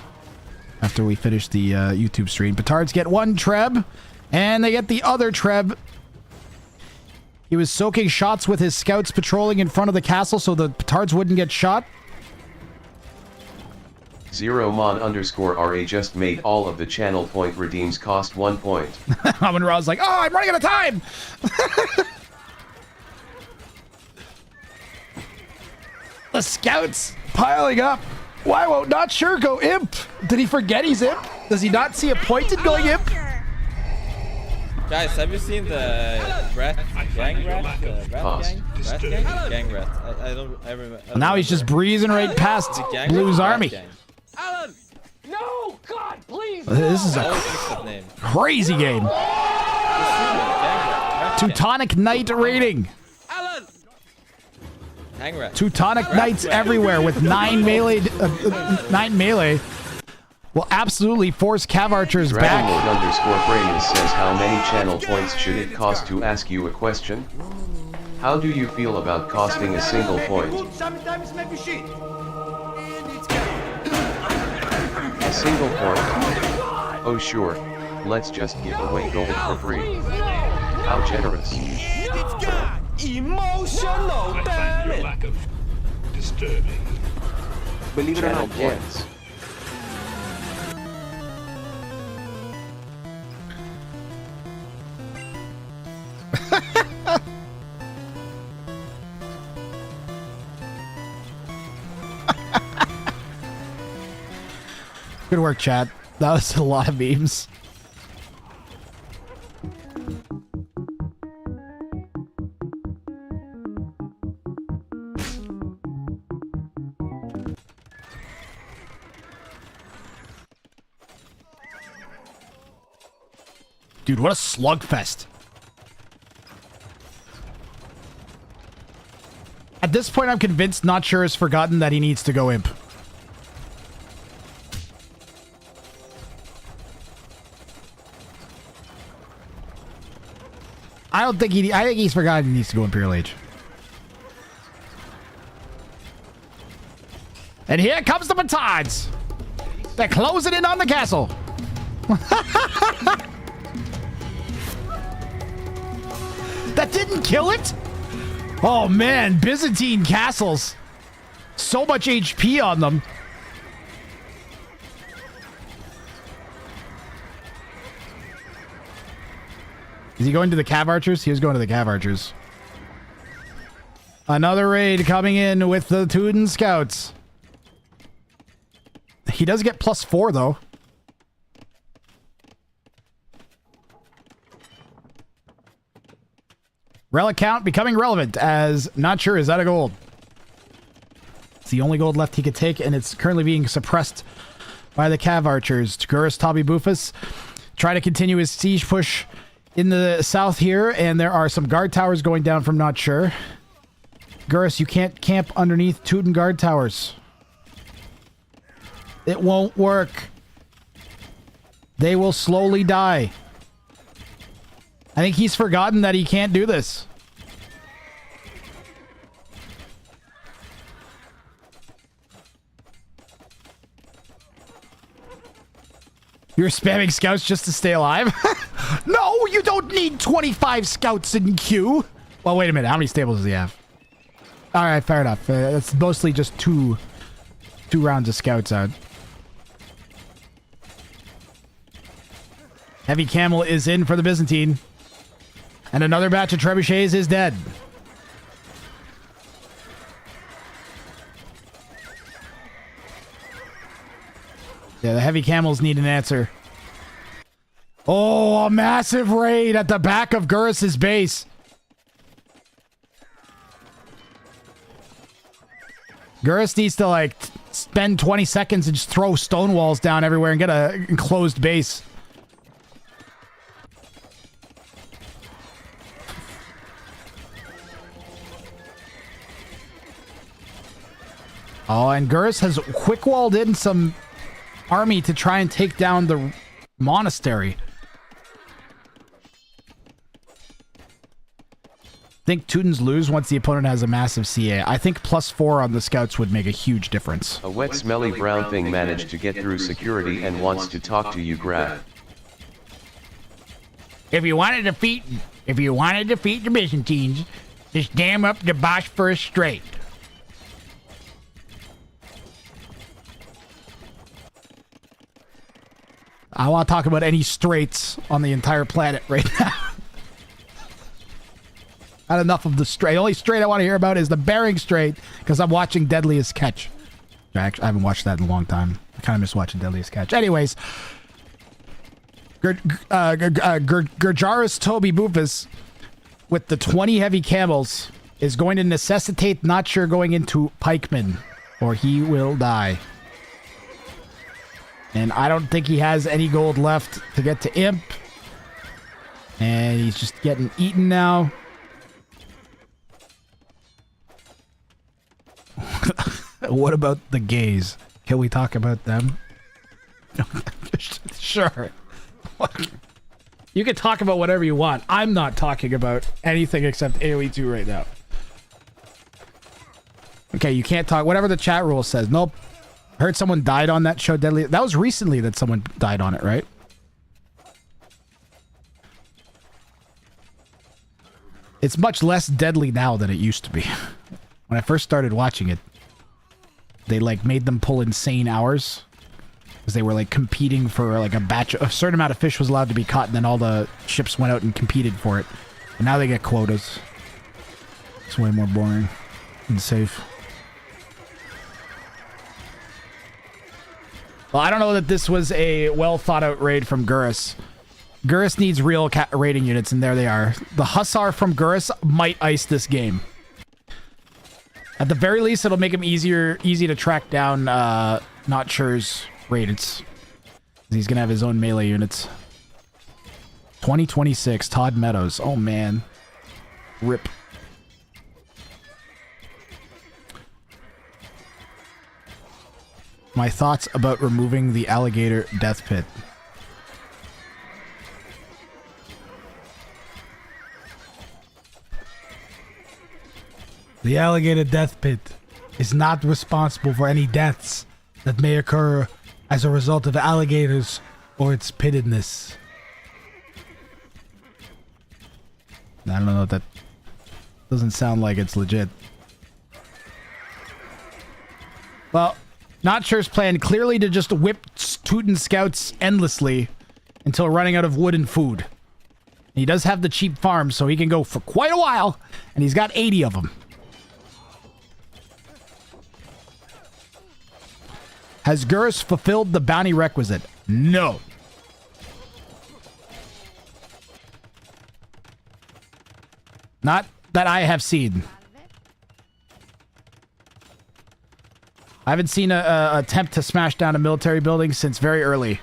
after we finish the YouTube stream. Petards get one Treb. And they get the other Treb. He was soaking shots with his scouts patrolling in front of the castle so the petards wouldn't get shot. ZeroMon_RA just made all of the channel point redeems cost 1 point. Amun Ra's like, oh, I'm running out of time! The scouts piling up. Why won't Not Sure go imp? Did he forget he's imp? Does he not see a point in going imp? Guys, have you seen the rat gang rat? Gang rat. I remember. Now he's just breezing right past Blue's army. Alan! No! God, please! This is a crazy game. Teutonic Knight raiding. Alan! Teutonic Knights everywhere with 9 melee. 9 melee. Will absolutely force Cav Archers back. Dragonlord_Brainless says, how many channel points should it cost to ask you a question? How do you feel about costing a single point? Sometimes maybe shit. A single point? Oh sure, let's just give away gold for free. How generous. Emotional I find your lack of disturbing. Believe it or Channel not, Jen. points. Good work, chat. That was a lot of memes. Dude, what a slugfest. At this point, I'm convinced Not Sure has forgotten that he needs to go imp. I think he's forgotten he needs to go Imperial Age. And here comes the batons. They're closing in on the castle. That didn't kill it? Oh man, Byzantine castles. So much HP on them. Is he going to the Cav Archers? He was going to the Cav Archers. Another raid coming in with the Tuden Scouts. He does get +4 though. Relic count becoming relevant as Not Sure is out of gold. It's the only gold left he could take, and it's currently being suppressed by the Cav Archers. Gurus Tabi Bufus try to continue his siege push in the south here, and there are some guard towers going down from Not Sure. Gurus, you can't camp underneath Tuden guard towers. It won't work. They will slowly die. I think he's forgotten that he can't do this. You're spamming scouts just to stay alive? No, you don't need 25 scouts in queue. Well, wait a minute. How many stables does he have? All right, fair enough. It's mostly just two rounds of scouts out. Heavy Camel is in for the Byzantine. And another batch of trebuchets is dead. Yeah, the Heavy Camels need an answer. Oh, a massive raid at the back of Gurus's base. Gurus needs to, like, spend 20 seconds and just throw stone walls down everywhere and get a enclosed base. Oh, and Gurus has quick-walled in some army to try and take down the monastery. I think Teutons lose once the opponent has a massive CA. I think +4 on the scouts would make a huge difference. A wet smelly brown thing managed to get through security and wants to talk to you, Graf. If you want to defeat the Byzantines, just dam up the Bosphorus Strait. I want to talk about any straits on the entire planet right now. Not enough of the strait. The only strait I want to hear about is the Bering Strait, because I'm watching Deadliest Catch. Actually, I haven't watched that in a long time. I kind of miss watching Deadliest Catch. Anyways, Gurjaris Toby Bufus with the 20 heavy camels is going to necessitate Not Sure going into pikemen, or he will die. And I don't think he has any gold left to get to Imp. And he's just getting eaten now. What about the gays? Can we talk about them? Sure. You can talk about whatever you want. I'm not talking about anything except AoE 2 right now. Okay, you can't talk. Whatever the chat rule says. Nope. Heard someone died on that show, Deadly. That was recently that someone died on it, right? It's much less deadly now than it used to be. When I first started watching it, they like made them pull insane hours because they were like competing for like a certain amount of fish was allowed to be caught, and then all the ships went out and competed for it. And now they get quotas. It's way more boring and safe. Well, I don't know that this was a well thought out raid from Gurus. Gurus needs real raiding units, and there they are. The Hussar from Gurus might ice this game. At the very least, it'll make him easy to track down Not Sure's raids. He's gonna have his own melee units. 2026, Todd Meadows. Oh, man. Rip. My thoughts about removing the alligator death pit. The alligator death pit is not responsible for any deaths that may occur as a result of alligators or its pittedness. I don't know if that doesn't sound like it's legit. Well, Not Sure's plan clearly to just whip Tootin' Scouts endlessly until running out of wood and food. He does have the cheap farm, so he can go for quite a while, and he's got 80 of them. Has Gurus fulfilled the bounty requisite? No. Not that I have seen. I haven't seen a attempt to smash down a military building since very early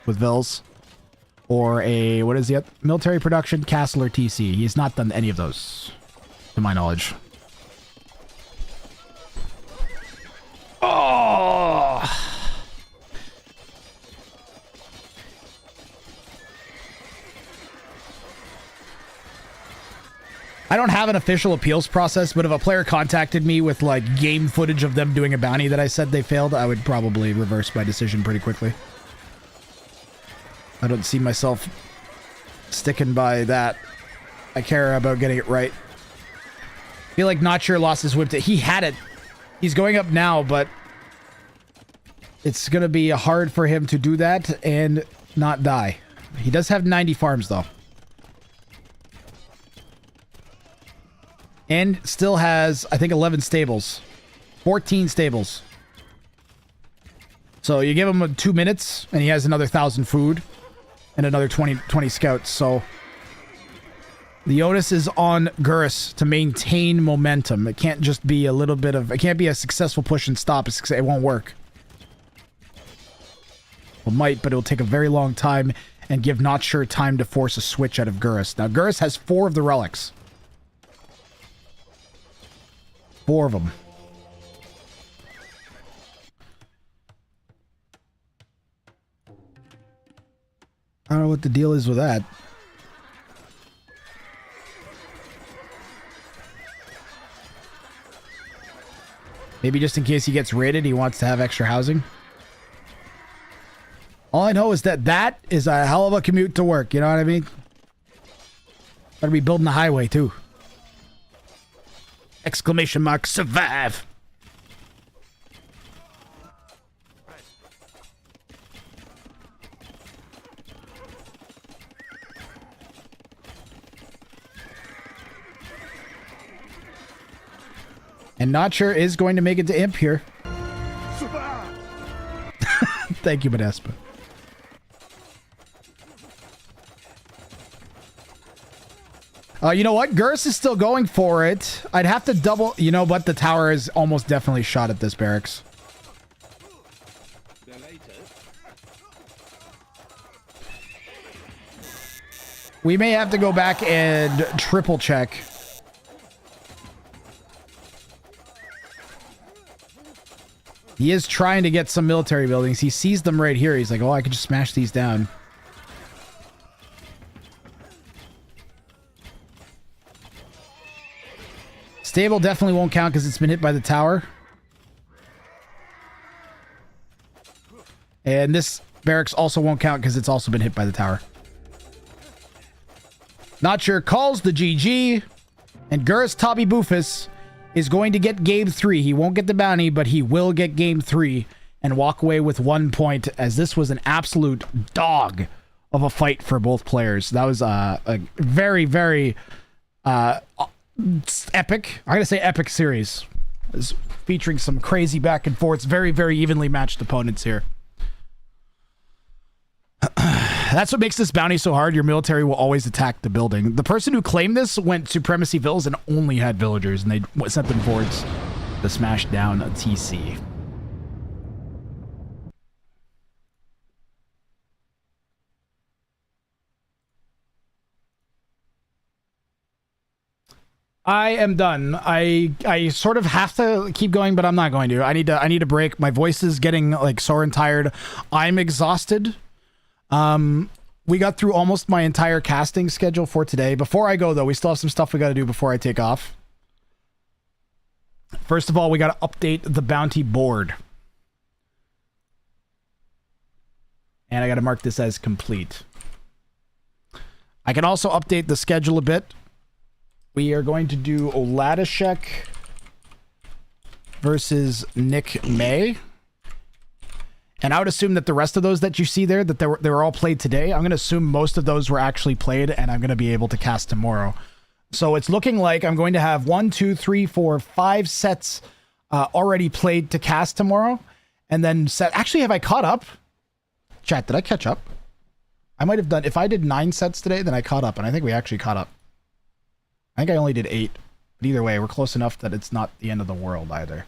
with Vils. Or a, what is the military production, castle, or TC. He's not done any of those, to my knowledge. Oh! I don't have an official appeals process, but if a player contacted me with like game footage of them doing a bounty that I said they failed, I would probably reverse my decision pretty quickly. I don't see myself sticking by that. I care about getting it right. I feel like Not Sure lost his whip. He had it. He's going up now, but it's going to be hard for him to do that and not die. He does have 90 farms, though. And still has, I think, 11 stables. 14 stables. So you give him 2 minutes, and he has another 1,000 food. And another 20 scouts. So the onus is on Gurus to maintain momentum. It can't just be a little bit of... It can't be a successful push and stop. It won't work. It might, but it'll take a very long time and give Not Sure time to force a switch out of Gurus. Now, Gurus has 4 of the relics. 4 of them. I don't know what the deal is with that. Maybe just in case he gets raided, he wants to have extra housing. All I know is that that is a hell of a commute to work. You know what I mean? Gotta be building the highway, too. Exclamation mark, survive. And Not Sure is going to make it to Imp here. Thank you, Modespa. You know what? Gurus is still going for it. I'd have to double... You know what? The tower is almost definitely shot at this barracks. We may have to go back and triple check. He is trying to get some military buildings. He sees them right here. He's like, oh, I could just smash these down. Stable definitely won't count because it's been hit by the tower. And this barracks also won't count because it's also been hit by the tower. Not Sure calls the GG. And Gurus Toby Boofus is going to get game 3. He won't get the bounty, but he will get game 3 and walk away with 1 point, as this was an absolute dog of a fight for both players. That was a very, very epic. I'm going to say epic series. It's featuring some crazy back and forths. Very, very evenly matched opponents here. That's what makes this bounty so hard. Your military will always attack the building. The person who claimed this went Supremacy Villas and only had villagers, and they sent them forwards to smash down a TC. I am done. I sort of have to keep going, but I'm not going to. I need a break. My voice is getting like sore and tired. I'm exhausted. We got through almost my entire casting schedule for today. Before I go though, we still have some stuff we got to do before I take off. First of all, we got to update the bounty board. And I got to mark this as complete. I can also update the schedule a bit. We are going to do Oladishek versus Nick May. And I would assume that the rest of those that you see there, that they were all played today. I'm going to assume most of those were actually played, and I'm going to be able to cast tomorrow. So it's looking like I'm going to have 1, 2, 3, 4, 5 sets already played to cast tomorrow. And then actually, have I caught up? Chat, did I catch up? I might have done, if I did 9 sets today, then I caught up, and I think we actually caught up. I think I only did 8, but either way, we're close enough that it's not the end of the world either.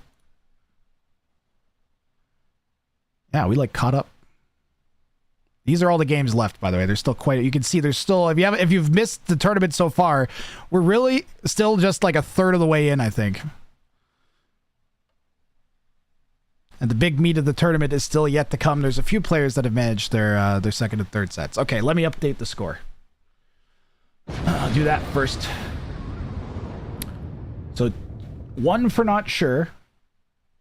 Yeah, we like caught up. These are all the games left, by the way. There's still quite, you can see there's still, if you've missed the tournament so far, we're really still just like a third of the way in, I think. And the big meat of the tournament is still yet to come. There's a few players that have managed their second and third sets. Okay, let me update the score. I'll do that first. So 1 for not sure.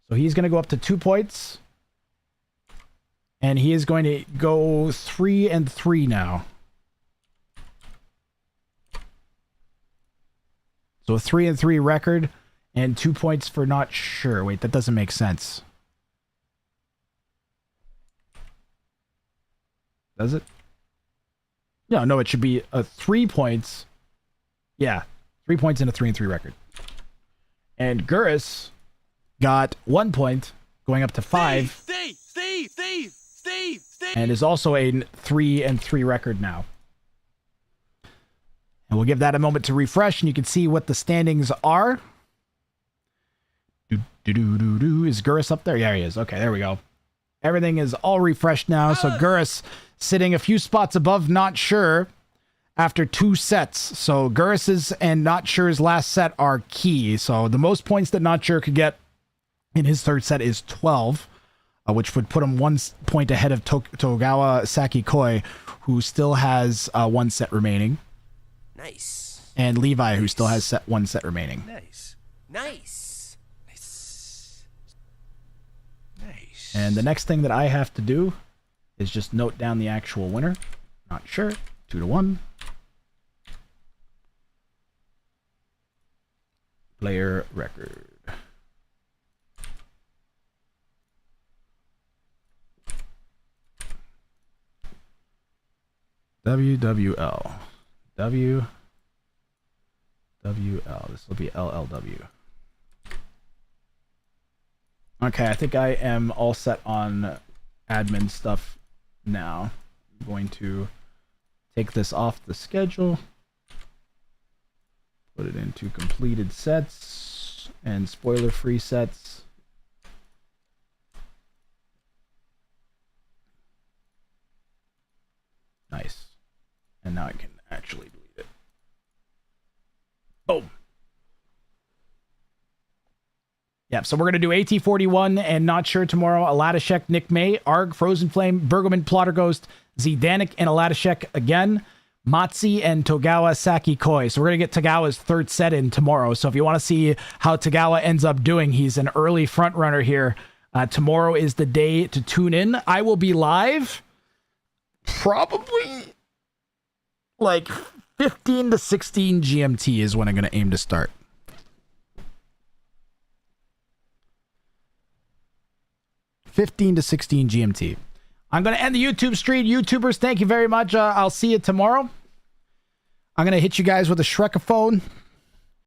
So he's going to go up to 2 points. And he is going to go 3 and 3 now. So a 3 and 3 record and 2 points for not sure. Wait, that doesn't make sense. Does it? No, it should be a 3 points. Yeah, 3 points and a 3 and 3 record. And Gurus got 1 point, going up to 5. Steve! And is also a 3 and 3 record now. And we'll give that a moment to refresh, and you can see what the standings are. Is Gurus up there? Yeah, he is. Okay, there we go. Everything is all refreshed now. So Gurus sitting a few spots above Not Sure after 2 sets. So Gurus's and Not Sure's last set are key. So the most points that Not Sure could get in his third set is 12. Which would put him 1 point ahead of Togawa Sakikoi, who still has 1 set remaining. Nice. And Levi, who still has 1 set remaining. Nice. And the next thing that I have to do is just note down the actual winner. Not sure. 2-1. Player record. WWL. WWL. This will be LLW. Okay, I think I am all set on admin stuff now. I'm going to take this off the schedule. Put it into completed sets and spoiler-free sets. Nice. And now I can actually delete it. Boom. Yeah, so we're going to do AT41 and Not Sure tomorrow. Aladishek, Nick May, Arg, Frozen Flame, Bergman, Plotter Ghost, Zdanik, and Aladishek again. Matsi and Togawa Saki Koi. So we're going to get Togawa's third set in tomorrow. So if you want to see how Togawa ends up doing, he's an early front runner here. Tomorrow is the day to tune in. I will be live probably like 15 to 16 GMT is when I'm going to aim to start. $15 to $16 GMT. I'm going to end the YouTube stream. YouTubers, thank you very much. I'll see you tomorrow. I'm going to hit you guys with a Shrekaphone.